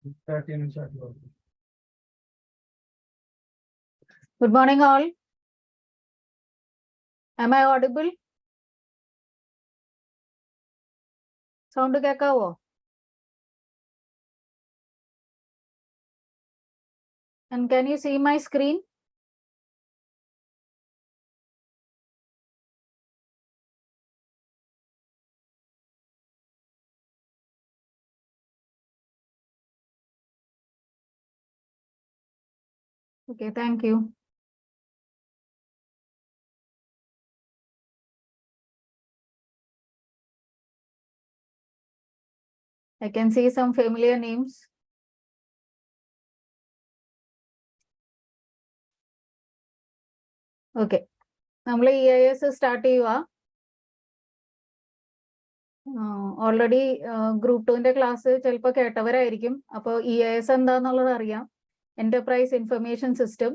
Good morning, all. Am I audible? Sound കേക്കാവോ? And can you see my screen? Okay, thank you. I can see some familiar names. Okay. നമ്മൾ EIS start ചെയ്യുക. Already group 2ന്റെ class ചിലപ്പോൾ കേട്ടവരായിരിക്കും. അപ്പോൾ EIS എന്താന്നുള്ളത് അറിയാം. Enterprise information system.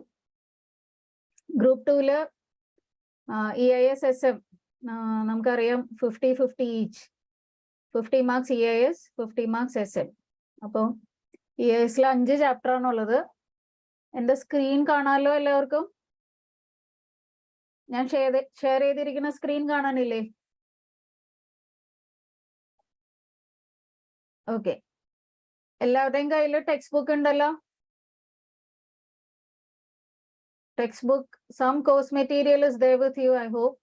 Group 2-ല് EIS-SM നമുക്കറിയാം 50-50 each. 50 marks EIS, 50 marks SM. അപ്പോൾ EIS-ൽ 5 ചാപ്റ്റർ ആണുള്ളത്. എൻ്റെ സ്ക്രീൻ കാണാമല്ലോ എല്ലാവർക്കും? ഞാൻ ഷെയർ ചെയ്തിരിക്കുന്ന സ്ക്രീൻ കാണാനില്ലേ? ഓക്കെ. എല്ലാവരുടെയും കയ്യിൽ ടെക്സ്റ്റ് ബുക്ക് ഉണ്ടല്ലോ? Text book, some course material is there with you, I hope.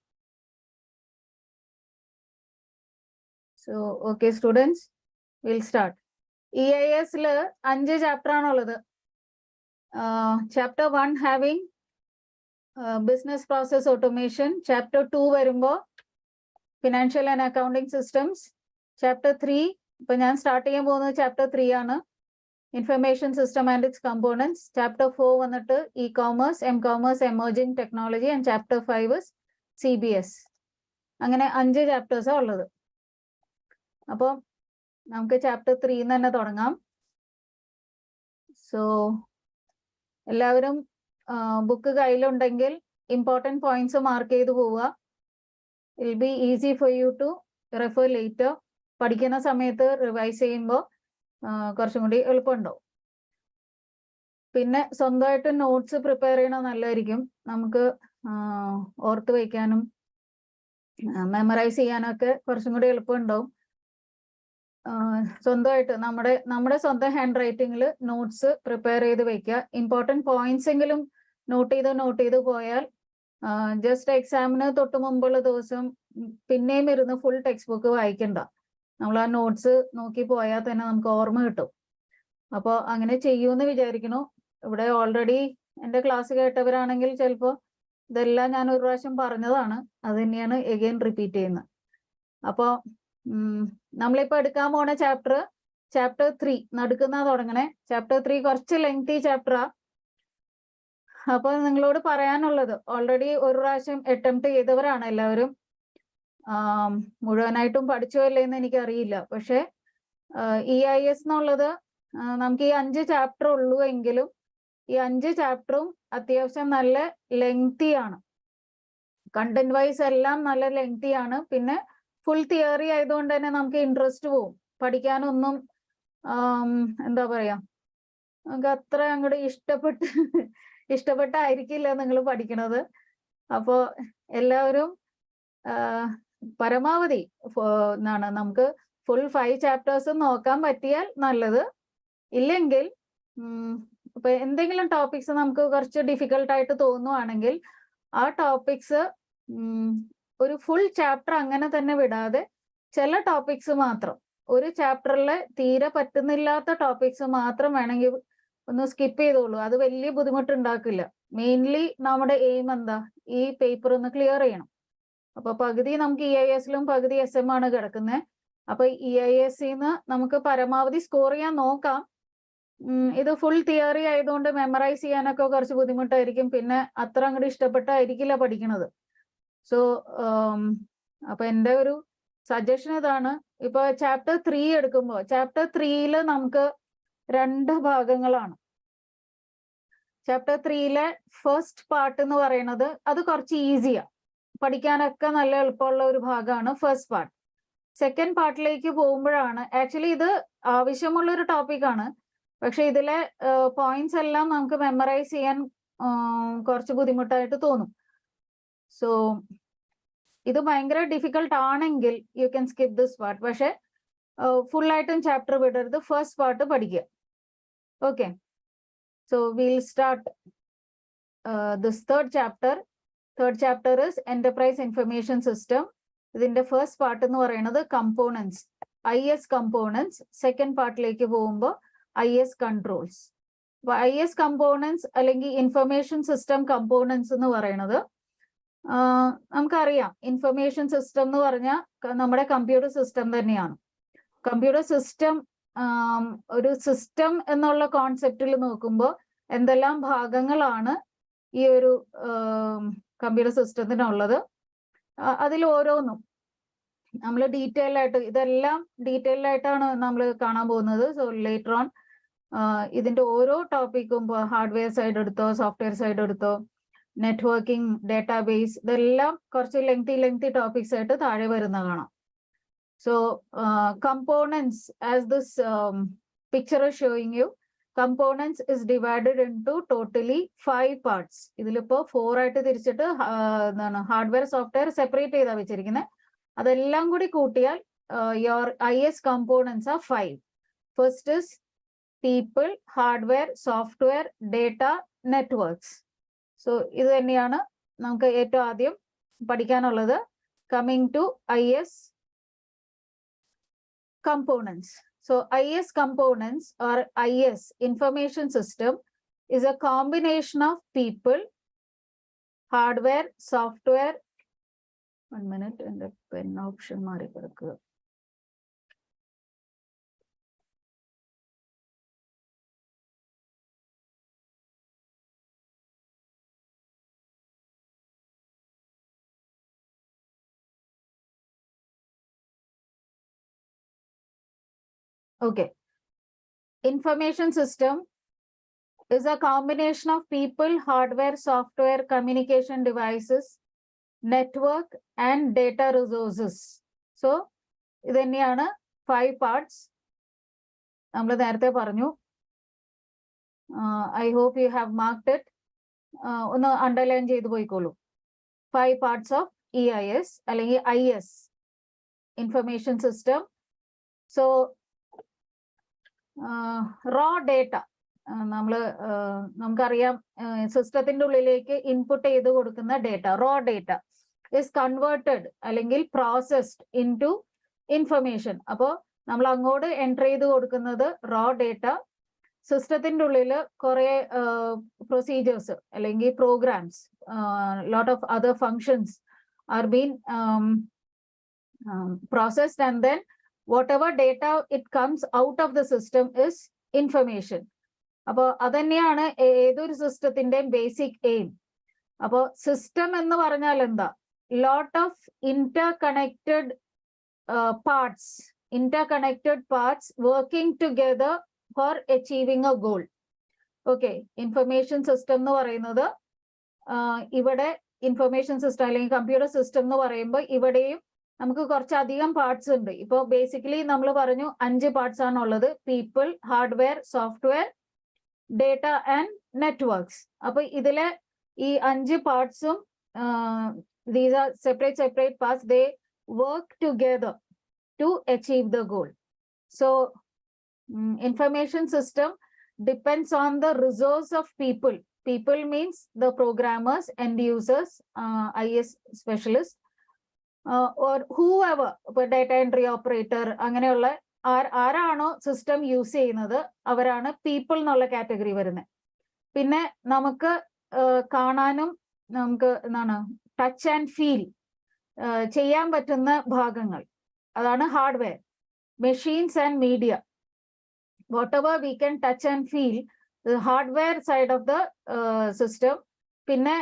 So, okay students, we'll start. EIS-ൽ 5 ചാപ്റ്റർ ആണുള്ളത്. Chapter 1 having business process automation. Chapter 2 വരുമ്പോൾ financial and accounting systems. Chapter 3 ഇപ്പൊ ഞാൻ start ചെയ്യാൻ പോകുന്നത് chapter 3 ആണ്. Information system and its components. Chapter 4 വന്നിട്ട് e commerce, m commerce, emerging technology. And chapter 5 CBS. അങ്ങനെ 5 ചാപ്റ്റേഴ്സാണ് ഉള്ളത്. അപ്പോൾ നമുക്ക് ചാപ്റ്റർ 3 തന്നെ തുടങ്ങാം. സോ എല്ലാവരും ബുക്ക് കയ്യിലുണ്ടെങ്കിൽ ഇമ്പോർട്ടൻറ്റ് പോയിന്റ്സ് മാർക്ക് ചെയ്ത് പോവുക. It will be easy for you to refer later. പഠിക്കുന്ന സമയത്ത് റിവൈസ് ചെയ്യുമ്പോൾ കുറച്ചും കൂടി എളുപ്പമുണ്ടാവും. പിന്നെ സ്വന്തമായിട്ട് നോട്ട്സ് പ്രിപ്പയർ ചെയ്യണത് നല്ലതായിരിക്കും. നമുക്ക് ഓർത്ത് വയ്ക്കാനും മെമ്മറൈസ് ചെയ്യാനൊക്കെ കുറച്ചും കൂടി എളുപ്പമുണ്ടാവും. സ്വന്തമായിട്ട് നമ്മുടെ സ്വന്തം ഹാൻഡ് റൈറ്റിംഗിൽ നോട്ട്സ് പ്രിപ്പയർ ചെയ്ത് വെക്കുക. ഇമ്പോർട്ടൻറ്റ് പോയിന്റ്സ് എങ്കിലും നോട്ട് ചെയ്ത് പോയാൽ ജസ്റ്റ് എക്സാമിന് തൊട്ട് മുമ്പുള്ള ദിവസം പിന്നെയും ഇരുന്ന് ഫുൾ ടെക്സ്റ്റ് ബുക്ക് വായിക്കണ്ട. നമ്മൾ ആ നോട്ട്സ് നോക്കി പോയാൽ തന്നെ നമുക്ക് ഓർമ്മ കിട്ടും. അപ്പോൾ അങ്ങനെ ചെയ്യുമെന്ന് വിചാരിക്കുന്നു. ഇവിടെ ഓൾറെഡി എൻ്റെ ക്ലാസ് കേട്ടവരാണെങ്കിൽ ചിലപ്പോൾ ഇതെല്ലാം ഞാൻ ഒരു പ്രാവശ്യം പറഞ്ഞതാണ്. അത് തന്നെയാണ് എഗെയിൻ റിപ്പീറ്റ് ചെയ്യുന്നത്. അപ്പോൾ നമ്മളിപ്പോൾ എടുക്കാൻ പോണ ചാപ്റ്റർ 3 നടുക്കുന്ന തുടങ്ങണേ. ചാപ്റ്റർ 3 കുറച്ച് ലെങ്തി ചാപ്റ്ററാ. അപ്പൊ നിങ്ങളോട് പറയാനുള്ളത്, ഓൾറെഡി ഒരു പ്രാവശ്യം അറ്റംപ്റ്റ് ചെയ്തവരാണ് എല്ലാവരും. മുഴുവനായിട്ടും പഠിച്ചോ അല്ലേന്ന് എനിക്കറിയില്ല. പക്ഷെ EIS എന്നുള്ളത് നമുക്ക് ഈ 5 ചാപ്റ്റർ ഉള്ളൂ എങ്കിലും ഈ 5 ചാപ്റ്ററും അത്യാവശ്യം നല്ല ലെങ്തി ആണ്. കണ്ടന്റ് വൈസ് എല്ലാം നല്ല ലെങ്തി ആണ്. പിന്നെ ഫുൾ തിയറി ആയതുകൊണ്ട് തന്നെ നമുക്ക് ഇൻട്രസ്റ്റ് പോവും. പഠിക്കാനൊന്നും എന്താ പറയാ, നമുക്ക് അത്ര അങ്ങോട്ട് ഇഷ്ടപ്പെട്ടായിരിക്കില്ല നിങ്ങൾ പഠിക്കണത്. അപ്പോൾ എല്ലാവരും പരമാവധി നമുക്ക് ഫുൾ 5 ചാപ്റ്റേഴ്സ് നോക്കാൻ പറ്റിയാൽ നല്ലത്. ഇല്ലെങ്കിൽ ഇപ്പൊ എന്തെങ്കിലും ടോപ്പിക്സ് നമുക്ക് കുറച്ച് ഡിഫിക്കൽട്ടായിട്ട് തോന്നുവാണെങ്കിൽ ആ ടോപ്പിക്സ് ഒരു ഫുൾ ചാപ്റ്റർ അങ്ങനെ തന്നെ വിടാതെ ചില ടോപ്പിക്സ് മാത്രം, ഒരു ചാപ്റ്ററിലെ തീരെ പറ്റുന്നില്ലാത്ത ടോപ്പിക്സ് മാത്രം വേണമെങ്കിൽ ഒന്ന് സ്കിപ്പ് ചെയ്തോളൂ. അത് വലിയ ബുദ്ധിമുട്ടുണ്ടാക്കില്ല. മെയിൻലി നമ്മുടെ എയിം എന്താ, ഈ പേപ്പർ ഒന്ന് ക്ലിയർ ചെയ്യണം. അപ്പൊ പകുതി നമുക്ക് EIS-ലും പകുതി SM ആണ് കിടക്കുന്നത്. അപ്പൊ EIS-ന്ന് നമുക്ക് പരമാവധി സ്കോർ ചെയ്യാൻ നോക്കാം. ഇത് ഫുൾ തിയറി ആയതുകൊണ്ട് മെമ്മറൈസ് ചെയ്യാനൊക്കെ കുറച്ച് ബുദ്ധിമുട്ടായിരിക്കും. പിന്നെ അത്ര അങ്ങോട്ട് ഇഷ്ടപ്പെട്ടായിരിക്കില്ല പഠിക്കണത്. സോ അപ്പൊ എൻ്റെ ഒരു സജഷൻ ഇതാണ്. ഇപ്പൊ ചാപ്റ്റർ 3 എടുക്കുമ്പോൾ ചാപ്റ്റർ 3-ല് നമുക്ക് 2 ഭാഗങ്ങളാണ്. ചാപ്റ്റർ 3-ലെ ഫസ്റ്റ് പാർട്ട് എന്ന് പറയുന്നത് അത് കുറച്ച് ഈസിയാ, പഠിക്കാനൊക്കെ നല്ല എളുപ്പമുള്ള ഒരു ഭാഗമാണ് ഫസ്റ്റ് പാർട്ട്. സെക്കൻഡ് പാർട്ടിലേക്ക് പോകുമ്പോഴാണ്, ആക്ച്വലി ഇത് ആവശ്യമുള്ള ഒരു ടോപ്പിക്കാണ്. പക്ഷെ ഇതിലെ പോയിന്റ്സ് എല്ലാം നമുക്ക് മെമ്മറൈസ് ചെയ്യാൻ കുറച്ച് ബുദ്ധിമുട്ടായിട്ട് തോന്നും. സോ ഇത് ഭയങ്കര ഡിഫിക്കൽട്ട് ആണെങ്കിൽ you can skip this part. പക്ഷെ ഫുൾ ആയിട്ടും ചാപ്റ്റർ വിടരുത്, ഫസ്റ്റ് പാർട്ട് പഠിക്കുക. Okay, so will start this third chapter. Third chapter is enterprise information system. ഇതിന്റെ ഫസ്റ്റ് പാർട്ട് എന്ന് പറയുന്നത് കമ്പോണൻസ്, IS കമ്പോണൻസ്. സെക്കൻഡ് പാർട്ടിലേക്ക് പോകുമ്പോൾ IS കൺട്രോൾസ്. IS കമ്പോണൻസ് അല്ലെങ്കിൽ information system components എന്ന് പറയുന്നത് നമുക്കറിയാം, ഇൻഫർമേഷൻ സിസ്റ്റം എന്ന് പറഞ്ഞാൽ നമ്മുടെ കമ്പ്യൂട്ടർ സിസ്റ്റം തന്നെയാണ്. കമ്പ്യൂട്ടർ സിസ്റ്റം ഒരു സിസ്റ്റം എന്നുള്ള കോൺസെപ്റ്റിൽ നോക്കുമ്പോൾ എന്തെല്ലാം ഭാഗങ്ങളാണ് ഈ ഒരു കമ്പ്യൂട്ടർ സിസ്റ്റത്തിനുള്ളത്, അതിൽ ഓരോന്നും നമ്മൾ ഡീറ്റെയിൽ ആയിട്ട്, ഇതെല്ലാം ഡീറ്റെയിൽ ആയിട്ടാണ് നമ്മൾ കാണാൻ പോകുന്നത്. സോ ലേറ്റർ ഓൺ ഇതിന്റെ ഓരോ ടോപ്പിക്കും ഹാർഡ്വെയർ സൈഡ് എടുത്തോ സോഫ്റ്റ്വെയർ സൈഡ് എടുത്തോ നെറ്റ്വർക്കിംഗ്, ഡേറ്റാബേസ്, ഇതെല്ലാം കുറച്ച് ലെങ്തി ടോപ്പിക്സ് ആയിട്ട് താഴെ വരുന്ന കാണാം. So components, as this picture is showing you, components is divided into totally 5 parts. ഇതിലിപ്പോ 4 ആയിട്ട് തിരിച്ചിട്ട് ഹാർഡ്വെയർ സോഫ്റ്റ്വെയർ സെപ്പറേറ്റ് ചെയ്താ വെച്ചിരിക്കുന്നത്. അതെല്ലാം കൂടി കൂട്ടിയാൽ your IS components are 5. First is people, hardware, software, data, networks. So ഇത് തന്നെയാണ് നമുക്ക് ഏറ്റവും ആദ്യം പഠിക്കാനുള്ളത്. Coming to IS components. So IS components or IS information system is a combination of people, hardware, software. 1 minute, and the pen option mari padukku. Okay. Information system is a combination of people, hardware, software, communication devices, network, and data resources. So, ഇത് തന്നെയാണ് 5 parts. നമ്മൾ നേരത്തെ പറഞ്ഞു. I hope you have marked it. ഒന്ന് underline ചെയ്ത് പോയിക്കോളൂ. 5 parts of EIS അല്ലെങ്കിൽ IS, information system. So, raw data നമുക്കറിയാം, സിസ്റ്റത്തിന്റെ ഉള്ളിലേക്ക് ഇൻപുട്ട് ചെയ്ത് കൊടുക്കുന്ന data, raw data is converted അല്ലെങ്കിൽ പ്രോസസ്ഡ് ഇൻ ടു ഇൻഫർമേഷൻ. അപ്പോൾ നമ്മൾ അങ്ങോട്ട് എൻറ്റർ ചെയ്ത് കൊടുക്കുന്നത് റോ ഡേറ്റ. സിസ്റ്റത്തിന്റെ ഉള്ളിൽ കുറെ പ്രൊസീജിയേഴ്സ് അല്ലെങ്കിൽ programs, lot of other functions are been processed, and then whatever data it comes out of the system is information. അപ്പോൾ അതന്നെയാണ് ഏതൊരു സിസ്റ്റത്തിന്റെയും ബേസിക് എയിം. അപ്പോൾ സിസ്റ്റം എന്ന് പറഞ്ഞാൽ എന്താ? Lot of interconnected parts working together for achieving a goal. Okay, information system എന്ന് പറയുന്നത് ഇവിടെ ഇൻഫർമേഷൻ സിസ്റ്റം അല്ലെങ്കിൽ കമ്പ്യൂട്ടർ സിസ്റ്റം എന്ന് പറയുമ്പോൾ ഇവിടെയും നമുക്ക് കുറച്ചധികം പാർട്സ് ഉണ്ട്. ഇപ്പോൾ ബേസിക്കലി നമ്മൾ പറഞ്ഞു 5 പാർട്സ് ആണുള്ളത്: people, hardware, software, data and networks. അപ്പൊ ഇതിലെ ഈ 5 പാർട്സും these are separate parts, they work together to achieve the goal. So information system depends on the resource of people. People means the programmers, end users, IS specialists, or whoever, data entry operator, അങ്ങനെയുള്ള ആരാണോ system use ചെയ്യുന്നത് അവരാണ് people എന്നുള്ള category വരുന്നത്. പിന്നെ നമുക്ക് കാണാനും നമുക്ക് എന്താണ് ടച്ച് ആൻഡ് ഫീൽ ചെയ്യാൻ പറ്റുന്ന ഭാഗങ്ങൾ, അതാണ് hardware. Machines and media, whatever we can touch and feel, the hardware side of the system. പിന്നെ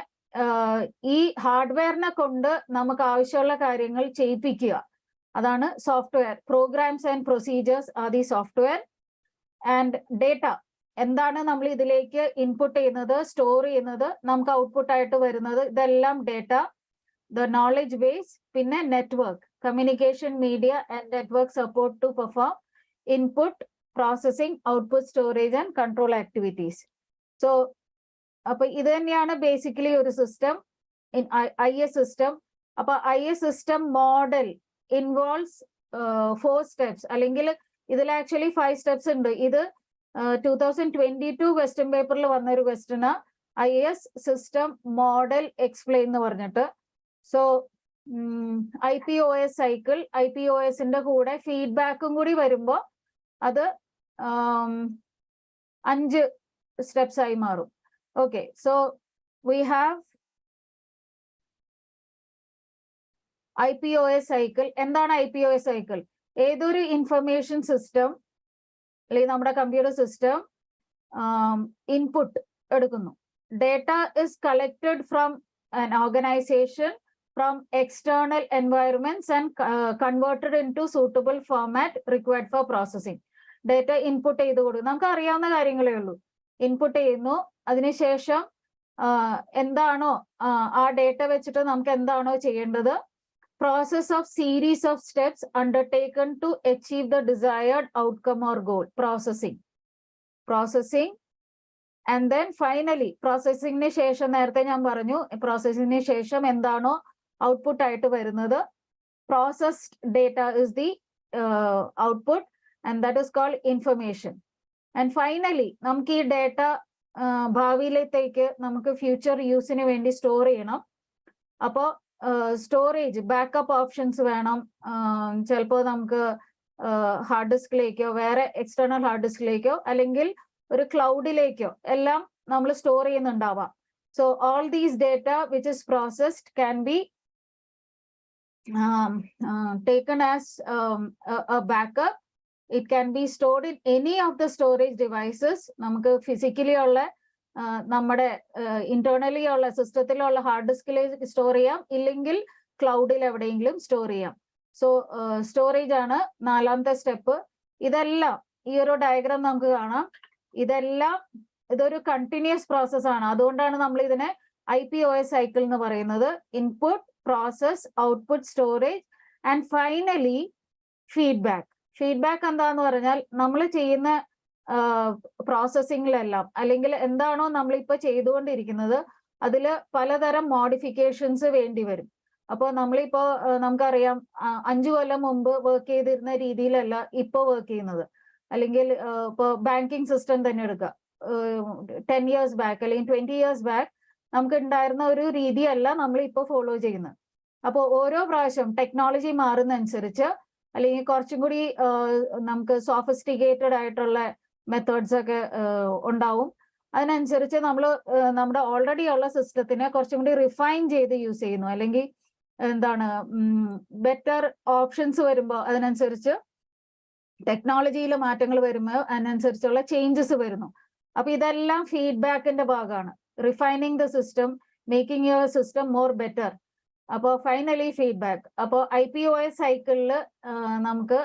ഈ ഹാർഡ്വെയറിനെ കൊണ്ട് നമുക്ക് ആവശ്യമുള്ള കാര്യങ്ങൾ ചെയ്യിപ്പിക്കുക, അതാണ് software. Programs and procedures are the software. And data, എന്താണ് നമ്മൾ ഇതിലേക്ക് ഇൻപുട്ട് ചെയ്യുന്നത്, സ്റ്റോർ ചെയ്യുന്നത്, നമുക്ക് ഔട്ട്പുട്ട് ആയിട്ട് വരുന്നത്, ഇതെല്ലാം ഡേറ്റ. The knowledge base. പിന്നെ network, communication, media and network support to perform input, processing, output, storage and control activities. So appo idu thaneyana basically oru system in IS system. Appo IS system model involves 4 steps allengil idil actually 5 steps undu. Idu 2022 question paper il vanna oru question IS system model explain nu parnittu. So IPOS cycle, IPOS ന്റെ കൂടെ ഫീഡ്ബാക്കും കൂടി വരുമ്പോൾ അത് 5 steps ആയി മാറും. Okay, so we have IPOS cycle. എന്താണ് IPOS cycle? ഏതൊരു ഇൻഫർമേഷൻ സിസ്റ്റം അല്ലെങ്കിൽ നമ്മുടെ കമ്പ്യൂട്ടർ സിസ്റ്റം ഇൻപുട്ട് എടുക്കുന്നു. Data is collected from an organization from external environments and converted into suitable format required for processing. Data input ചെയ്ത് കൊടുക്കും. നമുക്ക് അറിയാവുന്ന കാര്യങ്ങളേ ഉള്ളൂ. ഇൻപുട്ട് ചെയ്യുന്നു, അതിനുശേഷം എന്താണോ ആ ഡേറ്റ വെച്ചിട്ട് നമുക്ക് എന്താണോ ചെയ്യേണ്ടത്, process of series of steps undertaken to achieve the desired outcome or goal. Processing and then finally processing-ന് ശേഷം നേരത്തെ ഞാൻ പറഞ്ഞു processing-ന് ശേഷം എന്താണോ output ആയിട്ട് വരുന്നത്, processed data is the output and that is called information. And finally നമുക്ക് ഈ ഡേറ്റ ഭാവിയിലേക്ക് നമുക്ക് ഫ്യൂച്ചർ യൂസിന് വേണ്ടി സ്റ്റോർ ചെയ്യണം. അപ്പോൾ സ്റ്റോറേജ് ബാക്കപ്പ് ഓപ്ഷൻസ് വേണം. ചിലപ്പോൾ നമുക്ക് ഹാർഡ് ഡിസ്കിലേക്കോ വേറെ എക്സ്റ്റേണൽ ഹാർഡ് ഡിസ്കിലേക്കോ അല്ലെങ്കിൽ ഒരു ക്ലൗഡിലേക്കോ എല്ലാം നമ്മൾ സ്റ്റോർ ചെയ്യുന്നുണ്ടാവാം. So all these data which is processed can be taken as a backup. It can be stored in any of the storage devices. നമുക്ക് ഫിസിക്കലി ഉള്ള നമ്മുടെ ഇന്റേർണലി ഉള്ള സിസ്റ്റത്തിലുള്ള ഹാർഡ് ഡിസ്കിൽ സ്റ്റോർ ചെയ്യാം, ഇല്ലെങ്കിൽ ക്ലൗഡിൽ എവിടെയെങ്കിലും സ്റ്റോർ ചെയ്യാം. സോ സ്റ്റോറേജ് ആണ് 4ാമത്തെ സ്റ്റെപ്പ്. ഇതെല്ലാം ഈ ഒരു ഡയഗ്രാം നമുക്ക് കാണാം. ഇതൊരു കണ്ടിന്യൂസ് പ്രോസസ് ആണ്. അതുകൊണ്ടാണ് നമ്മൾ ഇതിനെ IPOS സൈക്കിൾ എന്ന് പറയുന്നത്. Input, process, output, storage and finally feedback. Feedback എന്താന്ന് പറഞ്ഞാൽ നമ്മൾ ചെയ്യുന്ന പ്രോസസ്സിങ്ങിലെല്ലാം അല്ലെങ്കിൽ എന്താണോ നമ്മളിപ്പോൾ ചെയ്തുകൊണ്ടിരിക്കുന്നത് അതിൽ പലതരം മോഡിഫിക്കേഷൻസ് വേണ്ടി വരും. അപ്പോൾ നമ്മളിപ്പോൾ നമുക്കറിയാം 5 കൊല്ലം മുമ്പ് വർക്ക് ചെയ്തിരുന്ന രീതിയിലല്ല ഇപ്പോൾ വർക്ക് ചെയ്യുന്നത്. അല്ലെങ്കിൽ ഇപ്പോൾ ബാങ്കിങ് സിസ്റ്റം തന്നെ എടുക്കുക, 10 years ബാക്ക് അല്ലെങ്കിൽ 20 years ബാക്ക് നമുക്ക് ഉണ്ടായിരുന്ന ഒരു രീതിയല്ല നമ്മൾ ഇപ്പോൾ ഫോളോ ചെയ്യുന്നത്. അപ്പോൾ ഓരോ പ്രാവശ്യം ടെക്നോളജി മാറുന്നതനുസരിച്ച് അല്ലെങ്കിൽ കുറച്ചും കൂടി നമുക്ക് സോഫിസ്റ്റിക്കേറ്റഡ് ആയിട്ടുള്ള മെത്തേഡ്സ് ഒക്കെ ഉണ്ടാവും. അതിനനുസരിച്ച് നമ്മൾ നമ്മുടെ ഓൾറെഡി ഉള്ള സിസ്റ്റത്തിനെ കുറച്ചും കൂടി റിഫൈൻ ചെയ്ത് യൂസ് ചെയ്യുന്നു. അല്ലെങ്കിൽ എന്താണ് ബെറ്റർ ഓപ്ഷൻസ് വരുമ്പോൾ അതിനനുസരിച്ച് ടെക്നോളജിയിൽ മാറ്റങ്ങൾ വരുമ്പോൾ അതിനനുസരിച്ചുള്ള ചേഞ്ചസ് വരുന്നു. അപ്പൊ ഇതെല്ലാം ഫീഡ്ബാക്കിന്റെ ഭാഗമാണ്. Refining the system, making your system more better. അപ്പോൾ ഫൈനലി ഫീഡ്ബാക്ക്. അപ്പോൾ IPOS സൈക്കിളിൽ നമുക്ക്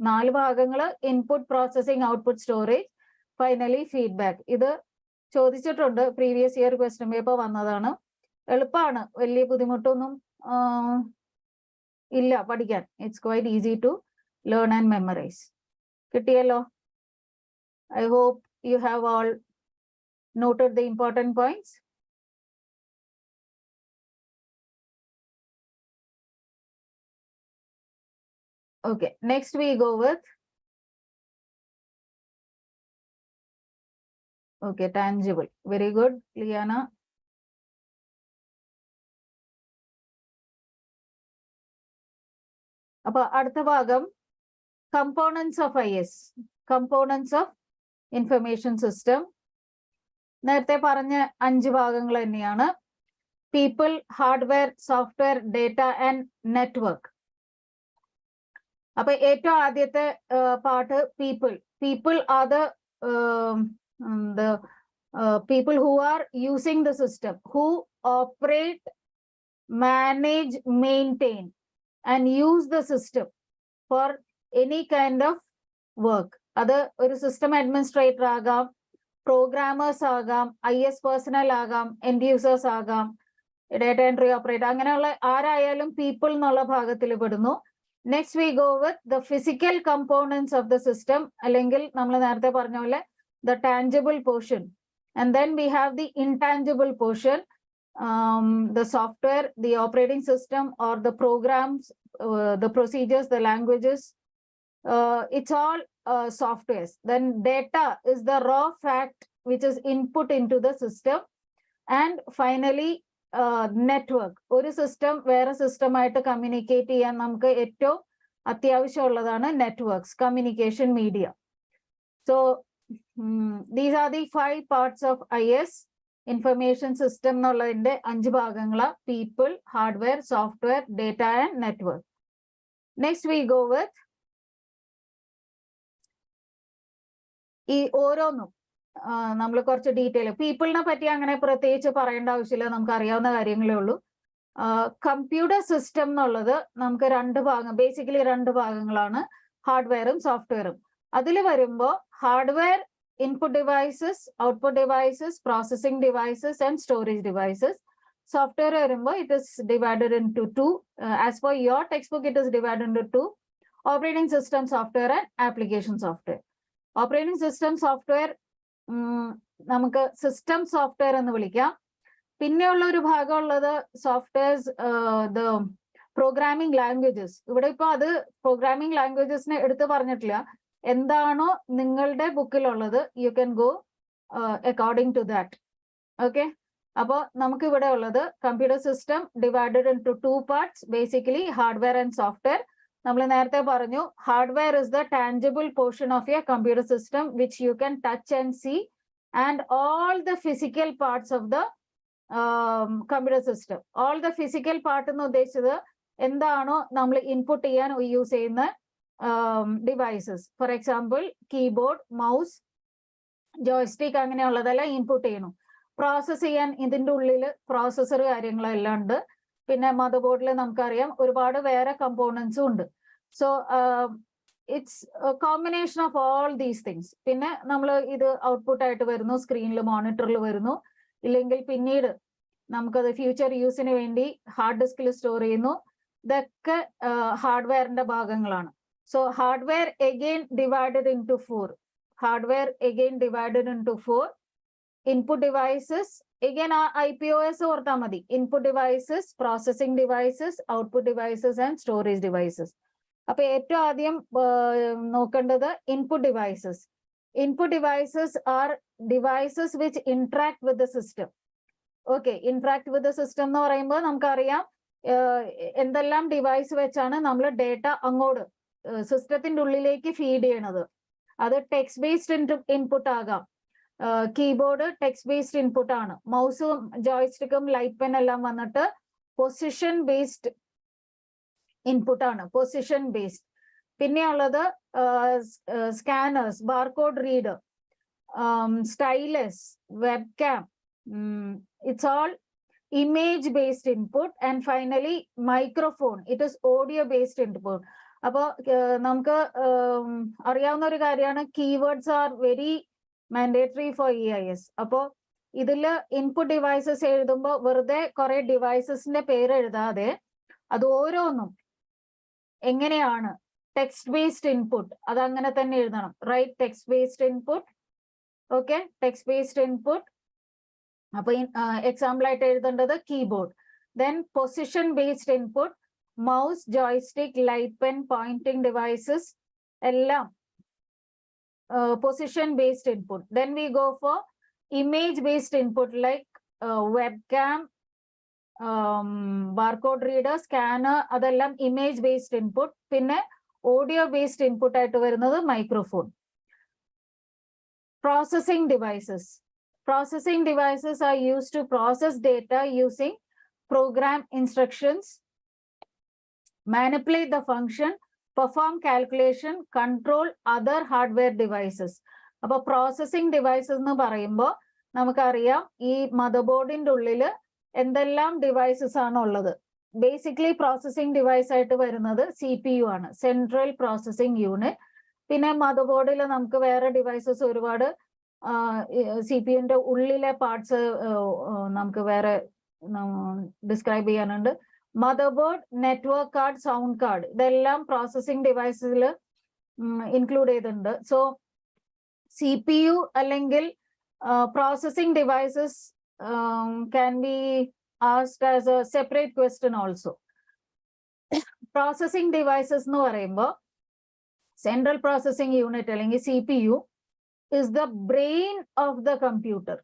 4 ഭാഗങ്ങൾ: input, processing, output, storage, finally feedback. ഇത് ചോദിച്ചിട്ടുണ്ട്, പ്രീവിയസ് ഇയർ ക്വസ്റ്റ്യൻ പേപ്പർ വന്നതാണ്. എളുപ്പമാണ്, വലിയ ബുദ്ധിമുട്ടൊന്നും ഇല്ല പഠിക്കാൻ. It's quite easy to learn and memorise. കിട്ടിയല്ലോ? I hope you have all noted the important points. Okay, next we go with tangible. Very good, Liana. അപ്പോൾ അടുത്ത ഭാഗം components of IS, components of information system. നേരത്തെ പറഞ്ഞ 5 ഭാഗങ്ങൾ തന്നെയാണ്: people, hardware, software, data and network. അപ്പൊ ഏറ്റവും ആദ്യത്തെ part people. People are the people who are using the system, who operate, manage, maintain and use the system for any kind of work. അത് ഒരു system administrator ആകാം, programmers ആകാം, IS personal ആകാം, end users ആകാം, data entry operator, അങ്ങനെയുള്ള ആരായാലും people എന്നുള്ള ഭാഗത്തിൽ പെടുന്നു. Next we go with the physical components of the system, അല്ലെങ്കിൽ നമ്മൾ നേരത്തെ പറഞ്ഞ പോലെ the tangible portion, and then we have the intangible portion, the software, the operating system, or the programs, the procedures, the languages, it's all softwares. Then data is the raw fact which is input into the system, and finally network. ഒരു system വേറെ സിസ്റ്റമായിട്ട് communicate ചെയ്യാൻ നമുക്ക് ഏറ്റവും അത്യാവശ്യമുള്ളതാണ് networks, communication media. So these are the 5 parts of IS. Information system എന്നുള്ളതിന്റെ 5 ഭാഗങ്ങളാണ്: people, hardware, software, data and network. Next we go with ഈ ഓരോന്നും നമ്മൾ കുറച്ച് ഡീറ്റെയിൽ. പീപ്പിളിനെ പറ്റി അങ്ങനെ പ്രത്യേകിച്ച് പറയേണ്ട ആവശ്യമില്ല, നമുക്ക് അറിയാവുന്ന കാര്യങ്ങളേ ഉള്ളൂ. കമ്പ്യൂട്ടർ സിസ്റ്റം എന്നുള്ളത് നമുക്ക് 2 ഭാഗം, ബേസിക്കലി 2 ഭാഗങ്ങളാണ്, ഹാർഡ്വെയറും സോഫ്റ്റ്വെയറും. അതിൽ വരുമ്പോൾ hardware input devices, output devices, processing devices and storage devices. Software വരുമ്പോൾ it is divided into 2. As per your text book it is divided into 2: operating system software and application software. Operating system software നമുക്ക് system software എന്ന് വിളിക്കാം. പിന്നെയുള്ള ഒരു ഭാഗമുള്ളത് softwares, the programming languages. ഇവിടെ ഇപ്പൊ അത് പ്രോഗ്രാമിംഗ് ലാംഗ്വേജസിനെ എടുത്ത് പറഞ്ഞിട്ടില്ല. എന്താണോ നിങ്ങളുടെ ബുക്കിലുള്ളത് you can go according to that. Okay, അപ്പൊ നമുക്ക് ഇവിടെ ഉള്ളത് computer system divided into 2 parts, basically hardware and software. നമ്മൾ നേരത്തെ പറഞ്ഞു hardware is the tangible portion of your computer system which you can touch and see, and all the physical parts of the computer system. All the physical part എന്ന് ഉദ്ദേശിച്ചത് എന്താണോ നമ്മൾ input ചെയ്യാൻ use ചെയ്യുന്ന devices. For example keyboard, mouse, joystick, അങ്ങനെയുള്ളതെല്ലാം input ചെയ്യണം. Process ചെയ്യാൻ ഇതിൻ്റെ ഉള്ളിൽ പ്രോസസ്സർ കാര്യങ്ങളെല്ലാം ഉണ്ട്. പിന്നെ മദർ ബോർഡിൽ നമുക്കറിയാം ഒരുപാട് വേറെ കമ്പോണൻസും ഉണ്ട്. So it's combination of all these things. പിന്നെ നമ്മൾ ഇത് ഔട്ട്പുട്ട് ആയിട്ട് വരുന്നു, സ്ക്രീനിൽ, മോണിറ്ററിൽ വരുന്നു, ഇല്ലെങ്കിൽ പിന്നീട് നമുക്കത് ഫ്യൂച്ചർ യൂസിന് വേണ്ടി ഹാർഡ് ഡിസ്കിൽ സ്റ്റോർ ചെയ്യുന്നു. ഇതൊക്കെ ഹാർഡ്വെയറിന്റെ ഭാഗങ്ങളാണ്. So hardware again divided into 4. Hardware again divided into 4. Input devices again IPOS ഓർത്താൽ മതി. Input devices, processing devices, output devices and storage devices. അപ്പൊ ഏറ്റവും ആദ്യം നോക്കേണ്ടത് input devices. Input devices are devices which interact with the system. Okay, interact with the system എന്ന് പറയുമ്പോൾ നമുക്കറിയാം എന്തെല്ലാം ഡിവൈസ് വെച്ചാണ് നമ്മൾ ഡേറ്റ അങ്ങോട്ട് സിസ്റ്റത്തിന്റെ ഉള്ളിലേക്ക് ഫീഡ് ചെയ്യണത്. അത് ടെക്സ്റ്റ് ബേസ്ഡ് ഇൻപുട്ട് ആകാം. കീബോർഡ് ടെക്സ്റ്റ് ബേസ്ഡ് ഇൻപുട്ട് ആണ്. മൗസും ജോയ്സ്റ്റിക്കും ലൈറ്റ് പെൻ എല്ലാം വന്നിട്ട് പൊസിഷൻ ബേസ്ഡ് ഇൻപുട്ട് ആണ്, പൊസിഷൻ ബേസ്ഡ്. പിന്നെയുള്ളത് scanners, barcode reader, stylus, webcam, it's all image based input. And finally microphone, it is audio based input. അപ്പോൾ നമുക്ക് അറിയാവുന്ന ഒരു കാര്യമാണ് keywords are very mandatory four EIS. അപ്പോൾ ഇതിൽ ഇൻപുട്ട് ഡിവൈസസ് എഴുതുമ്പോൾ വെറുതെ കുറെ ഡിവൈസസിന്റെ പേര് എഴുതാതെ അത് ഓരോന്നും എങ്ങനെയാണ് ടെക്സ്റ്റ് ബേസ്ഡ് ഇൻപുട്ട് അതങ്ങനെ തന്നെ എഴുതണം. Right, text based input. Okay, text based input. അപ്പൊ എക്സാമ്പിൾ ആയിട്ട് എഴുതേണ്ടത് keyboard. Then position based input, mouse, joystick, light pen, pointing devices എല്ലാം position based input. Then we go for image based input like webcam, barcode reader, scanner, adellam image based input. Pinne audio based input aayittu varunathu microphone. Processing devices. Processing devices are used to process data using program instructions, manipulate the function, perform calculation, control other hardware devices. അപ്പൊ processing devices എന്ന് പറയുമ്പോൾ നമുക്കറിയാം ഈ mother ബോർഡിന്റെ ഉള്ളിൽ എന്തെല്ലാം devices ആണ് ഉള്ളത്. ബേസിക്കലി പ്രോസസിംഗ് ഡിവൈസ് ആയിട്ട് വരുന്നത് CPU ആണ്, സെൻട്രൽ പ്രോസസിംഗ് യൂണിറ്റ്. പിന്നെ മദർ ബോർഡിൽ നമുക്ക് വേറെ ഡിവൈസസ് ഒരുപാട് CPU-ന്റെ ഉള്ളിലെ പാർട്സ് നമുക്ക് വേറെ ഡിസ്ക്രൈബ് ചെയ്യാനുണ്ട്. Motherboard, network card, sound card, ഇതെല്ലാം പ്രോസസ്സിംഗ് ഡിവൈസിൽ ഇൻക്ലൂഡ് ചെയ്തിട്ടുണ്ട്. സോ CPU അല്ലെങ്കിൽ processing devices can be asked as a separate question also. Processing devices എന്ന് പറയുമ്പോൾ central processing unit അല്ലെങ്കിൽ CPU is the brain of the computer.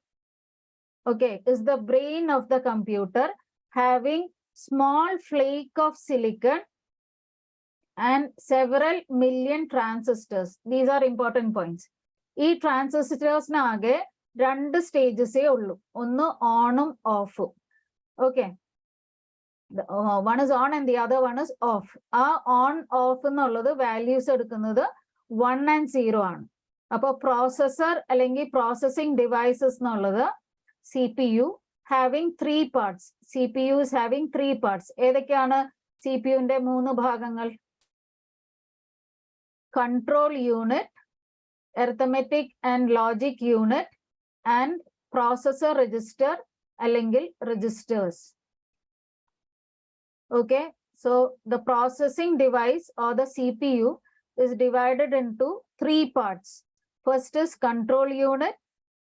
Okay, is the brain of the computer, having small flake of silicon and several million transistors. These are important points. ഈ ട്രാൻസിസ്റ്റേഴ്സിനാകെ 2 സ്റ്റേജസേ ഉള്ളൂ. ഒന്ന് ഓണും ഓഫും. Okay, one is on and the other one is off. ആ on off എന്നുള്ളത് values എടുക്കുന്നത് 1 and 0 ആണ്. അപ്പോൾ പ്രോസസർ അല്ലെങ്കിൽ പ്രോസസ്സിംഗ് ഡിവൈസസ് എന്നുള്ളത് CPU having 3 parts. CPU is having 3 parts. ഏതൊക്കെയാണ് CPUവിന്റെ 3 ഭാഗങ്ങൾ? Control unit, arithmetic and logic unit, and processor register അല്ലെങ്കിൽ registers. Okay, so the processing device or the CPU is divided into 3 parts. First is control unit,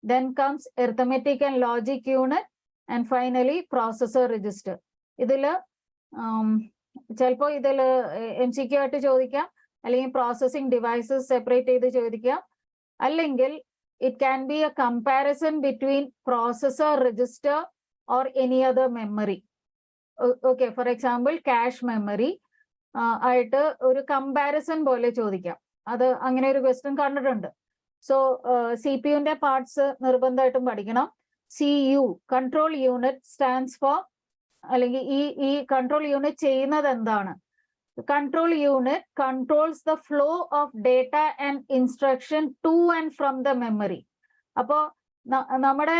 then comes arithmetic and logic unit, and finally processor register. ഇതില് ചിലപ്പോൾ ഇതില് MCQ ആയിട്ട് ചോദിക്കാം, അല്ലെങ്കിൽ processing devices separate ചെയ്ത് ചോദിക്കാം, അല്ലെങ്കിൽ it can be a comparison between processor, register or any other memory. Okay, for example cache memory ആയിട്ട് ഒരു കമ്പാരിസൺ പോലെ ചോദിക്കാം. അത് അങ്ങനെ ഒരു ക്വസ്റ്റ്യൻ കണ്ടിട്ടുണ്ട്. സോ CPUവിന്റെ പാർട്സ് നിർബന്ധമായിട്ടും പഠിക്കണം. CU control unit stands for, അല്ലെങ്കിൽ ഈ കൺട്രോൾ യൂണിറ്റ് ചെയ്യുന്നത് എന്താണ്? Control unit controls the flow of data and instruction to and from the memory. അപ്പോൾ നമ്മുടെ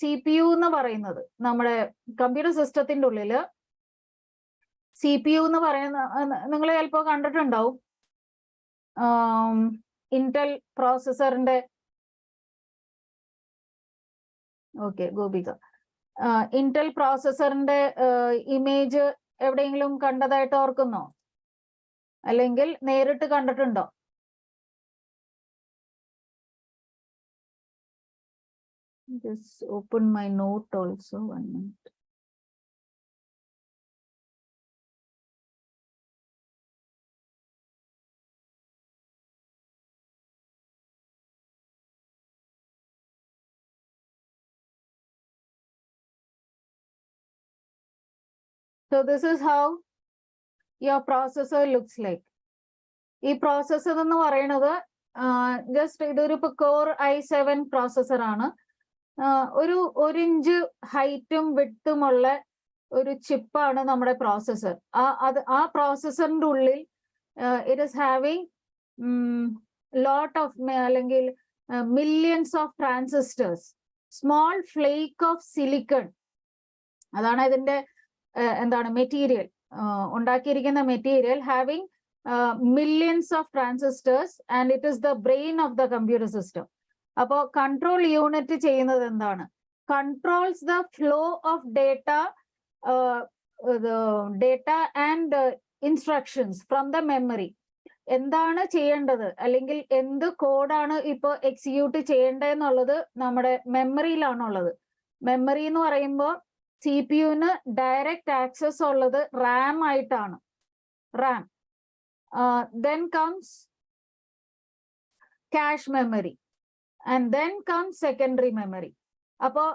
CPU എന്ന് പറയുന്നത്, നമ്മുടെ കമ്പ്യൂട്ടർ സിസ്റ്റത്തിന്റെ ഉള്ളില് CPU എന്ന് പറയുന്ന നിങ്ങൾ ചിലപ്പോൾ കണ്ടിട്ടുണ്ടാവും. ഇന്റൽ പ്രോസസറിന്റെ, ഓക്കെ ഗോപിക, ഇന്റൽ പ്രോസസറിന്റെ ഇമേജ് എവിടെയെങ്കിലും കണ്ടതായിട്ട് ഓർക്കുന്നോ? അല്ലെങ്കിൽ നേരിട്ട് കണ്ടിട്ടുണ്ടോ? Just open my note also, 1 minute. So this is how your processor looks like. ഈ പ്രോസസർ എന്ന് പറയുന്നത് ജസ്റ്റ് ഇതൊരു കോർ i7 പ്രോസസർ ആണ്. ഒരു 1 ഇഞ്ച് ഹൈറ്റും വിഡ്ത്തുമുള്ള ഒരു ചിപ്പാണ് നമ്മുടെ പ്രോസസർ. ആ പ്രോസസറിന്റെ ഉള്ളിൽ it is having lot of അല്ലെങ്കിൽ millions of transistors, small flake of silicon. അതാണ് ഇതിന്റെ എന്താണ് മെറ്റീരിയൽ, ഉണ്ടാക്കിയിരിക്കുന്ന material having millions of transistors, and it is the brain of the computer system. അപ്പോൾ കൺട്രോൾ യൂണിറ്റ് ചെയ്യുന്നത് എന്താണ്? Controls the flow of data and instructions from the memory. എന്താണ് ചെയ്യേണ്ടത് അല്ലെങ്കിൽ എന്ത് കോഡാണ് ഇപ്പോൾ എക്സിക്യൂട്ട് ചെയ്യേണ്ടതെന്നുള്ളത് നമ്മുടെ മെമ്മറിയിലാണുള്ളത്. മെമ്മറി എന്ന് പറയുമ്പോൾ CPUവിന് ഡയറക്റ്റ് ആക്സസ് ഉള്ളത് റാം ആയിട്ടാണ്. Ram. Then comes cache memory, and then comes secondary memory. അപ്പോൾ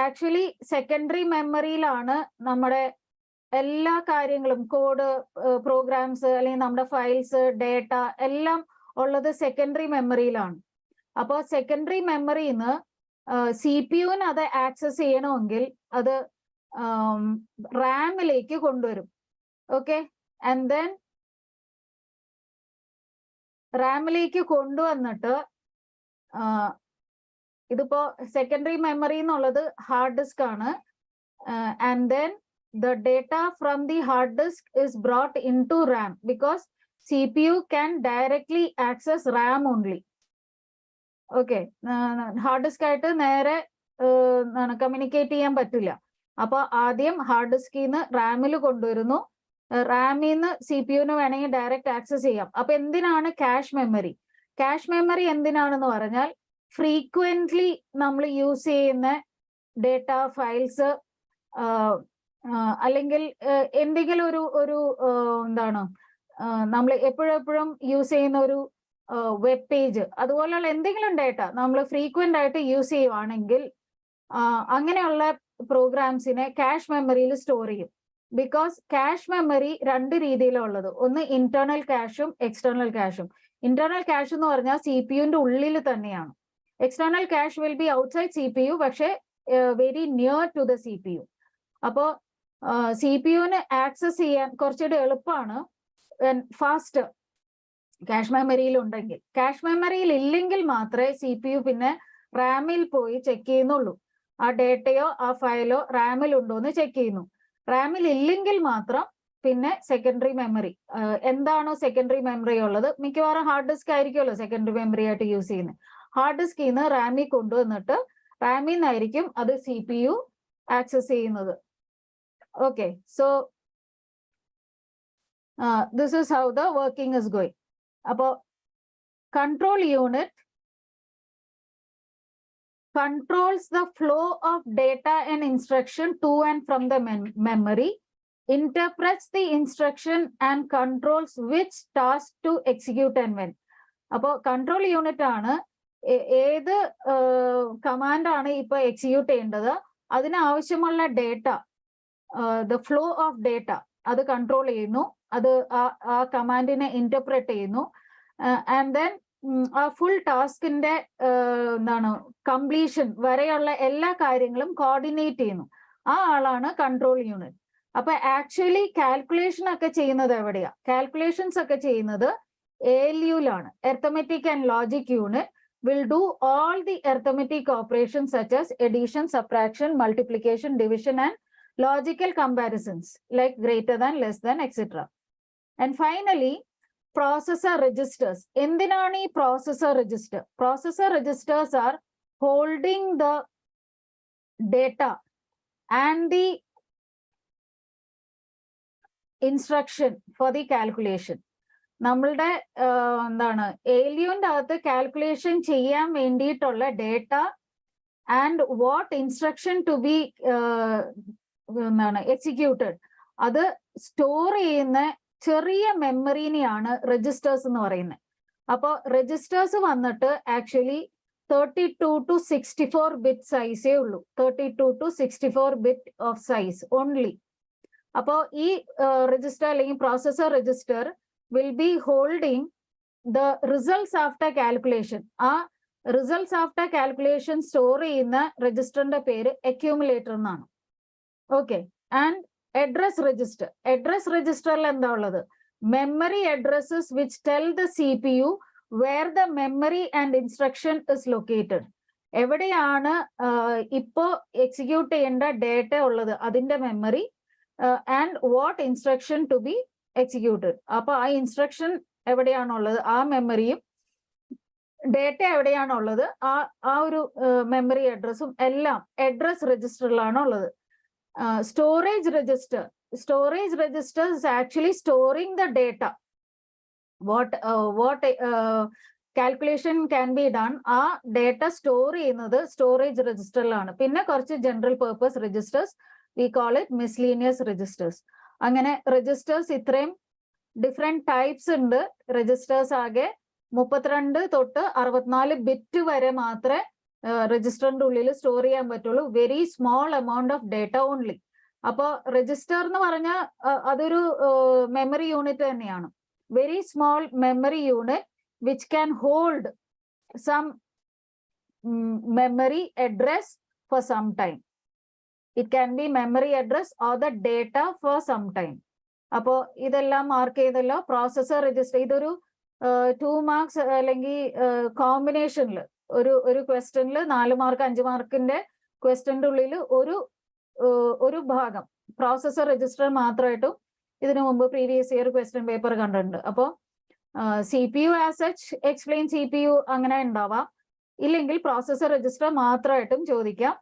ആക്ച്വലി സെക്കൻഡറി മെമ്മറിയിലാണ് നമ്മുടെ എല്ലാ കാര്യങ്ങളും, കോഡ്, പ്രോഗ്രാംസ് അല്ലെങ്കിൽ നമ്മുടെ ഫയൽസ്, ഡേറ്റ എല്ലാം ഉള്ളത് സെക്കൻഡറി മെമ്മറിയിലാണ്. അപ്പോൾ സെക്കൻഡറി മെമ്മറിന്ന് CPUവിന് അത് ആക്സസ് ചെയ്യണമെങ്കിൽ അത് റാമിലേക്ക് കൊണ്ടുവരും. ഓക്കെ, ആൻഡ് ദെൻ റാമിലേക്ക് കൊണ്ടുവന്നിട്ട് ഇതിപ്പോ സെക്കൻഡറി മെമ്മറി എന്നുള്ളത് ഹാർഡ് ഡിസ്ക് ആണ്. And then the data from the hard disk is brought into RAM, because CPU can directly access RAM only. Okay, hard disk ആയിട്ട് നേരെ കമ്മ്യൂണിക്കേറ്റ് ചെയ്യാൻ പറ്റില്ല. അപ്പോൾ ആദ്യം ഹാർഡ് ഡിസ്കിൽ നിന്ന് റാമിൽ കൊണ്ടുവരുന്നു, റാമിൽ നിന്ന് CPU-ന് വേണമെങ്കിൽ ഡയറക്റ്റ് ആക്സസ് ചെയ്യാം. അപ്പൊ എന്തിനാണ് ക്യാഷ് മെമ്മറി? ക്യാഷ് മെമ്മറി എന്തിനാണെന്ന് പറഞ്ഞാൽ ഫ്രീക്വന്റ്ലി നമ്മൾ യൂസ് ചെയ്യുന്ന ഡേറ്റ ഫയൽസ് അല്ലെങ്കിൽ എന്തെങ്കിലും ഒരു എന്താണ് നമ്മൾ എപ്പോഴും യൂസ് ചെയ്യുന്ന ഒരു വെബ് പേജ്, അതുപോലെയുള്ള എന്തെങ്കിലും ഡേറ്റ നമ്മൾ ഫ്രീക്വന്റ് ആയിട്ട് യൂസ് ചെയ്യുവാണെങ്കിൽ അങ്ങനെയുള്ള പ്രോഗ്രാംസിനെ ക്യാഷ് മെമ്മറിയിൽ സ്റ്റോർ ചെയ്യും. ബിക്കോസ് ക്യാഷ് മെമ്മറി രണ്ട് രീതിയിലുള്ളത്, ഒന്ന് ഇന്റേണൽ ക്യാഷും എക്സ്റ്റേണൽ ക്യാഷും. ഇന്റേണൽ ക്യാഷ് എന്ന് പറഞ്ഞാൽ CPU-ന്റെ ഉള്ളിൽ തന്നെയാണ്. External cache will be outside CPU, പക്ഷേ very near to the CPU. അപ്പോൾ CPU-ന് ആക്സസ് ചെയ്യാൻ കുറച്ചുകൂടി എളുപ്പമാണ് ഫാസ്റ്റ് ക്യാഷ് മെമ്മറിയിൽ ഉണ്ടെങ്കിൽ. ക്യാഷ് മെമ്മറിയിൽ ഇല്ലെങ്കിൽ മാത്രമേ CPU പിന്നെ റാമിൽ പോയി ചെക്ക് ചെയ്യുന്നുള്ളൂ. ആ ഡേറ്റയോ ആ ഫയലോ റാമിൽ ഉണ്ടോ എന്ന് ചെക്ക് ചെയ്യുന്നു. റാമിൽ ഇല്ലെങ്കിൽ മാത്രം പിന്നെ സെക്കൻഡറി മെമ്മറി, എന്താണോ സെക്കൻഡറി മെമ്മറി ഉള്ളത്, മിക്കവാറും ഹാർഡ് ഡിസ്ക് ആയിരിക്കുമല്ലോ സെക്കൻഡറി മെമ്മറി ആയിട്ട് യൂസ് ചെയ്യുന്നത്. ഹാർഡ് ഡിസ്കിൽ നിന്ന് റാമിൽ കൊണ്ടുവന്നിട്ട് റാമിൽ നിന്നായിരിക്കും അത് CPU ആക്സസ് ചെയ്യുന്നത്. Okay, so this is how the working is going. About control unit controls the flow of data and instruction to and from the memory, interprets the instruction and controls which task to execute and when. About control unit ആണ് ഏത് command ആണ് ഇപ്പൊ execute ചെയ്യേണ്ടത്, അതിന് ആവശ്യമുള്ള data, the flow of data അത് control ചെയ്യുന്നു, അത് ആ കമാൻഡിനെ ഇന്റർപ്രറ്റ് ചെയ്യുന്നു. ആൻഡ് ദെൻ ആ ഫുൾ ടാസ്കിന്റെ എന്താണ് കംപ്ലീഷൻ വരെയുള്ള എല്ലാ കാര്യങ്ങളും കോർഡിനേറ്റ് ചെയ്യുന്നു. ആ ആളാണ് കൺട്രോൾ യൂണിറ്റ്. അപ്പൊ ആക്ച്വലി കാൽക്കുലേഷൻ ഒക്കെ ചെയ്യുന്നത് എവിടെയാ? കാൽക്കുലേഷൻസ് ഒക്കെ ചെയ്യുന്നത് ALU-ലാണ്. Arithmetic and logic unit will do all the arithmetic operations such as addition, subtraction, multiplication, division and logical comparisons like greater than, less than, etc. And finally, processor registers. എന്തിനാണ് ഈ processor register? Processor registers are holding the data and the instruction for the calculation. നമ്മളുടെ എന്താണ് ALU-ന്റെ അകത്ത് calculation ചെയ്യാൻ വേണ്ടിയിട്ടുള്ള data and what instruction to be എന്താണ് executed, അത് store ചെയ്യുന്ന ചെറിയ മെമ്മറിനെയാണ് രജിസ്റ്റേഴ്സ് എന്ന് പറയുന്നത്. അപ്പോൾ രജിസ്റ്റേഴ്സ് വന്നിട്ട് ആക്ച്വലി 32 to 64 ബിറ്റ് സൈസേ ഉള്ളൂ. 32 to 64 bit of size only. അപ്പോൾ ഈ രജിസ്റ്റർ അല്ലെങ്കിൽ processor register will be holding the results after calculation. ആ results after calculation സ്റ്റോർ ചെയ്യുന്ന രജിസ്റ്ററിന്റെ പേര് അക്യൂമുലേറ്റർ എന്നാണ്. Okay. And address register. Address രജിസ്റ്ററിൽ എന്താ ഉള്ളത്? Memory addresses which tell the CPU where the memory and instruction is located. എവിടെയാണ് ഇപ്പോ execute ചെയ്യേണ്ട ഡേറ്റ ഉള്ളത്, അതിന്റെ memory, and what instruction to be executed. അപ്പൊ ആ ഇൻസ്ട്രക്ഷൻ എവിടെയാണുള്ളത്, ആ മെമ്മറിയും ഡേറ്റ എവിടെയാണുള്ളത്, ആ ഒരു മെമ്മറി അഡ്രസ്സും എല്ലാം അഡ്രസ് രജിസ്റ്ററിലാണ് ഉള്ളത്. Storage register. Storage register is actually storing the data. What calculation can be done, ആ ഡേറ്റ സ്റ്റോർ ചെയ്യുന്നത് സ്റ്റോറേജ് രജിസ്റ്ററിലാണ്. പിന്നെ കുറച്ച് general purpose registers, V call it miscellaneous registers. അങ്ങനെ രജിസ്റ്റേഴ്സ് ഇത്രയും ഡിഫറെന്റ് ടൈപ്സ് ഉണ്ട്. രജിസ്റ്റേഴ്സ് ആകെ 32 തൊട്ട് 64 ബിറ്റ് വരെ മാത്രമേ രജിസ്റ്ററിന്റെ ഉള്ളിൽ സ്റ്റോർ ചെയ്യാൻ പറ്റുള്ളൂ. Very small amount of data only. അപ്പോൾ രജിസ്റ്റർ എന്ന് പറഞ്ഞാൽ അതൊരു മെമ്മറി യൂണിറ്റ് തന്നെയാണ്. Very small memory unit which can hold some memory address for some time. It can be memory address or the data for some time. അപ്പോൾ ഇതെല്ലാം mark ചെയ്തല്ലോ. Processor register ഇതൊരു 2 marks അല്ലെങ്കിൽ കോമ്പിനേഷനിൽ ഒരു ക്വസ്റ്റ്യനിൽ 4 മാർക്ക് 5 മാർക്കിന്റെ ക്വസ്റ്റ്യന്റെ ഉള്ളിൽ ഒരു ഭാഗം പ്രോസസർ രജിസ്റ്റർ മാത്രമായിട്ടും ഇതിനു മുമ്പ് പ്രീവിയസ് ഇയർ ക്വസ്റ്റ്യൻ പേപ്പർ കണ്ടിട്ടുണ്ട്. അപ്പോൾ CPU as such explain CPU അങ്ങനെ ഉണ്ടാവാം, ഇല്ലെങ്കിൽ പ്രോസസർ രജിസ്റ്റർ മാത്രമായിട്ടും ചോദിക്കാം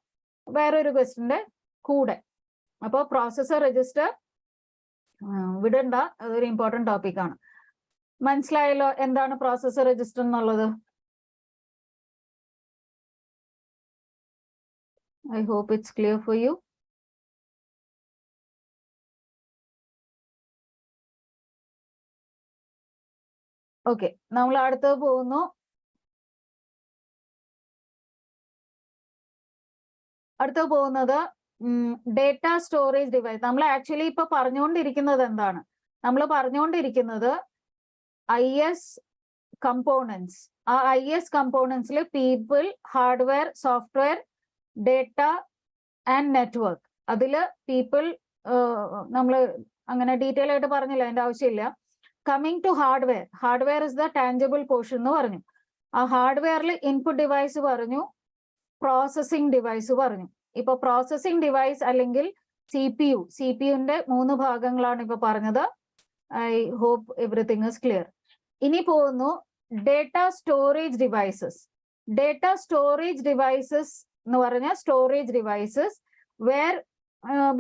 വേറൊരു ക്വസ്റ്റ്യന്റെ കൂടെ. അപ്പോൾ പ്രോസസർ രജിസ്റ്റർ വിടണ്ട, അതൊരു ഇമ്പോർട്ടന്റ് ടോപ്പിക് ആണ്. മനസ്സിലായല്ലോ എന്താണ് പ്രോസസർ രജിസ്റ്റർ എന്നുള്ളത്? I hope it's clear for you. Okay, നമ്മൾ അടുത്തത് പോകുന്നു. അടുത്തത് പോകുന്നത് ഡേറ്റ സ്റ്റോറേജ് ഡിവൈസ്. നമ്മൾ ആക്ച്വലി ഇപ്പൊ പറഞ്ഞുകൊണ്ടിരിക്കുന്നത് എന്താണ്? നമ്മൾ പറഞ്ഞുകൊണ്ടിരിക്കുന്നത് IS കമ്പോണൻസ്. ആ IS കമ്പോണൻസിൽ people, hardware, software, data and network. അതില് പീപ്പിൾ നമ്മൾ അങ്ങനെ ഡീറ്റെയിൽ ആയിട്ട് പറഞ്ഞില്ല, അതിന്റെ ആവശ്യമില്ല. Coming to hardware, hardware is the tangible portion എന്ന് പറഞ്ഞു. ആ ഹാർഡ്വെയറിൽ ഇൻപുട്ട് ഡിവൈസ് പറഞ്ഞു, പ്രോസസിംഗ് ഡിവൈസ് പറഞ്ഞു. ഇപ്പൊ പ്രോസസിംഗ് ഡിവൈസ് അല്ലെങ്കിൽ CPU-ന്റെ 3 ഭാഗങ്ങളാണ് ഇപ്പൊ പറഞ്ഞത്. I hope everything is clear. ഇനി പോകുന്നു data storage devices. Data storage devices എന്ന് പറഞ്ഞാൽ സ്റ്റോറേജ് ഡിവൈസസ് വേർ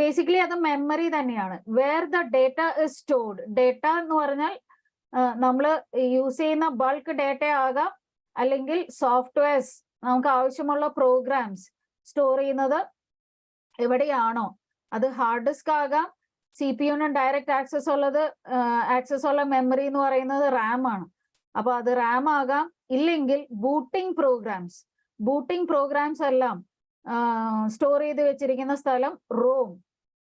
ബേസിക്കലി അത് മെമ്മറി തന്നെയാണ്. Where the data is stored. Data എന്ന് പറഞ്ഞാൽ നമ്മൾ യൂസ് ചെയ്യുന്ന ബൾക്ക് ഡേറ്റ ആകാം, അല്ലെങ്കിൽ സോഫ്റ്റ്വെയർസ്, നമുക്ക് ആവശ്യമുള്ള പ്രോഗ്രാംസ് സ്റ്റോർ ചെയ്യുന്നത് എവിടെയാണോ, അത് ഹാർഡ് ഡിസ്ക് ആകാം. CPU-ന് ഡയറക്റ്റ് ആക്സസ് ഉള്ള മെമ്മറി എന്ന് പറയുന്നത് RAM ആണ്. അപ്പൊ അത് RAM ആകാം. ഇല്ലെങ്കിൽ ബൂട്ടിംഗ് പ്രോഗ്രാംസ് എല്ലാം സ്റ്റോർ ചെയ്ത് വെച്ചിരിക്കുന്ന സ്ഥലം ROM.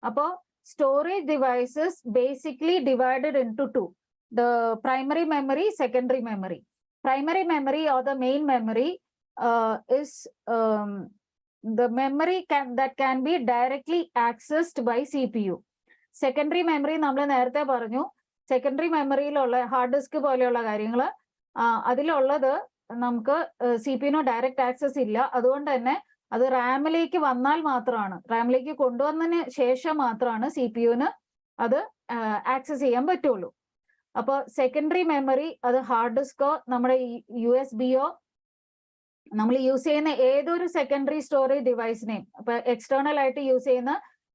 അപ്പോൾ storage devices basically divided into 2. The primary memory, secondary memory. Primary memory or the main memory is the memory that can be directly accessed by CPU. Secondary memory നമ്മൾ നേരത്തെ പറഞ്ഞു, secondary മെമ്മറിയിലുള്ള hard disk പോലെയുള്ള കാര്യങ്ങൾ, അതിലുള്ളത് നമുക്ക് CPU-ന് direct access ഇല്ല. അതുകൊണ്ട് തന്നെ അത് റാമിലേക്ക് വന്നാൽ മാത്രമാണ്, റാമിലേക്ക് കൊണ്ടുവന്നതിന് ശേഷം മാത്രമാണ് CPU-ന് അത് ആക്സസ് ചെയ്യാൻ പറ്റുള്ളൂ. അപ്പോൾ സെക്കൻഡറി മെമ്മറി അത് ഹാർഡ് ഡിസ്കോ നമ്മുടെ USB-യോ നമ്മൾ യൂസ് ചെയ്യുന്ന ഏതൊരു സെക്കൻഡറി സ്റ്റോറേജ് ഡിവൈസിനെയും, ഇപ്പൊ എക്സ്റ്റേണൽ ആയിട്ട് യൂസ് ചെയ്യുന്ന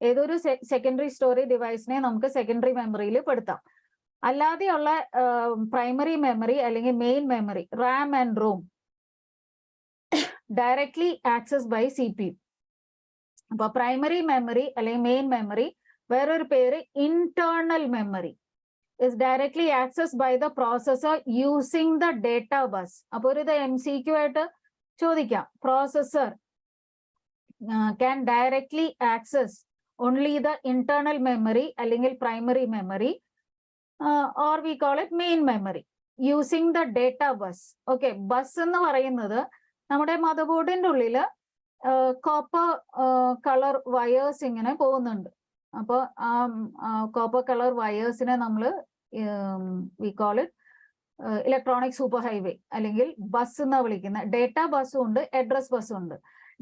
ഏതൊരു സെക്കൻഡറി സ്റ്റോറേജ് ഡിവൈസിനെ നമുക്ക് സെക്കൻഡറി മെമ്മറിയിൽ പെടുത്താം. അല്ലാതെയുള്ള പ്രൈമറി മെമ്മറി അല്ലെങ്കിൽ main memory, RAM and ROM, directly access by CPU. അപ്പൊ പ്രൈമറി മെമ്മറി അല്ലെങ്കിൽ മെയിൻ മെമ്മറി, വേറൊരു പേര് internal memory, is directly accessed by the processor using the data bus. അപ്പോൾ ഇത് MCQ ആയിട്ട് ചോദിക്കാം. Processor can directly access only the internal memory അല്ലെങ്കിൽ primary memory, or we call it main memory, using the data bus. Okay, bus എന്ന് പറയുന്നത് നമ്മുടെ mother ബോർഡിന്റെ ഉള്ളിൽ കോപ്പർ കളർ വയേഴ്സ് ഇങ്ങനെ പോകുന്നുണ്ട്. അപ്പോൾ കോപ്പർ കളർ വയേഴ്സിനെ നമ്മൾ V call it electronic super highway അല്ലെങ്കിൽ ബസ് എന്നാ വിളിക്കുന്ന. ഡേറ്റ ബസ്സും ഉണ്ട്, അഡ്രസ് ബസ്സും ഉണ്ട്.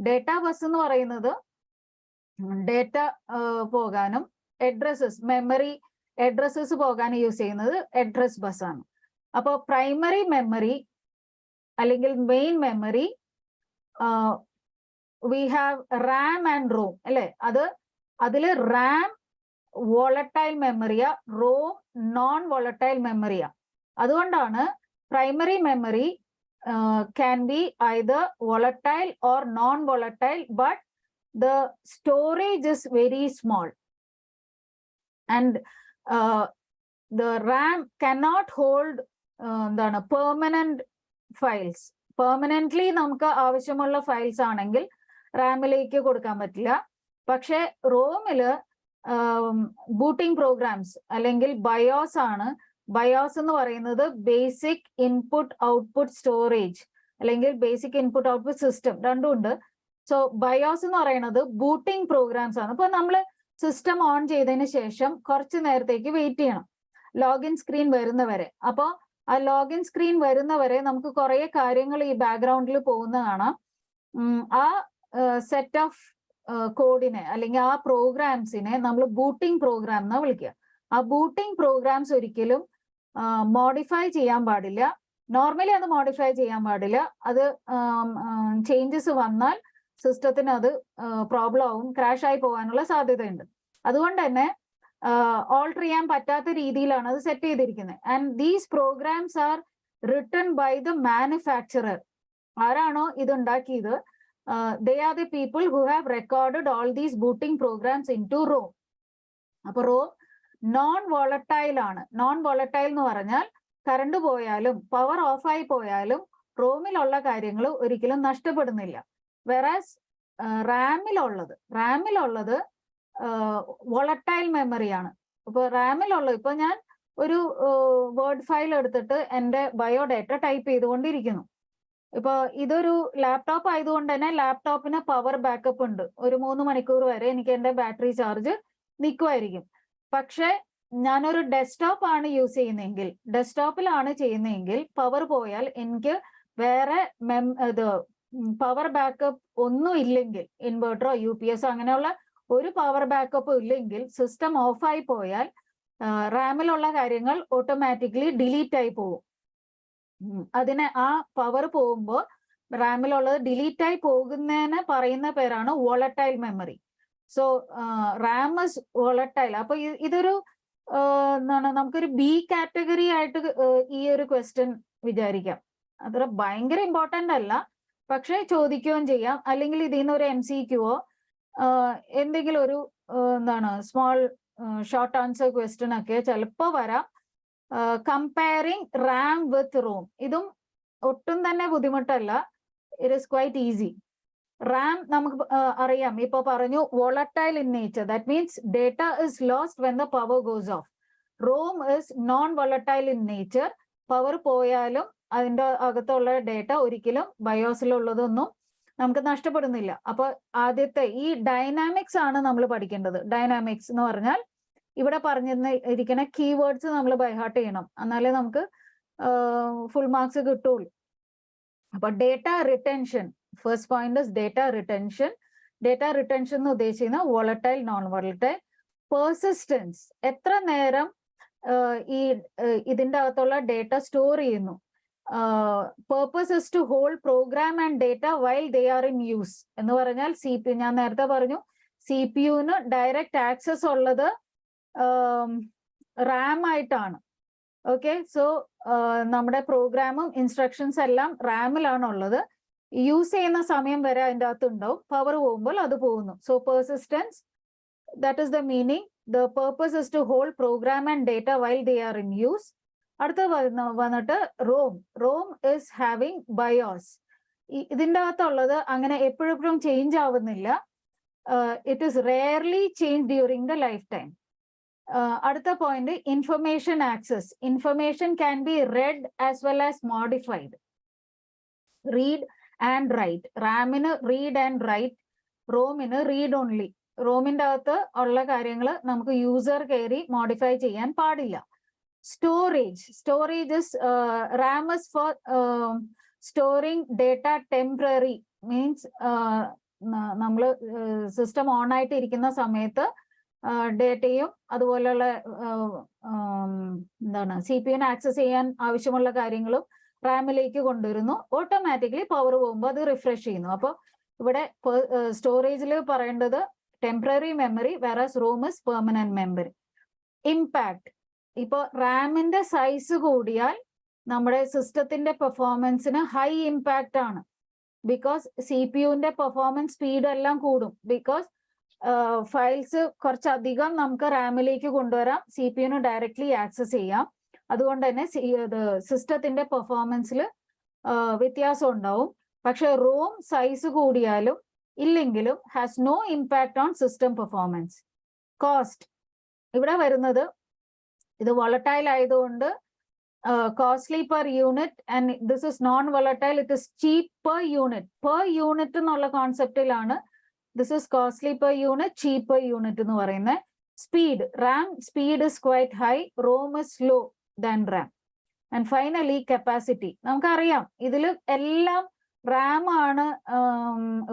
ഡേറ്റ ബസ് എന്ന് പറയുന്നത് ഡേറ്റ പോകാനും മെമ്മറി അഡ്രസ്സസ് പോകാനും യൂസ് ചെയ്യുന്നത് അഡ്രസ് ബസ്സാണ്. അപ്പോൾ പ്രൈമറി മെമ്മറി അല്ലെങ്കിൽ main memory, we have RAM and ROM അല്ലെ. അതില് RAM വോളറ്റൈൽ മെമ്മറിയാ, ROM നോൺ വോളറ്റൈൽ മെമ്മറിയാ. അതുകൊണ്ടാണ് primary memory can be either volatile or non-volatile, but the storage is very small, and the RAM cannot hold permanent files. Permanently നമുക്ക് ആവശ്യമുള്ള files ആണെങ്കിൽ റാമിലേക്ക് കൊടുക്കാൻ പറ്റില്ല. പക്ഷെ റോമില് ബൂട്ടിംഗ് പ്രോഗ്രാംസ് അല്ലെങ്കിൽ ബയോസ് ആണ്. ബയോസ് എന്ന് പറയുന്നത് ബേസിക് ഇൻപുട്ട് ഔട്ട്പുട്ട് സ്റ്റോറേജ് അല്ലെങ്കിൽ ബേസിക് ഇൻപുട്ട് ഔട്ട്പുട്ട് സിസ്റ്റം, രണ്ടും ഉണ്ട്. സോ ബയോസ് എന്ന് പറയുന്നത് ബൂട്ടിംഗ് പ്രോഗ്രാംസ് ആണ്. ഇപ്പൊ നമ്മൾ സിസ്റ്റം ഓൺ ചെയ്തതിന് ശേഷം കുറച്ച് നേരത്തേക്ക് വെയിറ്റ് ചെയ്യണം ലോഗിൻ സ്ക്രീൻ വരുന്നവരെ. അപ്പോൾ ആ ലോഗിൻ സ്ക്രീൻ വരുന്നവരെ നമുക്ക് കുറെ കാര്യങ്ങൾ ഈ ബാക്ക്ഗ്രൗണ്ടിൽ പോകുന്ന കാണാം. ആ സെറ്റ് ഓഫ് കോഡിനെ അല്ലെങ്കിൽ ആ പ്രോഗ്രാംസിനെ നമ്മൾ ബൂട്ടിംഗ് പ്രോഗ്രാം എന്നാ വിളിക്കുക. ആ ബൂട്ടിംഗ് പ്രോഗ്രാംസ് ഒരിക്കലും മോഡിഫൈ ചെയ്യാൻ പാടില്ല. നോർമലി അത് മോഡിഫൈ ചെയ്യാൻ പാടില്ല. അത് ചേഞ്ചസ് വന്നാൽ സിസ്റ്റത്തിന് അത് പ്രോബ്ലം ആവും, ക്രാഷ് ആയി പോകാനുള്ള സാധ്യതയുണ്ട്. അതുകൊണ്ട് തന്നെ ഓൾട്ടർ ചെയ്യാൻ പറ്റാത്ത രീതിയിലാണ് അത് സെറ്റ് ചെയ്തിരിക്കുന്നത്. And these programs are written by the manufacturer. ആരാണോ ഇത് ഉണ്ടാക്കിയത്, they are the people who have recorded all these booting programs into ROM. അപ്പൊ ROM നോൺ വോളറ്റൈൽ ആണ്. നോൺ വോളറ്റൈൽ എന്ന് പറഞ്ഞാൽ കറണ്ട് പോയാലും പവർ ഓഫ് ആയി പോയാലും റോമിലുള്ള കാര്യങ്ങൾ ഒരിക്കലും നഷ്ടപ്പെടുന്നില്ല. വെറാസ് റാമിലുള്ളത് വോളറ്റൈൽ മെമ്മറിയാണ്. ഇപ്പൊ റാമിലുള്ളത്, ഇപ്പൊ ഞാൻ ഒരു വേർഡ് ഫയൽ എടുത്തിട്ട് എൻ്റെ ബയോഡേറ്റ ടൈപ്പ് ചെയ്തുകൊണ്ടിരിക്കുന്നു. ഇപ്പൊ ഇതൊരു ലാപ്ടോപ്പ് ആയതുകൊണ്ട് തന്നെ ലാപ്ടോപ്പിന് പവർ ബാക്കപ്പ് ഉണ്ട്. ഒരു 3 മണിക്കൂർ വരെ എനിക്ക് എൻ്റെ ബാറ്ററി ചാർജ് നിൽക്കുമായിരിക്കും. പക്ഷെ ഞാനൊരു ഡെസ്ക്ടോപ്പ് ആണ് യൂസ് ചെയ്യുന്നതെങ്കിൽ, ഡെസ്ക്ടോപ്പിലാണ് ചെയ്യുന്നതെങ്കിൽ പവർ പോയാൽ എനിക്ക് വേറെ പവർ ബാക്കപ്പ് ഒന്നും ഇല്ലെങ്കിൽ, ഇൻവെർട്ടറോ UPS അങ്ങനെയുള്ള ഒരു പവർ ബാക്കപ്പ് ഇല്ലെങ്കിൽ സിസ്റ്റം ഓഫായി പോയാൽ റാമിലുള്ള കാര്യങ്ങൾ ഓട്ടോമാറ്റിക്കലി ഡിലീറ്റ് ആയി പോകും. അതിനെ ആ പവർ പോകുമ്പോൾ റാമിലുള്ളത് ഡിലീറ്റ് ആയി പോകുന്നതിന് പറയുന്ന പേരാണ് volatile memory. So Ram is volatile. അപ്പൊ ഇതൊരു എന്താണ്, നമുക്കൊരു ബി കാറ്റഗറി ആയിട്ട് ഈ ഒരു ക്വസ്റ്റ്യൻ വിചാരിക്കാം. അത്ര ഭയങ്കര ഇമ്പോർട്ടൻ്റ് അല്ല, പക്ഷെ ചോദിക്കുകയും ചെയ്യാം. അല്ലെങ്കിൽ ഇതിൽ നിന്ന് ഒരു MCQയോ എന്തെങ്കിലും ഒരു എന്താണ് സ്മോൾ ഷോർട്ട് ആൻസർ ക്വസ്റ്റ്യൻ ഒക്കെ ചിലപ്പോൾ വരാം. കമ്പയറിങ് റാം വിത്ത് റോം, ഇതും ഒട്ടും തന്നെ ബുദ്ധിമുട്ടല്ല. It is quite easy. RAM നമുക്ക് അറിയാം, ഇപ്പൊ പറഞ്ഞു volatile in nature, that means data is lost when the power goes off. ROM is non volatile in nature. Power പോയാലും അതിൻ്റെ അകത്തുള്ള ഡേറ്റ ഒരിക്കലും ബയോസിലുള്ളതൊന്നും നമുക്ക് നഷ്ടപ്പെടുന്നില്ല. അപ്പൊ ആദ്യത്തെ ഈ ഡൈനാമിക്സ് ആണ് നമ്മൾ പഠിക്കേണ്ടത്. ഡൈനാമിക്സ് എന്ന് പറഞ്ഞാൽ ഇവിടെ പറഞ്ഞിരിക്കുന്ന കീവേഡ്സ് നമ്മൾ ബൈഹാർട്ട് ചെയ്യണം, എന്നാലേ നമുക്ക് ഫുൾ മാർക്സ് കിട്ടുള്ളൂ. അപ്പൊ data retention, first point is data retention. Data retention എന്ന് ഉദ്ദേശിക്കുന്ന വോളറ്റൈൽ, നോൺ വോളറ്റൈൽ. പെർസിസ്റ്റൻസ്, എത്ര നേരം ഈ ഇതിൻ്റെ അകത്തുള്ള ഡേറ്റ സ്റ്റോർ ചെയ്യുന്നു. purpose is to hold program and data while they are in use. എന്ന് പറഞ്ഞാൽ CPU, ഞാൻ നേരത്തെ പറഞ്ഞു CPU-ന് ഡയറക്റ്റ് ആക്സസ് ഉള്ളത് റാം ആയിട്ടാണ്. ഓക്കെ, സോ നമ്മുടെ പ്രോഗ്രാമും ഇൻസ്ട്രക്ഷൻസ് എല്ലാം റാമിലാണ് ഉള്ളത്. യൂസ് ചെയ്യുന്ന സമയം വരെ അതിൻ്റെ അകത്ത് ഉണ്ടാവും, പവർ പോകുമ്പോൾ അത് പോകുന്നു. So persistence, that is the meaning. The purpose is to hold program and data while they are in use. അടുത്ത വന്നിട്ട് ROM. ROM is having BIOS. ഇതിൻ്റെ അകത്തുള്ളത് അങ്ങനെ എപ്പോഴും ചേഞ്ച് ആവുന്നില്ല. It is rarely change during the life time. അടുത്ത point information access. Information can be read as well as modified. Read and write. റാമിന് read and write, റോമിന് read only. റോമിൻ്റെ അകത്ത് ഉള്ള കാര്യങ്ങൾ നമുക്ക് യൂസർ കയറി മോഡിഫൈ ചെയ്യാൻ പാടില്ല. Storage. Storage is RAM is for storing data temporary. Means നമ്മൾ സിസ്റ്റം ഓൺ ആയിട്ട് ഇരിക്കുന്ന സമയത്ത് ഡേറ്റയും അതുപോലെയുള്ള എന്താണ് CPU-നെ ആക്സസ് ചെയ്യാൻ ആവശ്യമുള്ള കാര്യങ്ങളും റാമിലേക്ക് കൊണ്ടുവരുന്നു. ഓട്ടോമാറ്റിക്കലി പവർ പോകുമ്പോൾ അത് റിഫ്രഷ് ചെയ്യുന്നു. അപ്പോൾ ഇവിടെ സ്റ്റോറേജിൽ പറയേണ്ടത് temporary memory, whereas ROM is permanent memory. Impact. ഇപ്പൊ റാമിന്റെ സൈസ് കൂടിയാൽ നമ്മുടെ സിസ്റ്റത്തിന്റെ പെർഫോമൻസിന് ഹൈ ഇമ്പാക്റ്റ് ആണ്. ബിക്കോസ് CPU-ന്റെ പെർഫോമൻസ് സ്പീഡ് എല്ലാം കൂടും. ബിക്കോസ് ഫയൽസ് കുറച്ചധികം നമുക്ക് റാമിലേക്ക് കൊണ്ടുവരാം, CPU-ന് ഡയറക്ട്ലി ആക്സസ് ചെയ്യാം. അതുകൊണ്ട് തന്നെ സിസ്റ്റത്തിന്റെ പെർഫോമൻസിൽ വ്യത്യാസം ഉണ്ടാവും. പക്ഷെ റോം സൈസ് കൂടിയാലും ഇല്ലെങ്കിലും has no impact on system performance. Cost. ഇവിടെ വരുന്നത് ഇത് വോളറ്റൈൽ ആയതുകൊണ്ട് costly per unit, and this is non volatile, it is cheap per unit. Per unit എന്നുള്ള കോൺസെപ്റ്റിലാണ് this is costly per unit, cheap per unit എന്ന് പറയുന്നത്. Speed. RAM speed is quite high, ROM is low than RAM. And finally capacity. നമുക്കറിയാം ഇതിൽ എല്ലാം RAM ആണ്.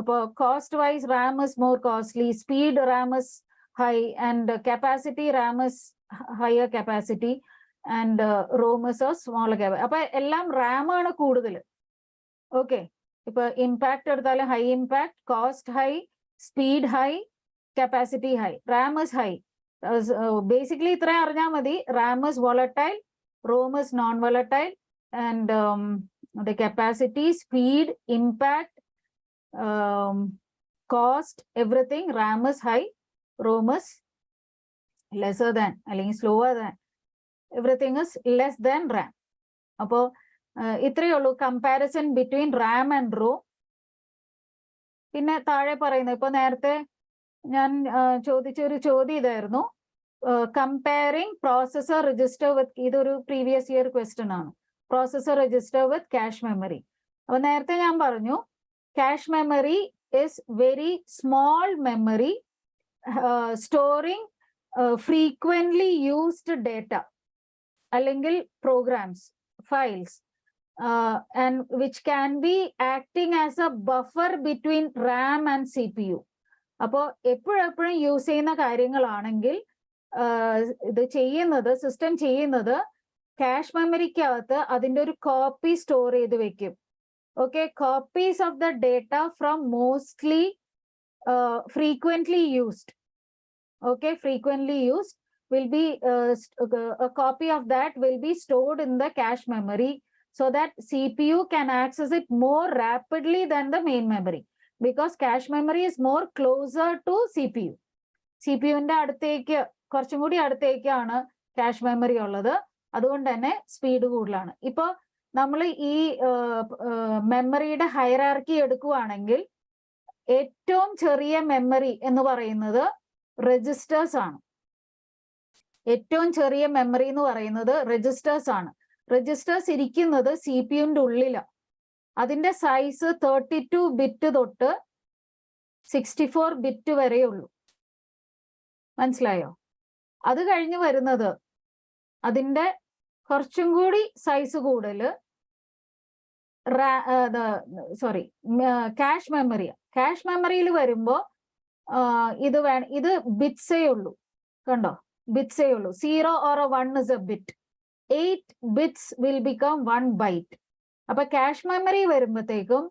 ഇപ്പോൾ cost wise RAM is more costly, speed Ram is high, and capacity RAM is higher capacity, and ROM is a smaller capacity. അപ്പൊ എല്ലാം RAM ആണ് കൂടുതൽ. Okay, ഇപ്പൊ ഇമ്പാക്ട് എടുത്താലും high impact, cost high, speed high, capacity high, RAM is high. Basically, RAM is volatile, ROM is non-volatile, and the capacity, speed, impact, cost, everything, RAM is high, ROM is lesser than, slower than, everything is less than RAM. അപ്പോൾ ഇത്രയേ ഉള്ളൂ comparison between RAM and ROM. പിന്നെ താഴെ പറയുന്നത് ഇപ്പൊ നേരത്തെ ഞാൻ ചോദിച്ചൊരു ചോദ്യം ഇതായിരുന്നു, കമ്പയറിംഗ് പ്രോസസർ രജിസ്റ്റർ വിത്ത്, ഇതൊരു പ്രീവിയസ് ഇയർ ക്വസ്റ്റ്യൻ ആണ്, പ്രോസസർ രജിസ്റ്റർ വിത്ത് ക്യാഷ് മെമ്മറി. അപ്പൊ നേരത്തെ ഞാൻ പറഞ്ഞു cache memory is very small memory storing frequently used data അല്ലെങ്കിൽ programmes, files, and which can be acting as a buffer between RAM and CPU. അപ്പോൾ എപ്പോഴെപ്പോഴും use ചെയ്യുന്ന കാര്യങ്ങളാണെങ്കിൽ ഇത് ചെയ്യുന്നത്, സിസ്റ്റം ചെയ്യുന്നത് ക്യാഷ് മെമ്മറിക്കകത്ത് അതിൻ്റെ ഒരു കോപ്പി സ്റ്റോർ ചെയ്ത് വെക്കും. Okay, copies of the data from mostly frequently used. Okay, frequently used will be a copy of that will be stored in the cache memory so that CPU can access it more rapidly than the main memory, because cache memory is more closer to CPU. CPU-ന്റെ അടുത്തേക്ക്, കുറച്ചും കൂടി അടുത്തേക്കാണ് cache memory ഉള്ളത്, അതുകൊണ്ട് തന്നെ speed കൂടുതലാണ്. ഇപ്പോൾ നമ്മൾ ഈ മെമ്മറിയുടെ ഹൈറാർക്കി എടുക്കുകയാണെങ്കിൽ ഏറ്റവും ചെറിയ മെമ്മറി എന്ന് പറയുന്നത് രജിസ്റ്റേഴ്സ് ആണ്. ഏറ്റവും ചെറിയ മെമ്മറി എന്ന് പറയുന്നത് രജിസ്റ്റേഴ്സ് ആണ്. രജിസ്റ്റേഴ്സ് ഇരിക്കുന്നത് CPU-ന്റെ ഉള്ളിലാണ്. അതിന്റെ സൈസ് 32 ബിറ്റ് തൊട്ട് 64 ബിറ്റ് വരെയുള്ളൂ. മനസ്സിലായോ? അത് കഴിഞ്ഞ് വരുന്നത് അതിന്റെ കുറച്ചും കൂടി സൈസ് കൂടുതൽ ക്യാഷ് മെമ്മറിയാണ്. ക്യാഷ് മെമ്മറിയിൽ വരുമ്പോൾ ഇത് ബിറ്റ്സേ ഉള്ളൂ. കണ്ടോ, ബിറ്റ്സേ ഉള്ളൂ. 0 or a 1 is a bit. 8 bits will become 1 byte. അപ്പൊ ക്യാഷ് മെമ്മറി വരുമ്പോഴത്തേക്കും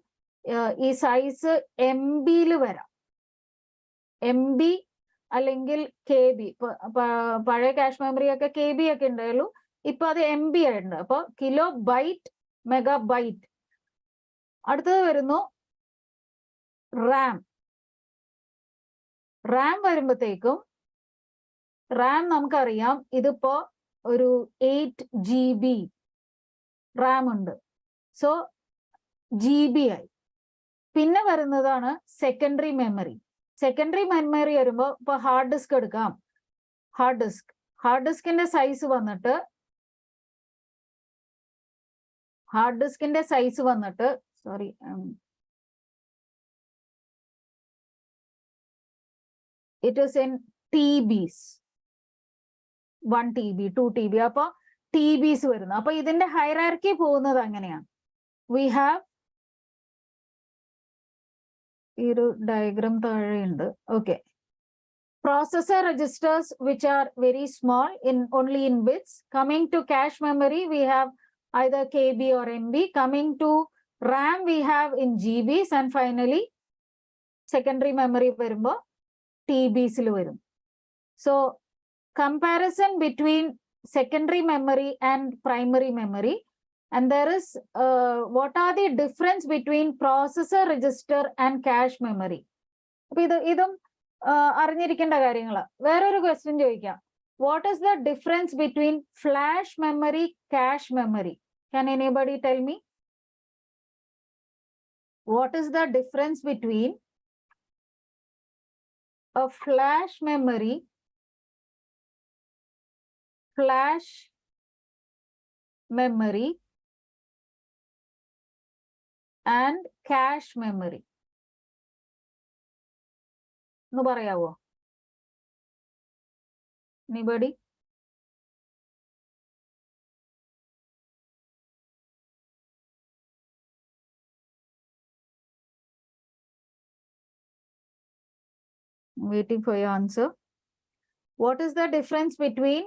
ഈ സൈസ് MB-യിൽ വരാം. MB അല്ലെങ്കിൽ KB. പഴയ ക്യാഷ് മെമ്മറി ഒക്കെ KB ഒക്കെ ഉണ്ടായുള്ളൂ, ഇപ്പൊ അത് MB ആയിട്ടുണ്ട്. അപ്പൊ കിലോ ബൈറ്റ്, മെഗാ ബൈറ്റ്. അടുത്തത് വരുന്നു റാം. റാം വരുമ്പോഴത്തേക്കും റാം നമുക്കറിയാം, ഇതിപ്പോ ഒരു 8 GB റാം ഉണ്ട്. സോ GB ആയി. പിന്നെ വരുന്നതാണ് സെക്കൻഡറി മെമ്മറി. സെക്കൻഡറി മെമ്മറി വരുമ്പോൾ ഇപ്പൊ ഹാർഡ് ഡിസ്ക് എടുക്കാം. ഹാർഡ് ഡിസ്കിന്റെ സൈസ് വന്നിട്ട് it is in TBs. 1 TB, 2 TB. അപ്പൊ TBs വരുന്നു. അപ്പൊ ഇതിന്റെ ഹൈറാർക്കി പോകുന്നത് അങ്ങനെയാണ്. വി ഹാവ് ഈ ഒരു ഡയഗ്രാം താഴെയുണ്ട്. Okay, processor registers which are very small only in bits. Coming to cache memory, we have either KB or MB. Coming to RAM, we have in GBs, and finally secondary memory വരുമ്പോൾ TBs ൽ വരും. So comparison between secondary memory and primary memory, and there is what are the difference between processor register and cache memory. അപ്പൊ ഇതും അറിഞ്ഞിരിക്കേണ്ട കാര്യങ്ങളാണ്. വേറൊരു question ചോദിക്കാം, what is the difference between flash memory, cache memory? Can anybody tell me what is the difference between a flash memory, and cache memory? ഒന്ന് പറയാവോ? Anybody? Waiting for your answer. What is the difference between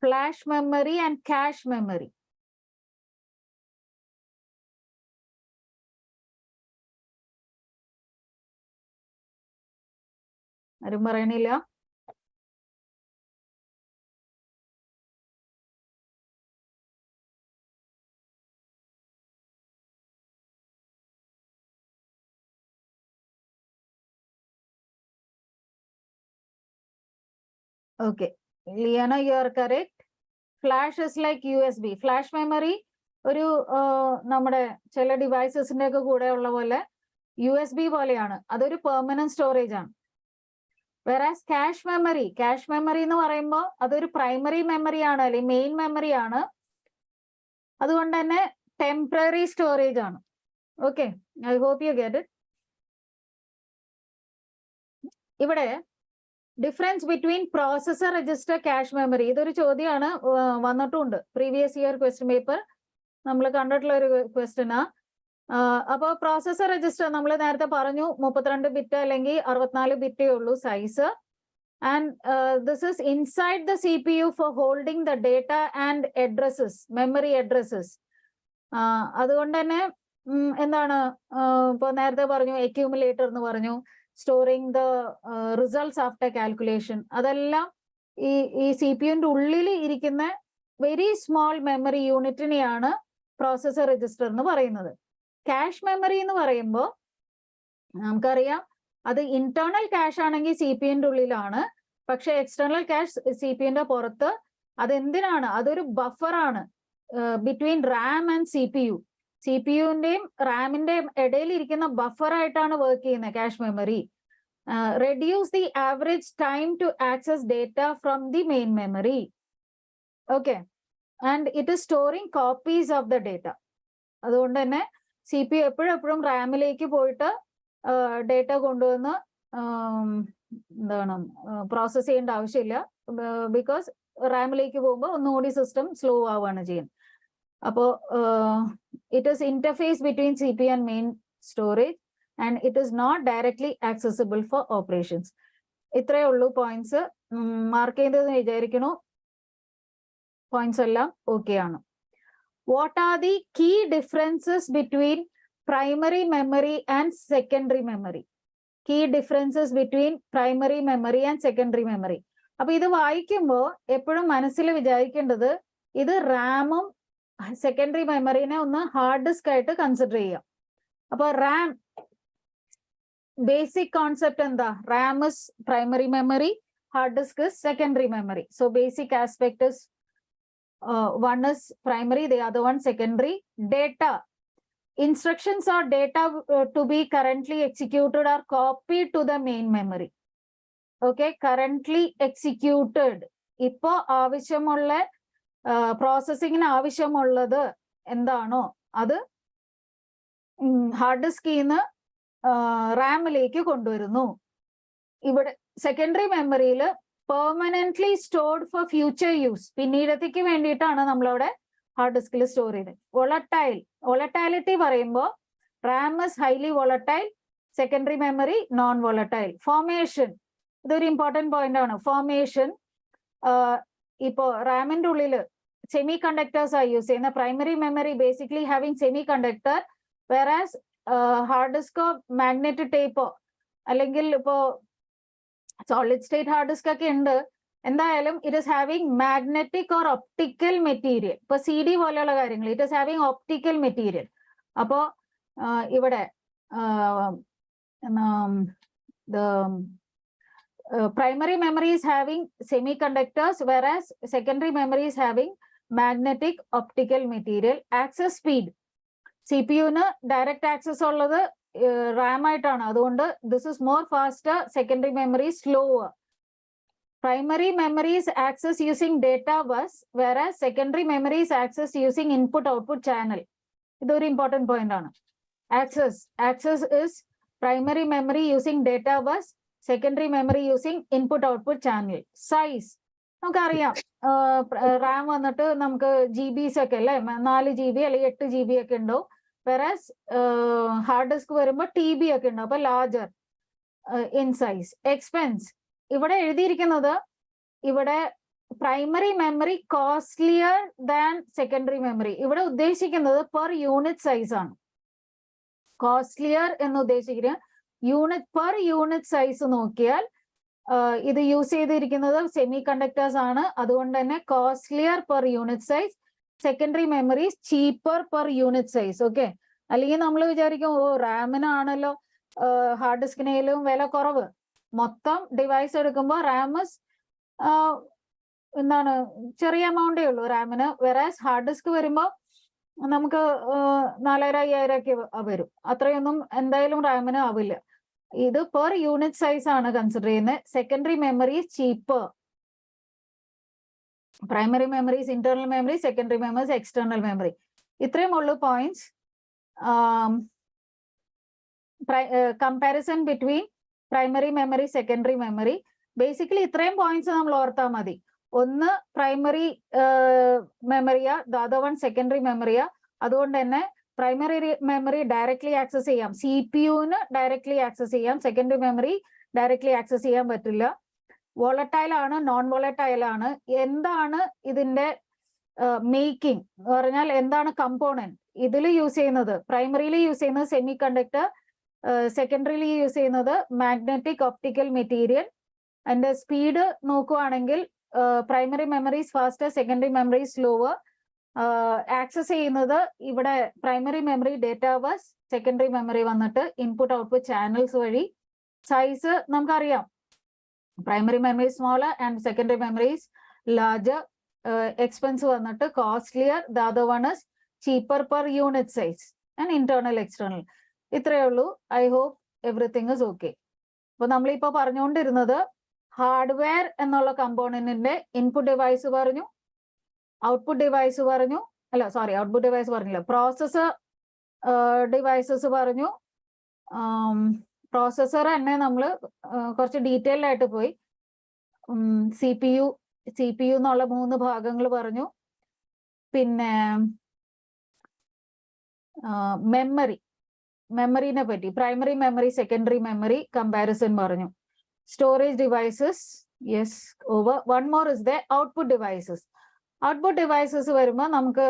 flash memory and cache memory? ആരും പറയണില്ല? Okay, Liana, you are correct. Flash is like USB. Flash memory ഒരു നമ്മുടെ ചില ഡിവൈസസിന്റെ ഒക്കെ കൂടെ ഉള്ള പോലെ USB പോലെയാണ്. അതൊരു പെർമനന്റ് സ്റ്റോറേജ് ആണ്. Whereas cache memory എന്ന് പറയുമ്പോൾ അതൊരു പ്രൈമറി മെമ്മറി ആണ്, അല്ലെങ്കിൽ മെയിൻ മെമ്മറി ആണ്. അതുകൊണ്ട് തന്നെ ടെമ്പററി സ്റ്റോറേജ് ആണ്. Okay, I hope you get it. ഇവിടെ difference between processor register cache memory, ഇതൊരു ചോദ്യമാണ്, വന്നിട്ടുണ്ട് പ്രീവിയസ് ഇയർ ക്വസ്റ്റ്യൻ പേപ്പർ നമ്മൾ കണ്ടിട്ടുള്ള ഒരു ക്വസ്റ്റ്യനാ. അപ്പോൾ പ്രോസസർ രജിസ്റ്റർ നമ്മൾ നേരത്തെ പറഞ്ഞു 32 ബിറ്റ് അല്ലെങ്കിൽ 64 ബിറ്റേ ഉള്ളൂ size. And this is inside the CPU for holding the data and addresses, memory addresses. അതുകൊണ്ട് തന്നെ എന്താണ്, ഇപ്പോൾ നേരത്തെ പറഞ്ഞു അക്യൂമുലേറ്റർ എന്ന് പറഞ്ഞു, storing the results after calculation, അതെല്ലാം ഈ CPU-ന്റെ ഉള്ളിൽ ഇരിക്കുന്ന വെരി സ്മോൾ മെമ്മറി യൂണിറ്റിനെയാണ് പ്രോസസർ രജിസ്റ്റർ എന്ന് പറയുന്നത്. ക്യാഷ് മെമ്മറി എന്ന് പറയുമ്പോൾ നമുക്കറിയാം അത് ഇന്റേണൽ ക്യാഷ് ആണെങ്കിൽ CPU-ന്റെ ഉള്ളിലാണ്, പക്ഷെ എക്സ്റ്റേണൽ ക്യാഷ് CPU-ന്റെ പുറത്ത്. അതെന്തിനാണ്? അതൊരു ബഫറാണ് ബിറ്റ്വീൻ റാം ആൻഡ് CPU-ന്റെയും റാമിന്റെയും ഇടയിൽ ഇരിക്കുന്ന ബഫറായിട്ടാണ് വർക്ക് ചെയ്യുന്നത് cache memory. Reduce the average time to access data from the main memory. Okay, and it is storing copies of the data. അതുകൊണ്ട് തന്നെ CPU എപ്പോഴും റാമിലേക്ക് പോയിട്ട് ഡേറ്റ കൊണ്ടുവന്ന് എന്താണ് പ്രോസസ് ചെയ്യേണ്ട ആവശ്യമില്ല. ബിക്കോസ് റാമിലേക്ക് പോകുമ്പോൾ ഒന്നുകൂടി സിസ്റ്റം സ്ലോ ആവുകയാണ് ചെയ്യുന്നത്. അപ്പോൾ it is interface between CPU and main storage and it is not directly accessible for operations. ഇത്രയേ ഉള്ളൂ പോയിന്റ്സ്. മാർക്ക് ചെയ്തതെന്ന് വിചാരിക്കണു. പോയിന്റ്സ് എല്ലാം ഓക്കെ ആണ്. What are the key differences between primary memory and secondary memory? Key differences between primary memory and secondary memory. അപ്പൊ ഇത് വായിക്കുമ്പോൾ എപ്പോഴും മനസ്സിൽ വിചാരിക്കേണ്ടത് ഇത് റാമും സെക്കൻഡറി മെമ്മറിനെ ഒന്ന് ഹാർഡ് ഡിസ്ക് ആയിട്ട് കൺസിഡർ ചെയ്യാം. അപ്പൊ റാം ബേസിക് കോൺസെപ്റ്റ് എന്താ? RAM is primary memory, hard disk is secondary memory. So basic aspect is one is primary, the other one secondary. Data, instructions or data to be currently executed are copied to the main memory. Okay, currently executed. ഇപ്പോ ആവശ്യമുള്ള പ്രോസസ്സിങ്ങിന് ആവശ്യമുള്ളത് എന്താണോ അത് hard ഡിസ്കിൽ നിന്ന് റാമിലേക്ക് കൊണ്ടുവരുന്നു. ഇവിടെ secondary മെമ്മറിയിൽ permanently stored for future use, പിന്നീടത്തേക്ക് വേണ്ടിയിട്ടാണ് നമ്മളവിടെ ഹാർഡ് ഡിസ്കിൽ സ്റ്റോർ ചെയ്തത്. വോളറ്റൈലിറ്റി പറയുമ്പോൾ RAM is highly volatile, secondary memory non volatile. Formation, ഇതൊരു ഇമ്പോർട്ടന്റ് പോയിന്റ് ആണ്. ഫോർമേഷൻ, ഇപ്പോ റാമിന്റെ ഉള്ളിൽ സെമി കണ്ടക്ടേഴ്സ് ആയി യൂസ് ചെയ്യുന്ന primary memory basically having semiconductor, whereas hard ഡിസ്കോ മാഗ്നറ്റിക് ടേപ്പോ അല്ലെങ്കിൽ ഇപ്പോ സോളിഡ് സ്റ്റേറ്റ് ഹാർഡ് ഡിസ്ക് ഒക്കെ ഉണ്ട്. എന്തായാലും it is having magnetic or optical material. ഇപ്പൊ CD പോലെയുള്ള കാര്യങ്ങൾ it is having optical material. അപ്പോ ഇവിടെ primary memory is having semiconductors, whereas secondary memory is having magnetic optical material. Access speed, CPU-ന് direct access ഉള്ളത് റാം ആയിട്ടാണ്, അതുകൊണ്ട് this is more faster, secondary memory is slower. Primary memory is accessed using data bus, whereas secondary memory is accessed using input-output channel. ഇതൊരു important point ആണ്. Access is primary memory using data bus, secondary memory using input-output channel. Size, നമുക്കറിയാം റാം വന്നിട്ട് നമുക്ക് GBs ഒക്കെ അല്ലേ, 4 GB അല്ലെങ്കിൽ 8 GB ഒക്കെ ഉണ്ടാവും. whereas ഹാർഡ് ഡിസ്ക് വരുമ്പോൾ TB ഒക്കെ ഉണ്ടാവും, അപ്പൊ ലാർജർ ഇൻ സൈസ്. എക്സ്പെൻസ്, ഇവിടെ എഴുതിയിരിക്കുന്നത് ഇവിടെ primary memory costlier than secondary memory. ഇവിടെ ഉദ്ദേശിക്കുന്നത് പെർ യൂണിറ്റ് സൈസ് ആണ്. കോസ്റ്റ്ലിയർ എന്ന് ഉദ്ദേശിക്കുന്നത് പെർ യൂണിറ്റ് സൈസ് നോക്കിയാൽ ഇത് യൂസ് ചെയ്തിരിക്കുന്നത് സെമി കണ്ടക്ടേഴ്സ് ആണ്. അതുകൊണ്ട് തന്നെ costlier per unit size. Secondary memory cheaper per unit size. Okay, അല്ലെങ്കിൽ നമ്മൾ വിചാരിക്കും ഓ റാമിനാണല്ലോ ഹാർഡ് ഡിസ്കിനേലും വില കുറവ്. മൊത്തം ഡിവൈസ് എടുക്കുമ്പോൾ റാം എന്താണ് ചെറിയ എമൗണ്ടേ ഉള്ളൂ റാമിന്. വെറാസ് ഹാർഡ് ഡിസ്ക് വരുമ്പോൾ നമുക്ക് 4000-5000 ഒക്കെ വരും. അത്രയൊന്നും എന്തായാലും റാമിന് ആവില്ല. ഇത് പെർ യൂണിറ്റ് സൈസ് ആണ് കൺസിഡർ ചെയ്യുന്നത്. Secondary memory cheaper. Primary memories internal memory, secondary memories external memory. ഇത്രയും ഉള്ളൂ points. Comparison between primary memory secondary memory. Basically ഇത്രയും പോയിന്റ്സ് നമ്മൾ ഓർത്താൽ മതി. ഒന്ന് പ്രൈമറി മെമ്മറിയാ, ദ അതർ വൺ സെക്കൻഡറി മെമ്മറിയാ. അതുകൊണ്ട് തന്നെ പ്രൈമറി മെമ്മറി ഡയറക്ട്ലി ആക്സസ് ചെയ്യാം, CPU-ന് ഡയറക്ട്ലി ആക്സസ് ചെയ്യാം. സെക്കൻഡറി മെമ്മറി ഡയറക്ട്ലി ആക്സസ് ചെയ്യാൻ പറ്റില്ല. വോളറ്റൈൽ ആണ്, നോൺ വോളറ്റൈൽ ആണ്. എന്താണ് ഇതിന്റെ മേക്കിംഗ് പറഞ്ഞാൽ എന്താണ് കമ്പോണന്റ് ഇതിൽ യൂസ് ചെയ്യുന്നത്? പ്രൈമറിയിൽ യൂസ് ചെയ്യുന്നത് സെമി കണ്ടക്ടർ, സെക്കൻഡറിയിൽ യൂസ് ചെയ്യുന്നത് മാഗ്നറ്റിക് ഒപ്റ്റിക്കൽ മെറ്റീരിയൽ. അതിന്റെ സ്പീഡ് നോക്കുവാണെങ്കിൽ primary memories faster, secondary memory slower. Access ചെയ്യുന്നത് ഇവിടെ primary memory data bus, secondary memory വന്നിട്ട് ഇൻപുട്ട് ഔട്ട്പുട്ട് ചാനൽസ് വഴി. സൈസ് നമുക്കറിയാം, primary memory smaller and secondary memories larger. Expense വന്നിട്ട് costlier, the other one is cheaper per unit size and internal external. ഇത്രയേ ഉള്ളൂ. I hope everything is okay. അപ്പൊ നമ്മളിപ്പോ പറഞ്ഞുകൊണ്ടിരുന്നത് hardware എന്നുള്ള കമ്പോണന്റിന്റെ ഇൻപുട്ട് ഡിവൈസ് പറഞ്ഞു, ഔട്ട്പുട്ട് ഡിവൈസ് പറഞ്ഞു, അല്ല സോറി ഔട്ട്പുട്ട് ഡിവൈസ് പറഞ്ഞില്ല, പ്രോസസർ ഡിവൈസസ് പറഞ്ഞു. പ്രോസസർ തന്നെ നമ്മൾ കുറച്ച് ഡീറ്റെയിൽ ആയിട്ട് പോയി. CPU എന്നുള്ള 3 ഭാഗങ്ങൾ പറഞ്ഞു. പിന്നെ മെമ്മറിനെ പറ്റി primary memory secondary memory comparison പറഞ്ഞു. Storage devices, yes over. One more is the output devices. Output devices വരുമ്പോൾ നമുക്ക്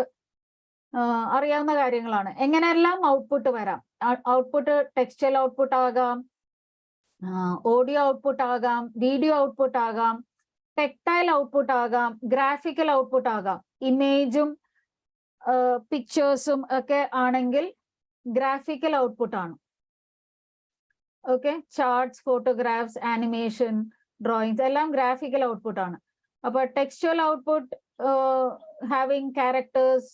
അറിയാവുന്ന കാര്യങ്ങളാണ്. എങ്ങനെയെല്ലാം ഔട്ട്പുട്ട് വരാം. ഔട്ട്പുട്ട് ടെക്സ്റ്റൈൽ ഔട്ട്പുട്ട് ആകാം, ഓഡിയോ ഔട്ട്പുട്ട് ആകാം, വീഡിയോ ഔട്ട്പുട്ട് ആകാം, ടെക്ടൈൽ ഔട്ട്പുട്ട് ആകാം, ഗ്രാഫിക്കൽ ഔട്ട്പുട്ട് ആകാം. ഇമേജും പിക്ചേഴ്സും ഒക്കെ ആണെങ്കിൽ ഗ്രാഫിക്കൽ ഔട്ട്പുട്ട് ആണ്. Okay, charts, photographs, animation, drawings എല്ലാം ഗ്രാഫിക്കൽ ഔട്ട്പുട്ട് ആണ്. അപ്പൊ textual output having characters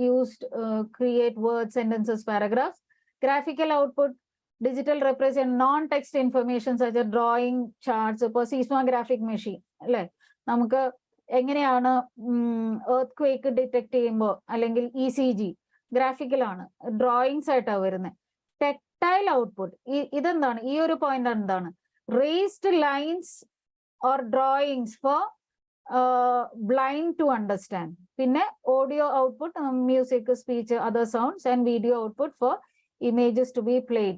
used create words, sentences, paragraphs. Graphical output digital represent non-text information such as drawing, charts. ഇപ്പോൾ seismographic machine അല്ലെ, നമുക്ക് എങ്ങനെയാണ് earthquake ഡിറ്റക്ട് ചെയ്യുമ്പോൾ അല്ലെങ്കിൽ ECG ഗ്രാഫിക്കൽ ആണ്, ഡ്രോയിങ്സ് ആയിട്ടാണ് വരുന്നത്. ടെക്ടൈൽ ഔട്ട്പുട്ട് ഇതെന്താണ്? ഈ ഒരു പോയിന്റ് എന്താണ്? Raised lines or drawings for blind to understand. പിന്നെ audio output, music, speech, other sounds, and video output for images to be played.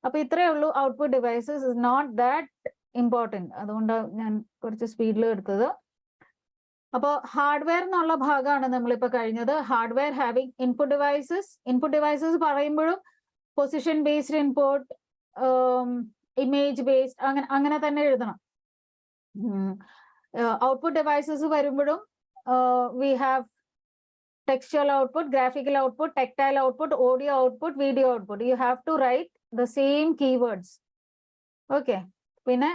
അപ്പൊ ഇത്രയേ ഉള്ളൂ. Output devices is not that important, അതുകൊണ്ട് ഞാൻ കുറച്ച് സ്പീഡിൽ എടുത്തത്. അപ്പോൾ ഹാർഡ്വെയർ എന്നുള്ള ഭാഗമാണ് നമ്മളിപ്പോൾ കഴിഞ്ഞത്. Hardware having input devices. Input devices പറയുമ്പോഴും position based input, image based, അങ്ങനെ തന്നെ എഴുതണം. ഔട്ട്പുട്ട് ഡിവൈസസ് വരുമ്പോഴും we have textual output, graphical output, tactile output, audio output, video output. You have to write the same keywords. Okay. പിന്നെ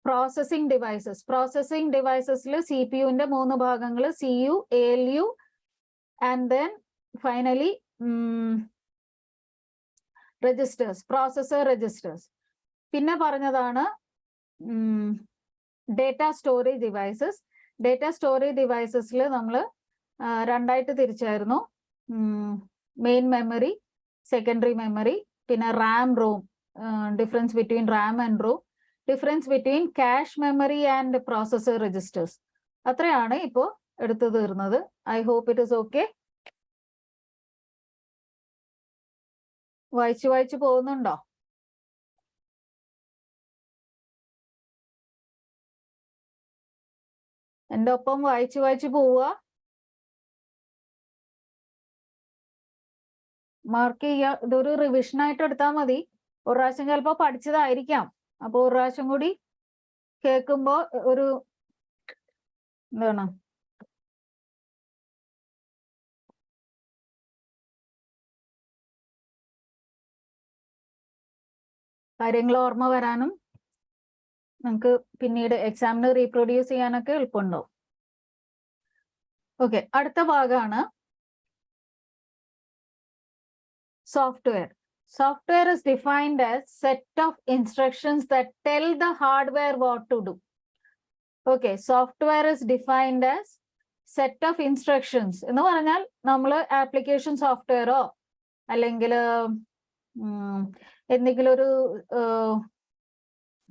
processing devices. Processing ഡിവൈസസിൽ CPU-ന്റെ 3 ഭാഗങ്ങൾ, CU, ALU and then finally registers, processor registers. പിന്നെ പറഞ്ഞതാണ് data storage devices. Data storage ഡിവൈസസിൽ നമ്മൾ 2ആയിട്ട് തിരിച്ചായിരുന്നു. Main memory, secondary memory, പിന്നെ RAM, ROM. Difference between RAM and ROM, difference between cache memory and processor registers. അത്രയാണ് ഇപ്പോൾ എടുത്തു തീർന്നത്. I hope it is okay. വായിച്ചു പോകുന്നുണ്ടോ? എൻ്റെ ഒപ്പം വായിച്ചു പോവുക. മാർക്ക് ചെയ്യുക. ഇതൊരു റിവിഷൻ ആയിട്ട് എടുത്താൽ മതി. ഒരു പ്രാവശ്യം ചിലപ്പോൾ പഠിച്ചതായിരിക്കാം, അപ്പോൾ ഒരു പ്രാവശ്യം കൂടി കേൾക്കുമ്പോ ഒരു എന്താണ് കാര്യങ്ങൾ ഓർമ്മ വരാനും നമുക്ക് പിന്നീട് എക്സാമിന് റീപ്രൊഡ്യൂസ് ചെയ്യാനൊക്കെ എളുപ്പമുണ്ടാവും. ഓക്കെ, അടുത്ത ഭാഗമാണ് software. Software is defined as set of instructions that tell the hardware what to do. Okay, software is defined as set of instructions. എന്ന് പറഞ്ഞാൽ നമ്മൾ ആപ്ലിക്കേഷൻ സോഫ്റ്റ്വെയറോ അല്ലെങ്കിൽ എന്തെങ്കിലും ഒരു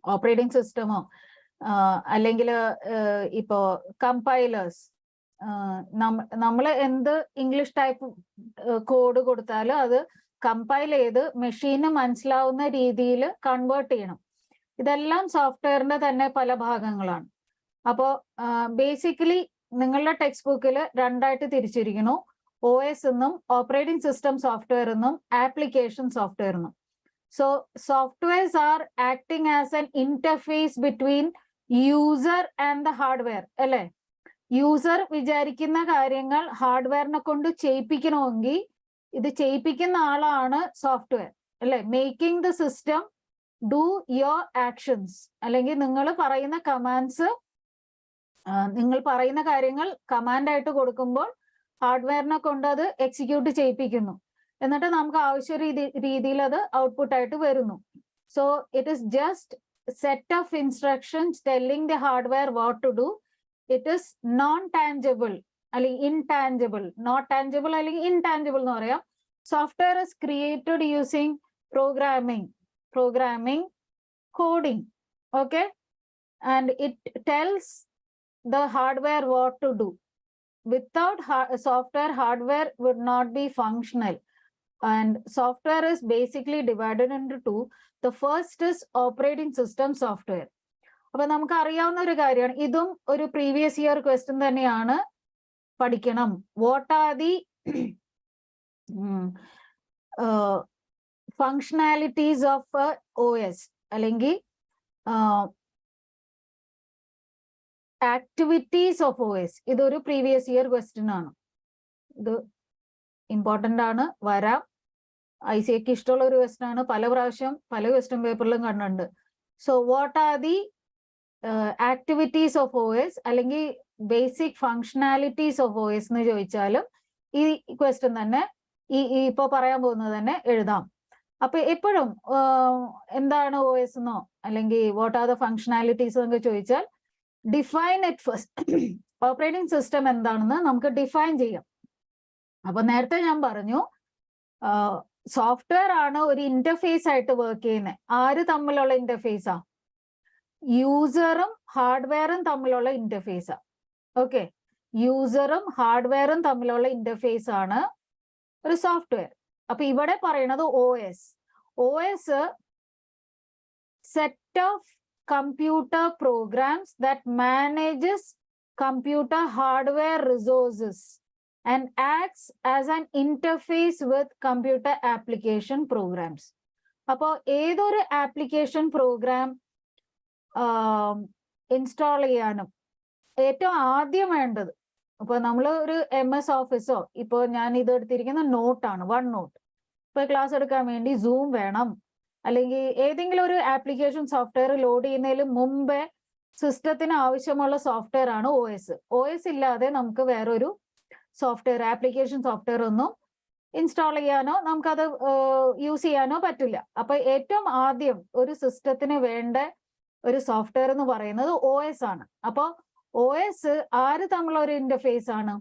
ഓപ്പറേറ്റിംഗ് സിസ്റ്റമോ അല്ലെങ്കിൽ ഇപ്പോ കമ്പൈലേഴ്സ്, നമ്മൾ എന്ത് ഇംഗ്ലീഷ് ടൈപ്പ് കോഡ് കൊടുത്താലും അത് കമ്പൈൽ ചെയ്ത് മെഷീന് മനസ്സിലാവുന്ന രീതിയിൽ കൺവേർട്ട് ചെയ്യണം. ഇതെല്ലാം സോഫ്റ്റ്വെയറിന്റെ തന്നെ പല ഭാഗങ്ങളാണ്. അപ്പോൾ ബേസിക്കലി നിങ്ങളുടെ ടെക്സ്റ്റ് ബുക്കിൽ രണ്ടായിട്ട് തിരിച്ചിരിക്കുന്നു, OS എന്നും ഓപ്പറേറ്റിംഗ് സിസ്റ്റം സോഫ്റ്റ്വെയർ എന്നും ആപ്ലിക്കേഷൻ സോഫ്റ്റ്വെയർ എന്നും. So softwares R acting as an interface between user and the hardware, അല്ലേ? യൂസർ വിചാരിക്കുന്ന കാര്യങ്ങൾ ഹാർഡ്വെയറിനെ കൊണ്ട് ചെയ്യിപ്പിക്കണമെങ്കിൽ ഇത് ചെയ്യിപ്പിക്കുന്ന ആളാണ് സോഫ്റ്റ്വെയർ, അല്ലെ? Making the system do your actions, അല്ലെങ്കിൽ നിങ്ങൾ പറയുന്ന കമാൻഡ്സ്, നിങ്ങൾ പറയുന്ന കാര്യങ്ങൾ കമാൻഡായിട്ട് കൊടുക്കുമ്പോൾ ഹാർഡ്വെയറിനെ കൊണ്ട് അത് എക്സിക്യൂട്ട് ചെയ്യിപ്പിക്കുന്നു. എന്നിട്ട് നമുക്ക് ആവശ്യ രീതിയിൽ അത് ഔട്ട്പുട്ട് ആയിട്ട് വരുന്നു. So it is just set of instructions telling the hardware what to do. It is non tangible അല്ലെങ്കിൽ ഇൻടാഞ്ചിബിൾ. നോട്ട് ടാഞ്ചിബിൾ അല്ലെങ്കിൽ ഇൻടാഞ്ചിബിൾ എന്ന് പറയാം. Software is created using programming, coding. Okay, and it tells the hardware what to do. Without software, hardware would not be functional. And software is basically divided into two. The first is operating system software. അപ്പൊ നമുക്ക് അറിയാവുന്ന ഒരു കാര്യമാണ്, ഇതും ഒരു previous year question തന്നെയാണ്, പഠിക്കണം. What are the functionalities of OS അല്ലെങ്കിൽ ആക്ടിവിറ്റീസ് ഓഫ് OS. ഇതൊരു പ്രീവിയസ് ഇയർ ക്വസ്റ്റ്യൻ ആണ്, ഇത് ഇമ്പോർട്ടൻ്റ് ആണ്, വരാം. ICAക്ക് ഇഷ്ടമുള്ള ഒരു ക്വസ്റ്റ്യൻ ആണ്, പല പ്രാവശ്യം പല ക്വസ്റ്റ്യൻ പേപ്പറിലും കണ്ടിട്ടുണ്ട്. So what are the activities of OS അല്ലെങ്കിൽ ബേസിക് ഫങ്ഷണാലിറ്റീസ് ഓഫ് OS എന്ന് ചോദിച്ചാലും ഈ ക്വസ്റ്റ്യൻ തന്നെ ഇപ്പൊ പറയാൻ പോകുന്നത് തന്നെ എഴുതാം. അപ്പൊ എപ്പോഴും എന്താണ് OS എന്നോ അല്ലെങ്കിൽ വാട്ട് ആർ ദ ഫങ്ഷണാലിറ്റീസ് എന്നൊക്കെ ചോദിച്ചാൽ define it first. Operating system എന്താണെന്ന് നമുക്ക് ഡിഫൈൻ ചെയ്യാം. അപ്പൊ നേരത്തെ ഞാൻ പറഞ്ഞു, സോഫ്റ്റ്വെയർ ആണ് ഒരു ഇന്റർഫേസ് ആയിട്ട് വർക്ക് ചെയ്യുന്നത്. ആര് തമ്മിലുള്ള ഇന്റർഫേസാ? യൂസറും ഹാർഡ്വെയറും തമ്മിലുള്ള ഇന്റർഫേസാ. ഓക്കെ, യൂസറും ഹാർഡ്വെയറും തമ്മിലുള്ള ഇന്റർഫേസ് ആണ് ഒരു സോഫ്റ്റ്വെയർ. അപ്പൊ ഇവിടെ പറയുന്നത് OS set of computer programs that manages computer hardware resources and acts as an interface with computer application programs. അപ്പോൾ ഏതൊരു ആപ്ലിക്കേഷൻ പ്രോഗ്രാം ഇൻസ്റ്റാൾ ചെയ്യാനും ഏറ്റവും ആദ്യം വേണ്ടത്, ഇപ്പൊ നമ്മൾ ഒരു MS ഓഫീസോ, ഇപ്പോൾ ഞാൻ ഇത് എടുത്തിരിക്കുന്ന നോട്ടാണ്, OneNote. ഇപ്പൊ ക്ലാസ് എടുക്കാൻ വേണ്ടി Zoom വേണം, അല്ലെങ്കിൽ ഏതെങ്കിലും ഒരു ആപ്ലിക്കേഷൻ സോഫ്റ്റ്വെയർ ലോഡ് ചെയ്യുന്നതിന് മുമ്പേ സിസ്റ്റത്തിന് ആവശ്യമുള്ള സോഫ്റ്റ്വെയർ ആണ് OS ഇല്ലാതെ നമുക്ക് വേറൊരു സോഫ്റ്റ്വെയർ, ആപ്ലിക്കേഷൻ സോഫ്റ്റ്വെയർ ഒന്നും ഇൻസ്റ്റാൾ ചെയ്യാനോ നമുക്കത് യൂസ് ചെയ്യാനോ പറ്റില്ല. അപ്പൊ ഏറ്റവും ആദ്യം ഒരു സിസ്റ്റത്തിന് വേണ്ട ഒരു സോഫ്റ്റ്വെയർ എന്ന് പറയുന്നത് OS ആണ്. അപ്പൊ OS ആര് തമ്മിലുള്ള ഒരു ഇന്റർഫേസ് ആണ്?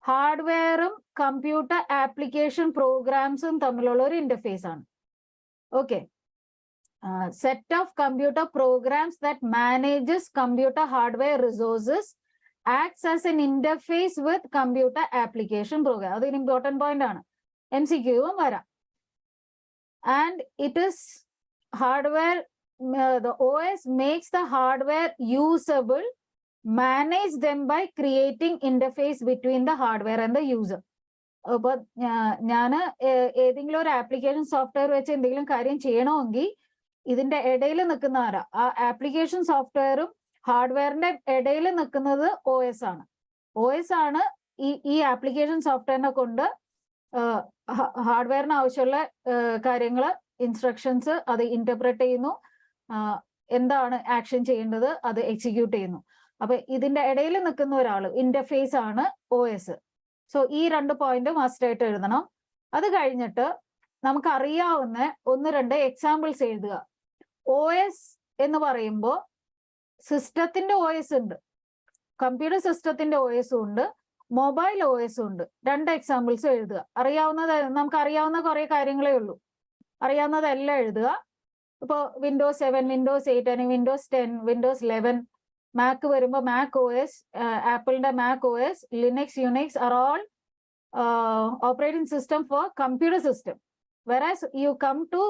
ഹാർഡ്വെയറും കമ്പ്യൂട്ടർ ആപ്ലിക്കേഷൻ പ്രോഗ്രാംസും തമ്മിലുള്ള ഒരു ഇന്റർഫേസ് ആണ്. Okay, set of computer programs that manages computer hardware resources, acts as an interface with computer application program. അതൊരു ഇമ്പോർട്ടന്റ് പോയിന്റ് ആണ്, MCQവും വരാം. And it is hardware, the OS makes the hardware usable, manage them by creating interface between the hardware and the user. അപ്പൊ ഞാൻ ഏതെങ്കിലും ഒരു application software വെച്ച് എന്തെങ്കിലും കാര്യം ചെയ്യണമെങ്കിൽ ഇതിന്റെ ഇടയിൽ നിൽക്കുന്ന ആരാ? ആ ആപ്ലിക്കേഷൻ സോഫ്റ്റ്വെയറും ഹാർഡ്വെയറിന്റെ ഇടയിൽ നിൽക്കുന്നത് OS ആണ്. OS ആണ് ഈ ആപ്ലിക്കേഷൻ സോഫ്റ്റ്വെയറിനെ കൊണ്ട് ഹാർഡ്വെയറിന് ആവശ്യമുള്ള കാര്യങ്ങൾ, ഇൻസ്ട്രക്ഷൻസ് അത് ഇന്റർപ്രറ്റ് ചെയ്യുന്നു, എന്താണ് ആക്ഷൻ ചെയ്യേണ്ടത് അത് എക്സിക്യൂട്ട് ചെയ്യുന്നു. അപ്പൊ ഇതിന്റെ ഇടയിൽ നിൽക്കുന്ന ഒരാൾ ഇന്റർഫേസ് ആണ് OS. സോ ഈ 2 പോയിന്റ് മസ്റ്റ് ആയിട്ട് എഴുതണം. അത് കഴിഞ്ഞിട്ട് നമുക്ക് അറിയാവുന്ന 1-2 എക്സാമ്പിൾസ് എഴുതുക. OS എന്ന് പറയുമ്പോൾ സിസ്റ്റത്തിന്റെ OS ഉണ്ട്, കമ്പ്യൂട്ടർ സിസ്റ്റത്തിന്റെ OS ഉണ്ട്, മൊബൈൽ OS ഉണ്ട്. 2 എക്സാമ്പിൾസ് എഴുതുക. നമുക്ക് അറിയാവുന്ന കുറെ കാര്യങ്ങളേ ഉള്ളൂ, അറിയാവുന്നതെല്ലാം എഴുതുക. ഇപ്പോൾ വിൻഡോസ് 7, വിൻഡോസ് 8 അല്ലെങ്കിൽ വിൻഡോസ് 10, വിൻഡോസ് 11, മാക് വരുമ്പോൾ മാക് OS, ആപ്പിളിന്റെ Mac OS, Linux, Unix are all operating system for computer system. Whereas you come to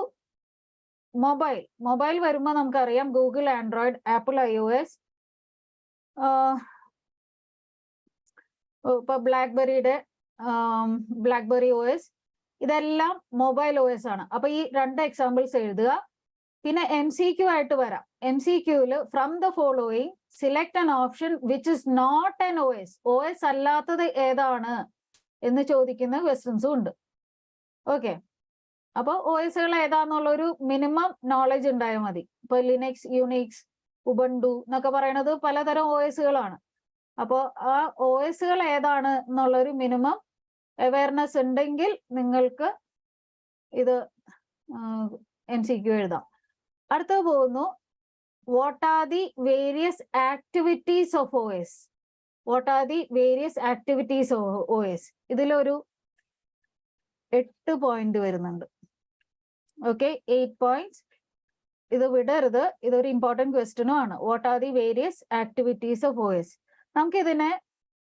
mobile വരുമ്പോൾ നമുക്കറിയാം ഗൂഗിൾ ആൻഡ്രോയിഡ്, ആപ്പിൾ iOS, ഇപ്പൊ ബ്ലാക്ക്ബെറി OS, ഇതെല്ലാം മൊബൈൽ OS ആണ്. അപ്പൊ ഈ 2 എക്സാമ്പിൾസ് എഴുതുക. പിന്നെ MCQ ആയിട്ട് വരാം. MCQല് from the following select an option which is not an OS അല്ലാത്തത് ഏതാണ് എന്ന് ചോദിക്കുന്ന ക്വസ്റ്റ്യൻസും ഉണ്ട്. ഓക്കെ, അപ്പൊ OSകൾ ഏതാന്നുള്ള ഒരു മിനിമം നോളജ് ഉണ്ടായാൽ മതി. ഇപ്പൊ ലിനക്സ്, യുണിക്സ്, ഉബണ്ടു എന്നൊക്കെ പറയുന്നത് പലതരം OSകളാണ്. അപ്പോൾ ആ OSകൾ ഏതാണ് എന്നുള്ളൊരു മിനിമം അവയർനെസ് ഉണ്ടെങ്കിൽ നിങ്ങൾക്ക് ഇത് MCQ എഴുതാം. അടുത്തത് പോകുന്നു, what are the various activities of OS. What are the various activities of OS? ഇതിലൊരു 8 പോയിന്റ് വരുന്നുണ്ട്. Okay, 8 points. ഇത് വിടരുത്, ഇതൊരു ഇമ്പോർട്ടൻറ്റ് ക്വസ്റ്റ്യനും ആണ്. What are the various activities of OS? നമുക്ക് ഇതിനെ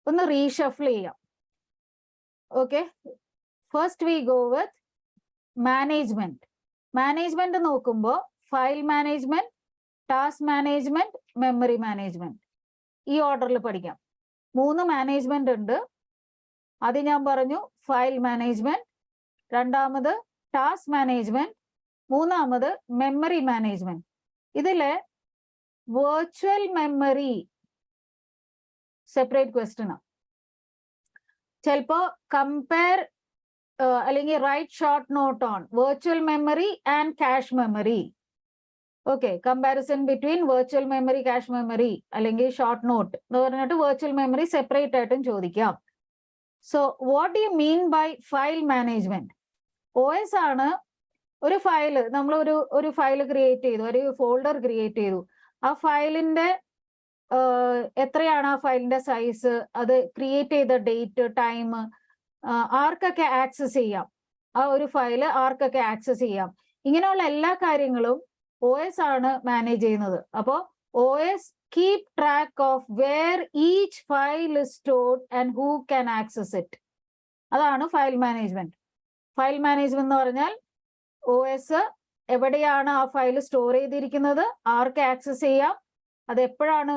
ഒന്ന് റീഷഫിൾ ചെയ്യാം. Okay, first we go with management. Management നോക്കുമ്പോൾ file management, task management, memory management, ഈ ഓർഡറിൽ പഠിക്കാം. 3 മാനേജ്മെന്റ് ഉണ്ട്. അത് ഞാൻ പറഞ്ഞു, ഫയൽ മാനേജ്മെന്റ്, രണ്ടാമത് ടാസ്ക് മാനേജ്മെന്റ്, മൂന്നാമത് മെമ്മറി മാനേജ്മെന്റ്. ഇതില് വെർച്വൽ മെമ്മറി സെപ്പറേറ്റ് ക്വസ്റ്റ്യൻ ആണ്. ചിലപ്പോ കമ്പയർ അല്ലെങ്കിൽ write short note on virtual memory and cache memory. Okay, comparison between virtual memory, cache memory, അല്ലെങ്കിൽ ഷോർട്ട് നോട്ട് എന്ന് പറഞ്ഞിട്ട് വെർച്വൽ മെമ്മറി സെപ്പറേറ്റ് ആയിട്ടും ചോദിക്കാം. So what you mean by file management? OS ആണ് ഒരു ഫയൽ, നമ്മൾ ഒരു ഫയൽ ക്രിയേറ്റ് ചെയ്തു, ഒരു ഫോൾഡർ ക്രിയേറ്റ് ചെയ്തു. ആ ഫയലിന്റെ എത്രയാണ് ആ ഫയലിന്റെ സൈസ്, അത് ക്രിയേറ്റ് ചെയ്ത ഡേറ്റ്, ടൈം, ആർക്കൊക്കെ ആക്സസ് ചെയ്യാം, ആ ഒരു ഫയല് ആർക്കൊക്കെ ആക്സസ് ചെയ്യാം, ഇങ്ങനെയുള്ള എല്ലാ കാര്യങ്ങളും OS ആണ് മാനേജ് ചെയ്യുന്നത്. അപ്പോൾ OS keep track of where each file is stored and who can access it. അതാണ് ഫയൽ മാനേജ്മെന്റ്. ഫയൽ മാനേജ്മെന്റ് എന്ന് പറഞ്ഞാൽ OS എവിടെയാണ് ആ ഫയൽ സ്റ്റോർ ചെയ്തിരിക്കുന്നത്, ആർക്ക് ആക്സസ് ചെയ്യാം, അത് എപ്പോഴാണ്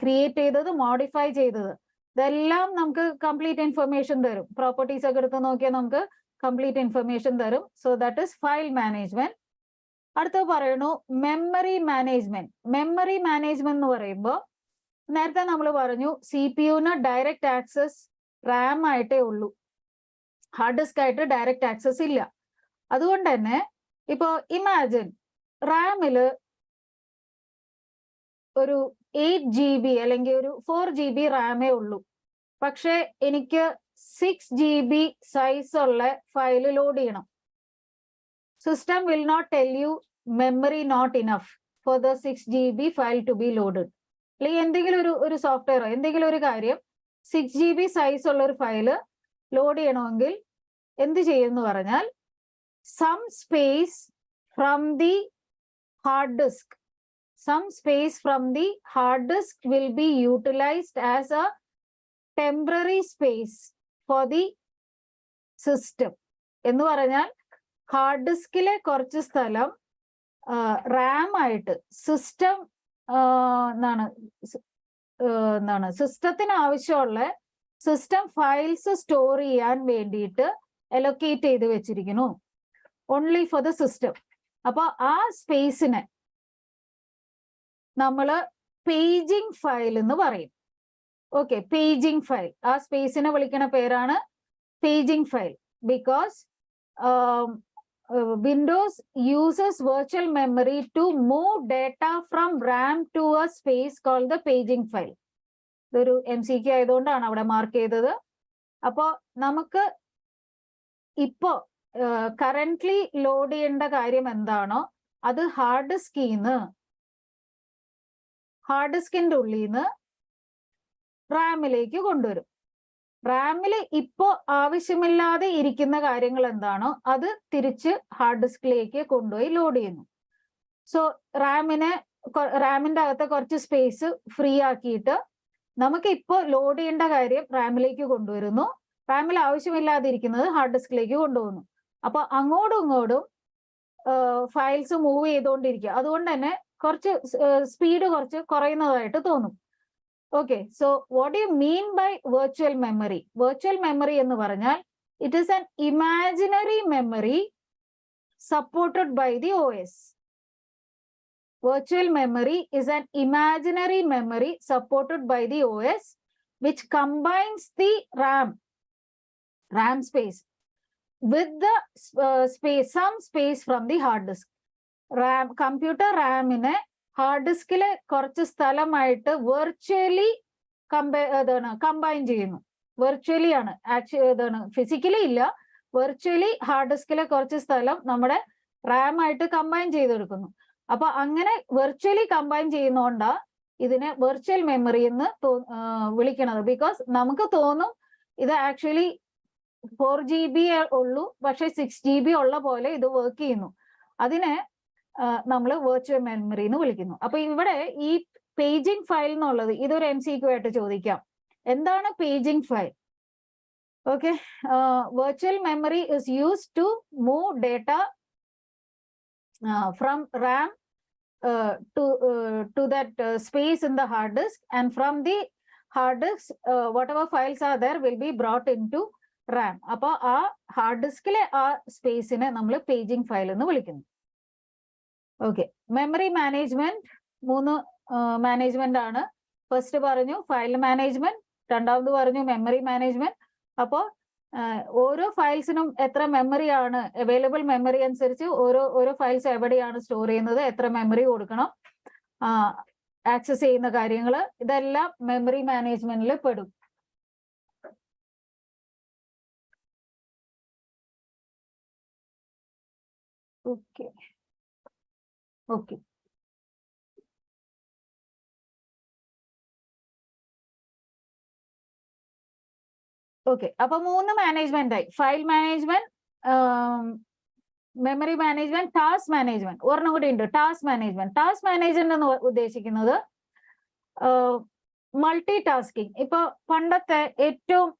ക്രിയേറ്റ് ചെയ്തത്, മോഡിഫൈ ചെയ്തത്, ഇതെല്ലാം നമുക്ക് കംപ്ലീറ്റ് ഇൻഫർമേഷൻ തരും. പ്രോപ്പർട്ടീസ് ഒക്കെ എടുത്ത് നോക്കിയാൽ നമുക്ക് കംപ്ലീറ്റ് ഇൻഫർമേഷൻ തരും. So that is file management. അടുത്ത് പറയുന്നു മെമ്മറി മാനേജ്മെന്റ്. മെമ്മറി മാനേജ്മെന്റ് എന്ന് പറയുമ്പോൾ നേരത്തെ നമ്മൾ പറഞ്ഞു CPU-ന് ഡയറക്റ്റ് ആക്സസ് RAM ആയിട്ടേ ഉള്ളൂ, ഹാർഡ് ഡിസ്ക് ആയിട്ട് ഡയറക്റ്റ് ആക്സസ് ഇല്ല. അതുകൊണ്ട് തന്നെ ഇപ്പോ ഇമാജിൻ റാമില് ഒരു 8 GB അല്ലെങ്കിൽ ഒരു 4 GB റാമേ ഉള്ളൂ, പക്ഷെ എനിക്ക് 6 GB സൈസ് ഉള്ള ഫയൽ ലോഡ് ചെയ്യണം. System will not tell you memory not enough for the 6 GB file to be loaded. അല്ലെങ്കിൽ എന്തെങ്കിലും ഒരു സോഫ്റ്റ്വെയറോ എന്തെങ്കിലും ഒരു കാര്യം 6 GB സൈസ് ഉള്ള ഒരു ഫയല് ലോഡ് ചെയ്യണമെങ്കിൽ എന്ത് ചെയ്യുമെന്ന് പറഞ്ഞാൽ some space from the hard disk, some space from the hard disk will be utilized as a temporary space for the system. എന്ന് പറഞ്ഞാൽ ഹാർഡ് ഡിസ്കിലെ കുറച്ച് സ്ഥലം റാം ആയിട്ട് സിസ്റ്റം സിസ്റ്റത്തിന് ആവശ്യമുള്ള സിസ്റ്റം ഫയൽസ് സ്റ്റോർ ചെയ്യാൻ വേണ്ടിയിട്ട് അലൊക്കേറ്റ് ചെയ്ത് വെച്ചിരിക്കുന്നു. Only for the system. അപ്പൊ ആ സ്പേസിനെ നമ്മള് പേജിംഗ് ഫയൽ എന്ന് പറയും. Okay, paging file. ആ സ്പേസിനെ വിളിക്കുന്ന പേരാണ് paging file. Because Windows uses virtual memory to move data from RAM to a space called the paging file. ഇതൊരു MCQ ആയതുകൊണ്ടാണ് അവിടെ മാർക്ക് ചെയ്തത്. അപ്പോ നമുക്ക് ഇപ്പോ കറന്റ്ലി ലോഡ് ചെയ്യേണ്ട കാര്യം എന്താണോ അത് ഹാർഡ് ഡിസ്കിന്റെ ഉള്ളിൽ നിന്ന് റാമിലേക്ക് കൊണ്ടുവരും. റാമിൽ ഇപ്പോ ആവശ്യമില്ലാതെ ഇരിക്കുന്ന കാര്യങ്ങൾ എന്താണോ അത് തിരിച്ച് ഹാർഡ് ഡിസ്കിലേക്ക് കൊണ്ടുപോയി ലോഡ് ചെയ്യുന്നു. സോ റാമിന്റെ അകത്തെ കുറച്ച് സ്പേസ് ഫ്രീ ആക്കിയിട്ട് നമുക്ക് ഇപ്പോൾ ലോഡ് ചെയ്യേണ്ട കാര്യം റാമിലേക്ക് കൊണ്ടുവരുന്നു. റാമിൽ ആവശ്യമില്ലാതെ ഇരിക്കുന്നത് ഹാർഡ് ഡിസ്കിലേക്ക് കൊണ്ടുപോകുന്നു. അപ്പൊ അങ്ങോട്ടും ഇങ്ങോട്ടും ഫയൽസ് മൂവ് ചെയ്തുകൊണ്ടിരിക്കുക. അതുകൊണ്ട് തന്നെ കുറച്ച് സ്പീഡ് കുറച്ച് കുറയുന്നതായിട്ട് തോന്നും. Okay, so what do you mean by virtual memory? Virtual memory എന്ന് പറഞ്ഞാൽ it is an imaginary memory supported by the OS. Virtual memory is an imaginary memory supported by the OS which combines the RAM space with the some space from the hard disk. Computer RAM ine hard ഡിസ്കിലെ കുറച്ച് സ്ഥലമായിട്ട് virtually combine ചെയ്യുന്നു. Virtually ആണ്, actually physically ഇല്ല, virtually hard ഡിസ്കിലെ കുറച്ച് സ്ഥലം നമ്മുടെ റാം ആയിട്ട് കമ്പൈൻ ചെയ്തെടുക്കുന്നു. അപ്പൊ അങ്ങനെ വെർച്വലി കമ്പൈൻ ചെയ്യുന്നോണ്ടാ ഇതിനെ വെർച്വൽ മെമ്മറി എന്ന് വിളിക്കണത്. ബിക്കോസ് നമുക്ക് തോന്നും ഇത് ആക്ച്വലി 4 GB ഉള്ളൂ, പക്ഷെ 6 GB ഉള്ള പോലെ ഇത് വർക്ക് ചെയ്യുന്നു. അതിനെ നമ്മൾ വെർച്വൽ മെമ്മറി എന്ന് വിളിക്കുന്നു. അപ്പൊ ഇവിടെ ഈ പേജിംഗ് ഫയൽ എന്നുള്ളത് ഇതൊരു MCQ ആയിട്ട് ചോദിക്കാം. എന്താണ് paging file? Okay, virtual memory is used to move data from RAM to that space in the hard disk, and from the hard disk whatever files are there will be brought into RAM. അപ്പൊ ആ hard ഡിസ്കിലെ ആ സ്പേസിനെ നമ്മൾ paging file എന്ന് വിളിക്കുന്നു. Okay, memory management 3 management ആണ്. First പറഞ്ഞു file management, രണ്ടാമത് പറഞ്ഞു മെമ്മറി മാനേജ്മെന്റ്. അപ്പോൾ ഓരോ ഫയൽസിനും എത്ര മെമ്മറി ആണ് അവൈലബിൾ, മെമ്മറി അനുസരിച്ച് ഓരോ ഫയൽസ് എവിടെയാണ് സ്റ്റോർ ചെയ്യുന്നത്, എത്ര മെമ്മറി കൊടുക്കണം, ആക്സസ് ചെയ്യുന്ന കാര്യങ്ങൾ, ഇതെല്ലാം മെമ്മറി മാനേജ്മെന്റിൽ പെടും. ഓക്കെ ഓക്കെ ഓക്കെ അപ്പൊ 3 മാനേജ്മെന്റ് ആയി. File management, memory management, task management. ഒരെണ്ണം കൂടി ഉണ്ട്, ടാസ്ക് മാനേജ്മെന്റ്. ടാസ്ക് മാനേജ്മെന്റ് എന്ന് ഉദ്ദേശിക്കുന്നത് മൾട്ടി ടാസ്കിങ്. ഇപ്പൊ പണ്ടത്തെ ഏറ്റവും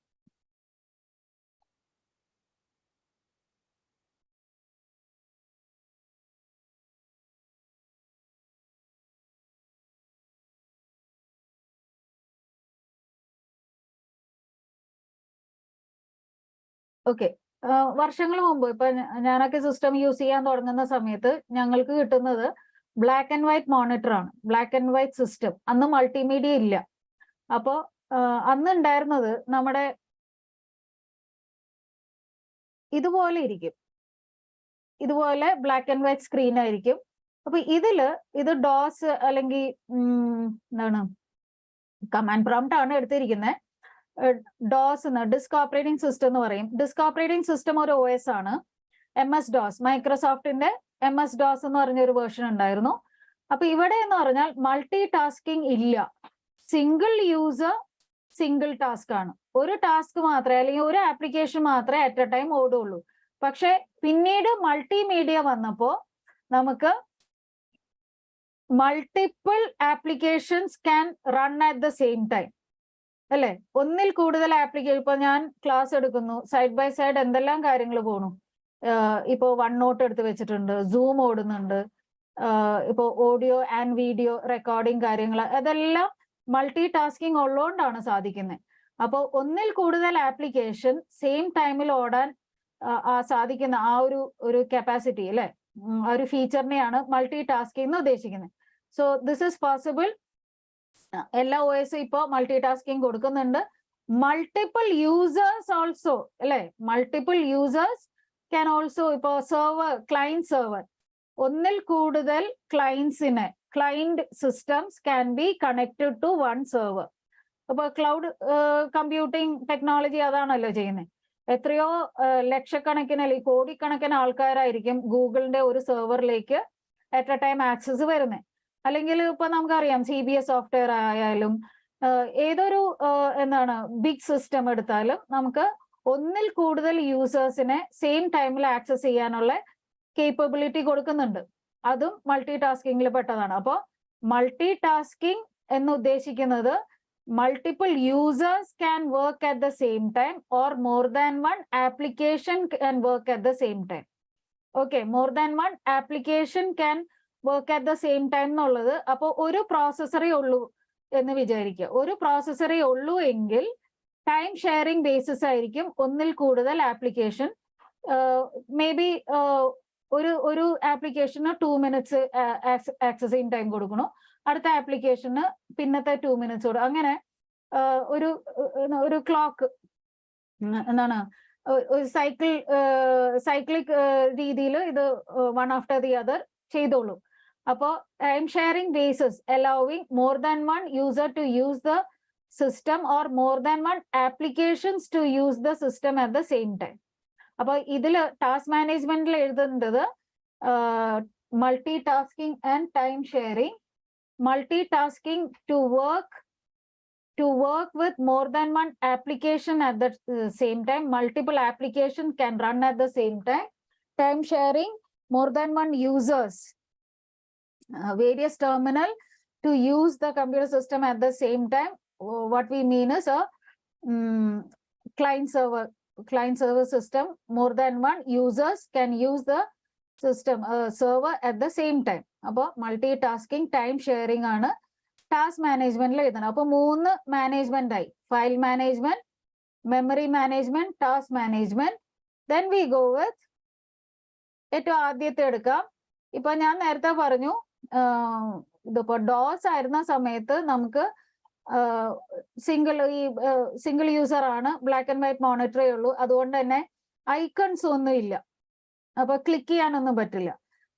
ഓക്കെ വർഷങ്ങൾ മുമ്പ് ഇപ്പൊ ഞാനൊക്കെ സിസ്റ്റം യൂസ് ചെയ്യാൻ തുടങ്ങുന്ന സമയത്ത് ഞങ്ങൾക്ക് കിട്ടുന്നത് ബ്ലാക്ക് ആൻഡ് വൈറ്റ് മോണിറ്റർ ആണ്, ബ്ലാക്ക് ആൻഡ് വൈറ്റ് സിസ്റ്റം. അന്ന് മൾട്ടിമീഡിയ ഇല്ല. അപ്പോ അന്ന് ഉണ്ടായിരുന്നത് നമ്മുടെ ഇതുപോലെ ഇരിക്കും, ഇതുപോലെ ബ്ലാക്ക് ആൻഡ് വൈറ്റ് സ്ക്രീൻ ആയിരിക്കും. അപ്പൊ ഇത് ഡോസ് അല്ലെങ്കിൽ എന്താണ് കമാൻഡ് പ്രോംപ്റ്റ് ആണ് എടുത്തിരിക്കുന്നത്. ഡോസ് ഡിസ്ക് ഓപ്പറേറ്റിംഗ് സിസ്റ്റം എന്ന് പറയും. ഡിസ്ക് ഓപ്പറേറ്റിംഗ് സിസ്റ്റം ഒരു OS ആണ്. MS DOS, മൈക്രോസോഫ്റ്റിന്റെ MS DOS എന്ന് പറഞ്ഞൊരു വേർഷൻ ഉണ്ടായിരുന്നു. അപ്പൊ ഇവിടെ എന്ന് പറഞ്ഞാൽ മൾട്ടി ടാസ്കിങ് ഇല്ല, സിംഗിൾ യൂസർ സിംഗിൾ ടാസ്ക് ആണ്. ഒരു ടാസ്ക് മാത്രമേ അല്ലെങ്കിൽ ഒരു ആപ്ലിക്കേഷൻ മാത്രമേ അറ്റ് എ ടൈം ഓടുള്ളൂ. പക്ഷെ പിന്നീട് മൾട്ടിമീഡിയ വന്നപ്പോ നമുക്ക് multiple applications can run at the same time, അല്ലെ? ഒന്നിൽ കൂടുതൽ ആപ്ലിക്കേഷൻ. ഇപ്പൊ ഞാൻ ക്ലാസ് എടുക്കുന്നു, സൈഡ് ബൈ സൈഡ് എന്തെല്ലാം കാര്യങ്ങൾ പോണു. ഇപ്പോ OneNote എടുത്ത് വെച്ചിട്ടുണ്ട്, Zoom ഓടുന്നുണ്ട്, ഇപ്പോ ഓഡിയോ ആൻഡ് വീഡിയോ റെക്കോർഡിംഗ് കാര്യങ്ങൾ, അതെല്ലാം മൾട്ടി ടാസ്കിങ് ഉള്ളതുകൊണ്ടാണ് സാധിക്കുന്നത്. അപ്പോൾ ഒന്നിൽ കൂടുതൽ ആപ്ലിക്കേഷൻ സെയിം ടൈമിൽ ഓടാൻ സാധിക്കുന്ന ആ ഒരു കപ്പാസിറ്റി, അല്ലെ? ഒരു ഫീച്ചറിനെയാണ് മൾട്ടി ടാസ്കിംഗ് എന്ന് ഉദ്ദേശിക്കുന്നത്. So this is possible. എല്ലാ OS ഇപ്പോ മൾട്ടി ടാസ്കിംഗ് കൊടുക്കുന്നുണ്ട്. മൾട്ടിപ്പിൾ യൂസേഴ്സ് ഓൾസോ അല്ലെ, മൾട്ടിപ്പിൾ യൂസേഴ്സ് ക്യാൻ ഓൾസോ, ഇപ്പോ ക്ലയന്റ് സെർവർ, ഒന്നിൽ കൂടുതൽ client systems can be connected to one server. അപ്പൊ ക്ലൗഡ് കമ്പ്യൂട്ടിംഗ് ടെക്നോളജി അതാണല്ലോ ചെയ്യുന്നത്. എത്രയോ ലക്ഷക്കണക്കിന് അല്ലെങ്കിൽ കോടിക്കണക്കിന് ആൾക്കാരായിരിക്കും ഗൂഗിളിന്റെ ഒരു സെർവറിലേക്ക് അറ്റ് എ ടൈം ആക്സസ് വരുന്നത്. അല്ലെങ്കിൽ ഇപ്പൊ നമുക്കറിയാം CBS സോഫ്റ്റ്വെയർ ആയാലും ഏതൊരു ബിഗ് സിസ്റ്റം എടുത്താലും നമുക്ക് ഒന്നിൽ കൂടുതൽ യൂസേഴ്സിനെ സെയിം ടൈമിൽ ആക്സസ് ചെയ്യാനുള്ള കേപ്പബിലിറ്റി കൊടുക്കുന്നുണ്ട്. അതും മൾട്ടി ടാസ്കിങ്ങിൽ പെട്ടതാണ്. അപ്പോൾ മൾട്ടി ടാസ്കിങ് എന്ന് ഉദ്ദേശിക്കുന്നത് multiple users can work at the same time or more than one application can work at the same time. Okay, more than one application can work at the same time എന്നുള്ളത്. അപ്പോൾ ഒരു പ്രോസസ്സറേ ഉള്ളൂ എന്ന് വിചാരിക്കുക. ഒരു പ്രോസസ്സറേ ഉള്ളൂ എങ്കിൽ ടൈം ഷെയറിംഗ് ബേസിസ് ആയിരിക്കും ഒന്നിൽ കൂടുതൽ ആപ്ലിക്കേഷൻ. മേ ബി ഒരു ആപ്ലിക്കേഷന് 2 minutes ആക്സസിങ് ടൈം കൊടുക്കണം, അടുത്ത ആപ്ലിക്കേഷന് പിന്നത്തെ 2 minutes കൊടുക്കും. അങ്ങനെ ഒരു ക്ലോക്ക് ഒരു സൈക്ലിക് രീതിയിൽ ഇത് വൺ ആഫ്റ്റർ ദി അതർ ചെയ്തോളൂ. അപ്പോൾ time sharing basis allowing more than one user to use the system or more than one applications to use the system at the same time. അപ്പൊ ഇതിൽ task മാനേജ്മെന്റിൽ എഴുതുന്നത് multi tasking and time sharing. Multi tasking to work with more than one application at the same time. Multiple applications can run at the same time. Time sharing, more than one users, various terminal to use the computer system at the same time. What we mean is a client server system. More than one users can use the system server at the same time. Appo multitasking, time sharing ആണ് task മാനേജ്മെന്റിൽ എഴുതണം. അപ്പൊ 3 management ആയി: file management, memory management, task management. Then we go വിത്ത് ഏറ്റവും ആദ്യത്തെ എടുക്കാം. ഇപ്പൊ ഞാൻ നേരത്തെ പറഞ്ഞു, ഇതിപ്പോ ഡോസ് ആയിരുന്ന സമയത്ത് നമുക്ക് സിംഗിൾ യൂസർ ആണ്, ബ്ലാക്ക് ആൻഡ് വൈറ്റ് മോണിറ്ററേ ഉള്ളൂ. അതുകൊണ്ട് തന്നെ ഐക്കൺസ് ഒന്നും ഇല്ല, അപ്പൊ ക്ലിക്ക് ചെയ്യാനൊന്നും പറ്റില്ല.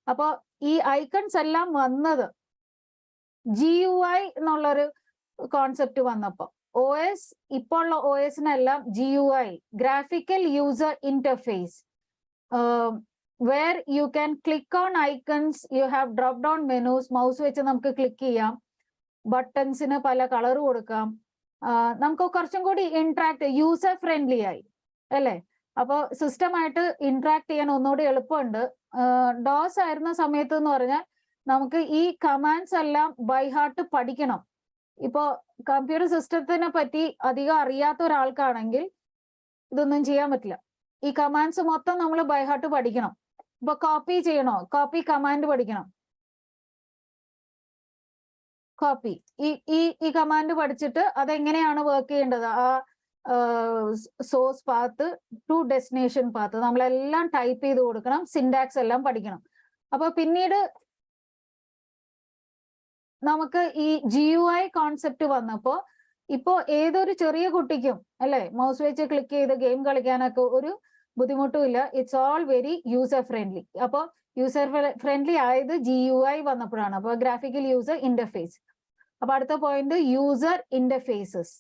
അപ്പൊ ഈ ഐക്കൺസ് എല്ലാം വന്നത് GUI എന്നുള്ളൊരു കോൺസെപ്റ്റ് വന്നപ്പോ, OS ഇപ്പോൾ ഉള്ള OSനെല്ലാം GUI, graphical user interface, where you can click on icons, you have drop down menus, mouse വെച്ച് നമുക്ക് ക്ലിക്ക് ചെയ്യാം, ബട്ടൺസിന് പല കളർ കൊടുക്കാം, നമുക്ക് കുറച്ചും കൂടി ഇന്ററാക്ട്, യൂസർ ഫ്രണ്ട്ലി ആയി അല്ലേ. അപ്പോൾ സിസ്റ്റമായിട്ട് ഇന്ററാക്ട് ചെയ്യാൻ ഒന്നുകൂടി എളുപ്പമുണ്ട്. ഡോസ് ആയിരുന്ന സമയത്ത് എന്ന് പറഞ്ഞാൽ നമുക്ക് ഈ കമാൻഡ്സ് എല്ലാം ബൈ ഹാർട്ട് പഠിക്കണം. ഇപ്പോ കമ്പ്യൂട്ടർ സിസ്റ്റത്തിനെ പറ്റി അധികം അറിയാത്ത ഒരാൾക്കാണെങ്കിൽ ഇതൊന്നും ചെയ്യാൻ പറ്റില്ല. ഈ കമാൻഡ്സ് മൊത്തം നമ്മൾ ബൈ ഹാർട്ട് പഠിക്കണം. ഇപ്പൊ കോപ്പി ചെയ്യണോ, കോപ്പി കമാൻഡ് പഠിക്കണം. കോപ്പി ഈ കമാൻഡ് പഠിച്ചിട്ട് അതെങ്ങനെയാണ് വർക്ക് ചെയ്യേണ്ടത്, ആ source path to destination path നമ്മളെല്ലാം ടൈപ്പ് ചെയ്ത് കൊടുക്കണം, സിൻടാക്സ് എല്ലാം പഠിക്കണം. അപ്പൊ പിന്നീട് നമുക്ക് ഈ GUI കോൺസെപ്റ്റ് വന്നപ്പോ ഇപ്പോ ഏതൊരു ചെറിയ കുട്ടിക്കും അല്ലെ മൗസ് വെച്ച് ക്ലിക്ക് ചെയ്ത് ഗെയിം കളിക്കാനൊക്കെ ഒരു ബുദ്ധിമുട്ടും ഇല്ല. It's all very user friendly. അപ്പൊ യൂസർ ഫ്രണ്ട്ലി ആയത് GUI വന്നപ്പോഴാണ്. അപ്പൊ ഗ്രാഫിക്കൽ യൂസർ ഇന്റർഫേസ്. അപ്പൊ അടുത്ത പോയിന്റ് യൂസർ ഇന്റർഫേസസ്.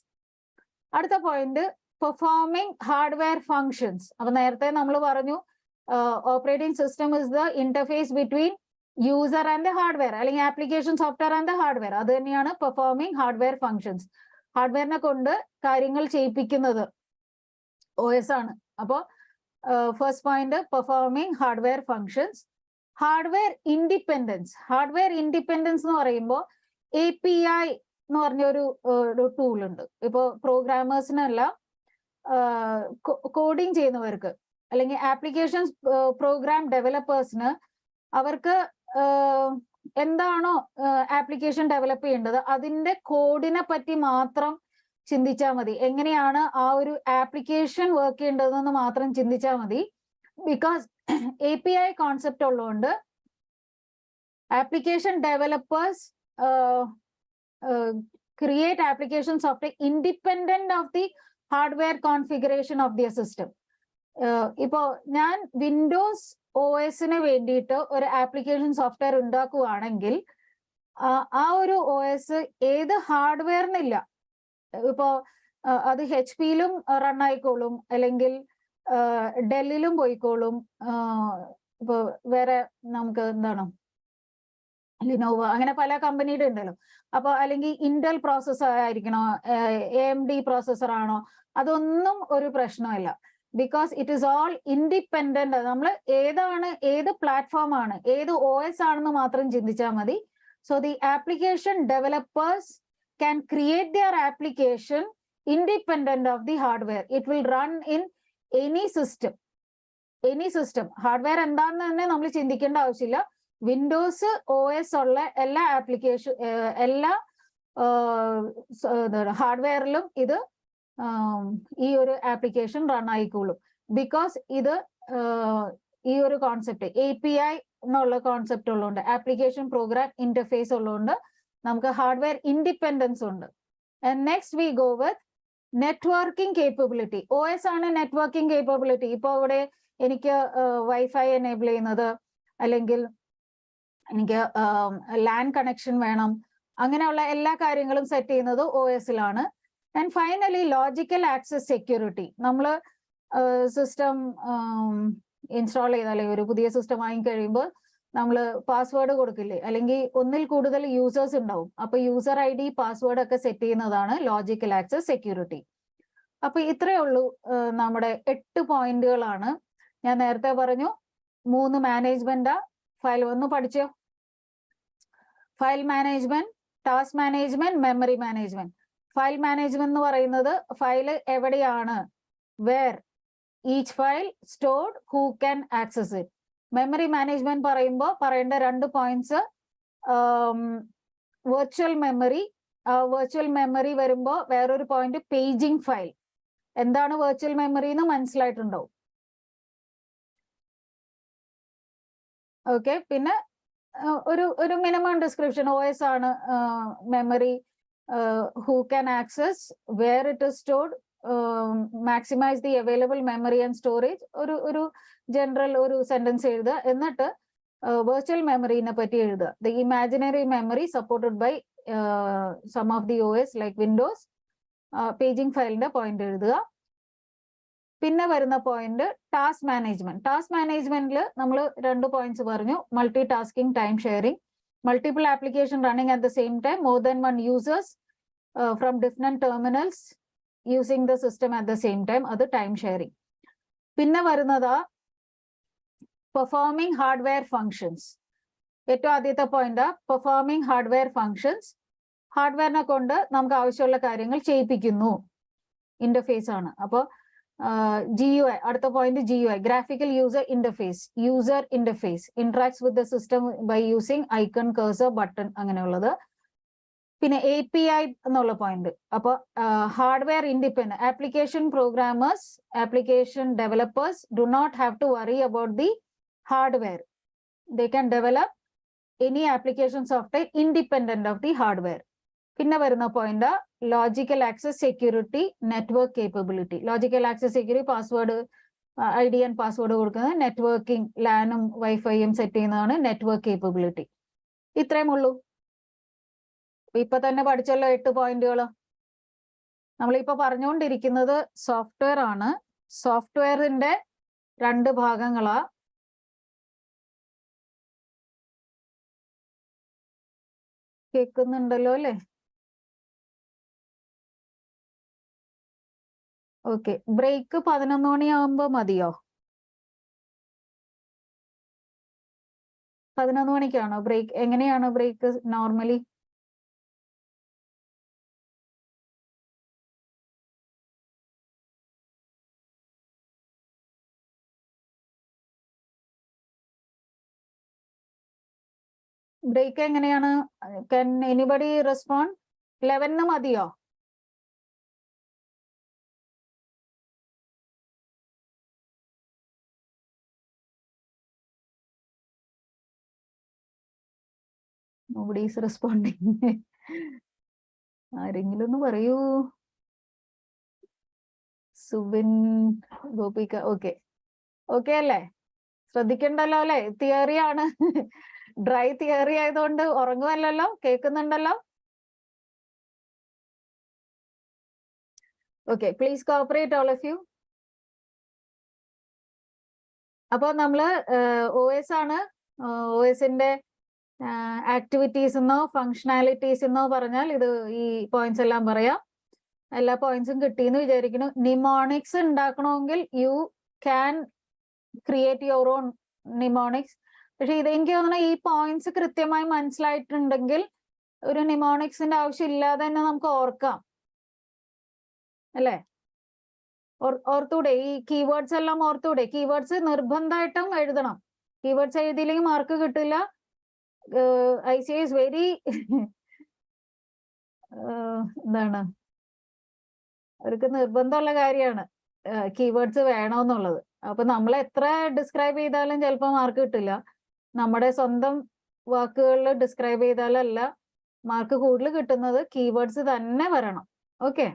അടുത്ത പോയിന്റ് പെർഫോമിംഗ് ഹാർഡ്വെയർ ഫങ്ഷൻസ്. അപ്പൊ നേരത്തെ നമ്മൾ പറഞ്ഞു operating system is the interface between user and hardware, അല്ലെങ്കിൽ ആപ്ലിക്കേഷൻ സോഫ്റ്റ്വെയർ ആൻഡ് ഹാർഡ്വെയർ. അത് തന്നെയാണ് പെർഫോമിംഗ് ഹാർഡ്വെയർ ഫങ്ഷൻസ്. ഹാർഡ്വെയറിനെ കൊണ്ട് കാര്യങ്ങൾ ചെയ്യിപ്പിക്കുന്നത് OS ആണ്. അപ്പോൾ first point performing hardware functions. Hardware independence. Hardware independence എന്ന് പറയുമ്പോൾ API എന്ന് പറഞ്ഞ ഒരു ടൂൾ ഉണ്ട്. ഇപ്പോൾ പ്രോഗ്രാമേഴ്സിനെല്ലാം കോഡിങ് ചെയ്യുന്നവർക്ക് അല്ലെങ്കിൽ ആപ്ലിക്കേഷൻസ് പ്രോഗ്രാം ഡെവലപ്പേഴ്സിന് അവർക്ക് എന്താണോ ആപ്ലിക്കേഷൻ ഡെവലപ്പ് ചെയ്യേണ്ടത് അതിന്റെ കോഡിനെ പറ്റി മാത്രം ചിന്തിച്ചാൽ മതി. എങ്ങനെയാണ് ആ ഒരു ആപ്ലിക്കേഷൻ വർക്ക് ചെയ്യേണ്ടതെന്ന് മാത്രം ചിന്തിച്ചാൽ മതി. ബിക്കോസ് API കോൺസെപ്റ്റ് ഉള്ളതുകൊണ്ട് Application developers create application software independent of the hardware configuration of their system. ഇപ്പോ ഞാൻ വിൻഡോസ് OS-ന് വേണ്ടിയിട്ട് ഒരു ആപ്ലിക്കേഷൻ സോഫ്റ്റ്വെയർ ഉണ്ടാക്കുകയാണെങ്കിൽ ആ ഒരു OS ഏത് ഹാർഡ്വെയറിനില്ല. ഇപ്പോ അത് HP-യിലും റൺ ആയിക്കോളും, അല്ലെങ്കിൽ ഡെല്ലിലും പോയിക്കോളും. ഇപ്പൊ വേറെ നമുക്ക് എന്താണ് ലിനോവ, അങ്ങനെ പല കമ്പനിയുടെ ഉണ്ടല്ലോ. അപ്പൊ അല്ലെങ്കിൽ ഇന്റൽ പ്രോസസ്സർ ആയിരിക്കണോ, AMD പ്രോസസ്സർ ആണോ, അതൊന്നും ഒരു പ്രശ്നമല്ല. Because it is all independent. നമ്മൾ ഏത് പ്ലാറ്റ്ഫോം ആണ്, ഏത് OS ആണെന്ന് മാത്രം ചിന്തിച്ചാൽ മതി. So the application developers can create their application independent of the hardware. It will run in any system. Hardware എന്താണെന്ന് തന്നെ നമ്മൾ ചിന്തിക്കേണ്ട ആവശ്യമില്ല. വിൻഡോസ് OS ഉള്ള എല്ലാ ഹാർഡ്വെയറിലും ഇത് ഈ ഒരു ആപ്ലിക്കേഷൻ റൺ ആയിക്കോളും. ബിക്കോസ് ഇത് ഈ ഒരു കോൺസെപ്റ്റ് API എന്നുള്ള കോൺസെപ്റ്റ് ഉള്ളതുകൊണ്ട്, ആപ്ലിക്കേഷൻ പ്രോഗ്രാം ഇന്റർഫേസ് ഉള്ളതുകൊണ്ട് നമുക്ക് ഹാർഡ്വെയർ ഇൻഡിപെൻഡൻസ് ഉണ്ട്. And next we go with networking capability. OS ആണ് നെറ്റ്വർക്കിംഗ് കേപ്പബിലിറ്റി. ഇപ്പൊ ഇവിടെ എനിക്ക് വൈഫൈ എനേബിൾ ചെയ്യുന്നത്, അല്ലെങ്കിൽ എനിക്ക് LAN കണക്ഷൻ വേണം, അങ്ങനെയുള്ള എല്ലാ കാര്യങ്ങളും സെറ്റ് ചെയ്യുന്നത് OS-ലാണ്. And finally logical access security. നമ്മൾ സിസ്റ്റം ഇൻസ്റ്റാൾ ചെയ്ത്, അല്ലെങ്കിൽ ഒരു പുതിയ സിസ്റ്റം വാങ്ങിക്കഴിയുമ്പോൾ നമ്മൾ പാസ്വേഡ് കൊടുക്കില്ലേ, അല്ലെങ്കിൽ ഒന്നിൽ കൂടുതൽ യൂസേഴ്സ് ഉണ്ടാവും. അപ്പൊ യൂസർ ID പാസ്വേഡ് ഒക്കെ സെറ്റ് ചെയ്യുന്നതാണ് ലോജിക്കൽ ആക്സസ് സെക്യൂരിറ്റി. അപ്പൊ ഇത്രയേ ഉള്ളൂ നമ്മുടെ 8 പോയിന്റുകളാണ്. ഞാൻ നേരത്തെ പറഞ്ഞു 3 മാനേജ്മെന്റാ. ഫയൽ 1 പഠിച്ചോ? File management, task management, memory management. File management എന്ന് പറയുന്നത് ഫയൽ എവിടെയാണ്, where each file stored, who can access it. Memory management പറയുമ്പോൾ പറയേണ്ട 2 points, virtual memory. Virtual memory വരുമ്പോൾ വേറൊരു പോയിന്റ് പേജിംഗ് ഫയൽ. എന്താണ് വെർച്വൽ മെമ്മറി എന്ന് മനസ്സിലായിട്ടുണ്ടാവും. ഓക്കെ. പിന്നെ ഒരു മിനിമം ഡിസ്ക്രിപ്ഷൻ. OS ആണ് memory, who can access, where it is stored, maximize the available memory and storage. ഒരു ജനറൽ ഒരു സെന്റൻസ് എഴുതുക. എന്നിട്ട് വെർച്വൽ മെമ്മറിനെ പറ്റി എഴുതുക. The imaginary memory supported by some of the OS like Windows. Paging ഫയലിന്റെ point എഴുതുക. പിന്നെ വരുന്ന പോയിന്റ് ടാസ്ക് മാനേജ്മെന്റ്. ടാസ്ക് മാനേജ്മെന്റിൽ നമ്മൾ 2 പോയിന്റ്സ് പറഞ്ഞു. Multi tasking, time sharing. Multiple application running at the same time, more than one users from different terminals using the system at the same time, അത് time sharing. പിന്നെ വരുന്നത് performing hardware functions. ഏറ്റവും ആദ്യത്തെ point performing hardware functions. ഹാർഡ്വെയറിനെ കൊണ്ട് നമുക്ക് ആവശ്യമുള്ള കാര്യങ്ങൾ ചെയ്യിപ്പിക്കുന്നു, interface ആണ്. അപ്പോൾ GUI, അടുത്ത point GUI, graphical user interface. User interface interacts with the system by using icon, cursor, button, അങ്ങനെയുള്ളത്. പിന്നെ API എന്നുള്ള പോയിന്റ്. അപ്പൊ hardware independent. Application programmers, application developers do not have to worry about the hardware. They can develop any application software independent of the hardware. പിന്നെ വരുന്ന point logical access security, network capability. Logical access security password, ID and password കൊടുക്കുന്നത്. Networking, LAN-ഉം വൈഫൈയും set ചെയ്യുന്നതാണ് network capability. ഇത്രയും ഉള്ളൂ. ഇപ്പൊ തന്നെ പഠിച്ചല്ലോ 8 പോയിന്റുകൾ. നമ്മളിപ്പോ പറഞ്ഞുകൊണ്ടിരിക്കുന്നത് സോഫ്റ്റ്വെയർ ആണ്. സോഫ്റ്റ്വെയറിന്റെ 2 ഭാഗങ്ങളാ. കേൾക്കുന്നുണ്ടല്ലോ അല്ലേ? ഓക്കെ. ബ്രേക്ക് 11 മണിയാകുമ്പോ മതിയോ? 11 മണിക്കാണോ ബ്രേക്ക്? എങ്ങനെയാണ് ബ്രേക്ക് നോർമലി? ബ്രേക്ക് എങ്ങനെയാണ്? Can anybody respond? 11 മതിയോ? Nobody is responding. ആരെങ്കിലും ഒന്ന് പറയൂ. സുബിൻ, ഗോപിക, ഓക്കെ ഓക്കെ അല്ലേ? ശ്രദ്ധിക്കണ്ടല്ലോ അല്ലേ? തിയറി ആണ്, ഡ്രൈ തിയറി ആയതുകൊണ്ട് ഉറങ്ങുമല്ലോ, കേൾക്കുന്നുണ്ടല്ലോ. Okay, please cooperate all of you. അപ്പോൾ നമ്മള് OS ആണ്. OSന്റെ ആക്ടിവിറ്റീസ് എന്നോ ഫങ്ഷണാലിറ്റീസ് എന്നോ പറഞ്ഞാൽ ഇത് ഈ പോയിന്റ്സ് എല്ലാം പറയാം. എല്ലാ പോയിന്റ്സും കിട്ടിയെന്ന് വിചാരിക്കുന്നു. നിമോണിക്സ് ഉണ്ടാക്കണമെങ്കിൽ you can create your own mnemonics. പക്ഷെ ഇത് എനിക്ക് തോന്നുന്നു ഈ പോയിന്റ്സ് കൃത്യമായി മനസ്സിലായിട്ടുണ്ടെങ്കിൽ ഒരു നിമോണിക്സിന്റെ ആവശ്യം ഇല്ലാതെ തന്നെ നമുക്ക് ഓർക്കാം അല്ലേ? ഓർത്തൂടെ? ഈ കീവേഡ്സ് എല്ലാം ഓർത്തൂടെ? കീവേഡ്സ് നിർബന്ധമായിട്ടും എഴുതണം. കീവേഡ്സ് എഴുതിയില്ലെങ്കിൽ മാർക്ക് കിട്ടില്ല. ICA is very എന്താണ്, അവർക്ക് നിർബന്ധമുള്ള കാര്യമാണ് കീവേഡ്സ് വേണമെന്നുള്ളത്. അപ്പൊ നമ്മൾ എത്ര ഡിസ്ക്രൈബ് ചെയ്താലും ചിലപ്പോൾ മാർക്ക് കിട്ടില്ല. നമ്മുടെ സ്വന്തം വാക്കുകളിൽ ഡിസ്ക്രൈബ് ചെയ്താലല്ല മാർക്ക് കൂടുതൽ കിട്ടുന്നത്, കീവേഡ്സ് തന്നെ വരണം. ഓക്കെ,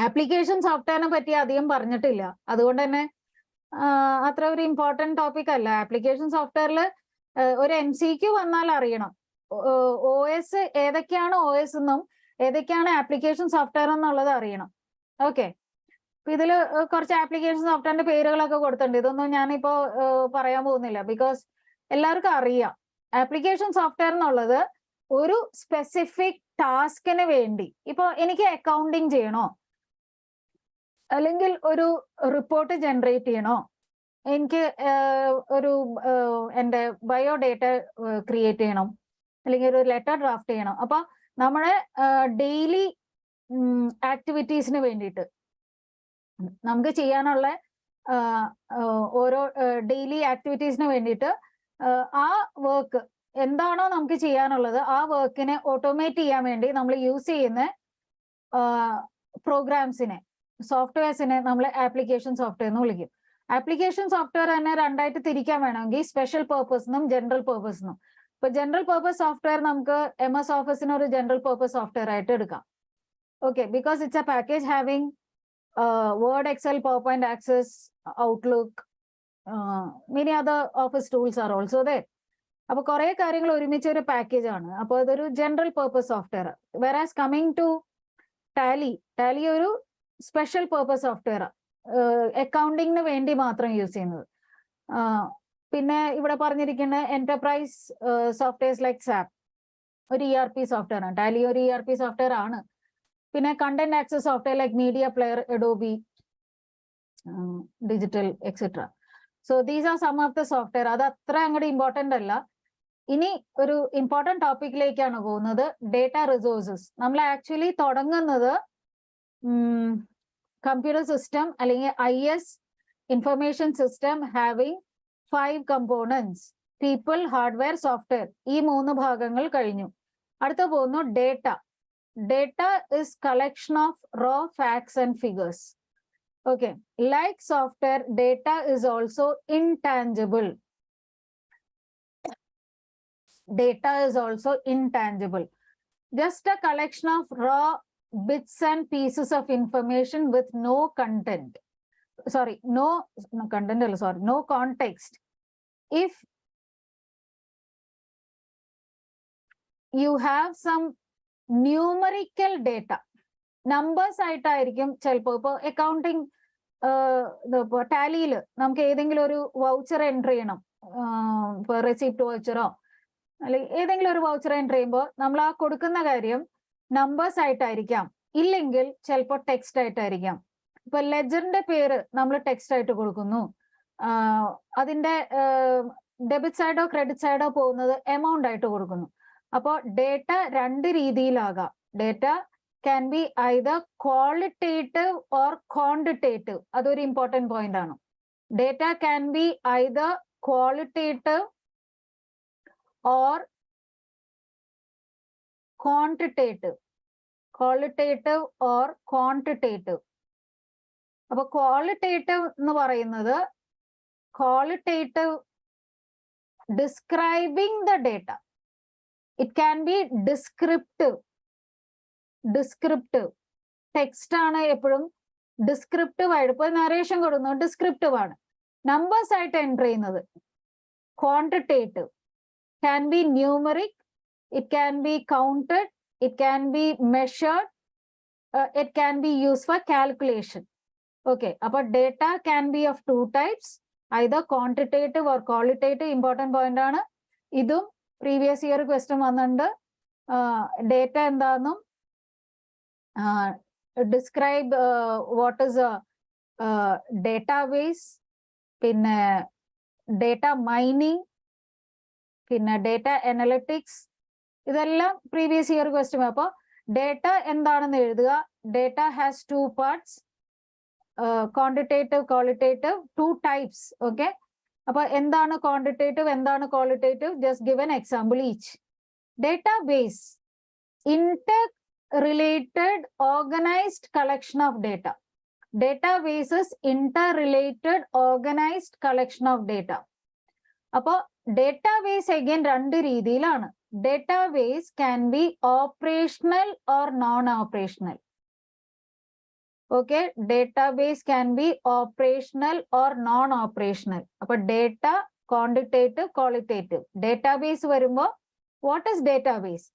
ആപ്ലിക്കേഷൻ സോഫ്റ്റ്വെയറിനെ പറ്റി അധികം പറഞ്ഞിട്ടില്ല, അതുകൊണ്ട് തന്നെ അത്ര ഒരു ഇമ്പോർട്ടന്റ് ടോപ്പിക് അല്ല. ആപ്ലിക്കേഷൻ സോഫ്റ്റ്വെയറിൽ ഒരു MCQ വന്നാൽ അറിയണം OS ഏതൊക്കെയാണ് OS എന്നും ഏതൊക്കെയാണ് ആപ്ലിക്കേഷൻ സോഫ്റ്റ്വെയർ എന്നുള്ളത് അറിയണം. ഓക്കെ, ഇതിൽ കുറച്ച് ആപ്ലിക്കേഷൻ സോഫ്റ്റ്വെയറിന്റെ പേരുകളൊക്കെ കൊടുത്തിട്ടുണ്ട്. ഇതൊന്നും ഞാനിപ്പോ പറയാൻ പോകുന്നില്ല, ബിക്കോസ് എല്ലാവർക്കും അറിയാം. ആപ്ലിക്കേഷൻ സോഫ്റ്റ്വെയർ എന്നുള്ളത് ഒരു സ്പെസിഫിക് ടാസ്കിന് വേണ്ടി, ഇപ്പൊ എനിക്ക് അക്കൗണ്ടിങ് ചെയ്യണോ, അല്ലെങ്കിൽ ഒരു റിപ്പോർട്ട് ജനറേറ്റ് ചെയ്യണോ, എനിക്ക് ഒരു എൻ്റെ ബയോഡേറ്റ ക്രിയേറ്റ് ചെയ്യണം, അല്ലെങ്കിൽ ഒരു ലെറ്റർ ഡ്രാഫ്റ്റ് ചെയ്യണം. അപ്പൊ നമ്മുടെ ഡെയിലി ആക്ടിവിറ്റീസിന് വേണ്ടിയിട്ട് നമുക്ക് ചെയ്യാനുള്ള ഓരോ ഡെയിലി ആക്ടിവിറ്റീസിന് വേണ്ടിയിട്ട് ആ വർക്ക് എന്താണോ നമുക്ക് ചെയ്യാനുള്ളത് ആ വർക്കിനെ ഓട്ടോമേറ്റ് ചെയ്യാൻ വേണ്ടി നമ്മൾ യൂസ് ചെയ്യുന്ന പ്രോഗ്രാംസിനെ, സോഫ്റ്റ്വെയർസിനെ നമ്മൾ ആപ്ലിക്കേഷൻ സോഫ്റ്റ്വെയർ എന്ന് വിളിക്കും. ആപ്ലിക്കേഷൻ സോഫ്റ്റ്വെയർ തന്നെ രണ്ടായിട്ട് തിരിക്കാൻ വേണമെങ്കിൽ സ്പെഷ്യൽ പേർപ്പസ് എന്നും ജനറൽ പേർപ്പസ് എന്നും. ഇപ്പൊ ജനറൽ പേർപ്പസ് സോഫ്റ്റ്വെയർ നമുക്ക് MS ഓഫീസിന് ഒരു ജനറൽ പേർപ്പസ് സോഫ്റ്റ്വെയർ ആയിട്ട് എടുക്കാം. Okay, because it's A package having Word, Excel, PowerPoint, Access, Outlook, many other office tools are also there. അപ്പൊ കുറെ കാര്യങ്ങൾ ഒരുമിച്ച് ഒരു പാക്കേജ് ആണ്. അപ്പോൾ ഇതൊരു general purpose software. Whereas coming to Tally ഒരു സ്പെഷ്യൽ പേർപ്പസ് സോഫ്റ്റ്വെയർ, അക്കൗണ്ടിങ്ങിന് വേണ്ടി മാത്രം യൂസ് ചെയ്യുന്നത്. പിന്നെ ഇവിടെ പറഞ്ഞിരിക്കുന്ന എന്റർപ്രൈസ് സോഫ്റ്റ്വെയർസ് ലൈക്ക് SAP ഒരു ERP സോഫ്റ്റ്വെയർ ആണ്. ടാലി ഒരു ERP സോഫ്റ്റ്വെയർ ആണ്. പിന്നെ content access software like media player, Adobe, digital etcetera. So these are some of the software. അത് അത്ര അങ്ങോട്ട് ഇമ്പോർട്ടന്റ് അല്ല. ഇനി ഒരു ഇമ്പോർട്ടന്റ് ടോപ്പിക്കിലേക്കാണ് പോകുന്നത്, ഡേറ്റ റിസോഴ്സസ്. നമ്മൾ ആക്ച്വലി തുടങ്ങുന്നത് കമ്പ്യൂട്ടർ സിസ്റ്റം അല്ലെങ്കിൽ IS information system having 5 components, people, hardware, software. ഈ 3 ഭാഗങ്ങൾ കഴിഞ്ഞു. അടുത്ത പോകുന്നു data. Data is collection of raw facts and figures. Okay, like software, data is also intangible. Data is also intangible. Just a collection of raw bits and pieces of information with no content. Sorry, no content, sorry, no context. If you have some numerical data, numbers ആയിട്ടായിരിക്കും ചിലപ്പോൾ. ഇപ്പോൾ accounting ടാലിയിൽ നമുക്ക് ഏതെങ്കിലും ഒരു voucher entry ചെയ്യണം, ഇപ്പോൾ receipt വൗച്ചറോ അല്ലെങ്കിൽ ഏതെങ്കിലും ഒരു വൗച്ചർ എൻട്രി ചെയ്യുമ്പോൾ നമ്മൾ ആ കൊടുക്കുന്ന കാര്യം നമ്പേഴ്സ് ആയിട്ടായിരിക്കാം, ഇല്ലെങ്കിൽ ചിലപ്പോൾ ടെക്സ്റ്റ് ആയിട്ടായിരിക്കാം. ഇപ്പൊ ലെജറിന്റെ പേര് നമ്മൾ ടെക്സ്റ്റ് ആയിട്ട് കൊടുക്കുന്നു, അതിന്റെ ഡെബിറ്റ് സൈഡോ ക്രെഡിറ്റ് സൈഡോ പോകുന്നത് എമൗണ്ട് ആയിട്ട് കൊടുക്കുന്നു. അപ്പോൾ ഡേറ്റ 2 രീതിയിലാകാം. Data can be either qualitative or quantitative. അതൊരു ഇമ്പോർട്ടന്റ് പോയിന്റ് ആണ്. Data can be either qualitative or quantitative. Qualitative or quantitative. അപ്പൊ ക്വാളിറ്റേറ്റീവ് എന്ന് പറയുന്നത് qualitative describing the data. It can be descriptive. Text ആണ് എപ്പോഴും ഡിസ്ക്രിപ്റ്റീവ് ആയിട്ട്. ഇപ്പോൾ നറേഷൻ കൊടുക്കുന്നത് ഡിസ്ക്രിപ്റ്റീവ് ആണ്. നമ്പേഴ്സ് ആയിട്ട് എൻ്റർ ചെയ്യുന്നത് quantitative. Can be numeric, it can be counted, it can be measured, it can be used for calculation. Okay, but data can be of two types, either quantitative or qualitative. Important point ആണ്. ഇതും previous year question വന്നിട്ടുണ്ട്. Data എന്താണെന്നും describe what is database, പിന്നെ data mining, പിന്നെ data analytics, ഇതെല്ലാം previous year question. അപ്പോൾ data എന്താണെന്ന് എഴുതുക. Data has two parts, quantitative, qualitative, two types. Okay, അപ്പൊ എന്താണ് ക്വാണ്ടിറ്റേറ്റീവ്, എന്താണ് qualitative? Just give an example each. Database, Inter related organised collection of data. Databases Inter related organised collection of data. അപ്പോ database again രണ്ട് രീതിയിലാണ്. Database can be operational or non operational. Okay, database can be operational or non operational. അപ്പൊ data quantitative, qualitative. Database വരുമ്പോ what is database?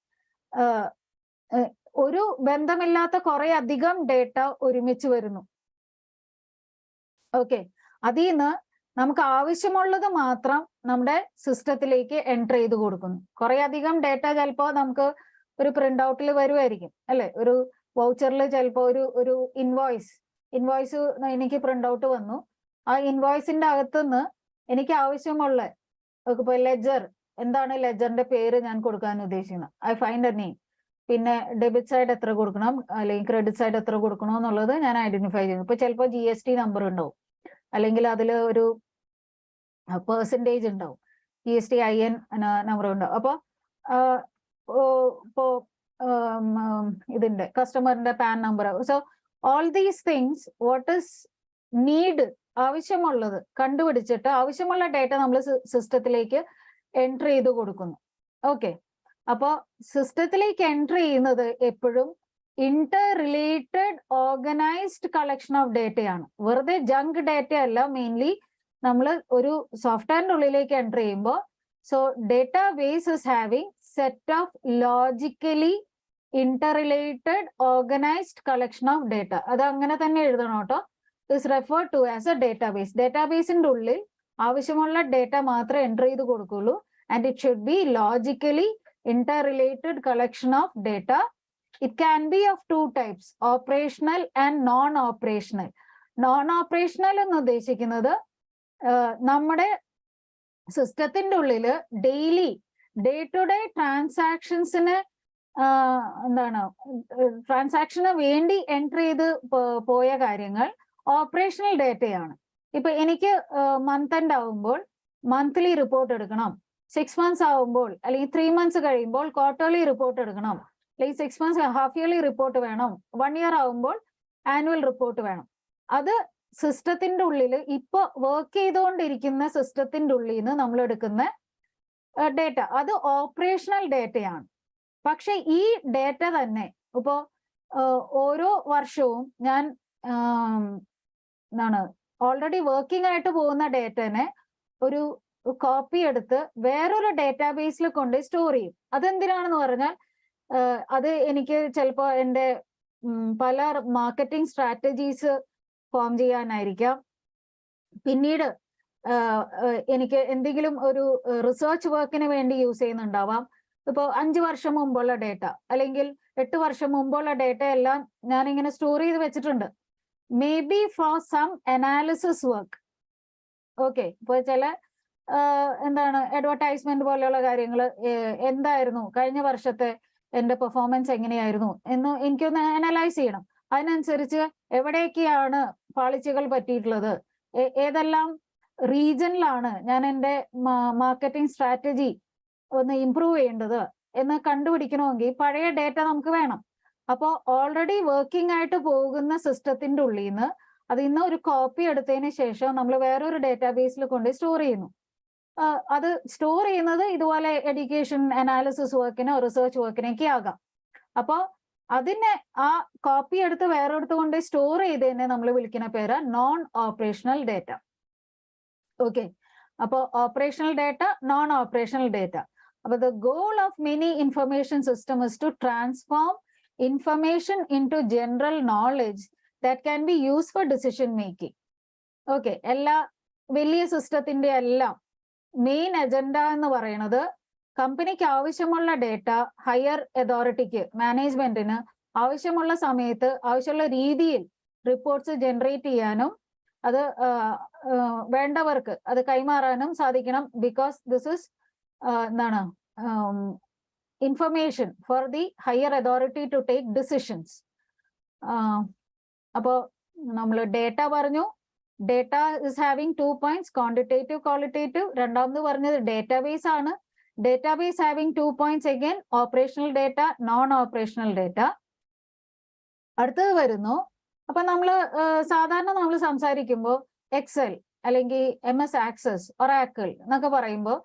ഒരു ബന്ധമില്ലാത്ത കുറെ അധികം data ഒരുമിച്ച് വരുന്നു. ഓക്കെ, അതിൽ നിന്ന് നമുക്ക് ആവശ്യമുള്ളത് മാത്രം നമ്മുടെ സിസ്റ്റത്തിലേക്ക് എൻ്റർ ചെയ്ത് കൊടുക്കുന്നു. കുറെ അധികം ഡേറ്റ ചിലപ്പോൾ നമുക്ക് ഒരു പ്രിന്റ് ഔട്ടിൽ വരുമായിരിക്കും അല്ലെ. ഒരു വൗച്ചറിൽ ചിലപ്പോൾ ഒരു ഇൻവോയ്സ് എനിക്ക് പ്രിന്റ് ഔട്ട് വന്നു. ആ ഇൻവോയ്സിന്റെ അകത്തുനിന്ന് എനിക്ക് ആവശ്യമുള്ള ഇപ്പൊ ലെജർ, എന്താണ് ലെജറിന്റെ പേര് ഞാൻ കൊടുക്കാൻ ഉദ്ദേശിക്കുന്നത്, ഐ ഫൈൻഡ് എ നെയിം. പിന്നെ ഡെബിറ്റ് സൈഡ് എത്ര കൊടുക്കണം അല്ലെങ്കിൽ ക്രെഡിറ്റ് സൈഡ് എത്ര കൊടുക്കണം എന്നുള്ളത് ഞാൻ ഐഡന്റിഫൈ ചെയ്യുന്നു. ഇപ്പൊ ചിലപ്പോൾ GST നമ്പർ ഉണ്ടാവും, അല്ലെങ്കിൽ അതിൽ ഒരു പെർസെൻറ്റേജ് ഉണ്ടാവും, GSTIN നമ്പർ ഉണ്ടാവും. അപ്പോൾ ഇപ്പോ ഇതിന്റെ കസ്റ്റമറിന്റെ PAN number. So all these things what is need, ആവശ്യമുള്ളത് കണ്ടുപിടിച്ചിട്ട് ആവശ്യമുള്ള ഡേറ്റ നമ്മൾ സിസ്റ്റത്തിലേക്ക് എൻട്രി ചെയ്ത് കൊടുക്കുന്നു. ഓക്കെ, അപ്പോൾ സിസ്റ്റത്തിലേക്ക് എൻട്രി ചെയ്യുന്നത് എപ്പോഴും inter related organised collection of ഡേറ്റയാണ്. വെറുതെ ജങ്ക് ഡേറ്റ അല്ല. മെയിൻലി നമ്മൾ ഒരു സോഫ്റ്റ്വെയറിന്റെ ഉള്ളിലേക്ക് എൻട്രി ചെയ്യുമ്പോൾ, so database is having set of logically inter related organised collection of data. അത് അങ്ങനെ തന്നെ എഴുതണം കേട്ടോ. Is referred to as a database. ഡേറ്റാബേസിന്റെ ഉള്ളിൽ ആവശ്യമുള്ള ഡേറ്റ മാത്രമേ എൻറ്റർ ചെയ്ത് കൊടുക്കുള്ളൂ. And it should be logically inter related collection of data. It can be of two types, operational and non-operational. Non-operational എന്ന് ഉദ്ദേശിക്കുന്നത് നമ്മുടെ സിസ്റ്റത്തിന്റെ ഉള്ളിൽ ഡെയിലി ഡേ ടു ഡേ ട്രാൻസാക്ഷൻസിന് ട്രാൻസാക്ഷന് വേണ്ടി എൻട്രി ചെയ്ത് പോയ കാര്യങ്ങൾ ഓപ്പറേഷണൽ ഡേറ്റയാണ്. ഇപ്പൊ എനിക്ക് മന്ത് എൻഡ് ആവുമ്പോൾ മന്ത്ലി റിപ്പോർട്ട് എടുക്കണം, 6 months ആവുമ്പോൾ അല്ലെങ്കിൽ 3 months കഴിയുമ്പോൾ ക്വാർട്ടർലി റിപ്പോർട്ട് എടുക്കണം, അല്ലെങ്കിൽ 6 months ഹാഫ് ഇയർലി റിപ്പോർട്ട് വേണം, 1 year ആവുമ്പോൾ ആനുവൽ റിപ്പോർട്ട് വേണം. അത് സിസ്റ്റത്തിന്റെ ഉള്ളിൽ ഇപ്പൊ വർക്ക് ചെയ്തുകൊണ്ടിരിക്കുന്ന സിസ്റ്റത്തിന്റെ ഉള്ളിൽ നിന്ന് നമ്മൾ എടുക്കുന്ന ഡേറ്റ, അത് ഓപ്പറേഷണൽ ഡേറ്റയാണ്. പക്ഷെ ഈ ഡേറ്റ തന്നെ ഇപ്പോ ഓരോ വർഷവും ഞാൻ ഓൾറെഡി വർക്കിംഗ് ആയിട്ട് പോകുന്ന ഡേറ്റനെ ഒരു കോപ്പി എടുത്ത് വേറൊരു ഡേറ്റാബേസിൽ കൊണ്ട് സ്റ്റോർ ചെയ്യും. അതെന്തിനാണെന്ന് പറഞ്ഞാൽ അത് എനിക്ക് ചിലപ്പോൾ എൻ്റെ പല മാർക്കറ്റിംഗ് സ്ട്രാറ്റജീസ് ഫോം ചെയ്യാനായിരിക്കാം. പിന്നീട് എനിക്ക് എന്തെങ്കിലും ഒരു റിസർച്ച് വർക്കിന് വേണ്ടി യൂസ് ചെയ്യുന്നുണ്ടാവാം. ഇപ്പോൾ 5 വർഷം മുമ്പുള്ള ഡേറ്റ അല്ലെങ്കിൽ 8 വർഷം മുമ്പുള്ള ഡേറ്റ എല്ലാം ഞാനിങ്ങനെ സ്റ്റോർ ചെയ്ത് വെച്ചിട്ടുണ്ട്. Maybe for some analysis work. Okay, ഇപ്പോൾ ചില അഡ്വർടൈസ്മെന്റ് പോലെയുള്ള കാര്യങ്ങൾ, എന്തായിരുന്നു കഴിഞ്ഞ വർഷത്തെ എന്റെ പെർഫോമൻസ് എങ്ങനെയായിരുന്നു എന്ന് എനിക്കൊന്ന് അനലൈസ് ചെയ്യണം. അതിനനുസരിച്ച് എവിടെയൊക്കെയാണ് പാളിച്ചകൾ പറ്റിയിട്ടുള്ളത്, ഏതെല്ലാം റീജനിലാണ് ഞാൻ എൻ്റെ മാർക്കറ്റിംഗ് സ്ട്രാറ്റജി ഒന്ന് ഇംപ്രൂവ് ചെയ്യേണ്ടത് എന്ന് കണ്ടുപിടിക്കണമെങ്കിൽ പഴയ ഡേറ്റ നമുക്ക് വേണം. അപ്പോൾ ഓൾറെഡി വർക്കിംഗ് ആയിട്ട് പോകുന്ന സിസ്റ്റത്തിന്റെ ഉള്ളിൽ നിന്ന് അതിൽ നിന്ന് ഒരു കോപ്പി എടുത്തതിന് ശേഷം നമ്മൾ വേറൊരു ഡേറ്റാബേസിൽ കൊണ്ട് സ്റ്റോർ ചെയ്യുന്നു. അത് സ്റ്റോർ ചെയ്യുന്നത് ഇതുപോലെ എഡ്യൂക്കേഷൻ അനാലിസിസ് വർക്കിനോ റിസർച്ച് വർക്കിനൊക്കെ ആകാം. അപ്പോൾ അതിനെ ആ കോപ്പി എടുത്ത് വേറെടുത്ത് കൊണ്ട് സ്റ്റോർ ചെയ്തതിനെ നമ്മൾ വിളിക്കുന്ന പേര് നോൺ ഓപ്പറേഷണൽ ഡേറ്റ. ഓക്കെ, അപ്പോൾ operational data, non operational data. അപ്പോൾ the goal of many information system is to transform information into general knowledge that can be used for decision making. Okay, എല്ലാ വലിയ സിസ്റ്റത്തിന്റെ എല്ലാം മെയിൻ അജണ്ട എന്ന് പറയുന്നത് കമ്പനിക്ക് ആവശ്യമുള്ള ഡേറ്റ ഹയർ അതോറിറ്റിക്ക്, മാനേജ്മെന്റിന് ആവശ്യമുള്ള സമയത്ത് ആവശ്യമുള്ള രീതിയിൽ റിപ്പോർട്ട്സ് ജനറേറ്റ് ചെയ്യാനും അത് വേണ്ടവർക്ക് അത് കൈമാറാനും സാധിക്കണം. ബിക്കോസ് ദിസ് ഇസ് എന്താണ് information for the higher authority to take decisions. അപ്പോൾ നമ്മൾ ഡേറ്റ പറഞ്ഞു. Data is having 2 points, quantitative, qualitative. രണ്ടാമത് പറഞ്ഞത് ഡേറ്റാബേസ് ആണ്. Database having 2 points again, operational data, non operational data. അടുത്തത് വരുന്നു. അപ്പൊ നമ്മൾ സാധാരണ നമ്മൾ സംസാരിക്കുമ്പോൾ എക്സൽ അല്ലെങ്കിൽ MS ആക്സസ്, ഒറാക്കിൾ എന്നൊക്കെ പറയുമ്പോൾ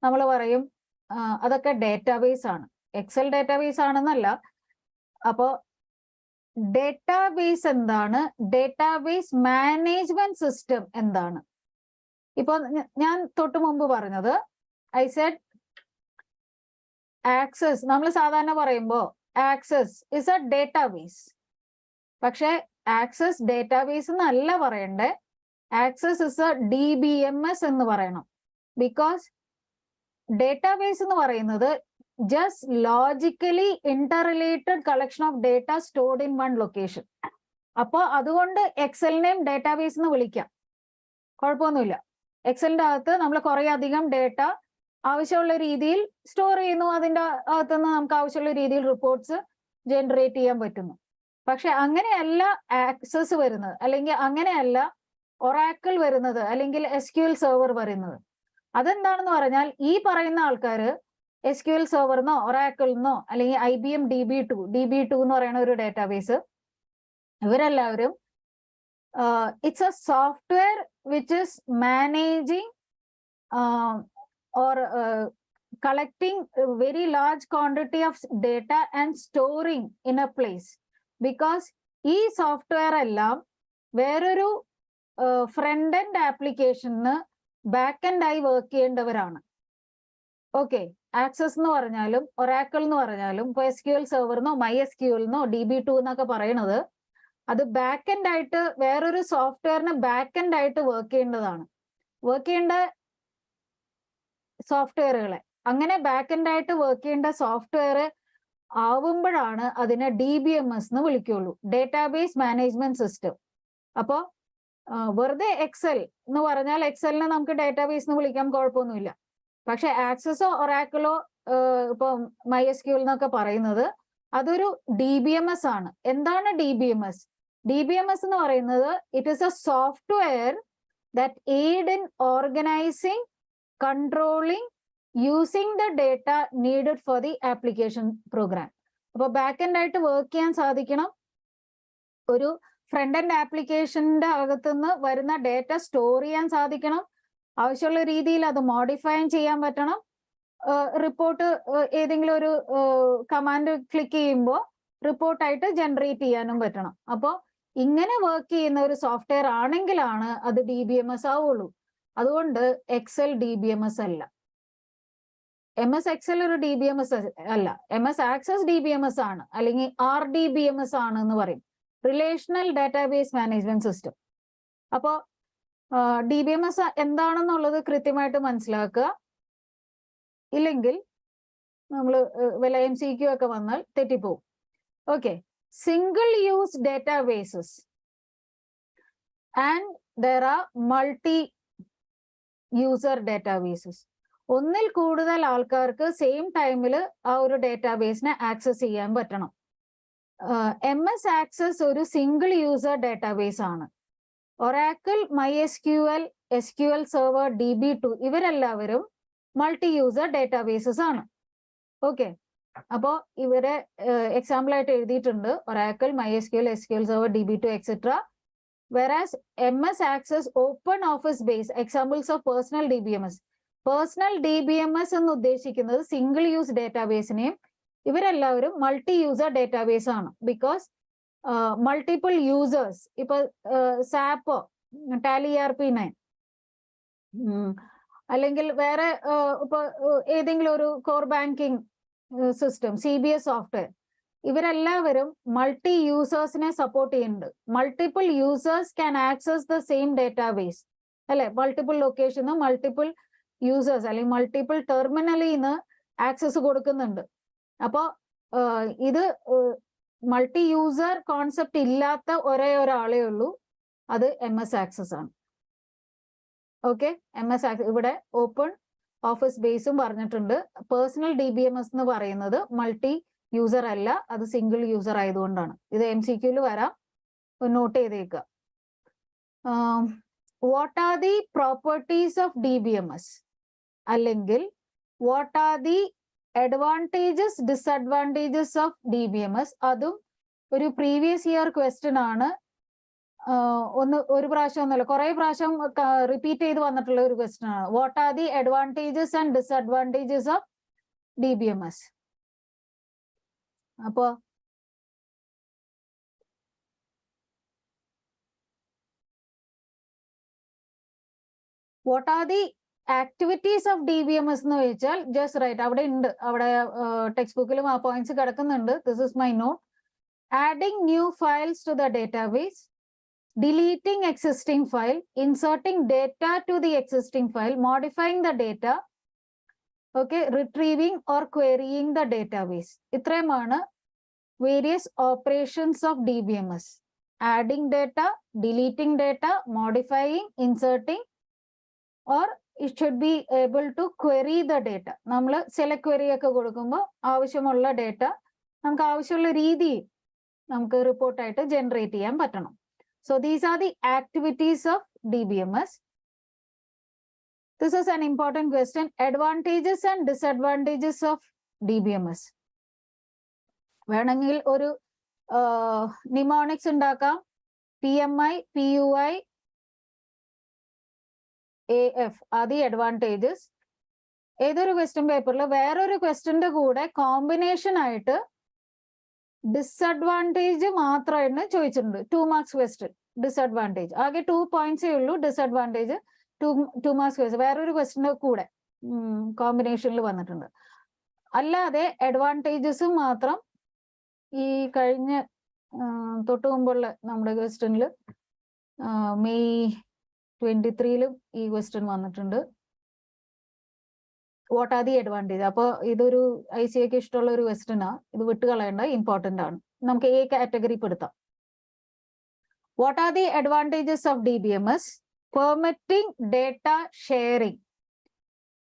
നമ്മൾ പറയും അതൊക്കെ ഡേറ്റാബേസ് ആണ്. എക്സൽ ഡേറ്റാബേസ് ആണെന്നല്ല. അപ്പോ ഡേറ്റാബേസ് എന്താണ്, ഡേറ്റാബേസ് മാനേജ്മെന്റ് സിസ്റ്റം എന്താണ്? ഇപ്പൊ ഞാൻ തൊട്ട് മുമ്പ് പറഞ്ഞത് ഐ സെഡ് ആക്സസ്. നമ്മൾ സാധാരണ പറയുമ്പോൾ ആക്സസ് ഇസ് എ ഡേറ്റാബേസ്. പക്ഷെ ആക്സസ് ഡേറ്റാബേസ് എന്നല്ല പറയണ്ടേ, ആക്സസ് ഇസ് എ DBMS എന്ന് പറയണം. ബിക്കോസ് ഡേറ്റാബേസ് എന്ന് പറയുന്നത് just logically interrelated collection of data stored in one location. അപ്പോൾ അതുകൊണ്ട് എക്സലിനെയും ഡേറ്റാബേസ് എന്ന് വിളിക്കാം, കുഴപ്പമൊന്നുമില്ല. എക്സലിന്റെ അകത്ത് നമ്മൾ കുറെ അധികം ഡേറ്റ ആവശ്യമുള്ള രീതിയിൽ സ്റ്റോർ ചെയ്യുന്നു. അതിന്റെ അകത്തുനിന്ന് നമുക്ക് ആവശ്യമുള്ള രീതിയിൽ റിപ്പോർട്ട്സ് ജനറേറ്റ് ചെയ്യാൻ പറ്റുന്നു. പക്ഷെ അങ്ങനെയല്ല ആക്സസ് വരുന്നത്, അല്ലെങ്കിൽ അങ്ങനെയല്ല ഒറാക്കിൾ വരുന്നത്, അല്ലെങ്കിൽ SQL സെർവർ വരുന്നത്. അതെന്താണെന്ന് പറഞ്ഞാൽ ഈ പറയുന്ന ആൾക്കാര് SQL സെർവറിനോ ഒറാക്കിളിനോ അല്ലെങ്കിൽ IBM DB2 എന്ന് പറയുന്ന ഒരു ഡേറ്റാബേസ്, ഇവരെല്ലാവരും it's A software which is managing or collecting very large quantity of data and storing in A place. Because ഈ സോഫ്റ്റ്വെയർ എല്ലാം വേറൊരു ഫ്രണ്ട് എൻഡ് ആപ്ലിക്കേഷന് ബാക്ക് എൻഡ് ആയി വർക്ക് ചെയ്യേണ്ടവരാണ്. ഓക്കെ, ആക്സസ് എന്ന് പറഞ്ഞാലും ഒറാക്കിൾ എന്ന് പറഞ്ഞാലും ഇപ്പൊ SQL സെർവറിനോ MySQLനോ DB2 എന്നൊക്കെ പറയണത് അത് ബാക്ക് എൻഡ് ആയിട്ട് വേറൊരു സോഫ്റ്റ്വെയറിന് ബാക്ക് എൻഡ് ആയിട്ട് വർക്ക് ചെയ്യേണ്ടതാണ്. വർക്ക് ചെയ്യേണ്ട സോഫ്റ്റ്വെയറുകളെ അങ്ങനെ ബാക്ക് എൻഡ് ആയിട്ട് വർക്ക് ചെയ്യേണ്ട സോഫ്റ്റ്വെയർ ആവുമ്പോഴാണ് അതിനെ DBMS എന്ന് വിളിക്കുള്ളൂ, ഡേറ്റാബേസ് മാനേജ്മെന്റ് സിസ്റ്റം. അപ്പോ വെറുതെ എക്സൽ എന്ന് പറഞ്ഞാൽ എക്സലിനെ നമുക്ക് ഡേറ്റാബേസ് എന്ന് വിളിക്കാൻ കുഴപ്പമൊന്നുമില്ല. പക്ഷെ ആക്സസോ ഒറാക്കിളോ ഇപ്പൊ MySQL എന്നൊക്കെ പറയുന്നത് അതൊരു DBMS ആണ്. എന്താണ് DBMS? DBMS എന്ന് പറയുന്നത് it is A software that aid in organising, controlling, using the data needed for the application programme. അപ്പൊ ബാക്ക് എൻഡ് ആയിട്ട് വർക്ക് ചെയ്യാൻ സാധിക്കണം. ഒരു ഫ്രണ്ട് എൻഡ് ആപ്ലിക്കേഷന്റെ അകത്തുനിന്ന് വരുന്ന ഡേറ്റ സ്റ്റോർ ചെയ്യാൻ സാധിക്കണം. ആവശ്യമുള്ള രീതിയിൽ അത് മോഡിഫൈ ചെയ്യാൻ പറ്റണം. റിപ്പോർട്ട് ഏതെങ്കിലും ഒരു കമാൻഡ് ക്ലിക്ക് ചെയ്യുമ്പോൾ റിപ്പോർട്ടായിട്ട് ജനറേറ്റ് ചെയ്യാനും പറ്റണം. അപ്പോൾ ഇങ്ങനെ വർക്ക് ചെയ്യുന്ന ഒരു സോഫ്റ്റ്വെയർ ആണെങ്കിലാണ് അത് DBMS ആവുള്ളൂ. അതുകൊണ്ട് എക്സൽ DBMS അല്ല. MS എക്സൽ ഒരു DBMS അല്ല. MS ആക്സസ് DBMS ആണ്, അല്ലെങ്കിൽ RDBMS ആണ് എന്ന് പറയും, റിലേഷണൽ ഡാറ്റാബേസ് മാനേജ്മെന്റ് സിസ്റ്റം. അപ്പോൾ DBMS എന്താണെന്നുള്ളത് കൃത്യമായിട്ട് മനസ്സിലാക്കുക. ഇല്ലെങ്കിൽ നമ്മൾ വല്ല MCQ ഒക്കെ വന്നാൽ തെറ്റിപ്പോവും. Okay, single use databases and there are multi user databases. ഒന്നിൽ കൂടുതൽ ആൾക്കാർക്ക് സെയിം ടൈമിൽ ആ ഒരു ഡേറ്റാബേസിനെ ആക്സസ് ചെയ്യാൻ പറ്റണം. MS ആക്സസ് ഒരു സിംഗിൾ യൂസർ ഡേറ്റാബേസ് ആണ്. Oracle, MySQL, SQL server, DB2 ഇവരെല്ലാവരും മൾട്ടി യൂസർ ഡേറ്റാബേസസ് ആണ്. ഓക്കെ, അപ്പോൾ ഇവരെ എക്സാമ്പിൾ ആയിട്ട് എഴുതിയിട്ടുണ്ട്, Oracle, MySQL, SQL server, DB2 etcetera. Whereas MS Access open office base examples of personal DBMS. Personal DBMS എന്ന് ഉദ്ദേശിക്കുന്നത് single use ഡേറ്റാബേസിനെയും ഇവരെല്ലാവരും മൾട്ടി യൂസർ ഡേറ്റാബേസ് ആണ്. ബിക്കോസ് മൾട്ടിപ്പിൾ യൂസേഴ്സ്, ഇപ്പൊ സാപ്പ്, ടാലി ERP9 അല്ലെങ്കിൽ വേറെ ഇപ്പൊ ഏതെങ്കിലും ഒരു core banking system, CBS software, ഇവരെല്ലാവരും മൾട്ടി യൂസേഴ്സിനെ സപ്പോർട്ട് ചെയ്യുന്നുണ്ട്. Multiple users can access the same database അല്ലെ. മൾട്ടിപ്പിൾ ലൊക്കേഷന് മൾട്ടിപ്പിൾ യൂസേഴ്സ് അല്ലെങ്കിൽ മൾട്ടിപ്പിൾ ടെർമിനലിൽ നിന്ന് ആക്സസ് കൊടുക്കുന്നുണ്ട്. അപ്പോൾ ഇത് മൾട്ടി യൂസർ കോൺസെപ്റ്റ് ഇല്ലാത്ത ഒരേ ഒരാളേ ഉള്ളൂ, അത് MS ആക്സസ് ആണ്. ഓക്കെ, MS ആക്സസ് ഇവിടെ ഓപ്പൺ ഓഫീസ് ബേസും പറഞ്ഞിട്ടുണ്ട്. പേഴ്സണൽ DBMS എന്ന് പറയുന്നത് മൾട്ടി യൂസർ അല്ല, അത് സിംഗിൾ യൂസർ ആയതുകൊണ്ടാണ്. ഇത് MCQയിൽ വരാം, നോട്ട് ചെയ്തേക്കുക. What are the properties of DBMS അല്ലെങ്കിൽ what are the advantages disadvantages of DBMS, അതും ഒരു പ്രീവിയസ് ഇയർ ക്വസ്റ്റ്യൻ ആണ്. ഒരു പ്രാവശ്യം ഒന്നുമല്ല, കുറെ പ്രാവശ്യം റിപ്പീറ്റ് ചെയ്ത് വന്നിട്ടുള്ള ഒരു ക്വസ്റ്റ്യൻ ആണ്. What are the advantages and disadvantages of DBMS? അപ്പോ what are the activities of DBMS എന്ന് ചോദിച്ചാൽ ജസ്റ്റ് റൈറ്റ്, അവിടെ ഉണ്ട്, അവിടെ ടെക്സ്റ്റ് ബുക്കിലും ആ പോയിന്റ്സ് കിടക്കുന്നുണ്ട്. This is my note. Adding new files to the database, deleting existing file, inserting data to the existing file, modifying the data, okay, retrieving or querying the database. ഇത്രയുമാണ് various operations of DBMS. Adding data, deleting data, modifying, inserting, or it should be able to query the data. നമ്മൾ select query ഒക്കെ കൊടുക്കുമ്പോൾ ആവശ്യമുള്ള data നമുക്ക് ആവശ്യമുള്ള രീതിയിൽ നമുക്ക് റിപ്പോർട്ടായിട്ട് generate ചെയ്യാൻ പറ്റണം. So these are the activities of DBMS. This is an important question. Advantages and disadvantages of DBMS. വേണമെങ്കിൽ ഒരു നിമോണിക്സ് ഉണ്ടാക്കാം. PMI, PUI, AF are the advantages. ഏതൊരു ക്വസ്റ്റ്യൻ പേപ്പറിൽ വേറൊരു ക്വസ്റ്റ്യന്റെ കൂടെ കോമ്പിനേഷൻ ആയിട്ട് ഡിസഡ്വാൻറ്റേജ് മാത്രമായിട്ട് ചോദിച്ചിട്ടുണ്ട്. 2 മാർക്സ് ക്വസ്റ്റ്യൻ ഡിസഡ്വാൻറ്റേജ്, ആകെ 2 പോയിന്റ്സേ ഉള്ളൂ. ഡിസഡ്വാൻറ്റേജ് 2 മാർക്സ് ക്വസ്റ്റ്യൻ വേറൊരു ക്വസ്റ്റ്യന്റെ കൂടെ കോമ്പിനേഷനിൽ വന്നിട്ടുണ്ട്. അല്ലാതെ അഡ്വാൻറ്റേജസും മാത്രം ഈ കഴിഞ്ഞ തൊട്ട് മുമ്പുള്ള നമ്മുടെ ക്വസ്റ്റ്യനിൽ May 23 ഈ ക്വസ്റ്റ്യൻ വന്നിട്ടുണ്ട്. What are the advantage? അപ്പോൾ ഇതൊരു ICAക്ക് ഇഷ്ടമുള്ള ഒരു ക്വസ്റ്റ്യനാ, ഇത് വിട്ടുകളയേണ്ട, ഇമ്പോർട്ടൻ്റ് ആണ്. നമുക്ക് A കാറ്റഗറി പെടുത്താം. What are the advantages of DBMS? Permitting data sharing.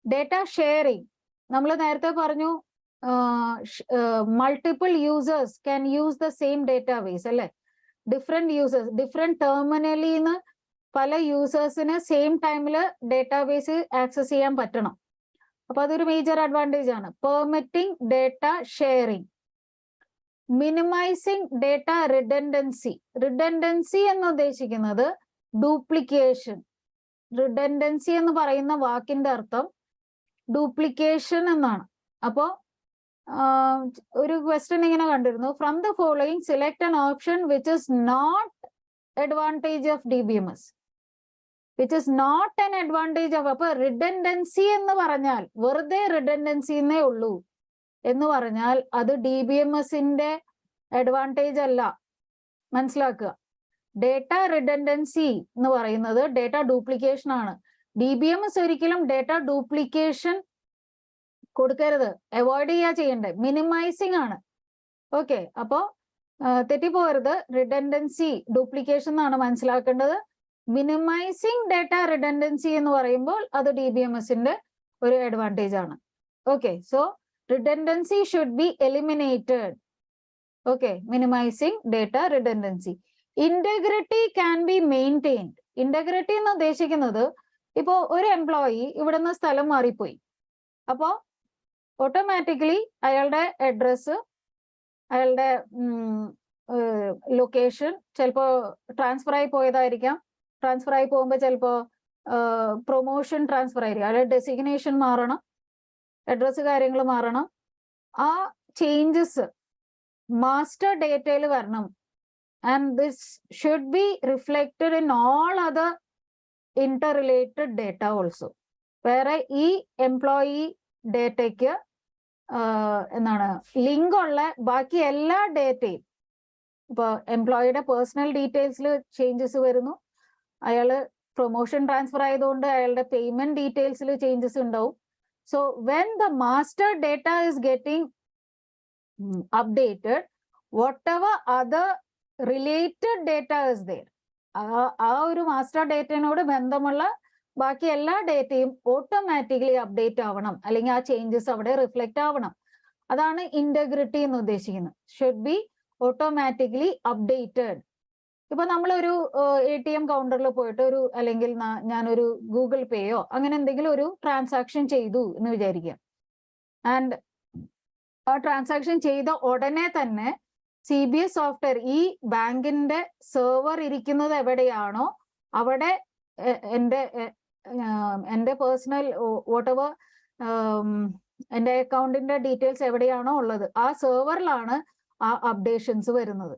Data sharing നമ്മൾ നേരത്തെ പറഞ്ഞു, multiple users can use the same database അല്ലെ. ഡിഫറെന്റ് യൂസേഴ്സ്, ഡിഫറെന്റ് ടെർമിനലിൽ നിന്ന് പല യൂസേഴ്സിന് സെയിം ടൈമിൽ ഡേറ്റാബേസ് ആക്സസ് ചെയ്യാൻ പറ്റണം. അപ്പൊ അതൊരു മേജർ അഡ്വാൻറ്റേജ് ആണ്. Permitting data sharing. Minimising data redundancy. Redundancy എന്ന് ഉദ്ദേശിക്കുന്നത് ഡ്യൂപ്ലിക്കേഷൻ. റിഡൻഡൻസി എന്ന് പറയുന്ന വാക്കിന്റെ അർത്ഥം ഡ്യൂപ്ലിക്കേഷൻ എന്നാണ്. അപ്പോ ഒരു ക്വസ്റ്റ്യൻ ഇങ്ങനെ കണ്ടിരുന്നു, from the following select an option which is not advantage of DBMS. Which is not an advantage of. അപ്പൊ റിഡൻഡൻസി എന്ന് പറഞ്ഞാൽ വെറുതെ റിഡൻഡൻസി എന്നേ ഉള്ളൂ എന്ന് പറഞ്ഞാൽ അത് DBMSന്റെ അഡ്വാൻറ്റേജ് അല്ല, മനസ്സിലാക്കുക. ഡേറ്റ റിഡൻഡൻസി എന്ന് പറയുന്നത് ഡേറ്റ ഡ്യൂപ്ലിക്കേഷൻ ആണ്. DBMS ഒരിക്കലും ഡേറ്റ ഡ്യൂപ്ലിക്കേഷൻ കൊടുക്കരുത്, അവോയ്ഡ് ചെയ്യാ ചെയ്യണ്ടേ, മിനിമൈസിങ് ആണ്. ഓക്കെ, അപ്പോ തെറ്റിപ്പോകരുത്. റിഡൻഡൻസി ഡ്യൂപ്ലിക്കേഷൻ എന്നാണ് മനസ്സിലാക്കേണ്ടത്. മിനിമൈസിങ് ഡേറ്റ റിഡൻഡൻസി എന്ന് പറയുമ്പോൾ അത് DBMSന്റെ ഒരു അഡ്വാൻറ്റേജ് ആണ്. Okay, so redundancy should be eliminated. Okay, minimizing data redundancy. Integrity can be maintained. Integrity എന്ന് ഉദ്ദേശിക്കുന്നത് ഇപ്പോ ഒരു എംപ്ലോയി ഇവിടുന്ന് സ്ഥലം മാറിപ്പോയി, അപ്പോൾ ഓട്ടോമാറ്റിക്കലി അയാളുടെ അഡ്രസ്സ്, അയാളുടെ ലൊക്കേഷൻ ചിലപ്പോൾ ട്രാൻസ്ഫർ ആയി പോയതായിരിക്കാം. ട്രാൻസ്ഫർ ആയി പോകുമ്പോൾ ചിലപ്പോൾ പ്രൊമോഷൻ ട്രാൻസ്ഫർ ആയിരിക്കും, അതായത് ഡെസിഗ്നേഷൻ മാറണം, അഡ്രസ്സ് കാര്യങ്ങൾ മാറണം. ആ ചേഞ്ചസ് മാസ്റ്റർ ഡേറ്റയിൽ വരണം. And this should be reflected in all other Inter related data also. വേറെ ഈ എംപ്ലോയി ഡേറ്റയ്ക്ക് എന്താണ് ലിങ്ക് ഉള്ള ബാക്കി എല്ലാ ഡേറ്റയും, ഇപ്പൊ എംപ്ലോയിയുടെ പേഴ്സണൽ ഡീറ്റെയിൽസിൽ ചേഞ്ചസ് വരുന്നു, അയാള് പ്രൊമോഷൻ ട്രാൻസ്ഫർ ആയതുകൊണ്ട് അയാളുടെ പേയ്മെന്റ് ഡീറ്റെയിൽസിൽ ചേഞ്ചസ് ഉണ്ടാവും. So when the master data is getting updated, whatever other related data is there, ആ ഒരു മാസ്റ്റർ ഡേറ്റയോട് ബന്ധമുള്ള ബാക്കി എല്ലാ ഡേറ്റയും ഓട്ടോമാറ്റിക്കലി അപ്ഡേറ്റ് ആവണം, അല്ലെങ്കിൽ ആ ചേഞ്ചസ് അവിടെ റിഫ്ലക്റ്റ് ആവണം. അതാണ് ഇന്റഗ്രിറ്റി എന്ന് ഉദ്ദേശിക്കുന്നത്. Should be automatically updated. ഇപ്പൊ നമ്മളൊരു ATM കൗണ്ടറിൽ പോയിട്ട് അല്ലെങ്കിൽ ഞാനൊരു ഗൂഗിൾ പേയോ അങ്ങനെ എന്തെങ്കിലും ഒരു ട്രാൻസാക്ഷൻ ചെയ്തു എന്ന് വിചാരിക്കുക. ആൻഡ് ആ ട്രാൻസാക്ഷൻ ചെയ്ത ഉടനെ തന്നെ CBS സോഫ്റ്റ്വെയർ ഈ ബാങ്കിന്റെ സെർവർ ഇരിക്കുന്നത് എവിടെയാണോ അവിടെ എൻ്റെ പേഴ്സണൽ വോട്ടെവർ എൻ്റെ അക്കൗണ്ടിന്റെ ഡീറ്റെയിൽസ് എവിടെയാണോ ഉള്ളത് ആ സെർവറിലാണ് ആ അപ്ഡേഷൻസ് വരുന്നത്.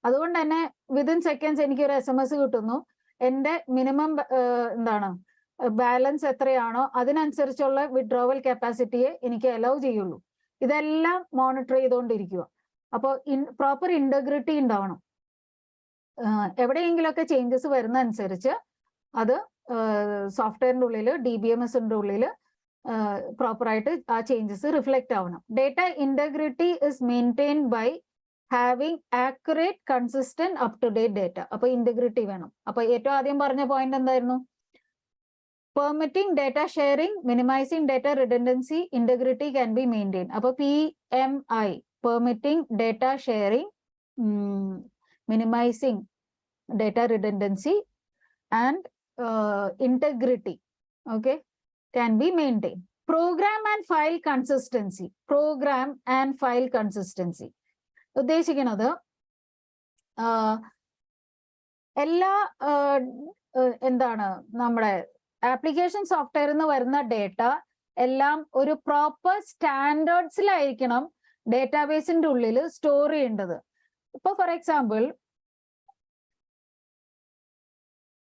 അതുകൊണ്ട് തന്നെ വിതിൻ സെക്കൻഡ്സ് എനിക്കൊരു SMS കിട്ടുന്നു, എൻ്റെ മിനിമം ബാലൻസ് എത്രയാണോ അതിനനുസരിച്ചുള്ള വിഡ്രോവൽ കപ്പാസിറ്റിയെ എനിക്ക് അലൗ ചെയ്യുള്ളൂ. ഇതെല്ലാം മോണിറ്റർ ചെയ്തുകൊണ്ടിരിക്കുക. അപ്പോൾ പ്രോപ്പർ ഇന്റഗ്രിറ്റി ഉണ്ടാവണം. എവിടെയെങ്കിലുമൊക്കെ ചേഞ്ചസ് വരുന്ന അനുസരിച്ച് അത് സോഫ്റ്റ്വെയറിന്റെ ഉള്ളിൽ DBMSന്റെ ഉള്ളിൽ പ്രോപ്പറായിട്ട് ആ ചേഞ്ചസ് റിഫ്ലക്റ്റ് ആവണം. Data integrity is maintained by having accurate consistent up to date data. അപ്പൊ ഇന്റഗ്രിറ്റി വേണം. അപ്പൊ ഏറ്റവും ആദ്യം പറഞ്ഞ പോയിന്റ് എന്തായിരുന്നു? Permitting data sharing, minimizing data redundancy, integrity can be maintained. അപ്പോൾ PMI, permitting data sharing, minimizing data redundancy and integrity, okay, can be maintained. Program and file consistency. Program and file consistency. ഉദ്ദേശിക്കുന്നത് എല്ലാ എന്താണ് നമ്മുടെ application സോഫ്റ്റ്വെയറിൽ നിന്ന് വരുന്ന data എല്ലാം ഒരു പ്രോപ്പർ സ്റ്റാൻഡേർഡ്സിലായിരിക്കണം ഡേറ്റാബേസിന്റെ ഉള്ളിൽ സ്റ്റോർ ചെയ്യേണ്ടത്. ഇപ്പൊ ഫോർ എക്സാമ്പിൾ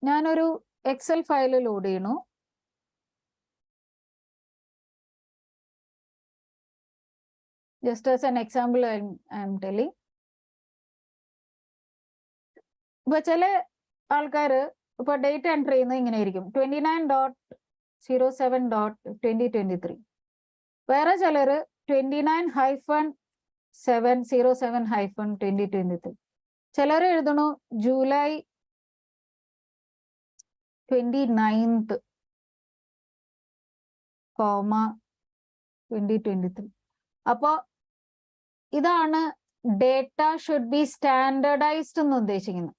ഞാനൊരു എക്സൽ ഫയൽ ലോഡ് ചെയ്യണു. Just as an example I M telling. ഇപ്പൊ ചില ആൾക്കാര് ഇപ്പൊ ഡേറ്റ് എൻറ്റർ ചെയ്യുന്നത് ഇങ്ങനെ ആയിരിക്കും, 29.07.2023. വേറെ ചിലര് 29-707-2023. ചിലർ എഴുതണു ജൂലൈ 29th, 2023. അപ്പോ ഇതാണ് ഡേറ്റ ഷുഡ് ബി സ്റ്റാൻഡേർഡൈസ്ഡ് എന്ന് ഉദ്ദേശിക്കുന്നത്.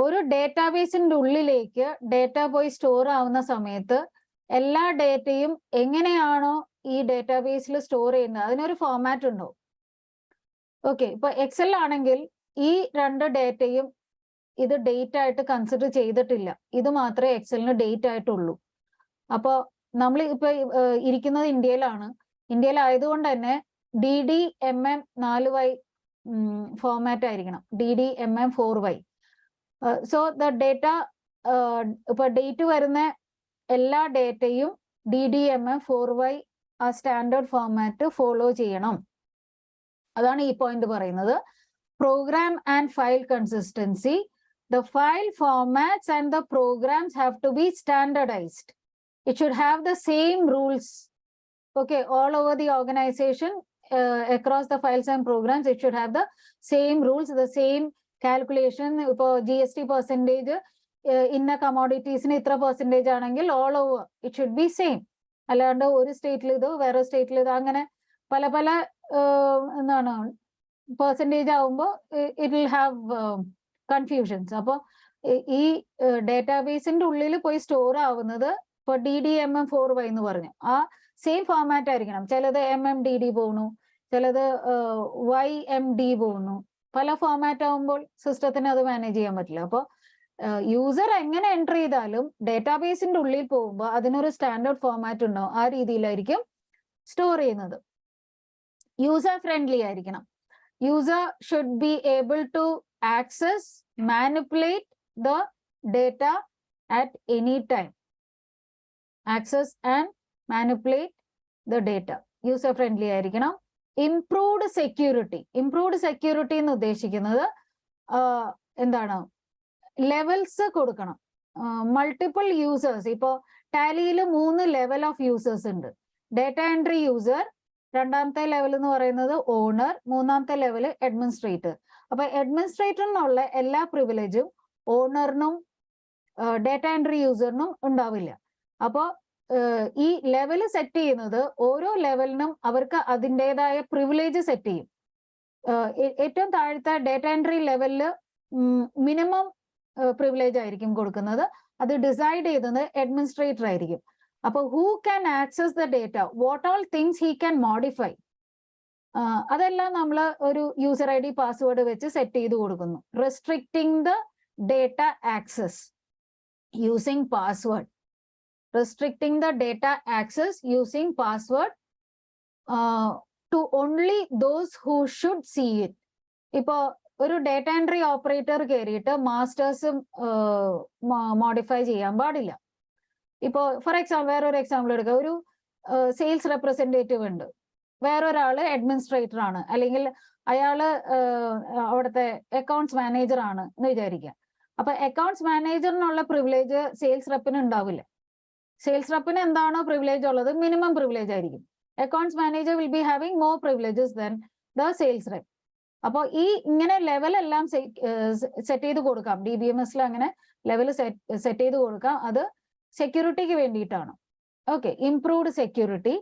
ഒരു ഡേറ്റാബേസിന്റെ ഉള്ളിലേക്ക് ഡേറ്റ പോയി സ്റ്റോർ ആവുന്ന സമയത്ത് എല്ലാ ഡേറ്റയും എങ്ങനെയാണോ ഈ ഡേറ്റാബേസിൽ സ്റ്റോർ ചെയ്യുന്നത് അതിനൊരു ഫോർമാറ്റ് ഉണ്ടാവും. ഓക്കെ, ഇപ്പൊ എക്സൽ ആണെങ്കിൽ ഈ രണ്ട് ഡേറ്റയും ഇത് ഡേറ്റ് ആയിട്ട് കൺസിഡർ ചെയ്തിട്ടില്ല, ഇത് മാത്രമേ എക്സലിന് ഡേറ്റ് ആയിട്ടുള്ളൂ. അപ്പോൾ നമ്മൾ ഇപ്പൊ ഇരിക്കുന്നത് ഇന്ത്യയിലാണ്. ഇന്ത്യയിലായതുകൊണ്ട് തന്നെ DDMM 4Y ഫോർമാറ്റ് ആയിരിക്കണം, DDMM 4Y. So the data ഇപ്പൊ ഡേറ്റ് വരുന്ന എല്ലാ ഡേറ്റയും DDMM 4Y ആ സ്റ്റാൻഡേർഡ് ഫോർമാറ്റ് ഫോളോ ചെയ്യണം. അതാണ് ഈ പോയിന്റ് പറയുന്നത്. Program and file consistency. The file formats and the programs have to be standardized. It should have the same rules, okay, all over the organization, across the files and programs. It should have the same rules, the same calculation. ഇപ്പോൾ GST percentage ഇന്ന കമോഡിറ്റീസിന് ഇത്ര percentage ആണെങ്കിൽ all over it should be same. അല്ലാണ്ട് ഒരു സ്റ്റേറ്റിൽ ഇത് വേറെ സ്റ്റേറ്റിൽ ഇത് അങ്ങനെ പല പല എന്താണ് പെർസെൻറ്റേജ് ആവുമ്പോൾ ഇറ്റ് വിൽ ഹാവ് കൺഫ്യൂഷൻസ്. അപ്പോൾ ഈ ഡേറ്റാബേസിന്റെ ഉള്ളിൽ പോയി സ്റ്റോർ ആവുന്നത് ഇപ്പൊ DDMM 4Y എന്ന് പറഞ്ഞു ആ സെയിം ഫോർമാറ്റ് ആയിരിക്കണം. ചിലത് MMDD പോകുന്നു, ചിലത് YMD പോകുന്നു. പല ഫോർമാറ്റ് ആവുമ്പോൾ സിസ്റ്റത്തിന് അത് മാനേജ് ചെയ്യാൻ പറ്റില്ല. അപ്പോൾ യൂസർ എങ്ങനെ എൻ്റർ ചെയ്താലും ഡേറ്റാബേസിന്റെ ഉള്ളിൽ പോകുമ്പോൾ അതിനൊരു സ്റ്റാൻഡേർഡ് ഫോർമാറ്റ് ഉണ്ടാവും. ആ രീതിയിലായിരിക്കും സ്റ്റോർ ചെയ്യുന്നത്. യൂസർ ഫ്രണ്ട്ലി ആയിരിക്കണം. User should be able to access, manipulate the data at any time. Access and manipulate the data. User friendly ആയിരിക്കണം. Improved security. ഇംപ്രൂവ്ഡ് സെക്യൂരിറ്റി എന്ന് ഉദ്ദേശിക്കുന്നത് എന്താണ്? ലെവൽസ് കൊടുക്കണം. Multiple users. ഇപ്പോൾ ടാലിയിൽ 3 ലെവൽ ഓഫ് യൂസേഴ്സ് ഉണ്ട്. Data entry user, രണ്ടാമത്തെ level എന്ന് പറയുന്നത് ഓണർ, മൂന്നാമത്തെ ലെവൽ അഡ്മിനിസ്ട്രേറ്റർ. അപ്പൊ അഡ്മിനിസ്ട്രേറ്ററിനുള്ള എല്ലാ പ്രിവിലേജും ഓണറിനും ഡേറ്റ എൻട്രി യൂസറിനും ഉണ്ടാവില്ല. അപ്പോൾ ഈ ലെവൽ സെറ്റ് ചെയ്യുന്നത് ഓരോ ലെവലിനും അവർക്ക് അതിൻ്റെതായ പ്രിവിലേജ് സെറ്റ് ചെയ്യും. ഏറ്റവും താഴത്തെ ഡേറ്റ എൻട്രി ലെവലിൽ മിനിമം പ്രിവിലേജ് ആയിരിക്കും കൊടുക്കുന്നത്. അത് ഡിസൈഡ് ചെയ്യുന്നത് അഡ്മിനിസ്ട്രേറ്റർ ആയിരിക്കും. അപ്പൊ who can access the data, what all things he can modify, അതെല്ലാം നമ്മൾ ഒരു യൂസർ ഐ ഡി പാസ്വേഡ് വെച്ച് സെറ്റ് ചെയ്ത് കൊടുക്കുന്നു. Restricting the data access using password. Restricting the data access using password to only those who should see it. ഇപ്പോ ഒരു data entry operator കയറിയിട്ട് മാസ്റ്റേഴ്സും modify ചെയ്യാൻ പാടില്ല. ഇപ്പോൾ ഫോർ എക്സാമ്പിൾ വേറൊരു എക്സാമ്പിൾ എടുക്കുക. ഒരു സെയിൽസ് റെപ്രസെൻറ്റേറ്റീവ് ഉണ്ട്, വേറൊരാള് അഡ്മിനിസ്ട്രേറ്റർ ആണ്, അല്ലെങ്കിൽ അയാള് അവിടുത്തെ അക്കൗണ്ട്സ് മാനേജർ ആണ് എന്ന് വിചാരിക്കുക. അപ്പൊ അക്കൗണ്ട്സ് മാനേജറിനുള്ള പ്രിവിലേജ് സെയിൽസ് റെപ്പിന് ഉണ്ടാവില്ല. സെയിൽസ് റെപ്പിന് എന്താണോ പ്രിവിലേജ് ഉള്ളത് മിനിമം പ്രിവിലേജ് ആയിരിക്കും. Accounts manager will be having more privileges than the sales rep. അപ്പോൾ ഈ ഇങ്ങനെ ലെവൽ എല്ലാം സെറ്റ് ചെയ്ത് കൊടുക്കാം. DBMS അങ്ങനെ ലെവൽ സെറ്റ് ചെയ്ത് കൊടുക്കാം. അത് സെക്യൂരിറ്റിക്ക് വേണ്ടിയിട്ടാണ്. ഓക്കെ. Improved security.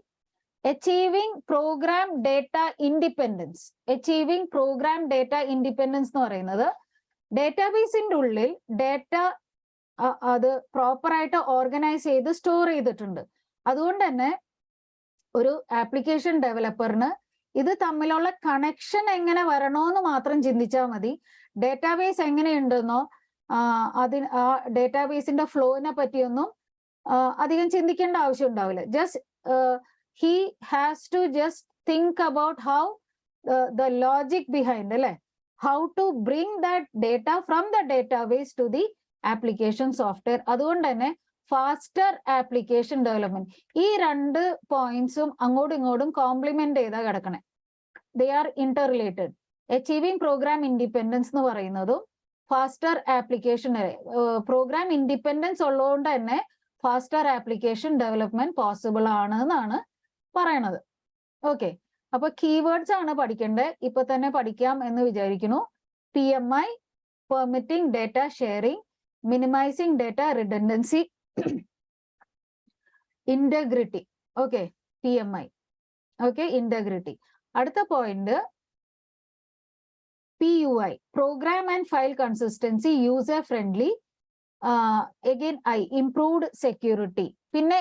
Achieving program data independence. Achieving program data independence എന്ന് പറയുന്നത് ഡേറ്റാബേസിന്റെ ഉള്ളിൽ ഡേറ്റ അത് പ്രോപ്പറായിട്ട് ഓർഗനൈസ് ചെയ്ത് സ്റ്റോർ ചെയ്തിട്ടുണ്ട്. അതുകൊണ്ട് തന്നെ ഒരു ആപ്ലിക്കേഷൻ ഡെവലപ്പറിന് ഇത് തമ്മിലുള്ള കണക്ഷൻ എങ്ങനെ വരണോന്ന് മാത്രം ചിന്തിച്ചാൽ മതി. ഡേറ്റാബേസ് എങ്ങനെയുണ്ടെന്നോ ആ ഡേറ്റാബേസിന്റെ ഫ്ലോനെ പറ്റിയൊന്നും അധികം ചിന്തിക്കേണ്ട ആവശ്യം ഉണ്ടാവില്ല. Just he has to just think about how the logic behind, അല്ലെ, how to bring that data from the database to the application software. അതുകൊണ്ട് തന്നെ ഫാസ്റ്റർ ആപ്ലിക്കേഷൻ ഡെവലപ്മെന്റ്. ഈ 2 പോയിന്റ്സും അങ്ങോട്ടും ഇങ്ങോട്ടും കോംപ്ലിമെന്റ് ചെയ്താ കിടക്കണേ. They are inter related. Achieving program independence എന്ന് പറയുന്നതും ഫാസ്റ്റർ ആപ്ലിക്കേഷൻ, പ്രോഗ്രാം ഇൻഡിപെൻഡൻസ് ഉള്ളതുകൊണ്ട് തന്നെ ഫാസ്റ്റർ ആപ്ലിക്കേഷൻ ഡെവലപ്മെന്റ് പോസിബിൾ ആണ് എന്നാണ് പറയണത്. ഓക്കെ. അപ്പൊ കീവേഡ്സ് ആണ് പഠിക്കേണ്ടത്. ഇപ്പൊ തന്നെ പഠിക്കാം എന്ന് വിചാരിക്കുന്നു. PMI, permitting data sharing, minimising data redundancy, integrity. Okay. PMI. Okay. Integrity. അടുത്ത point PUI, program and file consistency, user friendly. Again improved security. പിന്നെ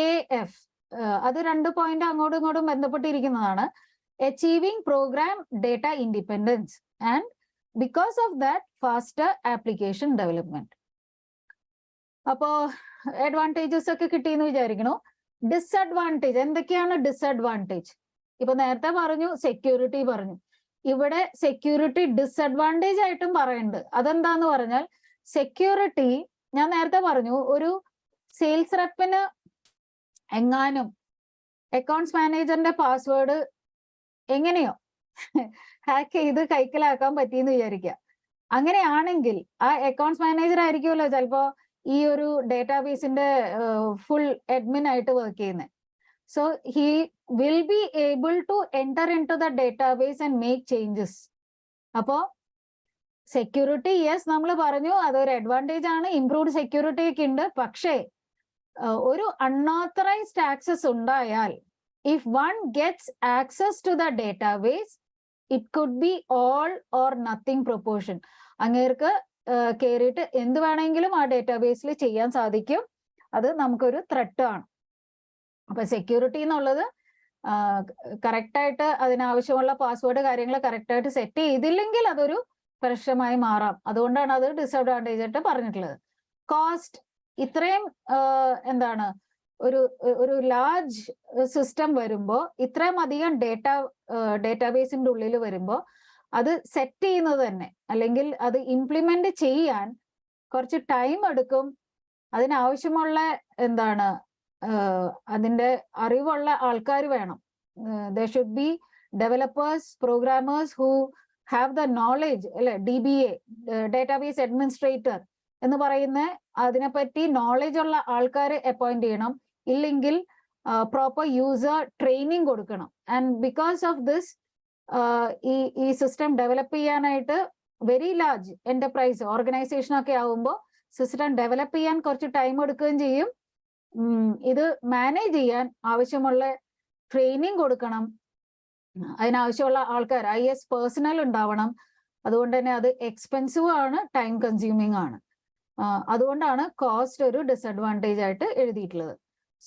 AF, അത് 2 പോയിന്റ് അങ്ങോട്ടും ഇങ്ങോട്ടും ബന്ധപ്പെട്ടിരിക്കുന്നതാണ്. Achieving program data independence and because of that faster application development. അപ്പോ advantages ഒക്കെ കിട്ടിയെന്ന് വിചാരിക്കണു. Disadvantage എന്തൊക്കെയാണ്? ഡിസഡ്വാൻറ്റേജ് ഇപ്പൊ നേരത്തെ പറഞ്ഞു, സെക്യൂരിറ്റി പറഞ്ഞു. ഇവിടെ സെക്യൂരിറ്റി ഡിസഡ്വാൻറ്റേജ് ആയിട്ടും പറയുന്നുണ്ട്. അതെന്താന്ന് പറഞ്ഞാൽ സെക്യൂരിറ്റി, ഞാൻ നേരത്തെ പറഞ്ഞു, ഒരു സെയിൽസ് റെപ്പിന് എങ്ങാനും അക്കൗണ്ട്സ് മാനേജറിന്റെ പാസ്വേഡ് എങ്ങനെയോ ഹാക്ക് ചെയ്ത് കൈക്കലാക്കാൻ പറ്റിയെന്ന് വിചാരിക്കുക. അങ്ങനെയാണെങ്കിൽ ആ അക്കൗണ്ട്സ് മാനേജർ ആയിരിക്കുമല്ലോ ചിലപ്പോ ഈ ഒരു ഡേറ്റാബേസിന്റെ ഫുൾ അഡ്മിൻ ആയിട്ട് വർക്ക് ചെയ്യുന്നത്. So he will be able to enter into the database and make changes. അപ്പോ സെക്യൂരിറ്റി യെസ് നമ്മൾ പറഞ്ഞു, അതൊരു അഡ്വാൻറ്റേജ് ആണ്. ഇംപ്രൂവ്ഡ് സെക്യൂരിറ്റി ഒക്കെ ഉണ്ട്. പക്ഷേ ഒരു അൺഓത്തറൈസ്ഡ് ആക്സസ് ഉണ്ടായാൽ, if one gets access to the database, it could be all or nothing proportion. അങ്ങേർക്ക് കയറിയിട്ട് എന്ത് വേണമെങ്കിലും ആ ഡേറ്റാബേസിൽ ചെയ്യാൻ സാധിക്കും. അത് നമുക്കൊരു ത്രെട്ട് ആണ്. അപ്പൊ സെക്യൂരിറ്റി എന്നുള്ളത് കറക്റ്റായിട്ട് അതിനാവശ്യമുള്ള പാസ്വേഡ് കാര്യങ്ങൾ കറക്റ്റായിട്ട് സെറ്റ് ചെയ്തില്ലെങ്കിൽ അതൊരു പ്രശ്നമായി മാറാം. അതുകൊണ്ടാണ് അത് ഡിസഡ്വാൻറ്റേജ് ആയിട്ട് പറഞ്ഞിട്ടുള്ളത്. കോസ്റ്റ് ഇത്രയും എന്താണ് ഒരു ലാർജ് സിസ്റ്റം വരുമ്പോൾ, ഇത്രയും അധികം ഡേറ്റാബേസിന്റെ ഉള്ളിൽ വരുമ്പോൾ അത് സെറ്റ് ചെയ്യുന്നത് തന്നെ, അല്ലെങ്കിൽ അത് ഇംപ്ലിമെന്റ് ചെയ്യാൻ കുറച്ച് ടൈം എടുക്കും. അതിനാവശ്യമുള്ള എന്താണ് അതിന്റെ അറിവുള്ള ആൾക്കാർ വേണം. There should be developers, programmers who have the knowledge, അല്ലെ, DBA, ഡേറ്റാബേസ് അഡ്മിനിസ്ട്രേറ്റർ എന്ന് പറയുന്ന അതിനെപ്പറ്റി നോളേജ് ഉള്ള ആൾക്കാരെ അപ്പോയിന്റ് ചെയ്യണം. ഇല്ലെങ്കിൽ പ്രോപ്പർ യൂസർ ട്രെയിനിങ് കൊടുക്കണം. ആൻഡ് ബിക്കോസ് ഓഫ് ദിസ് ഈ സിസ്റ്റം ഡെവലപ്പ് ചെയ്യാനായിട്ട് വെരി ലാർജ് എന്റർപ്രൈസ് ഓർഗനൈസേഷൻ ഒക്കെ ആവുമ്പോൾ സിസ്റ്റം ഡെവലപ്പ് ചെയ്യാൻ കുറച്ച് ടൈം എടുക്കുകയും ചെയ്യും. ഇത് മാനേജ് ചെയ്യാൻ ആവശ്യമുള്ള ട്രെയിനിങ് കൊടുക്കണം. അതിനാവശ്യമുള്ള ആൾക്കാർ IS പേഴ്സണൽ ഉണ്ടാവണം. അതുകൊണ്ട് തന്നെ അത് എക്സ്പെൻസീവ് ആണ്, ടൈം കൺസ്യൂമിങ് ആണ്. അതുകൊണ്ടാണ് കോസ്റ്റ് ഒരു ഡിസഡ്വാൻറ്റേജ് ആയിട്ട് എഴുതിയിട്ടുള്ളത്.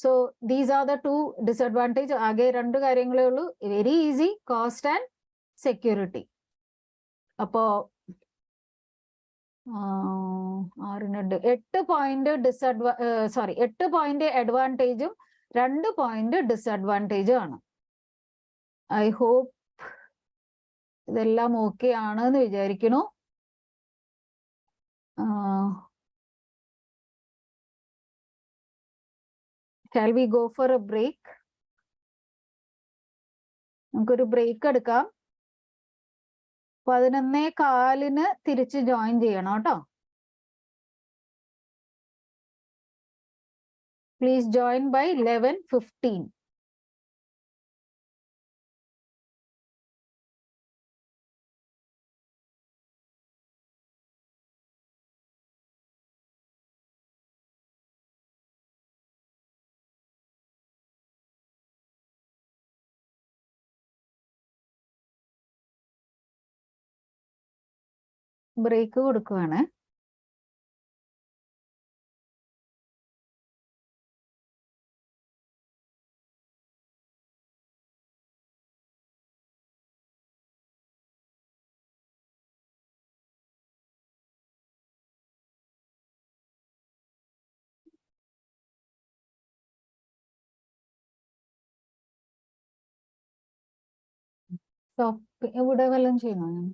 So these are the 2 disadvantage. ആകെ 2 കാര്യങ്ങളേ ഉള്ളൂ, very easy, cost and security. അപ്പോ 8 പോയിന്റ് അഡ്വാൻറ്റേജും 2 പോയിന്റ് ഡിസഡ്വാൻറ്റേജും ആണ്. ഐ ഹോപ്പ് ഇതെല്ലാം ഓക്കെ ആണെന്ന് വിചാരിക്കുന്നു. Shall we go for a break? നമുക്കൊരു ബ്രേക്ക് എടുക്കാം. 11:15 തിരിച്ച് ജോയിൻ ചെയ്യണം കേട്ടോ. Please join by 11:15. ബ്രേക്ക് കൊടുക്കുവാണ്. ഇവിടെ വല്ലതും ചെയ്യണോ ഞാൻ?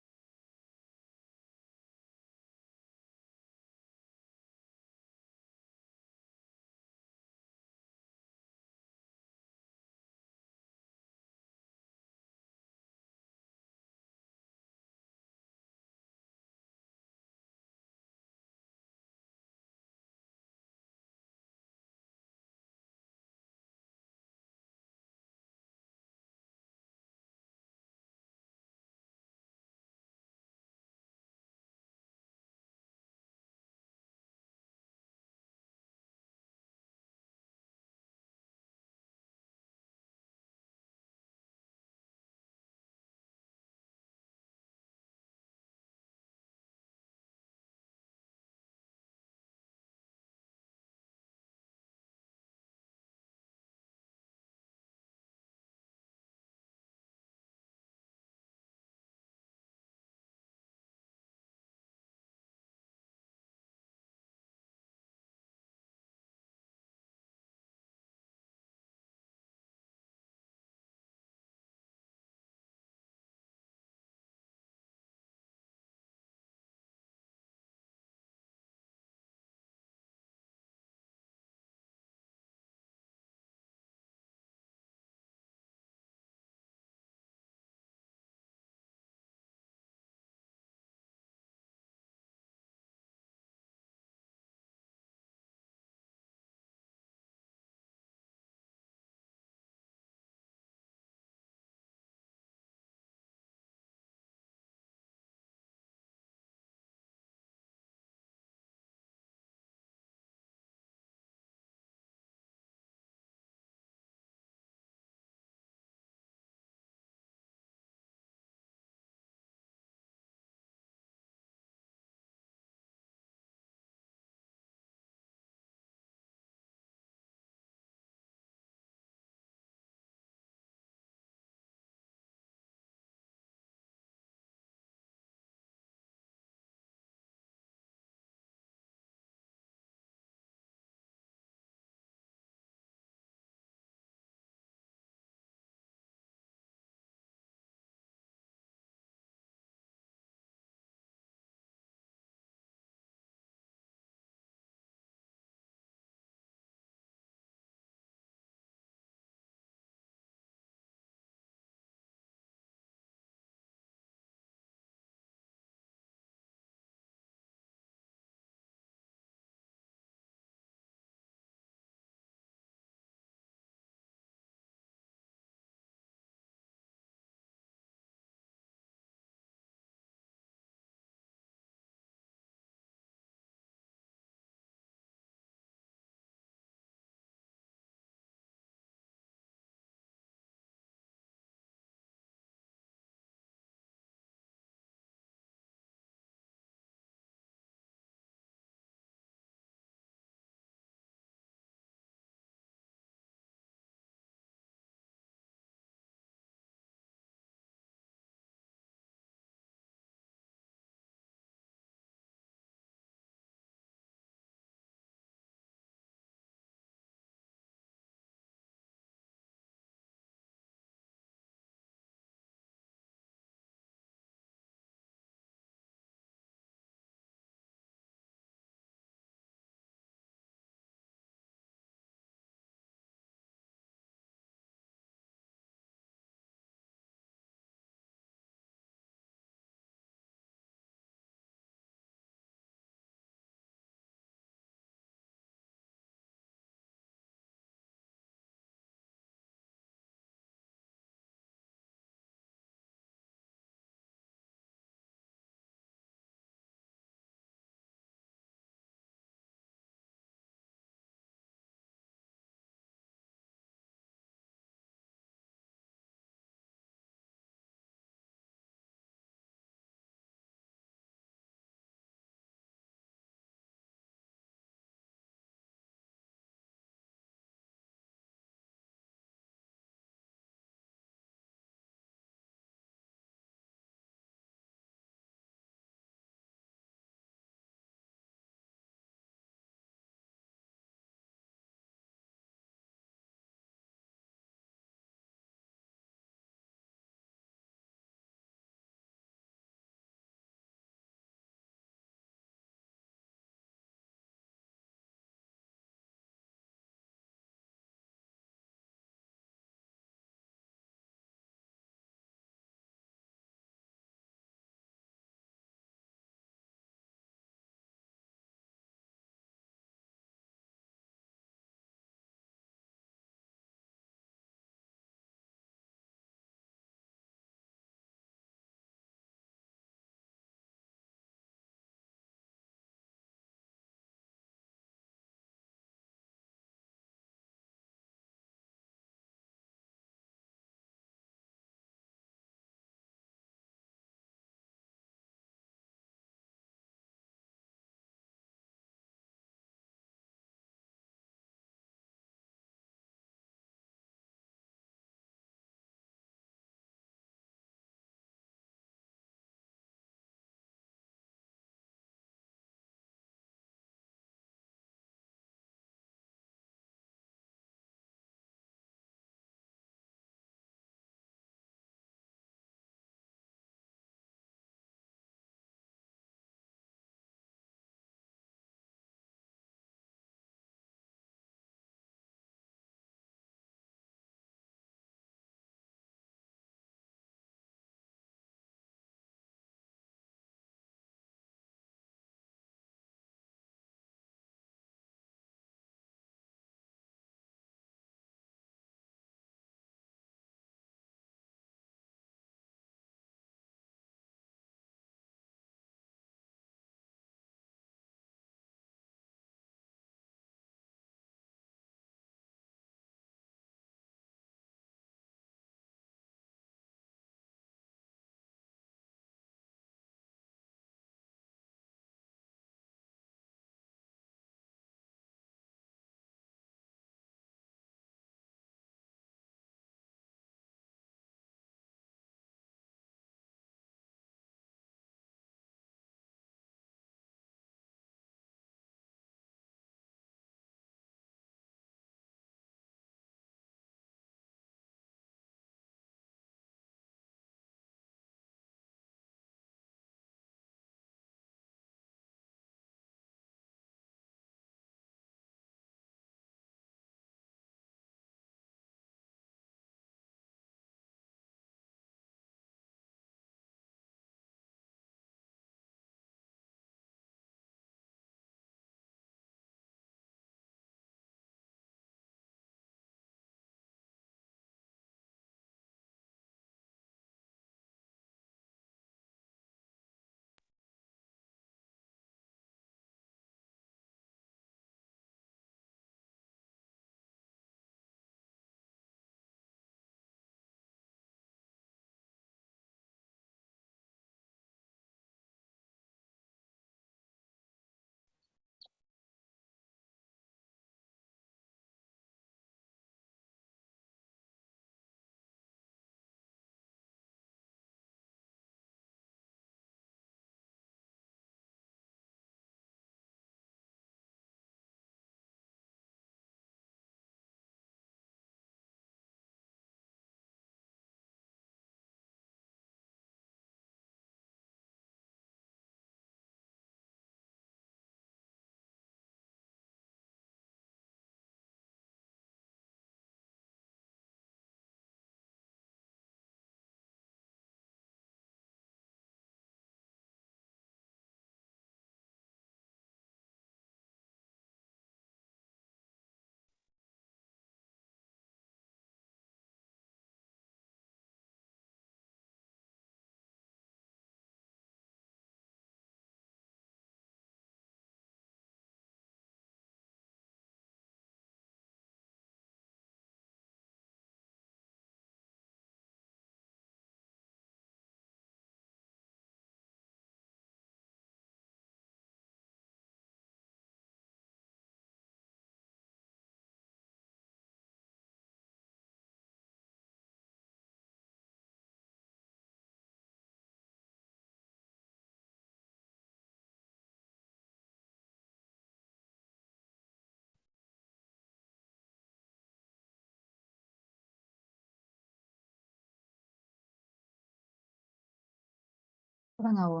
തുടങ്ങാവോ?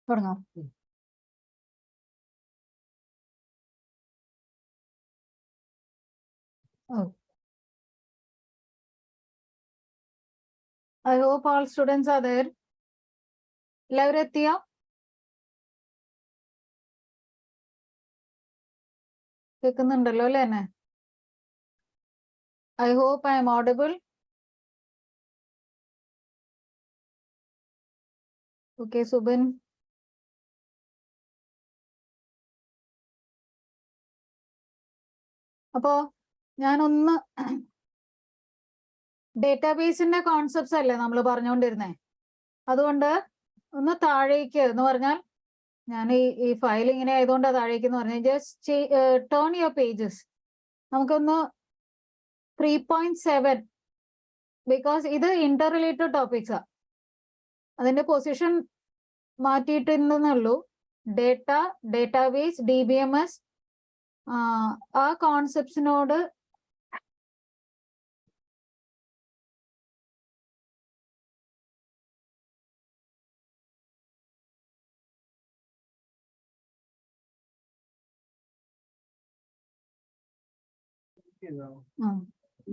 തുടങ്ങാം. I hope all students are there. എല്ലാവരും എത്തിയോ? കേൾക്കുന്നുണ്ടല്ലോ അല്ലേ എന്നെ? I hope I am audible. Okay, Subin. അപ്പോ ഞാനൊന്ന് ഡേറ്റാബേസിന്റെ കോൺസെപ്റ്റ്സ് അല്ലേ നമ്മൾ പറഞ്ഞുകൊണ്ടിരുന്നേ. അതുകൊണ്ട് ഒന്ന് താഴേക്ക് എന്ന് പറഞ്ഞാൽ ഞാൻ ഈ ഫയൽ ഇങ്ങനെ ആയതുകൊണ്ട് താഴേക്ക് എന്ന് പറഞ്ഞാൽ ജസ്റ്റ് ടേൺ യുവർ പേജസ്. നമുക്കൊന്ന് 3.7 ബിക്കോസ് ഇത് ഇന്റർ റിലേറ്റഡ് ടോപ്പിക്സാ. അതിന്റെ പൊസിഷൻ മാറ്റിയിട്ടുണ്ടെന്നുള്ളൂ. ഡേറ്റാബേസ്, DBMS ആ കോൺസെപ്റ്റ്സിനോട്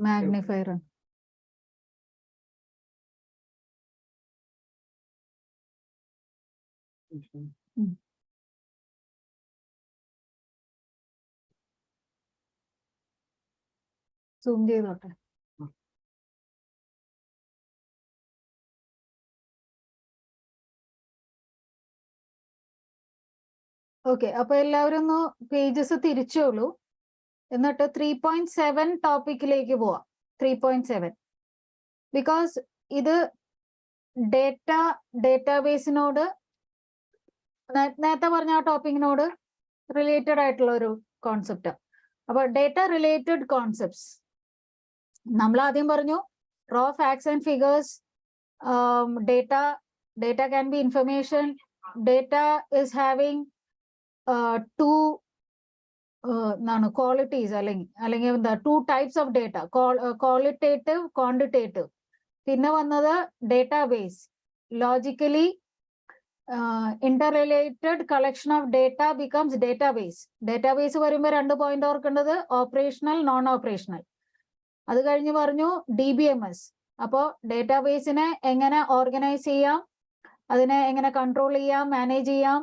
മാഗ്നിഫയർ സൂം ചെയ്തോട്ടെ. ഓക്കെ, അപ്പൊ എല്ലാവരും ഒന്ന് പേജസ് തിരിച്ചോളൂ. എന്നിട്ട് 3.7 ടോപ്പിക്കിലേക്ക് പോവാം. 3.7 ബിക്കോസ് ഇത് ഡേറ്റാബേസിനോട് നേരത്തെ പറഞ്ഞ ആ ടോപ്പിക്കിനോട് റിലേറ്റഡ് ആയിട്ടുള്ള ഒരു കോൺസെപ്റ്റ്. അപ്പൊ ഡേറ്റ റിലേറ്റഡ് കോൺസെപ്റ്റ്സ് നമ്മൾ ആദ്യം പറഞ്ഞു. Raw facts and figures, data can be information, data is having two qualities അല്ലെങ്കിൽ എന്താ 2 types of data, qualitative, quantitative. പിന്നെ വന്നത് database, logically interrelated collection of data becomes database. Database വരുമ്പോൾ 2 point ഓർക്കേണ്ടത്, operational, non operational. അത് കഴിഞ്ഞ് പറഞ്ഞു DBMS. അപ്പോൾ ഡേറ്റാബേസിനെ എങ്ങനെ ഓർഗനൈസ് ചെയ്യാം, അതിനെ എങ്ങനെ കൺട്രോൾ ചെയ്യാം, മാനേജ് ചെയ്യാം,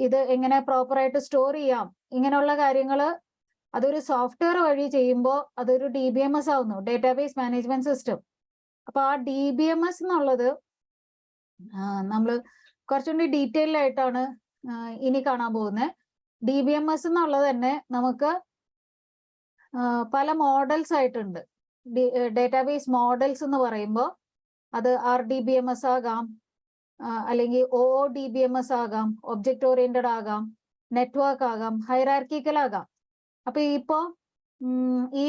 ഇത് എങ്ങനെ പ്രോപ്പറായിട്ട് സ്റ്റോർ ചെയ്യാം, ഇങ്ങനെയുള്ള കാര്യങ്ങൾ അതൊരു സോഫ്റ്റ്വെയർ വഴി ചെയ്യുമ്പോൾ അതൊരു DBMS ആവുന്നു, ഡേറ്റാബേസ് മാനേജ്മെന്റ് സിസ്റ്റം. അപ്പൊ ആ DBMS എന്നുള്ളത് നമ്മൾ കുറച്ചുകൂടി ഡീറ്റെയിൽ ആയിട്ടാണ് ഇനി കാണാൻ പോകുന്നത്. DBMS എന്നുള്ളത് തന്നെ നമുക്ക് പല മോഡൽസ് ആയിട്ടുണ്ട്. ഡേറ്റാബേസ് മോഡൽസ് എന്ന് പറയുമ്പോൾ അത് RDBMS ആകാം, അല്ലെങ്കിൽ OODBMS ആകാം, ഒബ്ജക്റ്റ് ഓറിയന്റഡ് ആകാം, നെറ്റ്വർക്ക് ആകാം, ഹൈറാർക്കിക്കൽ ആകാം. അപ്പൊ ഇപ്പോ ഈ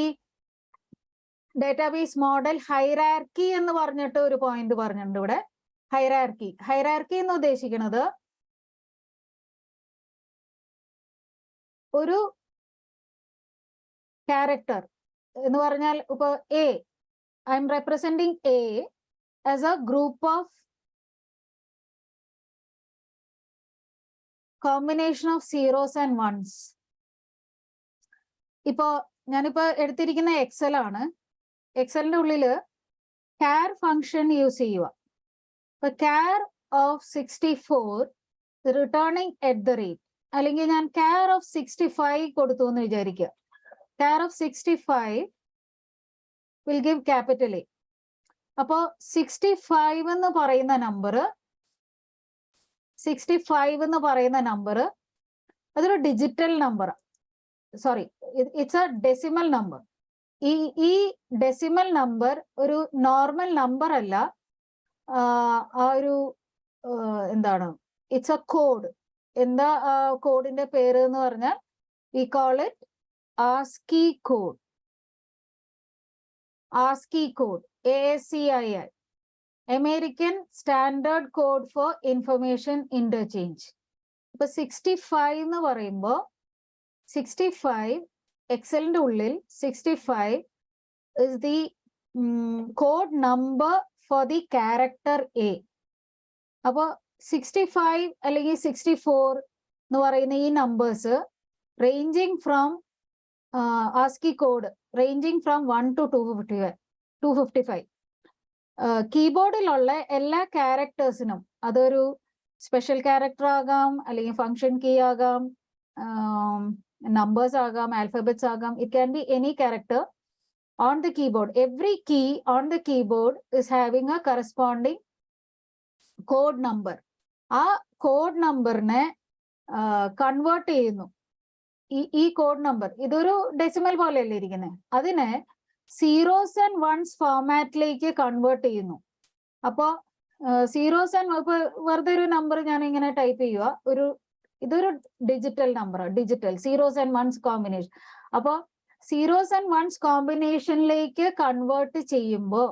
ഡേറ്റാബേസ് മോഡൽ ഹൈറാർക്കി എന്ന് പറഞ്ഞിട്ട് ഒരു പോയിന്റ് പറഞ്ഞിട്ടുണ്ട് ഇവിടെ. ഹൈറാർക്കി എന്ന് ഉദ്ദേശിക്കുന്നത് ഒരു ക്യാരക്ടർ എന്ന് പറഞ്ഞാൽ ഇപ്പൊ I M representing A as a group of combination of zeros and ones. ഇപ്പോ ഞാനിപ്പോ എടുത്തിരിക്കുന്ന എക്സൽ ആണ്. എക്സലിന്റെ ഉള്ളില് char ഫംഗ്ഷൻ യൂസ് ചെയ്യുക. ഇപ്പൊ char of 64 returning at the rate, അല്ലെങ്കിൽ ഞാൻ char of 65 കൊടുത്തു എന്ന് വിചാരിക്കുക. char of 65 will give capital A. അപ്പോ 65 എന്ന് പറയുന്ന നമ്പർ അതൊരു digital number, sorry it's A decimal number. ഈ ഡെസിമൽ നമ്പർ ഒരു നോർമൽ നമ്പർ അല്ല. ആ ഒരു എന്താണ്, ഇറ്റ്സ് എ കോഡ്. എന്താ കോഡിന്റെ പേര് എന്ന് പറഞ്ഞാൽ V call it ASCII code. ASCII code, ASCII, American standard code for information interchange. ഇപ്പൊ 65 എന്ന് പറയുമ്പോൾ 65 എക്സലിന്റെ ഉള്ളിൽ 65 is the code number for the character A. അപ്പോൾ 65 അല്ലെങ്കിൽ 64 എന്ന് പറയുന്ന ഈ numbers ranging from ASCII code ranging from 1 to 255. കീബോർഡിലുള്ള എല്ലാ ക്യാരക്ടേഴ്സിനും, അതൊരു സ്പെഷ്യൽ ക്യാരക്ടർ ആകാം, അല്ലെങ്കിൽ ഫംഗ്ഷൻ കീ ആകാം, numbers ആകാം, ആൽഫബറ്റ്സ് ആകാം, it can be any character on the keyboard. Every key on the keyboard is having a corresponding code number. ആ code നമ്പറിനെ convert ചെയ്യുന്നു. ഈ കോഡ് നമ്പർ ഇതൊരു ഡെസിമൽ പോലെയല്ലേ ഇരിക്കുന്നത്, അതിനെ സീറോസ് ആൻഡ് വൺസ് ഫോർമാറ്റിലേക്ക് കൺവേർട്ട് ചെയ്യുന്നു. അപ്പോൾ സീറോസ് ആൻഡ് ഇപ്പൊ വെറുതെ ഒരു നമ്പർ ഞാൻ ഇങ്ങനെ ടൈപ്പ് ചെയ്യുക, ഇതൊരു ഡിജിറ്റൽ നമ്പറാണ്, digital zeros and ones combination. അപ്പോൾ സീറോസ് ആൻഡ് വൺസ് കോമ്പിനേഷനിലേക്ക് കൺവേർട്ട് ചെയ്യുമ്പോൾ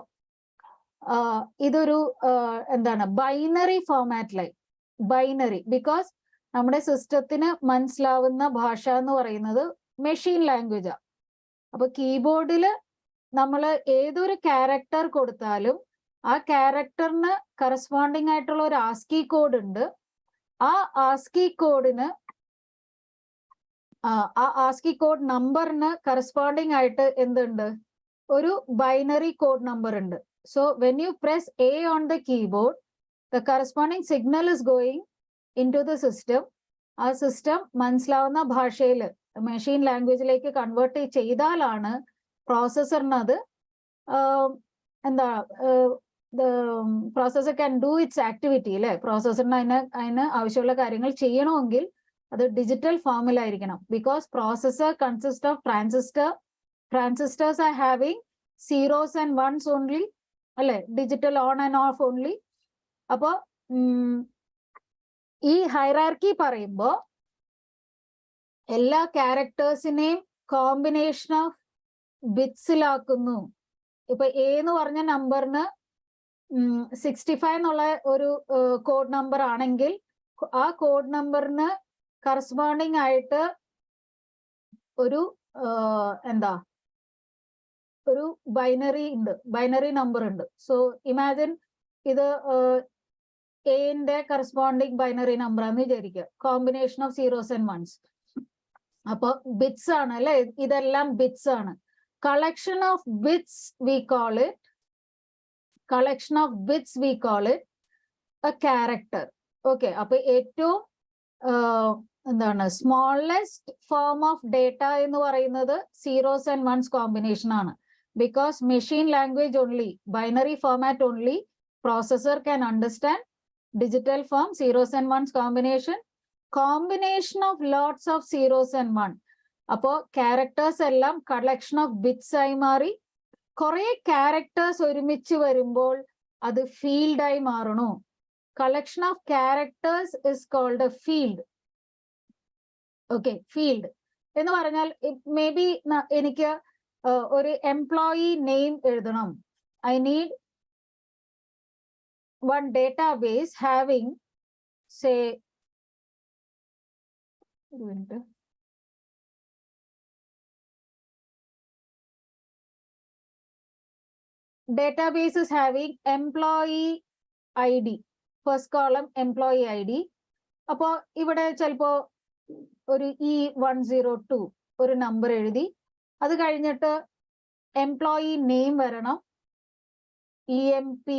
ഇതൊരു എന്താണ് ബൈനറി ഫോർമാറ്റിലായി. ബൈനറി ബിക്കോസ് നമ്മുടെ സിസ്റ്റത്തിന് മനസ്സിലാവുന്ന ഭാഷ എന്ന് പറയുന്നത് മെഷീൻ ലാംഗ്വേജാണ്. അപ്പൊ കീബോർഡിൽ നമ്മൾ ഏതൊരു ക്യാരക്ടർ കൊടുത്താലും ആ ക്യാരക്ടറിന് കറസ്പോണ്ടിങ് ആയിട്ടുള്ള ഒരു ആസ്കി കോഡ് ഉണ്ട്. ആ ആസ്കി കോഡിന് ആ ആസ്കി കോഡ് നമ്പറിന് കറസ്പോണ്ടിങ് ആയിട്ട് എന്തുണ്ട്, ഒരു ബൈനറി കോഡ് നമ്പർ ഉണ്ട്. So when you press A on the keyboard, the corresponding signal is going into the system. ആ സിസ്റ്റം മനസ്സിലാവുന്ന ഭാഷയിൽ മെഷീൻ ലാംഗ്വേജിലേക്ക് കൺവേർട്ട് ചെയ്താലാണ് പ്രോസസ്സറിന് അത് എന്താ processor can do its activity അല്ലെ. പ്രോസസ്സറിന് അതിന് ആവശ്യമുള്ള കാര്യങ്ങൾ ചെയ്യണമെങ്കിൽ അത് ഡിജിറ്റൽ ഫോമിലായിരിക്കണം. Because processor consist of transistors are having zeros and ones only അല്ലെ, digital on and off only. അപ്പോ ഈ ഹൈറാർക്കി പറയുമ്പോ എല്ലാ ക്യാരക്ടേഴ്സിനെയും കോമ്പിനേഷൻ ഓഫ് ബിറ്റ്സിലാക്കുന്നു. ഇപ്പൊ A എന്ന് പറഞ്ഞ നമ്പറിന് 65 എന്നുള്ള ഒരു കോഡ് നമ്പർ ആണെങ്കിൽ ആ കോഡ് നമ്പറിന് കറസ്പോണ്ടിങ് ആയിട്ട് ഒരു ഒരു ബൈനറി നമ്പർ ഉണ്ട്. സോ ഇമാജിൻ ഇത് എന്റെ കറസ്പോണ്ടിങ് ബൈനറി നമ്പർ ആണെന്ന് വിചാരിക്കുക, combination of zeros and ones. അപ്പൊ ബിറ്റ്സ് ആണ് അല്ലെ, ഇതെല്ലാം ബിറ്റ്സ് ആണ്. Collection of bits we call it a character. Okay, അപ്പൊ ഏറ്റവും എന്താണ് സ്മോളസ്റ്റ് ഫോം ഓഫ് ഡേറ്റ എന്ന് പറയുന്നത് സീറോസ് ആൻഡ് വൺസ് കോമ്പിനേഷൻ ആണ്. Because machine language only, binary format only processor can understand. Digital form zeros and ones combination of lots of zeros and one. അപ്പോ characters എല്ലാം collection of bits ആയി മാറി. കുറെ characters ഒരുമിച്ച് വരുമ്പോൾ അത് field ആയി മാറണു. Collection of characters is called a field. Okay, field എന്ന് പറഞ്ഞാൽ മേ ബി എനിക്ക് ഒരു എംപ്ലോയി നെയിം എഴുതണം. I need one database having say database is having employee ID, first column employee ID. അപ്പോ ഇവിടെ ചിലപ്പോ ഒരു E102 ഒരു നമ്പർ എഴുതി, അത് കഴിഞ്ഞിട്ട് എംപ്ലോയി നെയിം വരണം, EMP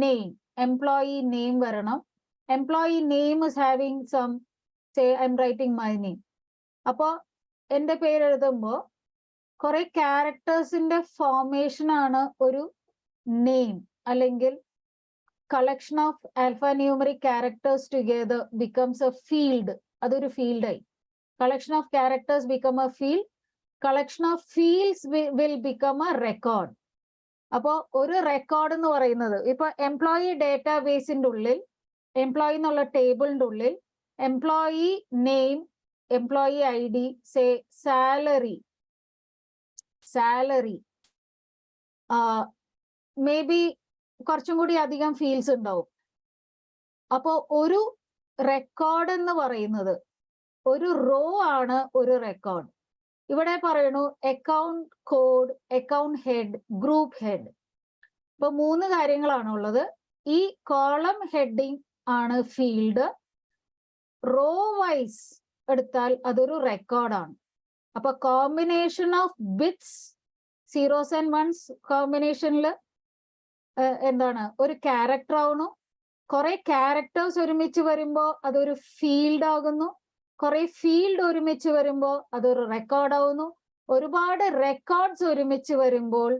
name, employee name varanam. Employee name is having some, say I'm writing my name. Appo ende പേര് എഴുതുമ്പോൾ കുറെ ക്യാരക്ടേഴ്സിന്റെ ഫോർമേഷൻ ആണ് ഒരു നെയിം, അല്ലെങ്കിൽ collection of alphanumeric characters together becomes a field. അതൊരു ഫീൽഡായി. Collection of characters become a field. Collection of fields will become a record. അപ്പോ ഒരു റെക്കോർഡ് എന്ന് പറയുന്നത് ഇപ്പൊ എംപ്ലോയി ഡേറ്റാബേസിന്റെ ഉള്ളിൽ, എംപ്ലോയി എന്നുള്ള ടേബിളിന്റെ ഉള്ളിൽ employee name, employee ID, say salary, may be കുറച്ചും കൂടി അധികം ഫീൽഡ്സ് ഉണ്ടാവും. അപ്പോ ഒരു റെക്കോർഡ് എന്ന് പറയുന്നത് ഒരു റോ ആണ്. ഒരു റെക്കോർഡ് ഇവിടെ പറയണു account code, account head, group head. ഇപ്പൊ 3 കാര്യങ്ങളാണ് ഉള്ളത്. ഈ കോളം ഹെഡിങ് ആണ് ഫീൽഡ്. റോ വൈസ് എടുത്താൽ അതൊരു റെക്കോർഡാണ്. അപ്പൊ combination of bits, zeros and ones കോമ്പിനേഷനിൽ എന്താണ് ഒരു ക്യാരക്ടർ ആവുന്നു. കുറെ ക്യാരക്ടേഴ്സ് ഒരുമിച്ച് വരുമ്പോൾ അതൊരു ഫീൽഡ് ആകുന്നു. കുറെ ഫീൽഡ് ഒരുമിച്ച് വരുമ്പോൾ അതൊരു റെക്കോർഡ് ആവുന്നു. ഒരുപാട് റെക്കോർഡ്സ് ഒരുമിച്ച് വരുമ്പോൾ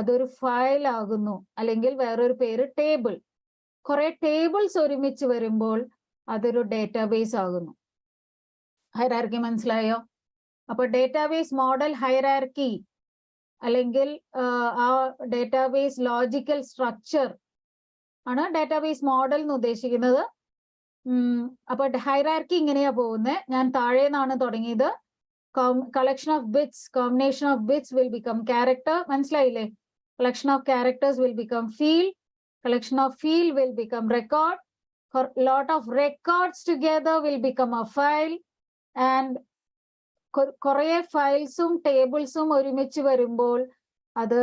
അതൊരു ഫയൽ ആകുന്നു, അല്ലെങ്കിൽ വേറൊരു പേര് ടേബിൾ. കുറെ ടേബിൾസ് ഒരുമിച്ച് വരുമ്പോൾ അതൊരു ഡേറ്റാബേസ് ആകുന്നു. ഹൈറാർക്കി മനസ്സിലായോ? അപ്പൊ ഡേറ്റാബേസ് മോഡൽ ഹൈറാർക്കി അല്ലെങ്കിൽ ആ ഡേറ്റാബേസ് ലോജിക്കൽ സ്ട്രക്ചർ ആണ് ഡേറ്റാബേസ് മോഡൽ എന്ന് ഉദ്ദേശിക്കുന്നത്. അപ്പൊ ഹൈറാർക്കി ഇങ്ങനെയാ പോകുന്നത്. ഞാൻ താഴെ നിന്നാണ് തുടങ്ങിയത്. collection of bits, combination of bits will become character. മനസ്സിലായില്ലേ? collection of characters will become field. Collection of field will become record. Lot of records together will become a file. And കുറേ ഫയൽസും ടേബിൾസും ഒരുമിച്ച് വരുമ്പോൾ അത്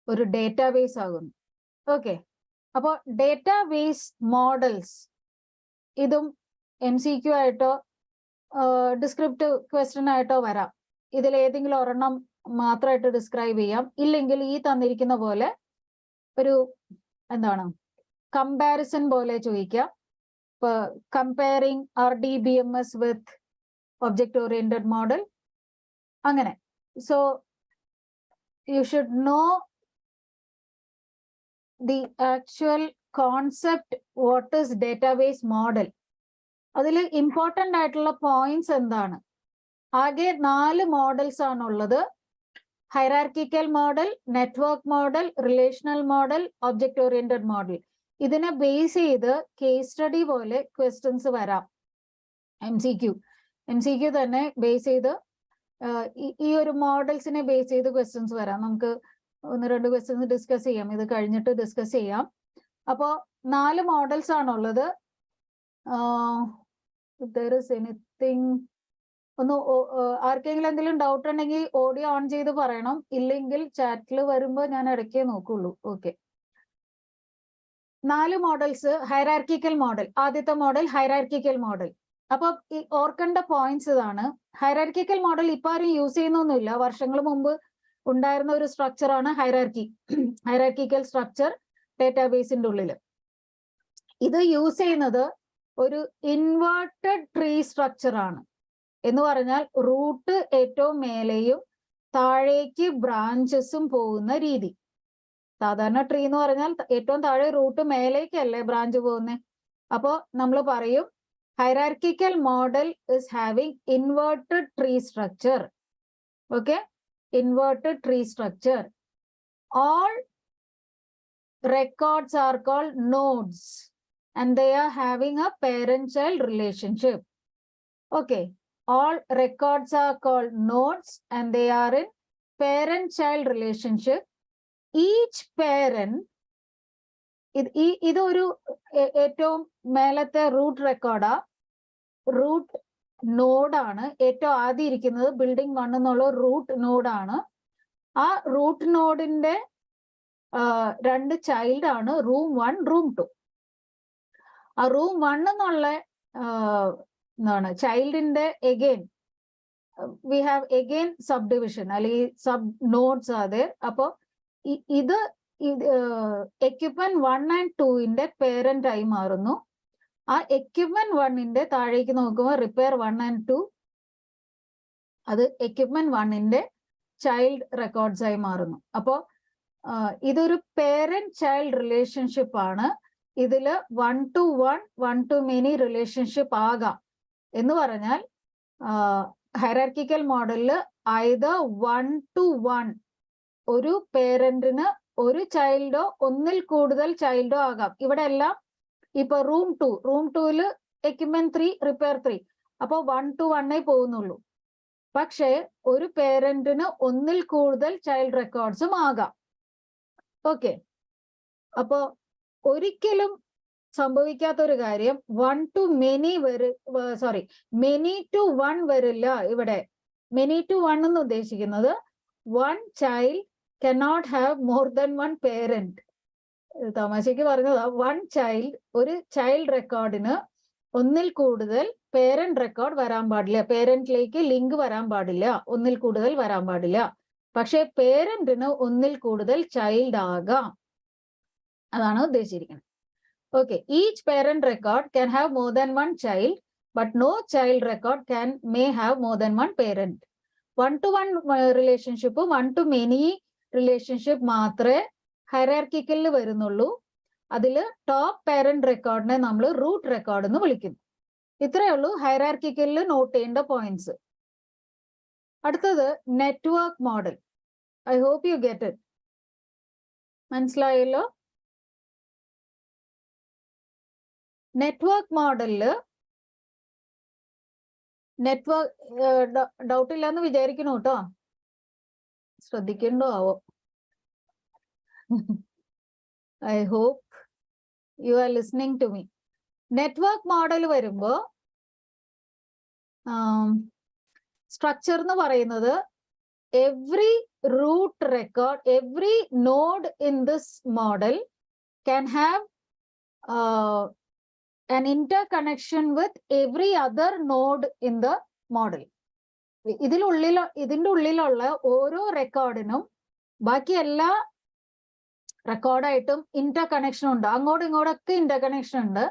ഒരു ഡേറ്റാബേസ് ആകുന്നു. Okay, അപ്പോൾ database models ഇതും MCQ ആയിട്ടോ ഡിസ്ക്രിപ്റ്റീവ് ക്വസ്റ്റ്യൻ ആയിട്ടോ വരാം. ഇതിൽ ഏതെങ്കിലും ഒരെണ്ണം മാത്രമായിട്ട് ഡിസ്ക്രൈബ് ചെയ്യാം. ഇല്ലെങ്കിൽ ഈ തന്നിരിക്കുന്ന പോലെ ഒരു എന്താണ് കമ്പാരിസൺ പോലെ ചോദിക്കാം. ഇപ്പൊ കമ്പയറിങ് RDBMS വിത്ത് ഒബ്ജക്റ്റ് ഓറിയന്റഡ് മോഡൽ, അങ്ങനെ. So you should know the actual concept what is database model. അതിൽ ഇമ്പോർട്ടൻ്റ് ആയിട്ടുള്ള പോയിന്റ്സ് എന്താണ്? ആകെ 4 മോഡൽസ് ആണുള്ളത്. Hierarchical model, network model, relational model, object oriented model. ഇതിനെ ബേസ് ചെയ്ത് കേസ് സ്റ്റഡി പോലെ questions വരാം. MCQ തന്നെ ബേസ് ചെയ്ത് ഈ ഒരു മോഡൽസിനെ ബേസ് ചെയ്ത് ക്വസ്റ്റ്യൻസ് വരാം. നമുക്ക് 1-2 ക്വസ്റ്റ്യൻസ് ഡിസ്കസ് ചെയ്യാം. ഇത് കഴിഞ്ഞിട്ട് ഡിസ്കസ് ചെയ്യാം. അപ്പോ 4 മോഡൽസ് ആണുള്ളത്. there is anything, ഒന്ന് ആർക്കെങ്കിലും എന്തെങ്കിലും ഡൗട്ട് ഉണ്ടെങ്കിൽ ഓഡിയോ ഓൺ ചെയ്ത് പറയണം. ഇല്ലെങ്കിൽ ചാറ്റിൽ വരുമ്പോൾ ഞാൻ ഇടയ്ക്കേ നോക്കുള്ളൂ. Okay, 4 models. ഹൈറാർക്കിക്കൽ മോഡൽ, ആദ്യത്തെ മോഡൽ ഹൈറാർക്കിക്കൽ മോഡൽ. അപ്പൊ ഈ ഓർക്കേണ്ട പോയിന്റ്സ് ഇതാണ്. ഹൈറാർക്കിക്കൽ മോഡൽ ഇപ്പൊ ആരും യൂസ് ചെയ്യുന്നൊന്നുമില്ല. വർഷങ്ങൾ മുമ്പ് ഉണ്ടായിരുന്ന ഒരു സ്ട്രക്ചറാണ് ഹൈറാർക്കിക്കൽ സ്ട്രക്ചർ ഡേറ്റാബേസിന്റെ ഉള്ളിൽ. ഇത് യൂസ് ചെയ്യുന്നത് ഒരു ഇൻവേർട്ടഡ് ട്രീ സ്ട്രക്ചർ ആണ്. എന്ന് പറഞ്ഞാൽ റൂട്ട് ഏറ്റവും മേലെയും താഴേക്ക് ബ്രാഞ്ചസും പോകുന്ന രീതി. സാധാരണ ട്രീ എന്ന് പറഞ്ഞാൽ ഏറ്റവും താഴെ റൂട്ട് മേലേക്കല്ലേ ബ്രാഞ്ച് പോകുന്നത്. അപ്പോൾ നമ്മൾ പറയും hierarchical model is having inverted tree structure. Okay, inverted tree structure. All records are called nodes and they are having a parent-child relationship. Okay, all records are called nodes and they are in parent-child relationship. Each parent, ഇതൊരു ഏറ്റവും മേലത്തെ root റെക്കോർഡാ, root നോഡാണ്. ഏറ്റവും ആദ്യം ഇരിക്കുന്നത് building 1 എന്നുള്ള root നോഡാണ്. ആ റൂട്ട് നോഡിന്റെ 2 ചൈൽഡ് ആണ് റൂം 1, റൂം 2. ആ റൂം 1 എന്നുള്ള എന്താണ് ചൈൽഡിന്റെ again we have again sub division അല്ലെങ്കിൽ സബ് നോഡ്സ് അതെ. അപ്പോ ഇത് എക്യുപ്മെന്റ് 1 and 2 പേരന്റ് ആയി മാറുന്നു. ആ എക്യുപ്മെന്റ് 1 താഴേക്ക് നോക്കുമ്പോൾ റിപ്പയർ 1 and 2 അത് എക്യുപ്മെന്റ് 1 ചൈൽഡ് റെക്കോർഡ്സ് ആയി മാറുന്നു. അപ്പോ ഇതൊരു പേരന്റ് ചൈൽഡ് റിലേഷൻഷിപ്പ് ആണ്. ഇതില് 1 to 1, 1 to many റിലേഷൻഷിപ്പ് ആകാം. എന്ന് പറഞ്ഞാൽ ഹൈറാർക്കിക്കൽ മോഡലില് either 1 to 1 ഒരു പേരന്റിന് ഒരു ചൈൽഡോ ഒന്നിൽ കൂടുതൽ ചൈൽഡോ ആകാം. ഇവിടെ എല്ലാം ഇപ്പൊ റൂം 2 എക്യുപ്മെന്റ് 3 റിപ്പയർ 3 അപ്പൊ 1 to 1 പോകുന്നുള്ളൂ. പക്ഷേ ഒരു പേരന്റിന് ഒന്നിൽ കൂടുതൽ ചൈൽഡ് റെക്കോർഡ്സും ആകാം. ഓക്കെ, അപ്പോ ഒരിക്കലും സംഭവിക്കാത്തൊരു കാര്യം 1 to many many to 1 വരില്ല. ഇവിടെ many to 1 എന്ന് ഉദ്ദേശിക്കുന്നത് 1 child cannot have more than 1 parent. തമാശയ്ക്ക് പറഞ്ഞതാ, വൺ ചൈൽഡ്, ഒരു ചൈൽഡ് റെക്കോർഡിന് ഒന്നിൽ കൂടുതൽ പേരന്റ് റെക്കോർഡ് വരാൻ പാടില്ല, പേരന്റിലേക്ക് ലിങ്ക് വരാൻ പാടില്ല, ഒന്നിൽ കൂടുതൽ വരാൻ പാടില്ല. പക്ഷെ പേരന്റിന് ഒന്നിൽ കൂടുതൽ ചൈൽഡ് ആകാം, അതാണ് ഉദ്ദേശിച്ചിരിക്കുന്നത്. Okay, each parent record can have more than one child, but no child record may have more than one parent. One to one relationship, one to many relationship മാത്രമേ ഹൈറാർക്കിക്കലിൽ വരുന്നുള്ളൂ. അതിൽ ടോപ്പ് പേരന്റ് റെക്കോർഡിനെ നമ്മൾ root record എന്ന് വിളിക്കുന്നു. ഇത്രയേ ഉള്ളൂ ഹൈറാർക്കിക്കലിൽ നോട്ട് ചെയ്യേണ്ട പോയിന്റ്സ്. അടുത്തത് network model. I hope you get it. മനസ്സിലായല്ലോ? നെറ്റ്വർക്ക് മോഡലില് ഡൗട്ട് ഇല്ലാന്ന് വിചാരിക്കുന്നു കേട്ടോ, ശ്രദ്ധിക്കണ്ടോ ആവോ. I hope you are listening to me. Network model വരുമ്പോ സ്ട്രക്ചർ എന്ന് പറയുന്നത് every root record, every node in this model can have an interconnection with every other node in the model. ഇതിന്റെ ഉള്ളിലുള്ള ഓരോ റെക്കോർഡിനും ബാക്കി എല്ലാ റെക്കോർഡായിട്ടും ഇന്റർ കണക്ഷൻ ഉണ്ട്, അങ്ങോട്ടും ഇങ്ങോട്ടൊക്കെ ഇന്റർ കണക്ഷൻ ഉണ്ട്.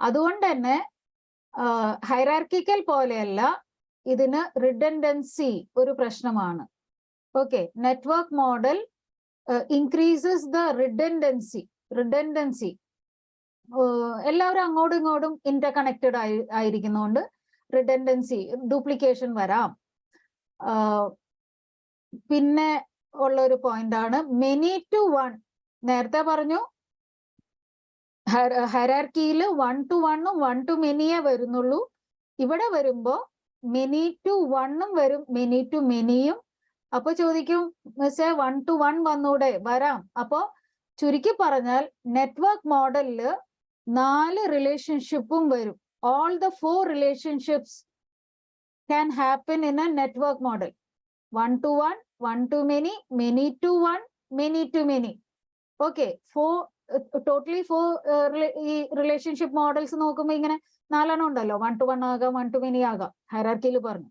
അതുകൊണ്ട് തന്നെ ഹൈറാർക്കിക്കൽ പോലെയല്ല, ഇതിന് റിഡൻഡൻസി ഒരു പ്രശ്നമാണ്. Okay, network model increases the redundancy. എല്ലാവരും അങ്ങോട്ടും ഇങ്ങോട്ടും ഇന്റർ കണക്റ്റഡ് ആയിരിക്കുന്നതുകൊണ്ട് റിഡൻഡൻസി, ഡ്യൂപ്ലിക്കേഷൻ വരാം. പിന്നെ ഉള്ള ഒരു പോയിന്റ് ആണ് മെനി ടു വൺ. നേരത്തെ പറഞ്ഞു ഹൈറാർക്കിയിൽ 1 to 1ഉം 1 to മെനിയേ വരുന്നുള്ളൂ. ഇവിടെ വരുമ്പോ മെനി ടു വണ്ണും വരും, മെനി ടു മെനിയും. അപ്പൊ ചോദിക്കും മിസ്സേ 1 to 1 വന്നൂടെ? വരാം. അപ്പോ ചുരുക്കി പറഞ്ഞാൽ നെറ്റ്വർക്ക് മോഡലില് 4 റിലേഷൻഷിപ്പും വരും. All the 4 relationships can happen in a network model. 1 to 1, 1 to many, many to 1, many to many. Okay, totally 4 ഈ റിലേഷൻഷിപ്പ് മോഡൽസ് നോക്കുമ്പോൾ ഇങ്ങനെ 4 ഉണ്ടല്ലോ. 1 to 1 ആകാം, 1 to many ആകാം, ഹൈറാർക്കിയിൽ പറഞ്ഞു.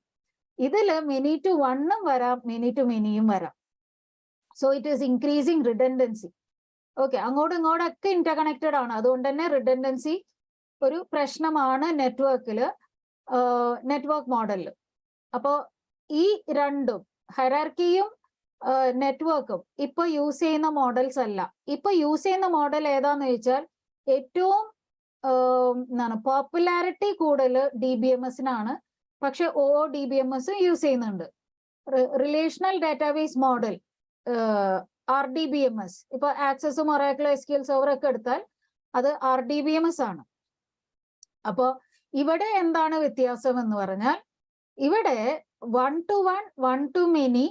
ഇതില് മെനി ടു വണ്ണും വരാം, മെനി ടു മെനിയും വരാം. So it is increasing redundancy. Okay, അങ്ങോട്ടും ഇങ്ങോട്ടൊക്കെ ഇന്റർ കണക്റ്റഡ് ആണ്. അതുകൊണ്ട് തന്നെ റിഡൻഡൻസി ഒരു പ്രശ്നമാണ് നെറ്റ്വർക്ക് മോഡലിൽ. അപ്പോ ഈ രണ്ടും, ഹൈറാർക്കിയും നെറ്റ്വർക്കും ഇപ്പൊ യൂസ് ചെയ്യുന്ന മോഡൽസ് അല്ല. ഇപ്പൊ യൂസ് ചെയ്യുന്ന മോഡൽ ഏതാന്ന് ചോദിച്ചാൽ ഏറ്റവും പോപ്പുലാരിറ്റി കൂടുതൽ DBMS-നാണ്. പക്ഷെ ODBMS യൂസ് ചെയ്യുന്നുണ്ട്. റിലേഷണൽ ഡാറ്റാബേസ് മോഡൽ RDBMS, ഇപ്പൊ ആക്സസും ഒറാക്കിൾ SQL സെർവർ ഒക്കെ എടുത്താൽ അത് RDBMS ആണ്. അപ്പോ ഇവിടെ എന്താണ് വ്യത്യാസം എന്ന് പറഞ്ഞാൽ, ഇവിടെ 1 to 1, 1 to many,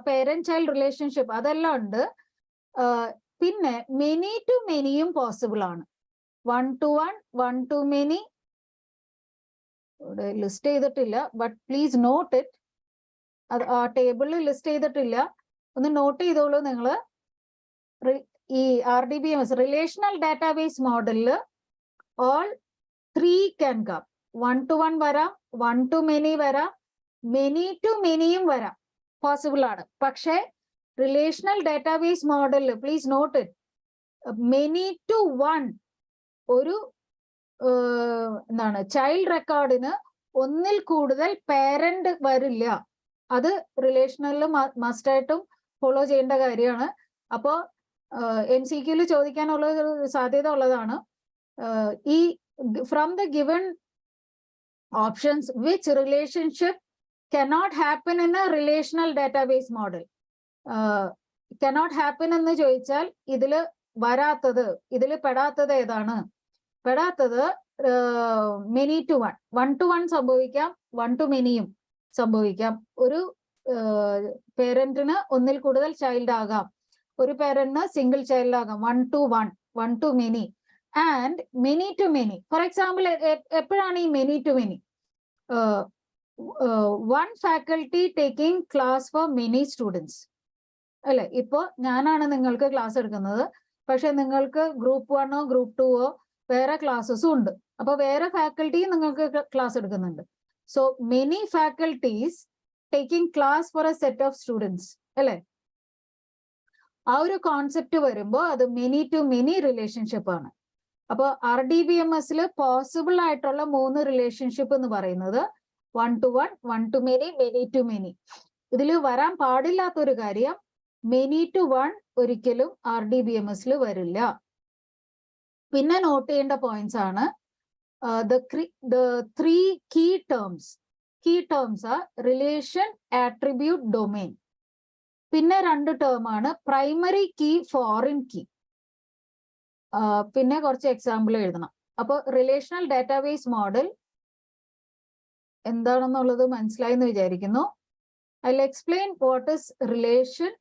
parent child relationship അതെല്ലാം ഉണ്ട്. പിന്നെ മെനി ടു മെനിയും പോസിബിൾ ആണ്. 1 to 1, 1 to many ഇവിടെ ലിസ്റ്റ് ചെയ്തിട്ടില്ല, ബട്ട് പ്ലീസ് നോട്ട് ഇറ്റ്. അത് ആ ടേബിളിൽ ലിസ്റ്റ് ചെയ്തിട്ടില്ല, ഒന്ന് നോട്ട് ചെയ്തോളൂ നിങ്ങൾ. ഈ RDBMS റിലേഷണൽ ഡാറ്റാബേസ് മോഡലില് ഓൾ 3 can come. 1 to 1 വരാം, 1 to many വരാം, മെനി ടു മെനിയും വരാം, പോസിബിൾ ആണ്. പക്ഷേ റിലേഷണൽ ഡാറ്റാബേസ് മോഡലിൽ please note it, many to one ഒരു ചൈൽഡ് റെക്കോർഡിന് ഒന്നിൽ കൂടുതൽ പേരന്റ് വരില്ല. അത് റിലേഷണലിൽ മസ്റ്റായിട്ടും ഫോളോ ചെയ്യേണ്ട കാര്യമാണ്. അപ്പോ MCQ ചോദിക്കാനുള്ള സാധ്യത ഉള്ളതാണ്. ഈ from the given options which relationship cannot happen in a relational database model. Cannot happen എന്ന് ചോദിച്ചാൽ ഇതില് വരാത്തത്, ഇതില് പെടാത്തത് ഏതാണ്? പെടാത്തത് മെനി ടു വൺ. 1 to 1 സംഭവിക്കാം, 1 to മെനിയും സംഭവിക്കാം. ഒരു പേരന്റിന് ഒന്നിൽ കൂടുതൽ ചൈൽഡ് ആകാം, ഒരു പേരന്റിന് സിംഗിൾ ചൈൽഡ് ആകാം. 1 to 1, 1 to many and many to many. For example എപ്പോഴാണ് ഈ many to many? one faculty taking class for many students അല്ലെ? ഇപ്പോ ഞാനാണ് നിങ്ങൾക്ക് ക്ലാസ് എടുക്കുന്നത്, പക്ഷെ നിങ്ങൾക്ക് ഗ്രൂപ്പ് 1 ഗ്രൂപ്പ് 2 വേറെ ക്ലാസ്സസും ഉണ്ട്. അപ്പൊ വേറെ ഫാക്കൽറ്റി നിങ്ങൾക്ക് ക്ലാസ് എടുക്കുന്നുണ്ട്. So many faculties taking class for a set of students അല്ലെ? ആ ഒരു കോൺസെപ്റ്റ് വരുമ്പോൾ അത് മെനി ടു മെനി റിലേഷൻഷിപ്പ് ആണ്. അപ്പോൾ RDBMS പോസിബിൾ ആയിട്ടുള്ള 3 റിലേഷൻഷിപ്പ് എന്ന് പറയുന്നത് 1 to 1, 1 to many, many to many. ഇതിൽ വരാൻ പാടില്ലാത്തൊരു കാര്യം മെനി ടു 1 ഒരിക്കലും RDBMS വരില്ല. പിന്നെ നോട്ട് ചെയ്യേണ്ട പോയിന്റ്സ് ആണ് the 3 key terms. Key terms are relation, attribute, domain. പിന്നെ 2 ടേം ആണ് പ്രൈമറി കീ, ഫോറിൻ കീ. പിന്നെ കുറച്ച് എക്സാമ്പിൾ എഴുതണം. അപ്പോൾ റിലേഷണൽ ഡാറ്റാബേസ് മോഡൽ എന്താണെന്നുള്ളത് മനസ്സിലായി എന്ന് വിചാരിക്കുന്നു. I'll explain what is relation,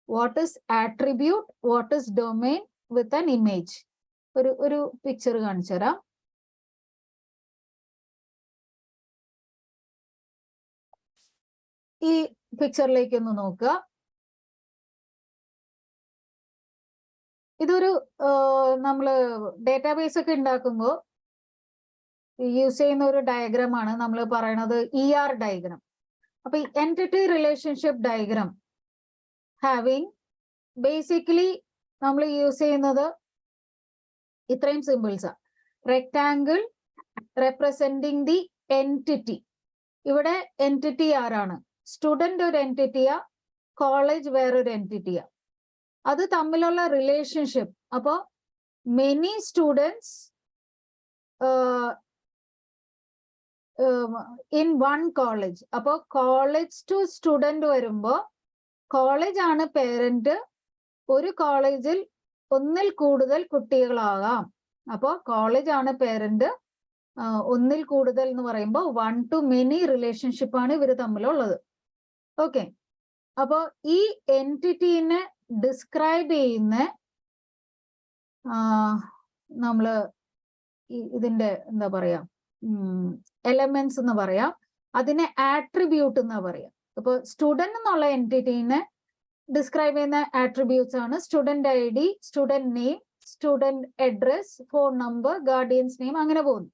what is attribute, what is domain with an image. ഒരു പിക്ചർ കാണിച്ചു തരാം. ഈ പിക്ചറിലേക്ക് ഒന്ന് നോക്കുക. ഇതൊരു നമ്മള് ഡേറ്റാബേസ് ഒക്കെ ഉണ്ടാക്കുമ്പോൾ യൂസ് ചെയ്യുന്ന ഒരു ഡയഗ്രാം ആണ് നമ്മൾ പറയുന്നത് ER ഡയഗ്രാം. അപ്പൊ ഈ entity relationship diagram having basically നമ്മൾ യൂസ് ചെയ്യുന്നത് ഇത്രയും സിമ്പിൾസാ. Rectangle representing the entity. ഇവിടെ എൻറ്റിറ്റി ആരാണ്? സ്റ്റുഡന്റ് ഒരു എൻറ്റിറ്റിയാ, കോളേജ് വേറൊരു എൻറ്റിറ്റിയാ. അത് തമ്മിലുള്ള റിലേഷൻഷിപ്പ്. അപ്പോ many students in one college. അപ്പോൾ കോളേജ് ടു സ്റ്റുഡന്റ് വരുമ്പോ കോളേജ് ആണ് പേരന്റ്. ഒരു കോളേജിൽ ഒന്നിൽ കൂടുതൽ കുട്ടികളാകാം. അപ്പോൾ കോളേജ് ആണ് പേരന്റ്. ഒന്നിൽ കൂടുതൽ എന്ന് പറയുമ്പോൾ 1 to many റിലേഷൻഷിപ്പ് ആണ് ഇവർ തമ്മിലുള്ളത്. ഓക്കെ. അപ്പോ ഈ എൻറ്റിറ്റീനെ ഡിസ്ക്രൈബ് ചെയ്യുന്ന നമ്മള് ഇതിന്റെ എന്താ പറയാ എലമെന്റ്സ് എന്ന് പറയാം. അതിനെ ആട്രിബ്യൂട്ട് എന്ന് പറയാം. അപ്പൊ സ്റ്റുഡന്റ് എന്നുള്ള എൻറ്റിറ്റീനെ ഡിസ്ക്രൈബ് ചെയ്യുന്ന ആട്രിബ്യൂട്ട്സ് ആണ് student ID, student name, student address, phone number, guardians name, അങ്ങനെ പോകുന്നു.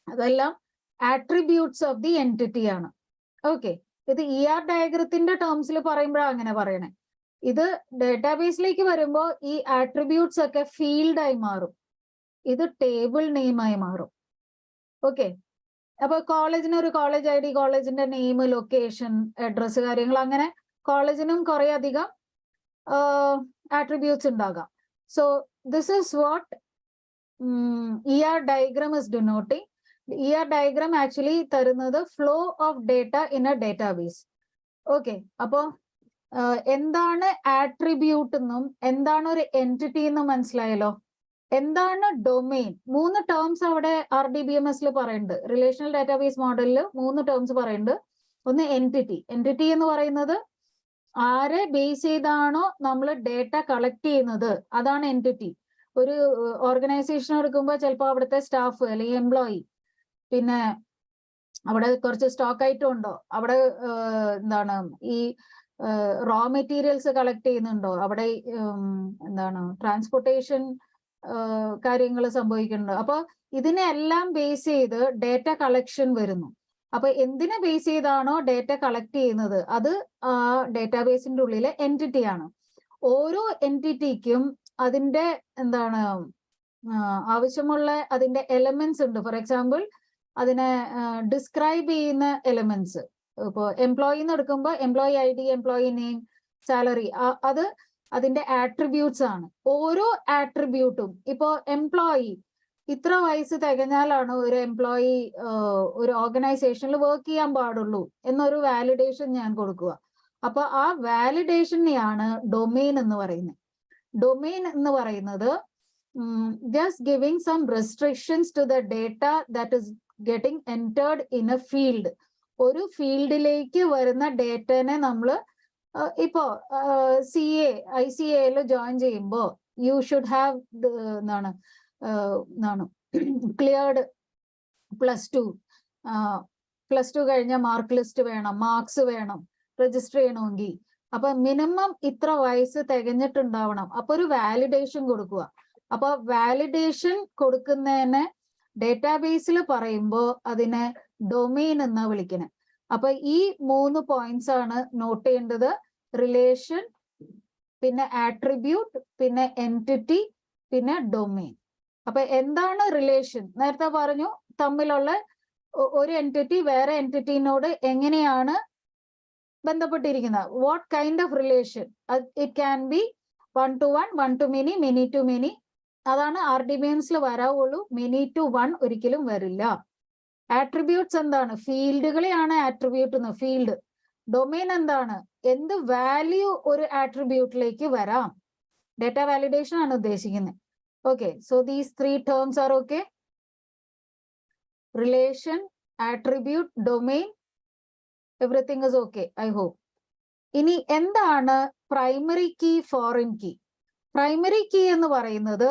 അതെല്ലാം ആട്രിബ്യൂട്ട്സ് ഓഫ് ദി എൻറ്റിറ്റി ആണ്. ഓക്കെ. ഇത് ER ഡയഗ്രത്തിന്റെ ടേംസിൽ പറയുമ്പോഴാണ് അങ്ങനെ പറയണേ. ഇത് ഡേറ്റാബേസിലേക്ക് വരുമ്പോൾ ഈ ആട്രിബ്യൂട്ട്സ് ഒക്കെ ഫീൽഡായി മാറും. ഇത് ടേബിൾ നെയിമായി മാറും. ഓക്കെ. അപ്പൊ കോളേജിന് ഒരു കോളേജ് ID, കോളേജിന്റെ നെയിം, ലൊക്കേഷൻ, അഡ്രസ്, കാര്യങ്ങൾ, അങ്ങനെ കോളേജിനും കുറെ അധികം ആട്രിബ്യൂട്ട്സ് ഉണ്ടാകാം. So this is what ER diagram is denoting. ER diagram actually തരുന്നത് flow of data in a database. Okay. അപ്പോ എന്താണ് ആട്രിബ്യൂട്ട് എന്നും എന്താണ് ഒരു എൻറ്റിറ്റി എന്നും മനസ്സിലായല്ലോ. എന്താണ് ഡൊമെയിൻ? 3 ടേംസ് അവിടെ RDBMS പറയുന്നുണ്ട്. റിലേഷണൽ ഡാറ്റാബേസ് മോഡലിൽ 3 ടേംസ് പറയുന്നുണ്ട്. ഒന്ന് എൻറ്റിറ്റി. എൻറ്റിറ്റി എന്ന് പറയുന്നത് ആരെ ബേസ് ചെയ്താണോ നമ്മൾ ഡേറ്റ കളക്ട് ചെയ്യുന്നത്, അതാണ് എൻറ്റിറ്റി. ഒരു ഓർഗനൈസേഷൻ എടുക്കുമ്പോൾ ചിലപ്പോൾ അവിടുത്തെ സ്റ്റാഫ് അല്ലെങ്കിൽ എംപ്ലോയി, പിന്നെ അവിടെ കുറച്ച് സ്റ്റോക്ക് ഐറ്റം ഉണ്ടോ, അവിടെ എന്താണ് ഈ റോ മെറ്റീരിയൽസ് കളക്ട് ചെയ്യുന്നുണ്ടോ, അവിടെ എന്താണ് ട്രാൻസ്പോർട്ടേഷൻ കാര്യങ്ങൾ സംഭവിക്കുന്നുണ്ടോ. അപ്പൊ ഇതിനെല്ലാം ബേസ് ചെയ്ത് ഡേറ്റ കളക്ഷൻ വരുന്നു. അപ്പൊ എന്തിനെ ബേസ് ചെയ്താണോ ഡേറ്റ കളക്ട് ചെയ്യുന്നത് അത് ആ ഡേറ്റാബേസിന്റെ ഉള്ളിലെ എൻറ്റിറ്റി ആണ്. ഓരോ എൻറ്റിറ്റിക്കും അതിന്റെ എന്താണ് ആവശ്യമുള്ള അതിന്റെ എലമെന്റ്സ് ഉണ്ട്. ഫോർ എക്സാമ്പിൾ അതിനെ ഡിസ്ക്രൈബ് ചെയ്യുന്ന എലമെന്റ്സ്. ഇപ്പോൾ എംപ്ലോയി എന്ന് എടുക്കുമ്പോൾ employee ID, employee name, salary, അത് അതിന്റെ ആട്രിബ്യൂട്ട്സ് ആണ്. ഓരോ ആട്രിബ്യൂട്ടും ഇപ്പോ എംപ്ലോയി ഇത്ര വയസ്സ് തികഞ്ഞാലാണ് ഒരു എംപ്ലോയി ഒരു ഓർഗനൈസേഷനിൽ വർക്ക് ചെയ്യാൻ പാടുള്ളൂ എന്നൊരു വാലിഡേഷൻ ഞാൻ കൊടുക്കുക. അപ്പൊ ആ വാലിഡേഷനെയാണ് ഡൊമെയിൻ എന്ന് പറയുന്നത്. ഡൊമെയിൻ എന്ന് പറയുന്നത് just giving some restrictions to the data that is getting entered in a field. ഒരു ഫീൽഡിലേക്ക് വരുന്ന ഡേറ്റനെ നമ്മൾ ഇപ്പോ ICAയിൽ ജോയിൻ ചെയ്യുമ്പോൾ യു ഷുഡ് ഹാവ് എന്താണ് ക്ലിയർഡ് +2 കഴിഞ്ഞ മാർക്ക് ലിസ്റ്റ് വേണം, മാർക്സ് വേണം രജിസ്റ്റർ ചെയ്യണമെങ്കിൽ. അപ്പൊ മിനിമം ഇത്ര വയസ്സ് തികഞ്ഞിട്ടുണ്ടാവണം. അപ്പൊ ഒരു വാലിഡേഷൻ കൊടുക്കുക. അപ്പൊ വാലിഡേഷൻ കൊടുക്കുന്നതിന് ഡേറ്റാബേസിൽ പറയുമ്പോൾ അതിനെ ഡൊമെയിൻ എന്നാ വിളിക്കുന്നത്. അപ്പൊ ഈ 3 പോയിന്റ്സ് ആണ് നോട്ട് ചെയ്യേണ്ടത്. റിലേഷൻ, പിന്നെ ആട്രിബ്യൂട്ട്, പിന്നെ എൻറ്റിറ്റി, പിന്നെ ഡൊമെയിൻ. അപ്പൊ എന്താണ് റിലേഷൻ? നേരത്തെ പറഞ്ഞു, തമ്മിലുള്ള ഒരു എൻറ്റിറ്റി വേറെ എൻറ്റിറ്റിനോട് എങ്ങനെയാണ് ബന്ധപ്പെട്ടിരിക്കുന്നത്. What kind of relation? It can B 1 to 1, 1 to many, many to many. അതാണ് RDBMസിൽ വരാവുള്ളൂ. many to 1 ഒരിക്കലും വരില്ല. ആട്രിബ്യൂട്ട്സ് എന്താണ്? ഫീൽഡുകളെയാണ് ആട്രിബ്യൂട്ട് എന്ന്. ഫീൽഡ്. ഡൊമെയിൻ എന്താണ്? എന്ത് വാല്യൂ ഒരു ആട്രിബ്യൂട്ടിലേക്ക് വരാം. ഡേറ്റ വാലിഡേഷൻ ആണ് ഉദ്ദേശിക്കുന്നത്. Okay, so these 3 terms are okay. Relation, attribute, domain, everything is okay, I hope. ഇനി എന്താണ് primary key, foreign key? Primary key എന്ന് പറയുന്നത്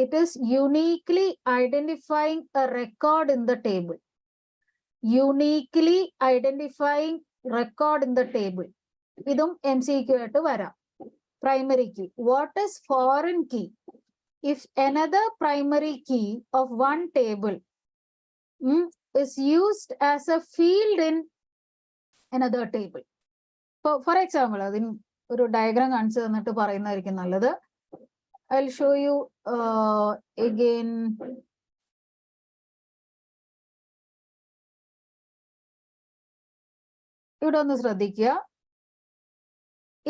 it is uniquely identifying a record in the table. Uniquely identifying record in the table. ഇതും MCQ ആയിട്ട് വരാം. Primary key. What is foreign key? If another primary key of one table is used as a field in another table. For example, അതിന് ഒരു diagram കാണിച്ചു തന്നിട്ട് പറയുന്നതായിരിക്കും നല്ലത്. I'll show you again. ഇവിടെ ഒന്ന് ശ്രദ്ധിക്കുക.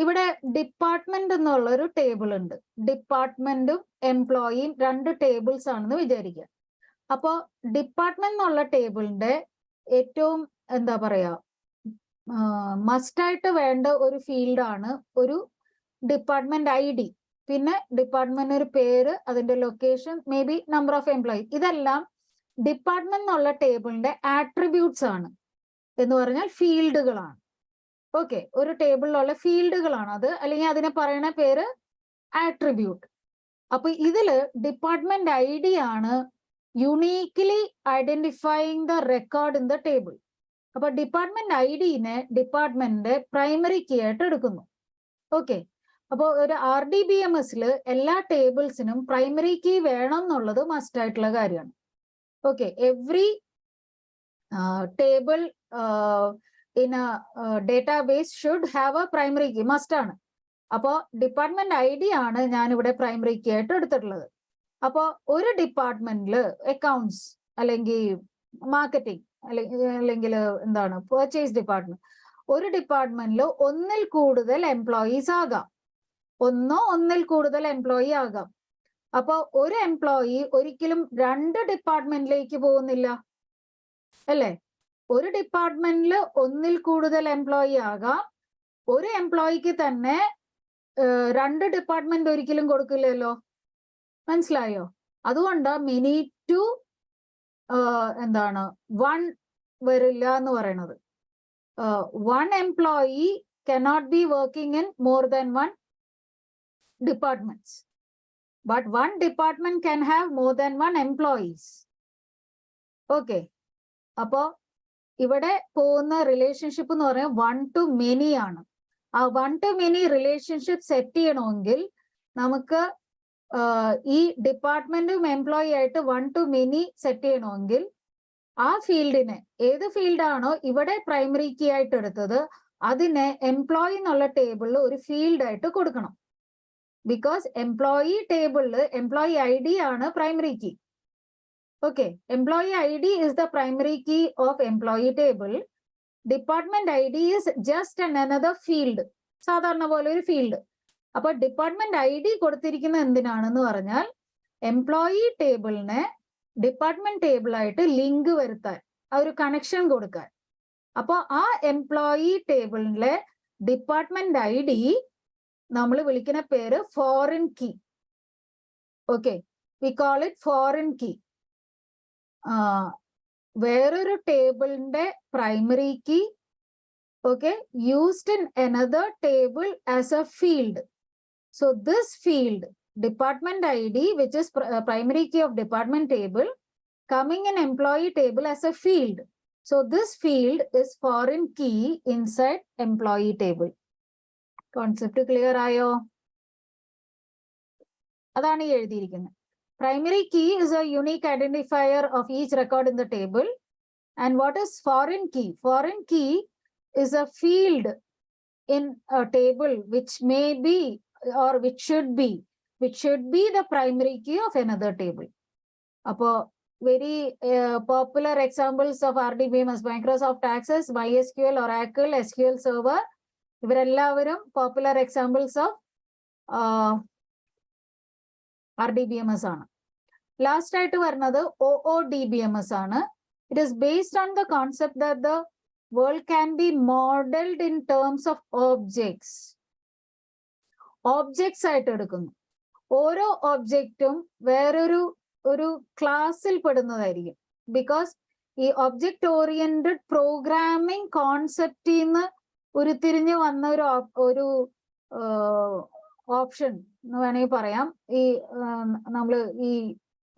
ഇവിടെ ഡിപ്പാർട്ട്മെന്റ് എന്നുള്ള ഒരു ടേബിൾ ഉണ്ട്. ഡിപ്പാർട്ട്മെന്റും എംപ്ലോയിയും 2 ടേബിൾസ് ആണെന്ന് വിചാരിക്കുക. അപ്പോ ഡിപ്പാർട്ട്മെന്റ് എന്നുള്ള ടേബിളിന്റെ ഏറ്റവും എന്താ പറയാ മസ്റ്റായിട്ട് വേണ്ട ഒരു ഫീൽഡാണ് ഒരു ഡിപ്പാർട്ട്മെന്റ് ID. പിന്നെ ഡിപ്പാർട്ട്മെന്റ് ഒരു പേര്, അതിന്റെ location, may be number of employee. ഇതെല്ലാം ഡിപ്പാർട്ട്മെന്റ് എന്നുള്ള ടേബിളിന്റെ ആട്രിബ്യൂട്ട്സ് ആണ്, എന്ന് പറഞ്ഞാൽ ഫീൽഡുകളാണ്. ഓക്കെ, ഒരു ടേബിളിലുള്ള ഫീൽഡുകളാണ് അത്, അല്ലെങ്കിൽ അതിനെ പറയുന്ന പേര് ആട്രിബ്യൂട്ട്. അപ്പൊ ഇതില് ഡിപ്പാർട്ട്മെന്റ് ID ആണ് uniquely identifying the record in the table. അപ്പൊ ഡിപ്പാർട്ട്മെന്റ് IDനെ ഡിപ്പാർട്ട്മെന്റിന്റെ പ്രൈമറി കീ ആയിട്ട് എടുക്കുന്നു. ഓക്കെ, അപ്പൊ ഒരു RDBMSൽ എല്ലാ ടേബിൾസിനും പ്രൈമറി കീ വേണം എന്നുള്ളത് മസ്റ്റ് ആയിട്ടുള്ള കാര്യമാണ്. Okay, every table in a database should have a primary key, must ആണ്. അപ്പോൾ ഡിപ്പാർട്ട്മെന്റ് ID ആണ് ഞാൻ ഇവിടെ പ്രൈമറി കീ ആയിട്ട് എടുത്തിട്ടുള്ളത്. അപ്പോൾ ഒരു ഡിപ്പാർട്ട്മെന്റില് അക്കൗണ്ട്സ്, അല്ലെങ്കിൽ മാർക്കറ്റിംഗ്, അല്ലെങ്കിൽ എന്താണ് പർച്ചേസ് ഡിപ്പാർട്ട്മെന്റ്, ഒരു ഡിപ്പാർട്ട്മെന്റിൽ ഒന്നിൽ കൂടുതൽ എംപ്ലോയീസ് ആകാം. ഒന്നിൽ കൂടുതൽ എംപ്ലോയി ആകാം. അപ്പോൾ ഒരു എംപ്ലോയി ഒരിക്കലും 2 ഡിപ്പാർട്ട്മെന്റിലേക്ക് പോകുന്നില്ല, അല്ലേ? ഒരു ഡിപ്പാർട്ട്മെന്റിൽ ഒന്നിൽ കൂടുതൽ എംപ്ലോയി ആകാം. ഒരു എംപ്ലോയിക്ക് തന്നെ 2 ഡിപ്പാർട്ട്മെന്റ് ഒരിക്കലും കൊടുക്കില്ലല്ലോ. മനസ്സിലായോ? അതുകൊണ്ട് മിനി ടു 1 വരില്ല എന്ന് പറയുന്നത്. 1 employee cannot be working in more than 1 departments, but 1 department can have more than 1 employees. Okay, അപ്പോ ഇവിടെ പോകുന്ന റിലേഷൻഷിപ്പ് എന്ന് പറയുന്നത് 1 to many ആണ്. ആ 1 to many റിലേഷൻഷിപ്പ് സെറ്റ് ചെയ്യണമെങ്കിൽ നമുക്ക് ഈ ഡിപ്പാർട്ട്മെന്റും എംപ്ലോയി ആയിട്ട് 1 to many സെറ്റ് ചെയ്യണമെങ്കിൽ ആ ഫീൽഡിനെ, ഏത് ഫീൽഡാണോ ഇവിടെ പ്രൈമറി കീ ആയിട്ട് എടുത്തത്, അതിനെ എംപ്ലോയി എന്നുള്ള ടേബിളിൽ ഒരു ഫീൽഡ് ആയിട്ട് കൊടുക്കണം. ബിക്കോസ് എംപ്ലോയി ടേബിളിൽ എംപ്ലോയി ID ആണ് primary key. Okay, employee ID is the primary key of employee table. Department ID is just another field. സാധാരണ പോലെ ഒരു ഫീൽഡ്. അപ്പൊ ഡിപ്പാർട്ട്മെന്റ് ID കൊടുത്തിരിക്കുന്ന എന്തിനാണെന്ന് പറഞ്ഞാൽ എംപ്ലോയി ടേബിളിനെ ഡിപ്പാർട്ട്മെന്റ് ടേബിളായിട്ട് ലിങ്ക് വരുത്താൻ, ആ ഒരു കണക്ഷൻ കൊടുക്കാൻ. അപ്പൊ ആ എംപ്ലോയി ടേബിളിലെ ഡിപ്പാർട്ട്മെന്റ് ID നമ്മൾ വിളിക്കുന്ന പേര് foreign key. Okay, we call it foreign key. വേറൊരു ടേബിളിന്റെ primary key, okay, used in another table as a field. So this field, department ID, which is primary key of department table, coming in employee table as a field. So this field is foreign key inside employee table. Concept clear ആയോ? അതാണ് ഈ എഴുതിയിരിക്കുന്നത്. Primary key is a unique identifier of each record in the table. And what is foreign key? Foreign key is a field in a table which may be or which should be the primary key of another table. Appo very popular examples of RDBMS, Microsoft Access, MySQL, Oracle, SQL Server. ഇവരെല്ലാവരും popular examples of RDBMS ആണ്. Last ആയിട്ട് വരുന്നത് OODBMS ആണ്. It is based on the concept that the world can be modeled in terms of objects. Objects ആയിട്ട് എടുക്കുന്നു. ഓരോ ഒബ്ജക്റ്റും വേറൊരു ക്ലാസ്സിൽ പെടുന്നതായിരിക്കും. ബിക്കോസ് ഈ ഒബ്ജക്റ്റ് ഓറിയന്റഡ് പ്രോഗ്രാമിംഗ് കോൺസെപ്റ്റിൽ നിന്ന് ഉരുത്തിരിഞ്ഞ് വന്ന ഒരു ഓപ്ഷൻ എന്ന് വേണമെങ്കിൽ പറയാം. ഈ നമ്മൾ ഈ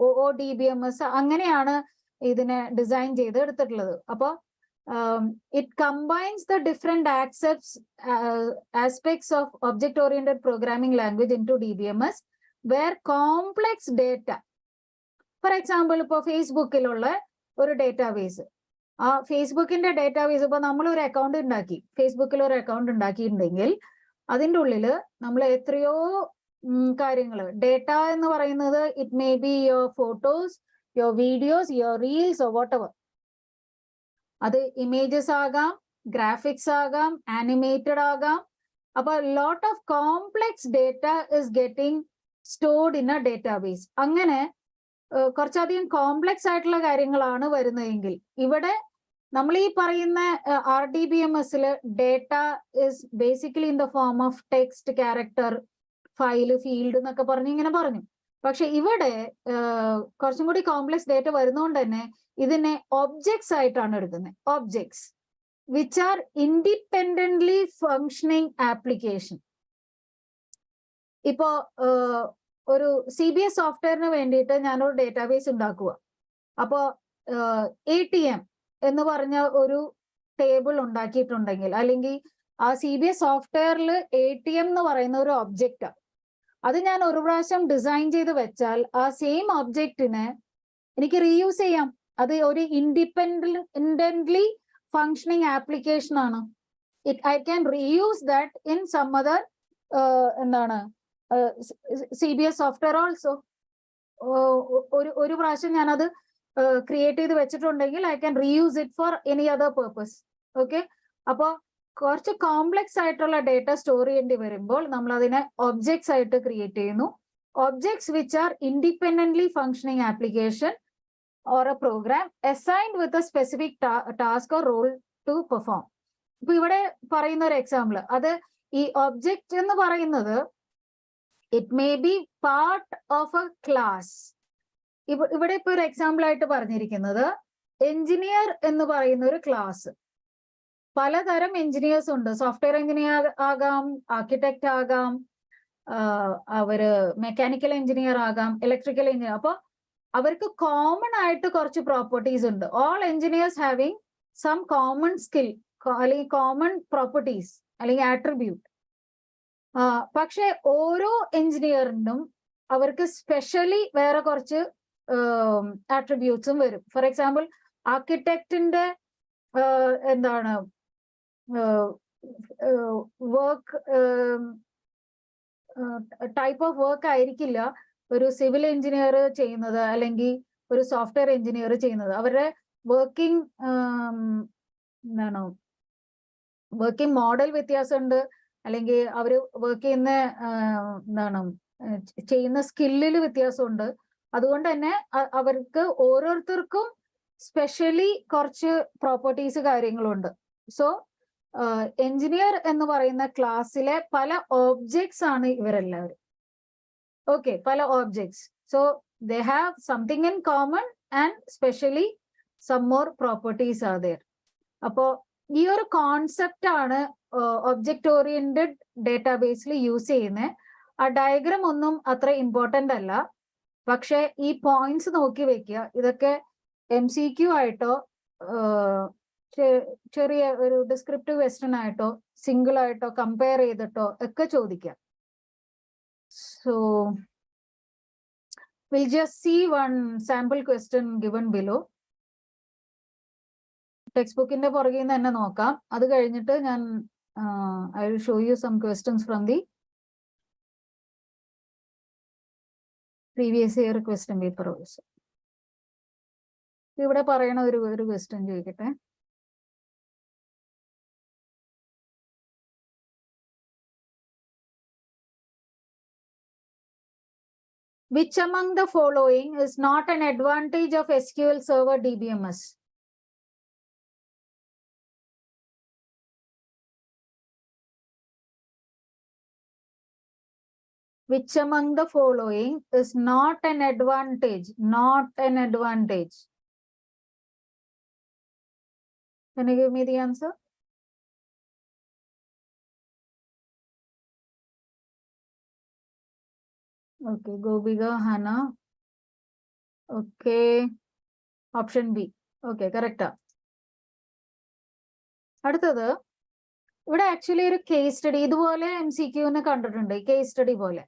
OODBMS അങ്ങനെയാണ് ഇതിനെ ഡിസൈൻ ചെയ്ത് എടുത്തിട്ടുള്ളത്. അപ്പോൾ it combines the different aspects of object-oriented programming language into DBMS, where complex data, for example, ഇപ്പോൾ ഫേസ്ബുക്കിലുള്ള ഒരു ഡേറ്റാബേസ്, ആ ഫേസ്ബുക്കിന്റെ ഡേറ്റാബേസ് ഇപ്പോൾ നമ്മളൊരു അക്കൗണ്ട് ഉണ്ടാക്കി, ഫേസ്ബുക്കിൽ ഒരു അക്കൗണ്ട് ഉണ്ടാക്കിയിട്ടുണ്ടെങ്കിൽ അതിൻ്റെ ഉള്ളിൽ നമ്മൾ എത്രയോ കാര്യങ്ങൾ, ഡേറ്റ എന്ന് പറയുന്നത് it may be your photos, your videos, your reels or what ever. അത് ഇമേജസ് ആകാം, ഗ്രാഫിക്സ് ആകാം, ആനിമേറ്റഡ് ആകാം. അപ്പൊ lot of complex data is getting stored in a database. അങ്ങനെ കുറച്ചധികം കോംപ്ലെക്സ് ആയിട്ടുള്ള കാര്യങ്ങളാണ് വരുന്നതെങ്കിൽ ഇവിടെ നമ്മൾ ഈ പറയുന്ന RDBMS data is basically in the form of text, character, file, field എന്നൊക്കെ ഇങ്ങനെ പറഞ്ഞു. പക്ഷെ ഇവിടെ കുറച്ചും കൂടി കോംപ്ലെക്സ് ഡേറ്റ വരുന്നതുകൊണ്ട് തന്നെ ഇതിനെ ഒബ്ജക്ട്സ് ആയിട്ടാണ് എടുക്കുന്നത്. Objects which are independently functioning application. ഇപ്പോ ഒരു CBS സോഫ്റ്റ്വെയറിന് വേണ്ടിയിട്ട് ഞാനൊരു ഡേറ്റാബേസ് ഉണ്ടാക്കുക. അപ്പോൾ ATM എന്ന് പറഞ്ഞ ഒരു ടേബിൾ ഉണ്ടാക്കിയിട്ടുണ്ടെങ്കിൽ, അല്ലെങ്കിൽ ആ CBS സോഫ്റ്റ്വെയറിൽ ATM എന്ന് പറയുന്ന ഒരു ഒബ്ജക്റ്റാണ്. അത് ഞാൻ ഒരു പ്രാവശ്യം ഡിസൈൻ ചെയ്ത് വെച്ചാൽ ആ സെയിം ഒബ്ജക്റ്റിനെ എനിക്ക് റീയൂസ് ചെയ്യാം. അത് ഒരു ഇൻഡിപെൻഡന്റ്ലി ഫങ്ഷനിങ് ആപ്ലിക്കേഷൻ ആണ്. I can reuse that in some other CBS software also. ഒരു പ്രാവശ്യം ഞാനത് ക്രിയേറ്റ് ചെയ്ത് വെച്ചിട്ടുണ്ടെങ്കിൽ I can reuse it for any other purpose. Okay, അപ്പോൾ കുറച്ച് കോംപ്ലെക്സ് ആയിട്ടുള്ള ഡേറ്റ സ്റ്റോർ ചെയ്യേണ്ടി വരുമ്പോൾ നമ്മൾ അതിനെ ഒബ്ജക്ട്സ് ആയിട്ട് ക്രിയേറ്റ് ചെയ്യുന്നു. Objects which are independently functioning application or a program assigned with a specific task or role to perform. ഇപ്പൊ ഇവിടെ പറയുന്ന ഒരു എക്സാമ്പിൾ, അത് ഈ ഒബ്ജക്റ്റ് എന്ന് പറയുന്നത് it may be part of A class. ഇവിടെ ഇപ്പൊ ഒരു എക്സാമ്പിൾ ആയിട്ട് പറഞ്ഞിരിക്കുന്നത് എഞ്ചിനീയർ എന്ന് പറയുന്ന ഒരു ക്ലാസ്. പലതരം എഞ്ചിനീയേഴ്സ് ഉണ്ട്. സോഫ്റ്റ്വെയർ എഞ്ചിനീയർ ആകാം, ആർക്കിടെക്ട് ആകാം, അവര് മെക്കാനിക്കൽ എഞ്ചിനീയർ ആകാം, ഇലക്ട്രിക്കൽ എഞ്ചിനീയർ. അപ്പൊ അവർക്ക് കോമൺ ആയിട്ട് കുറച്ച് പ്രോപ്പർട്ടീസ് ഉണ്ട്. All engineers having some common skill അല്ലെങ്കിൽ കോമൺ പ്രോപ്പർട്ടീസ് അല്ലെങ്കിൽ ആട്രിബ്യൂട്ട്. പക്ഷെ ഓരോ എഞ്ചിനീയറിനും അവർക്ക് സ്പെഷ്യലി വേറെ കുറച്ച് ആട്രിബ്യൂട്ട്സും വരും. ഫോർ എക്സാമ്പിൾ, ആർക്കിടെക്റ്റിന്റെ വർക്ക് ടൈപ്പ് ഓഫ് വർക്ക് ആയിരിക്കില്ല ഒരു സിവിൽ എഞ്ചിനീയർ ചെയ്യുന്നത് അല്ലെങ്കിൽ ഒരു സോഫ്റ്റ്വെയർ എഞ്ചിനീയർ ചെയ്യുന്നത്. അവരുടെ വർക്കിംഗ് വർക്കിംഗ് മോഡൽ വ്യത്യാസമുണ്ട്, അല്ലെങ്കിൽ അവർ വർക്ക് ചെയ്യുന്ന സ്കില്ലിൽ വ്യത്യാസമുണ്ട്. അതുകൊണ്ട് തന്നെ അവർക്ക് ഓരോരുത്തർക്കും സ്പെഷ്യലി കുറച്ച് പ്രോപ്പർട്ടീസ് കാര്യങ്ങളുണ്ട്. സോ എഞ്ചിനീയർ എന്ന് പറയുന്ന ക്ലാസ്സിലെ പല ഓബ്ജക്ട്സ് ആണ് ഇവരെല്ലാവരും. ഓക്കെ, പല objects. So they have something in common and specially some more properties are there. അപ്പോ ഈ ഒരു കോൺസെപ്റ്റ് ആണ് ഒബ്ജക്റ്റ് ഓറിയന്റഡ് ഡേറ്റാബേസിൽ യൂസ് ചെയ്യുന്നത്. ആ ഡയഗ്രാം ഒന്നും അത്ര ഇമ്പോർട്ടൻ്റ് അല്ല, പക്ഷെ ഈ പോയിന്റ്സ് നോക്കി വെക്കുക. ഇതൊക്കെ MCQ ആയിട്ടോ ചെറിയ ഒരു ഡിസ്ക്രിപ്റ്റീവ് ക്വസ്റ്റ്യൻ ആയിട്ടോ സിംഗിൾ ആയിട്ടോ കമ്പയർ ചെയ്തിട്ടോ ഒക്കെ ചോദിക്കാം. So we'll just see one sample question given below. Text ബുക്കിന്റെ പുറകിൽ നിന്ന് തന്നെ നോക്കാം. അത് കഴിഞ്ഞിട്ട് ഞാൻ I will show you some questions from the previous year question paper also. ഇവിടെ പറയണ ഒരു ക്വസ്റ്റ്യൻ ചോദിക്കട്ടെ. Which among the following is not an advantage of SQL Server DBMS? Which among the following is not an advantage? Not an advantage. Can you give me the answer? Okay, Gobiga, Hannah. Okay, option B. Okay, correct. അടുത്തത് ഇവിടെ actually ഒരു case study ഇതുപോലെ MCQ കണ്ടിട്ടുണ്ട്. Case study പോലെ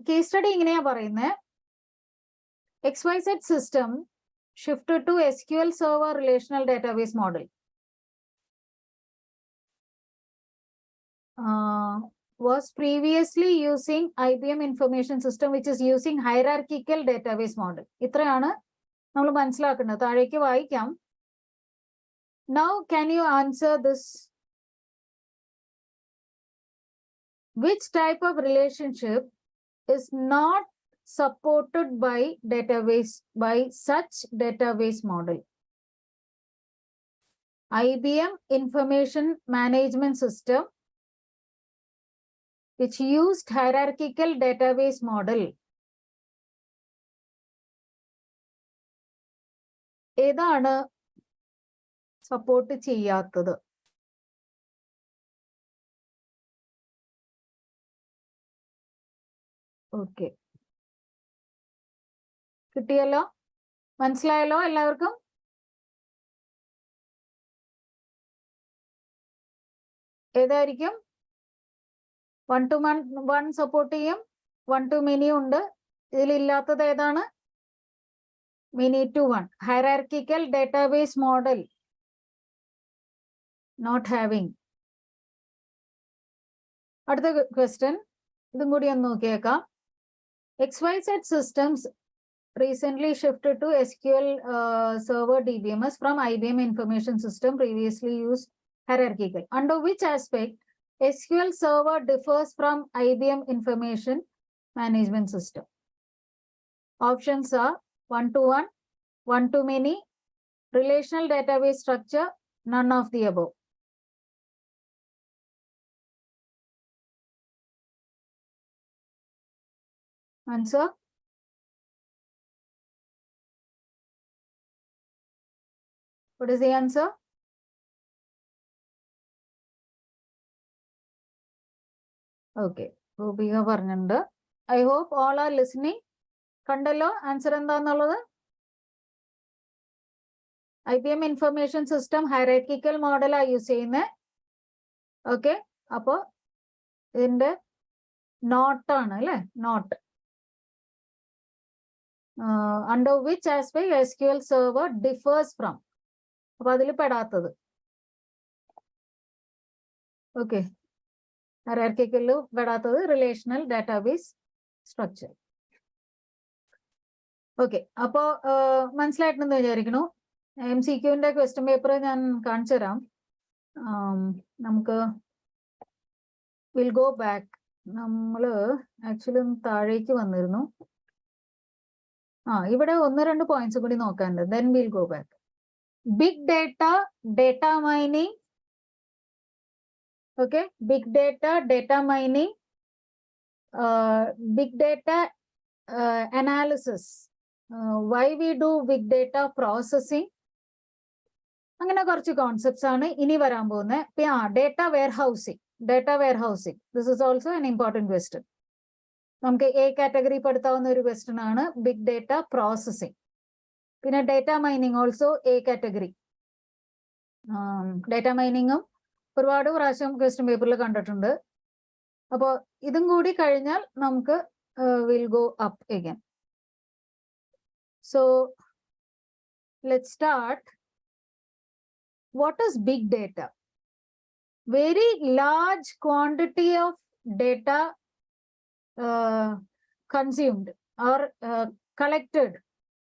case study ഇങ്ങനെയാ പറയുന്നത്. XYZ system shifted to SQL Server relational database model. Was previously using IBM information system which is using hierarchical database model. ഇത്രയാണ് നമ്മൾ മനസ്സിലാക്കുന്നത്. താഴേക്ക് വായിക്കാം. Now can you answer this? Which type of relationship is not supported by such database model? IBM information management system which used hierarchical database model. ഏതാണ് support ചെയ്യാത്തത്? Okay, കിട്ടിയല്ലോ, മനസ്സിലായല്ലോ എല്ലാവർക്കും? ഏതായിരിക്കും? 1-to-1 സപ്പോർട്ട് ചെയ്യും, 1-to-many ഉണ്ട്. ഇതിലില്ലാത്തത് ഏതാണ്? many-to-1. Hierarchical database model not having. അടുത്ത ക്വസ്റ്റ്യൻ ഇതും കൂടി ഒന്ന് നോക്കിയേക്കാം. XYZ systems recently shifted to SQL Server DBMS from IBM information system previously used hierarchical. Under which aspect SQL Server differs from IBM information management system? Options are 1-to-1, 1-to-many, relational database structure, none of the above. Answer? What is the answer? Okay, Gobiga പറഞ്ഞിട്ടുണ്ട്. I hope all are listening. കണ്ടല്ലോ answer എന്താന്നുള്ളത്? IBM information system hierarchical മോഡലാ use ചെയ്യുന്നത്. ഓക്കെ, അപ്പോ ഇതിന്റെ നോട്ടാണ് അല്ലെ, note. Under which aspect SQL server differs from, അപ്പൊ അതിൽ പെടാത്തത്. ഓക്കെ, ഹൈറാർക്കിക്കലിൽ പെടാത്തത് റിലേഷണൽ ഡാറ്റാബേസ് സ്ട്രക്ചർ. ഓക്കെ, അപ്പോ മനസ്സിലായിട്ടുണ്ടെന്ന് വിചാരിക്കണു. MCQന്റെ ക്വസ്റ്റ്യൻ പേപ്പർ ഞാൻ കാണിച്ചു തരാം. നമുക്ക് വിൽ ഗോ ബാക്ക്. നമ്മള് ആക്ച്വലി ഒന്ന് താഴേക്ക് വന്നിരുന്നു. ഇവിടെ 1-2 പോയിന്റ്സ് കൂടി നോക്കാനുണ്ട്. Then will go back. Big data, data mining. Okay, big data, data mining, big data analysis, why we do big data processing. അങ്ങനെ കുറച്ച് കോൺസെപ്റ്റ്സ് ആണ് ഇനി വരാൻ പോകുന്നത്. Data warehousing, data warehousing, this is also an important question. നമുക്ക് A category പെടുത്താവുന്ന ഒരു question ആണ് ബിഗ് ഡേറ്റ പ്രോസസ്സിംഗ്. പിന്നെ data mining also A category. Data മൈനിങ്ങും ഒരുപാട് പ്രാവശ്യം ക്വസ്റ്റ്യൻ പേപ്പറിൽ കണ്ടിട്ടുണ്ട്. അപ്പോൾ ഇതും കൂടി കഴിഞ്ഞാൽ നമുക്ക് will go up again. So let's start. What is big data? Very large quantity of data consumed or collected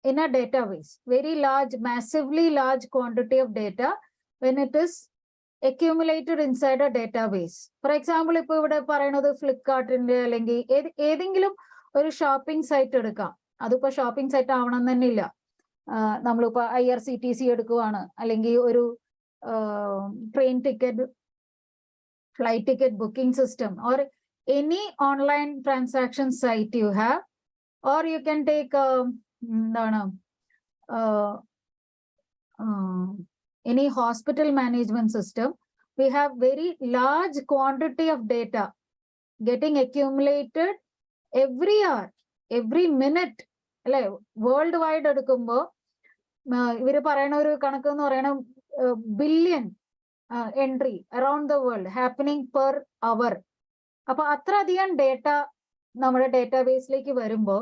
in a database. Very large, massively large quantity of data when it is accumulated inside a database. For example, ഇപ്പോൾ ഇവിടെ പറയുന്നത് ഫ്ലിപ്കാർട്ടിന്റെ അല്ലെങ്കിൽ ഏതെങ്കിലും ഒരു shopping site എടുക്കാം. അതിപ്പോ shopping site ആവണം തന്നെ ഇല്ല. നമ്മളിപ്പോ IRCTC എടുക്കുവാണ്, അല്ലെങ്കിൽ ഒരു train ticket, flight ticket booking system, or any online transaction site you have, or you can take any hospital management system. We have very large quantity of data getting accumulated every hour, every minute. അല്ലെ, world wide എടുക്കുമ്പോൾ ഇവര് പറയുന്ന ഒരു കണക്ക് എന്ന് പറയുന്ന billion entry around the world happening per hour. അപ്പൊ അത്രയധികം ഡേറ്റ നമ്മുടെ ഡേറ്റാബേസിലേക്ക് വരുമ്പോൾ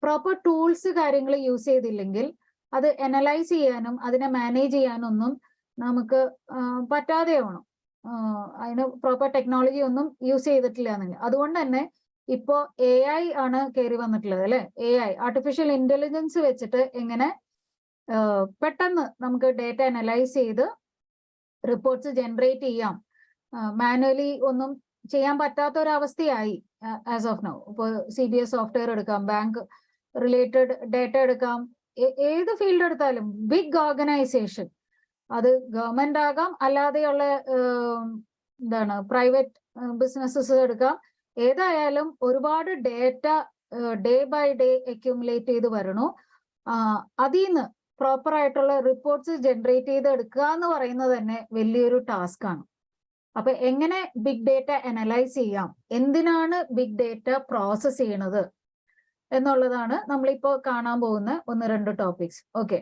പ്രോപ്പർ ടൂൾസ് കാര്യങ്ങൾ യൂസ് ചെയ്തില്ലെങ്കിൽ അത് അനലൈസ് ചെയ്യാനും അതിനെ മാനേജ് ചെയ്യാനൊന്നും നമുക്ക് പറ്റാതെയാവണം. അതിന് പ്രോപ്പർ ടെക്നോളജി ഒന്നും യൂസ് ചെയ്തിട്ടില്ല എന്നെങ്കിൽ. അതുകൊണ്ട് തന്നെ ഇപ്പോ AI ആണ് കയറി വന്നിട്ടുള്ളത് അല്ലെ. AI, ആർട്ടിഫിഷ്യൽ ഇന്റലിജൻസ് വെച്ചിട്ട് എങ്ങനെ പെട്ടെന്ന് നമുക്ക് ഡേറ്റ അനലൈസ് ചെയ്ത് റിപ്പോർട്ട്സ് ജനറേറ്റ് ചെയ്യാം. മാനുവലി ഒന്നും ചെയ്യാൻ പറ്റാത്ത ഒരവസ്ഥയായി ആസ് ഓഫ് നൗ. ഇപ്പോൾ CBS സോഫ്റ്റ്വെയർ എടുക്കാം, ബാങ്ക് റിലേറ്റഡ് ഡേറ്റ എടുക്കാം, ഏത് ഫീൽഡ് എടുത്താലും ബിഗ് ഓർഗനൈസേഷൻ, അത് ഗവൺമെന്റ് ആകാം, അല്ലാതെയുള്ള പ്രൈവറ്റ് ബിസിനസ്സസ് എടുക്കാം, ഏതായാലും ഒരുപാട് data day by day accumulate ചെയ്ത് വരണു. അതിൽ നിന്ന് പ്രോപ്പർ ആയിട്ടുള്ള റിപ്പോർട്ട്സ് ജനറേറ്റ് ചെയ്ത് എടുക്കുക എന്ന് പറയുന്നത് തന്നെ വലിയൊരു ടാസ്ക് ആണ്. അപ്പൊ എങ്ങനെ ബിഗ് ഡേറ്റ അനലൈസ് ചെയ്യാം, എന്തിനാണ് ബിഗ് ഡേറ്റ പ്രോസസ് ചെയ്യണത് എന്നുള്ളതാണ് നമ്മളിപ്പോ കാണാൻ പോകുന്ന 1-2 ടോപ്പിക്സ്. ഓക്കെ,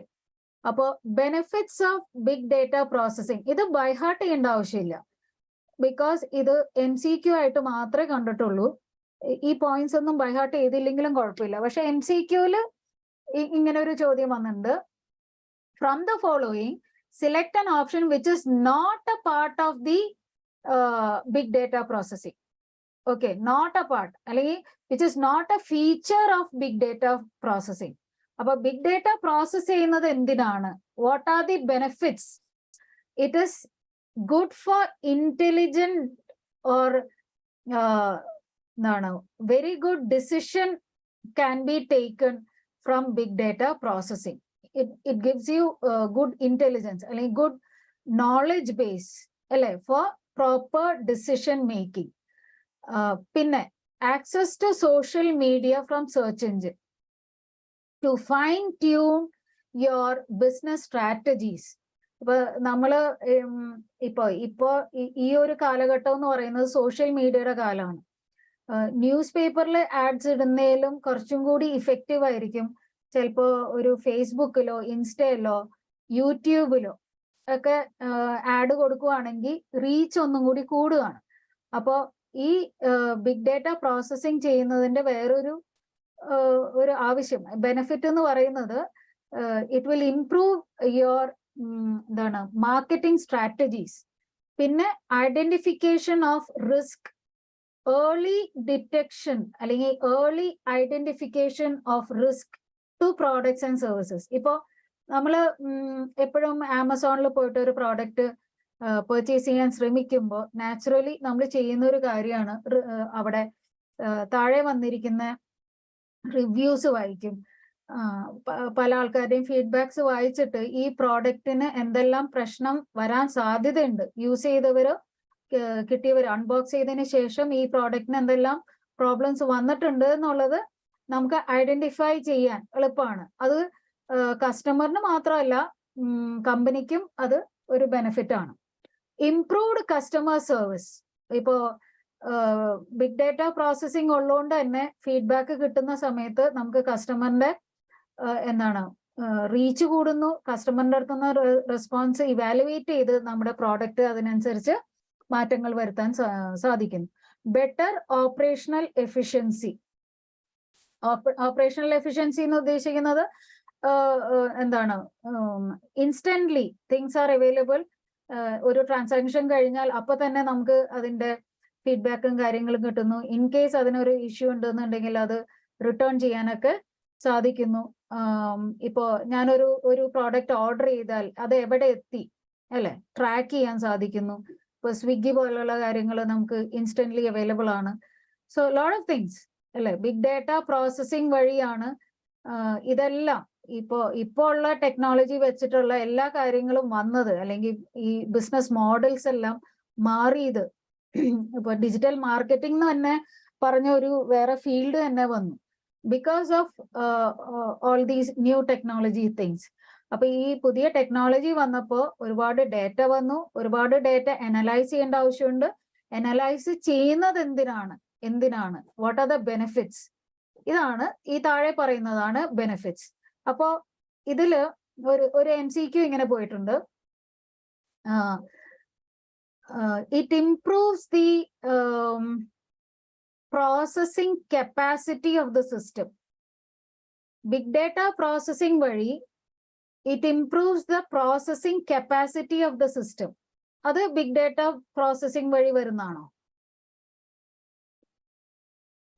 അപ്പോ benefits of big data processing ഇത് ബൈഹാർട്ട് ചെയ്യേണ്ട ആവശ്യമില്ല. ബിക്കോസ് ഇത് MCQ ആയിട്ട് മാത്രമേ കണ്ടിട്ടുള്ളൂ. ഈ പോയിന്റ്സ് ഒന്നും ബൈഹാർട്ട് ചെയ്തില്ലെങ്കിലും കുഴപ്പമില്ല. പക്ഷെ MCQല് ഇങ്ങനെ ഒരു ചോദ്യം വന്നിട്ടുണ്ട്. From the following, select an option which is not a part of the big data processing. Okay, not a part, which is not a feature of big data processing. About big data processing, what are the benefits? It is good for intelligent or very good decision can be taken from big data processing. It gives you good intelligence, good knowledge base for proper decision making. Pinne access to social media from search engine to fine tune your business strategies. ഇപ്പൊ നമ്മള് ഇപ്പോ ഈ ഒരു കാലഘട്ടം എന്ന് പറയുന്നത് social മീഡിയയുടെ കാലമാണ്. ന്യൂസ് പേപ്പറിൽ ആഡ്സ് ഇടുന്നതിലും കുറച്ചും കൂടി ഇഫക്റ്റീവ് ആയിരിക്കും ചിലപ്പോ ഒരു ഫേസ്ബുക്കിലോ ഇൻസ്റ്റയിലോ യൂട്യൂബിലോ ഒക്കെ ആഡ് കൊടുക്കുവാണെങ്കിൽ റീച്ച് ഒന്നും കൂടി കൂടുകയാണ്. അപ്പോൾ ഈ ബിഗ് ഡേറ്റ പ്രോസസ്സിംഗ് ചെയ്യുന്നതിന്റെ വേറൊരു ആവശ്യം, ബെനിഫിറ്റ് എന്ന് പറയുന്നത് it will improve your marketing strategies. പിന്നെ identification of risk, early detection അല്ലെങ്കിൽ early identification of risk to products and services. ഇപ്പോൾ നമ്മൾ എപ്പോഴും ആമസോണിൽ പോയിട്ട് ഒരു പ്രോഡക്റ്റ് പർച്ചേസ് ചെയ്യാൻ ശ്രമിക്കുമ്പോൾ നാച്ചുറലി നമ്മൾ ചെയ്യുന്ന ഒരു കാര്യമാണ് അവിടെ താഴെ വന്നിരിക്കുന്ന റിവ്യൂസ് വായിക്കും. പല ആൾക്കാരുടെയും ഫീഡ്ബാക്സ് വായിച്ചിട്ട് ഈ പ്രോഡക്റ്റിന് എന്തെല്ലാം പ്രശ്നം വരാൻ സാധ്യതയുണ്ട്, യൂസ് ചെയ്തവരോ കിട്ടിയവർ അൺബോക്സ് ചെയ്തതിന് ശേഷം ഈ പ്രോഡക്റ്റിന് എന്തെല്ലാം പ്രോബ്ലംസ് വന്നിട്ടുണ്ട് എന്നുള്ളത് നമുക്ക് ഐഡന്റിഫൈ ചെയ്യാൻ എളുപ്പമാണ്. അത് കസ്റ്റമറിന് മാത്രമല്ല കമ്പനിക്കും അത് ഒരു ബെനിഫിറ്റ് ആണ്. Improved customer service. ഇപ്പോ ബിഗ് ഡേറ്റ പ്രോസസ്സിംഗ് ഉള്ളതുകൊണ്ട് തന്നെ ഫീഡ്ബാക്ക് കിട്ടുന്ന സമയത്ത് നമുക്ക് കസ്റ്റമറിന്റെ റീച്ച് കൂടുന്നു, കസ്റ്റമറിന്റെ അടുത്തുനിന്ന് റെസ്പോൺസ് ഇവാലുവേറ്റ് ചെയ്ത് നമ്മുടെ പ്രോഡക്റ്റ് അതിനനുസരിച്ച് മാറ്റങ്ങൾ വരുത്താൻ സാധിക്കുന്നു. Better operational efficiency. Operational efficiency എന്ന് ഉദ്ദേശിക്കുന്നത് എന്താണ്, ഇൻസ്റ്റന്റ്ലി തിങ്സ് ആർ അവൈലബിൾ. ഒരു ട്രാൻസാക്ഷൻ കഴിഞ്ഞാൽ അപ്പൊ തന്നെ നമുക്ക് അതിന്റെ ഫീഡ്ബാക്കും കാര്യങ്ങളും കിട്ടുന്നു. ഇൻ കേസ് അതിനൊരു ഇഷ്യൂ ഉണ്ടെന്നുണ്ടെങ്കിൽ അത് റിട്ടേൺ ചെയ്യാനൊക്കെ സാധിക്കുന്നു. ഇപ്പോ ഞാനൊരു പ്രോഡക്റ്റ് ഓർഡർ ചെയ്താൽ അത് എവിടെ എത്തി അല്ലെ ട്രാക്ക് ചെയ്യാൻ സാധിക്കുന്നു. ഇപ്പൊ സ്വിഗ്ഗി പോലുള്ള കാര്യങ്ങൾ നമുക്ക് ഇൻസ്റ്റന്റ്ലി അവൈലബിൾ ആണ്. സോ ലോട്ട് ഓഫ് തിങ്സ് അല്ലെ, ബിഗ് ഡാറ്റ പ്രോസസ്സിംഗ് വഴിയാണ് ഇതെല്ലാം ഇപ്പോ ഉള്ള ടെക്നോളജി വെച്ചിട്ടുള്ള എല്ലാ കാര്യങ്ങളും വന്നത്, അല്ലെങ്കിൽ ഈ ബിസിനസ് മോഡൽസ് എല്ലാം മാറിയത്. ഇപ്പൊ ഡിജിറ്റൽ മാർക്കറ്റിംഗ് തന്നെ പറഞ്ഞ ഒരു വേറെ ഫീൽഡ് തന്നെ വന്നു because of all these new technology things. അപ്പൊ ഈ പുതിയ ടെക്നോളജി വന്നപ്പോ ഒരുപാട് ഡേറ്റ വന്നു, ഒരുപാട് ഡേറ്റ അനലൈസ് ചെയ്യേണ്ട ആവശ്യമുണ്ട്. അനലൈസ് ചെയ്യുന്നത് എന്തിനാണ്, വാട്ട് ആർ ദ ബെനിഫിറ്റ്സ്, ഇതാണ് ഈ താഴെ പറയുന്നതാണ് ബെനിഫിറ്റ്സ്. അപ്പോ ഇതില് ഒരു MCQ ഇങ്ങനെ പോയിട്ടുണ്ട്. It improves the processing capacity of the system. Big data processing vadi it improves the processing capacity of the system. Adu big data processing vadi varunnaano.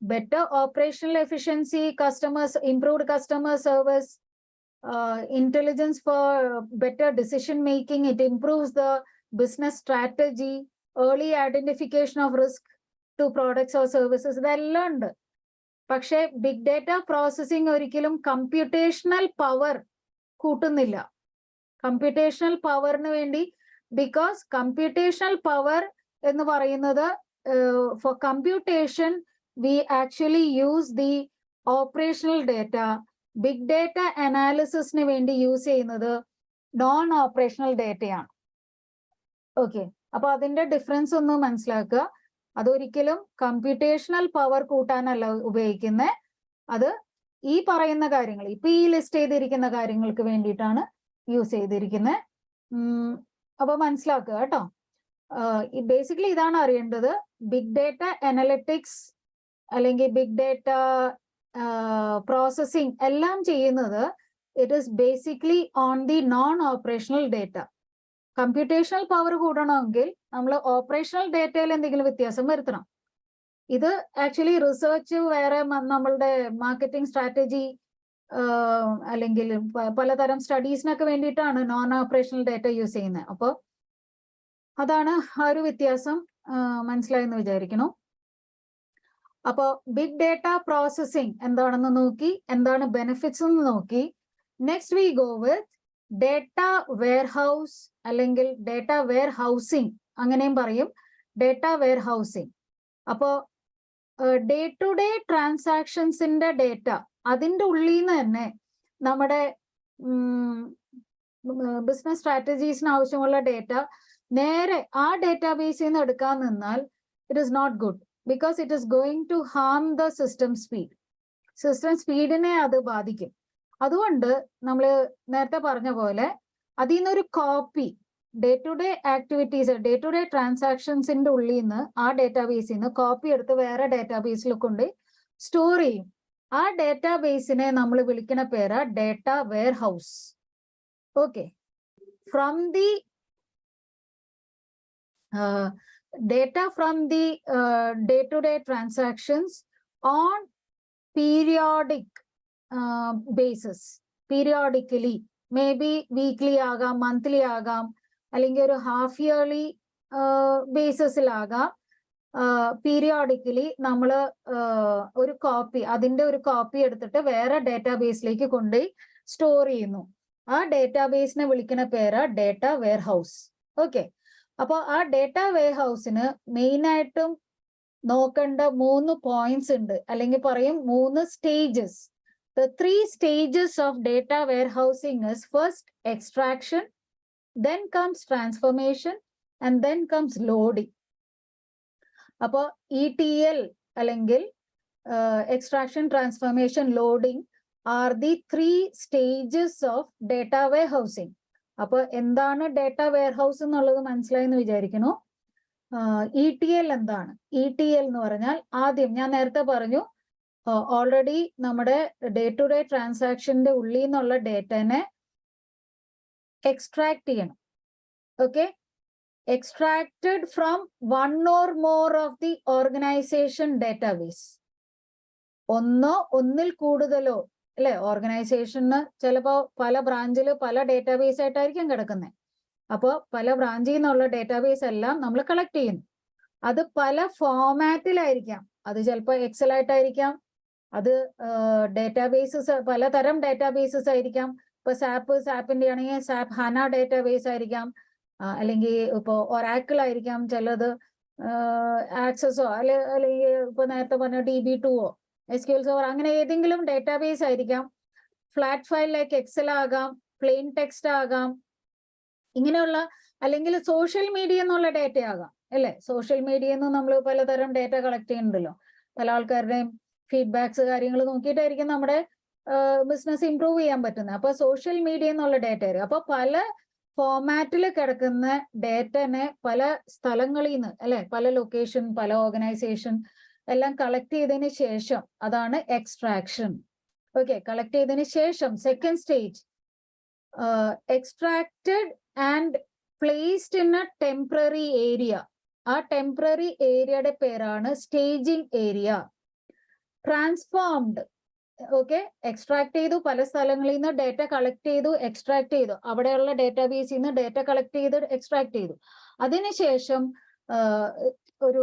Better operational efficiency, improved customer service, intelligence for better decision making. It improves the business strategy, early identification of risk to products or services. ഇതെല്ലാം ഉണ്ട്. പക്ഷെ big data processing ഒരിക്കലും computational power കൂട്ടുന്നില്ല. Computational പവറിന് വേണ്ടി, because computational power എന്ന് പറയുന്നത് for computation we actually use the operational data. Big data അനാലിസിസിന് വേണ്ടി യൂസ് ചെയ്യുന്നത് നോൺ ഓപ്പറേഷണൽ ഡേറ്റയാണ്. ഓക്കെ, അപ്പൊ അതിന്റെ ഡിഫറൻസ് ഒന്ന് മനസ്സിലാക്കുക. അതൊരിക്കലും കമ്പ്യൂട്ടേഷണൽ പവർ കൂട്ടാനല്ല ഉപയോഗിക്കുന്നത്. അത് ഈ പറയുന്ന കാര്യങ്ങൾ, ഇപ്പൊ ഈ ലിസ്റ്റ് ചെയ്തിരിക്കുന്ന കാര്യങ്ങൾക്ക് വേണ്ടിയിട്ടാണ് യൂസ് ചെയ്തിരിക്കുന്നത്. അപ്പൊ മനസ്സിലാക്കുക കേട്ടോ. ബേസിക്കലി ഇതാണ് അറിയേണ്ടത്. ബിഗ് ഡേറ്റ അനലിറ്റിക്സ് അല്ലെങ്കിൽ ബിഗ് ഡേറ്റ പ്രോസസ്സിംഗ് എല്ലാം ചെയ്യുന്നത് it is basically on the non operational data. Computational power കൂടണമെങ്കിൽ നമ്മൾ ഓപ്പറേഷണൽ ഡേറ്റയിൽ എന്തെങ്കിലും വ്യത്യാസം വരുത്തണം. ഇത് ആക്ച്വലി റിസർച്ച് വേറെ, നമ്മളുടെ മാർക്കറ്റിംഗ് സ്ട്രാറ്റജി അല്ലെങ്കിൽ പലതരം സ്റ്റഡീസിനൊക്കെ വേണ്ടിയിട്ടാണ് നോൺ ഓപ്പറേഷണൽ ഡേറ്റ യൂസ് ചെയ്യുന്നത്. അപ്പോൾ അതാണ് ആ ഒരു വ്യത്യാസം. മനസ്സിലായെന്ന് വിചാരിക്കണം. അപ്പോൾ ബിഗ് ഡേറ്റ പ്രോസസ്സിംഗ് എന്താണെന്ന് നോക്കി, എന്താണ് ബെനിഫിറ്റ്സ് എന്ന് നോക്കി. Next we go with data warehouse അല്ലെങ്കിൽ ഡേറ്റ വെയർ ഹൗസിംഗ്, അങ്ങനെയും പറയും, ഡേറ്റ വെയർ ഹൗസിംഗ്. അപ്പോ ഡേ ടു ഡേ ട്രാൻസാക്ഷൻസിന്റെ ഡേറ്റ, അതിൻ്റെ ഉള്ളിൽ നിന്ന് തന്നെ നമ്മുടെ ബിസിനസ് സ്ട്രാറ്റജീസിന് ആവശ്യമുള്ള ഡേറ്റ നേരെ ആ ഡേറ്റാബേസിൽ നിന്ന് എടുക്കാൻ നിന്നാൽ it is not good, because it is going to harm the system speed. System സ്പീഡിനെ അത് ബാധിക്കും. അതുകൊണ്ട് നമ്മൾ നേരത്തെ പറഞ്ഞ പോലെ അതിൽ നിന്നൊരു copy, day to day activities, day to day ട്രാൻസാക്ഷൻസിന്റെ ഉള്ളിൽ നിന്ന് ആ ഡേറ്റാബേസിൽ നിന്ന് കോപ്പി എടുത്ത് വേറെ ഡേറ്റാബേസിൽ കൊണ്ട് സ്റ്റോർ ചെയ്യും. ആ ഡേറ്റാബേസിനെ നമ്മൾ വിളിക്കുന്ന പേരാ data warehouse. Okay, from the data from the day-to-day transactions on periodic basis, periodically, maybe weekly ആകാം, monthly ആകാം, അല്ലെങ്കിൽ ഒരു ഹാഫ് ഇയർലി ബേസിസിലാകാം. പീരിയോഡിക്കലി നമ്മൾ ഒരു കോപ്പി, അതിന്റെ ഒരു കോപ്പി എടുത്തിട്ട് വേറെ ഡേറ്റാബേസിലേക്ക് കൊണ്ടുപോയി സ്റ്റോർ ചെയ്യുന്നു. ആ ഡേറ്റാബേസിനെ വിളിക്കുന്ന പേരാ ഡേറ്റ വെയർ ഹൗസ്. ഓക്കെ, അപ്പോൾ ആ ഡേറ്റ വെയർ ഹൗസിന് മെയിനായിട്ടും നോക്കേണ്ട 3 പോയിന്റ്സ് ഉണ്ട്, അല്ലെങ്കിൽ പറയും 3 stages. The 3 stages of data warehousing is first extraction, then comes transformation, and then comes loading. Appo ETL അല്ലെങ്കിൽ extraction, transformation, loading are the 3 stages of data warehousing. അപ്പോൾ എന്താണ് ഡേറ്റ വെയർഹൗസ് എന്നുള്ളത് മനസ്സിലായെന്ന് വിചാരിക്കുന്നു. ETL എന്താണ്? ETL എന്ന് പറഞ്ഞാൽ ആദ്യം ഞാൻ നേരത്തെ പറഞ്ഞു, ഓൾറെഡി നമ്മുടെ ഡേ ടു ഡേ ട്രാൻസാക്ഷന്റെ ഉള്ളിൽ നിന്നുള്ള ഡേറ്റനെ എക്സ്ട്രാക്ട് ചെയ്യണം. Okay, extracted from 1 or more of the organization database. ഒന്നോ ഒന്നിൽ കൂടുതലോ അല്ലെ, ഓർഗനൈസേഷന് ചിലപ്പോ പല ബ്രാഞ്ചിൽ പല ഡേറ്റാബേസ് ആയിട്ടായിരിക്കും കിടക്കുന്നത്. അപ്പോൾ പല ബ്രാഞ്ചിൽ നിന്നുള്ള ഡേറ്റാബേസ് എല്ലാം നമ്മൾ കളക്ട് ചെയ്യുന്നു. അത് പല ഫോമാറ്റിലായിരിക്കാം. അത് ചിലപ്പോൾ എക്സൽ ആയിട്ടായിരിക്കാം, അത് ഡേറ്റാബേസസ് പലതരം ഡേറ്റാബേസസ് ആയിരിക്കാം. ഇപ്പൊ സാപ്പിന്റെ ആണെങ്കിൽ സാപ്പ് ഹന ഡേറ്റാബേസ് ആയിരിക്കാം, അല്ലെങ്കിൽ ഇപ്പോൾ ഒറാക്കിൾ ആയിരിക്കാം, ചിലത് ആക്സസോ അല്ലെങ്കിൽ ഇപ്പൊ നേരത്തെ പറഞ്ഞ DB2 SQL Server, അങ്ങനെ ഏതെങ്കിലും ഡേറ്റാബേസ് ആയിരിക്കാം. ഫ്ലാറ്റ് ഫയൽ ലൈക്ക് എക്സൽ ആകാം, പ്ലെയിൻ ടെക്സ്റ്റ് ആകാം, ഇങ്ങനെയുള്ള, അല്ലെങ്കിൽ സോഷ്യൽ മീഡിയ എന്നുള്ള ഡേറ്റ ആകാം അല്ലെ. സോഷ്യൽ മീഡിയയിൽ നിന്ന് നമ്മൾ പലതരം ഡേറ്റ കളക്ട് ചെയ്യുന്നുണ്ടല്ലോ. പല ആൾക്കാരുടെയും ഫീഡ്ബാക്സ് കാര്യങ്ങൾ നോക്കിയിട്ടായിരിക്കും നമ്മുടെ ബിസിനസ് ഇംപ്രൂവ് ചെയ്യാൻ പറ്റുന്നത്. അപ്പൊ സോഷ്യൽ മീഡിയ എന്നുള്ള ഡേറ്റ ആയിരിക്കും. അപ്പൊ പല ഫോമാറ്റിൽ കിടക്കുന്ന ഡേറ്റനെ പല സ്ഥലങ്ങളിൽ നിന്ന് അല്ലെ, പല ലൊക്കേഷൻ, പല ഓർഗനൈസേഷൻ എല്ലാം കളക്ട് ചെയ്തതിന് ശേഷം, അതാണ് എക്സ്ട്രാക്ഷൻ. ഓക്കെ, കളക്ട് ചെയ്തതിന് ശേഷം second stage, extracted and placed in A temporary area. ആ ടെമ്പററി ഏരിയയുടെ പേരാണ് staging area. Transformed, okay, extract ചെയ്തു, പല സ്ഥലങ്ങളിൽ നിന്ന് ഡേറ്റ കളക്ട് ചെയ്തു, എക്സ്ട്രാക്ട് ചെയ്തു, അവിടെയുള്ള ഡേറ്റാബേസിൽ നിന്ന് ഡേറ്റ കളക്ട് ചെയ്ത് എക്സ്ട്രാക്ട് ചെയ്തു. അതിനുശേഷം ഒരു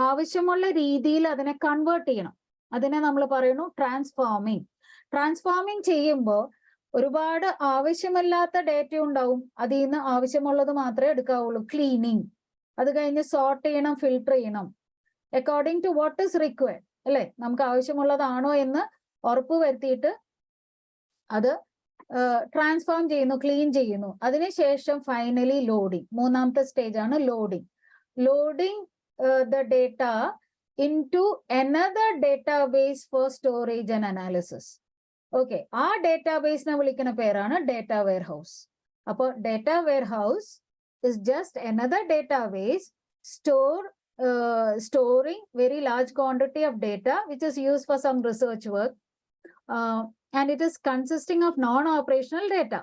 ആവശ്യമുള്ള രീതിയിൽ അതിനെ കൺവേർട്ട് ചെയ്യണം. അതിനെ നമ്മൾ പറയുന്നു ട്രാൻസ്ഫോമിങ്. ട്രാൻസ്ഫോമിങ് ചെയ്യുമ്പോൾ ഒരുപാട് ആവശ്യമില്ലാത്ത ഡേറ്റ ഉണ്ടാവും, അതിൽ നിന്ന് ആവശ്യമുള്ളത് മാത്രമേ എടുക്കാവുള്ളൂ. ക്ലീനിങ്, അത് കഴിഞ്ഞ് സോർട്ട് ചെയ്യണം, ഫിൽട്ടർ ചെയ്യണം according to what is required അല്ലെ. നമുക്ക് ആവശ്യമുള്ളതാണോ എന്ന് ഉറപ്പ് വരുത്തിയിട്ട് അത് ട്രാൻസ്ഫോം ചെയ്യുന്നു, ക്ലീൻ ചെയ്യുന്നു. അതിനുശേഷം ഫൈനലി ലോഡിങ്, മൂന്നാമത്തെ സ്റ്റേജ് ആണ് loading. Loading the data into another database for storage and analysis. Okay, ആ ഡേറ്റാബേസിനെ വിളിക്കുന്ന പേരാണ് ഡേറ്റ വെയർഹൗസ്. അപ്പോൾ data warehouse is just another database storing very large quantity of data which is used for some research work, and it is consisting of non-operational data.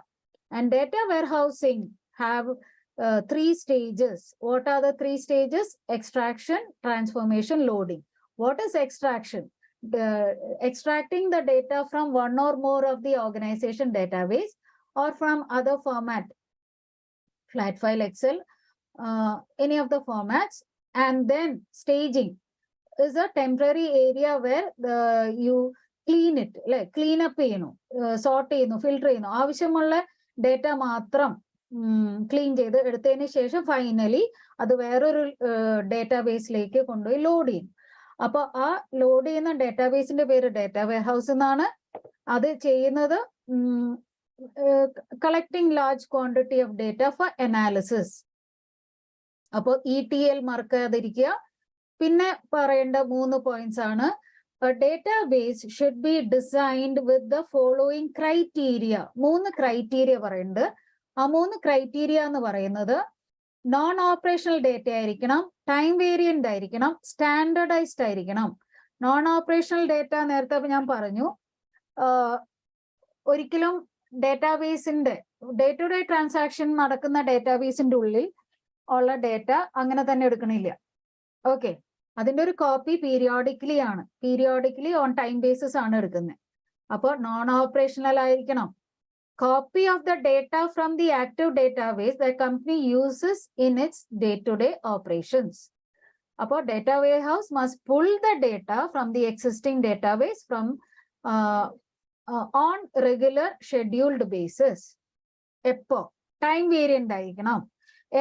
And data warehousing have 3 stages. What are the 3 stages? Extraction, transformation, loading. What is extraction? Extracting the data from 1 or more of the organization database or from other format, flat file, Excel, any of the formats. And then staging is a temporary area where you clean it, like clean up ചെയ്യുന്നു, sort ചെയ്യുന്നു, filter ചെയ്യുന്നു, ആവശ്യമുള്ള data മാത്രം clean ചെയ്ത് എടുത്തതിന് ശേഷം finally അത് വേറൊരു ഡേറ്റാബേസിലേക്ക് കൊണ്ടുപോയി ലോഡ് ചെയ്യും. അപ്പൊ ആ ലോഡ് ചെയ്യുന്ന ഡേറ്റാബേസിന്റെ പേര് ഡേറ്റ വെയർഹൗസ് എന്നാണ്. അത് ചെയ്യുന്നത് collecting large quantity of data four analysis. അപ്പോൾ ETL മറക്കാതിരിക്കുക. പിന്നെ പറയേണ്ട 3 പോയിന്റ്സ് ആണ്. Database should be designed with the following criteria. 3 criteria പറയുന്നുണ്ട്. ആ 3 ക്രൈറ്റീരിയ എന്ന് പറയുന്നത് നോൺ ഓപ്പറേഷണൽ ഡേറ്റ ആയിരിക്കണം, ടൈം വേരിയന്റ് ആയിരിക്കണം, സ്റ്റാൻഡർഡൈസ്ഡ് ആയിരിക്കണം. നോൺ ഓപ്പറേഷണൽ ഡേറ്റ നേരത്തെ ഞാൻ പറഞ്ഞു, ഒരിക്കലും ഡേറ്റാബേസിന്റെ ഡേ ടു ഡേ ട്രാൻസാക്ഷൻ നടക്കുന്ന ഡേറ്റാബേസിന്റെ ഉള്ളിൽ ഉള്ള ഡേറ്റ അങ്ങനെ തന്നെ എടുക്കണില്ല. ഓക്കെ, അതിന്റെ ഒരു copy periodically on time basis ആണ് എടുക്കുന്നത്. അപ്പോൾ നോൺ ഓപ്പറേഷണൽ ആയിരിക്കണം. Copy of the data from the active database the company uses in its day-to-day operations. Appo data warehouse must pull the data from the existing database from on regular scheduled basis. Eppo time variant ആയിരിക്കണം.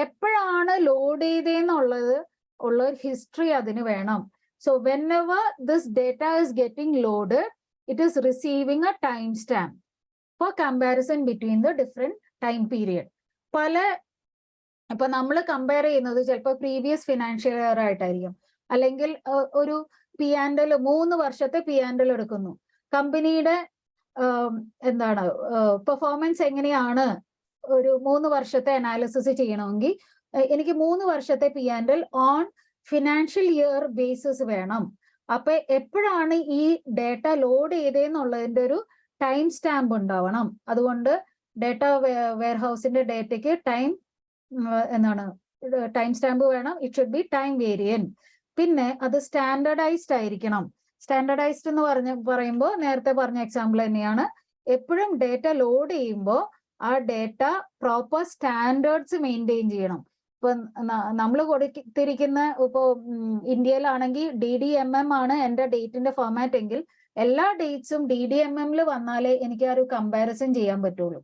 എപ്പോഴാണ് load ചെയ്തതെന്നുള്ളത് ഉള്ള ഒരു history അതിന് വേണം. So whenever this data is getting loaded, it is receiving a timestamp for comparison between the different time period. ഇപ്പൊ നമ്മൾ compare ചെയ്യുന്നത് ചിലപ്പോൾ പ്രീവിയസ് ഫിനാൻഷ്യൽ ഇയർ ആയിട്ടായിരിക്കും, അല്ലെങ്കിൽ ഒരു P&L 3 വർഷത്തെ P&L എടുക്കുന്നു. കമ്പനിയുടെ എന്താണ് പെർഫോമൻസ് എങ്ങനെയാണ് ഒരു 3 വർഷത്തെ അനാലിസിസ് ചെയ്യണമെങ്കിൽ എനിക്ക് 3 വർഷത്തെ P&L on financial year basis വേണം. അപ്പൊ എപ്പോഴാണ് ഈ ഡേറ്റ ലോഡ് ചെയ്തതെന്നുള്ളതിന്റെ ഒരു ടൈം സ്റ്റാമ്പ് ഉണ്ടാവണം. അതുകൊണ്ട് ഡേറ്റ വെയർഹൗസിന്റെ ഡേറ്റയ്ക്ക് ടൈം സ്റ്റാമ്പ് വേണം. It should be time variant. പിന്നെ അത് സ്റ്റാൻഡർഡൈസ്ഡ് ആയിരിക്കണം. സ്റ്റാൻഡർഡൈസ്ഡ് എന്ന് പറയുമ്പോൾ നേരത്തെ പറഞ്ഞ എക്സാമ്പിൾ തന്നെയാണ്. എപ്പോഴും ഡേറ്റ ലോഡ് ചെയ്യുമ്പോൾ ആ ഡേറ്റ പ്രോപ്പർ സ്റ്റാൻഡേർഡ്സ് മെയിൻറ്റെയിൻ ചെയ്യണം. ഇപ്പൊ നമ്മൾ കൊടുത്തിരിക്കുന്ന ഇപ്പോ ഇന്ത്യയിലാണെങ്കിൽ DDMM ആണ് എൻ്റെ ഡേറ്റിന്റെ ഫോർമാറ്റ് എങ്കിൽ എല്ലാ ഡേറ്റ്സും DDMM വന്നാലേ എനിക്ക് ആ ഒരു കമ്പാരിസൺ ചെയ്യാൻ പറ്റുള്ളൂ.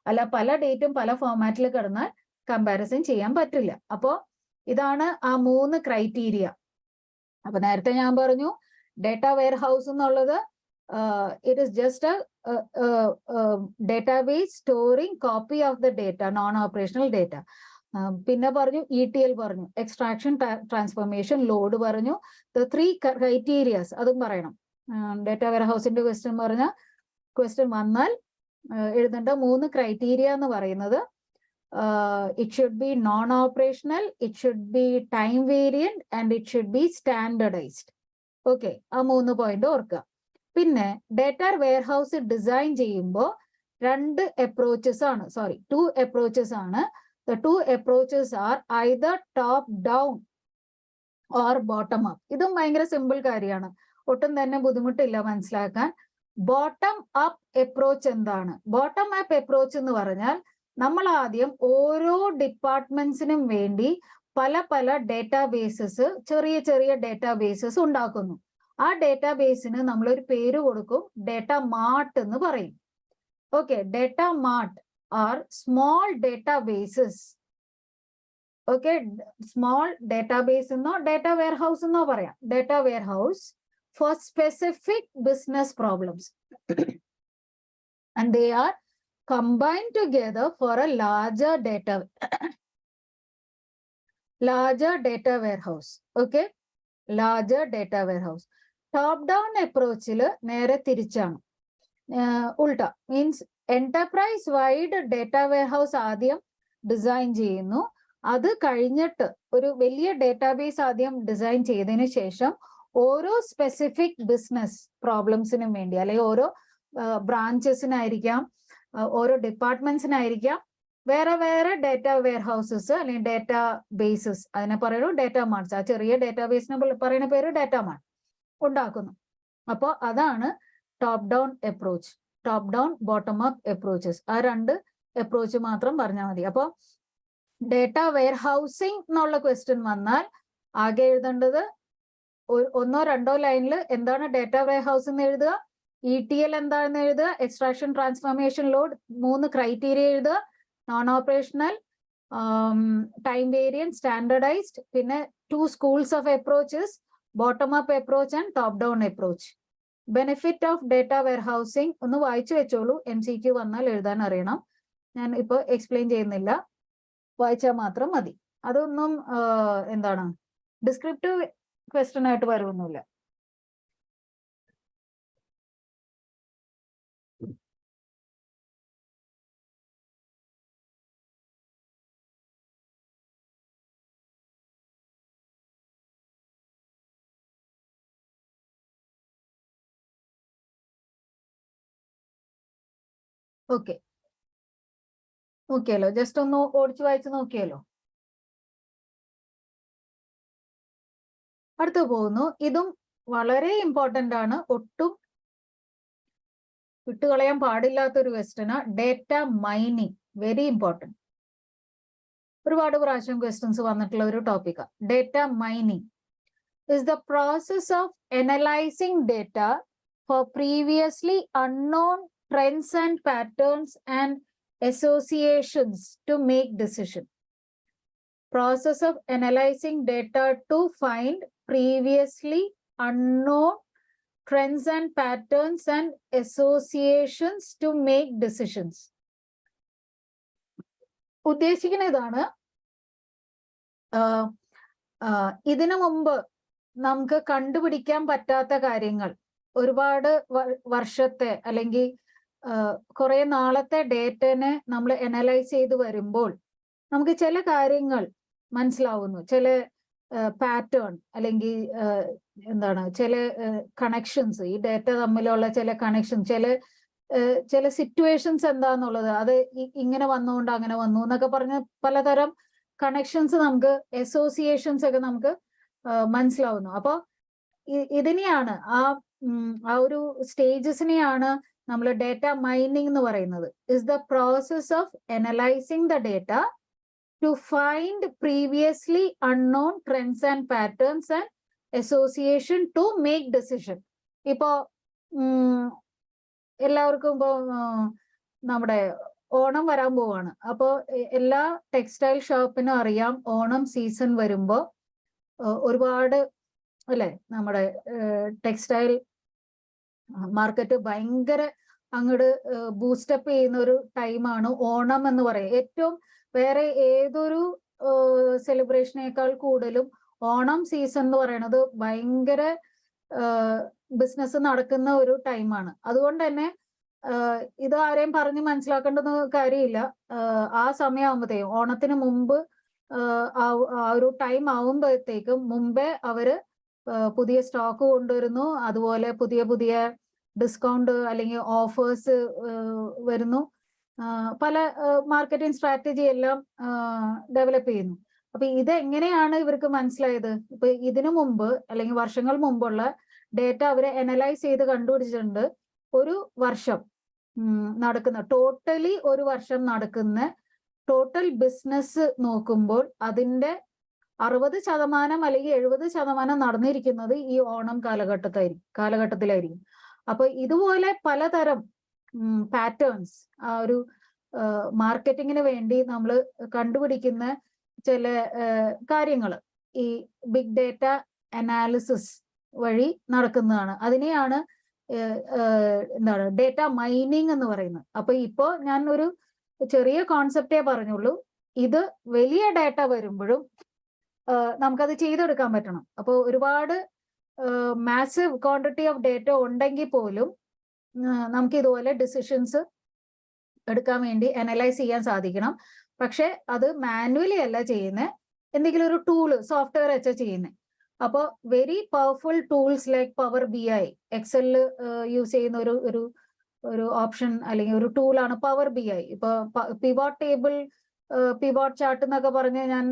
അല്ല പല ഡേറ്റും പല ഫോർമാറ്റിൽ കിടന്നാൽ കമ്പാരിസൺ ചെയ്യാൻ പറ്റില്ല. അപ്പോ ഇതാണ് ആ 3 ക്രൈറ്റീരിയ. അപ്പൊ നേരത്തെ ഞാൻ പറഞ്ഞു ഡേറ്റ വെയർഹൗസ് എന്നുള്ളത് it is just database storing copy of the data, non operational data. പിന്നെ പറഞ്ഞു ETL പറഞ്ഞു, എക്സ്ട്രാക്ഷൻ ട്രാൻസ്ഫോർമേഷൻ ലോഡ് പറഞ്ഞു. 3 ക്രൈറ്റീരിയസ് അതും പറയണം. ഡേറ്റ വെയർഹൗസിന്റെ ക്വസ്റ്റ്യൻ വന്നാൽ എഴുതേണ്ട 3 ക്രൈറ്റീരിയ എന്ന് പറയുന്നത് it should be non operational, it should be time variant and it should be standardised. Okay, ആ 3 പോയിന്റ് ഓർക്കുക. പിന്നെ ഡേറ്റ വെയർഹൗസ് ഡിസൈൻ ചെയ്യുമ്പോൾ 2 അപ്രോച്ചസ് ആണ്. The 2 approaches are either top down or bottom up. ഇതും ഭയങ്കര simple കാര്യമാണ്, ഒട്ടും തന്നെ ബുദ്ധിമുട്ടില്ല മനസ്സിലാക്കാൻ. ബോട്ടം അപ്പ് അപ്രോച്ച് എന്താണ്? ബോട്ടം അപ്പ് അപ്രോച്ച് എന്ന് പറഞ്ഞാൽ നമ്മൾ ആദ്യം ഓരോ ഡിപ്പാർട്ട്മെന്റ്സിനും വേണ്ടി പല ഡേറ്റാബേസസ്, ചെറിയ ഡേറ്റാബേസസ് ഉണ്ടാക്കുന്നു. ആ ഡേറ്റാബേസിന് നമ്മളൊരു പേര് കൊടുക്കും, ഡേറ്റ മാർട്ട് എന്ന് പറയും. Okay, data mart are small databases. Okay, small database എന്നോ data warehouse എന്നോ പറയാം. Data warehouse for specific business problems and they are combined together for a larger data warehouse. Okay, larger data warehouse. Top down approach നേരെ തിരിച്ചാണ്. ഉൾട്ട means enterprise wide data warehouse ആദ്യം design ചെയ്യുന്നു. അത് കഴിഞ്ഞിട്ട് ഒരു വലിയ ഡേറ്റാബേസ് ആദ്യം ഡിസൈൻ ചെയ്തതിന് ശേഷം ഓരോ സ്പെസിഫിക് ബിസിനസ് പ്രോബ്ലംസിനും വേണ്ടി, അല്ലെങ്കിൽ ഓരോ ബ്രാഞ്ചസിനായിരിക്കാം, ഓരോ ഡിപ്പാർട്ട്മെന്റ്സിനായിരിക്കാം വേറെ ഡേറ്റ വെയർഹൗസസ് അല്ലെങ്കിൽ ഡേറ്റാ ബേസസ്, അതിനെ പറയുന്നു ഡേറ്റ മാർട്ട്സ്. ആ ചെറിയ ഡേറ്റാബേസിനെ പറയുന്ന പേര് ഡേറ്റ മാർട്ട് ഉണ്ടാക്കുന്നു. അപ്പോൾ അതാണ് top down approach. Top down, bottom up approaches, ആ 2 അപ്രോച്ച് മാത്രം പറഞ്ഞാൽ മതി. അപ്പോൾ ഡേറ്റ വെയർഹൗസിംഗ് എന്നുള്ള ക്വസ്റ്റ്യൻ വന്നാൽ ആകെ എഴുതേണ്ടത് 1 or 2 ലൈനിൽ എന്താണ് ഡേറ്റ വെയർഹൗസ് എന്ന് എഴുതുക, ETL എന്താണെന്ന് എഴുതുക, എക്സ്ട്രാക്ഷൻ ട്രാൻസ്ഫോർമേഷൻ ലോഡ് 3 ക്രൈറ്റീരിയ എഴുതുക, non operational, time variant, standardised. പിന്നെ 2 schools of approaches, bottom up approach and top down approach. Benefit of data warehousing ഒന്ന് വായിച്ചു വെച്ചോളൂ, MCQ വന്നാൽ എഴുതാൻ അറിയണം. ഞാൻ ഇപ്പോൾ എക്സ്പ്ലെയിൻ ചെയ്യുന്നില്ല, വായിച്ചാൽ മാത്രം മതി. അതൊന്നും എന്താണ് ഡിസ്ക്രിപ്റ്റീവ് ക്വസ്റ്റ്യൻ ആയിട്ട് വരുമൊന്നുമില്ല. ഓക്കെ, നോക്കിയല്ലോ, ജസ്റ്റ് ഒന്ന് ഓടിച്ചു വായിച്ച് നോക്കിയല്ലോ. അടുത്ത് പോകുന്നു. ഇതും വളരെ ഇമ്പോർട്ടന്റ് ആണ്, ഒട്ടും വിട്ടുകളയാൻ പാടില്ലാത്തൊരു ക്വസ്റ്റ്യനാ. Data mining, very important. ഒരുപാട് പ്രാവശ്യം ക്വസ്റ്റ്യൻസ് വന്നിട്ടുള്ള ഒരു ടോപ്പിക്കാണ്. Data mining is the process of analysing data for previously unknown trends and patterns and associations to make decision. Process of analyzing data to find previously unknown trends and patterns and associations to make decisions. ഉദ്ദേശിക്കുന്ന ഇതാണ്, ഇതിനു മുമ്പ് നമുക്ക് കണ്ടുപിടിക്കാൻ പറ്റാത്ത കാര്യങ്ങൾ, ഒരുപാട് വർഷത്തെ അല്ലെങ്കിൽ കുറെ നാളത്തെ ഡേറ്റനെ നമ്മൾ അനലൈസ് ചെയ്ത് വരുമ്പോൾ നമുക്ക് ചില കാര്യങ്ങൾ മനസ്സിലാവുന്നു, ചില പാറ്റേൺ അല്ലെങ്കിൽ എന്താണ് ചില കണക്ഷൻസ്, ഈ ഡേറ്റ തമ്മിലുള്ള ചില കണക്ഷൻ, ചില സിറ്റുവേഷൻസ് എന്താന്നുള്ളത്, അത് ഇങ്ങനെ വന്നുകൊണ്ട് അങ്ങനെ വന്നു എന്നൊക്കെ പറഞ്ഞ് പലതരം കണക്ഷൻസ് നമുക്ക്, അസോസിയേഷൻസ് ഒക്കെ നമുക്ക് മനസ്സിലാവുന്നു. അപ്പോൾ ഇതിനെയാണ് ആ ഒരു സ്റ്റേജസിനെയാണ് നമ്മൾ ഡേറ്റ മൈനിങ് എന്ന് പറയുന്നത്. Is the process of analysing the data to find previously unknown trends and patterns and association to make decision. ഇപ്പോ എല്ലാവർക്കും ഇപ്പോ നമ്മുടെ ഓണം വരാൻ പോവാണ്. അപ്പോൾ എല്ലാ ടെക്സ്റ്റൈൽ ഷോപ്പിനും അറിയാം, ഓണം സീസൺ വരുമ്പോ ഒരുപാട് അല്ലെ നമ്മുടെ ടെക്സ്റ്റൈൽ മാർക്കറ്റ് ഭയങ്കര അങ്ങോട്ട് ബൂസ്റ്റപ്പ് ചെയ്യുന്ന ഒരു ടൈമാണ് ഓണം എന്ന് പറയുന്നത്. ഏറ്റവും വേറെ ഏതൊരു സെലിബ്രേഷനേക്കാൾ കൂടുതലും ഓണം സീസൺ എന്ന് പറയുന്നത് ഭയങ്കര ബിസിനസ് നടക്കുന്ന ഒരു ടൈമാണ്. അതുകൊണ്ട് തന്നെ ഇത് ആരെയും പറഞ്ഞ് മനസ്സിലാക്കേണ്ട കാര്യമില്ല. ആ സമയമാകുമ്പോഴത്തേക്കും, ഓണത്തിന് മുമ്പ് ആ ഒരു ടൈം ആവുമ്പോഴത്തേക്കും മുമ്പേ അവര് പുതിയ സ്റ്റോക്ക് കൊണ്ടുവരുന്നു, അതുപോലെ പുതിയ പുതിയ ഡിസ്കൗണ്ട് അല്ലെങ്കിൽ ഓഫേഴ്സ് വരുന്നു, പല മാർക്കറ്റിംഗ് സ്ട്രാറ്റജി എല്ലാം ഡെവലപ്പ് ചെയ്യുന്നു. അപ്പൊ ഇത് എങ്ങനെയാണ് ഇവർക്ക് മനസ്സിലായത്? ഇപ്പൊ ഇതിനു മുമ്പ് അല്ലെങ്കിൽ വർഷങ്ങൾ മുമ്പുള്ള ഡേറ്റ അവരെ അനലൈസ് ചെയ്ത് കണ്ടുപിടിച്ചിട്ടുണ്ട്. ഒരു വർഷം നടക്കുന്ന ടോട്ടലി ഒരു വർഷം നടക്കുന്ന ടോട്ടൽ ബിസിനസ് നോക്കുമ്പോൾ അതിന്റെ 60% അല്ലെങ്കിൽ 70% നടന്നിരിക്കുന്നത് ഈ ഓണം കാലഘട്ടത്തിലായിരിക്കും. അപ്പൊ ഇതുപോലെ പലതരം പാറ്റേൺസ് ആ ഒരു മാർക്കറ്റിങ്ങിന് വേണ്ടി നമ്മൾ കണ്ടുപിടിക്കുന്ന ചില കാര്യങ്ങൾ ഈ ബിഗ് ഡേറ്റ അനാലിസിസ് വഴി നടക്കുന്നതാണ്. അതിനെയാണ് എന്താണ് ഡേറ്റ മൈനിങ് എന്ന് പറയുന്നത്. അപ്പൊ ഇപ്പോ ഞാൻ ഒരു ചെറിയ കോൺസെപ്റ്റേ പറഞ്ഞുള്ളൂ. ഇത് വലിയ ഡേറ്റ വരുമ്പോഴും നമുക്കത് ചെയ്തെടുക്കാൻ പറ്റണം. അപ്പോൾ ഒരുപാട് മാസീവ് ക്വാണ്ടിറ്റി ഓഫ് ഡേറ്റ ഉണ്ടെങ്കിൽ പോലും നമുക്ക് ഇതുപോലെ ഡിസിഷൻസ് എടുക്കാൻ വേണ്ടി അനലൈസ് ചെയ്യാൻ സാധിക്കണം. പക്ഷെ അത് മാനുവലി അല്ല ചെയ്യുന്നത്, എന്തെങ്കിലും ഒരു ടൂള് സോഫ്റ്റ്വെയർ വെച്ചാൽ ചെയ്യുന്നത്. അപ്പോൾ very powerful tools like power BI, എക്സലിൽ യൂസ് ചെയ്യുന്ന ഒരു ഓപ്ഷൻ അല്ലെങ്കിൽ ഒരു ടൂളാണ് പവർ BI. ഇപ്പൊ പിവോട്ട് ടേബിൾ, പിവോട്ട് ചാർട്ട് എന്നൊക്കെ പറഞ്ഞ് ഞാൻ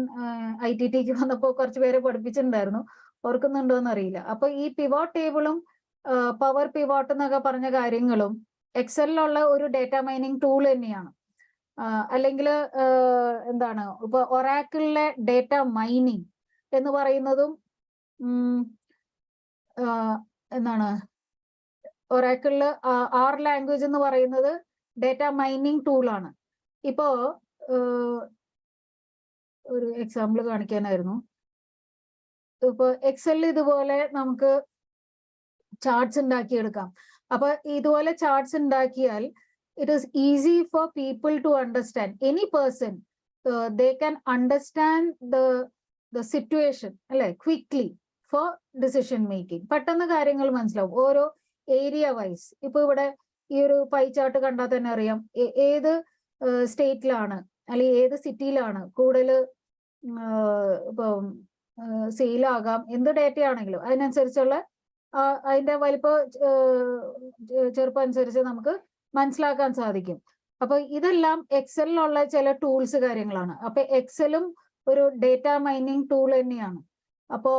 ITTക്ക് വന്നപ്പോൾ കുറച്ച് പേരെ പഠിപ്പിച്ചിട്ടുണ്ടായിരുന്നു, ഓർക്കുന്നുണ്ടോ എന്നറിയില്ല. അപ്പൊ ഈ പിവോട്ട് ടേബിളും പവർ പിവോട്ട് എന്നൊക്കെ പറഞ്ഞ കാര്യങ്ങളും എക്സലിലുള്ള ഒരു ഡേറ്റ മൈനിങ് ടൂൾ തന്നെയാണ്. അല്ലെങ്കിൽ എന്താണ് ഇപ്പൊ ഒറാക്കിളിലെ ഡേറ്റ മൈനിങ് എന്ന് പറയുന്നതും എന്താണ് ഒറാക്കിളില് R ലാംഗ്വേജ് എന്ന് പറയുന്നത് ഡേറ്റ മൈനിങ് ടൂളാണ്. ഇപ്പോ ഒരു എക്സാമ്പിൾ കാണിക്കാനായിരുന്നു. ഇപ്പൊ എക്സലിൽ ഇതുപോലെ നമുക്ക് ചാർട്ട്സ് ഉണ്ടാക്കിയെടുക്കാം. അപ്പൊ ഇതുപോലെ ചാർട്ട്സ് ഉണ്ടാക്കിയാൽ it is easy for people to understand. Any person they can understand the situation അല്ലെ, ക്വിക്ലി ഫോർ ഡിസിഷൻ മേക്കിംഗ്. പെട്ടെന്ന് കാര്യങ്ങൾ മനസ്സിലാവും ഓരോ ഏരിയ വൈസ്. ഇപ്പൊ ഇവിടെ ഈ ഒരു പൈ ചാർട്ട് കണ്ടാൽ തന്നെ അറിയാം ഏത് സ്റ്റേറ്റിലാണ് അല്ലെങ്കിൽ ഏത് സിറ്റിയിലാണ് കൂടുതൽ ഇപ്പം സെയിലാകാം, എന്ത് ഡേറ്റ ആണെങ്കിലും അതിനനുസരിച്ചുള്ള അതിന്റെ വലിപ്പം ചെറുപ്പം അനുസരിച്ച് നമുക്ക് മനസ്സിലാക്കാൻ സാധിക്കും. അപ്പൊ ഇതെല്ലാം എക്സലിലുള്ള ചില ടൂൾസ് കാര്യങ്ങളാണ്. അപ്പൊ എക്സലും ഒരു ഡേറ്റ മൈനിങ് ടൂൾ തന്നെയാണ്. അപ്പോ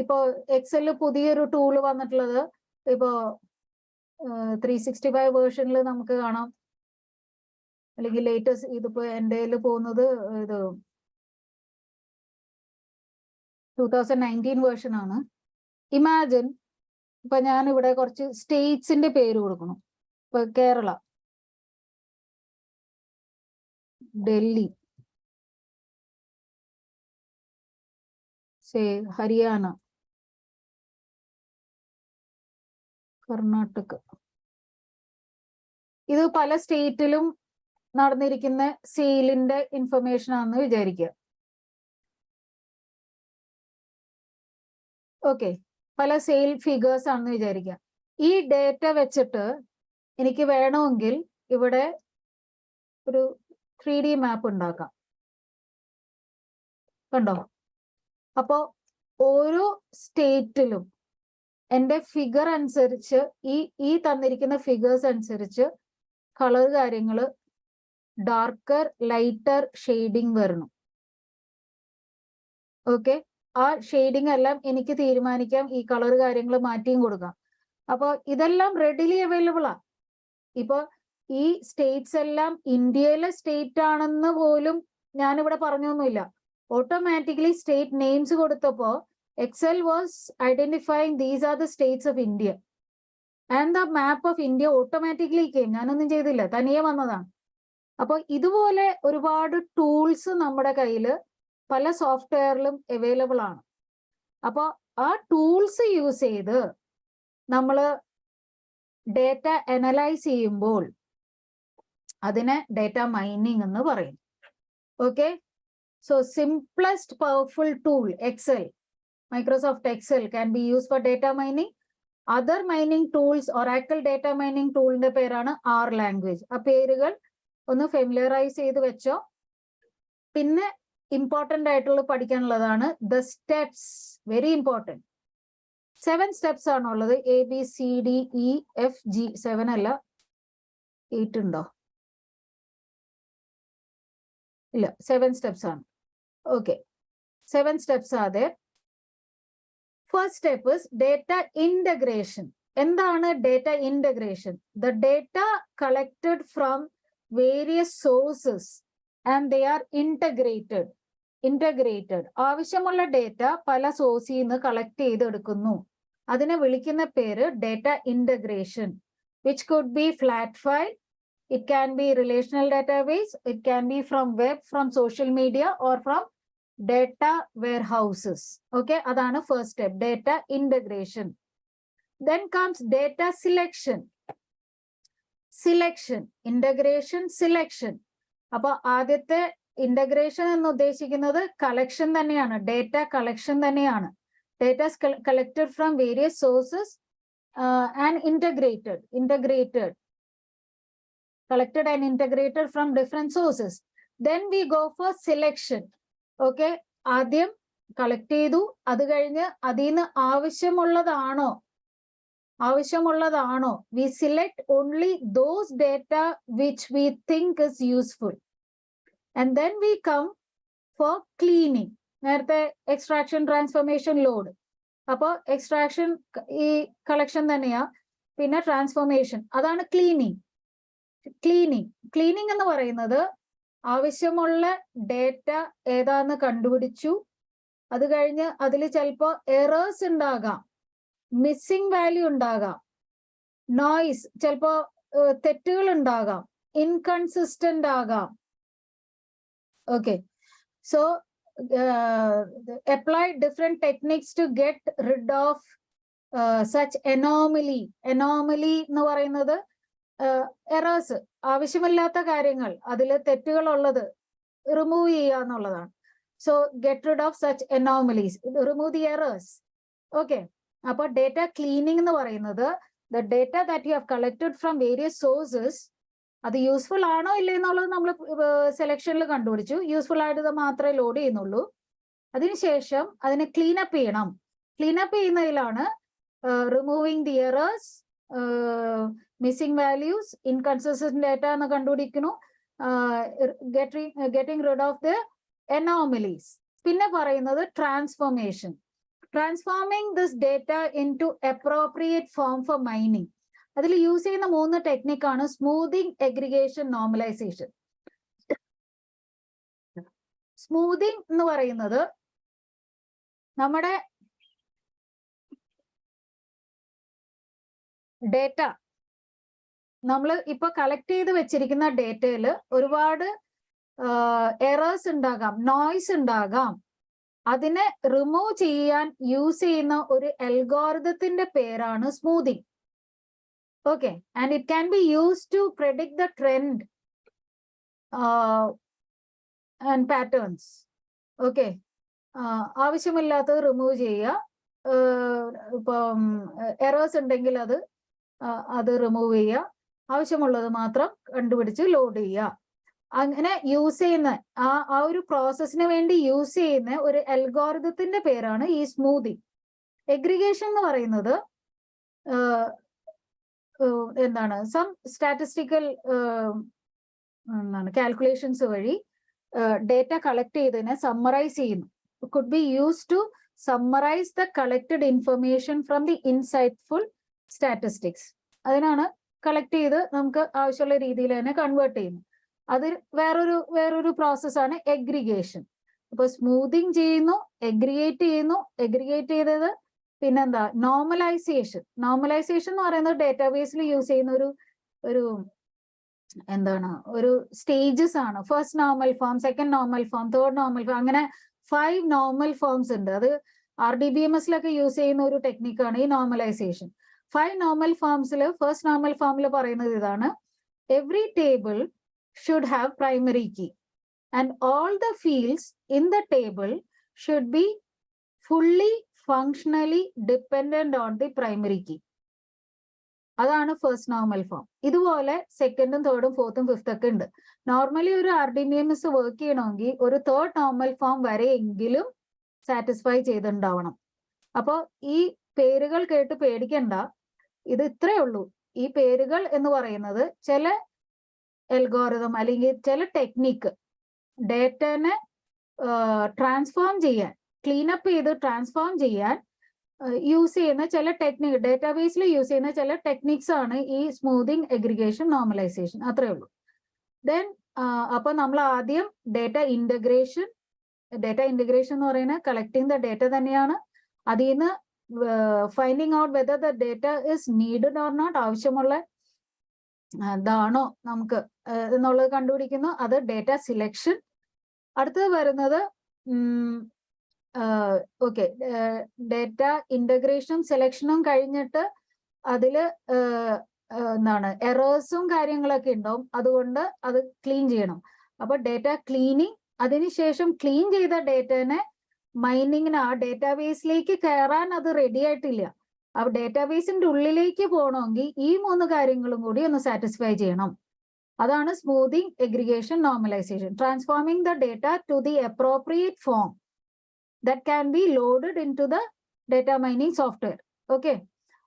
ഇപ്പോ എക്സലിൽ പുതിയൊരു ടൂൾ വന്നിട്ടുള്ളത് ഇപ്പോ 365 വേർഷനിൽ നമുക്ക് കാണാം, അല്ലെങ്കിൽ ലേറ്റസ്റ്റ് ഇതിപ്പോ എൻ്റെ പോകുന്നത് ഇത് 2019 വേർഷൻ ആണ്. ഇമാജിൻ ഇപ്പൊ ഞാൻ ഇവിടെ കുറച്ച് സ്റ്റേറ്റ്സിന്റെ പേര് കൊടുക്കണം. ഇപ്പൊ കേരള, ഡൽഹി, ഹരിയാന, കർണാടക. ഇത് പല സ്റ്റേറ്റിലും നടന്നിരിക്കുന്ന സെയിലിന്റെ ഇൻഫർമേഷൻ ആണെന്ന് വിചാരിക്കുക. ഓക്കെ, പല സെയിൽ ഫിഗേഴ്സ് ആണെന്ന് വിചാരിക്കുക. ഈ ഡേറ്റ വെച്ചിട്ട് എനിക്ക് വേണമെങ്കിൽ ഇവിടെ ഒരു 3D മാപ്പ് ഉണ്ടാക്കാം. കണ്ടോ? അപ്പോ ഓരോ സ്റ്റേറ്റിലും എൻ്റെ ഫിഗർ അനുസരിച്ച് ഈ തന്നിരിക്കുന്ന ഫിഗേഴ്സ് അനുസരിച്ച് കളർ കാര്യങ്ങൾ ഡാർക്കർ ലൈറ്റർ ഷെയ്ഡിങ് വരണം. ഓക്കെ, ആ ഷെയ്ഡിങ് എല്ലാം എനിക്ക് തീരുമാനിക്കാം, ഈ കളർ കാര്യങ്ങൾ മാറ്റിയും കൊടുക്കാം. അപ്പോൾ ഇതെല്ലാം റെഡിലി അവൈലബിൾ ആ. ഇപ്പൊ ഈ സ്റ്റേറ്റ്സ് എല്ലാം ഇന്ത്യയിലെ സ്റ്റേറ്റ് ആണെന്ന് പോലും ഞാനിവിടെ പറഞ്ഞൊന്നുമില്ല. ഓട്ടോമാറ്റിക്കലി സ്റ്റേറ്റ് നെയിംസ് കൊടുത്തപ്പോ Excel was identifying these are the states of India and the map of India automatically came. ഞാനൊന്നും ചെയ്തില്ല, തനിയെ വന്നതാണ്. അപ്പോൾ ഇതുപോലെ ഒരുപാട് ടൂൾസ് നമ്മുടെ കയ്യിൽ പല സോഫ്റ്റ്വെയറിലും അവൈലബിൾ ആണ്. അപ്പോൾ ആ ടൂൾസ് യൂസ് ചെയ്ത് നമ്മൾ ഡേറ്റ അനലൈസ് ചെയ്യുമ്പോൾ അതിനെ ഡേറ്റ മൈനിങ് എന്ന് പറയും. Okay, so simplest powerful tool Excel, Microsoft Excel can be use for data mining. Other mining tools, Oracle data mining ടൂളിന്റെ പേരാണ് ആർ ലാംഗ്വേജ്. ആ പേരുകൾ ഒന്ന് ഫെമിലിയറൈസ് ചെയ്ത് വെച്ചോ. പിന്നെ ഇമ്പോർട്ടൻ്റ് ആയിട്ടുള്ള പഠിക്കാനുള്ളതാണ് the steps, very important. 7 steps ആണുള്ളത്. ABCDEFG. 7 അല്ല, 8 ഉണ്ടോ? ഇല്ല, 7 സ്റ്റെപ്സ് ആണ്. Okay, 7 steps are there. First step is data integration. എന്താണ് data integration? The data collected from various sources and they are integrated. ആവശ്യമുള്ള ഡേറ്റ പല സോഴ്സിൽ നിന്ന് കളക്ട് ചെയ്തെടുക്കുന്നു. അതിനെ വിളിക്കുന്ന പേര് data integration. Which could be flat file, it can B relational database, it can B from web, from social media or from data warehouses. Okay, adana first step, data integration. Then comes data selection. Integration, selection. Appo adithe integration ennu uddeshikkunnathu collection thaneyana, data collection thaneyana. Data is collected from various sources and integrated, collected and integrated from different sources. Then we go for selection. Okay, ആദ്യം collect ചെയ്തു, അത് കഴിഞ്ഞ് അതിന് ആവശ്യമുള്ളതാണോ we select only those data which we think is useful and then we come for cleaning. നേരത്തെ extraction, transformation, load. അപ്പോൾ extraction ഈ collection തന്നെയാ. പിന്നെ ട്രാൻസ്ഫോർമേഷൻ, അതാണ് ക്ലീനിങ് എന്ന് പറയുന്നത് ആവശ്യമുള്ള ഡേറ്റ ഏതാന്ന് കണ്ടുപിടിച്ചു, അത് കഴിഞ്ഞ് അതിൽ ചിലപ്പോൾ എറേഴ്സ് ഉണ്ടാകാം, മിസ്സിംഗ് വാല്യൂ ഉണ്ടാകാം, നോയ്സ്, ചിലപ്പോൾ തെറ്റുകൾ ഉണ്ടാകാം, ഇൻകൺസിസ്റ്റന്റ് ആകാം. Okay, so apply different techniques to get rid of such anomaly എന്ന് പറയുന്നത് എറേഴ്സ്, ആവശ്യമില്ലാത്ത കാര്യങ്ങൾ, അതിൽ തെറ്റുകൾ ഉള്ളത് റിമൂവ് ചെയ്യുക എന്നുള്ളതാണ്. So get rid of such anomalies, remove the errors. Okay, അപ്പൊ ഡേറ്റ ക്ലീനിങ് എന്ന് പറയുന്നത് the data that you have collected from various sources, അത് യൂസ്ഫുൾ ആണോ ഇല്ലേ എന്നുള്ളത് നമ്മൾ സെലക്ഷനിൽ കണ്ടുപിടിച്ചു. യൂസ്ഫുൾ ആയിട്ട് മാത്രമേ ലോഡ് ചെയ്യുന്നുള്ളൂ. അതിനുശേഷം അതിനെ ക്ലീനപ്പ് ചെയ്യണം. ക്ലീനപ്പ് ചെയ്യുന്നതിലാണ് removing the errors, missing values, inconsistent data എന്ന് കണ്ടുപിടിക്കുന്നു, getting rid of the anomalies. പിന്നെ പറയുന്നത് transformation, transforming this data into appropriate form for mining. അതിൽ യൂസ് ചെയ്യുന്ന 3 ടെക്നിക്കാണ് സ്മൂതിങ്, എഗ്രിഗേഷൻ, നോർമലൈസേഷൻ. സ്മൂതിങ് എന്ന് പറയുന്നത് നമ്മുടെ ഡേറ്റ, നമ്മൾ ഇപ്പൊ കളക്ട് ചെയ്ത് വെച്ചിരിക്കുന്ന ഡേറ്റയിൽ ഒരുപാട് എറേഴ്സ് ഉണ്ടാകാം, നോയ്സ് ഉണ്ടാകാം. അതിനെ റിമൂവ് ചെയ്യാൻ യൂസ് ചെയ്യുന്ന ഒരു അൽഗോരിതത്തിന്റെ പേരാണ് smoothing. Okay, and it can be use to predict the trend and patterns. Okay, ആവശ്യമില്ലാത്തത് റിമൂവ് ചെയ്യുക, ഇപ്പം എറേഴ്സ് ഉണ്ടെങ്കിൽ അത് റിമൂവ് ചെയ്യുക. ആവശ്യമുള്ളത് മാത്രം കണ്ടുപിടിച്ച് ലോഡ് ചെയ്യുക. അങ്ങനെ യൂസ് ചെയ്യുന്ന ആ ഒരു പ്രോസസ്സിന് വേണ്ടി യൂസ് ചെയ്യുന്ന ഒരു അൽഗോരിതത്തിന്റെ പേരാണ് ഈ സ്മൂത്തിങ്. എഗ്രിഗേഷൻ എന്ന് പറയുന്നത് എന്താണ്, സം സ്റ്റാറ്റിസ്റ്റിക്കൽ കാൽക്കുലേഷൻസ് വഴി ഡേറ്റ കളക്ട് ചെയ്തതിനെ സമ്മറൈസ് ചെയ്യുന്നു. Could be use to summarise the collected information from the insightful statistics. അതിനാണ് കളക്ട് ചെയ്ത് നമുക്ക് ആവശ്യമുള്ള രീതിയിൽ തന്നെ കൺവേർട്ട് ചെയ്യുന്നു. അത് വേറൊരു പ്രോസസ്സാണ് എഗ്രിഗേഷൻ. അപ്പൊ സ്മൂത്തിങ് ചെയ്യുന്നു, എഗ്രിഗേറ്റ് ചെയ്യുന്നു. എഗ്രിഗേറ്റ് ചെയ്തത് പിന്നെന്താ, നോർമലൈസേഷൻ. നോർമലൈസേഷൻ എന്ന് പറയുന്നത് ഡേറ്റാബേസിൽ യൂസ് ചെയ്യുന്ന ഒരു സ്റ്റേജസ് ആണ്. First normal form, second normal form, third normal form, അങ്ങനെ 5 നോർമൽ ഫോംസ് ഉണ്ട്. അത് RDBMS-ലൊക്കെ യൂസ് ചെയ്യുന്ന ഒരു ടെക്നിക്കാണ് ഈ നോർമലൈസേഷൻ. 5 നോർമൽ ഫോംസിൽ ഫസ്റ്റ് നോർമൽ ഫോമിൽ പറയുന്നത് ഇതാണ്: every table should have primary key and all the fields in the table should be fully functionally dependent on the primary key. അതാണ് ഫസ്റ്റ് നോർമൽ ഫോം. ഇതുപോലെ സെക്കൻഡും തേർഡും ഫോർത്തും ഫിഫ്ത്തും ഒക്കെ ഉണ്ട്. നോർമലി ഒരു RDBMS വർക്ക് ചെയ്യണമെങ്കിൽ ഒരു തേർഡ് നോർമൽ ഫോം വരെയെങ്കിലും സാറ്റിസ്ഫൈ ചെയ്തിട്ടുണ്ടാവണം. അപ്പോൾ ഈ പേരുകൾ കേട്ട് പേടിക്കണ്ട, ഇത് ഇത്രയേ ഉള്ളൂ. ഈ പേരുകൾ എന്ന് പറയുന്നത് ചില അൽഗോരിതം അല്ലെങ്കിൽ ചില ടെക്നിക്ക് ഡേറ്റനെ ട്രാൻസ്ഫോം ചെയ്യാൻ, ക്ലീനപ്പ് ചെയ്ത് ട്രാൻസ്ഫോം ചെയ്യാൻ യൂസ് ചെയ്യുന്ന ചില ടെക്നിക്ക്, ഡേറ്റാബേസിൽ യൂസ് ചെയ്യുന്ന ചില ടെക്നിക്സ് ആണ് ഈ സ്മൂത്തിങ്, എഗ്രിഗേഷൻ, നോർമലൈസേഷൻ. അത്രേ ഉള്ളൂ. ദെൻ അപ്പൊ നമ്മൾ ആദ്യം ഡേറ്റ ഇന്റഗ്രേഷൻ എന്ന് പറയുന്നത് കളക്ടിങ് ദ ഡേറ്റ തന്നെയാണ്. അതിൽ നിന്ന് finding out whether the data is needed or not, ആവശ്യമുള്ള ഇതാണോ നമുക്ക് എന്നുള്ളത് കണ്ടുപിടിക്കുന്നു. അത് ഡേറ്റ സിലക്ഷൻ. അടുത്തത് വരുന്നത് ഡേറ്റ ഇന്റഗ്രേഷനും സെലക്ഷനും കഴിഞ്ഞിട്ട് അതിൽ എറേഴ്സും കാര്യങ്ങളൊക്കെ ഉണ്ടാവും. അതുകൊണ്ട് അത് ക്ലീൻ ചെയ്യണം. അപ്പൊ ഡേറ്റ ക്ലീനിങ്, അതിനുശേഷം ക്ലീൻ ചെയ്ത ഡേറ്റനെ മൈനിങ്ങിന് ആ ഡേറ്റാബേസിലേക്ക് കയറാൻ അത് റെഡി ആയിട്ടില്ല. അപ്പൊ ഡേറ്റാബേസിന്റെ ഉള്ളിലേക്ക് പോകണമെങ്കിൽ ഈ 3 കാര്യങ്ങളും കൂടി ഒന്ന് സാറ്റിസ്ഫൈ ചെയ്യണം. അതാണ് smoothing, aggregation, normalisation. Transforming the data to the appropriate form that can be loaded into the data mining software. Okay,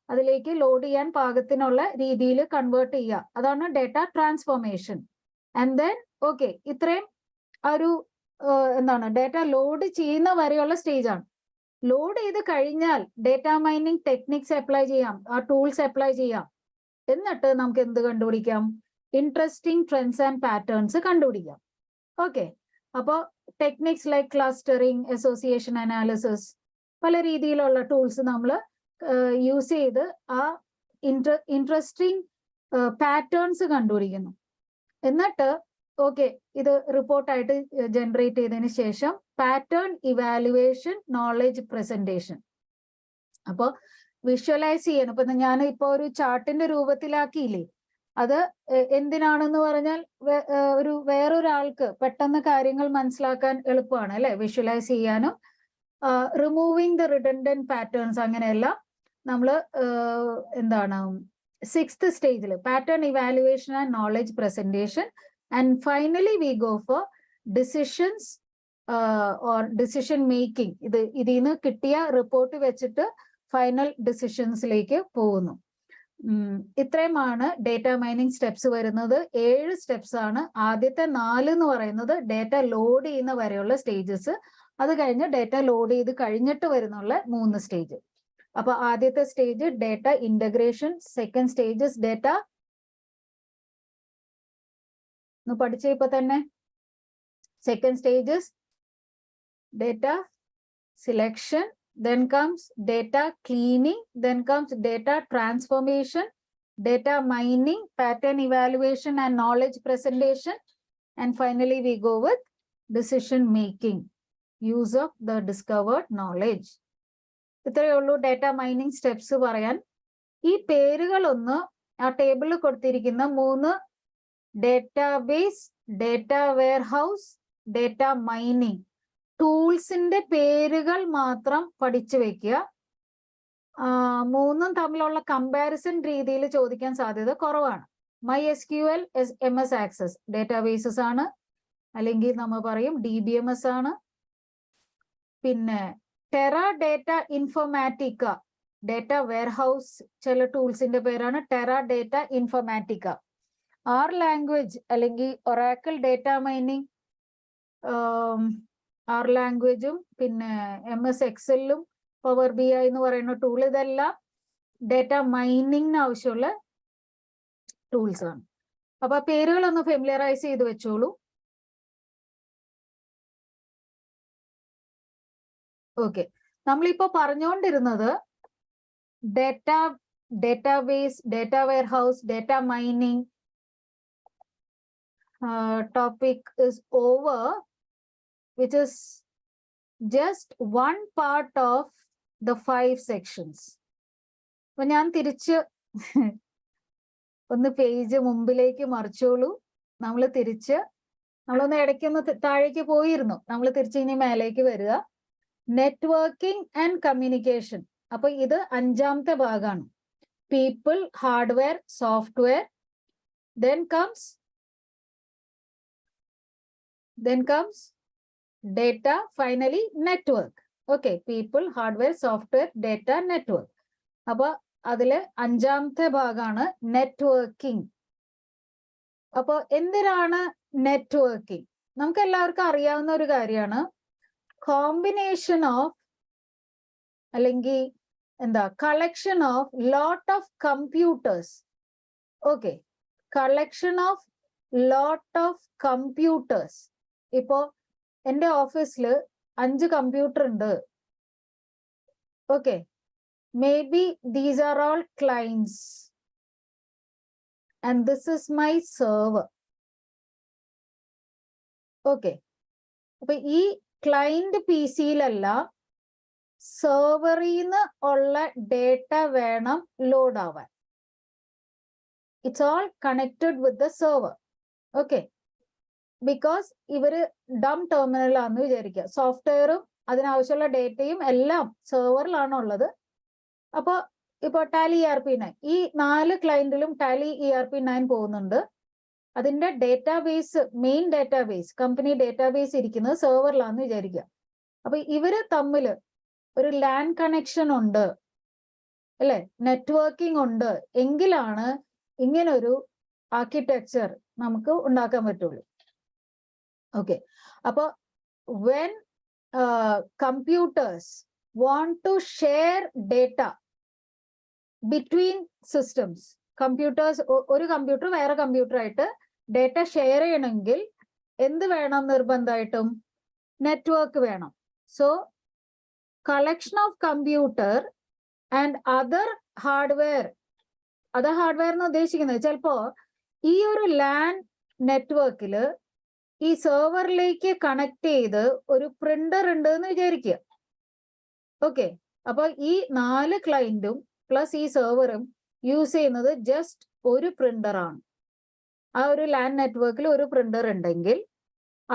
അതിലേക്ക് ലോഡ് ചെയ്യാൻ പാകത്തിനുള്ള രീതിയിൽ കൺവേർട്ട് ചെയ്യുക. അതാണ് ഡേറ്റ ട്രാൻസ്ഫോർമേഷൻ. ആൻഡ് ദെൻ ഇത്രയും ഒരു ഡേറ്റ ലോഡ് ചെയ്യുന്ന വരെയുള്ള സ്റ്റേജ് ആണ്. ലോഡ് ചെയ്ത് കഴിഞ്ഞാൽ ഡേറ്റ മൈനിങ് ടെക്നിക്സ് അപ്ലൈ ചെയ്യാം, ആ ടൂൾസ് അപ്ലൈ ചെയ്യാം. എന്നിട്ട് നമുക്ക് എന്ത് കണ്ടുപിടിക്കാം? ഇൻട്രസ്റ്റിംഗ് ട്രെൻഡ്സ് ആൻഡ് പാറ്റേൺസ് കണ്ടുപിടിക്കാം. ഓക്കെ, അപ്പോൾ techniques like clustering, association analysis, പല രീതിയിലുള്ള ടൂൾസ് നമ്മൾ യൂസ് ചെയ്ത് ആ ഇൻട്രസ്റ്റിംഗ് പാറ്റേൺസ് കണ്ടുപിടിക്കുന്നു. എന്നിട്ട് ഇത് റിപ്പോർട്ടായിട്ട് ജനറേറ്റ് ചെയ്തതിന് ശേഷം പാറ്റേൺ ഇവാലുവേഷൻ, നോളജ് പ്രസന്റേഷൻ. അപ്പോൾ വിഷ്വലൈസ് ചെയ്യാൻ, ഇപ്പൊ ഞാൻ ഇപ്പോൾ ഒരു ചാർട്ടിന്റെ രൂപത്തിലാക്കിയില്ലേ, അത് എന്തിനാണെന്ന് പറഞ്ഞാൽ വേറൊരാൾക്ക് പെട്ടെന്ന് കാര്യങ്ങൾ മനസ്സിലാക്കാൻ എളുപ്പമാണ് അല്ലെ, വിഷ്വലൈസ് ചെയ്യാനും. റിമൂവിങ് ദ റിഡൻഡന്റ് പാറ്റേൺസ്, അങ്ങനെയെല്ലാം നമ്മൾ 6th സ്റ്റേജിൽ pattern evaluation and knowledge presentation. And finally we go for decisions or decision making. ഇതിന്ന് കിട്ടിയ റിപ്പോർട്ട് വെച്ചിട്ട് ഫൈനൽ ഡിസിഷൻസിലേക്ക് പോകുന്നു. ഇത്രയുമാണ് ഡേറ്റ മൈനിങ് സ്റ്റെപ്സ് വരുന്നത്. 7 സ്റ്റെപ്സ് ആണ്. ആദ്യത്തെ 4 എന്ന് പറയുന്നത് ഡേറ്റ ലോഡ് ചെയ്യുന്ന വരെയുള്ള സ്റ്റേജസ്. അത് കഴിഞ്ഞ് ഡേറ്റ ലോഡ് ചെയ്ത് കഴിഞ്ഞിട്ട് വരുന്നുള്ള 3 സ്റ്റേജ്. അപ്പൊ ആദ്യത്തെ stage data integration, second stages data പഠിച്ച ഇപ്പൊ തന്നെ. Second stages data selection, then comes data cleaning, then comes data transformation, data mining, pattern evaluation and knowledge presentation, and finally we go with decision making, use of the discovered knowledge. ഇത്രയേ ഉള്ളൂ data mining steps പറയാൻ. ഈ പേരുകളൊന്ന് ആ ടേബിളിൽ കൊടുത്തിരിക്കുന്ന 3 database, data warehouse, data mining ടൂൾസിന്റെ പേരുകൾ മാത്രം പഠിച്ചു വെക്കുക. 3 തമ്മിലുള്ള കമ്പാരിസൺ രീതിയിൽ ചോദിക്കാൻ സാധ്യത കുറവാണ്. MySQL MS Access databases ആണ്, അല്ലെങ്കിൽ നമ്മൾ പറയും DBMS ആണ്. പിന്നെ ടെറാഡേറ്റ ഇൻഫോമാറ്റിക്ക, ഡേറ്റ വെയർഹൗസ് ചില ടൂൾസിന്റെ പേരാണ് ടെറാഡേറ്റ ഇൻഫോമാറ്റിക്ക. ആർ ലാംഗ്വേജ് അല്ലെങ്കിൽ ഒറാക്കിൾ ഡേറ്റ മൈനിങ്, ആർ ലാംഗ്വേജും പിന്നെ MS എക്സലും പവർ BI എന്ന് പറയുന്ന ടൂൾ, ഇതെല്ലാം ഡേറ്റ മൈനിങ്ങിന് ആവശ്യമുള്ള ടൂൾസ് ആണ്. അപ്പൊ പേരുകളൊന്ന് ഫെമിലിയറൈസ് ചെയ്ത് വെച്ചോളൂ. ഓക്കെ, നമ്മളിപ്പോ പറഞ്ഞുകൊണ്ടിരുന്നത് database, data warehouse, data mining topic is over, which is just one part of the 5 sections. അപ്പൊ ഞാൻ തിരിച്ച് ഒന്ന് പേജ് മുമ്പിലേക്ക് മറിച്ചോളൂ. നമ്മളൊന്ന് ഇടയ്ക്കൊന്ന് താഴേക്ക് പോയിരുന്നു, നമ്മൾ തിരിച്ച് ഇനി മേലേക്ക് വരിക. Networking and communication. അപ്പൊ ഇത് 5ാമത്തെ ഭാഗമാണ്. People, hardware, software, then comes data, finally network. Okay, people, hardware, software, data, network. അപ്പൊ അതില് 5ാമത്തെ ഭാഗമാണ് നെറ്റ്വർക്കിംഗ്. അപ്പൊ എന്തിനാണ് നെറ്റ്വർക്കിംഗ്? നമുക്ക് എല്ലാവർക്കും അറിയാവുന്ന ഒരു കാര്യമാണ്. കോമ്പിനേഷൻ ഓഫ് അല്ലെങ്കിൽ collection of lot of computers. Okay, collection of lot of computers. ഇപ്പോ എൻ്റെ ഓഫീസിൽ 5 കമ്പ്യൂട്ടർ ഉണ്ട്. Okay, maybe these are all clients and this is my server. Okay, അപ്പൊ ഈ ക്ലയന്റ് PC-യിലല്ല, സെർവറിന്ന് ഉള്ള ഡേറ്റ വേണം ലോഡ് ആവാൻ. It's all connected with the server. Okay, because ഇവര് ഡം ടെർമിനലാന്ന് വിചാരിക്കുക. സോഫ്റ്റ്വെയറും അതിനാവശ്യമുള്ള ഡേറ്റയും എല്ലാം സെർവറിലാണ് ഉള്ളത്. അപ്പൊ ഇപ്പൊ ടാലി ERP9, ഈ 4 ക്ലയന്റിലും ടാലി ERP9 പോകുന്നുണ്ട്. അതിന്റെ database, main database, company database ഇരിക്കുന്നത് സെർവറിലാന്ന് വിചാരിക്കുക. അപ്പൊ ഇവര് തമ്മിൽ ഒരു LAN കണക്ഷൻ ഉണ്ട്, അല്ലെ, നെറ്റ്വർക്കിംഗ് ഉണ്ട്, എങ്കിലാണ് ഇങ്ങനൊരു ആർക്കിടെക്ചർ നമുക്ക് ഉണ്ടാക്കാൻ പറ്റുള്ളൂ. ഓക്കെ, അപ്പൊ when computers want to share data between systems, computers, ഒരു കമ്പ്യൂട്ടർ വേറെ കമ്പ്യൂട്ടറായിട്ട് ഡേറ്റ ഷെയർ ചെയ്യണമെങ്കിൽ എന്ത് വേണം? നിർബന്ധമായിട്ടും നെറ്റ്വർക്ക് വേണം. So collection of computer and other hardware എന്ന് ഉദ്ദേശിക്കുന്നത് ചിലപ്പോ ഈ ഒരു LAN നെറ്റ്വർക്കില് ഈ സെർവറിലേക്ക് കണക്ട് ചെയ്ത് ഒരു പ്രിന്റർ ഉണ്ട് എന്ന് വിചാരിക്കുക. ഓക്കെ, അപ്പൊ ഈ 4 ക്ലയന്റും പ്ലസ് ഈ സെർവറും യൂസ് ചെയ്യുന്നത് ജസ്റ്റ് ഒരു പ്രിന്റർ ആണ്. ആ ഒരു LAN നെറ്റ്വർക്കിൽ ഒരു പ്രിന്റർ ഉണ്ടെങ്കിൽ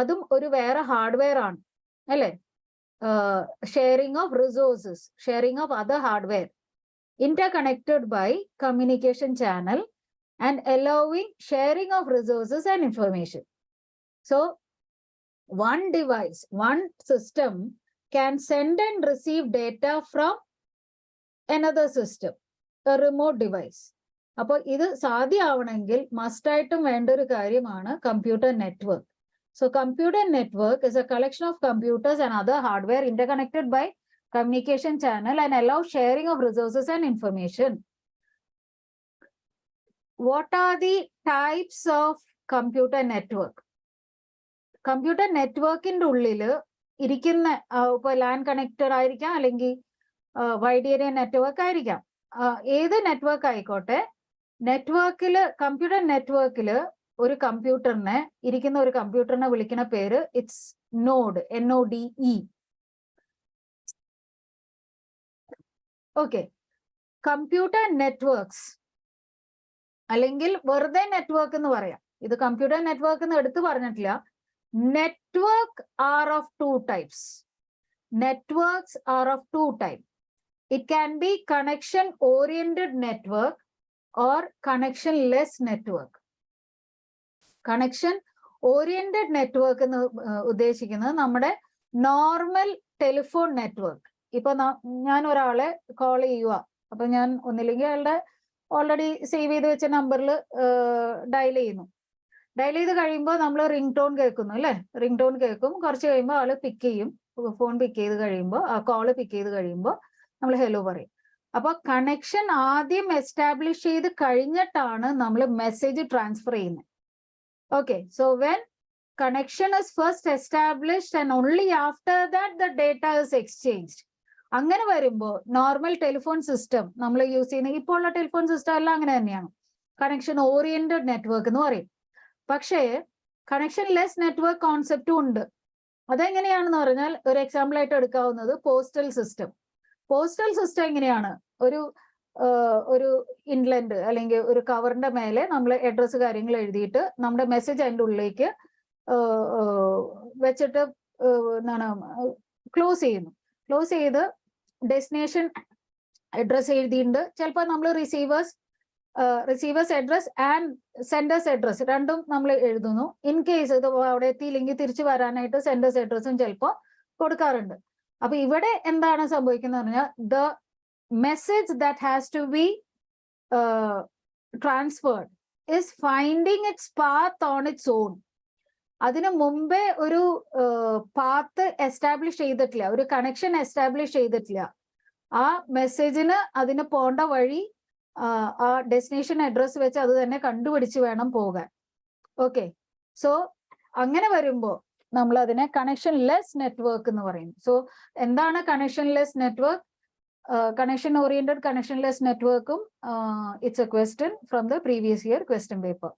അതും ഒരു വേറെ ഹാർഡ്വെയർ ആണ്, അല്ലെ? Sharing of resources, sharing of other hardware, interconnected by communication channel and allowing sharing of resources and information. So one device, one system can send and receive data from another system, a remote device. അപ്പോൾ ഇത് സാധ്യമാവണമെങ്കിൽ മസ്റ്റായിട്ടും വേണ്ട ഒരു കാര്യമാണ് computer network. So computer network is a collection of computers and other hardware interconnected by communication channel and allow sharing of resources and information. What are the types of computer network? Computer network-ന്റെ ഉള്ളിൽ ഇരിക്കുന്ന ഇപ്പൊ LAN connected ആയിരിക്കാം, അല്ലെങ്കിൽ wide area network ആയിരിക്കാം. ഏത് network ആയിക്കോട്ടെ, നെറ്റ്വർക്കില്, computer നെറ്റ്വർക്കില് ഒരു കമ്പ്യൂട്ടറിനെ, ഇരിക്കുന്ന ഒരു കമ്പ്യൂട്ടറിനെ വിളിക്കുന്ന പേര് it's node, NODE. Okay, computer networks അല്ലെങ്കിൽ വെറുതെ നെറ്റ്വർക്ക് എന്ന് പറയാം. ഇത് കമ്പ്യൂട്ടർ നെറ്റ്വർക്ക് എന്ന് എടുത്തു പറഞ്ഞിട്ടില്ല. Network are of 2 types. Networks are of 2 types. It can be connection oriented network or connectionless network. Connection oriented network എന്ന് ഉദ്ദേശിക്കുന്നത് നമ്മുടെ നോർമൽ ടെലിഫോൺ നെറ്റ്വർക്ക്. ഇപ്പൊ ഞാൻ ഒരാളെ കോൾ ചെയ്യുക, അപ്പൊ ഞാൻ ഒന്നില്ലെങ്കിൽ അയാളുടെ ഓൾറെഡി സേവ് ചെയ്ത് വെച്ച നമ്പറിൽ ഡയൽ ചെയ്യുന്നു. ഡയൽ ചെയ്ത് കഴിയുമ്പോൾ നമ്മൾ റിംഗ് ടോൺ കേൾക്കുന്നു അല്ലെ, റിംഗ് ടോൺ കേൾക്കും. കുറച്ച് കഴിയുമ്പോൾ ആള് പിക്ക് ചെയ്യും, ഫോൺ പിക്ക് ചെയ്ത് കഴിയുമ്പോൾ, ആ കോള് പിക്ക് ചെയ്ത് കഴിയുമ്പോൾ നമ്മൾ ഹലോ പറയും. അപ്പൊ കണക്ഷൻ ആദ്യം എസ്റ്റാബ്ലിഷ് ചെയ്ത് കഴിഞ്ഞിട്ടാണ് നമ്മൾ മെസ്സേജ് ട്രാൻസ്ഫർ ചെയ്യുന്നത്. Okay, so when connection is first established and only after that the data is exchanged. അങ്ങനെ വരുമ്പോൾ നോർമൽ ടെലിഫോൺ സിസ്റ്റം നമ്മൾ യൂസ് ചെയ്യുന്ന ഇപ്പോൾ ഉള്ള ടെലിഫോൺ സിസ്റ്റം എല്ലാം അങ്ങനെ തന്നെയാണ്, കണക്ഷൻ ഓറിയന്റഡ് നെറ്റ്വർക്ക് എന്ന് പറയും. പക്ഷേ കണക്ഷൻ ലെസ് നെറ്റ്വർക്ക് കോൺസെപ്റ്റും ഉണ്ട്. അതെങ്ങനെയാണെന്ന് പറഞ്ഞാൽ ഒരു എക്സാമ്പിൾ ആയിട്ട് എടുക്കാവുന്നത് പോസ്റ്റൽ സിസ്റ്റം. പോസ്റ്റൽ സിസ്റ്റം എങ്ങനെയാണ്, ഒരു ഇൻലൻഡ് അല്ലെങ്കിൽ ഒരു കവറിന്റെ മേലെ നമ്മൾ അഡ്രസ്സ് കാര്യങ്ങൾ എഴുതിയിട്ട് നമ്മുടെ മെസ്സേജ് അതിൻ്റെ ഉള്ളിലേക്ക് വെച്ചിട്ട് എന്താണ് ക്ലോസ് ചെയ്യുന്നു. ക്ലോസ് ചെയ്ത് ഡെസ്റ്റിനേഷൻ അഡ്രസ് എഴുതിയിട്ടുണ്ട്. ചിലപ്പോൾ നമ്മൾ receivers address and senders address രണ്ടും നമ്മൾ എഴുതുന്നു. ഇൻ കേസ് ഇത് അവിടെ എത്തിയില്ലെങ്കിൽ തിരിച്ചു വരാനായിട്ട് സെൻഡേഴ്സ് അഡ്രസ്സും ചിലപ്പോൾ കൊടുക്കാറുണ്ട്. അപ്പൊ ഇവിടെ എന്താണ് സംഭവിക്കുന്നത് പറഞ്ഞാൽ the message that has to be transferred is finding its path on its own. അതിനു മുമ്പേ ഒരു പാത്ത് എസ്റ്റാബ്ലിഷ് ചെയ്തിട്ടില്ല, ഒരു കണക്ഷൻ എസ്റ്റാബ്ലിഷ് ചെയ്തിട്ടില്ല. ആ മെസ്സേജിന് അതിന് പോണ്ട വഴി ആ ഡെസ്റ്റിനേഷൻ അഡ്രസ് വെച്ച് അത് തന്നെ കണ്ടുപിടിച്ച് വേണം പോകാൻ. ഓക്കെ, സോ അങ്ങനെ വരുമ്പോൾ നമ്മൾ അതിനെ കണക്ഷൻ ലെസ് നെറ്റ്വർക്ക് എന്ന് പറയും. സോ എന്താണ് connectionless network? Connection oriented connectionless നെറ്റ്വർക്കും it's a question from the previous year question paper.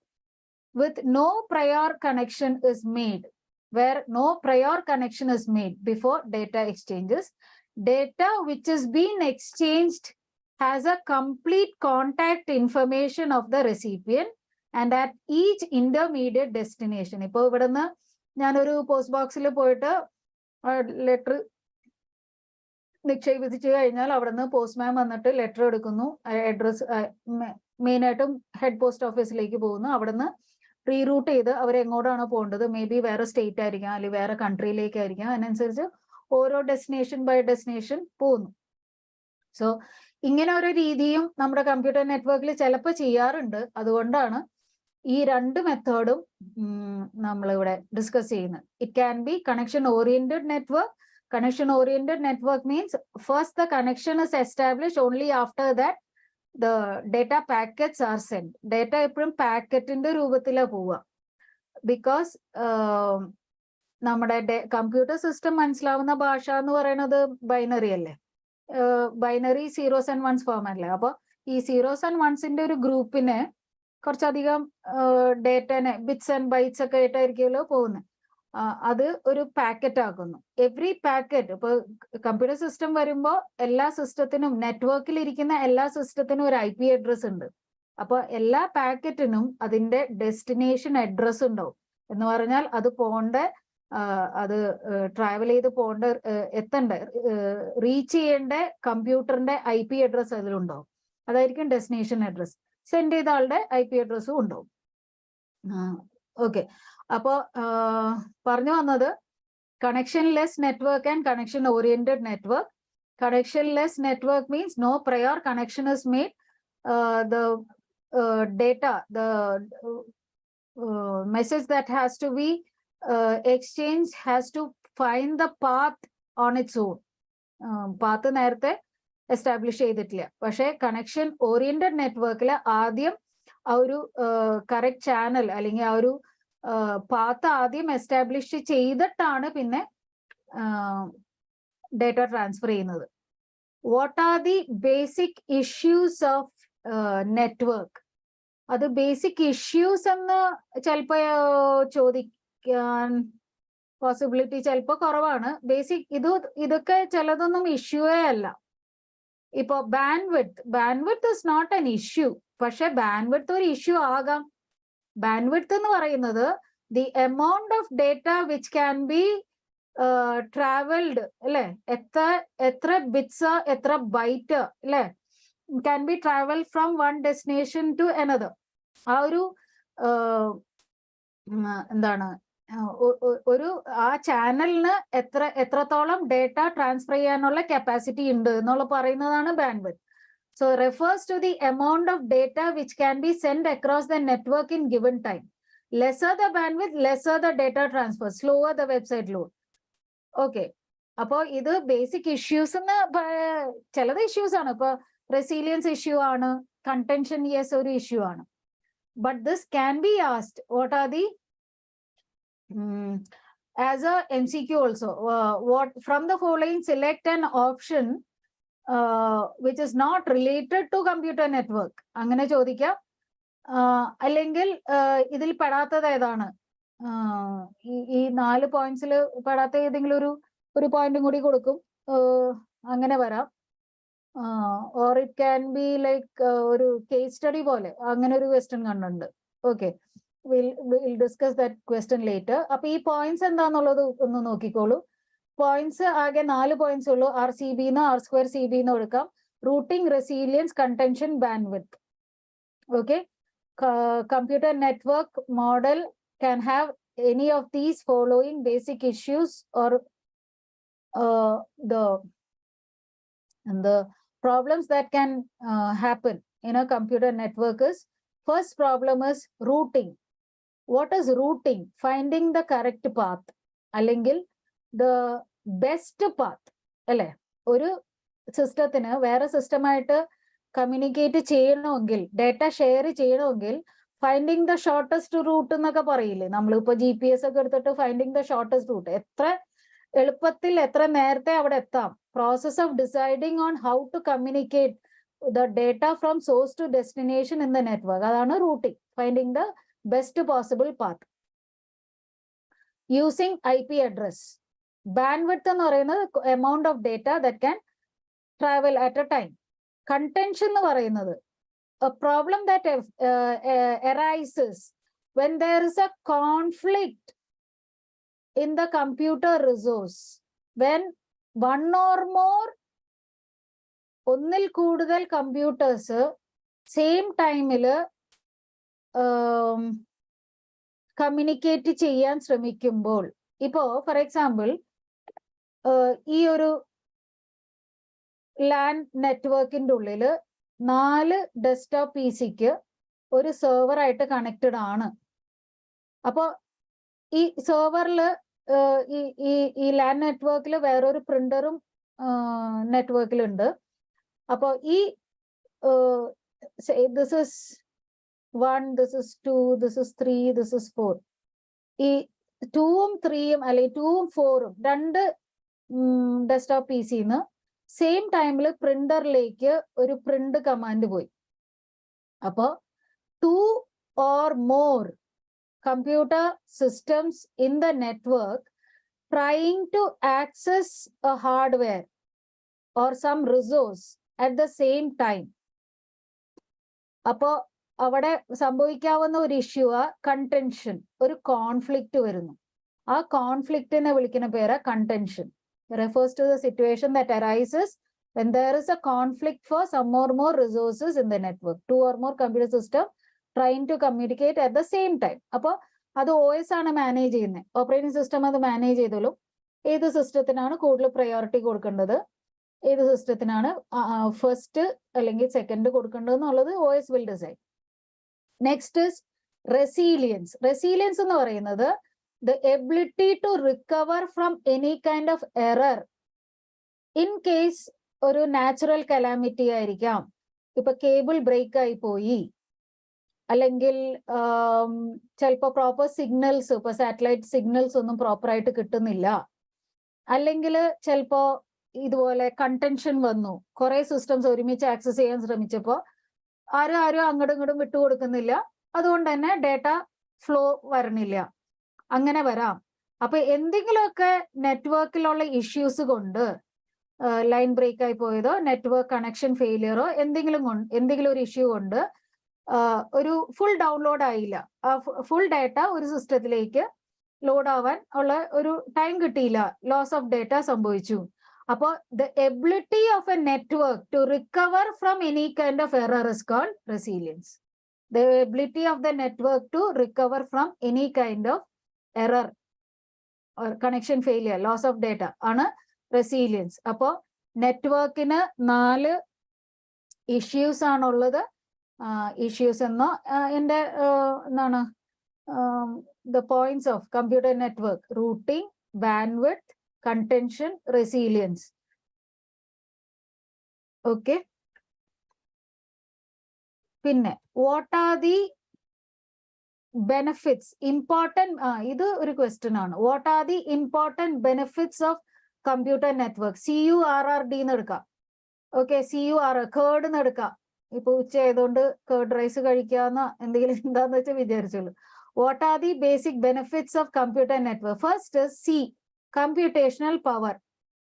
With no prior connection is made, where no prior connection is made before data exchanges, data which is being exchanged has a complete contact information of the recipient and at each intermediate destination. ഇപ്പൊ ഇവിടുന്ന് ഞാനൊരു post ബോക്സിൽ പോയിട്ട് letter നിക്ഷേപിച്ചു കഴിഞ്ഞാൽ അവിടുന്ന് postman വന്നിട്ട് letter എടുക്കുന്നു, അഡ്രസ് മെയിനായിട്ടും ഹെഡ് പോസ്റ്റ് ഓഫീസിലേക്ക് പോകുന്നു. അവിടുന്ന് റീറൂട്ട് ചെയ്ത് അവരെങ്ങോട്ടാണ് പോകേണ്ടത്, മേ ബി വേറെ സ്റ്റേറ്റ് ആയിരിക്കാം അല്ലെങ്കിൽ വേറെ കൺട്രിയിലേക്കായിരിക്കാം, അതിനനുസരിച്ച് ഓരോ ഡെസ്റ്റിനേഷൻ ബൈ ഡെസ്റ്റിനേഷൻ പോകുന്നു. സോ ഇങ്ങനെ ഒരു രീതിയും നമ്മുടെ കമ്പ്യൂട്ടർ നെറ്റ്വർക്കിൽ ചിലപ്പോൾ ചെയ്യാറുണ്ട്. അതുകൊണ്ടാണ് ഈ രണ്ട് മെത്തേഡും നമ്മളിവിടെ ഡിസ്കസ് ചെയ്യുന്നത്. It can B connection oriented network. Connection oriented network means first the connection is establish, only after that the data packets are sent. Data എപ്പോഴും പാക്കറ്റിന്റെ രൂപത്തിലാണ് പോവുക. ബിക്കോസ് നമ്മുടെ കമ്പ്യൂട്ടർ സിസ്റ്റം മനസ്സിലാവുന്ന ഭാഷ എന്ന് പറയുന്നത് ബൈനറി അല്ലേ, binary zeros and ones form അല്ലേ. അപ്പൊ ഈ സീറോസ് ആൻഡ് വൺസിന്റെ ഒരു ഗ്രൂപ്പിനെ കുറച്ചധികം ഡേറ്റനെ ബിറ്റ്സ് ആൻഡ് ബൈറ്റ്സ് ഒക്കെ ആയിട്ടായിരിക്കുമല്ലോ പോകുന്നത്. അത് ഒരു പാക്കറ്റ് ആക്കുന്നു. എവറി പാക്കറ്റ്, ഇപ്പൊ കമ്പ്യൂട്ടർ സിസ്റ്റം വരുമ്പോൾ എല്ലാ സിസ്റ്റത്തിനും നെറ്റ്വർക്കിൽ ഇരിക്കുന്ന എല്ലാ സിസ്റ്റത്തിനും ഒരു IP അഡ്രസ് ഉണ്ട്. അപ്പൊ എല്ലാ പാക്കറ്റിനും അതിന്റെ ഡെസ്റ്റിനേഷൻ അഡ്രസ് ഉണ്ടാവും. എന്ന് പറഞ്ഞാൽ അത് പോണ്ട, അത് ട്രാവൽ ചെയ്ത് പോണ്ട, എത്തണ്ട, റീച്ച് ചെയ്യേണ്ട കമ്പ്യൂട്ടറിന്റെ IP അഡ്രസ് അതിലുണ്ടാവും. അതായിരിക്കും ഡെസ്റ്റിനേഷൻ അഡ്രസ്. സെൻഡ് ചെയ്ത ആളുടെ IP അഡ്രസ്സും ഉണ്ടാവും. ഓക്കെ, അപ്പോ പറഞ്ഞു വന്നത് connectionless network and connection oriented network. Connectionless network means no prior connection is made. The data, the message that has to be exchanged has to find the path on its own. Path നേരത്തെ establish ചെയ്തിട്ടില്ല. പക്ഷെ connection oriented നെറ്റ്വർക്കിൽ ആദ്യം ആ ഒരു correct channel അല്ലെങ്കിൽ ആ ഒരു പാത്ത് ആദ്യം എസ്റ്റാബ്ലിഷ് ചെയ്തിട്ടാണ് പിന്നെ ഡേറ്റ ട്രാൻസ്ഫർ ചെയ്യുന്നത്. What are the basic issues of network? അത് ബേസിക് ഇഷ്യൂസ് എന്ന് ചിലപ്പോ ചോദിക്കാൻ പോസിബിലിറ്റി ചിലപ്പോ കുറവാണ്. ബേസിക് ഇതൊക്കെ ചിലതൊന്നും ഇഷ്യൂവേ അല്ല. ഇപ്പൊ bandwidth is not an issue. പക്ഷെ ബാൻഡ്വിഡ്ത്ത് ഒരു ഇഷ്യൂ ആകാം. ബാൻഡ്വിഡ്ത്ത് എന്ന് പറയുന്നത് the amount of data which can be travelled അല്ലെ, എത്ര ബിറ്റ്സ്, എത്ര ബൈറ്റ് അല്ലെ, can be travel from one destination to another. ആ ഒരു എന്താണ് ഒരു ആ ചാനലിന് എത്രത്തോളം ഡേറ്റ ട്രാൻസ്ഫർ ചെയ്യാനുള്ള കപ്പാസിറ്റി ഉണ്ട് എന്നുള്ള പറയുന്നതാണ് bandwidth. So refers to the amount of data which can be sent across the network in given time. Lesser the bandwidth, lesser the data transfer, slower the website load. Okay. അപ്പോൾ ഇത് basic issues ചിലത് issues ആണ്. ഇപ്പൊ resilience issue ആണ്, contention yes ഒരു issue ആണ്. But this can be ആസ്ഡ് what are the as A MCQ also, what from the following select an option which is not related to computer network. അങ്ങനെ ചോദിക്കാം. അല്ലെങ്കിൽ ഇതിൽ പെടാത്തത് ഏതാണ്, ഈ 4 പോയിന്റ്സിൽ പെടാത്ത ഏതെങ്കിലും ഒരു പോയിന്റും കൂടി കൊടുക്കും, അങ്ങനെ വരാം. Or it can be like ഒരു കേസ് സ്റ്റഡി പോലെ അങ്ങനെ ഒരു ക്വസ്റ്റ്യൻ കണ്ടുണ്ട്. Okay, will discuss that question later. അപ്പൊ ഈ പോയിന്റ്സ് എന്താന്നുള്ളത് ഒന്ന് നോക്കിക്കോളൂ. പോയിന്റ്സ് ആകെ 4 പോയിന്റ്സ് ഉള്ളൂ. RCB R² CB എടുക്കാം. Routing, resilience, contention, bandwidth. Okay, computer network model can have any of these following basic issues, or the problems that can happen in a computer network is, first problem is routing. What is routing? Finding the correct path, അല്ലെങ്കിൽ the best path. അല്ലേ, ഒരു സിസ്റ്റത്തിന് വേറെ സിസ്റ്റമായിട്ട് communicate ചെയ്യണമെങ്കിൽ, data share ചെയ്യണമെങ്കിൽ finding the shortest root എന്നൊക്കെ പറയില്ലേ. നമ്മളിപ്പോ GPS ഒക്കെ എടുത്തിട്ട് ഫൈൻഡിങ് ദ ഷോർട്ടസ്റ്റ് റൂട്ട്, എത്ര എളുപ്പത്തിൽ എത്ര നേരത്തെ അവിടെ എത്താം. Process of deciding on how to communicate the data from source to destination in the network, അതാണ് routing. Finding the best possible path. Using IP address. Bandwidth എന്ന് പറയുന്നത് amount of data that can travel at a time. Contention എന്ന് പറയുന്നത് a problem that arises when there is a conflict in the computer resource, when one or more ഒന്നിൽ കൂടുതൽ computers same ടൈമിൽ communicate ചെയ്യാൻ ശ്രമിക്കുമ്പോൾ, ഇപ്പോ ഫോർ എക്സാമ്പിൾ ഈ ഒരു LAN നെറ്റ്വർക്കിന്റെ ഉള്ളിൽ 4 ഡെസ്ക്ടോപ്പ് PCക്ക് ഒരു സെർവർ ആയിട്ട് കണക്റ്റഡ് ആണ്. അപ്പോൾ ഈ സെർവറിൽ ഈ LAN നെറ്റ്വർക്കിൽ വേറൊരു പ്രിന്ററും നെറ്റ്വർക്കിലുണ്ട്. അപ്പോൾ ഈ this is 1, this is 2, this is 3, this is 4. ഈ 2ഉം 3ഉം അല്ലെങ്കിൽ 2ഉം 4ഉം 2 ഡെസ്ക്ടോപ്പ് PCന്ന് സെയിം ടൈമിൽ പ്രിന്ററിലേക്ക് ഒരു പ്രിന്റ് കമാൻഡ് പോയി. അപ്പോ 2 or more computer systems in the network trying to access a hardware or some resource at the same time. അപ്പോ അവിടെ സംഭവിക്കാവുന്ന ഒരു ഇഷ്യൂ ആ കണ്ടൻഷൻ, ഒരു കോൺഫ്ലിക്റ്റ് വരുന്നു. ആ കോൺഫ്ലിക്റ്റിനെ വിളിക്കുന്ന പേരാ contention. Refers to the situation that arises when there is a conflict for some or more resources in the network. 2 or more computer system trying to communicate at the same time. അപ്പോൾ അത് OS ആണ് manage ചെയ്യുന്നത്, operating system അത് manage ചെയ്തോളൂ. ഏത് സിസ്റ്റത്തിനാണ് കൂടുതൽ priority കൊടുക്കേണ്ടത്, ഏത് സിസ്റ്റത്തിനാണ് ഫസ്റ്റ് അല്ലെങ്കിൽ സെക്കൻഡ് കൊടുക്കേണ്ടത് എന്നുള്ളത് OS will decide. Next is resilience. Resilience എന്ന് പറയുന്നത് the ability to recover from any kind of error in case ഒരു നാച്ചുറൽ കലാമിറ്റി ആയിരിക്കാം. ഇപ്പൊ കേബിൾ ബ്രേക്ക് ആയി പോയി, അല്ലെങ്കിൽ ചിലപ്പോൾ പ്രോപ്പർ സിഗ്നൽസ്, ഇപ്പൊ സാറ്റലൈറ്റ് സിഗ്നൽസ് ഒന്നും പ്രോപ്പർ ആയിട്ട് കിട്ടുന്നില്ല, അല്ലെങ്കിൽ ചിലപ്പോ ഇതുപോലെ കണ്ടൻഷൻ വന്നു, കുറെ സിസ്റ്റംസ് ഒരുമിച്ച് ആക്സസ് ചെയ്യാൻ ശ്രമിച്ചപ്പോൾ ആരും അങ്ങോട്ടും ഇങ്ങോട്ടും വിട്ടുകൊടുക്കുന്നില്ല, അതുകൊണ്ട് തന്നെ ഡേറ്റ ഫ്ലോ വരണില്ല, അങ്ങനെ വരാം. അപ്പൊ എന്തെങ്കിലുമൊക്കെ നെറ്റ്വർക്കിലുള്ള ഇഷ്യൂസ് കൊണ്ട്, ലൈൻ ബ്രേക്ക് ആയി പോയതോ നെറ്റ്വർക്ക് കണക്ഷൻ ഫെയിലിയറോ എന്തെങ്കിലും ഒരു ഇഷ്യൂ കൊണ്ട് ഒരു ഫുൾ ഡൗൺലോഡ് ആയില്ല, ഫുൾ ഡേറ്റ ഒരു സിസ്റ്റത്തിലേക്ക് ലോഡ് ആവാൻ ഉള്ള ഒരു ടൈം കിട്ടിയില്ല, ലോസ് ഓഫ് ഡേറ്റ സംഭവിച്ചു. അപ്പോൾ the ability of a network to recover from any kind of error is called resilience. The ability of the network to recover from any kind of error or connection failure, loss of data ആണ് resilience. അപ്പോൾ നെറ്റ്വർക്കിന് 4 issues ആണുള്ളത്. Issues എന്നോ എൻ്റെ എന്താണ് the points of computer network: routing, bandwidth, contention, resilience. Okay. പിന്നെ what are the benefits, important, ഇത് ഒരു ക്വസ്റ്റ്യൻ ആണ്. what are the important benefits of computer network? CURRD എന്ന് എടുക്കാം. ഓക്കെ, CUR കേർഡ് എന്ന് എടുക്കാം. ഇപ്പൊ ഉച്ച ആയതുകൊണ്ട് കേർഡ് റൈസ് കഴിക്കാന്ന എന്തെങ്കിലും എന്താന്ന് വെച്ചാൽ വിചാരിച്ചോളൂ. What are the basic benefits of computer network? First is C, computational power.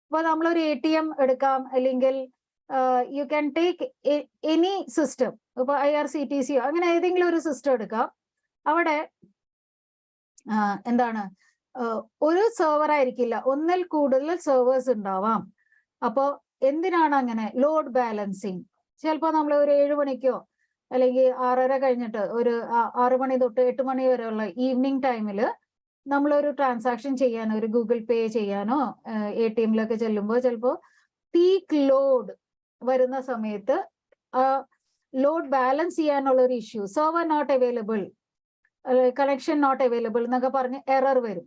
അപ്പോൾ നമ്മളൊരു ATM എടുക്കാം, അല്ലെങ്കിൽ you can take any system. ഇപ്പോൾ IRCTC അങ്ങനെ ഏതെങ്കിലും ഒരു സിസ്റ്റം എടുക്കാം. അവിടെ എന്താണ്, ഒരു സെർവർ ആയിരിക്കില്ല, ഒന്നിൽ കൂടുതൽ സെർവേഴ്സ് ഉണ്ടാവാം. അപ്പോൾ എന്തിനാണ് അങ്ങനെ? Load balancing. ചിലപ്പോൾ നമ്മൾ ഒരു 7 മണിക്കോ അല്ലെങ്കിൽ 6:30 കഴിഞ്ഞിട്ട് ഒരു 6 മണി തൊട്ട് 8 മണി വരെയുള്ള ഈവനിങ് ടൈമിൽ നമ്മളൊരു ട്രാൻസാക്ഷൻ ചെയ്യാനോ ഒരു ഗൂഗിൾ പേ ചെയ്യാനോ ATM-ലൊക്കെ ചെല്ലുമ്പോൾ ചിലപ്പോൾ പീക്ക് ലോഡ് വരുന്ന സമയത്ത് ലോഡ് ബാലൻസ് ചെയ്യാനുള്ള ഒരു issue, server not available, connection not available എന്നൊക്കെ പറഞ്ഞ് എറർ വരും.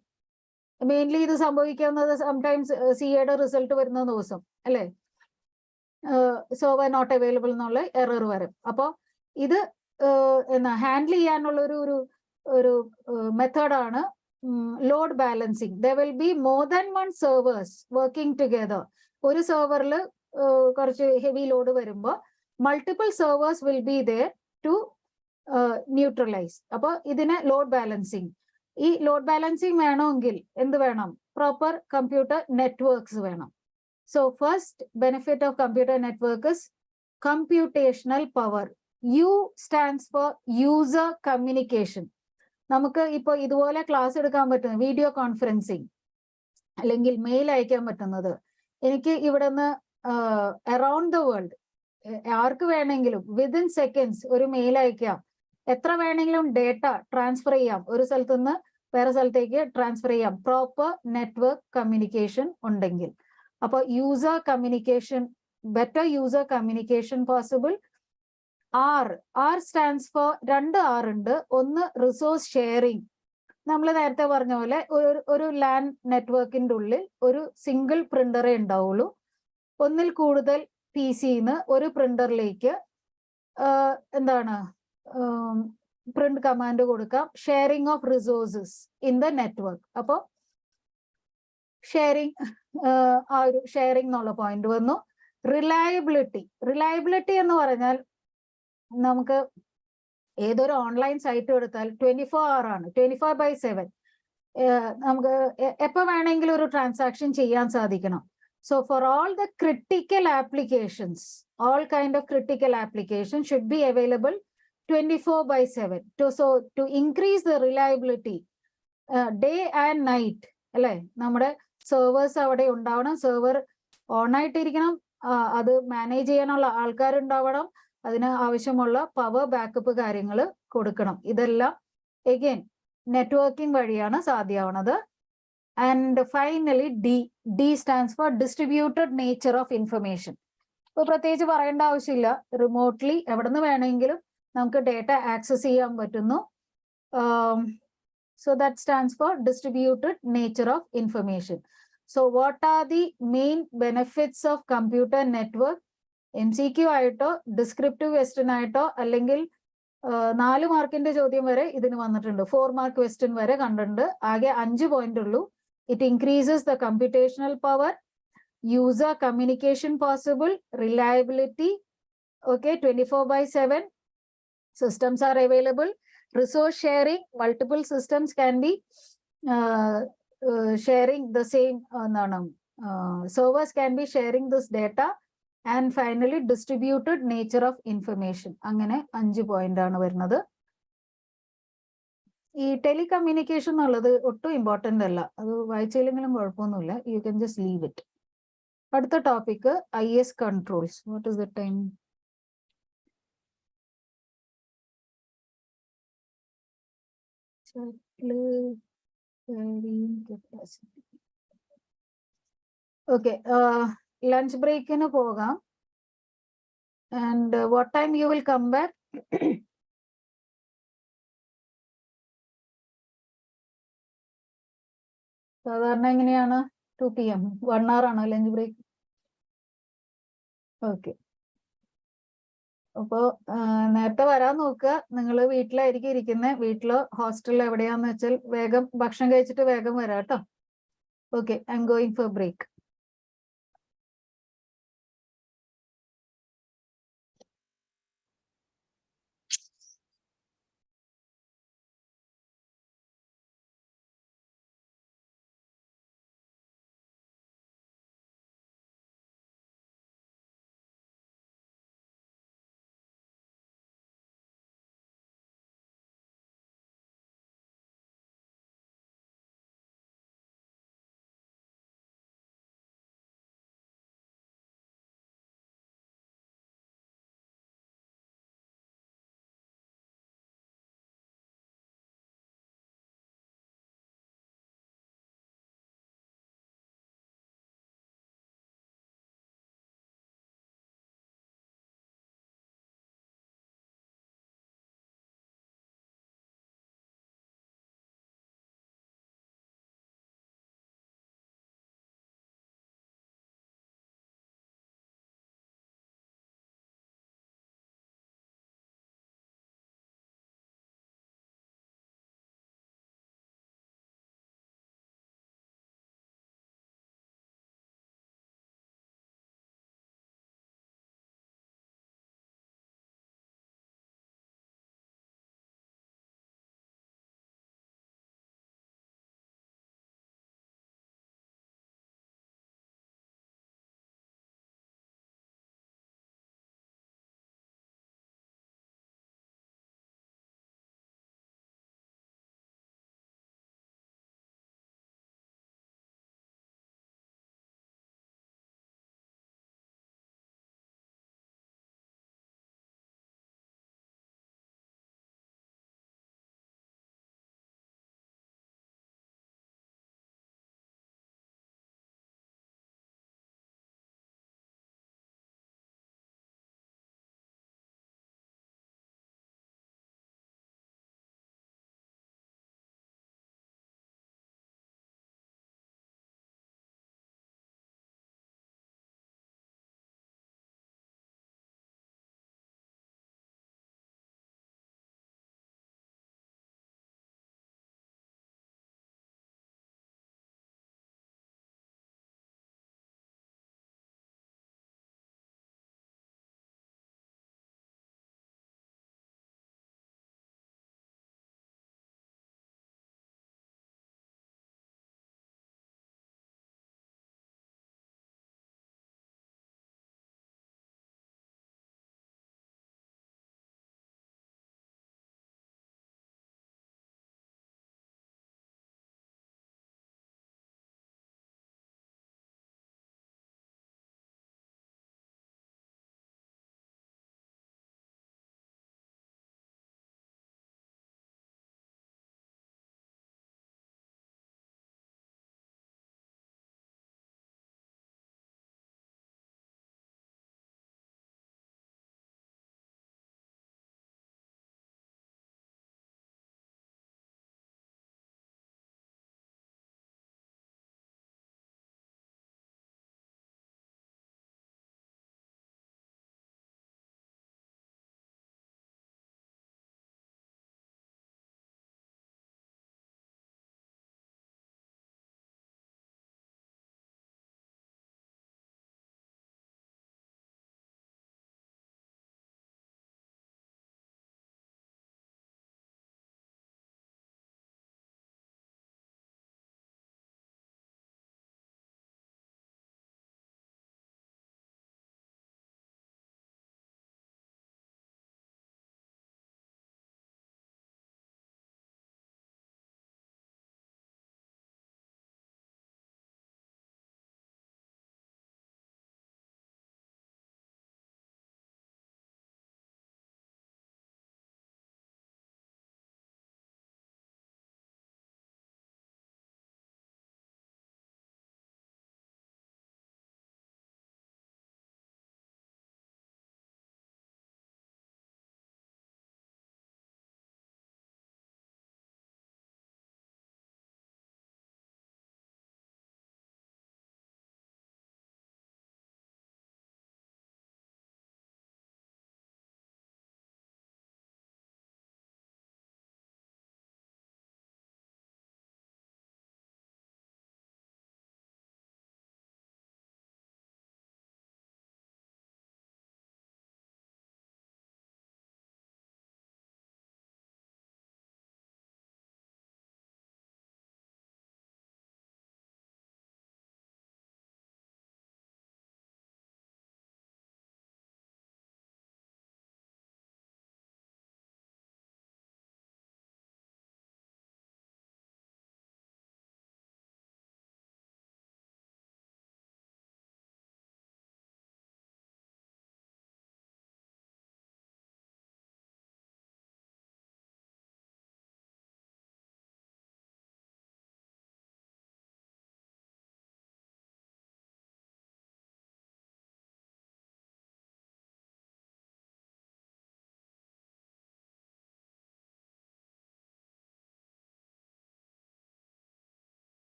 മെയിൻലി ഇത് സംഭവിക്കുന്നത് സംടൈംസ് CA-യുടെ റിസൾട്ട് വരുന്ന ദിവസം അല്ലേ, സെർവർ നോട്ട് അവൈലബിൾ എന്നുള്ള എറർ വരും. അപ്പോൾ ഇത് ഹാൻഡിൽ ചെയ്യാനുള്ള ഒരു മെത്തേഡാണ് load balancing. There will be more than 1 servers working together. ഒരു സെർവറിൽ കുറച്ച് ഹെവി ലോഡ് വരുമ്പോൾ multiple servers will be there to neutralise. അപ്പോൾ ഇതിന് ലോഡ് ബാലൻസിങ്. ഈ ലോഡ് ബാലൻസിങ് വേണമെങ്കിൽ എന്ത് വേണം? പ്രോപ്പർ കമ്പ്യൂട്ടർ നെറ്റ്വർക്ക്സ് വേണം. So first benefit of computer network is computational power. U stands for user communication. നമുക്ക് ഇപ്പോൾ ഇതുപോലെ ക്ലാസ് എടുക്കാൻ പറ്റുന്ന വീഡിയോ കോൺഫറൻസിങ് അല്ലെങ്കിൽ മെയിൽ അയക്കാൻ പറ്റുന്നത്, എനിക്ക് ഇവിടെ നിന്ന് അറൌണ്ട് ദ വേൾഡ് ആർക്ക് വേണമെങ്കിലും വിതിൻ സെക്കൻഡ്സ് ഒരു മെയിൽ അയക്കാം. എത്ര വേണമെങ്കിലും ഡേറ്റ ട്രാൻസ്ഫർ ചെയ്യാം, ഒരു സ്ഥലത്ത് നിന്ന് വേറെ സ്ഥലത്തേക്ക് ട്രാൻസ്ഫർ ചെയ്യാം, പ്രോപ്പർ നെറ്റ്വർക്ക് കമ്മ്യൂണിക്കേഷൻ ഉണ്ടെങ്കിൽ. അപ്പോൾ user communication, better user communication possible. R stands for 2 R ഉണ്ട്. ഒന്ന് റിസോഴ്സ് ഷെയറിംഗ്. നമ്മൾ നേരത്തെ പറഞ്ഞ പോലെ ഒരു ലാൻ നെറ്റ്വർക്കിന്റെ ഉള്ളിൽ ഒരു സിംഗിൾ പ്രിന്ററേ ഉണ്ടാവുള്ളൂ. ഒന്നിൽ കൂടുതൽ PC-ന്ന് ഒരു പ്രിന്ററിലേക്ക് എന്താണ് പ്രിന്റ് കമാൻഡ് കൊടുക്കാം. Sharing of resources in the network. അപ്പോൾ ഷെയറിംഗ്, ആ ഒരു ഷെയറിംഗ് എന്നുള്ള പോയിന്റ് വന്നു. റിലയബിലിറ്റി എന്ന് പറഞ്ഞാൽ നമുക്ക് ഏതൊരു ഓൺലൈൻ സൈറ്റ് എടുത്താൽ 24 hour ആണ്, 24/7. നമുക്ക് എപ്പോൾ വേണമെങ്കിലും ഒരു ട്രാൻസാക്ഷൻ ചെയ്യാൻ സാധിക്കണം. So for all the critical applications, all kind of critical application should be available 24/7. To increase the reliability day and night അല്ലേ, നമ്മുടെ സെർവേഴ്സ് അവിടെ ഉണ്ടാവണം, സെർവർ ഓൺ ആയിട്ടിരിക്കണം, അത് മാനേജ് ചെയ്യാനുള്ള ആൾക്കാരുണ്ടാവണം, അതിന് ആവശ്യമുള്ള പവർ ബാക്കപ്പ് കാര്യങ്ങൾ കൊടുക്കണം. ഇതെല്ലാം എഗെയിൻ നെറ്റ്വർക്കിംഗ് വഴിയാണ് സാധ്യമാവുന്നത്. And finally D stands for distributed nature of information. ഇപ്പൊ പ്രത്യേകിച്ച് പറയേണ്ട ആവശ്യമില്ല, റിമോട്ട്ലി എവിടെ നിന്ന് വേണമെങ്കിലും നമുക്ക് ഡേറ്റ ആക്സസ് ചെയ്യാൻ പറ്റുന്നു. So that stands for distributed nature of information. So what are the main benefits of computer network? MCQ ആയിട്ടോ ഡിസ്ക്രിപ്റ്റീവ് ക്വസ്റ്റ്യൻ ആയിട്ടോ അല്ലെങ്കിൽ 4 മാർക്കിന്റെ ചോദ്യം വരെ ഇതിന് വന്നിട്ടുണ്ട്. 4 മാർക്ക് ക്വസ്റ്റ്യൻ വരെ കണ്ടിട്ടുണ്ട്. ആകെ 5 പോയിന്റ് ഉള്ളൂ. It increases the computational power, user communication possible, reliability, okay, 24/7 systems are available, resource sharing, multiple systems can be sharing the same servers can be sharing this data, and finally distributed nature of information. അങ്ങനെ 5 point ആണ് വരുന്നത്. ഈ telecommunication എന്നുള്ളത് ഒട്ടും important അല്ല, അത് വായിച്ചില്ലെങ്കിലും കുഴപ്പമൊന്നുമില്ല, you can just leave it. അടുത്ത topic IS controls. What is the time? Carrying capacity. Okay, lunch break in പോകാം. And what time you will come back? സാധാരണ എങ്ങനെയാണ്? 2 PM, 1 hour ആണോ ലഞ്ച് ബ്രേക്ക്? ഓക്കെ. അപ്പോൾ നേരത്തെ വരാൻ നോക്കുക. നിങ്ങൾ വീട്ടിലായിരിക്കും ഇരിക്കുന്നത്. വീട്ടിലോ ഹോസ്റ്റലിലോ എവിടെയാന്ന് വെച്ചാൽ വേഗം ഭക്ഷണം കഴിച്ചിട്ട് വേഗം വരാം കേട്ടോ. Okay, I am going for break.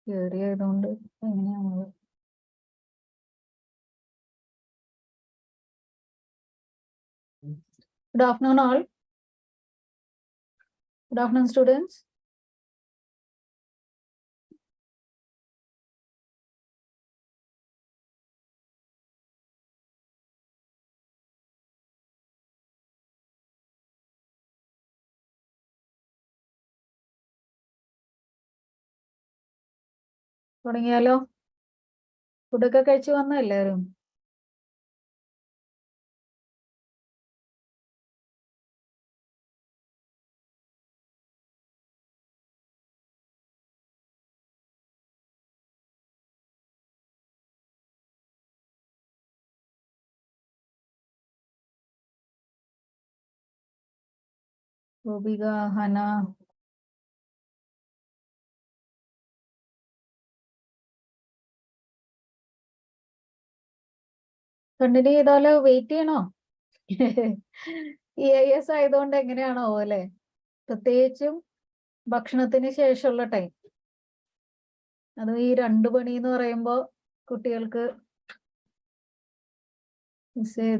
Theory ആയതുകൊണ്ട് എങ്ങനെയാണത്? Good afternoon all. Good afternoon students. തുടങ്ങിയാലോ? ഫുഡൊക്കെ കഴിച്ചു വന്നോ എല്ലാവരും? ഗോപിക, ഹന, കണ്ടിന്യൂ ചെയ്താലോ? വെയിറ്റ് ചെയ്യണോ? EIS ആയതുകൊണ്ട് എങ്ങനെയാണോ അല്ലേ? പ്രത്യേകിച്ചും ഭക്ഷണത്തിന് ശേഷമുള്ള ടൈം, അതും ഈ 2 മണി എന്ന് പറയുമ്പോൾ കുട്ടികൾക്ക്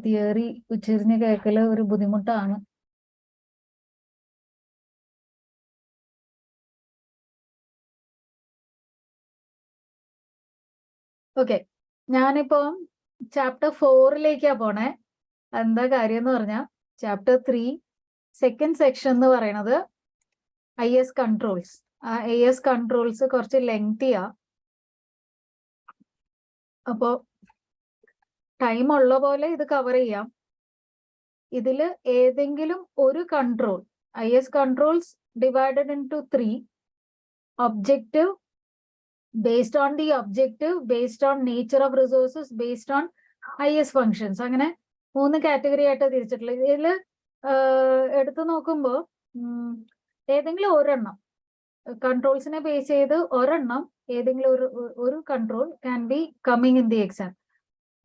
തിയറി ഉച്ചരിഞ്ഞ് കേൾക്കല് ഒരു ബുദ്ധിമുട്ടാണ്. ഓക്കെ, ഞാനിപ്പോ ചാപ്റ്റർ 4 പോണേ. എന്താ കാര്യം എന്ന് പറഞ്ഞാൽ ചാപ്റ്റർ 3 സെക്കൻഡ് സെക്ഷൻ എന്ന് പറയുന്നത് IS കൺട്രോൾസ്. ആ IS കൺട്രോൾസ് കുറച്ച് ലെങ്തിയാ. അപ്പോ ടൈം ഉള്ള പോലെ ഇത് കവർ ചെയ്യാം. ഇതില് ഏതെങ്കിലും ഒരു control, IS controls divided into 3, objective, based on the objective, based on nature of resources, based on IS functions, അങ്ങനെ 3 കാറ്റഗറി ആയിട്ട് തിരിച്ചിട്ടുള്ളത്. ഇതിൽ എടുത്തു നോക്കുമ്പോൾ ഏതെങ്കിലും ഒരെണ്ണം കൺട്രോൾസിനെ ബേസ് ചെയ്ത് ഒരെണ്ണം ഏതെങ്കിലും ഒരു control can be coming in the exam.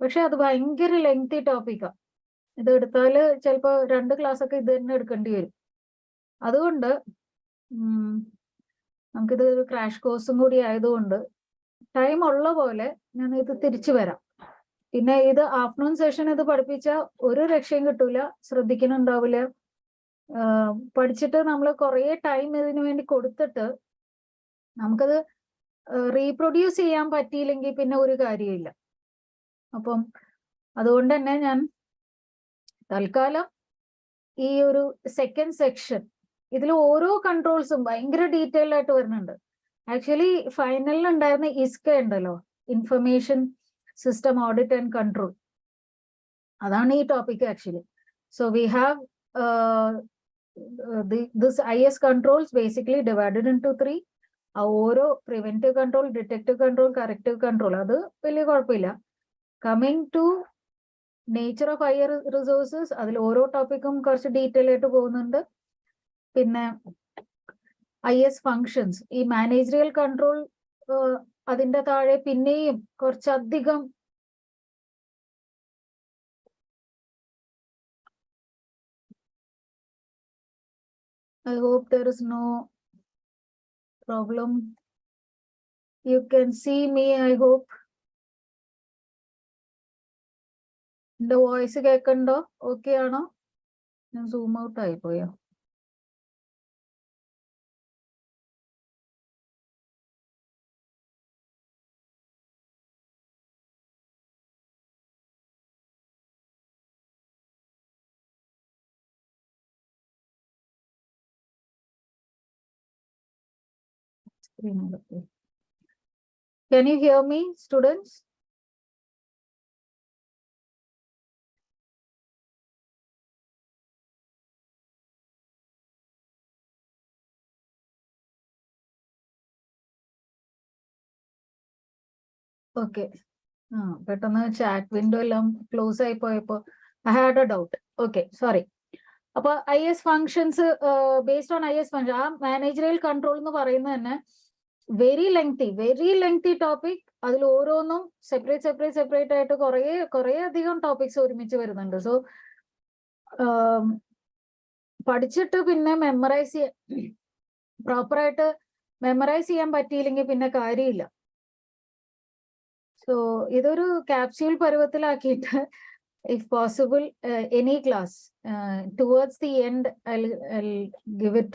പക്ഷെ അത് ഭയങ്കര ലെങ്തി ടോപ്പിക്കാണ്. ഇത് എടുത്താൽ ചിലപ്പോൾ 2 ക്ലാസ് ഒക്കെ ഇത് തന്നെ എടുക്കേണ്ടി വരും. അതുകൊണ്ട് നമുക്കിത് ഒരു ക്രാഷ് കോഴ്സും കൂടി ആയതുകൊണ്ട് ടൈം ഉള്ള പോലെ ഞാൻ ഇത് തിരിച്ചു വരാം. പിന്നെ ഇത് ആഫ്റ്റർനൂൺ സെഷൻ ഇത് പഠിപ്പിച്ചാൽ ഒരു രക്ഷയും കിട്ടൂല, ശ്രദ്ധിക്കുന്നുണ്ടാവില്ല. പഠിച്ചിട്ട് നമ്മൾ കുറേ ടൈം ഇതിനു വേണ്ടി കൊടുത്തിട്ട് നമുക്കത് റീപ്രൊഡ്യൂസ് ചെയ്യാൻ പറ്റിയില്ലെങ്കിൽ പിന്നെ ഒരു കാര്യമില്ല. അപ്പം അതുകൊണ്ട് തന്നെ ഞാൻ തൽക്കാലം ഈ ഒരു സെക്കൻഡ് സെക്ഷൻ ഇതിൽ ഓരോ കൺട്രോൾസും ഭയങ്കര ഡീറ്റെയിൽ ആയിട്ട് വരുന്നുണ്ട്. ആക്ച്വലി ഫൈനലിൽ ഉണ്ടായിരുന്ന ISK ഉണ്ടല്ലോ, information system audit and control, അതാണ് ഈ topic actually. So we have this IS controls basically divided into 3. ഓരോ preventive control, detective control, corrective control, അത് വലിയ കുഴപ്പമില്ല. Coming to nature of higher resources, അതിൽ ഓരോ ടോപ്പിക്കും കുറച്ച് ഡീറ്റെയിൽ ആയിട്ട് പോകുന്നുണ്ട്. പിന്നെ IS ഫങ്ഷൻസ്, ഈ മാനേജറിയൽ കൺട്രോൾ, അതിന്റെ താഴെ പിന്നെയും കുറച്ചധികം I hope there is no problem. You can see me, I hope. എന്റെ വോയിസ് കേൾക്കണ്ടോ? ഓക്കെ ആണോ? ഞാൻ സൂം ഔട്ട് ആയിപ്പോയോ? Can you hear me, students? Okay, പെട്ടെന്ന് ചാറ്റ് വിൻഡോ എല്ലാം ക്ലോസ് ആയി പോയപ്പോ I had a doubt. Okay, sorry. അപ്പൊ IS functions based on IS function, ആ മാനേജറിയൽ കൺട്രോൾ എന്ന് പറയുന്നത് തന്നെ വെരി ലെങ്തി ടോപ്പിക്. അതിൽ ഓരോന്നും സെപ്പറേറ്റ് ആയിട്ട് കുറേ അധികം ടോപ്പിക്സ് ഒരുമിച്ച് വരുന്നുണ്ട്. സോ പഠിച്ചിട്ട് പിന്നെ മെമ്മറൈസ് പ്രോപ്പറായിട്ട് മെമ്മറൈസ് ചെയ്യാൻ പറ്റിയില്ലെങ്കിൽ പിന്നെ കാര്യമില്ല. സോ ഇതൊരു capsule പരുവത്തിലാക്കിയിട്ട് if possible any class towards the end I'll give it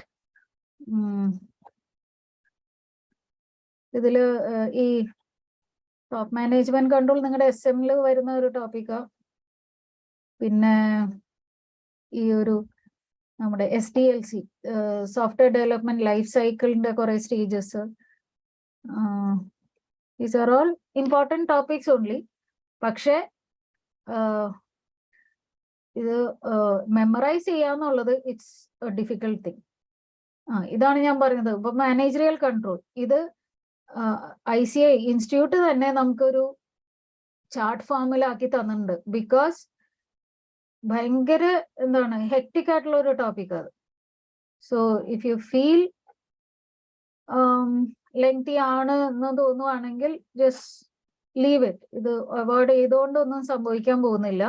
ഇതില് ഈ ടോപ്പ് മാനേജ്മെന്റ് കൺട്രോൾ നിങ്ങളുടെ SM-ല് വരുന്ന ഒരു ടോപ്പിക്കാ. പിന്നെ ഈ ഒരു നമ്മുടെ SDLC സോഫ്റ്റ്വെയർ ഡെവലപ്മെന്റ് ലൈഫ് സൈക്കിളിന്റെ കുറെ stages. These are all important topics only. പക്ഷേ ഇത് മെമ്മറൈസ് ചെയ്യാന്നുള്ളത് ഇറ്റ്സ് എ ഡിഫിക്കൽട്ട് തിങ്. ഇതാണ് ഞാൻ പറയുന്നത്. ഇപ്പൊ മാനേജറിയൽ കൺട്രോൾ ഇത് ICI ഇൻസ്റ്റിറ്റ്യൂട്ട് തന്നെ നമുക്കൊരു ചാർട്ട് ഫോമിലാക്കി തന്നിട്ടുണ്ട്. ബിക്കോസ് ഭയങ്കര എന്താണ് ഹെക്ടിക് ആയിട്ടുള്ള ഒരു ടോപ്പിക് അത്. So if you feel lengthy ആണ് എന്ന് തോന്നുവാണെങ്കിൽ ജസ്റ്റ് ലീവ് ഇറ്റ്. ഇത് അവോയ്ഡ് ചെയ്തുകൊണ്ടൊന്നും സംഭവിക്കാൻ പോകുന്നില്ല.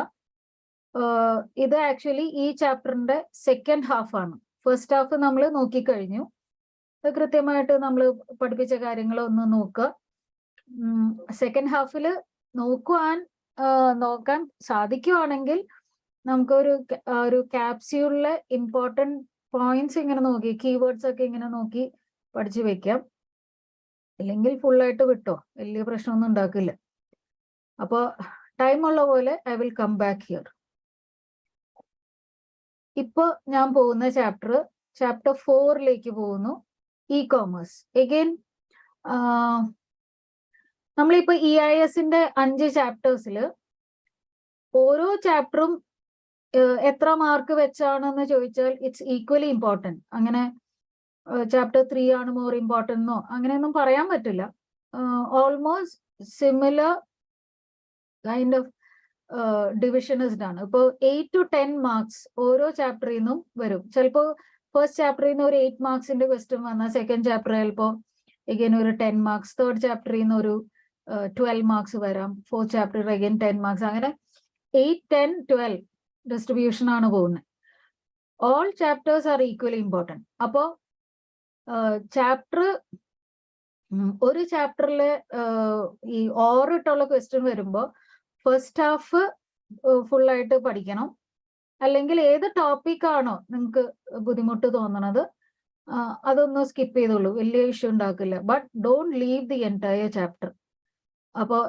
ഇത് ആക്ച്വലി ഈ ചാപ്റ്ററിന്റെ സെക്കൻഡ് ഹാഫ് ആണ്. ഫസ്റ്റ് ഹാഫ് നമ്മൾ നോക്കിക്കഴിഞ്ഞു. കൃത്യമായിട്ട് നമ്മൾ പഠിപ്പിച്ച കാര്യങ്ങൾ ഒന്ന് നോക്കുക. സെക്കൻഡ് ഹാഫിൽ നോക്കാൻ സാധിക്കുവാണെങ്കിൽ നമുക്കൊരു ക്യാപ്സ്യൂളിലെ ഇമ്പോർട്ടൻറ്റ് പോയിന്റ്സ് ഇങ്ങനെ നോക്കി കീവേഡ്സ് ഒക്കെ ഇങ്ങനെ നോക്കി പഠിച്ചു വെക്കാം. ഇല്ലെങ്കിൽ ഫുള്ളായിട്ട് വിട്ടോ, വലിയ പ്രശ്നമൊന്നും ഉണ്ടാക്കില്ല. അപ്പോൾ ടൈമുള്ള പോലെ I will come back here. ഇപ്പൊ ഞാൻ പോകുന്ന ചാപ്റ്റർ 4 പോകുന്നു. ഇ-കോമേഴ്സ്. എഗെയിൻ നമ്മളിപ്പോ EIS-ന്റെ 5 ചാപ്റ്റേഴ്സിൽ ഓരോ ചാപ്റ്ററും എത്ര മാർക്ക് വെച്ചാണെന്ന് ചോദിച്ചാൽ ഇറ്റ്സ് ഈക്വലി ഇമ്പോർട്ടൻറ്റ്. അങ്ങനെ ചാപ്റ്റർ 3 ആണ് മോർ ഇമ്പോർട്ടൻ്റ് എന്നോ അങ്ങനെയൊന്നും പറയാൻ പറ്റില്ല. ഓൾമോസ്റ്റ് സിമിലർ കൈൻഡ് ഓഫ് ഡിവിഷനിസ്ഡ് ആണ്. ഇപ്പോൾ 8 to 10 മാർക്സ് ഓരോ ചാപ്റ്ററിൽ നിന്നും വരും. ചിലപ്പോൾ ഫസ്റ്റ് ചാപ്റ്ററിൽ നിന്ന് ഒരു 8 മാർക്സിന്റെ ക്വസ്റ്റ്യൻ വന്നാൽ സെക്കൻഡ് ചാപ്റ്റർ ചിലപ്പോൾ എഗെയിൻ ഒരു 10 മാർക്സ്, തേർഡ് ചാപ്റ്ററിൽ നിന്ന് ഒരു 12 മാർക്സ് വരാം, ഫോർത്ത് ചാപ്റ്റർ എഗെയിൻ 10 മാർക്സ്, അങ്ങനെ 8, 10, 12 ഡിസ്ട്രിബ്യൂഷൻ ആണ് പോകുന്നത്. All chapters are equally important. അപ്പോൾ ഒരു ചാപ്റ്ററിലെ ഈ ഓറിട്ടുള്ള ക്വസ്റ്റ്യൻ വരുമ്പോൾ ഫസ്റ്റ് ഹാഫ് ഫുള്ളായിട്ട് പഠിക്കണം. അല്ലെങ്കിൽ ഏത് ടോപ്പിക്കാണോ നിങ്ങൾക്ക് ബുദ്ധിമുട്ട് തോന്നണത് അതൊന്ന് സ്കിപ്പ് ചെയ്തോളൂ, വലിയ ഇഷ്യൂ ഉണ്ടാക്കില്ല. But don't leave the entire chapter. അപ്പോൾ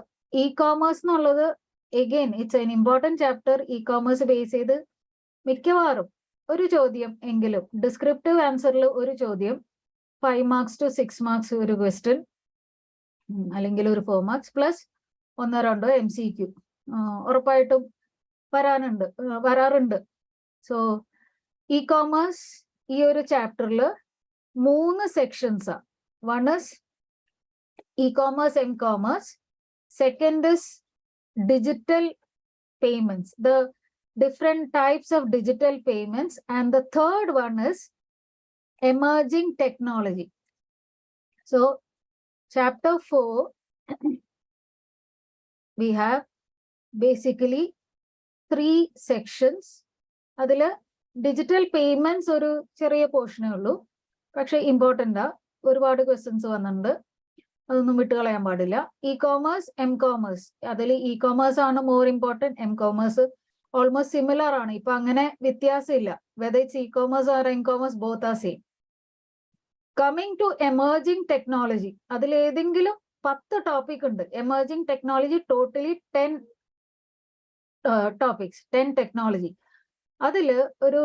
ഇ-കോമേഴ്സ് എന്നുള്ളത് again it's an important chapter. E-commerce base ചെയ്ത് മിക്കവാറും ഒരു ചോദ്യം എങ്കിലും ഡിസ്ക്രിപ്റ്റീവ് ആൻസറിൽ ഒരു ചോദ്യം 5 മാർക്സ് to 6 മാർക്സ് ഒരു ക്വസ്റ്റ്യൻ, അല്ലെങ്കിൽ ഒരു 4 മാർക്സ് പ്ലസ് 1-2 MCQ ഉറപ്പായിട്ടും വരാറുണ്ട്. സോ ഇ-കോമേഴ്സ് ഈ ഒരു ചാപ്റ്ററിൽ 3 സെക്ഷൻസാ. One is e-commerce m-commerce, second is digital payments, the different types of digital payments, and the third one is emerging technology. So chapter 4 we have basically 3 sections. അതില് digital payments ഒരു ചെറിയ പോർഷനേ ഉള്ളൂ, പക്ഷെ ഇമ്പോർട്ടൻ്റാ. ഒരുപാട് ക്വസ്റ്റ്യൻസ് വന്നിട്ടുണ്ട്, അതൊന്നും വിട്ടുകളയാൻ പാടില്ല. ഇ-കോമേഴ്സ് എം-കോമേഴ്സ്, അതിൽ ഇ-കോമേഴ്സ് ആണ് more important. M-commerce almost similar ആണ്. ഇപ്പൊ അങ്ങനെ വ്യത്യാസമില്ല. Whether it's e-commerce or m-commerce both are same. Coming to emerging technology, അതിലേതെങ്കിലും 10 ടോപ്പിക് ഉണ്ട്. Emerging technology totally 10 topics, 10 technology. അതിൽ ഒരു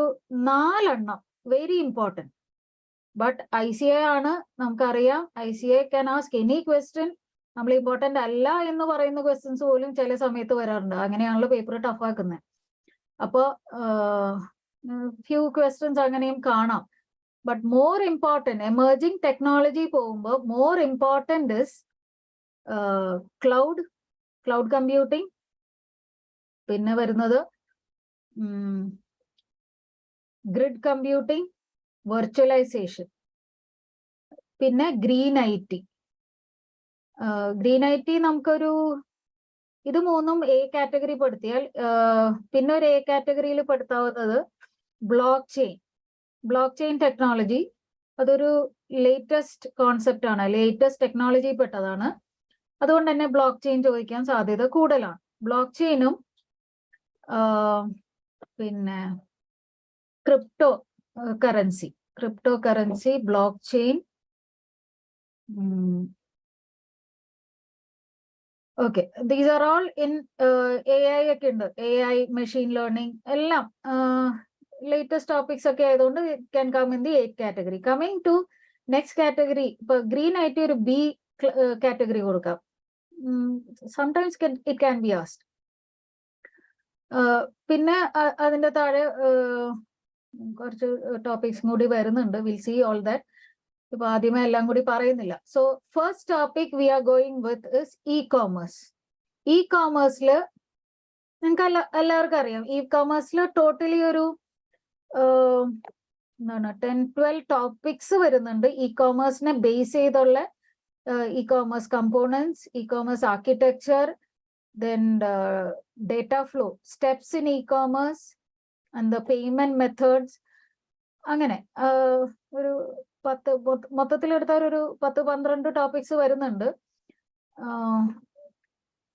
4 എണ്ണം വെരി ഇമ്പോർട്ടൻറ്റ്. ബട്ട് ICI ആണ്, നമുക്കറിയാം. ICI can ask any question. നമ്മൾ ഇമ്പോർട്ടൻ്റ് അല്ല എന്ന് പറയുന്ന ക്വസ്റ്റ്യൻസ് പോലും ചില സമയത്ത് വരാറുണ്ട്. അങ്ങനെയാണല്ലോ പേപ്പർ ടഫ് ആക്കുന്നത്. അപ്പോൾ ഫ്യൂ ക്വസ്റ്റ്യൻസ് അങ്ങനെയും കാണാം. But more important emerging technology പോകുമ്പോൾ more important is cloud computing, പിന്നെ വരുന്നത് ഗ്രിഡ് കമ്പ്യൂട്ടിംഗ്, വെർച്വലൈസേഷൻ, പിന്നെ ഗ്രീൻ IT. ഗ്രീൻ IT നമുക്കൊരു ഇത് 3ഉം A കാറ്റഗറി പെടുത്തിയാൽ പിന്നെ ഒരു A കാറ്റഗറിയിൽ പെടുത്താവുന്നത് ബ്ലോക്ക് ചെയിൻ ടെക്നോളജി, അതൊരു ലേറ്റസ്റ്റ് കോൺസെപ്റ്റ് ആണ്, ലേറ്റസ്റ്റ് ടെക്നോളജി പെട്ടതാണ്. അതുകൊണ്ട് തന്നെ ബ്ലോക്ക് ചെയിൻ ചോദിക്കാൻ സാധ്യത കൂടുതലാണ്. ബ്ലോക്ക് ചെയിനും പിന്നെ cryptocurrency, blockchain, okay, these are all in AI ഒക്കെ ഉണ്ട്. AI, മെഷീൻ ലേണിംഗ് എല്ലാം ലേറ്റസ്റ്റ് ടോപ്പിക്സ് ഒക്കെ ആയതുകൊണ്ട് can come in the 8th category. Coming to next category, ഇപ്പൊ ഗ്രീൻ ആയിട്ട് ഒരു B കാറ്റഗറി കൊടുക്കാം. Sometimes it can be asked. പിന്നെ അതിന്റെ താഴെ കുറച്ച് ടോപ്പിക്സ് കൂടി വരുന്നുണ്ട്. Will see all that. ഇപ്പൊ ആദ്യമേ എല്ലാം കൂടി പറയുന്നില്ല. So first topic we are going with is e-commerce. ഇ-കോമേഴ്സിൽ നിങ്ങൾക്ക് എല്ലാവർക്കും അറിയാം, ഇ-കോമേഴ്സിൽ ടോട്ടലി ഒരു 10-12 ടോപ്പിക്സ് വരുന്നുണ്ട്. ഇ-കോമേഴ്സിനെ ബേസ് ചെയ്തുള്ള e-commerce components, e-commerce architecture, then data flow, steps in e-commerce and the payment methods. അങ്ങനെ ഒരു മൊത്തത്തിലെടുത്ത ഒരു 10-12 ടോപ്പിക്സ് വരുന്നുണ്ട്.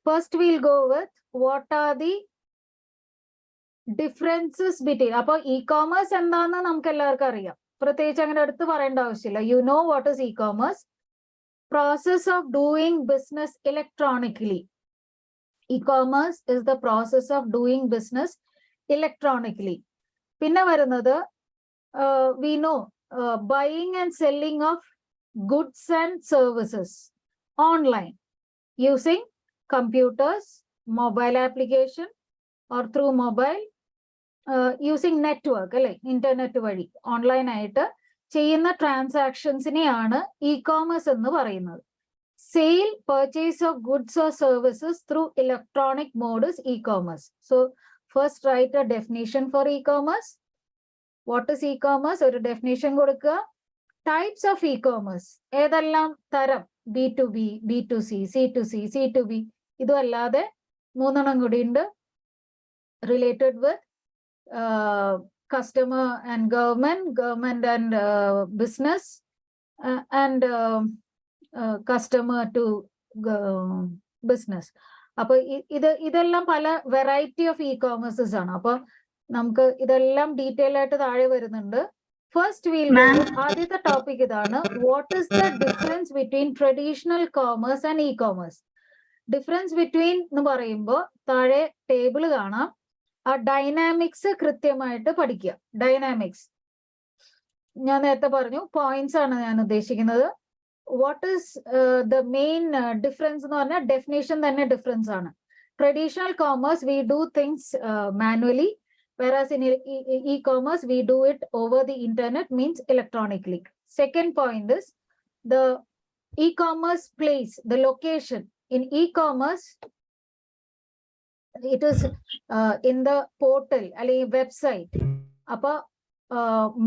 First will go with what are the differences between. അപ്പൊ ഇ-കോമേഴ്സ് എന്താണെന്ന് നമുക്ക് എല്ലാവർക്കും അറിയാം, പ്രത്യേകിച്ച് അങ്ങനെ എടുത്ത് പറയേണ്ട ആവശ്യമില്ല. You know what is e-commerce. Process of doing business electronically. E-commerce is the process of doing business electronically. പിന്നെ വരുന്നത് we know buying and selling of goods and services online using computers, mobile application or through mobile, using network അല്ലെ, internet വഴി online ആയിട്ട് ചെയ്യുന്ന ട്രാൻസാക്ഷൻസിനെയാണ് e-commerce എന്ന് പറയുന്നത്. Sale, purchase of goods or services through electronic mode is e-commerce. So first write a definition for e-commerce. What is e-commerce? ഒരു definition കൊടുക്കുക. Types of e-commerce ഏതെല്ലാം തരം? B2B, B2C, C2C, C2B. ഇതും അല്ലാതെ 3 കൂടി ഉണ്ട്. Related with customer and government and business, and customer to business. അപ്പൊ ഇതെല്ലാം പല വെറൈറ്റി ഓഫ് ഇ-കോമേഴ്സസ് ആണ്. അപ്പൊ നമുക്ക് ഇതെല്ലാം ഡീറ്റെയിൽ ആയിട്ട് താഴെ വരുന്നുണ്ട്. ഫസ്റ്റ് വീൽ ആദ്യത്തെ ടോപ്പിക് ഇതാണ്. What is the difference between traditional commerce and e-commerce? Difference between എന്ന് പറയുമ്പോൾ താഴെ ടേബിൾ കാണാം. ആ ഡൈനാമിക്സ് കൃത്യമായിട്ട് പഠിക്കുക. ഡൈനാമിക്സ് ഞാൻ നേരത്തെ പറഞ്ഞു, പോയിന്റ്സ് ആണ് ഞാൻ ഉദ്ദേശിക്കുന്നത്. What is the main difference എന്ന് പറഞ്ഞാൽ ഡെഫിനേഷൻ തന്നെ ഡിഫറൻസ് ആണ്. Traditional commerce we do things manually, whereas in e-commerce we do it over the internet, means electronically. Second point is the e-commerce place, the location. In e-commerce it is in the portal അല്ലെങ്കിൽ website. അപ്പൊ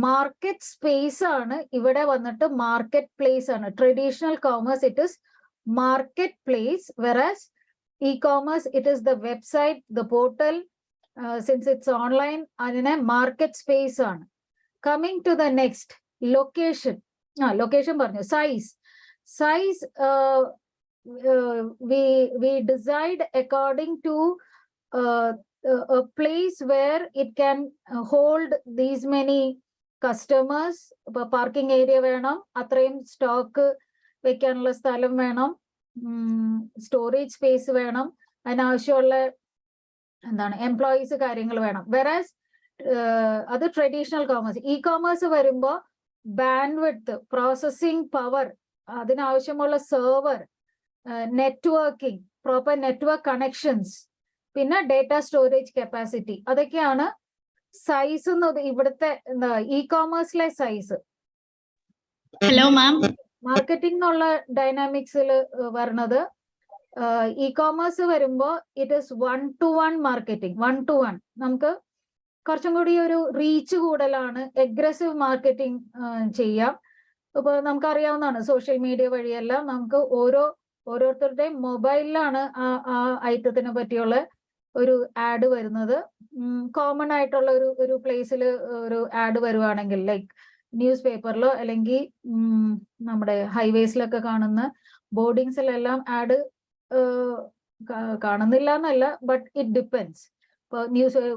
market space ആണ് ഇവിടെ വന്നിട്ട് marketplace ആണ്. Traditional commerce it is marketplace, versus e-commerce it is the website, the portal. Since it's online, അതിനെ market space ആണ്. Coming to the next, location. Location പറഞ്ഞു. Size we decide according to a place where it can hold these many customers. Parking area വേണം, അത്രയും stock വെക്കാനുള്ള സ്ഥലം വേണം, storage space വേണം, അതിനാവശ്യമുള്ള employees കാര്യങ്ങൾ വേണം. വെറാസ് അത് ട്രഡീഷണൽ കോമേഴ്സ്. ഇ-കോമേഴ്സ് വരുമ്പോൾ ബാൻഡ്വിഡ്ത്ത്, പ്രോസസ്സിംഗ് പവർ, അതിനാവശ്യമുള്ള server, networking, proper network connections, പിന്നെ ഡേറ്റ സ്റ്റോറേജ് കപ്പാസിറ്റി, അതൊക്കെയാണ് സൈസ് എന്നത് ഇവിടുത്തെ ഇ-കോമേഴ്സിലെ സൈസ്. ഹലോ മാം, മാർക്കറ്റിംഗ് എന്നുള്ള ഡൈനാമിക്സിൽ വരണത്. ഇ-കോമേഴ്സ് വരുമ്പോൾ it is 1-to-1 marketing. 1-to-1 നമുക്ക് കുറച്ചും കൂടി ഒരു റീച്ച് കൂടുതലാണ്. അഗ്രസീവ് മാർക്കറ്റിംഗ് ചെയ്യാം. ഇപ്പൊ നമുക്കറിയാവുന്നതാണ്, സോഷ്യൽ മീഡിയ വഴിയെല്ലാം നമുക്ക് ഓരോരുത്തരുടെയും മൊബൈലിലാണ് ആ ഐറ്റത്തിനെ പറ്റിയുള്ള ഒരു ആഡ് വരുന്നത്. കോമൺ ആയിട്ടുള്ള ഒരു പ്ലേസിൽ ഒരു ആഡ് വരുവാണെങ്കിൽ, ലൈക്ക് ന്യൂസ് പേപ്പറിലോ അല്ലെങ്കിൽ നമ്മുടെ ഹൈവേസിലൊക്കെ കാണുന്ന ബോർഡിങ്സിലെല്ലാം ആഡ് കാണുന്നില്ല എന്നല്ല, ബട്ട് ഇറ്റ് ഡിപ്പെൻസ്.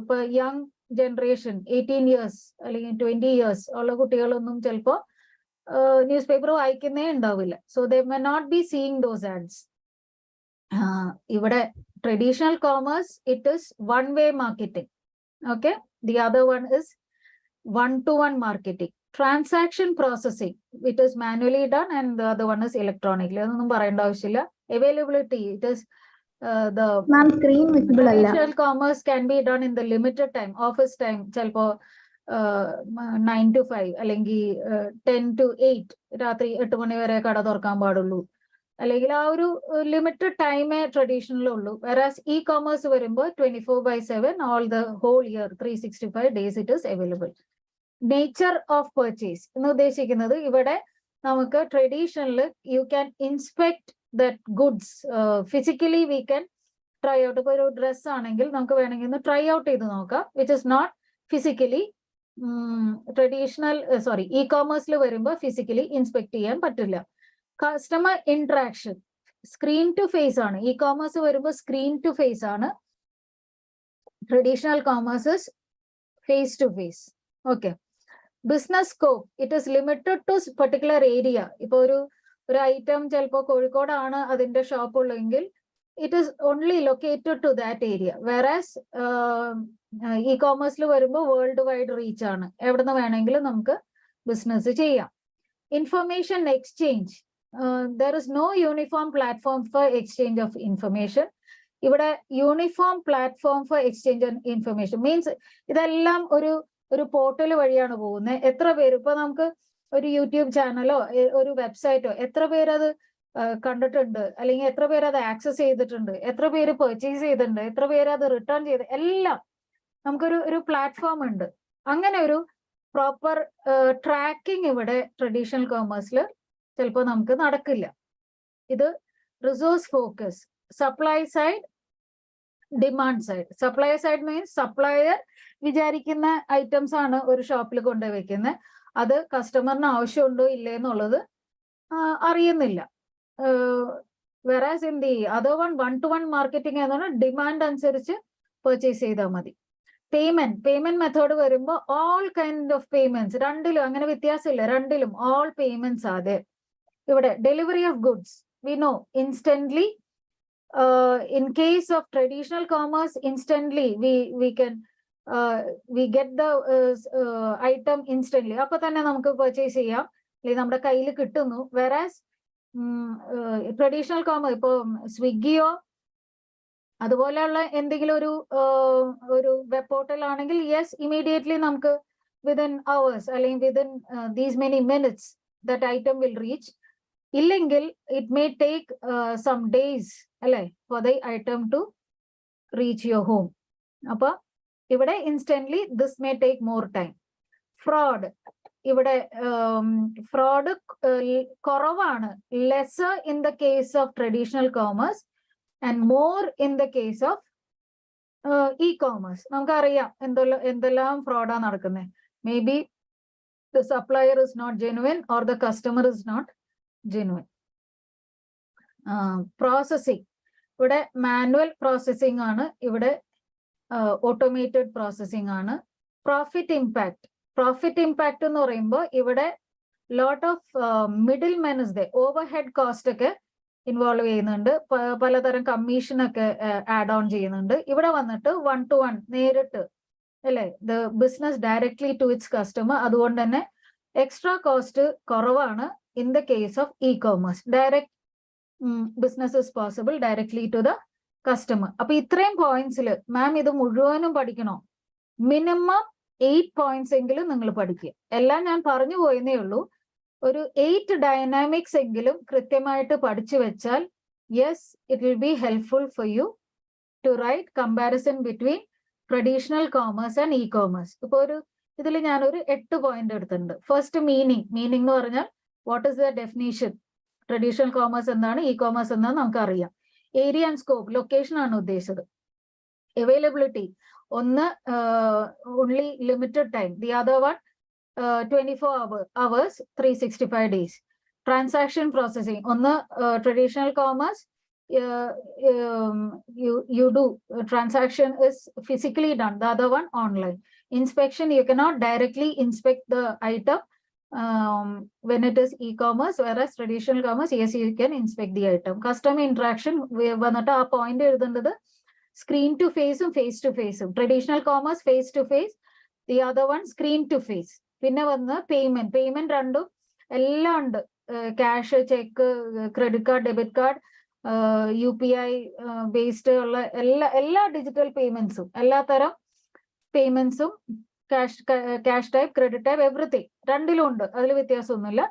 ഇപ്പൊ യങ് ജനറേഷൻ 18 ഇയേഴ്സ് അല്ലെങ്കിൽ 20 ഇയേഴ്സ് ഉള്ള കുട്ടികളൊന്നും ചിലപ്പോ ന്യൂസ് പേപ്പർ വായിക്കുന്നേ ഉണ്ടാവില്ല. So they may not be seeing those ads. ഇവിടെ traditional commerce it is one way marketing. Okay, the other one is one-to-one marketing. Transaction processing, it is manually done, and the other one is electronically. അതൊന്നും പറയേണ്ട ആവശ്യമില്ല. Availability, it is the traditional commerce can be done in the limited time, office time, ചിലപ്പോ 9 to 5 അല്ലെങ്കിൽ 10 to 8, രാത്രി 8 മണി വരെ കട തുറക്കാൻ പാടുള്ളൂ, അല്ലെങ്കിൽ ആ ഒരു ലിമിറ്റഡ് ടൈമേ ട്രഡീഷണലുള്ളൂ. വെറാസ് ഇ കോമേഴ്സ് വരുമ്പോൾ 24/7 all the whole year 365 days it is available. Nature of purchase എന്ന് ഉദ്ദേശിക്കുന്നത് ഇവിടെ നമുക്ക് traditional you can inspect that goods physically, we can try out. ഇപ്പോൾ ഒരു ഡ്രസ് ആണെങ്കിൽ നമുക്ക് വേണമെങ്കിൽ ഒന്ന് ട്രൈ ഔട്ട് ചെയ്ത് നോക്കാം, വിച്ച് ഇസ് നോട്ട് ഫിസിക്കലി. ഇ കോമേഴ്സിൽ വരുമ്പോൾ ഫിസിക്കലി ഇൻസ്പെക്ട് ചെയ്യാൻ പറ്റില്ല. Customer interaction screen to face ആണ്. ഇ കോമേഴ്സ് വരുമ്പോൾ സ്ക്രീൻ ടു ഫേസ് ആണ്. Traditional commerce face to face. Okay. Business scope, it is limited to particular area. ഇപ്പൊ ഒരു ഐറ്റം ചിലപ്പോൾ കോഴിക്കോടാണ് അതിന്റെ ഷോപ്പ് ഉള്ളെങ്കിൽ it is only located to that area. Versus ഇ കോമേഴ്സിൽ വരുമ്പോൾ വേൾഡ് വൈഡ് റീച്ച് ആണ്, എവിടെ നിന്ന് വേണമെങ്കിലും നമുക്ക് ബിസിനസ് ചെയ്യാം. Information exchange, there is no uniform platform for exchange of information. ഇവിടെ uniform platform for exchange of information means ഇതെല്ലാം ഒരു പോർട്ടൽ വഴിയാണ് പോകുന്നത്. എത്ര പേര് ഇപ്പൊ നമുക്ക് ഒരു യൂട്യൂബ് ചാനലോ ഒരു വെബ്സൈറ്റോ എത്ര പേരത് കണ്ടിട്ടുണ്ട്, അല്ലെങ്കിൽ എത്ര പേര് അത് ആക്സസ് ചെയ്തിട്ടുണ്ട്, എത്ര പേര് പർച്ചേസ് ചെയ്തിട്ടുണ്ട്, എത്ര പേര് അത് റിട്ടേൺ ചെയ്ത്, എല്ലാം നമുക്കൊരു പ്ലാറ്റ്ഫോം ഉണ്ട്. അങ്ങനെ ഒരു പ്രോപ്പർ ട്രാക്കിംഗ് ഇവിടെ ട്രഡീഷണൽ കോമേഴ്സിൽ ചിലപ്പോൾ നമുക്ക് നടക്കില്ല. ഇത് resource focus. Supply side, demand side. Supply side means supplier വിചാരിക്കുന്ന ഐറ്റംസ് ആണ് ഒരു ഷോപ്പിൽ കൊണ്ടുപോയി വെക്കുന്നത്, അത് കസ്റ്റമറിന് ആവശ്യമുണ്ടോ ഇല്ലേ എന്നുള്ളത് അറിയുന്നില്ല. വെറാസ് in the other one to one marketing എന്ന് പറഞ്ഞാൽ ഡിമാൻഡ് അനുസരിച്ച് പർച്ചേസ് ചെയ്താൽ മതി. പേയ്മെന്റ് മെത്തേഡ് വരുമ്പോൾ ഓൾ കൈൻഡ് ഓഫ് പേയ്മെന്റ്സ്, രണ്ടിലും അങ്ങനെ വ്യത്യാസമില്ല, രണ്ടിലും ഓൾ പേയ്മെന്റ്സ് അതെ. ഇവിടെ delivery of goods we know instantly. In case of traditional commerce, instantly we can we get the item instantly. അപ്പൊ തന്നെ നമുക്ക് പർച്ചേസ് ചെയ്യാം, അല്ലെങ്കിൽ നമ്മുടെ കയ്യിൽ കിട്ടുന്നു. വെറാസ് ട്രഡീഷണൽ കോമേഴ്സ് ഇപ്പൊ സ്വിഗ്ഗിയോ അതുപോലെയുള്ള എന്തെങ്കിലും ഒരു വെബ് പോർട്ടൽ ആണെങ്കിൽ യെസ് ഇമീഡിയറ്റ്ലി നമുക്ക് വിതിൻ അവേഴ്സ് അല്ലെങ്കിൽ within these many minutes that item will reach. ഇല്ലെങ്കിൽ it may take some days അല്ലെ for the item to reach your home. അപ്പൊ ഇവിടെ instantly this may take more time. Fraud, ഇവിടെ fraud കുറവാണ്, lesser in the case of traditional commerce and more in the case of E commerce. നമുക്കറിയാം എന്തെല്ലാം ഫ്രോഡാ നടക്കുന്നത്. May be the supplier is not genuine or the customer is not genuine. Processing, ഇവിടെ manual processing ആണ്, ഇവിടെ automated processing ആണ്. Profit impact എന്ന് പറയുമ്പോൾ ഇവിടെ lot of middlemen is the overhead cost ഒക്കെ ഇൻവോൾവ് ചെയ്യുന്നുണ്ട്, പലതരം കമ്മീഷൻ ഒക്കെ ആഡ് ഓൺ ചെയ്യുന്നുണ്ട്. ഇവിടെ വന്നിട്ട് 1-to-1 നേരിട്ട് അല്ലെ the business directly to its customer. അതുകൊണ്ട് തന്നെ എക്സ്ട്രാ കോസ്റ്റ് കുറവാണ്. In the case of E commerce direct business is possible directly to the customer. അപ്പൊ ഇത്രയും പോയിന്റ്സിൽ മാം ഇത് മുഴുവനും പഠിക്കണോ? മിനിമം 8 പോയിന്റ്സ് എങ്കിലും നിങ്ങൾ പഠിക്കുക. എല്ലാം ഞാൻ പറഞ്ഞു പോയെന്നേ ഉള്ളൂ. ഒരു 8 ഡൈനാമിക്സ് എങ്കിലും കൃത്യമായിട്ട് പഠിച്ചു വെച്ചാൽ yes it will be helpful for you to write comparison between traditional commerce and e commerce. ഇപ്പൊ ഇതിൽ ഞാനൊരു 8 പോയിന്റ് എടുത്തിട്ടുണ്ട്. ഫസ്റ്റ് മീനിങ് എന്ന് പറഞ്ഞാൽ what is the definition? Traditional commerce എന്താണ്, ഇ കോമേഴ്സ് എന്താണെന്ന് നമുക്കറിയാം. ഏരിയ ആൻഡ് സ്കോപ്പ്, ലൊക്കേഷൻ ആണ് ഉദ്ദേശിച്ചത്. അവൈലബിലിറ്റി, ഒന്ന് only limited time, the other one 24 hours, 365 days. Transaction processing. On the traditional commerce, you do transaction is physically done. The other one online. Inspection, you cannot directly inspect the item when it is e-commerce, whereas traditional commerce, yes, you can inspect the item. Customer interaction, we vanata a point edutundadu screen to face and face to face. Traditional commerce face to face, the other one screen to face. Pinne vanna payment രണ്ടും എല്ലാം ഉണ്ട്. Cash, check, credit card, debit card, UPI based ഉള്ള എല്ലാ digital പേയ്മെന്റ്സും, എല്ലാ തരം പേയ്മെന്റ്സും, cash type, credit type, everything രണ്ടിലും ഉണ്ട്. അതിൽ വ്യത്യാസമൊന്നുമില്ല.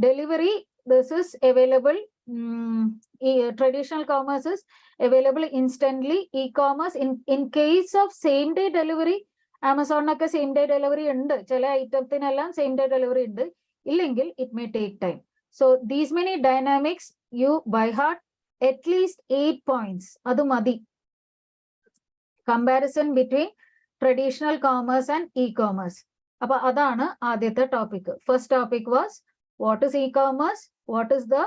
Delivery, this is available. Traditional commerce is available instantly. E-commerce, in case of same day delivery, Amazon same day delivery ഉണ്ട്. ചില ഐറ്റത്തിനെല്ലാം same day delivery ഉണ്ട്. ഇല്ലെങ്കിൽ it may take time. So these many dynamics, you by heart at least 8 points. Adu madi. Comparison between traditional commerce and e-commerce. Appa adana aditha topic. First topic was what is e-commerce? What is the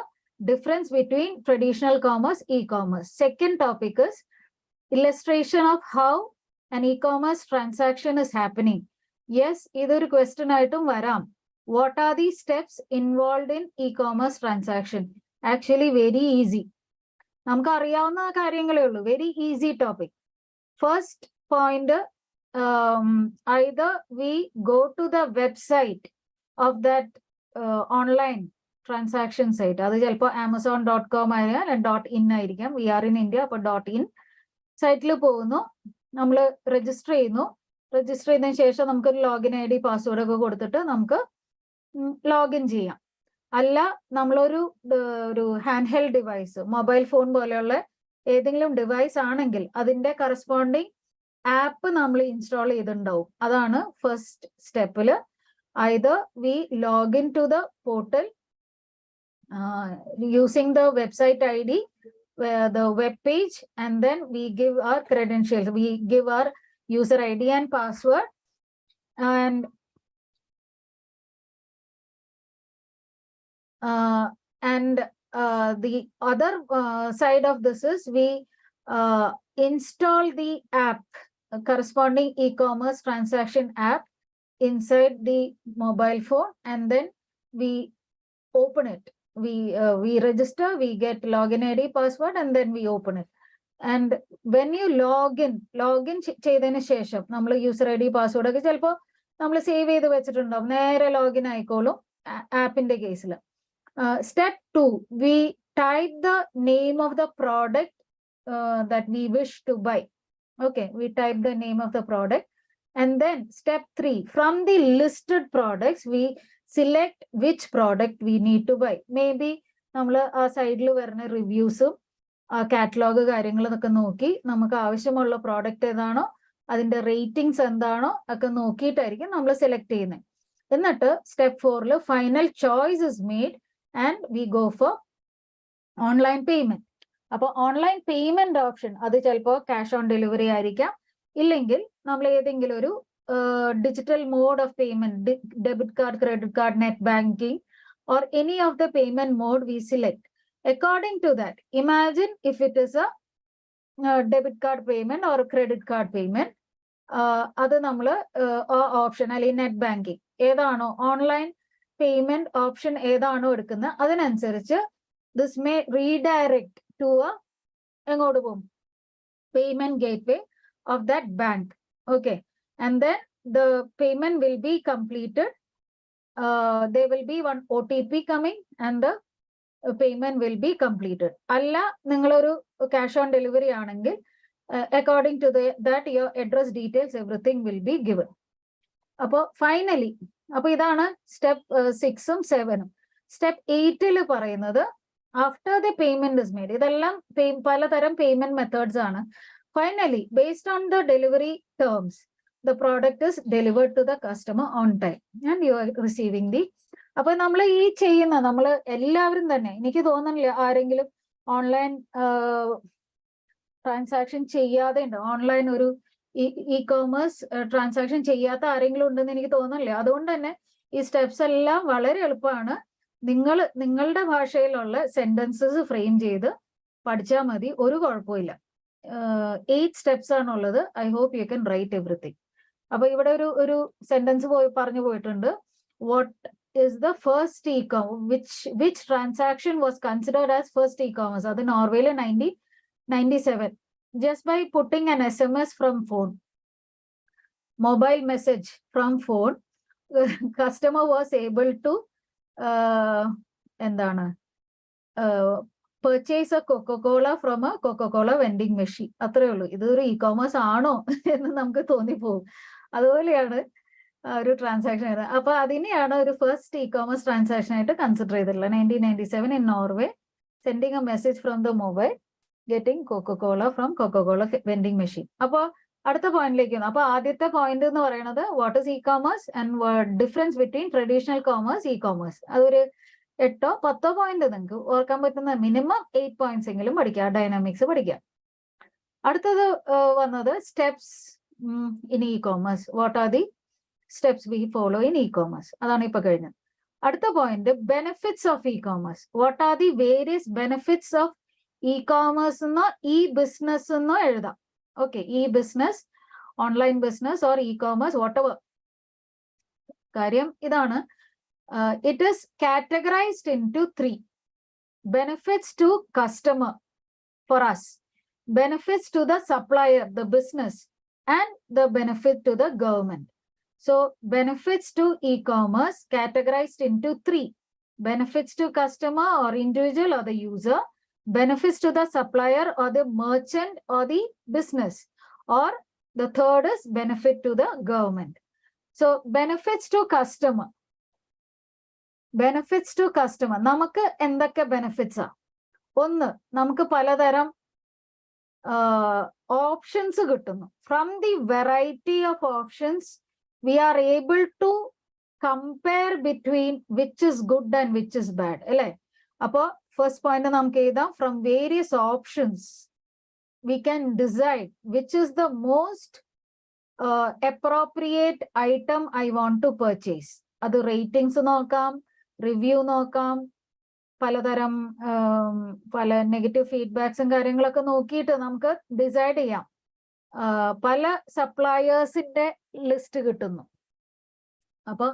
difference between traditional commerce, e-commerce? Second topic is illustration of how an e-commerce transaction is happening. Yes, idoru question item varam. What are the steps involved in e-commerce transaction? Actually very easy. നമുക്ക് അറിയാവുന്ന കാര്യങ്ങളേ ഉള്ളൂ. Very easy topic. First point, either we go to the website of that online transaction site. അത് ചിലപ്പോൾ amazon.com ആയാലും .in ആയിരിക്കാം. We are in India, അപ്പോൾ .in സൈറ്റിൽ പോകുന്നു, നമ്മൾ രജിസ്റ്റർ ചെയ്യുന്നു. രജിസ്റ്റർ ചെയ്തതിനു ശേഷം നമുക്കൊരു ലോഗിൻ ID പാസ്വേഡ് ഒക്കെ കൊടുത്തിട്ട് നമുക്ക് ലോഗിൻ ചെയ്യാം. അല്ല, നമ്മളൊരു hand held device, mobile phone പോലെയുള്ള ഏതെങ്കിലും ഡിവൈസ് ആണെങ്കിൽ അതിന്റെ കറസ്പോണ്ടിങ് ആപ്പ് നമ്മൾ ഇൻസ്റ്റാൾ ചെയ്തിട്ടുണ്ടാവും. അതാണ് first സ്റ്റെപ്പില്. either we log into the portal using the website ID, the web page, and then we give our credentials. We give our user ID and password, and the other side of this is we install the app, corresponding e-commerce transaction app inside the mobile phone, and then we open it. We register, we get login ID, password, and then we open it. And when you login ചെയ്തതിനു ശേഷം നമ്മൾ user ID password ഒക്കെ ചിലപ്പോൾ നമ്മൾ save ചെയ്ത് വെച്ചിട്ടുണ്ടാവും. നേരെ login ആയിക്കോളും ആപ്പിന്റെ കേസിൽ. Step 2, we type the name of the product that we wish to buy. Okay, we type the name of the product. And then step 3, from the listed products, we select which product we need to buy. Maybe നമ്മൾ ആ സൈഡിൽ വരുന്ന റിവ്യൂസും catalogue കാര്യങ്ങളൊക്കെ നോക്കി നമുക്ക് ആവശ്യമുള്ള product ഏതാണോ അതിന്റെ റേറ്റിംഗ്സ് എന്താണോ ഒക്കെ നോക്കിയിട്ടായിരിക്കും നമ്മൾ സെലക്ട് ചെയ്യുന്നത്. എന്നിട്ട് step 4 final choice is made and we go for online payment. അപ്പോൾ ഓൺലൈൻ പേയ്മെന്റ് ഓപ്ഷൻ അത് ചിലപ്പോൾ ക്യാഷ് ഓൺ ഡെലിവറി ആയിരിക്കാം, ഇല്ലെങ്കിൽ നമ്മൾ ഏതെങ്കിലും ഒരു digital mode of payment, debit card, credit card, net banking, or any of the payment mode we select. According to that, imagine if it is a debit card payment or a credit card payment, അത് നമ്മൾ option അല്ലെങ്കിൽ net banking ഏതാണോ online payment option ഏതാണോ എടുക്കുന്നത് അതിനനുസരിച്ച് this may redirect to എങ്ങോട്ട് പോകും, payment gateway of that bank. Okay, and then the payment will be completed. There will be one OTP coming and the payment will be completed. അല്ല നിങ്ങളൊരു cash on delivery ആണെങ്കിൽ according to that your address details everything will be given. അപ്പോൾ finally അപ്പൊ ഇതാണ് step 6ഉം 7ഉം. Step 8ൽ പറയുന്നത് after the payment is made, ഇതെല്ലാം പലതരം payment methods ആണ്. Finally based on the delivery terms the product is delivered to the customer on time and you are receiving the. അപ്പൊ നമ്മൾ ഈ ചെയ്യുന്ന നമ്മൾ എല്ലാവരും തന്നെ, എനിക്ക് തോന്നുന്നില്ല ആരെങ്കിലും ഓൺലൈൻ ട്രാൻസാക്ഷൻ ചെയ്യാതെ ഉണ്ട്, ഓൺലൈൻ ഒരു ഇ-കോമേഴ്സ് ട്രാൻസാക്ഷൻ ചെയ്യാത്ത ആരെങ്കിലും ഉണ്ടെന്ന് എനിക്ക് തോന്നുന്നില്ല. അതുകൊണ്ട് തന്നെ ഈ സ്റ്റെപ്സ് എല്ലാം വളരെ എളുപ്പമാണ്. നിങ്ങളുടെ ഭാഷയിലുള്ള സെന്റൻസസ് ഫ്രെയിം ചെയ്ത് പഠിച്ചാൽ മതി, ഒരു കുഴപ്പമില്ല. 8 സ്റ്റെപ്സ് ആണുള്ളത്. I hope you can write everything. അപ്പൊ ഇവിടെ ഒരു സെന്റൻസ് പറഞ്ഞു പോയിട്ടുണ്ട്. What is the first e-commerce, which transaction was considered as first e-commerce? അത് നോർവേയിൽ 1997. Just by putting an SMS from phone, mobile message from phone, customer was able to purchase a Coca-Cola from a Coca-Cola vending machine. അത്രേ ഉള്ളൂ. ഇതൊരു e-commerce ആണോ എന്ന് നമുക്ക് തോന്നിപ്പോകും. അതുപോലെയാണ് ഒരു ട്രാൻസാക്ഷൻ ചെയ്തത്. അപ്പൊ അതിനെയാണ് ഒരു ഫസ്റ്റ് ഇ-കോമേഴ്സ് ട്രാൻസാക്ഷൻ ആയിട്ട് കൺസിഡർ ചെയ്തിട്ടുള്ളത്. 1997 in Norway, sending A message from the mobile, getting Coca Cola from Coca Cola vending machine. അപ്പൊ അടുത്ത പോയിന്റിലേക്ക് വന്നു. അപ്പൊ ആദ്യത്തെ പോയിന്റ് എന്ന് പറയുന്നത് what is e-commerce and difference between traditional commerce, e-commerce. അതൊരു 8-10 പോയിന്റ് നിങ്ങൾക്ക് ഓർക്കാൻ പറ്റുന്ന മിനിമം 8 പോയിന്റ്സ് എങ്കിലും പഠിക്കുക, ഡൈനാമിക്സ് പഠിക്കുക. അടുത്തത് വന്നത് steps in e-commerce. What are the steps we follow in e-commerce. അതാണ് ഇപ്പൊ കഴിഞ്ഞത്. അടുത്ത point benefits of e-commerce. What are the various benefits of e-commerce എന്നോ ഇ ബിസിനസ് എന്നോ എഴുതാം. Okay, e business, online business or e-commerce, whatever. കാര്യം ഇതാണ്, it is categorised into 3. Benefits to customer for us, benefits to the supplier, the business, and the benefit to the government. So benefits to e-commerce categorized into 3. Benefits to customer or individual or the user, benefits to the supplier or the merchant or the business, or the third is benefit to the government. So benefits to customer. Benefits to customer. നമുക്ക് എന്തൊക്കെ benefits ആ? ഒന്ന്, നമുക്ക് പലതരം options കിട്ടുന്നു. From the variety of options, we are able to compare between which is good and which is bad. അല്ലേ? അപ്പോ first point നമുക്ക് എഴുതാം, from various options we can decide which is the most appropriate item I want to purchase. അത് ratings നോക്കാം, review നോക്കാം, പലതരം പല negative ഫീഡ്ബാക്സും കാര്യങ്ങളൊക്കെ നോക്കിയിട്ട് നമുക്ക് ഡിസൈഡ് ചെയ്യാം. പല സപ്ലയേഴ്സിന്റെ ലിസ്റ്റ് കിട്ടുന്നു. അപ്പൊ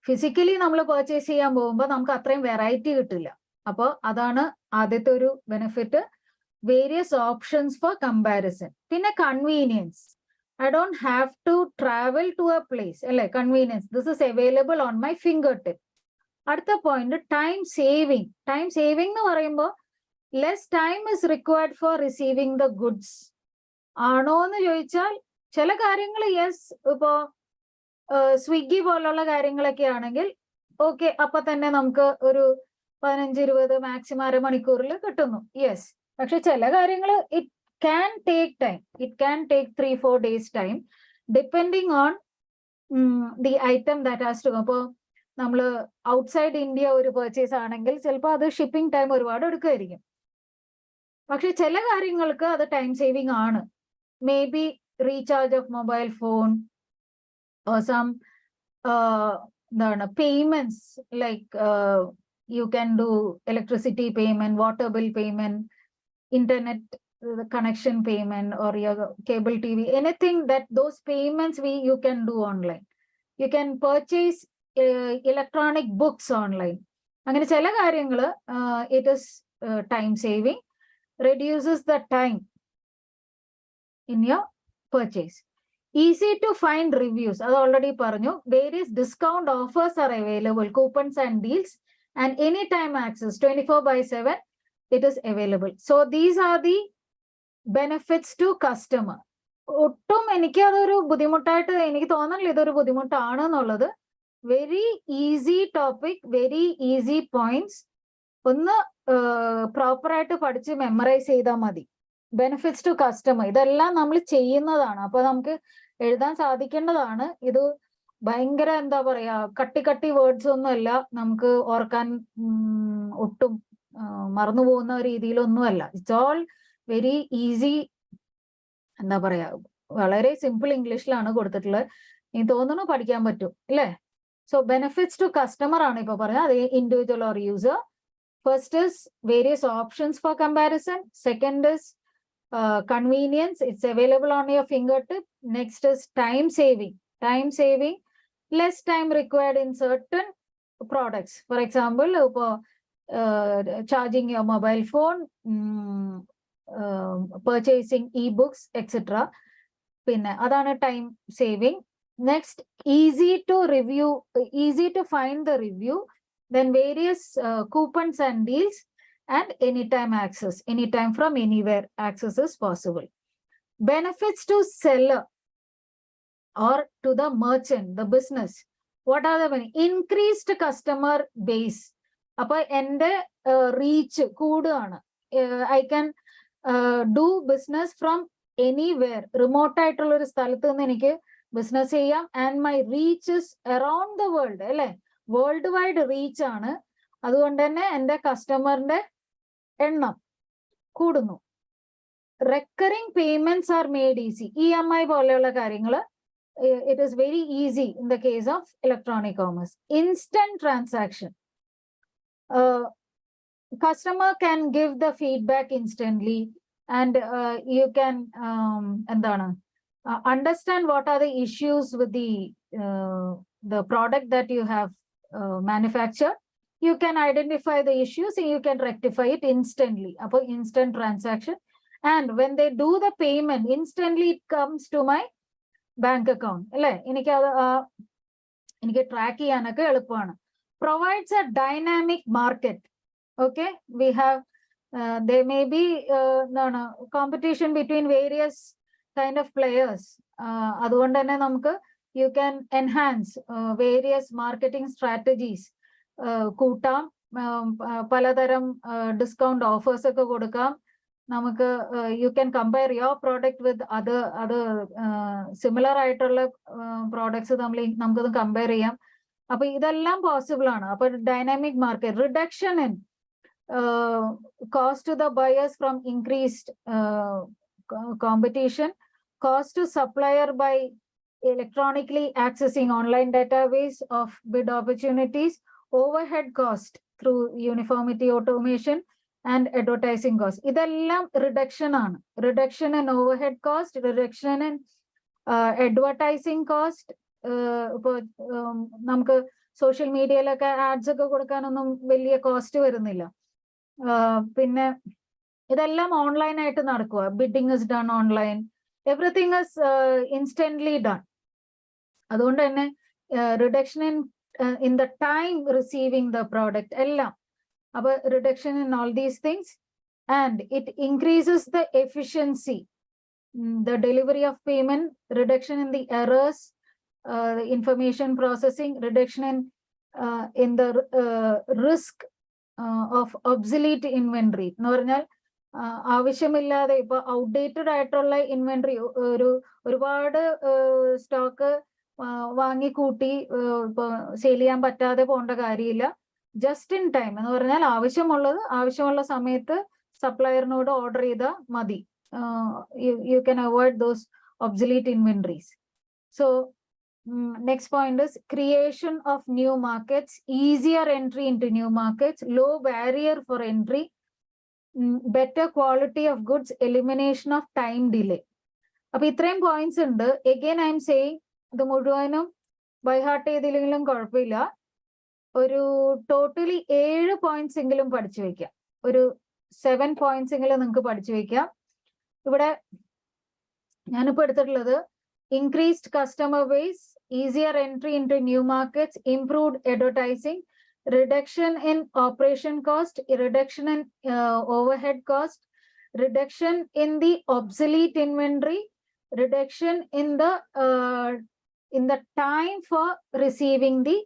ഫിസിക്കലി നമ്മൾ പർച്ചേസ് ചെയ്യാൻ പോകുമ്പോൾ നമുക്ക് അത്രയും വെറൈറ്റി കിട്ടില്ല. അപ്പൊ അതാണ് ആദ്യത്തെ ഒരു benefit, various options for comparison. പിന്നെ convenience, I don't have to travel to a place, അല്ലെ? Convenience, this is available on my fingertip. അടുത്ത point time saving. Time saving എന്ന് പറയുമ്പോൾ less time is required for receiving the goods. ആണോ എന്ന് ചോദിച്ചാൽ ചില കാര്യങ്ങൾ യെസ്. ഇപ്പോ സ്വിഗ്ഗി പോലുള്ള കാര്യങ്ങളൊക്കെ ആണെങ്കിൽ ഓക്കെ, അപ്പൊ തന്നെ നമുക്ക് ഒരു 15-20 മാക്സിമം അരമണിക്കൂറിൽ കിട്ടുന്നു, യെസ്. പക്ഷെ ചില കാര്യങ്ങൾ it can take time, it can take 3-4 days time, depending on the item that has to. അപ്പോൾ നമ്മൾ ഔട്ട്സൈഡ് ഇന്ത്യ ഒരു പർച്ചേസ് ആണെങ്കിൽ ചിലപ്പോൾ അത് ഷിപ്പിംഗ് ടൈം ഒരുപാട് എടുക്കുമായിരിക്കും. പക്ഷെ ചില കാര്യങ്ങൾക്ക് അത് ടൈം സേവിങ് ആണ്. Maybe recharge of mobile phone or some payments, like you can do electricity payment, water bill payment, internet connection payment, or your cable TV, anything that those payments you can do online. You can purchase electronic books online. അങ്ങനെ ചില കാര്യങ്ങൾ it is time saving, reduces the time in your purchase. Easy to find reviews, അത് already പറഞ്ഞു. Various discount offers are available, coupons and deals, and anytime access 24/7 it is available. So these are the benefits to customer. ഒട്ടും എനിക്ക് അതൊരു ബുദ്ധിമുട്ടായിട്ട് എനിക്ക് തോന്നുന്നില്ല ഇതൊരു ബുദ്ധിമുട്ടാണ് എന്നുള്ളത്. Very easy topic, very easy points. ഒന്ന് പ്രോപ്പറായിട്ട് പഠിച്ച് മെമ്മറൈസ് ചെയ്താൽ മതി. ബെനിഫിറ്റ്സ് ടു കസ്റ്റമർ, ഇതെല്ലാം നമ്മൾ ചെയ്യുന്നതാണ്. അപ്പൊ നമുക്ക് എഴുതാൻ സാധിക്കേണ്ടതാണ്. ഇത് ഭയങ്കര എന്താ പറയാ, കട്ടി വേർഡ്സ് ഒന്നും അല്ല, നമുക്ക് ഓർക്കാൻ ഒട്ടും മറന്നു പോകുന്ന രീതിയിലൊന്നുമല്ല. ഇറ്റ്സ് ഓൾ വെരി ഈസി, എന്താ പറയാ, വളരെ സിമ്പിൾ ഇംഗ്ലീഷിലാണ് കൊടുത്തിട്ടുള്ളത്. എനിക്ക് തോന്നുന്നു പഠിക്കാൻ പറ്റും, അല്ലേ? So benefits to customer ആണ് ഇപ്പോൾ പറഞ്ഞത്, individual or user. First is various options for comparison. Second is convenience. It's available on your fingertip. Next is time saving. Time saving, less time required in certain products. For example, charging your mobile phone, purchasing e-books, etc. പിന്നെ അതാണ് time saving. Next, easy to review, easy to find the review. Then various coupons and deals, and anytime access, anytime from anywhere access is possible. Benefits to seller or to the merchant, the business. What are the benefits? Increased customer base. Appo ende reach കൂടുകയാണ്. I can do business from anywhere. Remote ആയിട്ടുള്ള ഒരു സ്ഥലത്ത് നിന്ന് എനിക്ക് business ചെയ്യാം. And my reach is around the world, അല്ലെ? World wide reach ആണ്. അതുകൊണ്ട് തന്നെ എൻ്റെ കസ്റ്റമറിന്റെ എണ്ണം കൂടുന്നു. Recurring payments are made easy. EMI പോലെയുള്ള കാര്യങ്ങൾ it is very easy in the case of electronic commerce. Instant transaction. Customer can give the feedback instantly, and you can understand what are the issues with the product that you have manufactured. You can identify the issues and you can rectify it instantly. Appo instant transaction. And when they do the payment, instantly it comes to my bank account. അല്ലേ? എനിക്ക് track ചെയ്യാനൊക്കെ എളുപ്പമാണ്. Provides a dynamic market. Okay, we have there may be competition between various kind of players. അതുകൊണ്ട് തന്നെ നമുക്ക് you can enhance various marketing strategies. കൂട്ടാം, പലതരം discount offers ഒക്കെ കൊടുക്കാം. നമുക്ക് you can compare your product with other similar ആയിട്ടുള്ള products നമുക്കത് കമ്പയർ ചെയ്യാം. അപ്പൊ ഇതെല്ലാം പോസിബിൾ ആണ്. അപ്പൊ dynamic market, reduction in cost to the buyers from increased competition, cost to supplier by electronically accessing online database of bid opportunities, overhead cost through uniformity automation, and advertising cost. ഇതെല്ലാം reduction ആണ്. Reduction in overhead cost, reduction in advertising cost. ഇപ്പോൾ നമുക്ക് social മീഡിയയിലൊക്കെ ads ഒക്കെ കൊടുക്കാനൊന്നും വലിയ cost വരുന്നില്ല. പിന്നെ ഇതെല്ലാം ഓൺലൈൻ ആയിട്ട് നടക്കുക. Bidding is done online, everything is instantly done. അതുകൊണ്ട് തന്നെ reduction in the time receiving the product എല്ലാം. അപ്പൊ reduction in all these things, and it increases the efficiency, the delivery of payment, reduction in the errors, information processing, reduction in the risk of obsolete inventory. എന്ന് പറഞ്ഞാൽ ആവശ്യമില്ലാതെ ഇപ്പൊ outdated ആയിട്ടുള്ള inventory, ഒരുപാട് stock വാങ്ങിക്കൂട്ടി ഇപ്പൊ sale ചെയ്യാൻ പറ്റാതെ പോകേണ്ട കാര്യമില്ല. ജസ്റ്റ് ഇൻ ടൈം എന്ന് പറഞ്ഞാൽ ആവശ്യമുള്ള സമയത്ത് സപ്ലയറിനോട് ഓർഡർ ചെയ്താൽ മതി. You can avoid those obsolete inventories. So next point is creation of new markets, easier entry into new markets, low barrier for entry, better quality of goods, elimination of time delay. അപ്പൊ ഇത്രയും points ഉണ്ട്. again I am saying ഇത് മുഴുവനും by heart ചെയ്തില്ലെങ്കിലും കുഴപ്പമില്ല. ഒരു totally 7 points എങ്കിലും പഠിച്ചു വെക്കാം. ഒരു 7 പോയിന്റ്സ് എങ്കിലും നിങ്ങൾക്ക് പഠിച്ചു വെക്കാം. ഇവിടെ ഞാനിപ്പോ എടുത്തിട്ടുള്ളത് increased customer base, easier entry into new markets, improved advertising, reduction in operation cost, reduction in overhead cost, reduction in the obsolete inventory, reduction in the time for receiving the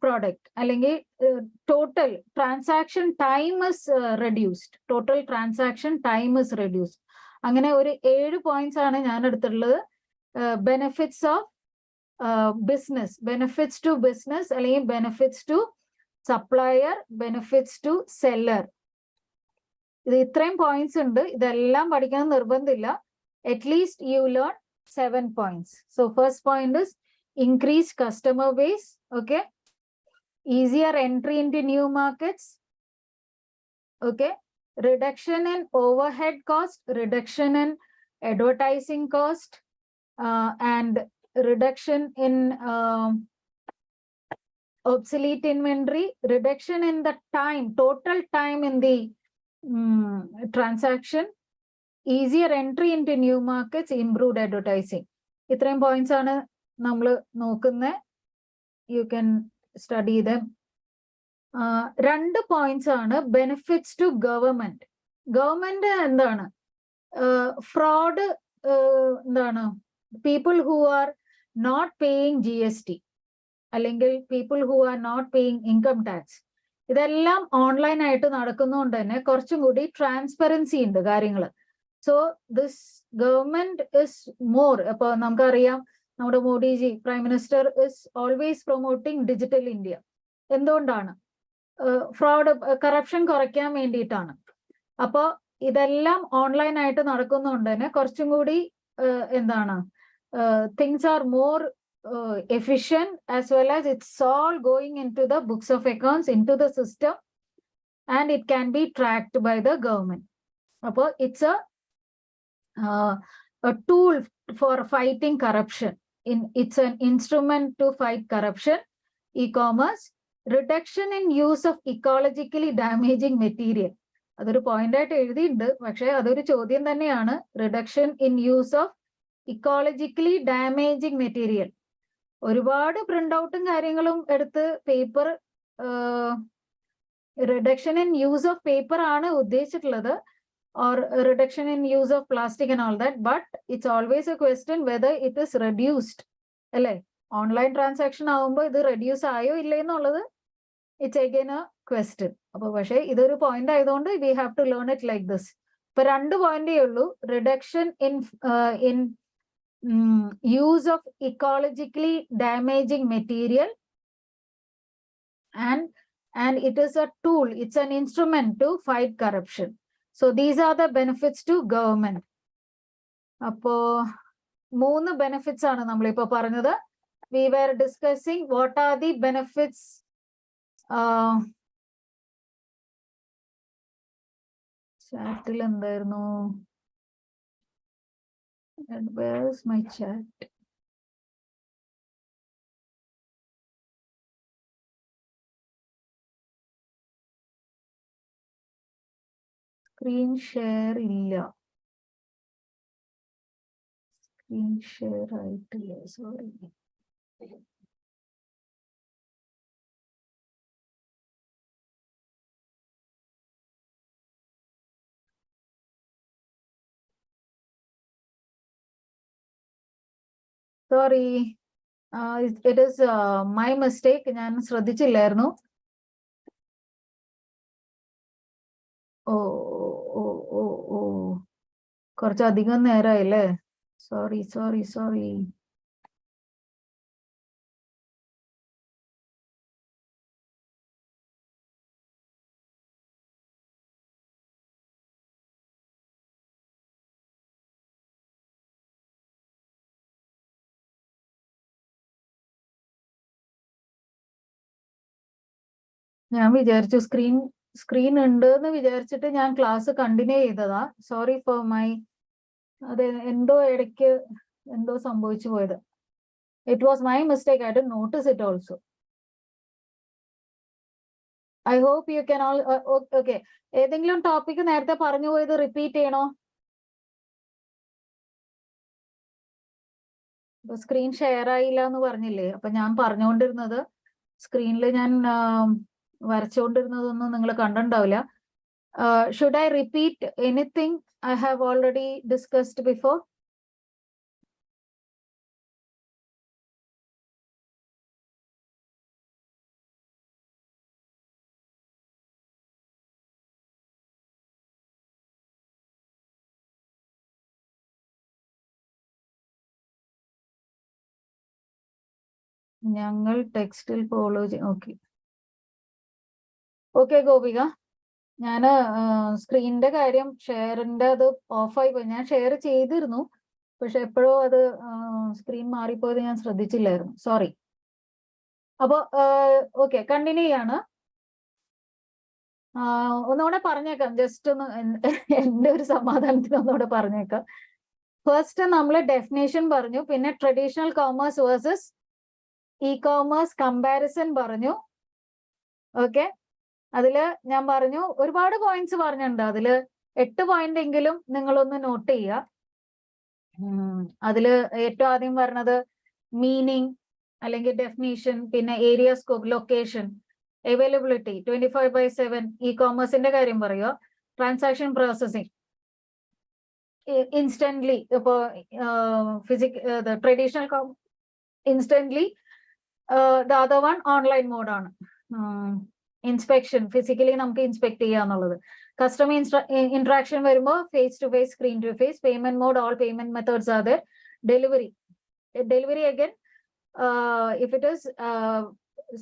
product. അല്ലെങ്കിൽ total transaction time is reduced. Total transaction time is reduced. അങ്ങനെ ഒരു 7 points ആണ് ഞാൻ എടുത്തിട്ടുള്ളത്. Benefits of business, benefits to business അല്ലെങ്കിൽ benefits to supplier, benefits to seller. ഇത് ഇത്രയും points ഉണ്ട്. ഇതെല്ലാം പഠിക്കാൻ നിർബന്ധമില്ല. At least you learn 7 points. So first point is increased customer base, Okay. Easier entry into new markets. Okay. Reduction in overhead cost, reduction in advertising cost, and reduction in obsolete inventory, reduction in the time, total time in the transaction, easier entry into new markets, improved advertising. Itrayum points aanu nammal nokkunne. You can study them. Two points aanu benefits to government. Government endana fraud endana people who are not paying GST. അല്ലെങ്കിൽ people who are not paying income tax. ഇതെല്ലാം online ആയിട്ട് നടക്കുന്നതുകൊണ്ട് തന്നെ കുറച്ചും കൂടി transparency ഉണ്ട് കാര്യങ്ങൾ. So this government is more. അപ്പൊ നമുക്കറിയാം നമ്മുടെ Modiji prime minister is always promoting digital India. എന്തുകൊണ്ടാണ്? ഫ്രോഡ് കറപ്ഷൻ കുറയ്ക്കാൻ വേണ്ടിയിട്ടാണ്. അപ്പോ ഇതെല്ലാം ഓൺലൈൻ ആയിട്ട് നടക്കുന്നതുകൊണ്ട് തന്നെ കുറച്ചും കൂടി എന്താണ് things are more efficient, as well as it's all going into the books of accounts, into the system, and it can be tracked by the government. Appo it's a tool for fighting corruption. It's an instrument to fight corruption. E-commerce, reduction in use of ecologically damaging material. അതൊരു point ആയിട്ട് എഴുതിയിട്ടുണ്ട്, പക്ഷെ അതൊരു ചോദ്യം തന്നെയാണ്. Reduction in use of ecologically damaging material. ഒരുപാട് print ഔട്ടും കാര്യങ്ങളും എടുത്ത് paper reduction in use of paper ആണ് ഉദ്ദേശിച്ചിട്ടുള്ളത്, or reduction in use of plastic and all that, but it's always a question whether it is reduced. അല്ലേ? Online transaction ആവുമ്പോൾ ഇത് reduce ആയോ ഇല്ലേ എന്നുള്ളത് ഇറ്റ്സ് അഗൈൻ എ ക്വസ്റ്റ്യൻ. അപ്പൊ പക്ഷേ ഇതൊരു പോയിന്റ് ആയതുകൊണ്ട് we have to learn it like this. ഇപ്പൊ 2 പോയിന്റേ ഉള്ളൂ. Reduction in use of ecologically damaging material, and it is a tool, it's an instrument to fight corruption. So these are the benefits to government. Appo 3 benefits aanu nammal ipo paranjathu. We were discussing what are the benefits. Chat il endairno. And where's my chat? Screen share illa. Screen share aayitilla. Sorry. Sorry, it is my mistake. ഞാൻ ശ്രദ്ധിച്ചില്ലായിരുന്നു. കുറച്ചധികം നേരമായില്ലേ? Sorry. ഞാൻ വിചാരിച്ചു screen ഉണ്ട് എന്ന് വിചാരിച്ചിട്ട് ഞാൻ class continue ചെയ്തതാ. Sorry for my, അത് എന്തോ ഇടയ്ക്ക് എന്തോ സംഭവിച്ചു പോയത്. It was my mistake. I didn't notice it also. I hope you can all. Okay, ഏതെങ്കിലും ടോപ്പിക് നേരത്തെ പറഞ്ഞു പോയത് റിപ്പീറ്റ് ചെയ്യണോ? ഇപ്പൊ സ്ക്രീൻ ഷെയർ ആയില്ല എന്ന് പറഞ്ഞില്ലേ? അപ്പൊ ഞാൻ പറഞ്ഞുകൊണ്ടിരുന്നത് സ്ക്രീനിൽ ഞാൻ വരച്ചുകൊണ്ടിരുന്നതൊന്നും നിങ്ങൾ കണ്ടിട്ടുണ്ടാവില്ല. Should I repeat anything I have already discussed before? ഞങ്ങൾ ടെക്സ്റ്റിൽ ഫോളോ ചെയ്യും. ഓക്കെ ഗോപിക, ഞാൻ സ്ക്രീനിന്റെ കാര്യം ഷെയറിന്റെ അത് ഓഫായി പോയി. ഞാൻ ഷെയർ ചെയ്തിരുന്നു, പക്ഷെ എപ്പോഴോ അത് സ്ക്രീൻ മാറിപ്പോയത് ഞാൻ ശ്രദ്ധിച്ചില്ലായിരുന്നു. സോറി. അപ്പൊ ഓക്കെ, കണ്ടിന്യൂ ചെയ്യാണ്. ഒന്നുകൂടെ പറഞ്ഞേക്കാം, ജസ്റ്റ് ഒന്ന് എന്റെ ഒരു സമാധാനത്തിന് ഒന്നുകൂടെ പറഞ്ഞേക്കാം. ഫസ്റ്റ് നമ്മൾ ഡെഫിനേഷൻ പറഞ്ഞു, പിന്നെ traditional commerce versus E commerce comparison പറഞ്ഞു. ഓക്കെ, അതില് ഞാൻ പറഞ്ഞു ഒരുപാട് പോയിന്റ്സ് പറഞ്ഞിട്ടുണ്ട്. അതില് 8 പോയിന്റ് എങ്കിലും നിങ്ങളൊന്ന് നോട്ട് ചെയ്യുക. അതില് ഏറ്റവും ആദ്യം പറഞ്ഞത് മീനിങ് അല്ലെങ്കിൽ ഡെഫിനീഷൻ, പിന്നെ ഏരിയ, സ്കോപ്പ്, ലൊക്കേഷൻ, അവൈലബിലിറ്റി, 24/7, ഇ കോമേഴ്സിന്റെ കാര്യം പറയുക, ട്രാൻസാക്ഷൻ പ്രോസസ്സിംഗ്, ഇൻസ്റ്റന്റ്ലി, ഇപ്പോ traditional instantly, the other one online മോഡാണ്. ഇൻസ്പെക്ഷൻ, ഫിസിക്കലി നമുക്ക് ഇൻസ്പെക്ട് ചെയ്യുക എന്നുള്ളത്. കസ്റ്റമർ ഇന്ററാക്ഷൻ വരുമ്പോൾ face to face, screen to face. Payment mode, all payment methods are there. Delivery again, if it is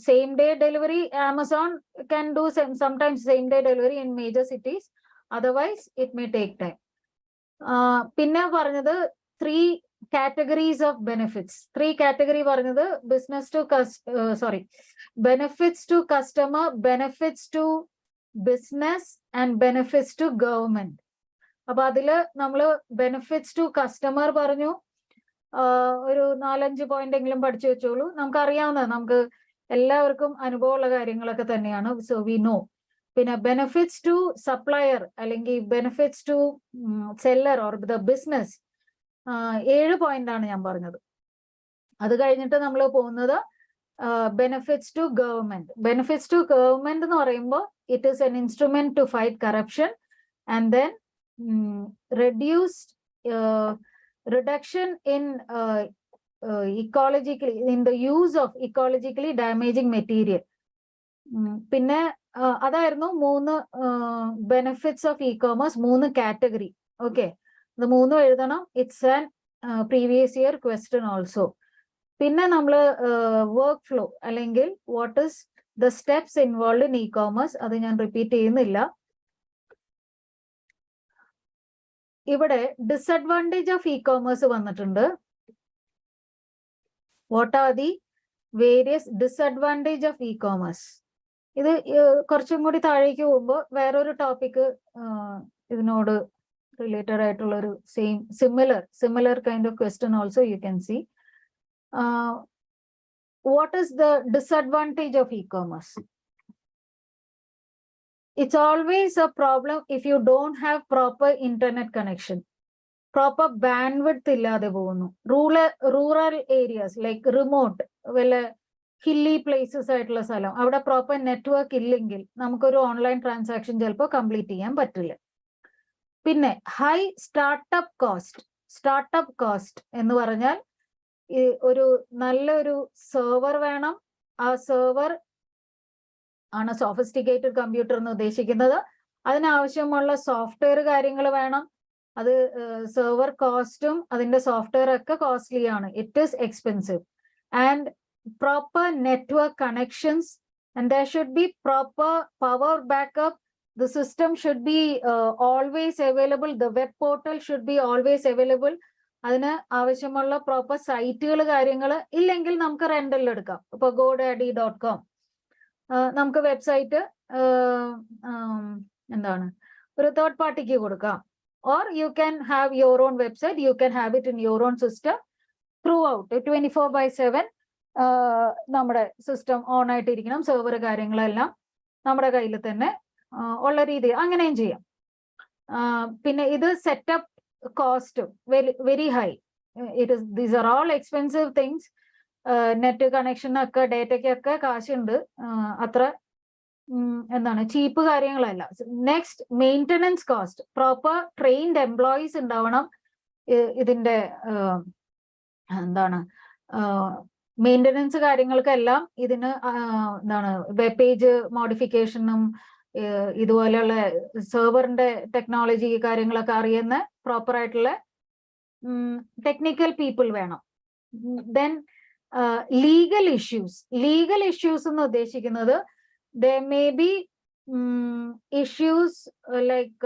same day delivery, Amazon can do sometimes same day delivery in major cities, otherwise it may take time. പിന്നെ പറഞ്ഞത് 3 categories of benefits. 3 category പറഞ്ഞത് business to benefits to customer, benefits to business and benefits to government. അപ്പൊ അതില് നമ്മള് benefits to customer പറഞ്ഞു. ഒരു 4-5 point എങ്കിലും പഠിച്ചു വെച്ചോളൂ. നമുക്ക് അറിയാവുന്നത്, നമുക്ക് എല്ലാവർക്കും അനുഭവമുള്ള കാര്യങ്ങളൊക്കെ തന്നെയാണ്. So we know. പിന്നെ ബെനിഫിറ്റ്സ് ടു സപ്ലയർ അല്ലെങ്കിൽ benefits to seller or the business, 7 point ആണ് ഞാൻ പറഞ്ഞത്. അത് കഴിഞ്ഞിട്ട് നമ്മൾ പോകുന്നത് benefits to government. Benefits to government എന്ന് പറയുമ്പോൾ it is an instrument to fight corruption and then reduction in the use of ecologically damaging material. പിന്നെ അതായിരുന്നു 3 benefits of e-commerce, 3 category. Okay, ഇത് 3 എഴുതണം. It's an previous year question also. പിന്നെ നമ്മൾ work flow അല്ലെങ്കിൽ what is the steps involve in e-commerce, അത് ഞാൻ repeat ചെയ്യുന്നില്ല. ഇവിടെ ഡിസഡ്വാൻറ്റേജ് ഓഫ് e-commerce വന്നിട്ടുണ്ട്. What are the various disadvantage of e-commerce? ഇത് കുറച്ചും കൂടി താഴേക്ക് പോകുമ്പോൾ വേറൊരു ടോപ്പിക് ഇതിനോട് റിലേറ്റഡ് ആയിട്ടുള്ള ഒരു similar kind of question also you can see. What is the disadvantage of e-commerce? It's always a problem if you don't have proper internet connection. Proper bandwidth illade povunu. Rural areas like remote, hilly places aayittulla sthalam, avada proper network illengil namukkoru online transaction chelappo complete cheyan pattilla. Pinne high startup cost ennu paranjal oru nalloru server venam. ആ server ആണ് sophisticated computer എന്ന് ഉദ്ദേശിക്കുന്നത്. അതിനാവശ്യമുള്ള software കാര്യങ്ങൾ വേണം. അത് server കോസ്റ്റും അതിന്റെ software ഒക്കെ കോസ്റ്റ്ലി ആണ്. It is expensive. And proper network connections and there should be proper power backup. The system should be always available. The web portal should be always available. അതിന് ആവശ്യമുള്ള proper സൈറ്റുകൾ കാര്യങ്ങൾ ഇല്ലെങ്കിൽ നമുക്ക് റെന്റൽ എടുക്കാം. ഇപ്പൊ godaddy.com നമുക്ക് വെബ്സൈറ്റ് എന്താണ് ഒരു തേർഡ് പാർട്ടിക്ക് കൊടുക്കാം. Or you can have your own website. You can have it in your own system through out 24/7. നമ്മുടെ സിസ്റ്റം ഓൺ ആയിട്ടിരിക്കണം. സെർവർ കാര്യങ്ങളെല്ലാം നമ്മുടെ കയ്യിൽ തന്നെ ഉള്ള രീതി അങ്ങനെയും ചെയ്യാം. പിന്നെ ഇത് സെറ്റപ്പ് കോസ്റ്റും very high. These are all expensive things. Net കണക്ഷനൊക്കെ ഡേറ്റയ്ക്കൊക്കെ കാശുണ്ട്. അത്ര എന്താണ് ചീപ്പ് കാര്യങ്ങളല്ല. Next maintenance cost. Proper trained employees ഉണ്ടാവണം. ഇതിന്റെ എന്താണ് മെയിൻ്റനൻസ് കാര്യങ്ങൾക്കെല്ലാം ഇതിന് എന്താണ് വെബ് പേജ് മോഡിഫിക്കേഷനും ഇതുപോലെയുള്ള സെർവറിന്റെ ടെക്നോളജി കാര്യങ്ങളൊക്കെ അറിയുന്ന പ്രോപ്പർ ആയിട്ടുള്ള ടെക്നിക്കൽ പീപ്പിൾ വേണം. ദെൻ ലീഗൽ ഇഷ്യൂസ് എന്ന് ഉദ്ദേശിക്കുന്നത് there may be issues like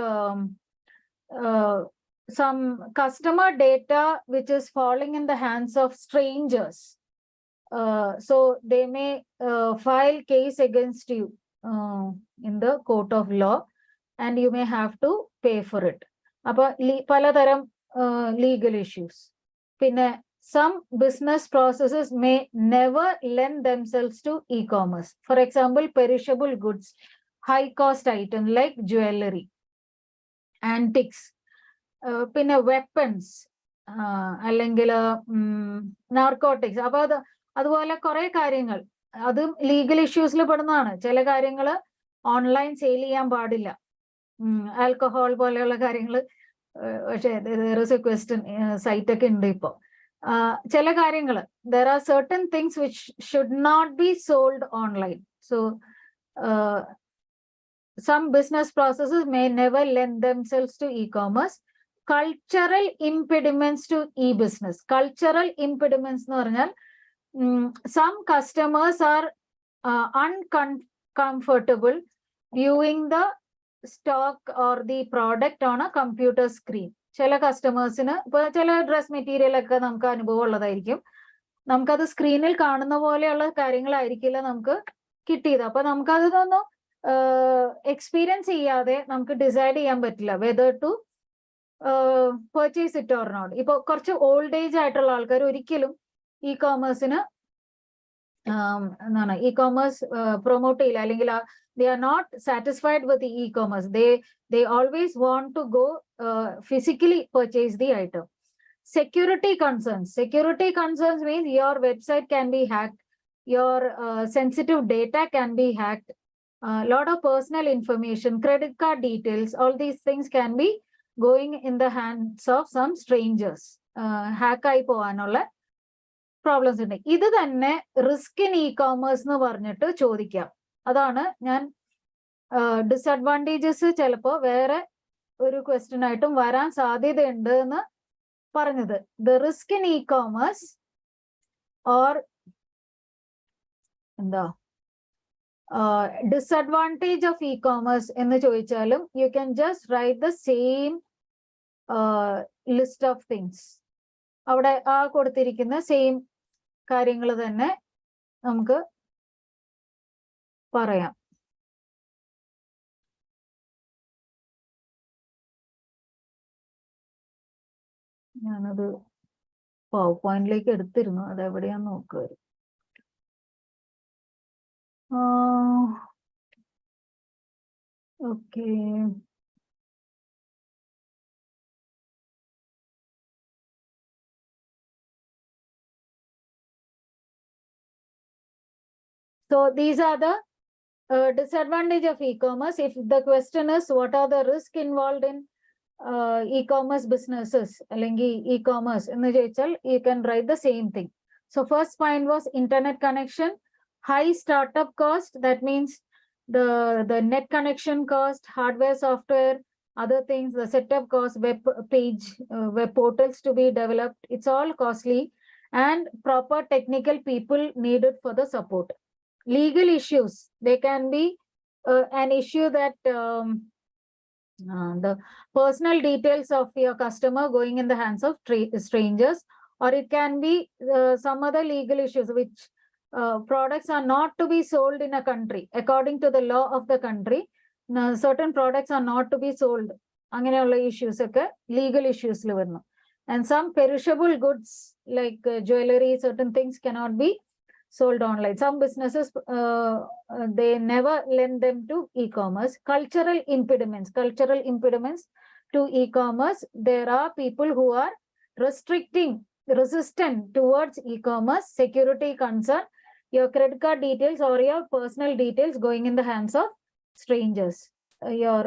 some customer data which is falling in the hands of strangers. So they may file case against you in the court of law, and you may have to pay for it. Appa palataram legal issues. Pinne some business processes may never lend themselves to e-commerce. For example, perishable goods, high cost items like jewelry, antiques, pinne weapons, അല്ലെങ്കിൽ narcotics. അപ്പൊ അതുപോലെ കുറെ കാര്യങ്ങൾ, അതും legal ഇഷ്യൂസിൽ പെടുന്നതാണ്. ചില കാര്യങ്ങൾ online sale ചെയ്യാൻ പാടില്ല, ആൽക്കഹോൾ പോലെയുള്ള കാര്യങ്ങൾ. പക്ഷേ ക്വസ്റ്റ്യൻ സൈറ്റ് ഒക്കെ ഉണ്ട് ഇപ്പോ. ചില കാര്യങ്ങൾ, there are certain things which should not be sold online. So some business processes may never lend themselves to e-commerce. Cultural impediments to e-business. Cultural impediments എന്ന് പറഞ്ഞാൽ some customers are uncomfortable viewing the stock or the product on a computer screen. ചില കസ്റ്റമേഴ്സിന് ഇപ്പൊ ചില dress material ഒക്കെ നമുക്ക് അനുഭവം ഉള്ളതായിരിക്കും. നമുക്കത് സ്ക്രീനിൽ കാണുന്ന പോലെയുള്ള കാര്യങ്ങളായിരിക്കില്ല നമുക്ക് കിട്ടിയത്. അപ്പൊ നമുക്കതൊന്നും എക്സ്പീരിയൻസ് ചെയ്യാതെ നമുക്ക് ഡിസൈഡ് ചെയ്യാൻ പറ്റില്ല whether to purchase it or not. ഇപ്പൊ കുറച്ച് ഓൾഡ് ഏജ് ആയിട്ടുള്ള ആൾക്കാർ ഒരിക്കലും ഇ-കോമേഴ്സിന് എന്താണ് ഇ-കോമേഴ്സ് പ്രൊമോട്ട് ചെയ്യില്ല, അല്ലെങ്കിൽ they are not satisfied with the e-commerce. They always want to go physically purchase the item. Security concerns. Security concerns means your website can be hacked, your sensitive data can be hacked, a lot of personal information, credit card details, all these things can be going in the hands of some strangers. Hack ആയി പോകാനുള്ള problems ഉണ്ട്. ഇത് തന്നെ risk in e-commerce എന്ന് പറഞ്ഞിട്ട് ചോദിക്കാം. അതാണ് ഞാൻ ഡിസഡ്വാൻറ്റേജസ് ചിലപ്പോ വേറെ ഒരു ക്വസ്റ്റ്യൻ ആയിട്ടും വരാൻ സാധ്യതയുണ്ട് എന്ന് പറഞ്ഞത്. The risk in e-commerce or എന്താ ഡിസഡ്വാൻറ്റേജ് ഓഫ് ഇ-കോമേഴ്സ് എന്ന് ചോദിച്ചാലും you can just write the same list of things. അവിടെ ആ കൊടുത്തിരിക്കുന്ന സെയിം കാര്യങ്ങൾ തന്നെ നമുക്ക് പറയാം. ഞാനത് പവർ പോയിന്റിലേക്ക് എടുത്തിരുന്നു, അതെവിടെയാന്ന് നോക്കുക. Okay, so these are the disadvantage of e-commerce. If the question is what are the risks involved in e-commerce businesses, അല്ലെങ്കിൽ e-commerce എന്ന് ചോദിച്ചാൽ you can write the same thing. So first point was internet connection, high startup cost. That means the net connection cost, hardware, software, other things, the setup cost, web page, web portals to be developed. It's all costly, and proper technical people needed for the support. Legal issues, they can be an issue that the personal details of your customer going in the hands of strangers, or it can be some other legal issues which products are not to be sold in a country according to the law of the country. Certain products are not to be sold. അങ്ങനെയുള്ള issues ഒക്കെ legal issues ൽ വരുന്നു. And some perishable goods like jewelry, certain things cannot be sold online. Some businesses they never lend them to e-commerce. Cultural impediments to e-commerce. There are people who are resistant towards e-commerce. Security concern, your credit card details or your personal details going in the hands of strangers. Your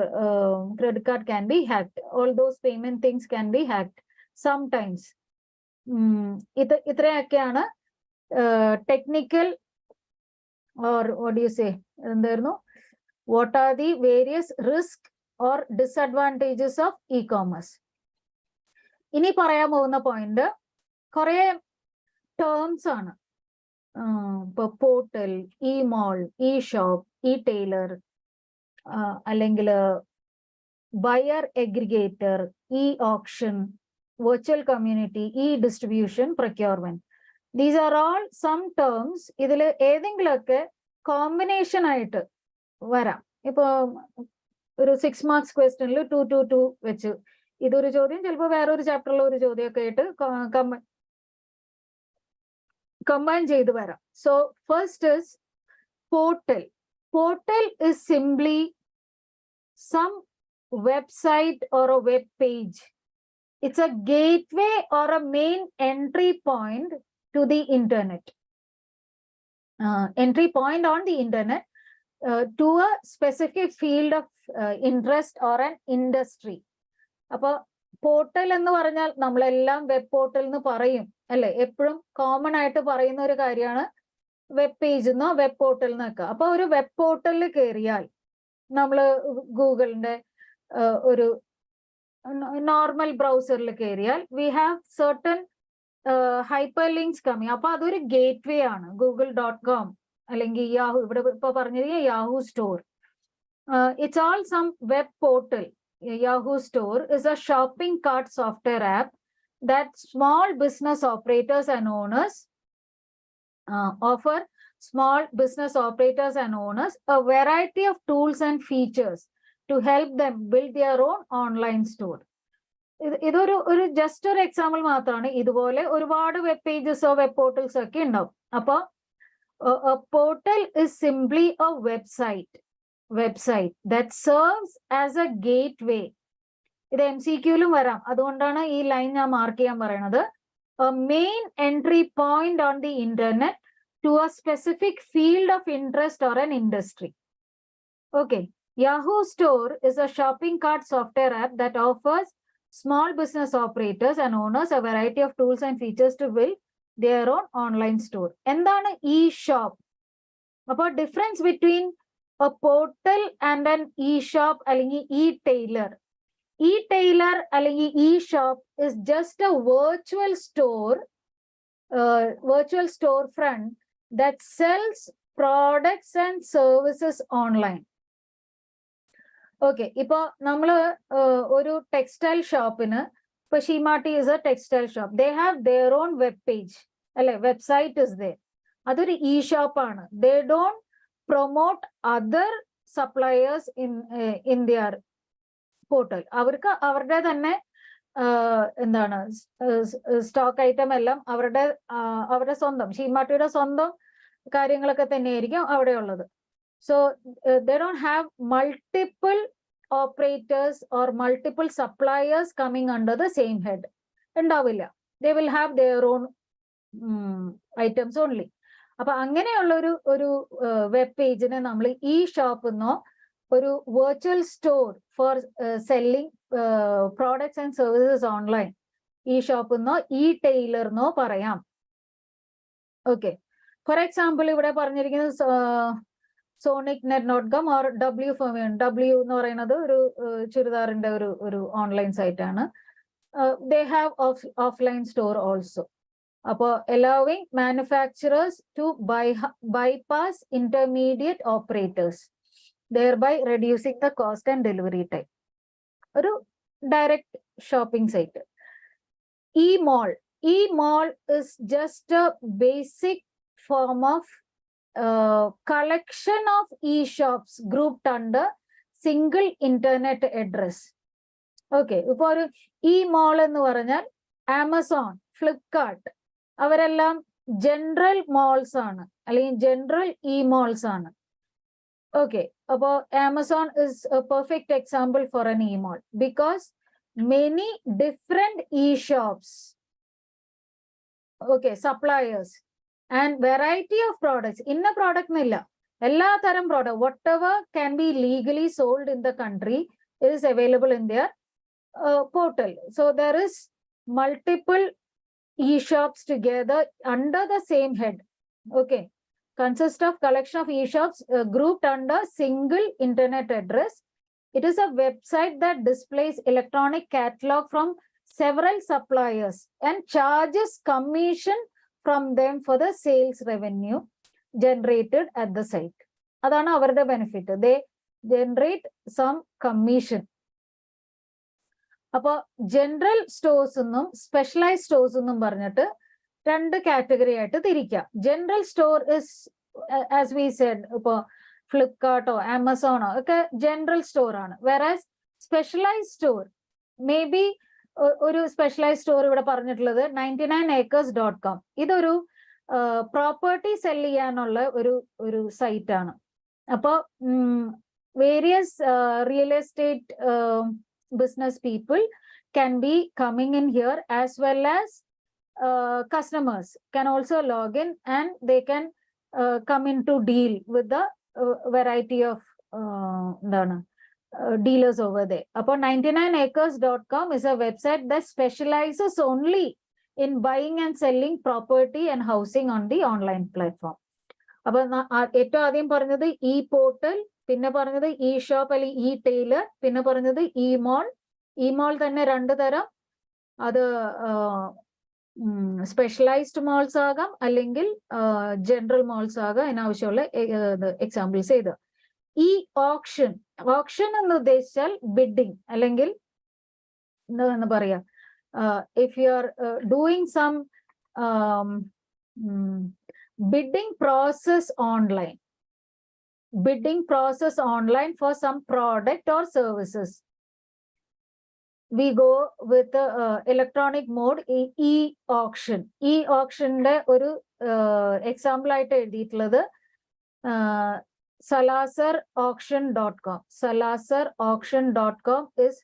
credit card can be hacked. All those payment things can be hacked sometimes. ഇത്രയൊക്കെയാണ് technical, or what do you say, what are the various risks or disadvantages of e-commerce. ഇനി പറയാൻ പോകുന്ന point കുറെ terms ആണ്. ഇപ്പൊ portal, e-mall, e-shop, e-tailer, അല്ലെങ്കിൽ buyer aggregator, e-auction, virtual community, e-distribution, procurement. These are all some terms. ഇതിൽ ഏതെങ്കിലുമൊക്കെ combination ആയിട്ട് വരാം. ഇപ്പൊ ഒരു 6 marks ക്വസ്റ്റ്യനിൽ 2 2 2 വെച്ച് ഇതൊരു ചോദ്യം, ചിലപ്പോൾ വേറൊരു ചാപ്റ്ററിലെ ഒരു ചോദ്യമൊക്കെ ആയിട്ട് കമ്പൈൻ ചെയ്ത് വരാം. So first is portal. Portal is simply some website or a web page. It's a gateway or a main entry point to the internet. Entry point on the internet to a specific field of interest or an industry. അപ്പോൾ portal എന്ന് പറഞ്ഞാൽ നമ്മളെല്ലാം web portal എന്ന് പറയും അല്ലെ, എപ്പോഴും common ആയിട്ട് പറയുന്ന ഒരു കാര്യമാണ് വെബ് പേജ് എന്നോ വെബ് പോർട്ടൽ എന്നൊക്കെ. അപ്പൊ ഒരു വെബ് പോർട്ടലിൽ കയറിയാൽ നമ്മൾ ഗൂഗിളിന്റെ ഒരു നോർമൽ ബ്രൗസറിൽ കയറിയാൽ we have certain hyper links coming. അപ്പൊ അതൊരു ഗേറ്റ്വേ ആണ്. google.com അല്ലെങ്കിൽ യാഹു, ഇവിടെ ഇപ്പൊ പറഞ്ഞിരിക്കുക Yahoo Store. It's all some web portal. Yahoo Store is a shopping cart software app that small business operators and owners offer a variety of tools and features to help them build their own online store. ഇതൊരു just ഒരു example മാത്രമാണ്. ഇതുപോലെ ഒരുപാട് web പേജസോ web പോർട്ടൽസോ ഒക്കെ ഉണ്ടാവും. അപ്പൊ portal is simply A website that serves as a gateway. ഇത് MCQലും വരാം, അതുകൊണ്ടാണ് ഈ ലൈൻ ഞാൻ മാർക്ക് ചെയ്യാൻ പറയുന്നത്. A main entry point on the internet to a specific field of interest or an industry. Okay, Yahoo Store is a shopping cart software app that offers small business operators and owners a variety of tools and features to build their own online store. എന്താണ് e-shop? അപ്പോൾ difference between a portal and an e-shop അല്ലെങ്കിൽ e-tailer. E-tailer അല്ലെങ്കിൽ e-shop is just a virtual storefront that sells products and services online. Okay, ഇപ്പൊ നമ്മള് ഒരു textile ഷോപ്പിന്, ഇപ്പൊ Seematti is a textile shop, they have their own web page അല്ലെ, website is there. അതൊരു e-shop ആണ്. They don't promote other suppliers in their portal. അവർക്ക് അവരുടെ തന്നെ എന്താണ് സ്റ്റോക്ക് ഐറ്റം എല്ലാം അവരുടെ സ്വന്തം ഷീമാട്ടിയുടെ സ്വന്തം കാര്യങ്ങളൊക്കെ തന്നെയായിരിക്കും അവിടെ ഉള്ളത്. So they don't have multiple operators or multiple suppliers coming under the same head. ഉണ്ടാവില്ല. They will have their own items only. അപ്പൊ അങ്ങനെയുള്ള ഒരു വെബ് പേജിനെ നമ്മൾ ഈ ഷോപ്പ് എന്നോ ഒരു virtual store four selling products and services online, ഈ shop എന്നോ ഈ ടൈലർ എന്നോ പറയാം. ഓക്കെ, ഫോർ എക്സാമ്പിൾ ഇവിടെ പറഞ്ഞിരിക്കുന്നത് sonic.net.com ഓർ W എന്ന് പറയുന്നത് ഒരു ചുരിദാറിന്റെ ഒരു ഓൺലൈൻ സൈറ്റ് ആണ്. They have offline store also. അപ്പോൾ allowing manufacturers to bypass intermediate operators, thereby reducing the cost and delivery time. ഒരു direct shopping site. E-mall is just a basic form of collection of e-shops grouped under single internet address. Okay, ഇപ്പോൾ ഒരു E-mall എന്ന് പറഞ്ഞാൽ Amazon, Flipkart അവരെല്ലാം general malls ആണ്, അല്ലെങ്കിൽ general e-malls ആണ്. Okay, അപ്പോ Amazon is a perfect example for an e-mall because many different e-shops, okay, suppliers and variety of products. ഇന്ന പ്രോഡക്റ്റ് എന്നില്ല, എല്ലാ തരം product whatever can be legally sold in the country is available in their portal. So there is multiple e-shops together under the same head. Okay, consist of collection of e-shops grouped under single internet address. It is a website that displays electronic catalog from several suppliers and charges commission from them for the sales revenue generated at the site. Adana avരുടെ benefit. They generate some commission. അപ്പോൾ general stores എന്നും specialise stores എന്നും പറഞ്ഞിട്ട് രണ്ട് category ആയിട്ട് തിരിക്കാം. General store is as we said, ഇപ്പോ ഫ്ലിപ്കാർട്ടോ ആമസോണോ ഒക്കെ ജനറൽ സ്റ്റോർ ആണ്. Whereas specialise store may be ഒരു സ്പെഷ്യലൈസ് സ്റ്റോർ ഇവിടെ പറഞ്ഞിട്ടുള്ളത് 99acres.com. ഇതൊരു പ്രോപ്പർട്ടി സെൽ ചെയ്യാനുള്ള ഒരു സൈറ്റ് ആണ്. അപ്പോൾ various real estate business people can be coming in here, as well as customers can also log in and they can come in to deal with the variety of dealers over there. Upon 99acres.com is a website that specializes only in buying and selling property and housing on the online platform. അപ്പൊ ഏറ്റവും ആദ്യം പറഞ്ഞത് ഈ portal, പിന്നെ പറഞ്ഞത് E shop അല്ലെങ്കിൽ E Taylor, പിന്നെ പറഞ്ഞത് ഇ മോൾ. ഇ മോൾ തന്നെ രണ്ട് തരം, അത് സ്പെഷ്യലൈസ്ഡ് മോൾസ് ആകാം അല്ലെങ്കിൽ ജനറൽ മോൾസ് ആകാം. അതിനാവശ്യമുള്ള എക്സാമ്പിൾസ് ചെയ്ത്. ഈ ഓപ്ഷൻ എന്ന് ഉദ്ദേശിച്ചാൽ ബിഡിങ് അല്ലെങ്കിൽ എന്താ പറയാ, if you are doing some bidding process online for some product or services, we go with the electronic mode, e-auction. E-auction-ന്റെ ഒരു എക്സാമ്പിൾ ആയിട്ട് എഴുതിയിട്ടുള്ളത് salasarauction.com. salasarauction.com is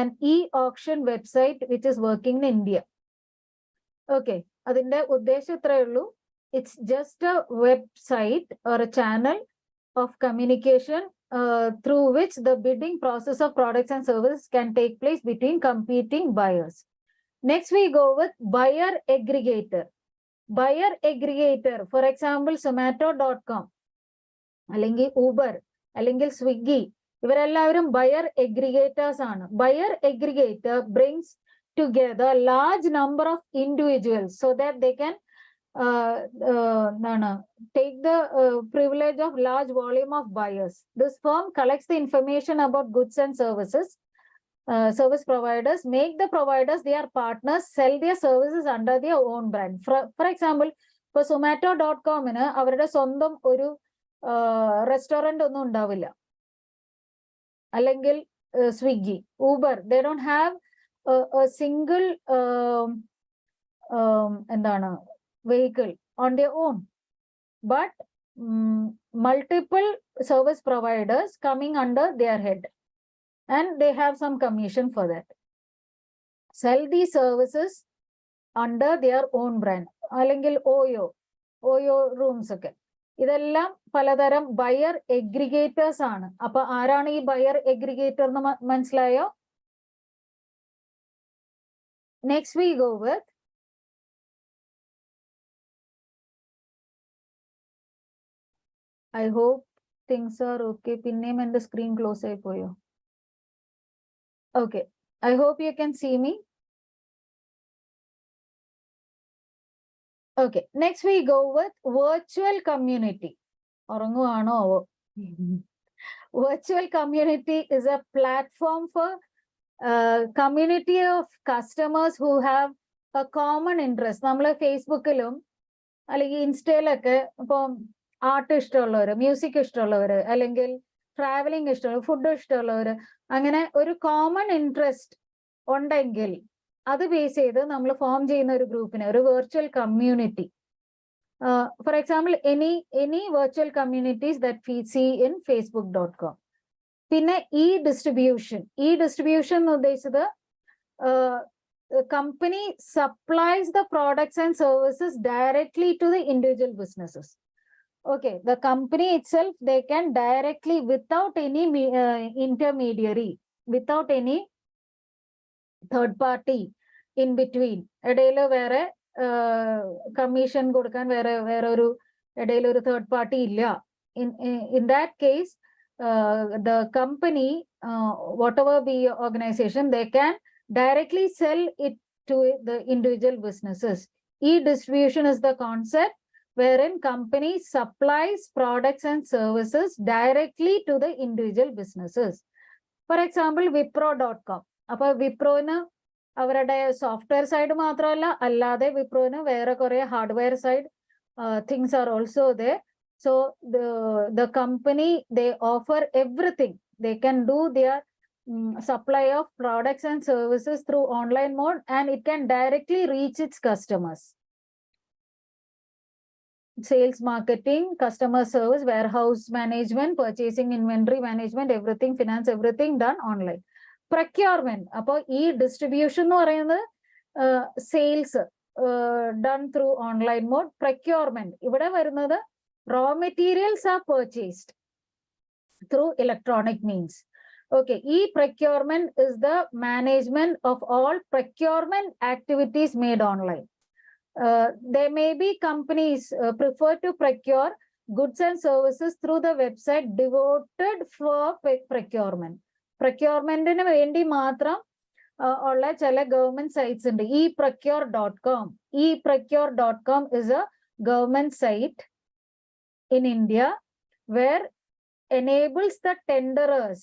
an e-auction website which is working in India. Okay, അതിന്റെ ഉദ്ദേശം ഇത്രയേ ഉള്ളൂ. It's just a website or a channel of communication through which the bidding process of products and services can take place between competing buyers. Next, we go with buyer aggregator. Buyer aggregator, for example, zomato.com, അല്ലെങ്കിൽ Uber, അല്ലെങ്കിൽ Swiggy, ഇവരെല്ലാവരും buyer aggregators ആണ്. Buyer aggregator brings together a large number of individuals so that they can take the privilege of large volume of buyers. This firm collects the information about goods and services. Service providers make the providers their partners sell their services under their own brand. For example, for zomato.com അവരുടെ സ്വന്തം ഒരു restaurant ഒന്നും ഉണ്ടാവില്ല. അല്ലെങ്കിൽ Swiggy, Uber, they don't have a single vehicle on their own, but multiple service providers coming under their head, and they have some commission for that. Sell these services under their own brand. അല്ലെങ്കിൽ OYO rooms ഒക്കെ, ഇതെല്ലാം പലതരം buyer എഗ്രിഗേറ്റേഴ്സ് ആണ്. അപ്പൊ ആരാണ് ഈ buyer എഗ്രിഗേറ്റർ എന്ന് മനസ്സിലായോ? Next we go with I hope things are okay. പിന്നെയും എൻ്റെ സ്ക്രീൻ ക്ലോസ് ആയി പോയോ? Okay, I hope you can see me. Okay, next we go with virtual community. ഉറങ്ങുവാണോ? Virtual community is a platform for community of customers who have a common interest. നമ്മൾ ഫേസ്ബുക്കിലും അല്ലെങ്കിൽ ഇൻസ്റ്റയിലൊക്കെ ഇപ്പം art ഇഷ്ടമുള്ളവർ, music ഇഷ്ടമുള്ളവർ, അല്ലെങ്കിൽ travelling ഇഷ്ടമുള്ളവർ, food ഇഷ്ടമുള്ളവർ, അങ്ങനെ ഒരു കോമൺ ഇൻട്രസ്റ്റ് ഉണ്ടെങ്കിൽ അത് ബേസ് ചെയ്ത് നമ്മൾ ഫോം ചെയ്യുന്ന ഒരു ഗ്രൂപ്പിനെ ഒരു virtual community. For example any virtual communities that we see in facebook.com. പിന്നെ ഈ ഡിസ്ട്രിബ്യൂഷൻ എന്ന് ഉദ്ദേശിച്ചത് company supplies the products and services directly to the individual businesses. Okay, the company itself, they can directly, without any intermediary, without any third party in between. ഇടയിൽ വേറെ commission കൊടുക്കാൻ വേറെ ഒരു ഇടയിൽ ഒരു third party ഇല്ല. In that case, the company, whatever be organization, they can directly sell it to the individual businesses. E-distribution is the concept wherein company supplies products and services directly to the individual businesses. For example, wipro.com. അപ്പോൾ വിപ്രോന് അവരുടെ software side മാത്രമല്ല, അല്ലാതെ വിപ്രോന് വേറെ കുറെ hardware side things are also there. So the company, they offer everything. They can do their supply of products and services through online mode, and it can directly reach its customers. Sales, marketing, customer service, warehouse management, purchasing, inventory management, everything, finance, everything done online. Procurement, appo ee distribution nu parayunnathu sales done through online mode. Procurement, ivide varunnathu raw materials are purchased through electronic means. Okay, e-procurement is the management of all procurement activities made online. There may be companies prefer to procure goods and services through the website devoted for procurement. Procurement ന് വേണ്ടി മാത്രം ഉള്ള ചില government sites ഉണ്ട്. eprocure.com. eprocure.com is a government site in India where enables the tenderers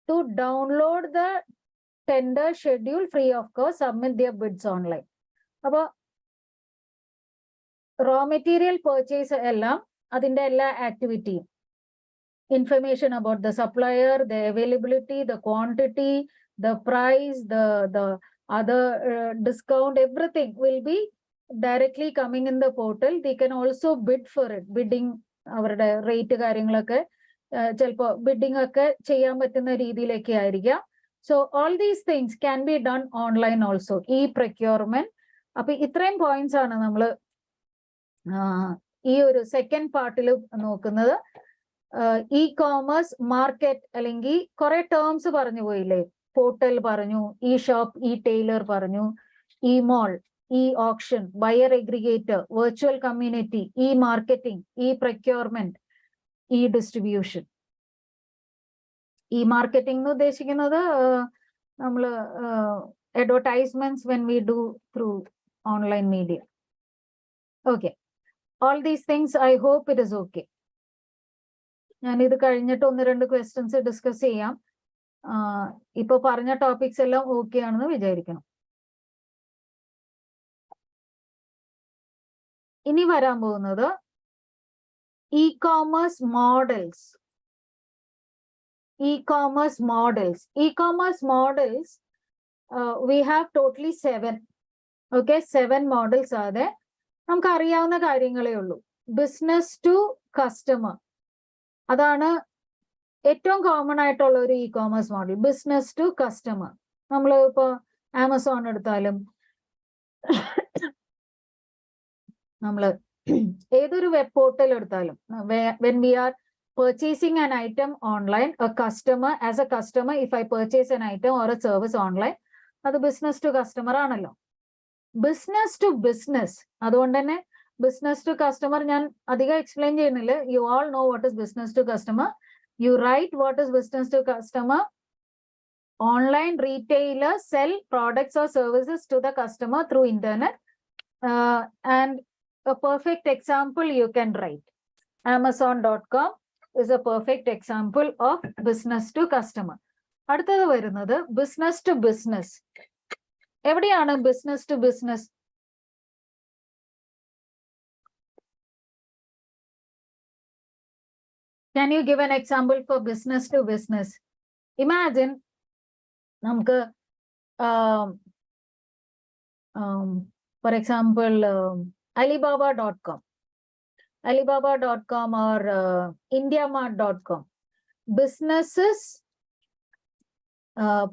to download the tender schedule free of cost, submit their bids online. അപ്പോൾ raw material purchase എല്ലാം അതിന്റെ എല്ലാ ആക്ടിവിറ്റിയും, information about the supplier, the availability, the quantity, the price, the other discount, everything will be directly coming in the portal. They can also bid for it. Bidding അവരുടെ rate കാര്യങ്ങളൊക്കെ ചിലപ്പോൾ bidding ഒക്കെ ചെയ്യാൻ പറ്റുന്ന രീതിയിലേക്ക് ആയിരിക്കാം. So all these things can be done online also, ഈ procurement. അപ്പൊ ഇത്രയും പോയിന്റ്സ് ആണ് നമ്മൾ ഈ ഒരു സെക്കൻഡ് പാർട്ടിൽ നോക്കുന്നത്. ഇ കോമേഴ്സ് മാർക്കറ്റ്, അല്ലെങ്കിൽ കുറെ ടേംസ് പറഞ്ഞു പോയില്ലേ. പോർട്ടൽ പറഞ്ഞു, ഇ ഷോപ്പ്, ഇ ടെയിലർ പറഞ്ഞു, e-mall, e-auction, buyer aggregator, virtual community, e-marketing, e-procurement, e-distribution. E-marketing എന്ന് ഉദ്ദേശിക്കുന്നത് നമ്മൾ advertisements when we do through online media. Okay, all these things I hope it is okay. ഞാനിത് കഴിഞ്ഞിട്ട് 1-2 questions discuss ചെയ്യാം. ഇപ്പൊ പറഞ്ഞ topics എല്ലാം okay ആണെന്ന് വിചാരിക്കണം. ഇനി വരാൻ പോകുന്നത് e-commerce models. E-commerce models. E-commerce models, we have totally 7. Okay, 7 models are there. നമുക്ക് അറിയാവുന്ന കാര്യങ്ങളേ ഉള്ളൂ. ബിസിനസ് ടു കസ്റ്റമർ, അതാണ് ഏറ്റവും കോമൺ ആയിട്ടുള്ള ഒരു e-commerce model. Business to customer. നമ്മൾ ഇപ്പൊ ആമസോൺ എടുത്താലും നമ്മൾ ഏതൊരു വെബ് പോർട്ടൽ എടുത്താലും, when we are purchasing an item online, a customer, as a customer, if I purchase an item or a service online, അത് ബിസിനസ് ടു കസ്റ്റമർ ആണല്ലോ. Business to business, അതുകൊണ്ട് തന്നെ ബിസിനസ് ടു കസ്റ്റമർ ഞാൻ അധികം explain ചെയ്യുന്നില്ല. You all know what is business to customer. You write what is business to customer. Online retailers sell products or services to the customer through internet, and a perfect example you can write. Amazon.com is a perfect example of business to customer. അടുത്തത് വരുന്നത് business to business. എവിടെയാണ് business to business? Can you give an example for business to business? Imagine നമുക്ക് for example Alibaba.com or IndiaMart.com. Businesses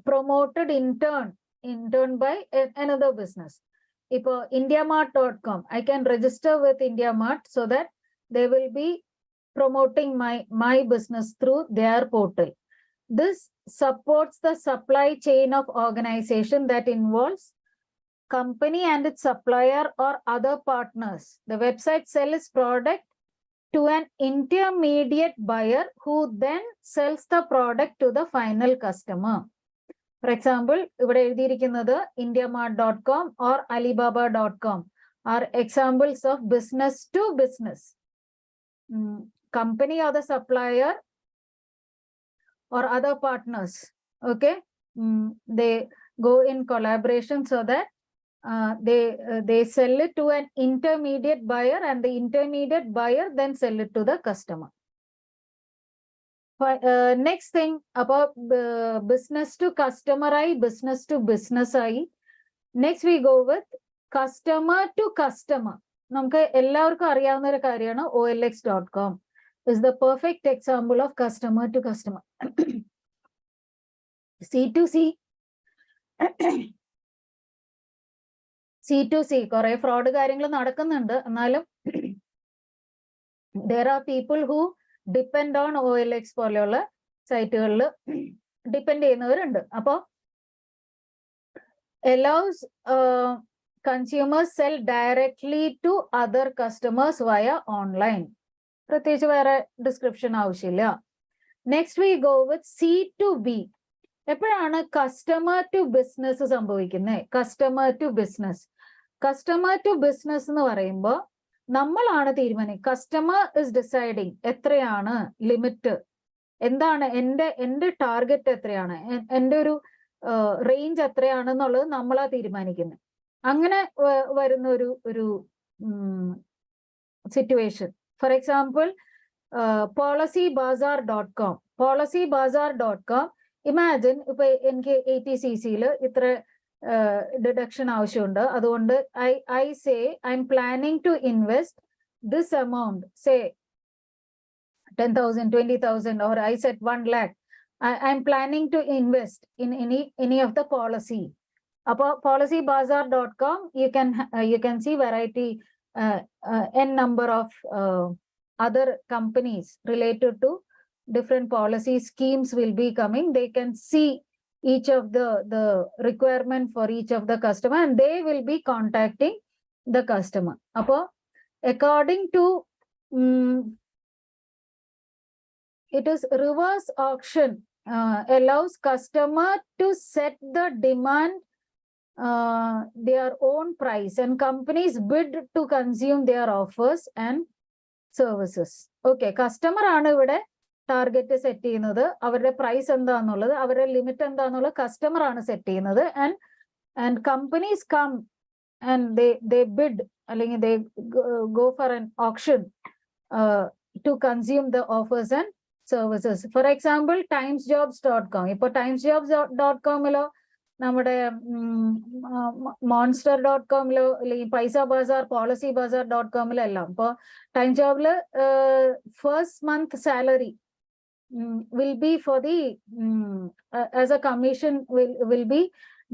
promoted in turn by another business. Ipo IndiaMart.com, I can register with IndiaMart so that they will be promoting my business through their portal. This supports the supply chain of organization that involves company and its supplier or other partners. The website sells product to an intermediate buyer who then sells the product to the final customer. For example, ഇവിടെ എഴുതിയിരിക്കുന്നത് IndiaMart.com or Alibaba.com are examples of business to business. Company or the supplier or other partners, okay, they go in collaboration so that they sell it to an intermediate buyer, and the intermediate buyer then sell it to the customer. Next thing about business to customer business to business next we go with customer to customer. നമുക്ക് എല്ലാവർക്കും അറിയാവുന്ന ഒരു കാര്യമാണ് OLX.com is the perfect example of customer to customer. C2C കുറെ fraud കാര്യങ്ങൾ നടക്കുന്നുണ്ട്. എന്നാലും there are people who depend on OLX പോലെയുള്ള സൈറ്റുകളിൽ ഡിപ്പെൻഡ് ചെയ്യുന്നവരുണ്ട്. അപ്പോൾ allows consumers sell directly to other customers via online. പ്രത്യേകിച്ച് വേറെ ഡിസ്ക്രിപ്ഷൻ ആവശ്യമില്ല. Next we go with C2B. എപ്പോഴാണ് കസ്റ്റമർ ടു ബിസിനസ് സംഭവിക്കുന്നത്? കസ്റ്റമർ ടു ബിസിനസ് എന്ന് പറയുമ്പോൾ നമ്മളാണ് തീരുമാനിക്കുക. കസ്റ്റമർ ഇസ് ഡിസൈഡിങ് എത്രയാണ് ലിമിറ്റ്, എന്താണ് എൻ്റെ ടാർഗറ്റ് എത്രയാണ്, എൻ്റെ ഒരു റേഞ്ച് എത്രയാണെന്നുള്ളത് നമ്മളാ തീരുമാനിക്കുന്നത്. അങ്ങനെ വരുന്ന ഒരു situation. For example policybazaar.com. Imagine ഇപ്പൊ എനിക്ക് 80cc ഇത്ര ഡിഡക്ഷൻ ആവശ്യമുണ്ട്. അതുകൊണ്ട് I say I'm planning to invest this amount, say 10,000, 20,000, or I said 1 lakh. I'm planning to invest in any of the policy. About policybazaar.com, you can see variety, n number of other companies related to different policy schemes will be coming. They can see each of the requirement for each of the customer, and they will be contacting the customer. About according to it is reverse auction, allows customer to set the demand their own price, and companies bid to consume their offers and services. Okay, customer ആണ് ഇവിടെ target set ചെയ്യുന്നത്. അവരുടെ price എന്താന്നുള്ളത്, അവരുടെ limit എന്താന്നുള്ളത് customer ആണ് set ചെയ്യുന്നത്. And companies come and they bid, അല്ലെങ്കിൽ they go for an auction to consume the offers and services. For example, timesjobs.com. ഇപ്പോൾ timesjobs.com നമ്മുടെ monster.com അല്ലെങ്കിൽ പൈസ ബസാർ, പോളിസി ബസാർ.com എല്ലാം. ഇപ്പോൾ ടൈം ജോബില് first month salary will be for the as a commission will be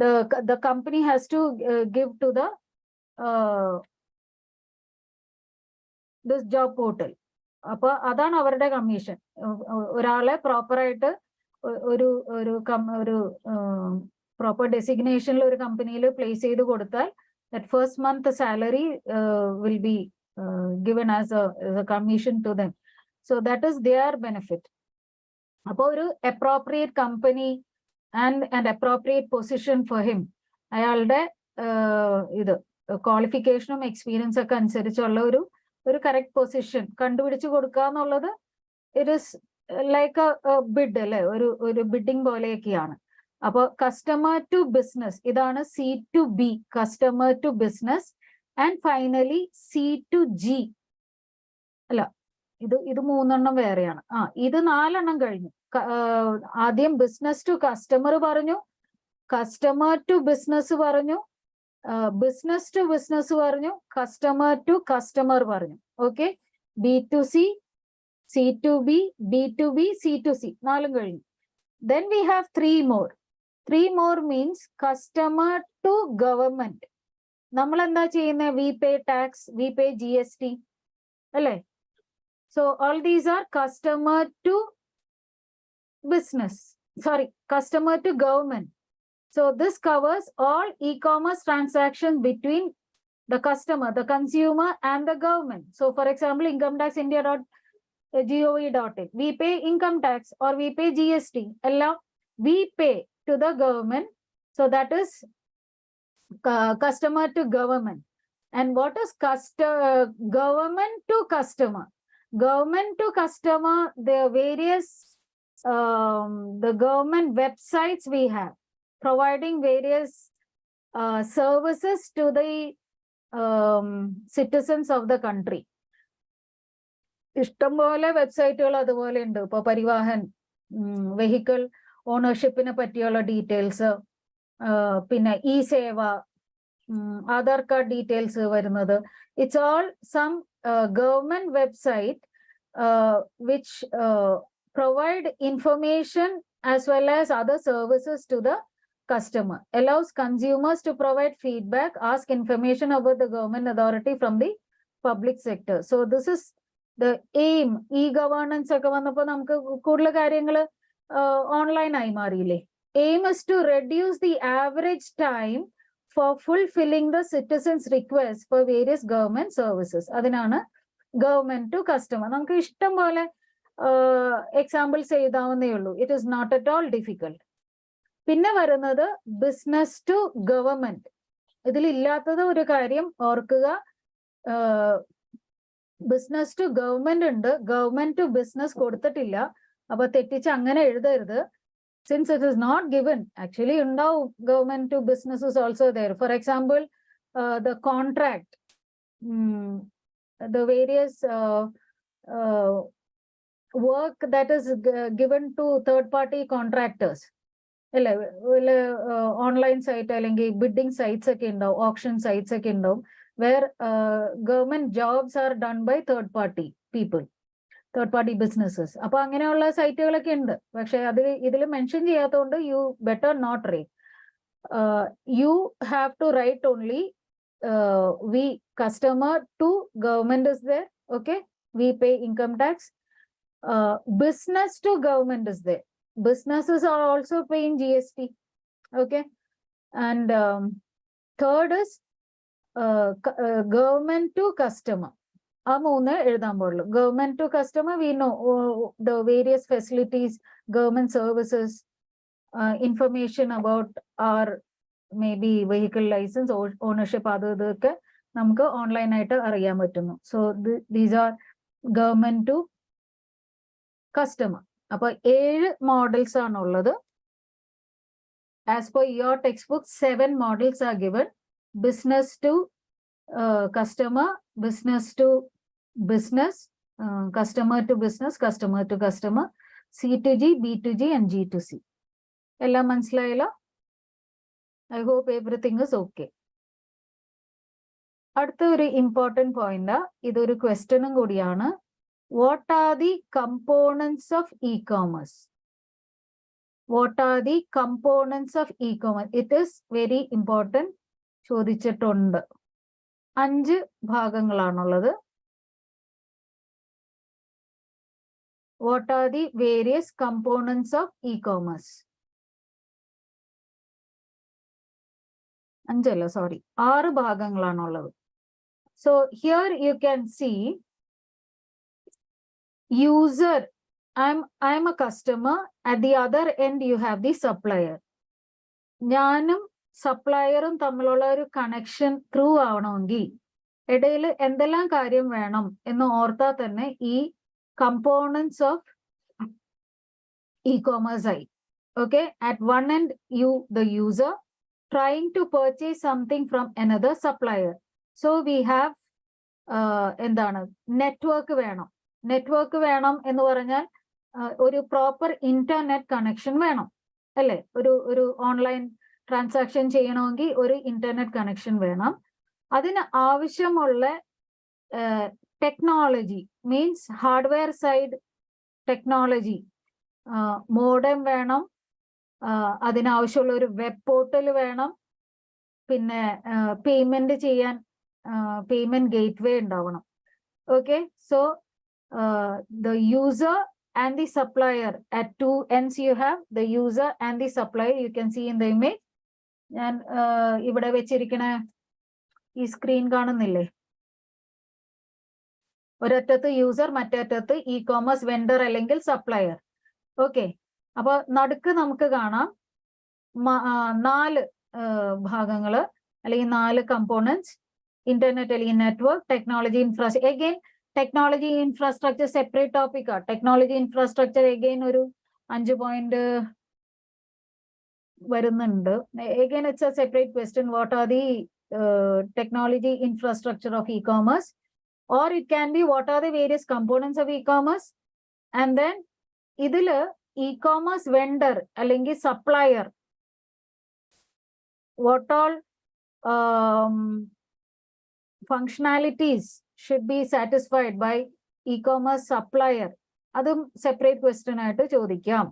the company has to give to the this job portal. അപ്പൊ അതാണ് അവരുടെ കമ്മീഷൻ. ഒരാളെ പ്രോപ്പറായിട്ട് ഒരു പ്രോപ്പർ ഡെസിഗ്നേഷനിൽ ഒരു കമ്പനിയിൽ പ്ലേസ് ചെയ്ത് കൊടുത്താൽ that first month salary will be given as a commission to them. So that is their benefit. അപ്പോൾ ഒരു appropriate company and appropriate position for him, അയാളുടെ ഇത് ക്വാളിഫിക്കേഷനും എക്സ്പീരിയൻസ് ഒക്കെ അനുസരിച്ചുള്ള ഒരു കറക്റ്റ് പൊസിഷൻ കണ്ടുപിടിച്ച് കൊടുക്കുക എന്നുള്ളത് it is like A bid അല്ലെ, ഒരു ബിഡിങ് പോലെയൊക്കെയാണ്. അപ്പോൾ കസ്റ്റമർ ടു ബിസിനസ് ഇതാണ് C2B, customer to business. And finally C2G അല്ല, ഇത് 3 വേറെയാണ്. ഇത് 4 കഴിഞ്ഞു. ആദ്യം ബിസിനസ് ടു കസ്റ്റമർ പറഞ്ഞു, കസ്റ്റമർ ടു ബിസിനസ് പറഞ്ഞു, ബിസിനസ് ടു ബിസിനസ് പറഞ്ഞു, കസ്റ്റമർ ടു കസ്റ്റമർ പറഞ്ഞു. Okay, B2C, C2B, B2B, C2C 4 കഴിഞ്ഞു. Then we have 3 more. 3 more means customer to government. നമ്മൾ എന്താ ചെയ്യുന്നത്? We pay tax, we pay GST അല്ലേ? So all these are customer to business, sorry, customer to government. So this covers all e-commerce transactions between the customer, the consumer and the government. So for example, incometaxindia.gov.in, we pay income tax or we pay GST. Allow we pay to the government. So that is customer to government. And what is government to customer? Government to customer, there are various the government websites we have. providing various services to the citizens of the country. ഇഷ്ടംപോലെ വെബ്സൈറ്റുകൾ അതുപോലെ ഉണ്ട്. ഇപ്പൊ Parivahan, vehicle ഓണർഷിപ്പിനെ പറ്റിയുള്ള details, പിന്നെ e Seva, Aadhaar card details വരുന്നത്. It's all some government website which provide information as well as other services to the customer, allows consumers to provide feedback, ask information about the government authority from the public sector. So this is the aim. E-governance ഒക്കെ വന്നപ്പോൾ നമുക്ക് കൂടുതൽ കാര്യങ്ങൾ online ആയി മാറിയില്ലേ. Aim is to reduce the average time for fulfilling the citizens' requests for various government services. അതിനാണ് government to customer. നമുക്ക് ഇഷ്ടം പോലെ എക്സാമ്പിൾസ് എഴുതാവുന്നേ ഉള്ളൂ. It is not at all difficult. പിന്നെ വരുന്നത് ബിസിനസ് ടു ഗവൺമെന്റ്. ഇതിലില്ലാത്തത് ഒരു കാര്യം ഓർക്കുക, ബിസിനസ് ടു ഗവൺമെന്റ് ഉണ്ട്, ഗവൺമെന്റ് ടു ബിസിനസ് കൊടുത്തിട്ടില്ല. അപ്പൊ തെറ്റിച്ച് അങ്ങനെ എഴുതരുത്. Since it is not given, actually ഉണ്ടാവും government to business is also there. For example the contract, the various work that is given to third party contractors, online site അല്ലെങ്കിൽ bidding sites ഒക്കെ ഉണ്ടാവും, auction sites ഒക്കെ ഉണ്ടാവും, where government jobs are done by third party people, third party businesses. അപ്പൊ അങ്ങനെയുള്ള സൈറ്റുകളൊക്കെ ഉണ്ട്. പക്ഷെ അത് ഇതിൽ മെൻഷൻ ചെയ്യാത്തതുകൊണ്ട് you better not write. You have to write only we customer to government is there, okay, we pay income tax. Business to government is there, businesses are also paying GST, okay. And third is government to customer. ആ മൂന്ന് എഴുതാൻ പാടുള്ളൂ. Government to customer, we know the various facilities, government services, information about our maybe vehicle license, ownership, അതൊക്കെ നമുക്ക് online ആയിട്ട് അറിയാൻ പറ്റുന്നു. So these are government to customer. അപ്പൊ 7 മോഡൽസ് ആണുള്ളത്. As per your textbook, 7 models are given. Business to customer, business to business, customer to business, customer to customer, C to G, B to G and G to C. എല്ലാം മനസ്സിലായല്ലോ? I hope everything is okay. അടുത്ത ഒരു important point, ഇതൊരു ക്വസ്റ്റ്യനും കൂടിയാണ്. What are the components of e-commerce? What are the components of e-commerce? It is very important. ചോദിച്ചിട്ടുണ്ട്. 5 ഭാഗങ്ങളാണുള്ളത്. What are the various components of e-commerce? 6 ഭാഗങ്ങളാണുള്ളത്. So here you can see user, I'm a customer. At the other end you have the supplier. ഞാനും സപ്ലയറും തമ്മിലുള്ള ഒരു connection through ആവണമെങ്കിൽ ഇടയിൽ എന്തെല്ലാം കാര്യം വേണം എന്ന് ഓർത്താൽ തന്നെ ഈ കമ്പോണൻസ് ഓഫ് ഇ-കോമേഴ്സ് ആയി. Okay, at one end you, the user, trying to purchase something from another supplier. So we have എന്താണ്, നെറ്റ്വർക്ക് വേണം. നെറ്റ്വർക്ക് വേണം എന്ന് പറഞ്ഞാൽ ഒരു പ്രോപ്പർ ഇന്റർനെറ്റ് കണക്ഷൻ വേണം, അല്ലേ? ഒരു ഓൺലൈൻ ട്രാൻസാക്ഷൻ ചെയ്യണമെങ്കിൽ ഒരു ഇന്റർനെറ്റ് കണക്ഷൻ വേണം. അതിന് ആവശ്യമുള്ള technology means hardware side technology, modem വേണം, അതിനാവശ്യമുള്ള ഒരു വെബ് പോർട്ടൽ വേണം, പിന്നെ പേയ്മെന്റ് ചെയ്യാൻ പേയ്മെന്റ് ഗേറ്റ്വേ ഉണ്ടാവണം. Okay, so the user and the supplier, at 2 ends you have the user and the supplier. You can see in the image. ഞാൻ ഇവിടെ വെച്ചിരിക്കണ ഈ screen കാണുന്നില്ലേ? ഒരറ്റത്ത് യൂസർ, മറ്റേ അറ്റത്ത് ഇ-കോമേഴ്സ് വെണ്ടർ അല്ലെങ്കിൽ സപ്ലയർ. ഓക്കെ, അപ്പൊ നടുക്ക് നമുക്ക് കാണാം 4 ഭാഗങ്ങള് അല്ലെങ്കിൽ 4 കമ്പോണൻസ്. ഇന്റർനെറ്റ് അല്ലെങ്കിൽ network, technology, infrastructure. Again technology infrastructure separate ടോപ്പിക്കാ. ടെക്നോളജി ഇൻഫ്രാസ്ട്രക്ചർ അഗൈൻ ഒരു 5 പോയിന്റ് വരുന്നുണ്ട്. Again, it's a separate question. What are the technology infrastructure of e-commerce? Or it can be what are the various components of e-commerce? And then ഇതില് e-commerce vendor അല്ലെങ്കിൽ supplier, what all functionalities should be satisfied by e-commerce supplier? അതും separate question ആയിട്ട് ചോദിക്കാം.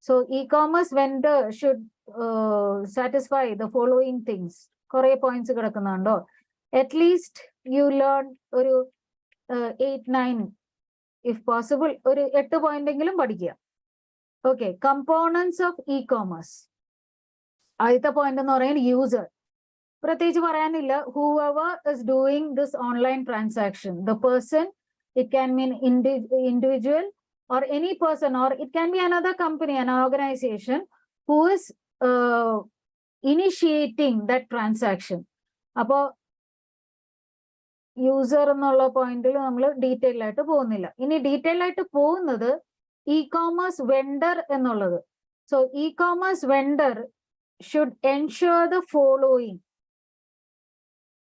So e-commerce vendor should satisfy the following things. കുറെ points കിടക്കുന്നുണ്ടോ? At least you learn ഒരു 8-9, if possible ഒരു 8 point എങ്കിലും പഠിക്കുക. Okay, components of e-commerce. ആദ്യത്തെ point എന്ന് പറയുന്നത് യൂസർ. പ്രത്യേകിച്ച് പറയാനില്ല, whoever is doing this online transaction, the person, it can mean individual or any person, or it can be another company, an organization who is initiating that transaction. അപ്പോൾ user എന്നുള്ള പോയിന്റിൽ നമ്മൾ detail ആയിട്ട് പോകുന്നില്ല. ഇനി detail ആയിട്ട് പോകുന്നത് e-commerce vendor എന്നുള്ളത്. So e-commerce vendor should ensure the following.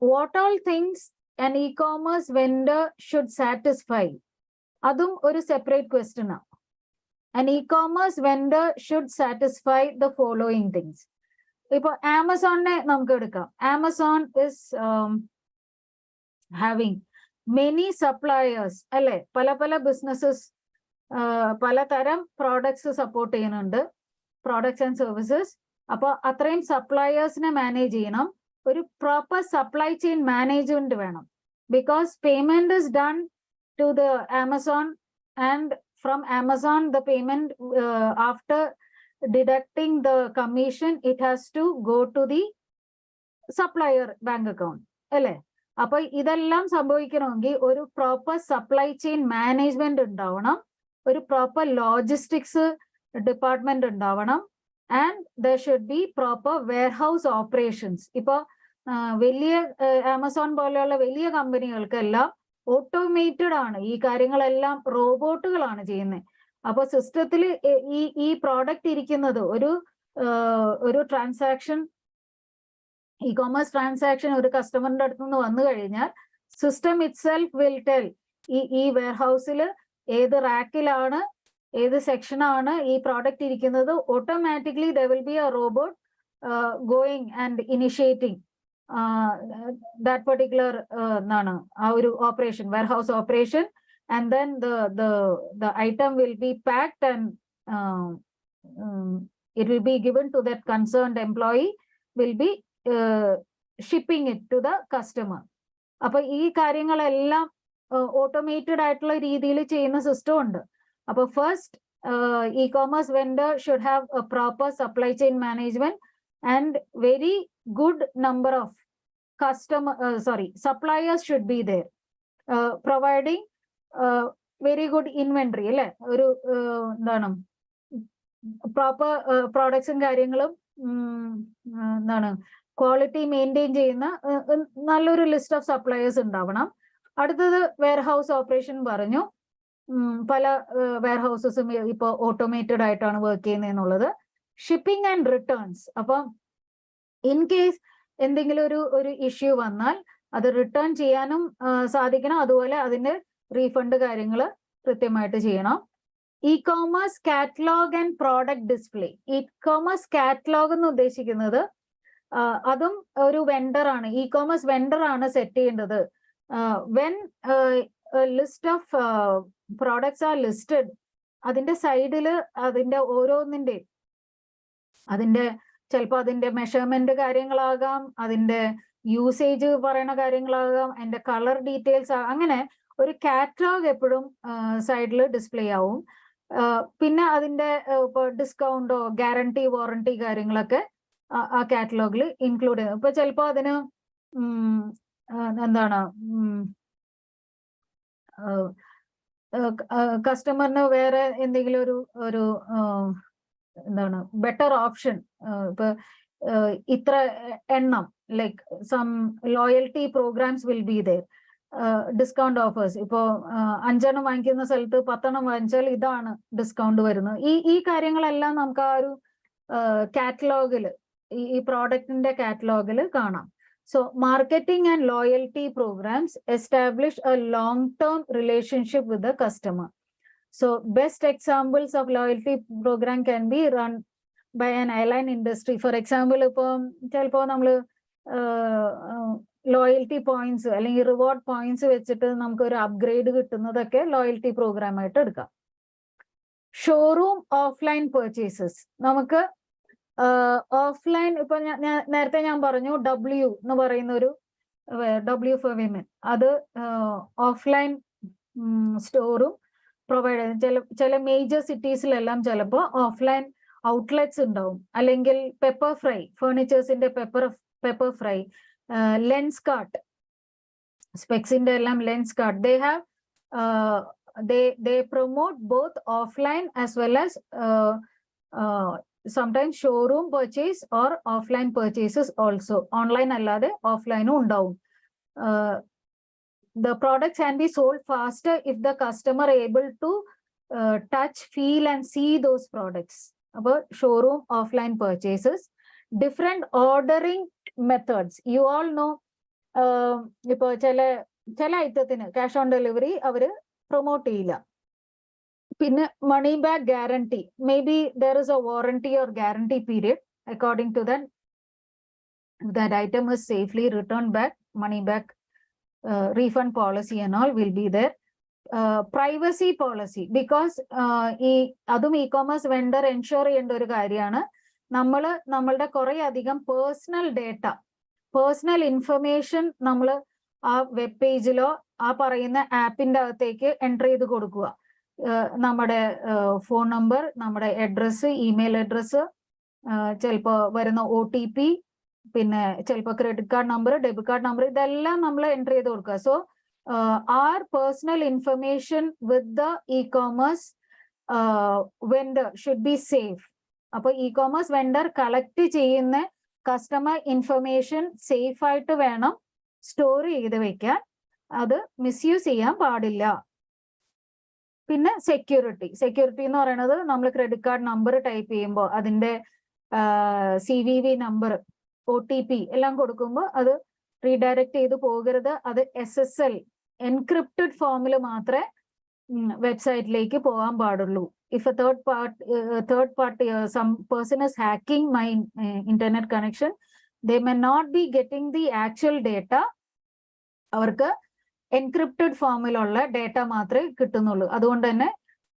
What all things an e-commerce vendor should satisfy? അതും ഒരു സെപ്പറേറ്റ് ക്വസ്റ്റ്യൻ ആണ്. An e-commerce vendor should satisfy the following things. ഇപ്പൊ ആമസോണിനെ നമുക്ക് എടുക്കാം. Amazon is having many suppliers, അല്ലെ? പല പല ബിസിനസ്സസ് പലതരം പ്രോഡക്ട്സ് സപ്പോർട്ട് ചെയ്യുന്നുണ്ട്, പ്രോഡക്ട്സ് ആൻഡ് സർവീസസ്. അപ്പോൾ അത്രയും സപ്ലയേഴ്സിനെ മാനേജ് ചെയ്യണം. ഒരു പ്രോപ്പർ സപ്ലൈ ചെയിൻ മാനേജ്മെന്റ് വേണം. Because payment is done to the Amazon and from Amazon the payment after deducting the commission it has to go to the supplier bank account, അല്ലേ? അപ്പൊ ഇതെല്ലാം സംഭവിക്കണമെങ്കിൽ ഒരു പ്രോപ്പർ സപ്ലൈ ചെയിൻ മാനേജ്മെന്റ് ഉണ്ടാവണം, ഒരു proper logistics department ഉണ്ടാവണം, and there should be proper warehouse operations. ഇപ്പൊ വലിയ Amazon പോലെയുള്ള വലിയ കമ്പനികൾക്കെല്ലാം ഓട്ടോമേറ്റഡ് ആണ്, ഈ കാര്യങ്ങളെല്ലാം റോബോട്ടുകളാണ് ചെയ്യുന്നത്. അപ്പൊ സിസ്റ്റത്തിൽ ഈ പ്രോഡക്റ്റ് ഇരിക്കുന്നത് ഒരു ട്രാൻസാക്ഷൻ, ഇ-കോമേഴ്സ് ട്രാൻസാക്ഷൻ ഒരു കസ്റ്റമറിന്റെ അടുത്ത് നിന്ന് വന്നു കഴിഞ്ഞാൽ system it self will tell ഈ വെയർഹൗസിൽ ഏത് റാക്കിലാണ്, ഏത് സെക്ഷനാണ് ഈ പ്രോഡക്റ്റ് ഇരിക്കുന്നത്. Automatically there will B A robot going and initiating that particular എന്താണ് ആ ഒരു operation, warehouse operation. And then the item will be packed and it will be given to that concerned employee, will be shipping it to the customer. അപ്പൊ ഈ കാര്യങ്ങളെല്ലാം automated ആയിട്ടുള്ള രീതിയിൽ ചെയ്യുന്ന system ഉണ്ട്. അപ്പൊ first e-commerce vendor should have a proper supply chain management and very good number of suppliers should be there, providing very good inventory, അല്ലെ? ഒരു എന്താണ് പ്രോപ്പർ പ്രോഡക്ട്സും കാര്യങ്ങളും എന്താണ് ക്വാളിറ്റി മെയിൻറ്റെയിൻ ചെയ്യുന്ന നല്ലൊരു ലിസ്റ്റ് ഓഫ് സപ്ലയേഴ്സ് ഉണ്ടാവണം. അടുത്തത് വെയർഹൗസ് ഓപ്പറേഷൻ പറഞ്ഞു. പല വെയർഹൗസസും ഇപ്പോൾ ഓട്ടോമേറ്റഡ് ആയിട്ടാണ് വർക്ക് ചെയ്യുന്നത്. Shipping and returns. അപ്പം ഇൻ കേസ് എന്തെങ്കിലും ഒരു ഇഷ്യൂ വന്നാൽ അത് റിട്ടേൺ ചെയ്യാനും സാധിക്കണം, അതുപോലെ അതിന്റെ റീഫണ്ട് കാര്യങ്ങൾ കൃത്യമായിട്ട് ചെയ്യണം. E-commerce catalogue and product display. E-commerce catalogue എന്ന് ഉദ്ദേശിക്കുന്നത് അതും ഒരു വെണ്ടറാണ്, ഇ-കോമേഴ്സ് വെണ്ടറാണ് സെറ്റ് ചെയ്യേണ്ടത്. When list of products R listed, അതിന്റെ സൈഡിൽ അതിന്റെ ഓരോന്നിന്റെ ചിലപ്പോൾ അതിന്റെ മെഷർമെന്റ് കാര്യങ്ങളാകാം, അതിന്റെ യൂസേജ് പറയുന്ന കാര്യങ്ങളാകാം, അതിന്റെ കളർ ഡീറ്റെയിൽസ്, അങ്ങനെ ഒരു കാറ്റലോഗ് എപ്പോഴും സൈഡിൽ ഡിസ്പ്ലേ ആവും. പിന്നെ അതിന്റെ ഡിസ്കൗണ്ടോ ഗ്യാരണ്ടി വാറണ്ടി കാര്യങ്ങളൊക്കെ ആ കാറ്റലോഗിൽ ഇൻക്ലൂഡ് ചെയ്യും. ഇപ്പൊ ചിലപ്പോ അതിന് എന്താണ് കസ്റ്റമറിന് വേറെ എന്തെങ്കിലും ഒരു എന്താണ് ബെറ്റർ ഓപ്ഷൻ, ഇപ്പൊ ഇത്ര എണ്ണം, like some loyalty programs will be there, discount offers. ഇപ്പോ 5 എണ്ണം വാങ്ങിക്കുന്ന സ്ഥലത്ത് 10 എണ്ണം വാങ്ങിച്ചാൽ ഇതാണ് ഡിസ്കൗണ്ട് വരുന്നത്. ഈ കാര്യങ്ങളെല്ലാം നമുക്ക് ആ ഒരു കാറ്റലോഗിൽ ഈ പ്രോഡക്റ്റിന്റെ കാറ്റലോഗിൽ കാണാം. So marketing and loyalty programs establish a long-term relationship with the customer. So best examples of loyalty program can be run by an airline industry. For example, ചിലപ്പോൾ നമ്മൾ ലോയൽറ്റി പോയിന്റ്സ് അല്ലെങ്കിൽ റിവാർഡ് പോയിന്റ്സ് വെച്ചിട്ട് നമുക്ക് ഒരു upgrade കിട്ടുന്നതൊക്കെ loyalty program ആയിട്ട് എടുക്കാം. Showroom offline purchases, നമുക്ക് ഓഫ്ലൈൻ ഇപ്പൊ നേരത്തെ ഞാൻ പറഞ്ഞു W എന്ന് പറയുന്ന ഒരു W ഫോർ വിമൻ, അത് ഓഫ്ലൈൻ സ്റ്റോറും പ്രൊവൈഡ് ചില മേജർ സിറ്റീസിലെല്ലാം ചിലപ്പോൾ ഓഫ്ലൈൻ ഔട്ട്ലെറ്റ്സ് ഉണ്ടാവും. അല്ലെങ്കിൽ പെപ്പർ ഫ്രൈ, ഫേർണിച്ചേഴ്സിന്റെ പെപ്പർ ഫ്രൈ, ലെൻസ് കാർട്ട്, സ്പെക്സിന്റെ എല്ലാം Lenskart, they have they promote both offline as well as sometimes showroom purchase or offline purchases also. Online allade offline undavum. The products can be sold faster if the customer able to touch, feel and see those products. About showroom offline purchases, different ordering methods. You all know ipo ചില ഐറ്റത്തിന് cash on delivery അവര് promote ചെയ്യില്ല. പിന്നെ money back guarantee, may be there is a warranty or guarantee period. According to that item is safely returned back, money back refund policy and all will be there. Privacy policy, because ഈ അതും e-commerce vendor ensure ചെയ്യേണ്ട ഒരു കാര്യമാണ്. നമ്മളുടെ കുറെ അധികം personal information നമ്മൾ ആ വെബ് പേജിലോ ആ പറയുന്ന ആപ്പിന്റെ അകത്തേക്ക് എൻ്റർ ചെയ്ത് കൊടുക്കുക. നമ്മുടെ ഫോൺ നമ്പർ, നമ്മുടെ അഡ്രസ്സ്, ഇമെയിൽ അഡ്രസ്സ്, ചിലപ്പോൾ വരുന്ന OTP, പിന്നെ ചിലപ്പോൾ credit card number, debit card number, ഇതെല്ലാം നമ്മൾ എൻ്റർ ചെയ്ത് കൊടുക്കുക. So our personal information with the e-commerce vendor should be safe. അപ്പോൾ ഇ-കോമേഴ്സ് വെണ്ടർ കളക്ട് ചെയ്യുന്ന കസ്റ്റമർ ഇൻഫർമേഷൻ സേഫ് ആയിട്ട് വേണം സ്റ്റോർ ചെയ്ത് വെക്കാൻ. അത് മിസ്യൂസ് ചെയ്യാൻ പാടില്ല. പിന്നെ സെക്യൂരിറ്റി എന്ന് പറയുന്നത് നമ്മൾ ക്രെഡിറ്റ് കാർഡ് നമ്പർ ടൈപ്പ് ചെയ്യുമ്പോൾ അതിന്റെ CVV നമ്പർ, OTP എല്ലാം കൊടുക്കുമ്പോൾ അത് റീഡയറക്ട് ചെയ്ത് പോകരുത്. അത് SSL എൻക്രിപ്റ്റഡ് ഫോമിൽ മാത്രമേ വെബ്സൈറ്റിലേക്ക് പോകാൻ പാടുള്ളൂ. If A third party some person is hacking my internet connection, they may not be getting the actual data. അവർക്ക് എൻക്രിപ്റ്റഡ് ഫോമിലുള്ള ഡേറ്റ മാത്രമേ കിട്ടുന്നുള്ളൂ. അതുകൊണ്ട് തന്നെ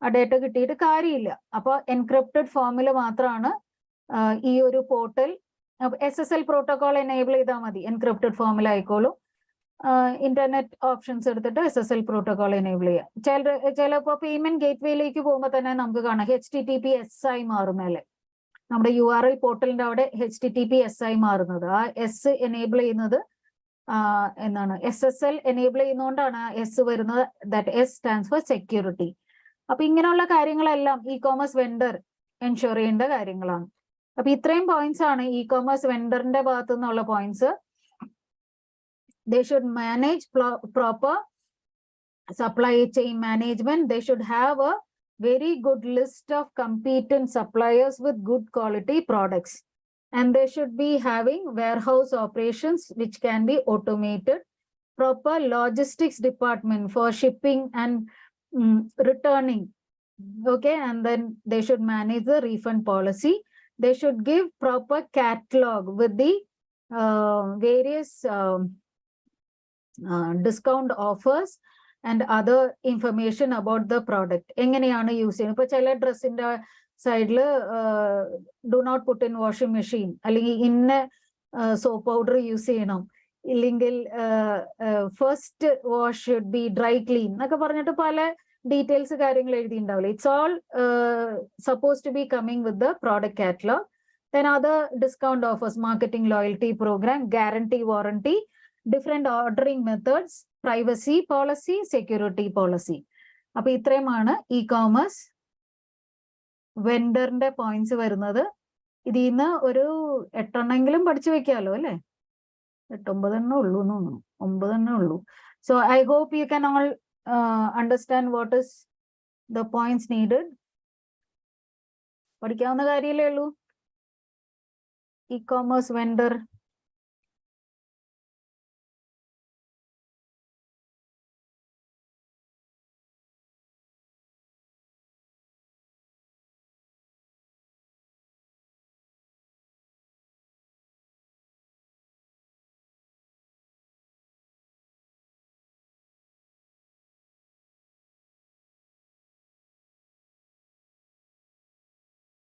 ആ ഡേറ്റ കിട്ടിയിട്ട് കാര്യമില്ല. അപ്പോൾ എൻക്രിപ്റ്റഡ് ഫോമിൽ മാത്രമാണ് ഈ ഒരു പോർട്ടൽ. SSL പ്രോട്ടോകോൾ എനേബിൾ ചെയ്താൽ മതി, എൻക്രിപ്റ്റഡ് ഫോമിൽ ആയിക്കോളും. ഇന്റർനെറ്റ് ഓപ്ഷൻസ് എടുത്തിട്ട് SSL പ്രോട്ടോകോൾ എനേബിൾ ചെയ്യാം. ചിലപ്പോൾ പേയ്മെന്റ് ഗേറ്റ്വേയിലേക്ക് പോകുമ്പോൾ തന്നെ നമുക്ക് കാണാം HTTPS ആയി മാറുന്നല്ലേ, നമ്മുടെ URL പോർട്ടലിന്റെ അവിടെ HTTPS ആയി മാറുന്നത്. ആ S എനേബിൾ ചെയ്യുന്നത് എന്താണ്, SSL എനേബിൾ ചെയ്യുന്നതുകൊണ്ടാണ് S വരുന്നത്. That S stands for security. അപ്പൊ ഇങ്ങനെയുള്ള കാര്യങ്ങളെല്ലാം ഇ-കോമേഴ്സ് വെണ്ടർ എൻഷുർ ചെയ്യേണ്ട കാര്യങ്ങളാണ്. അപ്പൊ ഇത്രയും പോയിന്റ്സ് ആണ് ഇ-കോമേഴ്സ് വെണ്ടറിന്റെ ഭാഗത്തു നിന്നുള്ള points. They should manage proper supply chain management. They should have a very good list of competent suppliers with good quality products. And they should be having warehouse operations which can be automated. Proper logistics department for shipping and returning. Okay, and then they should manage the refund policy. They should give proper catalog with the various discount offers and other information about the product. എങ്ങനെയാണ് use ചെയ്യുന്നത്? ഇപ്പൊ ചില ഡ്രസ്സിന്റെ സൈഡിൽ do not put in washing machine, അല്ലെങ്കിൽ ഇന്ന soap powder use ചെയ്യണം, ഇല്ലെങ്കിൽ first wash should be dry clean എന്നൊക്കെ പറഞ്ഞിട്ട് പല ഡീറ്റെയിൽസ് കാര്യങ്ങൾ എഴുതിയിട്ടുണ്ടാവില്ല. It's all suppose to be coming with the product catalogue. Then other discount offers, marketing loyalty program, guarantee warranty, different ordering methods, privacy policy, security policy. അപ്പൊ ഇത്രയുമാണ് e-commerce വെണ്ടറിന്റെ points വരുന്നത്. ഇതിൽ നിന്ന് ഒരു 8 എണ്ണെങ്കിലും പഠിച്ചു വെക്കാമല്ലോ അല്ലെ? 8-9 എണ്ണം ഉള്ളൂ എന്ന് തോന്നുന്നു, 9 എണ്ണം ഉള്ളൂ. So I hope you can all understand what is the points needed. പഠിക്കാവുന്ന കാര്യമല്ലേ ഉള്ളൂ. e-commerce vendor.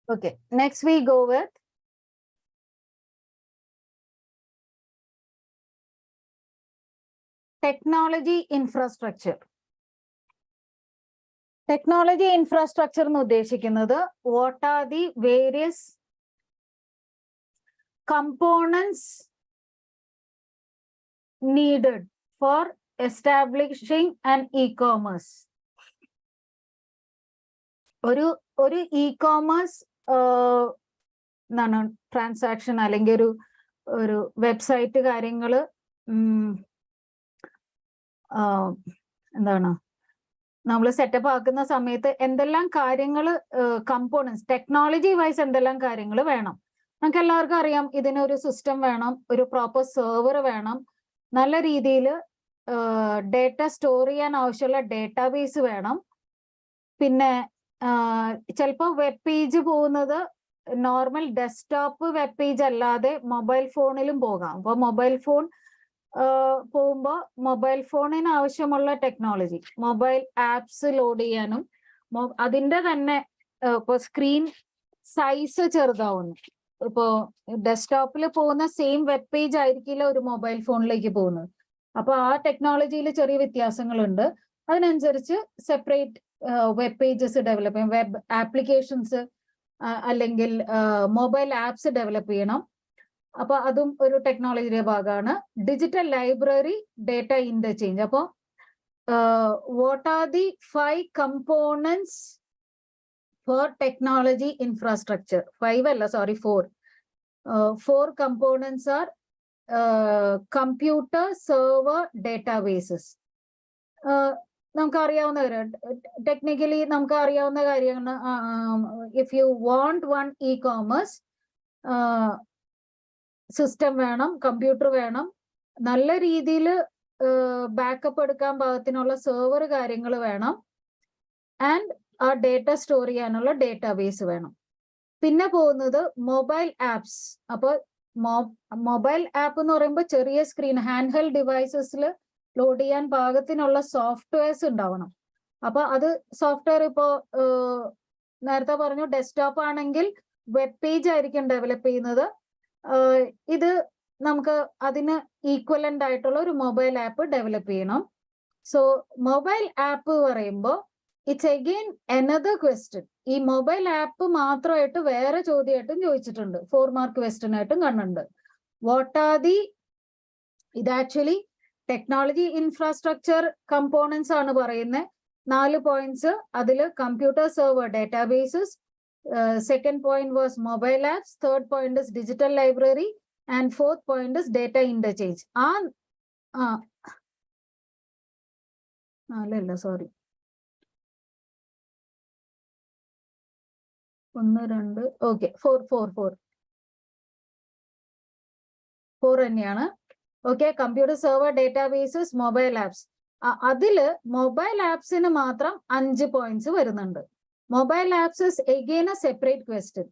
Okay, next we go with technology infrastructure. Technology infrastructure എന്ന് ഉദ്ദേശിക്കുന്നത് what are the various components needed for establishing an e-commerce. ഒരു e-commerce എന്താണ് transaction അല്ലെങ്കിൽ ഒരു website കാര്യങ്ങള് എന്താണ് നമ്മൾ സെറ്റപ്പ് ആക്കുന്ന സമയത്ത് എന്തെല്ലാം കാര്യങ്ങൾ കമ്പോണൻസ് ടെക്നോളജി വൈസ് എന്തെല്ലാം കാര്യങ്ങൾ വേണം. നമുക്ക് എല്ലാവർക്കും അറിയാം ഇതിനൊരു സിസ്റ്റം വേണം, ഒരു പ്രോപ്പർ സെർവർ വേണം, നല്ല രീതിയിൽ ഡേറ്റ സ്റ്റോർ ചെയ്യാൻ ആവശ്യമുള്ള ഡേറ്റാബേസ് വേണം. പിന്നെ ചിലപ്പോൾ വെബ് പേജ് പോകുന്നത് നോർമൽ ഡെസ്ക്ടോപ്പ് വെബ് പേജ് അല്ലാതെ മൊബൈൽ ഫോണിലും പോകാം. അപ്പോൾ മൊബൈൽ ഫോൺ പോകുമ്പോൾ മൊബൈൽ ഫോണിന് ആവശ്യമുള്ള ടെക്നോളജി, മൊബൈൽ ആപ്സ് ലോഡ് ചെയ്യാനും അതിൻ്റെ തന്നെ ഇപ്പോൾ സ്ക്രീൻ സൈസ് ചെറുതാവുന്നു. ഇപ്പോൾ ഡെസ്ക്ടോപ്പിൽ പോകുന്ന സെയിം വെബ് പേജ് ആയിരിക്കില്ല ഒരു മൊബൈൽ ഫോണിലേക്ക് പോകുന്നത്. അപ്പോൾ ആ ടെക്നോളജിയിൽ ചെറിയ വ്യത്യാസങ്ങളുണ്ട്. അതിനനുസരിച്ച് സെപ്പറേറ്റ് വെബ് പേജസ് ഡെവലപ്പ് ചെയ്യണം, വെബ് ആപ്ലിക്കേഷൻസ് അല്ലെങ്കിൽ മൊബൈൽ ആപ്സ് ഡെവലപ്പ് ചെയ്യണം. അപ്പൊ അതും ഒരു ടെക്നോളജിയുടെ ഭാഗമാണ്. Digital library, data interchange. അപ്പോൾ what are the 5 components for technology infrastructure? 5 അല്ല, sorry, 4. 4 components are computer, server, databases. നമുക്ക് അറിയാവുന്ന ടെക്നിക്കലി നമുക്ക് അറിയാവുന്ന കാര്യമാണ്. If you want one e-commerce system വേണം, കമ്പ്യൂട്ടർ വേണം, നല്ല രീതിയിൽ ബാക്കപ്പ് എടുക്കാൻ പാകത്തിനുള്ള സെർവർ കാര്യങ്ങൾ വേണം, ആൻഡ് ആ ഡേറ്റ സ്റ്റോർ ചെയ്യാനുള്ള ഡേറ്റാബേസ് വേണം. പിന്നെ പോകുന്നത് മൊബൈൽ ആപ്സ്. അപ്പോൾ മൊബൈൽ ആപ്പ് എന്ന് പറയുമ്പോൾ ചെറിയ സ്ക്രീൻ ഹാൻഡ് ഹെൽഡ് ഡിവൈസസിൽ ലോഡ് ചെയ്യാൻ പാകത്തിനുള്ള സോഫ്റ്റ്വെയർസ് ഉണ്ടാവണം. അപ്പൊ അത് സോഫ്റ്റ്വെയർ ഇപ്പോൾ നേരത്തെ പറഞ്ഞു ഡെസ്ക്ടോപ്പ് ആണെങ്കിൽ വെബ് പേജ് ആയിരിക്കും ഡെവലപ്പ് ചെയ്യുന്നത്. ഇത് നമുക്ക് അതിന് ഈക്വലന്റ് ആയിട്ടുള്ള ഒരു മൊബൈൽ ആപ്പ് ഡെവലപ്പ് ചെയ്യണം. സോ മൊബൈൽ ആപ്പ് പറയുമ്പോൾ ഇറ്റ്സ് അഗെയിൻ അനദർ ക്വസ്റ്റ്യൻ. ഈ മൊബൈൽ ആപ്പ് മാത്രമായിട്ട് വേറെ ചോദ്യമായിട്ടും ചോദിച്ചിട്ടുണ്ട്, 4 മാർക്ക് ക്വസ്റ്റ്യൻ ആയിട്ടും കണ്ടിട്ടുണ്ട്. വാട്ട് ആർ ദി, ഇത് ആക്ച്വലി ടെക്നോളജി ഇൻഫ്രാസ്ട്രക്ചർ കമ്പോണൻസ് ആണ് പറയുന്നത്. 4 പോയിന്റ്സ്. അതിൽ computer, server, databases. Second point was mobile apps. Third point is digital library, and 4th point is data interchange. Sorry. 1 2 okay, 4 തന്നെയാണ്. Okay, computer, server, databases, mobile apps. അതില് mobile ആപ്സിന് മാത്രം 5 points വരുന്നുണ്ട്. Mobile apps is again a separate question.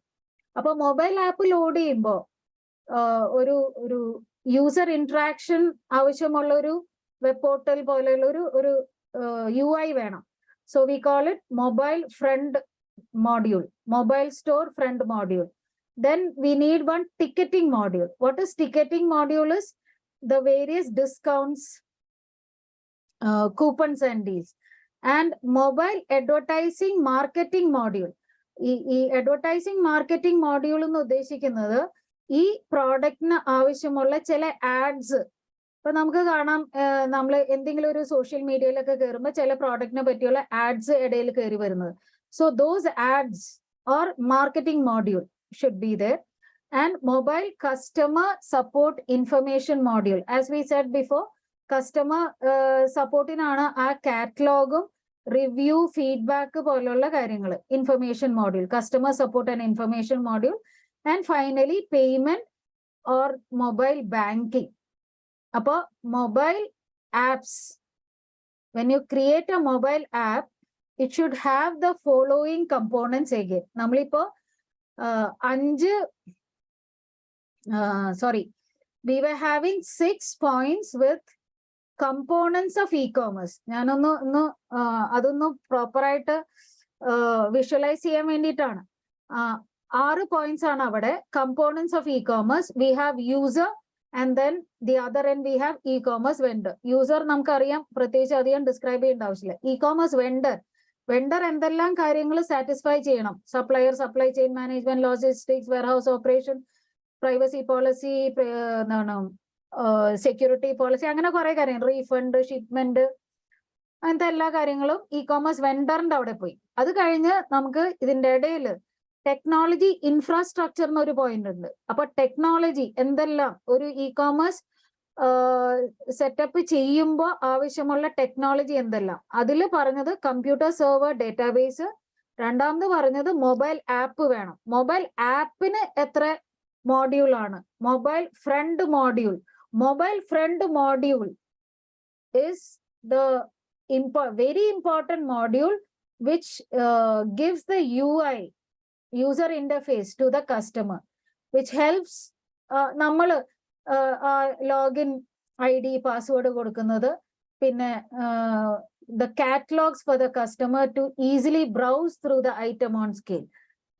അപ്പൊ mobile app load ചെയ്യുമ്പോൾ ഒരു user interaction ആവശ്യമുള്ള ഒരു വെബ് പോർട്ടൽ പോലെയുള്ള ഒരു UI വേണം. So we call it mobile front module, mobile store front module. Then we need one ticketing module. What is ticketing module? Is the various discounts, coupons and deals. And mobile advertising marketing module. ഈ advertising marketing module എന്ന് ഉദ്ദേശിക്കുന്നത് ഈ പ്രോഡക്റ്റിന് ആവശ്യമുള്ള ചില ads. ഇപ്പൊ നമുക്ക് കാണാം, നമ്മൾ എന്തെങ്കിലും ഒരു സോഷ്യൽ മീഡിയയിലൊക്കെ കയറുമ്പോൾ ചില പ്രോഡക്റ്റിനെ പറ്റിയുള്ള ആഡ്സ് ഇടയിൽ കയറി വരുന്നത്. So those ads or marketing module should be there. And mobile customer support information module. As we said before, customer supportinana aa catalogum, review, feedback poലുള്ള കാര്യങ്ങൾ, information module, customer support and information module. And finally payment, or mobile banking. Appo mobile apps, when you create a mobile app, it should have the following components again. Nammalipo we were having 6 points with components of e-commerce. ഞാനൊന്ന് അതൊന്ന് പ്രോപ്പറായിട്ട് visualise ചെയ്യാൻ വേണ്ടിയിട്ടാണ്. 6 points ആണ് അവിടെ. Components of e-commerce, we have user, and then the other end we have e-commerce vendor. User നമുക്കറിയാം, പ്രത്യേകിച്ച് അധികം ഡിസ്ക്രൈബ് ചെയ്യേണ്ട ആവശ്യമില്ല. e-commerce vendor എന്തെല്ലാം കാര്യങ്ങൾ സാറ്റിസ്ഫൈ ചെയ്യണം? Supplier, supply chain management, logistics, warehouse operation, privacy policy, security policy, അങ്ങനെ കുറെ കാര്യങ്ങൾ, റീഫണ്ട്, ഷിപ്മെന്റ്, അങ്ങനത്തെ എല്ലാ കാര്യങ്ങളും ഇ-കോമേഴ്സ് വെണ്ടറിന്റെ അവിടെ പോയി. അത് കഴിഞ്ഞ് നമുക്ക് ഇതിന്റെ ഇടയിൽ ടെക്നോളജി ഇൻഫ്രാസ്ട്രക്ചർ എന്നൊരു പോയിന്റ് ഉണ്ട്. അപ്പൊ ടെക്നോളജി എന്തെല്ലാം ഒരു ഇ-കോമേഴ്സ് സെറ്റപ്പ് ചെയ്യുമ്പോൾ ആവശ്യമുള്ള ടെക്നോളജി എന്തെല്ലാം, അതിൽ പറഞ്ഞത് കമ്പ്യൂട്ടർ സെർവർ ഡേറ്റാബേസ്, രണ്ടാമത് പറഞ്ഞത് മൊബൈൽ ആപ്പ് വേണം. മൊബൈൽ ആപ്പിന് എത്ര മോഡ്യൂൾ ആണ്? Mobile front module. Mobile friend module is the very important module which gives the UI, user interface, to the customer, which helps nammal login ID, password kodukkunnathu, pinne the catalogs for the customer to easily browse through the item on scale.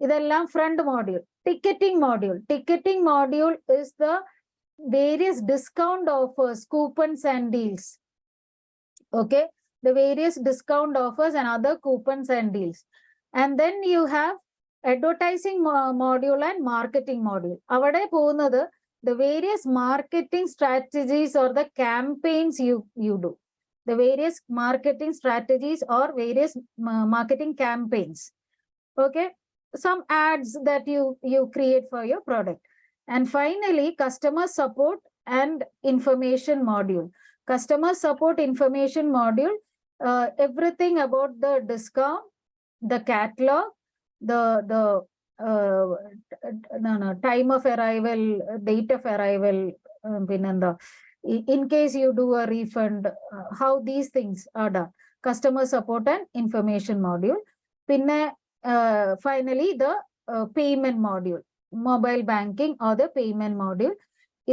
Idellam friend module. Ticketing module is the various discount offers, coupons and deals. Okay, the various discount offers and other coupons and deals. And then you have advertising module and marketing module. Avade povunathu the various marketing strategies or the campaigns you do. The various marketing strategies or various marketing campaigns. Okay, some ads that you create for your product. And finally, customer support and information module. Customer support information module, everything about the discount, the catalog, the time of arrival, date of arrival, in case you do a refund, how these things are done. Customer support and information module. Finally, the payment module. Mobile banking or the payment module.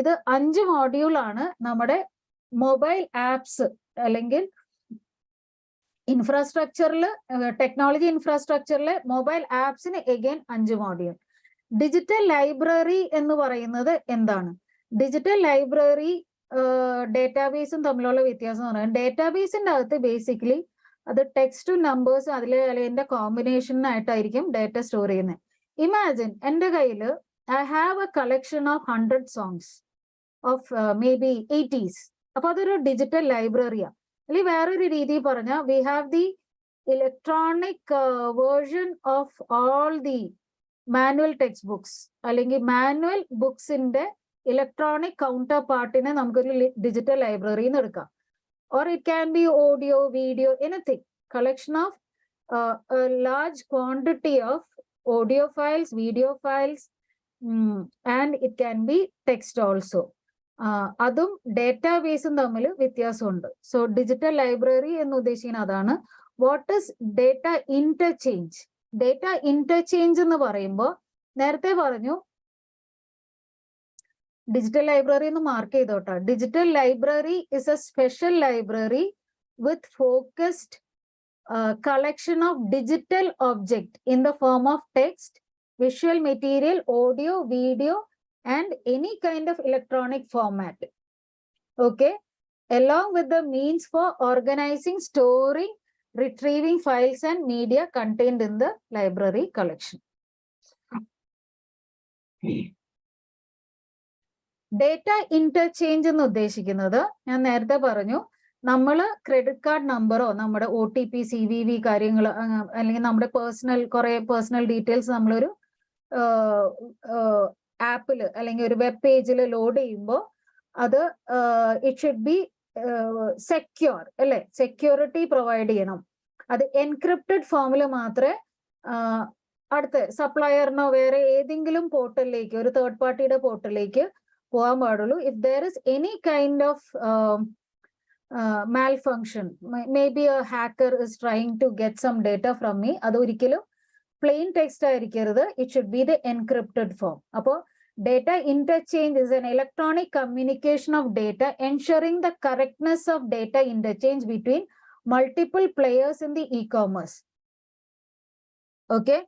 ഇത് 5 module ആണ് നമ്മുടെ mobile apps അല്ലെങ്കിൽ ഇൻഫ്രാസ്ട്രക്ചറിൽ, technology ഇൻഫ്രാസ്ട്രക്ചറിലെ mobile ആപ്സിന് again 5 module. Digital library എന്ന് പറയുന്നത് എന്താണ്? ഡിജിറ്റൽ ലൈബ്രറി ഡേറ്റാബേസും തമ്മിലുള്ള വ്യത്യാസം എന്ന് പറയുന്നത്, ഡേറ്റാബേസിന്റെ അകത്ത് ബേസിക്കലി അത് ടെക്സ്റ്റും നമ്പേഴ്സും അതിന്റെ കോമ്പിനേഷനായിട്ടായിരിക്കും ഡേറ്റ സ്റ്റോർ ചെയ്യുന്നത്. Imagine, എൻ്റെ കയ്യിൽ I have a collection of 100 songs of maybe 80s. അപ്പോൾ അതൊരു ഡിജിറ്റൽ ലൈബ്രറിയാണ്. അല്ലെങ്കിൽ വേറൊരു രീതി പറഞ്ഞാൽ we have the electronic version of all the manual textbooks, അല്ലെങ്കിൽ മാനുവൽ ബുക്സിന്റെ ഇലക്ട്രോണിക് കൗണ്ടർ പാർട്ടിനെ നമുക്കൊരു ഡിജിറ്റൽ ലൈബ്രറിയിൽ നിന്ന് എടുക്കാം. Or it can be audio, video, anything. Collection of a large quantity of audio files, video files, and it can be text also. അതും ഡേറ്റാബേസും തമ്മിൽ വ്യത്യാസമുണ്ട്. So digital library എന്ന് ഉദ്ദേശിക്കുന്നത് അതാണ്. What is data interchange? Data interchange എന്ന് പറയുമ്പോൾ നേരത്തെ പറഞ്ഞു ഡിജിറ്റൽ ലൈബ്രറി എന്ന് മാർക്ക് ചെയ്തോട്ടോ. Digital library is a special library with focused collection of digital object in the form of text, visual material, audio, video, and any kind of electronic format. Okay, along with the means for organizing, storing, retrieving files and media contained in the library collection. Data interchange എന്ന് ഉദ്ദേശിക്കുന്നത് ഞാൻ നേരത്തെ പറഞ്ഞു, നമ്മൾ credit card നമ്പറോ നമ്മുടെ OTP, CVV കാര്യങ്ങൾ അല്ലെങ്കിൽ നമ്മുടെ കുറെ പേഴ്സണൽ ഡീറ്റെയിൽസ് നമ്മളൊരു ആപ്പിൽ അല്ലെങ്കിൽ ഒരു വെബ് പേജിൽ ലോഡ് ചെയ്യുമ്പോൾ അത് ഇറ്റ് ഷുഡ് ബി സെക്യൂർ അല്ലെ, സെക്യൂരിറ്റി പ്രൊവൈഡ് ചെയ്യണം. അത് എൻക്രിപ്റ്റഡ് ഫോമിൽ മാത്രമേ അടുത്ത സപ്ലയറിനോ വേറെ ഏതെങ്കിലും പോർട്ടലിലേക്ക്, ഒരു തേർഡ് പാർട്ടിയുടെ പോർട്ടലിലേക്ക് പോകാൻ പാടുള്ളൂ. If there is any kind of malfunction, maybe a hacker is trying to get some data from me, അത് ഒരിക്കലും plain text ആയിരിക്കരുത്. It should be the encrypted form. അപ്പോൾ data interchange is an electronic communication of data ensuring the correctness of data interchange between multiple players in the e-commerce. Okay.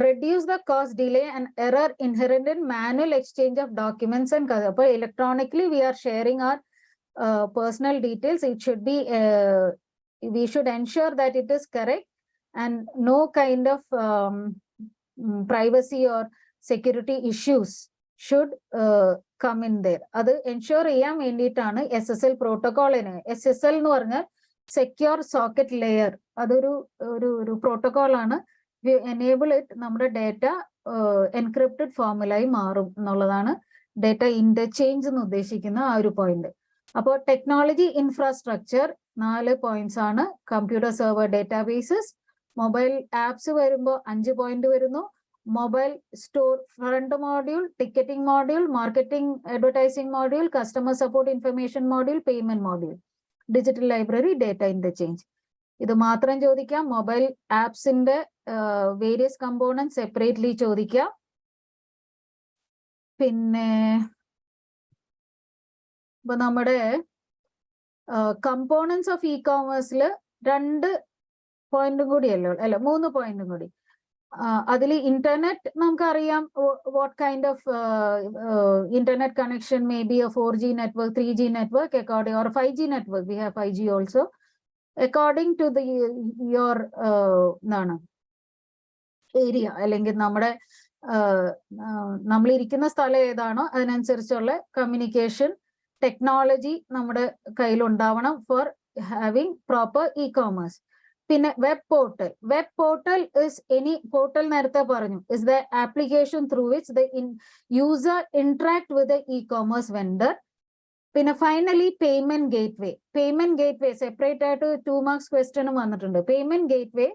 Reduce the cost, delay and error inherent in manual exchange of documents and electronically we are sharing our personal details. It should be we should ensure that it is correct and no kind of privacy or security issues should come in there. Adu ensure ചെയ്യാൻ വേണ്ടിയിട്ടാണ് SSL protocol നെ. SSL എന്ന് പറഞ്ഞാൽ secure socket layer. അതൊരു ഒരു protocol ആണ്. We enable it, നമ്മുടെ data encrypted ഫോമിലായി മാറും എന്നുള്ളതാണ് ഡേറ്റ ഇന്റർചേഞ്ച് എന്ന് ഉദ്ദേശിക്കുന്ന ആ ഒരു പോയിന്റ്. അപ്പോൾ ടെക്നോളജി ഇൻഫ്രാസ്ട്രക്ചർ 4 പോയിന്റ്സ് ആണ്. Computer server databases, mobile apps വരുമ്പോൾ 5 പോയിന്റ് വരുന്നു. Mobile store front module, ticketing module, marketing advertising module, customer support information module, payment module, digital library, data interchange. ഇത് മാത്രം ചോദിക്കാം. മൊബൈൽ ആപ്സിന്റെ വേരിയസ് കമ്പോണന്റ് സെപ്പറേറ്റ്ലി ചോദിക്കാം. പിന്നെ ഇപ്പൊ നമ്മുടെ കമ്പോണൻസ് ഓഫ് ഇ കോമേഴ്സിൽ 2 പോയിന്റും കൂടിയല്ലോ, അല്ല 3 പോയിന്റും കൂടി. അതിൽ ഇന്റർനെറ്റ് നമുക്കറിയാം, what kind of internet connection, may be a 4G network, 3G network, according or 5G network. We have 5G also. According to the your എന്താണ് ഏരിയ, അല്ലെങ്കിൽ നമ്മുടെ നമ്മളിരിക്കുന്ന സ്ഥലം ഏതാണോ അതിനനുസരിച്ചുള്ള കമ്മ്യൂണിക്കേഷൻ ടെക്നോളജി നമ്മുടെ കയ്യിലുണ്ടാവണം for having proper e commerce. പിന്നെ web portal. Web portal is any portal, നേരത്തെ പറഞ്ഞു, is the application through which the user interact with the e commerce vendor. പിന്നെ finally payment gateway. Payment gateway separate ആയിട്ട് 2 marks ക്വസ്റ്റ്യനും വന്നിട്ടുണ്ട്. Payment gateway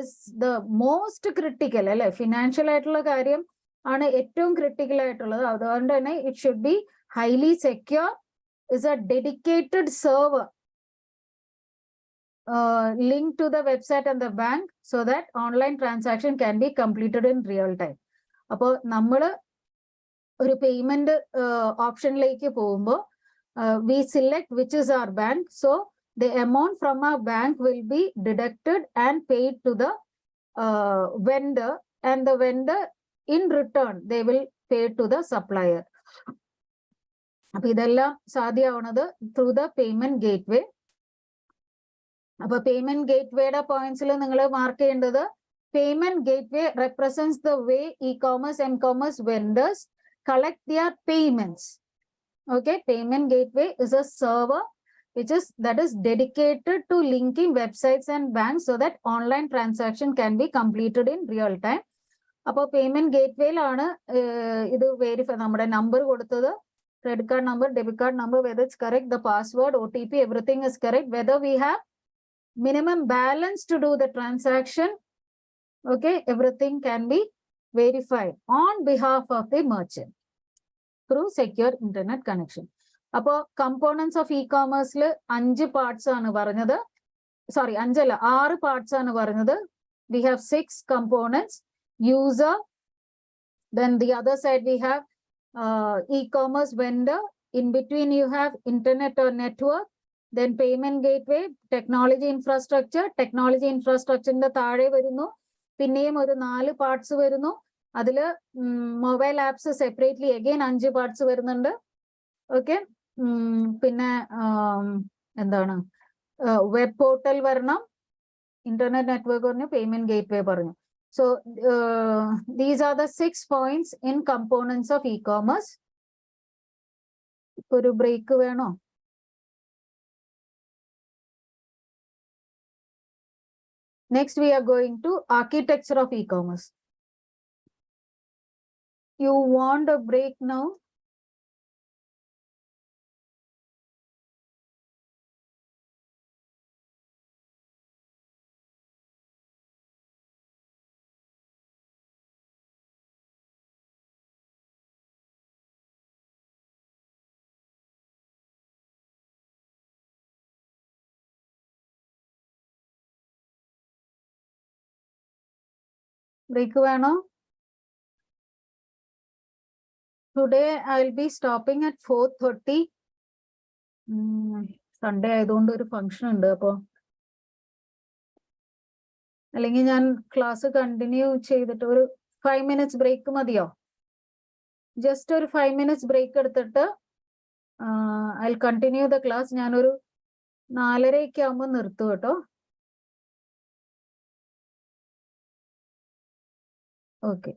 is the most critical, അല്ലെ? Financial ആയിട്ടുള്ള കാര്യം ആണ് ഏറ്റവും ക്രിട്ടിക്കൽ ആയിട്ടുള്ളത്. അതുകൊണ്ട് തന്നെ it should B highly secure, is a dedicated server linked to the website and the bank so that online transaction can be completed in real time. അപ്പോൾ നമ്മൾ ഒരു പേയ്മെന്റ് ഓപ്ഷനിലേക്ക് പോകുമ്പോൾ we select which is our bank, so the amount from our bank will be deducted and paid to the vendor, and the vendor in return they will pay to the supplier. അപ്പൊ ഇതെല്ലാം സാധ്യമാവുന്നത് through the payment gateway. അപ്പൊ payment ഗേറ്റ്വേയുടെ പോയിന്റ്സിൽ നിങ്ങൾ mark ചെയ്യേണ്ടത്, payment gateway represents the way e commerce m commerce vendors collect their payments. Okay, payment gateway is a server that is dedicated to linking websites and banks so that online transaction can be completed in real time. അപ്പോൾ payment ഗേറ്റ്വേയിലാണ് ഇത് verify, നമ്മുടെ number കൊടുത്തത്, credit card number, debit card number, whether it's correct, the password, OTP, everything is correct, whether we have minimum balance to do the transaction. Okay, everything can be verified on behalf of the merchant through secure internet connection. Appo components of e-commerce le 5 parts aanu paranjathu, sorry 5 alla 6 parts aanu paranjathu. We have 6 components: user, then the other side we have e-commerce vendor, in between you have internet or network, then payment gateway, technology infrastructure. Technology infrastructure ന്റെ താഴെ വരുന്നു പിന്നെയും ഒരു 4 parts വരുന്നു. അതിൽ mobile apps separately again 5 parts വരുന്നുണ്ട്. Okay, പിന്നെ എന്താണ്, വെബ് പോർട്ടൽ വരണം, ഇന്റർനെറ്റ് നെറ്റ്വർക്ക് പറഞ്ഞു, പേയ്മെന്റ് ഗേറ്റ്വേ പറഞ്ഞു. So these are the 6 points in components of e-commerce. ഒരു ബ്രേക്ക് വേണോ? Next we are going to architecture of e-commerce. You want a break now? Break വേണോ? Today I will be stopping at 4:30. Sunday ആയതുകൊണ്ട് ഒരു function ഉണ്ട്. അപ്പോൾ അല്ലെങ്കിൽ ഞാൻ class continue ചെയ്തിട്ട് ഒരു 5 minutes ബ്രേക്ക് മതിയോ? ജസ്റ്റ് ഒരു 5 minutes ബ്രേക്ക് എടുത്തിട്ട് ഐ കണ്ടിന്യൂ ദ ക്ലാസ്. ഞാനൊരു 4:30 ആകുമ്പോൾ നിർത്തും കേട്ടോ. Okay.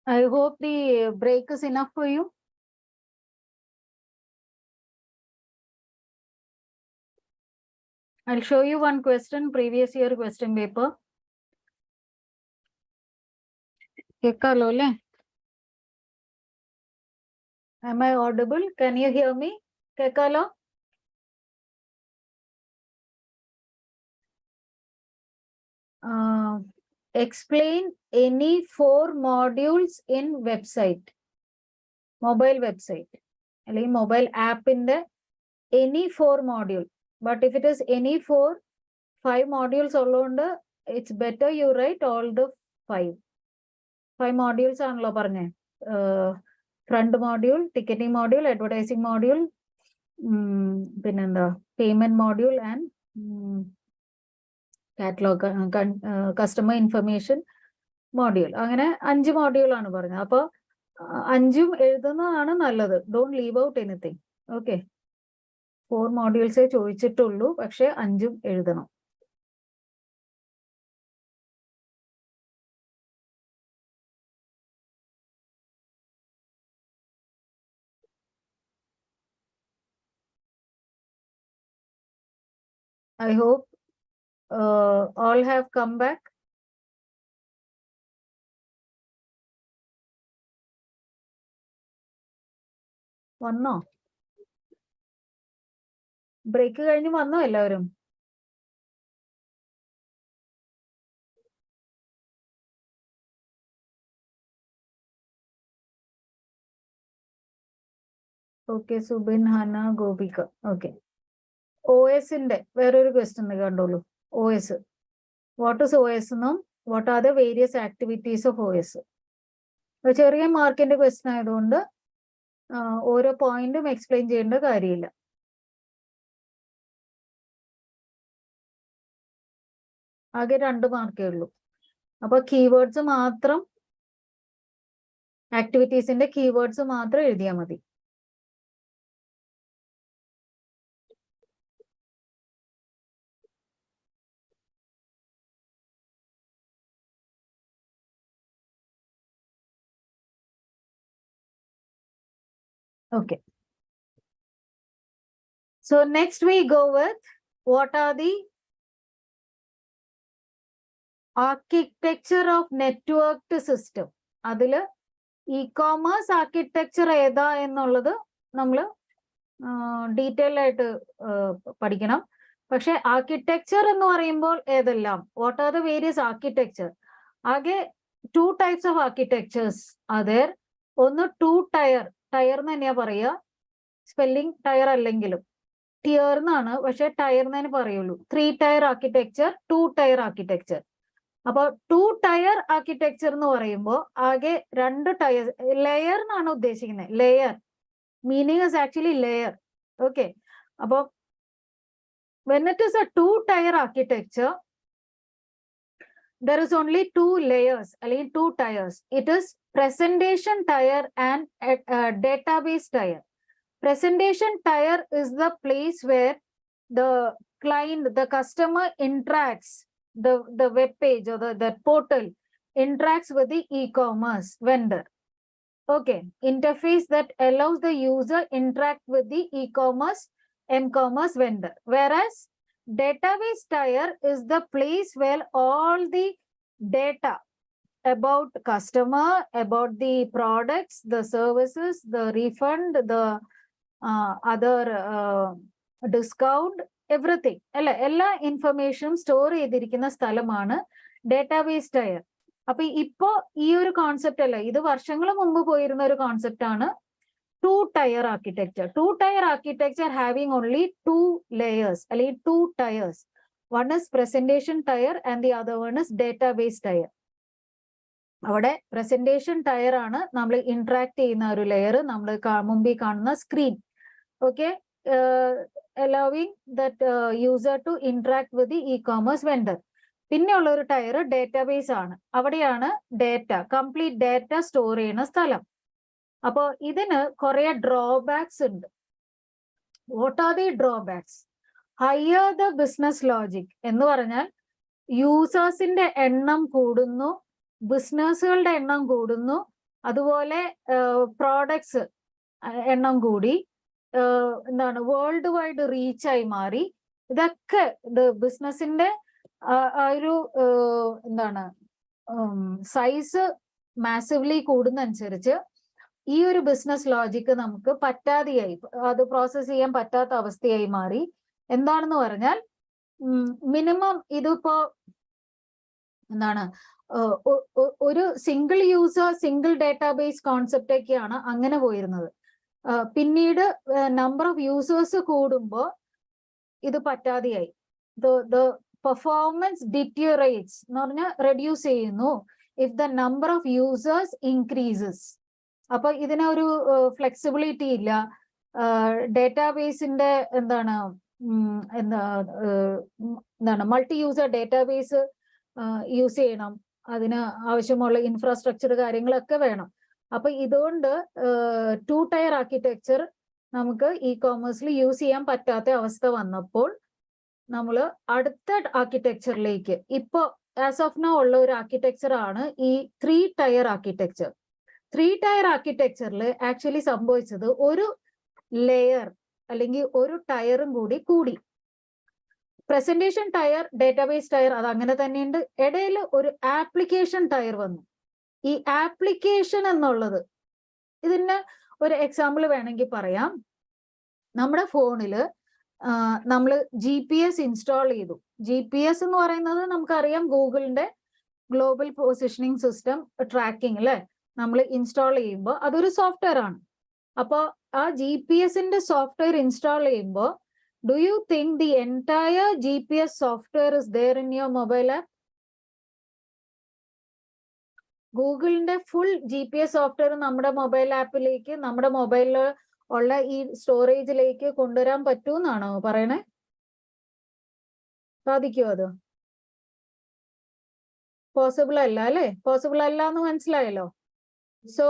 I hope the break is enough for you. I'll show you one question, previous year question paper. Am I audible? Can you hear me? Kekalo? Explain any 4 modules in website. Mobile website. Mobile app in the any 4 module. But if it is any 4, 5 modules alone, it's better you write all the 5. 5 modules are front module, ticketing module, advertising module, payment module, and catalog, customer information module. അങ്ങനെ 5 module ആണ് പറഞ്ഞത്. അപ്പോൾ 5ഉം എഴുതുന്നതാണ് നല്ലത്. Don't leave out anything. Okay. 4 modules ചോദിച്ചിട്ടുള്ളൂ, പക്ഷെ 5ഉം എഴുതണം. I hope all have come back. വന്നോ? Break കഴിഞ്ഞ് വന്നോ എല്ലാവരും? ഓക്കെ, സുബിൻ, ഹന, ഗോപിക. ഓക്കെ, OSന്റെ വേറൊരു ക്വസ്റ്റ്യൻ കണ്ടോളൂ. OS. വാട്ട് ഇസ് OS എന്നും what are the various activities of OS. ചെറിയ മാർക്കിന്റെ ക്വസ്റ്റ്യൻ ആയതുകൊണ്ട് ഓരോ പോയിന്റും എക്സ്പ്ലെയിൻ ചെയ്യേണ്ട കാര്യമില്ല. ആകെ 2 മാർക്കേ ഉള്ളൂ. അപ്പൊ കീവേഡ്സ് മാത്രം, ആക്ടിവിറ്റീസിന്റെ കീവേഡ്സ് മാത്രം എഴുതിയാൽ മതി. Okay. So next we go with what are the architecture of networked system. അതില് e-commerce architecture ഏതാ എന്നുള്ളത് നമ്മൾ ഡീറ്റെയിൽ ആയിട്ട് പഠിക്കണം. പക്ഷെ ആർക്കിടെക്ചർ എന്ന് പറയുമ്പോൾ ഏതെല്ലാം, what are the various architecture. ആകെ 2 types of architectures are there. ഒന്ന് 2 tier, ടയർ എന്ന് തന്നെയാ പറയുക. സ്പെല്ലിംഗ് ടയർ അല്ലെങ്കിലും ടിയർ എന്നാണ്, പക്ഷെ ടയർ എന്ന് തന്നെ പറയുള്ളൂ. 3 tier ആർക്കിടെക്ചർ, 2 tier ആർക്കിടെക്ചർ. അപ്പൊ 2 tier ആർക്കിടെക്ചർ എന്ന് പറയുമ്പോൾ ആകെ 2 ടയർ, ലെയർ എന്നാണ് ഉദ്ദേശിക്കുന്നത്. Layer meaning is actually layer. Okay, അപ്പൊ when it is a 2 tier architecture, there is only 2 layers, അല്ലെങ്കിൽ 2 tiers. It is presentation tier and database tier. Presentation tier is the place where the client, the customer interacts, the web page or the portal interacts with the e-commerce vendor. Okay, interface that allows the user interact with the e-commerce, m-commerce vendor. Whereas database tier is the place where all the data about customer, about the products, the services, the refund, the other discount, everything, എല്ലാ ഇൻഫർമേഷനും store ചെയ്തിരിക്കുന്ന സ്ഥലമാണ് database tyre. അപ്പൊ ഇപ്പോ ഈ ഒരു concept അല്ല, ഇത് വർഷങ്ങൾ മുമ്പ് പോയിരുന്ന ഒരു കോൺസെപ്റ്റ് ആണ് 2 tier architecture. 2 tier architecture having only 2 layers, അല്ലെങ്കിൽ 2 tiers. One is presentation tier and the other one is database tier. അവിടെ പ്രസന്റേഷൻ ടയർ ആണ് നമ്മൾ ഇന്ററാക്ട് ചെയ്യുന്ന ഒരു ലെയർ, നമ്മൾ മുമ്പിൽ കാണുന്ന screen. Okay, allowing that user to interact with the e-commerce vendor. പിന്നെ ഉള്ള ഒരു ടയർ ഡേറ്റാബേസ് ആണ്. അവിടെയാണ് ഡേറ്റ, കംപ്ലീറ്റ് ഡേറ്റ സ്റ്റോർ ചെയ്യുന്ന സ്ഥലം. അപ്പോൾ ഇതിന് കുറെ ഡ്രോബാക്സ് ഉണ്ട്. What are the drawbacks? Higher the business logic എന്ന് പറഞ്ഞാൽ യൂസേഴ്സിന്റെ എണ്ണം കൂടുന്നു, ബിസിനസ്സുകളുടെ എണ്ണം കൂടുന്നു, അതുപോലെ പ്രോഡക്ട്സ് എണ്ണം കൂടി, എന്താണ് വേൾഡ് വൈഡ് റീച്ചായി മാറി. ഇതൊക്കെ ഇത് ബിസിനസിന്റെ ഒരു എന്താണ് സൈസ് മാസീവ്ലി കൂടുന്നതനുസരിച്ച് ഈ ഒരു ബിസിനസ് ലോജിക്ക് നമുക്ക് പറ്റാതെയായി, അത് പ്രോസസ് ചെയ്യാൻ പറ്റാത്ത അവസ്ഥയായി മാറി. എന്താണെന്ന് പറഞ്ഞാൽ മിനിമം ഇതിപ്പോ എന്താണ് ഒരു സിംഗിൾ യൂസർ സിംഗിൾ ഡേറ്റാബേസ് കോൺസെപ്റ്റൊക്കെയാണ് അങ്ങനെ പോയിരുന്നത്. പിന്നീട് നമ്പർ ഓഫ് യൂസേഴ്സ് കൂടുമ്പോൾ ഇത് പറ്റാതെയായി. ദ പെർഫോമൻസ് ഡിറ്റീറിയേറ്റ്സ് എന്ന് പറഞ്ഞാൽ റെഡ്യൂസ് ചെയ്യുന്നു if the number of users increases. അപ്പൊ ഇതിനൊരു ഫ്ലെക്സിബിലിറ്റി ഇല്ല. ഡേറ്റാബേസിന്റെ എന്താണ് മൾട്ടി യൂസർ ഡേറ്റാബേസ് യൂസ് ചെയ്യണം, അതിന് ആവശ്യമുള്ള ഇൻഫ്രാസ്ട്രക്ചർ കാര്യങ്ങളൊക്കെ വേണം. അപ്പൊ ഇതുകൊണ്ട് 2 ടയർ ആർക്കിടെക്ചർ നമുക്ക് ഇ കോമേഴ്സിൽ യൂസ് ചെയ്യാൻ പറ്റാത്ത അവസ്ഥ വന്നപ്പോൾ നമ്മൾ അടുത്ത ആർക്കിടെക്ചറിലേക്ക്, ഇപ്പോ ആസ് ഓഫ് നൗ ഉള്ള ഒരു ആർക്കിടെക്ചർ ആണ് ഈ 3 ടയർ ആർക്കിടെക്ചർ. 3 ടയർ ആർക്കിടെക്ചറിൽ ആക്ച്വലി സംഭവിച്ചത് ഒരു ലെയർ അല്ലെങ്കിൽ ഒരു ടയറും കൂടി. പ്രസന്റേഷൻ ടയർ, ഡേറ്റാബേസ് ടയർ അത് അങ്ങനെ തന്നെയുണ്ട്. ഇടയിൽ ഒരു ആപ്ലിക്കേഷൻ ടയർ വന്നു. ഈ ആപ്ലിക്കേഷൻ എന്നുള്ളത്, ഇതിന് ഒരു എക്സാമ്പിൾ വേണമെങ്കിൽ പറയാം. നമ്മുടെ ഫോണിൽ നമ്മൾ GPS ഇൻസ്റ്റാൾ ചെയ്തു. GPS എന്ന് പറയുന്നത് നമുക്കറിയാം ഗൂഗിളിന്റെ ഗ്ലോബൽ പൊസിഷനിങ് സിസ്റ്റം ട്രാക്കിംഗ് അല്ലെ, നമ്മൾ ഇൻസ്റ്റാൾ ചെയ്യുമ്പോൾ അതൊരു സോഫ്റ്റ്വെയർ ആണ്. അപ്പോൾ ആ GPS-ന്റെ സോഫ്റ്റ്വെയർ ഇൻസ്റ്റാൾ ചെയ്യുമ്പോൾ do you think the entire GPS software is there in your mobile app? ഗൂഗിളിന്റെ ഫുൾ GPS സോഫ്റ്റ്വെയർ നമ്മുടെ മൊബൈൽ ആപ്പിലേക്ക്, നമ്മുടെ മൊബൈലിൽ ഉള്ള ഈ സ്റ്റോറേജിലേക്ക് കൊണ്ടുവരാൻ പറ്റൂന്നാണോ പറയണേ? സാധിക്കുമോ? അത് പോസിബിൾ അല്ല അല്ലെ? പോസിബിൾ അല്ല എന്ന് മനസ്സിലായല്ലോ. സോ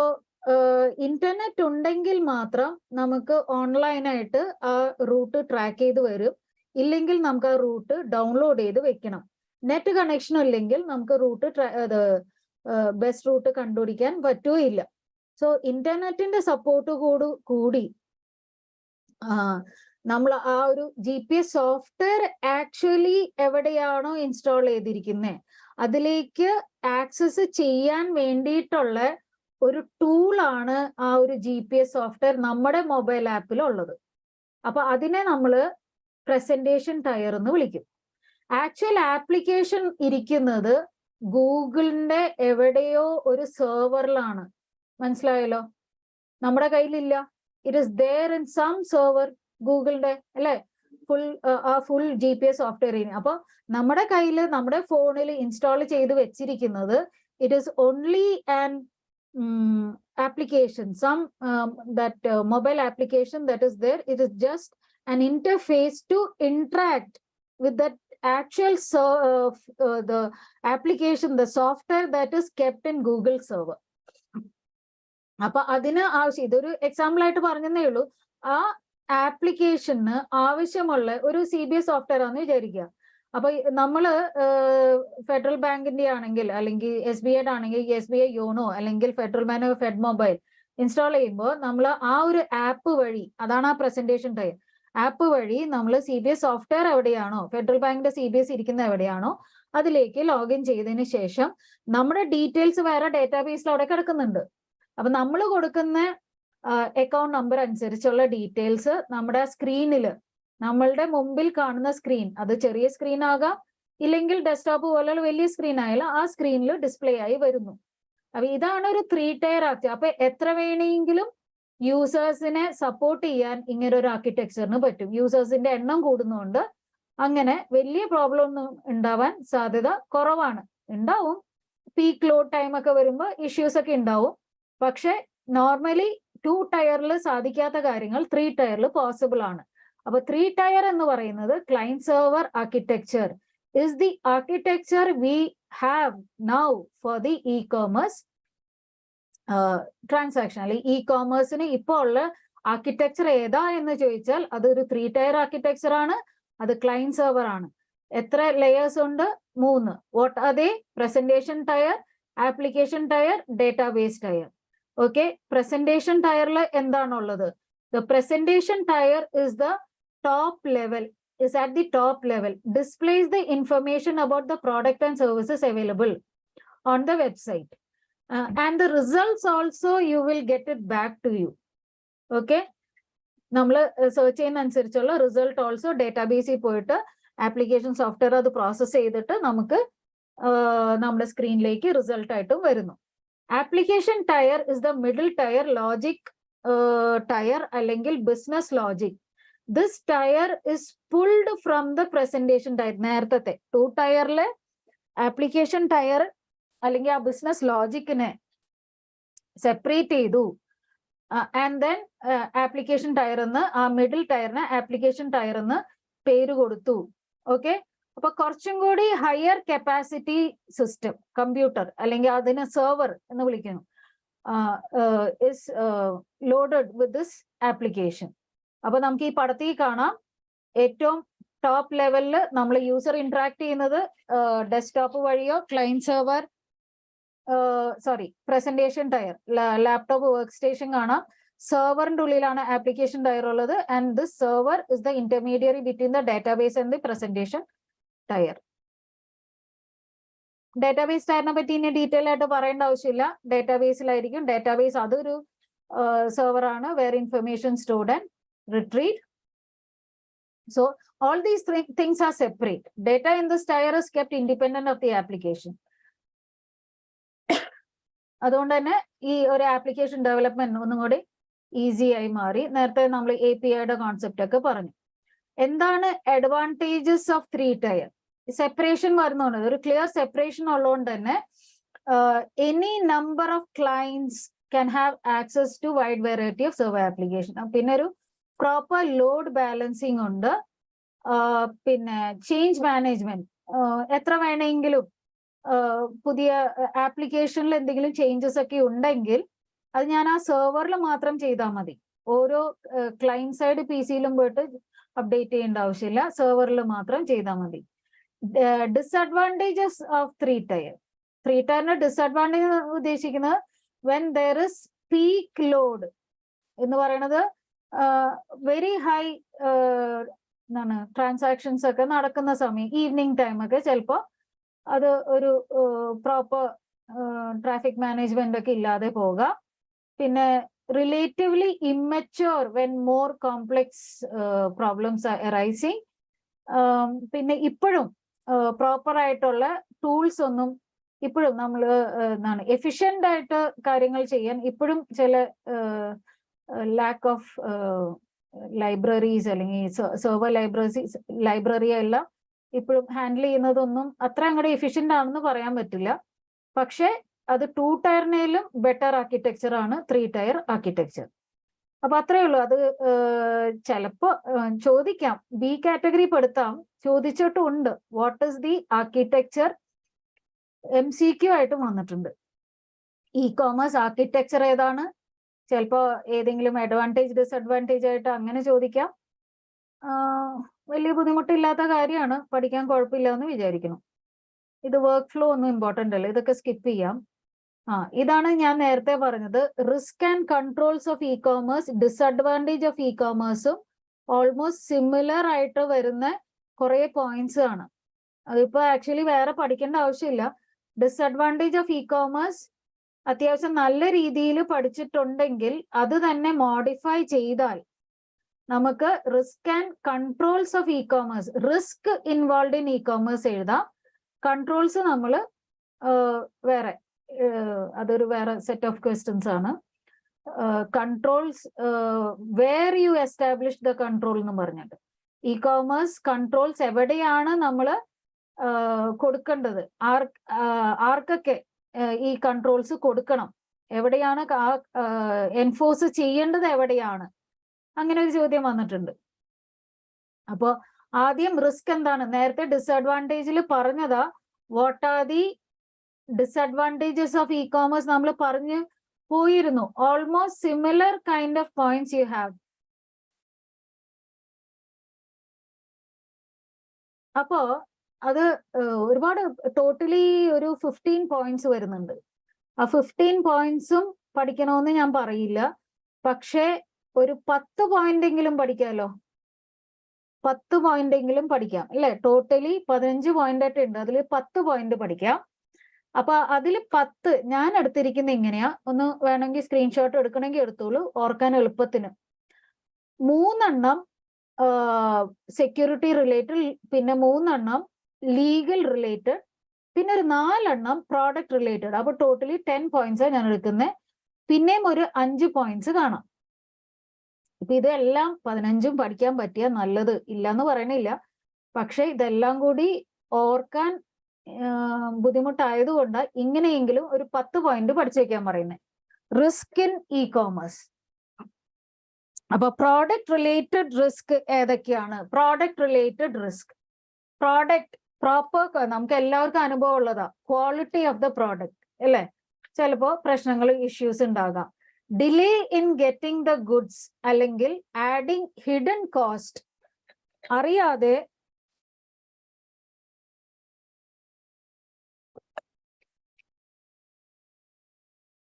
ഇന്റർനെറ്റ് ഉണ്ടെങ്കിൽ മാത്രം നമുക്ക് ഓൺലൈനായിട്ട് ആ റൂട്ട് ട്രാക്ക് ചെയ്ത് വരും. ഇല്ലെങ്കിൽ നമുക്ക് ആ റൂട്ട് ഡൗൺലോഡ് ചെയ്ത് വെക്കണം. നെറ്റ് കണക്ഷൻ ഇല്ലെങ്കിൽ നമുക്ക് റൂട്ട് ബെസ്റ്റ് റൂട്ട് കണ്ടുപിടിക്കാൻ പറ്റുകയില്ല. സോ ഇന്റർനെറ്റിന്റെ സപ്പോർട്ട് കൂടി നമ്മൾ ആ ഒരു GPS സോഫ്റ്റ്വെയർ ആക്ച്വലി എവിടെയാണോ ഇൻസ്റ്റാൾ ചെയ്തിരിക്കുന്നത് അതിലേക്ക് ആക്സസ് ചെയ്യാൻ വേണ്ടിയിട്ടുള്ള ഒരു ടൂളാണ് ആ ഒരു GPS സോഫ്റ്റ്വെയർ നമ്മുടെ മൊബൈൽ ആപ്പിൽ ഉള്ളത്. അപ്പൊ അതിനെ നമ്മൾ പ്രസന്റേഷൻ ടയർ എന്ന് വിളിക്കും. ആക്ച്വൽ ആപ്ലിക്കേഷൻ ഇരിക്കുന്നത് ഗൂഗിളിന്റെ എവിടെയോ ഒരു സെർവറിലാണ്. മനസ്സിലായല്ലോ? നമ്മുടെ കയ്യിലില്ല. It is there in some server ഗൂഗിളിന്റെ അല്ലെ, ഫുൾ GPS സോഫ്റ്റ്വെയർ. അപ്പൊ നമ്മുടെ കയ്യിൽ, നമ്മുടെ ഫോണിൽ ഇൻസ്റ്റാൾ ചെയ്ത് വെച്ചിരിക്കുന്നത് it is only an application, some that mobile application that is there. It is just an interface to interact with that actual the application, the software that is kept in Google server. അപ്പൊ അതിന് ആവശ്യം, ഇതൊരു example ആയിട്ട് പറഞ്ഞതേ ഉള്ളൂ. ആ ആപ്ലിക്കേഷന് ആവശ്യമുള്ള ഒരു CBS സോഫ്റ്റ്വെയർ ആണെന്ന് വിചാരിക്കുക. അപ്പൊ നമ്മള് ഫെഡറൽ ബാങ്കിന്റെ ആണെങ്കിൽ, അല്ലെങ്കിൽ SBI ആണെങ്കിൽ SBI യോണോ, അല്ലെങ്കിൽ federal bank fed mobile install ചെയ്യുമ്പോൾ നമ്മൾ ആ ഒരു ആപ്പ് വഴി, അതാണ് ആ പ്രസന്റേഷൻ ടൈം, ആപ്പ് വഴി നമ്മൾ CBS സോഫ്റ്റ്വെയർ എവിടെയാണോ, ഫെഡറൽ ബാങ്കിന്റെ CBS ഇരിക്കുന്ന എവിടെയാണോ അതിലേക്ക് ലോഗിൻ ചെയ്തതിന് ശേഷം നമ്മുടെ ഡീറ്റെയിൽസ് വേറെ ഡേറ്റാബേസിൽ അവിടെ കിടക്കുന്നുണ്ട്. അപ്പൊ നമ്മൾ കൊടുക്കുന്ന അക്കൗണ്ട് നമ്പർ അനുസരിച്ചുള്ള ഡീറ്റെയിൽസ് നമ്മുടെ സ്ക്രീനിൽ, നമ്മളുടെ മുമ്പിൽ കാണുന്ന സ്ക്രീൻ, അത് ചെറിയ സ്ക്രീൻ ആകാം, ഇല്ലെങ്കിൽ ഡെസ്ക്ടോപ്പ് പോലുള്ള വലിയ സ്ക്രീൻ ആയാലും ആ സ്ക്രീനിൽ ഡിസ്പ്ലേ ആയി വരുന്നു. അപ്പൊ ഇതാണ് ഒരു 3 ടയർ ആർക്കിടെക്ചർ. അപ്പൊ എത്ര വേണമെങ്കിലും യൂസേഴ്സിനെ സപ്പോർട്ട് ചെയ്യാൻ ഇങ്ങനെ ഒരു ആർക്കിടെക്ചറിന് പറ്റും. യൂസേഴ്സിന്റെ എണ്ണം കൂടുന്നതുകൊണ്ട് അങ്ങനെ വലിയ പ്രോബ്ലം ഒന്നും ഉണ്ടാവാൻ സാധ്യത കുറവാണ്. ഉണ്ടാവും, പീക്ക് ലോഡ് ടൈം ഒക്കെ വരുമ്പോൾ ഇഷ്യൂസ് ഒക്കെ ഉണ്ടാവും. പക്ഷെ നോർമലി 2 ടയറിൽ സാധിക്കാത്ത കാര്യങ്ങൾ 3 ടയറിൽ പോസിബിൾ ആണ്. അപ്പൊ 3 ടയർ എന്ന് പറയുന്നത് client server architecture is the architecture we have now for the E commerce transaction. അല്ലെങ്കിൽ ഇ കോമേഴ്സിന് ഇപ്പോൾ ഉള്ള ആർക്കിടെക്ചർ ഏതാ എന്ന് ചോദിച്ചാൽ അതൊരു 3 ടയർ ആർക്കിടെക്ചർ ആണ്. അത് ക്ലയന്റ് സെർവർ ആണ്. എത്ര ലെയേഴ്സ് ഉണ്ട്? 3. What are they? Presentation tier, application tier, database tier. Okay, presentation tier എന്താണുള്ളത്? The presentation tier is the top level, is at the top level, displays the information about the product and services available on the website. And the results also you will get it back to you. Okay, നമ്മൾ search ചെയ്യുന്ന അനുസരിച്ചുള്ള result also ഡേറ്റാബേസിൽ പോയിട്ട് application software അത് process ചെയ്തിട്ട് നമുക്ക് നമ്മുടെ സ്ക്രീനിലേക്ക് result ആയിട്ടും വരുന്നു. Application tier is the middle tier logic tier അല്ലെങ്കിൽ business logic. This tier is pulled from the presentation tier. നേരത്തെ 2 ടയറിലെ ആപ്ലിക്കേഷൻ ടയർ അല്ലെങ്കിൽ ആ ബിസിനസ് ലോജിക്കിനെ സെപ്പറേറ്റ് ചെയ്തു. ആൻഡ് ദെൻ ആപ്ലിക്കേഷൻ ടയർ എന്ന് ആ മിഡിൽ ടയറിന് ആപ്ലിക്കേഷൻ ടയർ എന്ന് പേര് കൊടുത്തു. ഓക്കെ, അപ്പൊ കുറച്ചും കൂടി ഹയർ കപ്പാസിറ്റി സിസ്റ്റം കമ്പ്യൂട്ടർ അല്ലെങ്കിൽ അതിന് സെർവർ എന്ന് വിളിക്കുന്നു is loaded with this application. അപ്പൊ നമുക്ക് ഈ പടത്തിൽ കാണാം ഏറ്റവും ടോപ്പ് ലെവലിൽ നമ്മൾ യൂസർ ഇന്ററാക്ട് ചെയ്യുന്നത് ഡെസ്ക്ടോപ്പ് വഴിയോ client server presentation tier laptop workstation കാണാം. സെർവറിന്റെ ഉള്ളിലാണ് ആപ്ലിക്കേഷൻ ടയർ ഉള്ളത്. And this server is the intermediary between the database and the presentation tier. Database ടയറിനെ പറ്റി ഇനി ഡീറ്റെയിൽ ആയിട്ട് പറയേണ്ട ആവശ്യമില്ല. ഡാറ്റാബേസിലായിരിക്കും. ഡാറ്റാബേസ് അതൊരു സെർവർ ആണ് where information stored and retrieve. So all these things are separate. Data in this tier is kept independent of the application. അതുകൊണ്ട് തന്നെ ഈ ഒരു ആപ്ലിക്കേഷൻ ഡെവലപ്മെന്റ് ഒന്നും കൂടി ഈസി ആയി മാറി. നേരത്തെ നമ്മൾ APIയുടെ കോൺസെപ്റ്റ് ഒക്കെ പറഞ്ഞു. എന്താണ് അഡ്വാൻറ്റേജസ് ഓഫ് 3 ടയർ? സെപ്പറേഷൻ വരുന്നുണ്ട്. ഒരു ക്ലിയർ സെപ്പറേഷൻ ഉള്ളതുകൊണ്ട് തന്നെ any number of clients can have access to wide variety of server application. പിന്നെ ഒരു പ്രോപ്പർ ലോഡ് ബാലൻസിങ് ഉണ്ട്. പിന്നെ ചേഞ്ച് മാനേജ്മെന്റ്, എത്ര വേണമെങ്കിലും പുതിയ ആപ്ലിക്കേഷനിൽ എന്തെങ്കിലും ചേഞ്ചസ് ഒക്കെ ഉണ്ടെങ്കിൽ അത് ഞാൻ ആ സെർവറിൽ മാത്രം ചെയ്താൽ മതി. ഓരോ ക്ലയന്റ് സൈഡ് PCയിലും പോയിട്ട് അപ്ഡേറ്റ് ചെയ്യേണ്ട ആവശ്യമില്ല. സെർവറിൽ മാത്രം ചെയ്താൽ മതി. Disadvantages of 3 tier. 3 ടയറിന്റെ ഡിസഡ്വാൻറ്റേജ് ഉദ്ദേശിക്കുന്നത് when there is peak load എന്ന് പറയുന്നത് വെരി ഹൈ എന്താണ് ട്രാൻസാക്ഷൻസ് ഒക്കെ നടക്കുന്ന സമയം, ഈവനിങ് ടൈം ഒക്കെ ചിലപ്പോൾ അത് ഒരു പ്രോപ്പർ ട്രാഫിക് മാനേജ്മെന്റ് ഒക്കെ ഇല്ലാതെ പോകാം. പിന്നെ relatively immature when more complex problems arising. പിന്നെ ഇപ്പോഴും പ്രോപ്പർ ആയിട്ടുള്ള ടൂൾസ് ഒന്നും ഇപ്പോഴും നമ്മൾ എന്താണ് എഫിഷ്യന്റ് ആയിട്ട് കാര്യങ്ങൾ ചെയ്യാൻ ഇപ്പോഴും ചില ലാക്ക് ഓഫ് ലൈബ്രറീസ് അല്ലെങ്കിൽ സെർവർ ലൈബ്രറി എല്ലാം ഇപ്പോഴും ഹാൻഡിൽ ചെയ്യുന്നതൊന്നും അത്ര അങ്ങോട്ട് എഫിഷ്യന്റ് ആണെന്ന് പറയാൻ പറ്റില്ല. പക്ഷെ അത് 2 ടയറിനേലും ബെറ്റർ ആർക്കിടെക്ചർ ആണ് 3 ടയർ ആർക്കിടെക്ചർ. അപ്പൊ അത്രയേ ഉള്ളൂ. അത് ചിലപ്പോ ചോദിക്കാം, B കാറ്റഗറി പെടുത്താം, ചോദിച്ചിട്ടുണ്ട്. What is the architecture? MCQ ആയിട്ടും വന്നിട്ടുണ്ട്. ഇ-കോമേഴ്സ് ആർക്കിടെക്ചർ ഏതാണ്? ചിലപ്പോ ഏതെങ്കിലും അഡ്വാൻറ്റേജ് ഡിസഡ്വാൻറ്റേജ് ആയിട്ട് അങ്ങനെ ചോദിക്കാം. വലിയ ബുദ്ധിമുട്ടില്ലാത്ത കാര്യമാണ്, പഠിക്കാൻ കുഴപ്പമില്ല എന്ന് വിചാരിക്കണം. ഇത് വർക്ക് ഫ്ലോ ഒന്നും ഇമ്പോർട്ടൻ്റ് അല്ല, ഇതൊക്കെ സ്കിപ്പ് ചെയ്യാം. ഇതാണ് ഞാൻ നേരത്തെ പറഞ്ഞത്. Risk and controls of e-commerce, disadvantage of ഇ-കോമേഴ്സും ഓൾമോസ്റ്റ് സിമിലർ ആയിട്ട് വരുന്ന കുറെ പോയിന്റ്സ് ആണ്. അതിപ്പോ ആക്ച്വലി വേറെ പഠിക്കേണ്ട ആവശ്യമില്ല. ഡിസഡ്വാൻറ്റേജ് ഓഫ് ഇ-കോമേഴ്സ് അത്യാവശ്യം നല്ല രീതിയിൽ പഠിച്ചിട്ടുണ്ടെങ്കിൽ അത് തന്നെ മോഡിഫൈ ചെയ്താൽ നമുക്ക് risk and controls of e-commerce, risk involve in e-commerce എഴുതാം. കൺട്രോൾസ് നമ്മൾ വേറെ, അതൊരു വേറെ സെറ്റ് ഓഫ് ക്വസ്റ്റ്യൻസ് ആണ്. Controls where you establish the control എന്ന് പറഞ്ഞിട്ട് ഇ-കോമേഴ്സ് കൺട്രോൾസ് എവിടെയാണ് നമ്മൾ കൊടുക്കേണ്ടത്, ആർക്കൊക്കെ ഈ കൺട്രോൾസ് കൊടുക്കണം, എവിടെയാണ് എൻഫോഴ്സ് ചെയ്യേണ്ടത്, എവിടെയാണ്, അങ്ങനെ ഒരു ചോദ്യം വന്നിട്ടുണ്ട്. അപ്പോ ആദ്യം റിസ്ക് എന്താണ്? നേരത്തെ ഡിസഡ്വാൻറ്റേജിൽ പറഞ്ഞതാ. What are the disadvantages of e-commerce നമ്മൾ പറഞ്ഞു പോയിരുന്നു. Almost similar kind of points you have. അപ്പോ അത് ഒരുപാട് ടോട്ടലി ഒരു 15 പോയിന്റ്സ് വരുന്നുണ്ട്. ആ 15 പോയിന്റ്സും പഠിക്കണമെന്ന് ഞാൻ പറയില്ല. പക്ഷേ ഒരു 10 പോയിന്റെങ്കിലും പഠിക്കാമല്ലോ. 10 പോയിന്റെങ്കിലും പഠിക്കാം അല്ലെ? ടോട്ടലി 15 പോയിന്റ് ആയിട്ട് ഉണ്ട്. അതിൽ 10 പോയിന്റ് പഠിക്കാം. അപ്പൊ അതിൽ 10 ഞാൻ എടുത്തിരിക്കുന്ന ഇങ്ങനെയാ. ഒന്ന് വേണമെങ്കിൽ സ്ക്രീൻഷോട്ട് എടുക്കണമെങ്കിൽ എടുത്തോളൂ, ഓർക്കാൻ എളുപ്പത്തിന്. 3 സെക്യൂരിറ്റി റിലേറ്റഡ്, പിന്നെ 3 ലീഗൽ റിലേറ്റഡ്, പിന്നെ ഒരു 4 പ്രോഡക്റ്റ് റിലേറ്റഡ്. അപ്പൊ ടോട്ടലി 10 പോയിന്റ്സ് ഞാൻ എടുക്കുന്നത്. പിന്നെയും ഒരു 5 പോയിന്റ്സ് കാണാം. ഇപ്പൊ ഇതെല്ലാം 15ഉം പഠിക്കാൻ പറ്റിയ നല്ലത്, ഇല്ലാന്ന് പറയണില്ല. പക്ഷെ ഇതെല്ലാം കൂടി ഓർക്കാൻ ബുദ്ധിമുട്ടായതുകൊണ്ട് ഇങ്ങനെയെങ്കിലും ഒരു 10 പോയിന്റ് പഠിച്ചു വെക്കാൻ പറയുന്നത്. Risk in e commerce. അപ്പൊ പ്രോഡക്റ്റ് റിലേറ്റഡ് റിസ്ക് ഏതൊക്കെയാണ്? Product related risk, product proper, നമുക്ക് എല്ലാവർക്കും അനുഭവം ഉള്ളതാ, ക്വാളിറ്റി ഓഫ് ദ പ്രോഡക്റ്റ് അല്ലെ? ചിലപ്പോ പ്രശ്നങ്ങൾ, ഇഷ്യൂസ് ഉണ്ടാകാം. Delay in getting the goods, അല്ലെങ്കിൽ ആഡിങ് ഹിഡൻ കോസ്റ്റ്. അറിയാതെ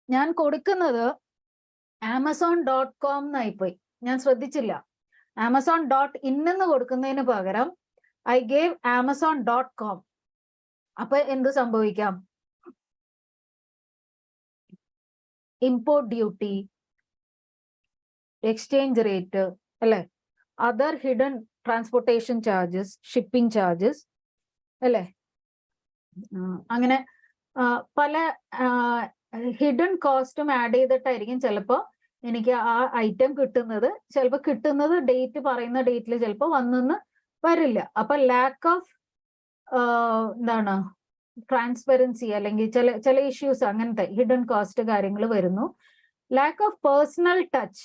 ഞാൻ കൊടുക്കുന്നത് amazon.com എന്നായിപ്പോയി, ഞാൻ ശ്രദ്ധിച്ചില്ല. amazon.in എന്ന് കൊടുക്കുന്നതിന് പകരം I gave amazon.com. അപ്പൊ എന്ത് സംഭവിക്കാം? ഇമ്പോർട്ട് ഡ്യൂട്ടി, എക്സ്ചേഞ്ച് റേറ്റ് അല്ലെ, other hidden transportation charges, shipping charges അല്ലെ, അങ്ങനെ പല ഹിഡൻ കോസ്റ്റും ആഡ് ചെയ്തിട്ടായിരിക്കും ചിലപ്പോൾ എനിക്ക് ആ ഐറ്റം കിട്ടുന്നത്. ചിലപ്പോൾ കിട്ടുന്നത് ഡേറ്റ് പറയുന്ന ഡേറ്റിൽ ചിലപ്പോൾ വന്നെന്ന് വരില്ല. അപ്പൊ ലാക്ക് ഓഫ് എന്താണ് ട്രാൻസ്പെറൻസി, അല്ലെങ്കിൽ ചില ഇഷ്യൂസ്, അങ്ങനത്തെ ഹിഡൻ കോസ്റ്റ് കാര്യങ്ങൾ വരുന്നു. Lack of personal touch,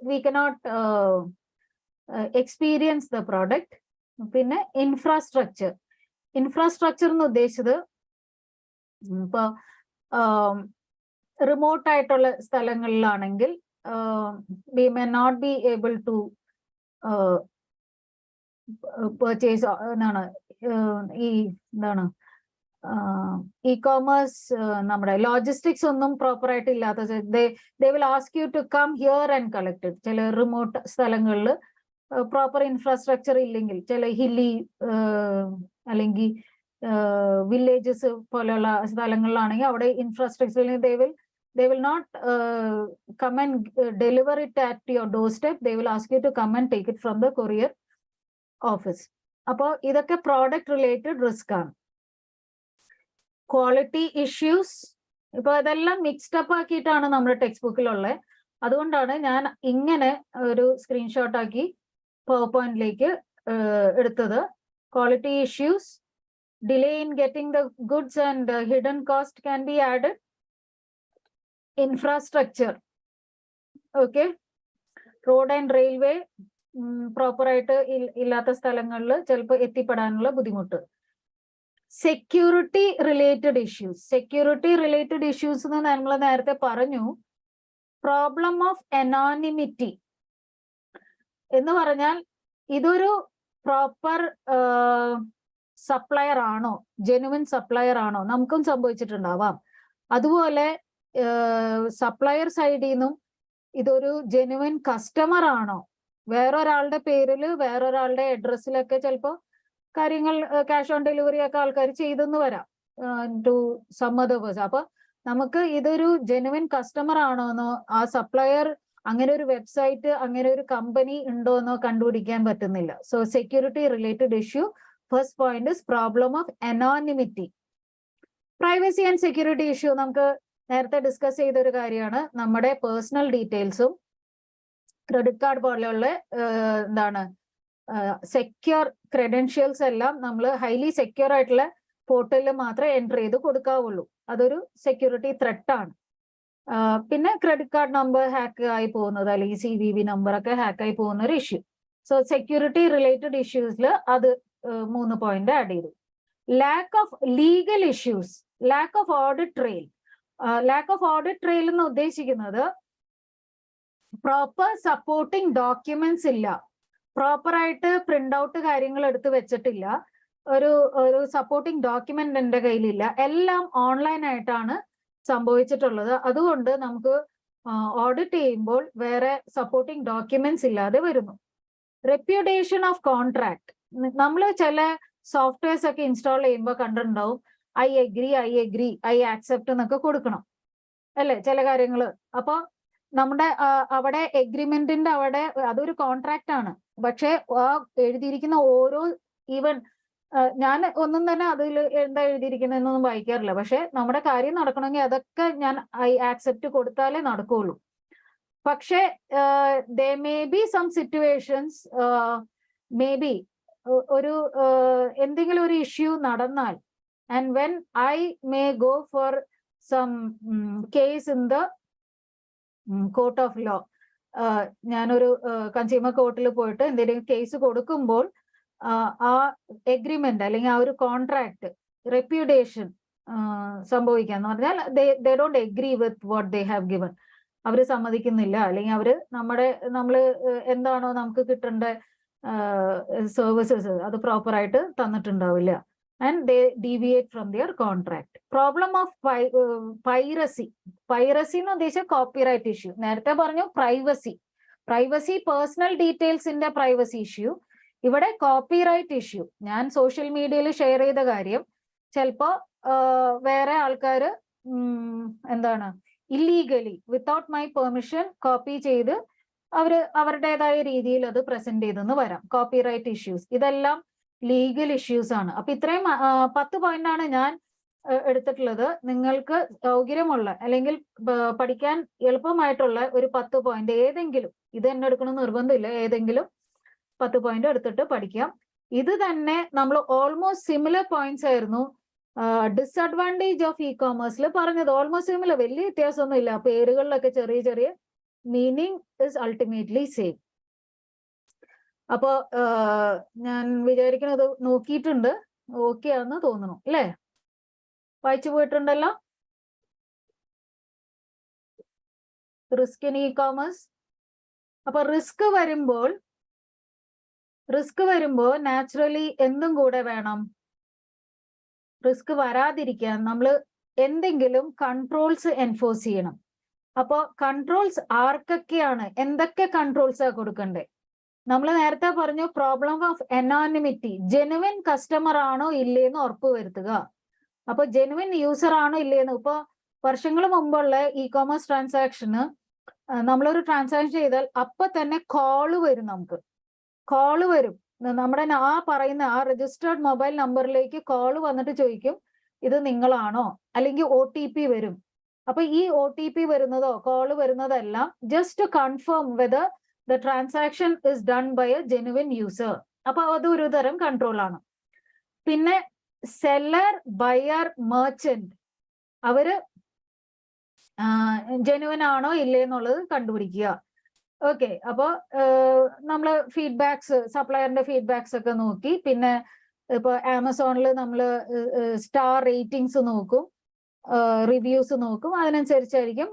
we cannot experience the product. പിന്നെ ഇൻഫ്രാസ്ട്രക്ചർ. ഇൻഫ്രാസ്ട്രക്ചർ എന്ന് ഉദ്ദേശിച്ചത് ഇപ്പൊ റിമോട്ട് ആയിട്ടുള്ള സ്ഥലങ്ങളിലാണെങ്കിൽ we may not be able to purchase എന്താണ് ഈ എന്താണ് ഇ കോമേഴ്സ്, നമ്മുടെ ലോജിസ്റ്റിക്സ് ഒന്നും പ്രോപ്പർ ആയിട്ട് ഇല്ലാത്ത, they will ask you to come here and collect it. ചില റിമോട്ട് സ്ഥലങ്ങളിൽ പ്രോപ്പർ ഇൻഫ്രാസ്ട്രക്ചർ ഇല്ലെങ്കിൽ, ചില ഹില്ലി അല്ലെങ്കിൽ വില്ലേജസ് പോലെയുള്ള സ്ഥലങ്ങളിലാണെങ്കിൽ അവിടെ infrastructure, they will not come and deliver it at your doorstep. They will ask you to come and take it from the courier office. അപ്പോൾ ഇതൊക്കെ പ്രോഡക്റ്റ് റിലേറ്റഡ് റിസ്ക് ആണ്. Quality issues, ഇപ്പൊ ഇതെല്ലാം mixed up ആക്കിയിട്ടാണ് നമ്മുടെ text ബുക്കിലുള്ളത്. അതുകൊണ്ടാണ് ഞാൻ ഇങ്ങനെ ഒരു സ്ക്രീൻഷോട്ട് ആക്കി പവർ പോയിന്റിലേക്ക് എടുത്തത്. Quality issues, delay in getting the goods and hidden cost can be added. Infrastructure, okay, road and railway proper ആയിട്ട് ഇല്ലാത്ത സ്ഥലങ്ങളിൽ ചിലപ്പോൾ എത്തിപ്പെടാനുള്ള ബുദ്ധിമുട്ട്. Security related issues. Security related issues എന്ന് നമ്മൾ നേരത്തെ പറഞ്ഞു. പ്രോബ്ലം ഓഫ് അനോണിമിറ്റി എന്ന് പറഞ്ഞാൽ ഇതൊരു പ്രോപ്പർ സപ്ലയർ ആണോ, ജെനുവിൻ സപ്ലയർ ആണോ, നമുക്കും സംഭവിച്ചിട്ടുണ്ടാവാം. അതുപോലെ സപ്ലയർ സൈഡിൽ നിന്നും ഇതൊരു ജെനുവിൻ കസ്റ്റമർ ആണോ, വേറൊരാളുടെ പേരിൽ വേറൊരാളുടെ അഡ്രസ്സിലൊക്കെ ചിലപ്പോൾ കാര്യങ്ങൾ ക്യാഷ് ഓൺ ഡെലിവറി ഒക്കെ ആൾക്കാർ ചെയ്തെന്ന് വരാം ടു സം അതർ പേഴ്സൺ. അപ്പൊ നമുക്ക് ഇതൊരു ജെനുവിൻ കസ്റ്റമർ ആണോന്നോ, ആ സപ്ലയർ അങ്ങനെ ഒരു വെബ്സൈറ്റ്, അങ്ങനെ ഒരു കമ്പനി ഉണ്ടോന്നോ കണ്ടുപിടിക്കാൻ പറ്റുന്നില്ല. So security related issue. First point is problem of anonymity. Privacy and security issue നമുക്ക് നേരത്തെ ഡിസ്കസ് ചെയ്ത ഒരു കാര്യമാണ്. നമ്മുടെ പേഴ്സണൽ ഡീറ്റെയിൽസും ക്രെഡിറ്റ് കാർഡ് പോലെയുള്ള എന്താണ് സെക്യൂർ ക്രെഡൻഷ്യൽസ് എല്ലാം നമ്മൾ ഹൈലി സെക്യൂർ ആയിട്ടുള്ള പോർട്ടലിൽ മാത്രമേ എൻ്റർ ചെയ്ത് കൊടുക്കാവുള്ളൂ. അതൊരു സെക്യൂരിറ്റി ത്രെട്ട് ആണ്. പിന്നെ ക്രെഡിറ്റ് കാർഡ് നമ്പർ ഹാക്ക് ആയി പോകുന്നത്, അല്ലെങ്കിൽ CVV നമ്പർ ഒക്കെ ഹാക്ക് ആയി പോകുന്ന ഒരു ഇഷ്യൂ. സോ സെക്യൂരിറ്റി റിലേറ്റഡ് ഇഷ്യൂസിൽ അത് 3 പോയിന്റ് ആഡ് ചെയ്തു. Lack of legal issues, lack of audit trail. Lack of audit trail എന്ന് ഉദ്ദേശിക്കുന്നത് പ്രോപ്പർ സപ്പോർട്ടിംഗ് ഡോക്യുമെന്റ്സ് ഇല്ല, പ്രോപ്പർ ആയിട്ട് പ്രിന്റ് ഔട്ട് കാര്യങ്ങൾ എടുത്ത് വെച്ചിട്ടില്ല, ഒരു സപ്പോർട്ടിംഗ് ഡോക്യുമെന്റ് എൻ്റെ കയ്യിലില്ല, എല്ലാം ഓൺലൈൻ ആയിട്ടാണ് സംഭവിച്ചിട്ടുള്ളത്. അതുകൊണ്ട് നമുക്ക് ഓഡിറ്റ് ചെയ്യുമ്പോൾ വേറെ സപ്പോർട്ടിംഗ് ഡോക്യുമെന്റ്സ് ഇല്ലാതെ വരുന്നു. Reputation of contract. നമ്മൾ ചില സോഫ്റ്റ്വെയർസ് ഒക്കെ ഇൻസ്റ്റാൾ ചെയ്യുമ്പോൾ കണ്ടിട്ടുണ്ടാവും, ഐ അഗ്രി ഐ ആക്സെപ്റ്റ് എന്നൊക്കെ കൊടുക്കണം അല്ലെ ചില കാര്യങ്ങൾ. അപ്പൊ നമ്മുടെ അവിടെ എഗ്രിമെന്റിന്റെ അവിടെ അതൊരു കോൺട്രാക്ട് ആണ്. പക്ഷെ ആ എഴുതിയിരിക്കുന്ന ഓരോ ഈവൻ ഞാൻ ഒന്നും തന്നെ അതിൽ എന്താ എഴുതിയിരിക്കുന്നതെന്നൊന്നും വായിക്കാറില്ല. പക്ഷെ നമ്മുടെ കാര്യം നടക്കണമെങ്കിൽ അതൊക്കെ ഞാൻ ഐ ആക്സെപ്റ്റ് കൊടുത്താലേ നടക്കുകയുള്ളൂ. പക്ഷെ they may be some situations, may be ഒരു എന്തെങ്കിലും ഒരു ഇഷ്യൂ നടന്നാൽ, and when I may go for some case in the court of law, ഞാനൊരു കൺസ്യൂമർ കോർട്ടിൽ പോയിട്ട് എന്തെങ്കിലും കേസ് കൊടുക്കുമ്പോൾ ആ എഗ്രിമെന്റ് അല്ലെങ്കിൽ ആ ഒരു കോൺട്രാക്ട് റെപ്യൂട്ടേഷൻ സംഭവിക്കാന്ന് പറഞ്ഞാൽ they don't agree with what they have given. അവര് സമ്മതിക്കുന്നില്ല, അല്ലെങ്കിൽ അവര് നമ്മള് എന്താണോ നമുക്ക് കിട്ടേണ്ട സർവീസസ് അത് പ്രോപ്പറായിട്ട് തന്നിട്ടുണ്ടാവില്ല, and they deviate from their contract. Problem of piracy എന്ന് ഉദ്ദേശിച്ച കോപ്പിറൈറ്റ് ഇഷ്യൂ. നേരത്തെ പറഞ്ഞു പ്രൈവസി പേഴ്സണൽ ഡീറ്റെയിൽസിന്റെ പ്രൈവസി ഇഷ്യൂ. ഇവിടെ കോപ്പിറൈറ്റ് ഇഷ്യൂ. ഞാൻ സോഷ്യൽ മീഡിയയിൽ ഷെയർ ചെയ്ത കാര്യം ചിലപ്പോ വേറെ ആൾക്കാർ എന്താണ് illegally without my permission copy ചെയ്ത് അവരുടേതായ രീതിയിൽ അത് പ്രസന്റ് ചെയ്തെന്ന് വരാം. കോപ്പിറൈറ്റ് ഇഷ്യൂസ് ഇതെല്ലാം ലീഗൽ ഇഷ്യൂസ് ആണ്. അപ്പൊ ഇത്രയും 10 പോയിന്റാണ് ഞാൻ എടുത്തിട്ടുള്ളത്. നിങ്ങൾക്ക് സൗകര്യമുള്ള അല്ലെങ്കിൽ പഠിക്കാൻ എളുപ്പമായിട്ടുള്ള ഒരു 10 പോയിന്റ് ഏതെങ്കിലും, ഇത് തന്നെ എടുക്കണമെന്ന് നിർബന്ധമില്ല, ഏതെങ്കിലും 10 പോയിന്റ് എടുത്തിട്ട് പഠിക്കാം. ഇത് തന്നെ നമ്മൾ ഓൾമോസ്റ്റ് സിമിലർ പോയിന്റ്സ് ആയിരുന്നു ഡിസഡ്വാൻറ്റേജ് ഓഫ് ഇ കോമേഴ്സിൽ പറഞ്ഞത്. ഓൾമോസ്റ്റ് സിമിലർ, വലിയ വ്യത്യാസമൊന്നും ഇല്ല. പേരുകളിലൊക്കെ ചെറിയ മീനിങ് ഇസ് അൾട്ടിമേറ്റ്ലി സെയിം. അപ്പോ ഞാൻ വിചാരിക്കുന്നത് നോക്കിയിട്ടുണ്ട്, ഓക്കെ ആണെന്ന് തോന്നുന്നു അല്ലേ? വായിച്ചു പോയിട്ടുണ്ടല്ലോ. Risk in e commerce. അപ്പൊ റിസ്ക് വരുമ്പോൾ നാച്ചുറലി എന്തും കൂടെ വേണം. റിസ്ക് വരാതിരിക്കാൻ നമ്മൾ എന്തെങ്കിലും കൺട്രോൾസ് എൻഫോഴ്സ് ചെയ്യണം. അപ്പോ കൺട്രോൾസ് ആർക്കൊക്കെയാണ്, എന്തൊക്കെ കൺട്രോൾസാ കൊടുക്കണ്ടേ? നമ്മൾ നേരത്തെ പറഞ്ഞു problem of anonymity. Genuine customer ആണോ ഇല്ലേന്ന് ഉറപ്പ് വരുത്തുക. അപ്പൊ ജെനുവിൻ യൂസർ ആണോ ഇല്ലേന്ന്, ഇപ്പൊ വർഷങ്ങൾ മുമ്പുള്ള ഇ കോമേഴ്സ് ട്രാൻസാക്ഷന് നമ്മളൊരു ട്രാൻസാക്ഷൻ ചെയ്താൽ അപ്പൊ തന്നെ കോള് വരും. നമുക്ക് കോള് വരും, നമ്മുടെ പറയുന്ന ആ രജിസ്റ്റേർഡ് മൊബൈൽ നമ്പറിലേക്ക് കോള് വന്നിട്ട് ചോദിക്കും ഇത് നിങ്ങളാണോ, അല്ലെങ്കിൽ OTP വരും. അപ്പൊ ഈ OTP വരുന്നതോ കോള് വരുന്നതെല്ലാം just to confirm whether the transaction is done by a genuine user. അപ്പൊ അതൊരു തരം കൺട്രോൾ ആണ്. പിന്നെ സെല്ലർ, ബയർ, മെർച്ചന്റ് അവര് ജെനുവിൻ ആണോ ഇല്ലേ എന്നുള്ളത് കണ്ടുപിടിക്കുക. ഓക്കെ, അപ്പോ നമ്മള് ഫീഡ്ബാക്സ്, സപ്ലയറിന്റെ ഫീഡ്ബാക്സ് ഒക്കെ നോക്കി, പിന്നെ ഇപ്പൊ ആമസോണിൽ നമ്മള് സ്റ്റാർ റേറ്റിംഗ്സ് നോക്കും, റിവ്യൂസ് നോക്കും. അതിനനുസരിച്ചായിരിക്കും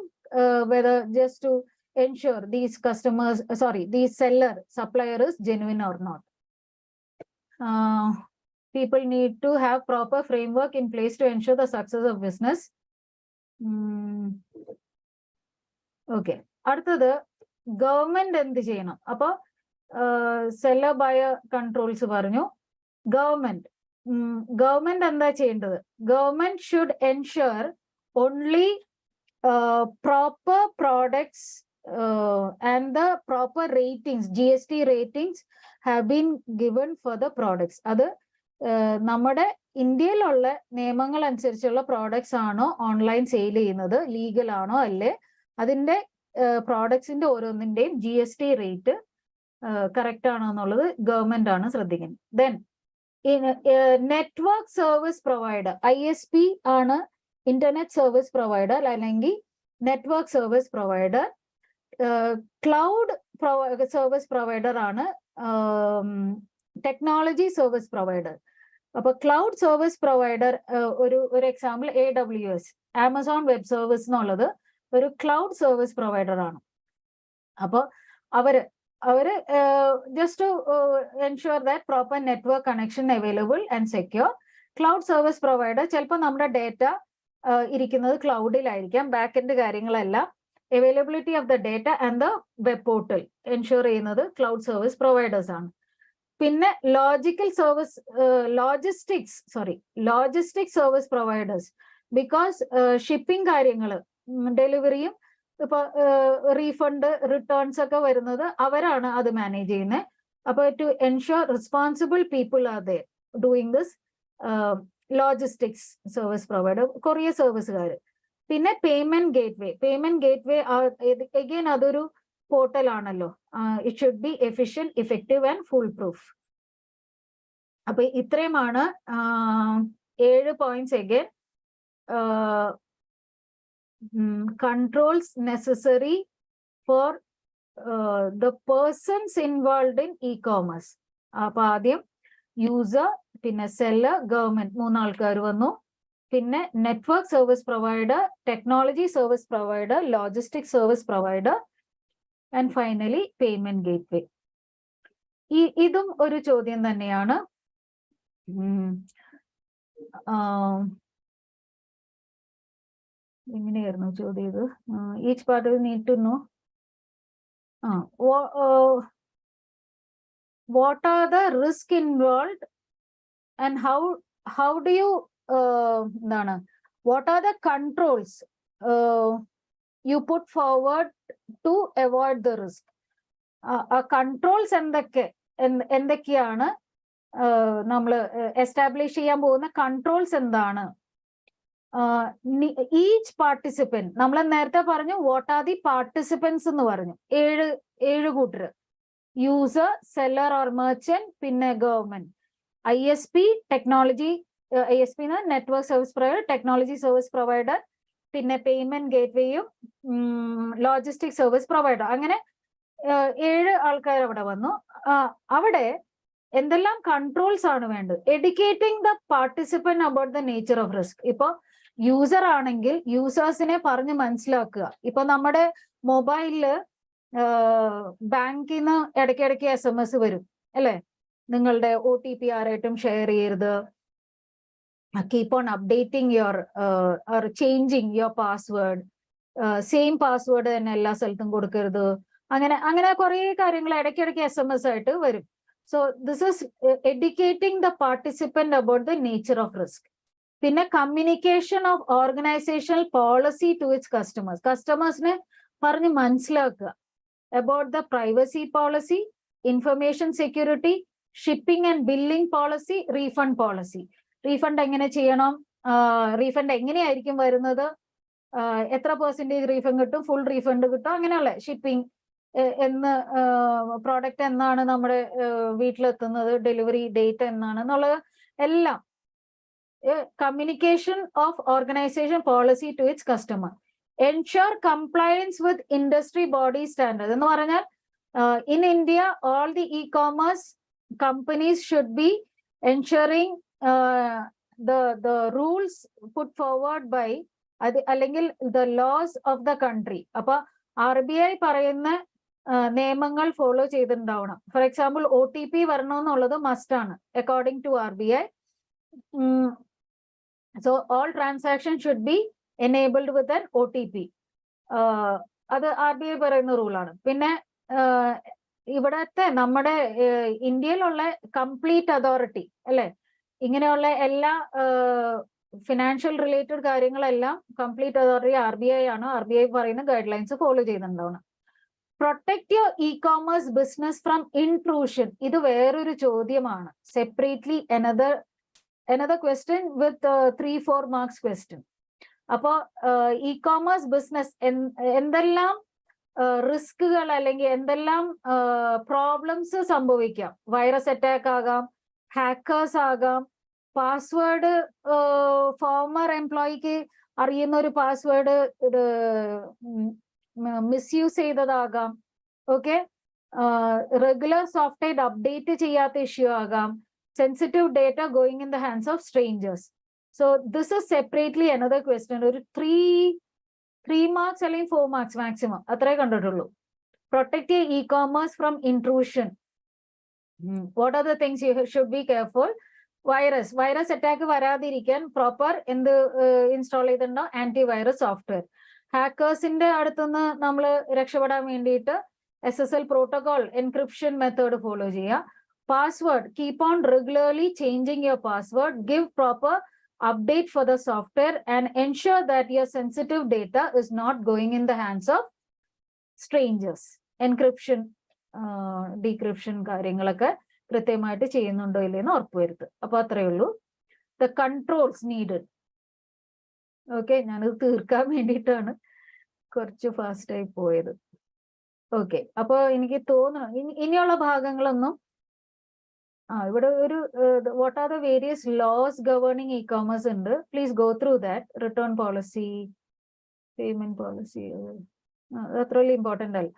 whether just to ensure these seller supplier is genuine or not. People need to have proper framework in place to ensure the success of business. Okay, അടുത്തത് ഗവൺമെന്റ് എന്ത് ചെയ്യണം? അപ്പൊ സെല്ലർ ബയർ കൺട്രോൾസ് പറഞ്ഞു. Government എന്താ ചെയ്യേണ്ടത്? Government should ensure only proper products and the proper ratings, GST ratings have been given for the products. അത് നമ്മുടെ ഇന്ത്യയിലുള്ള നിയമങ്ങൾ അനുസരിച്ചുള്ള പ്രോഡക്ട്സ് ആണോ ഓൺലൈൻ സെയിൽ ചെയ്യുന്നത്, ലീഗൽ ആണോ അല്ലേ, അതിന്റെ പ്രോഡക്ട്സിന്റെ ഓരോന്നിന്റെയും GST റേറ്റ് കറക്റ്റ് ആണോ എന്നുള്ളത് ഗവൺമെന്റ് ആണ് ശ്രദ്ധിക്കുന്നത്. Then network service provider, ISP ആണ് ഇന്റർനെറ്റ് സർവീസ് പ്രൊവൈഡർ അല്ലെങ്കിൽ network service provider. Cloud service provider ആണ് ടെക്നോളജി സർവീസ് പ്രൊവൈഡർ. അപ്പൊ ക്ലൗഡ് സർവീസ് പ്രൊവൈഡർ ഒരു example AWS, Amazon web service എന്നുള്ളത് ഒരു ക്ലൗഡ് സർവീസ് പ്രൊവൈഡർ ആണ്. അപ്പൊ അവര് just to ensure that proper network connection available and secure. Cloud service provider ചിലപ്പോൾ നമ്മുടെ ഡേറ്റ ഇരിക്കുന്നത് ക്ലൗഡിലായിരിക്കാം. ബാക്ക് എൻഡ് കാര്യങ്ങളെല്ലാം availability of the data and the web portal ensure ചെയ്യുന്നത് ക്ലൗഡ് സർവീസ് പ്രൊവൈഡേഴ്സ് ആണ്. പിന്നെ logistics service providers, because shipping കാര്യങ്ങൾ, ഡെലിവറിയും ഇപ്പൊ റീഫണ്ട് റിട്ടേൺസ് ഒക്കെ വരുന്നത് അവരാണ് അത് മാനേജ് ചെയ്യുന്നത്. അപ്പൊ to ensure responsible people are there doing this logistics service provider, courier സർവീസുകാർ. പിന്നെ പേയ്മെന്റ് ഗേറ്റ്വേ അഗെയിൻ അതൊരു പോർട്ടൽ ആണല്ലോ. It should be efficient, effective and full proof. അപ്പൊ ഇത്രയുമാണ് 7 points. Again controls necessary for the persons involved in e-commerce. അപ്പൊ ആദ്യം user, പിന്നെ seller, government, 3 ആൾക്കാർ വന്നു. പിന്നെ network service provider, technology service provider, logistic service provider and finally payment gateway. ഇതും ഒരു ചോദ്യം തന്നെയാണ്. എങ്ങനെയായിരുന്നു ചോദ്യം ഇത്? Each part you need to know what are the risk involved and how do you what are the controls you put forward to avoid the risk? controls എന്തൊക്കെയാണ് നമ്മൾ establish ചെയ്യാൻ പോകുന്ന കൺട്രോൾസ് എന്താണ്? ഈച്ച് പാർട്ടിസിപ്പന്റ്, നമ്മൾ നേരത്തെ പറഞ്ഞു what are the participants എന്ന് പറഞ്ഞു. 7 കൂട്ടർ: യൂസർ, സെല്ലർ ഓർ മെർച്ചന്റ്, പിന്നെ government, ISP technology, ISP network service provider, technology service provider, പിന്നെ പേയ്മെന്റ് ഗേറ്റ്വേയും ലോജിസ്റ്റിക് സർവീസ് പ്രൊവൈഡർ. അങ്ങനെ 7 ആൾക്കാർ അവിടെ വന്നു. അവിടെ എന്തെല്ലാം കൺട്രോൾസ് ആണ് വേണ്ടത്? Educating the participant about the nature of risk. ഇപ്പൊ യൂസർ ആണെങ്കിൽ യൂസേഴ്സിനെ പറഞ്ഞ് മനസ്സിലാക്കുക. ഇപ്പൊ നമ്മുടെ മൊബൈലില് ബാങ്കിൽ നിന്ന് ഇടയ്ക്കിടയ്ക്ക് SMS വരും അല്ലെ, നിങ്ങളുടെ OTP ആരായിട്ടും ഷെയർ ചെയ്യരുത്, keep on updating your changing your password, same password തന്നെ എല്ലാ സ്ഥലത്തും കൊടുക്കരുത്, അങ്ങനെ കുറെ കാര്യങ്ങൾ ഇടയ്ക്കിടയ്ക്ക് SMS ആയിട്ട് വരും. So this is educating the participant about the nature of risk. പിന്നെ communication of organizational policy to its customers. കസ്റ്റമേഴ്സിനെ പറഞ്ഞ് മനസ്സിലാക്കുക about the privacy policy, information security, shipping and billing policy, refund policy. Refund എങ്ങനെ ചെയ്യണം, refund എങ്ങനെയായിരിക്കും വരുന്നത്, എത്ര % refund കിട്ടും, ഫുൾ റീഫണ്ട് കിട്ടും, അങ്ങനെയുള്ള ഷിപ്പിംഗ്, എന്ന് പ്രോഡക്റ്റ് എന്നാണ് നമ്മുടെ വീട്ടിലെത്തുന്നത്, ഡെലിവറി ഡേറ്റ് എന്നാണ് എന്നുള്ളത് എല്ലാം. Communication of organization policy to its customer. Ensure compliance with industry body standard എന്ന് പറഞ്ഞാൽ in India all the e-commerce companies should be ensuring the rules put forward by അല്ലെങ്കിൽ the laws of the country. അപ്പൊ RBI പറയുന്ന നിയമങ്ങൾ follow ചെയ്തിട്ടുണ്ടാവണം. For example OTP വരണമെന്നുള്ളത് must ആണ് according to RBI. So all transaction should be enabled with an OTP. അത് RBI പറയുന്ന റൂളാണ്. പിന്നെ ഇവിടത്തെ നമ്മുടെ ഇന്ത്യയിലുള്ള കംപ്ലീറ്റ് അതോറിറ്റി അല്ലെ, ഇങ്ങനെയുള്ള എല്ലാ ഫിനാൻഷ്യൽ റിലേറ്റഡ് കാര്യങ്ങളെല്ലാം കംപ്ലീറ്റ് അതോറിറ്റി RBI ആണ്. RBI പറയുന്ന ഗൈഡ് ലൈൻസ് ഫോളോ ചെയ്തിട്ടുണ്ടാവണം. Protect your e-commerce business from intrusion. ഇത് വേറൊരു ചോദ്യമാണ്, separately another question with 3-4 marks question. അപ്പോ ഇ-കോമേഴ്സ് ബിസിനസ് എന്തെല്ലാം റിസ്കുകൾ അല്ലെങ്കിൽ എന്തെല്ലാം പ്രോബ്ലംസ് സംഭവിക്കാം? വൈറസ് അറ്റാക്ക് ആകാം, ഹാക്കേഴ്സ് ആകാം, പാസ്വേഡ് ഫോമർ എംപ്ലോയിക്ക് അറിയുന്ന ഒരു പാസ്വേഡ് മിസ്യൂസ് ചെയ്തതാകാം, ഓക്കെ, റെഗുലർ സോഫ്റ്റ്വെയർ അപ്ഡേറ്റ് ചെയ്യാത്ത ഇഷ്യൂ ആകാം, sensitive data going in the hands of strangers. So this is separately another question. ഒരു 3 marks അല്ലെങ്കിൽ 4 marks മാക്സിമം, അത്രേ കണ്ടിട്ടുള്ളൂ. Protect your e-commerce from intrusion. What are the things you should be careful? Virus attack വരാതിരിക്കാൻ proper എന്ത് install ചെയ്തിട്ടുണ്ടോ? Antivirus software. ഹാക്കേഴ്സിന്റെ അടുത്തുനിന്ന് നമ്മൾ രക്ഷപ്പെടാൻ വേണ്ടിയിട്ട് SSL protocol encryption method follow ചെയ്യുക. Password, keep on regularly changing your password, give proper update for the software and ensure that your sensitive data is not going in the hands of strangers. Encryption, decryption കാര്യങ്ങളൊക്കെ കൃത്യമായിട്ട് ചെയ്യുന്നുണ്ടോ ഇല്ലെന്ന് ഉറപ്പുവരുത്തുക. അപ്പൊ അത്രയേ ഉള്ളൂ. The controls needed. Okay, ഞാനിത് തീർക്കാൻ വേണ്ടിയിട്ടാണ് കുറച്ച് ഫാസ്റ്റ് ആയി പോയത്. ഓക്കെ, അപ്പൊ എനിക്ക് തോന്നുന്നു ഇനിയുള്ള ഭാഗങ്ങളൊന്നും ഇവിടെ ഒരു what are the various laws governing e-commerce ഉണ്ട്. Please go through that. Return policy, payment policy, that's really important അല്ല.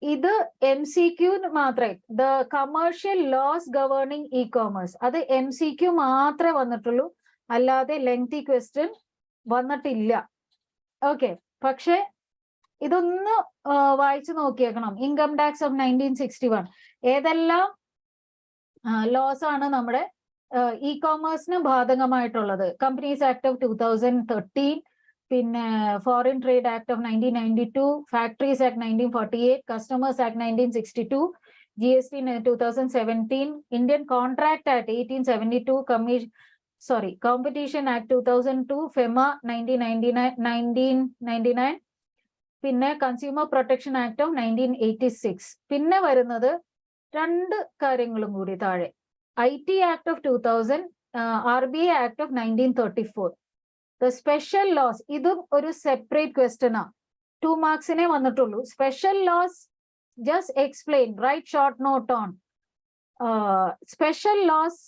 ഇത് MCQ മാത്രമേ, the commercial laws governing e-commerce, അത് MCQ മാത്രമേ വന്നിട്ടുള്ളൂ, അല്ലാതെ ലെങ്തി ക്വസ്റ്റ്യൻ വന്നിട്ടില്ല. ഓക്കെ, പക്ഷെ ഇതൊന്ന് വായിച്ചു നോക്കിയേക്കണം. ഇൻകം ടാക്സ് ഓഫ് 1961, ഏതെല്ലാം ലോസ് ആണ് നമ്മുടെ ഇ-കോമേഴ്സിന് ബാധകമായിട്ടുള്ളത്? കമ്പനീസ് ആക്ട് ഓഫ് 2013, പിന്നെ foreign trade act of 1992, factories act 1948, customers act 1962, GST 2017, Indian contract act 1872, competition act 2002, FEMA 1999, പിന്നെ കൺസ്യൂമർ പ്രൊട്ടക്ഷൻ ആക്ട് ഓഫ് 1986. പിന്നെ വരുന്നത് രണ്ട് കാര്യങ്ങളും കൂടി താഴെ, IT act of 2000, RBI act of 1934. The special laws, ഇതും ഒരു സെപ്പറേറ്റ് ക്വസ്റ്റ്യൻ ആ, 2 മാർക്സിനെ വന്നിട്ടുള്ളൂ. Special laws just explain, write short note on special laws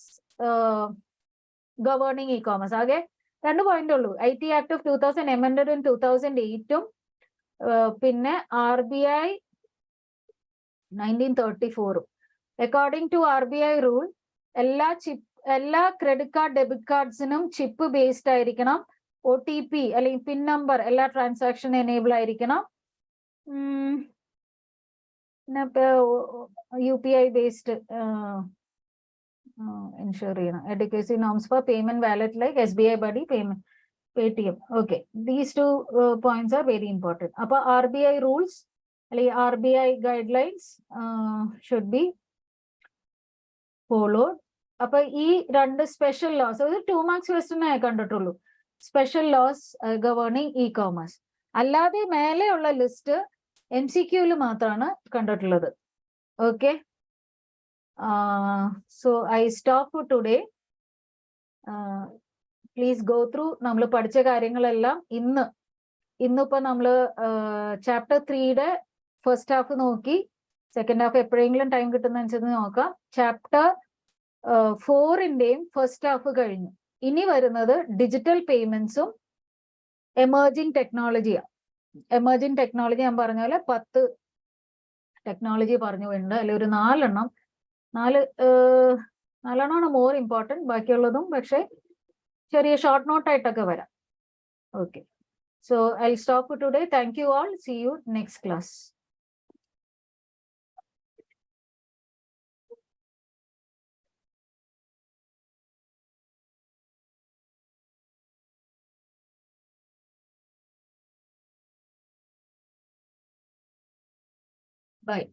governing e-commerce. ആകെ 2 പോയിന്റ് ഉള്ളൂ. IT act of 2000 amended in 2008, പിന്നെ RBI 1934. According to RBI rule, എല്ലാ credit card debit കാർഡ്സിനും ചിപ്പ് ബേസ്ഡ് ആയിരിക്കണം. OTP അല്ലെങ്കിൽ പിൻ നമ്പർ എല്ലാ transaction enable ആയിരിക്കണം. പിന്നെ UPI ബേസ്ഡ് എൻഷുർ ചെയ്യണം. Adequacy norms for payment wallet like SBI buddy, payment Paytm. Okay, these 2 points are very important. അപ്പൊ RBI rules അല്ലെങ്കിൽ RBI guidelines should be followed. അപ്പൊ ഈ രണ്ട് സ്പെഷ്യൽ ലോസ്, അത് 2 മാർക്സ് ക്വസ്റ്റ്യൻ ആയി കണ്ടിട്ടുള്ളൂ. Special laws governing e-commerce. അല്ലാതെ മേലെയുള്ള ലിസ്റ്റ് MCQയിൽ മാത്രമാണ് കണ്ടിട്ടുള്ളത്. Okay, so I stop today. Please go through നമ്മൾ പഠിച്ച കാര്യങ്ങളെല്ലാം. ഇന്നിപ്പോ നമ്മള് ചാപ്റ്റർ 3യുടെ ഫസ്റ്റ് ഹാഫ് നോക്കി, സെക്കൻഡ് ഹാഫ് എപ്പോഴെങ്കിലും ടൈം കിട്ടുന്നതനുസരിച്ച് നോക്കാം. ചാപ്റ്റർ 4ന്റെയും ഫസ്റ്റ് ഹാഫ് കഴിഞ്ഞു. ഇനി വരുന്നത് ഡിജിറ്റൽ പേയ്മെന്റ്സും എമേർജിംഗ് ടെക്നോളജിയാണ്. എമേർജിംഗ് ടെക്നോളജി ഞാൻ പറഞ്ഞ പോലെ 10 ടെക്നോളജി പറഞ്ഞു പോയിട്ടുണ്ട്. അതിൽ ഒരു 4 മോർ ഇമ്പോർട്ടൻറ്റ്, ബാക്കിയുള്ളതും പക്ഷെ ചെറിയ ഷോർട്ട് നോട്ട് ആയിട്ടൊക്കെ വരാം. Okay, so I stop today. Thank you all. See you next class. Bye.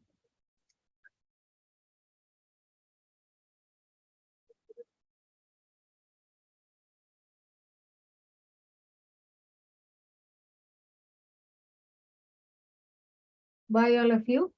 Bye all of you.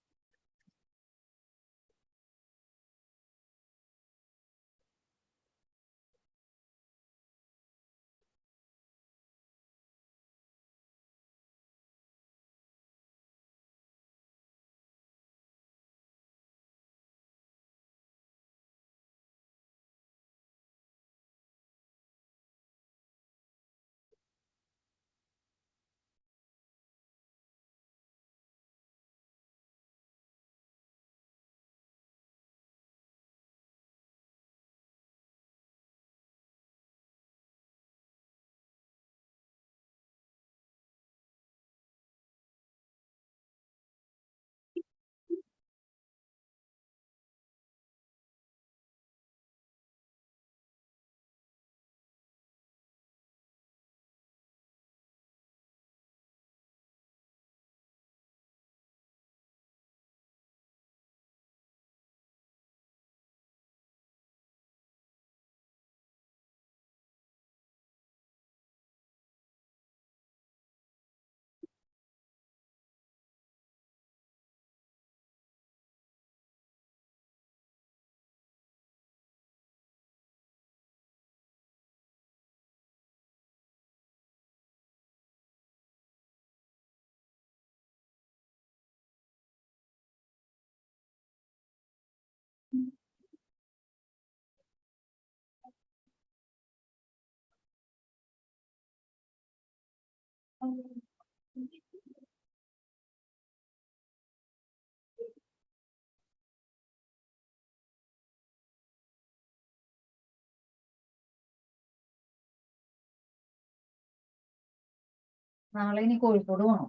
നാളെ ഇനി കോഴിക്കോട് പോകണം.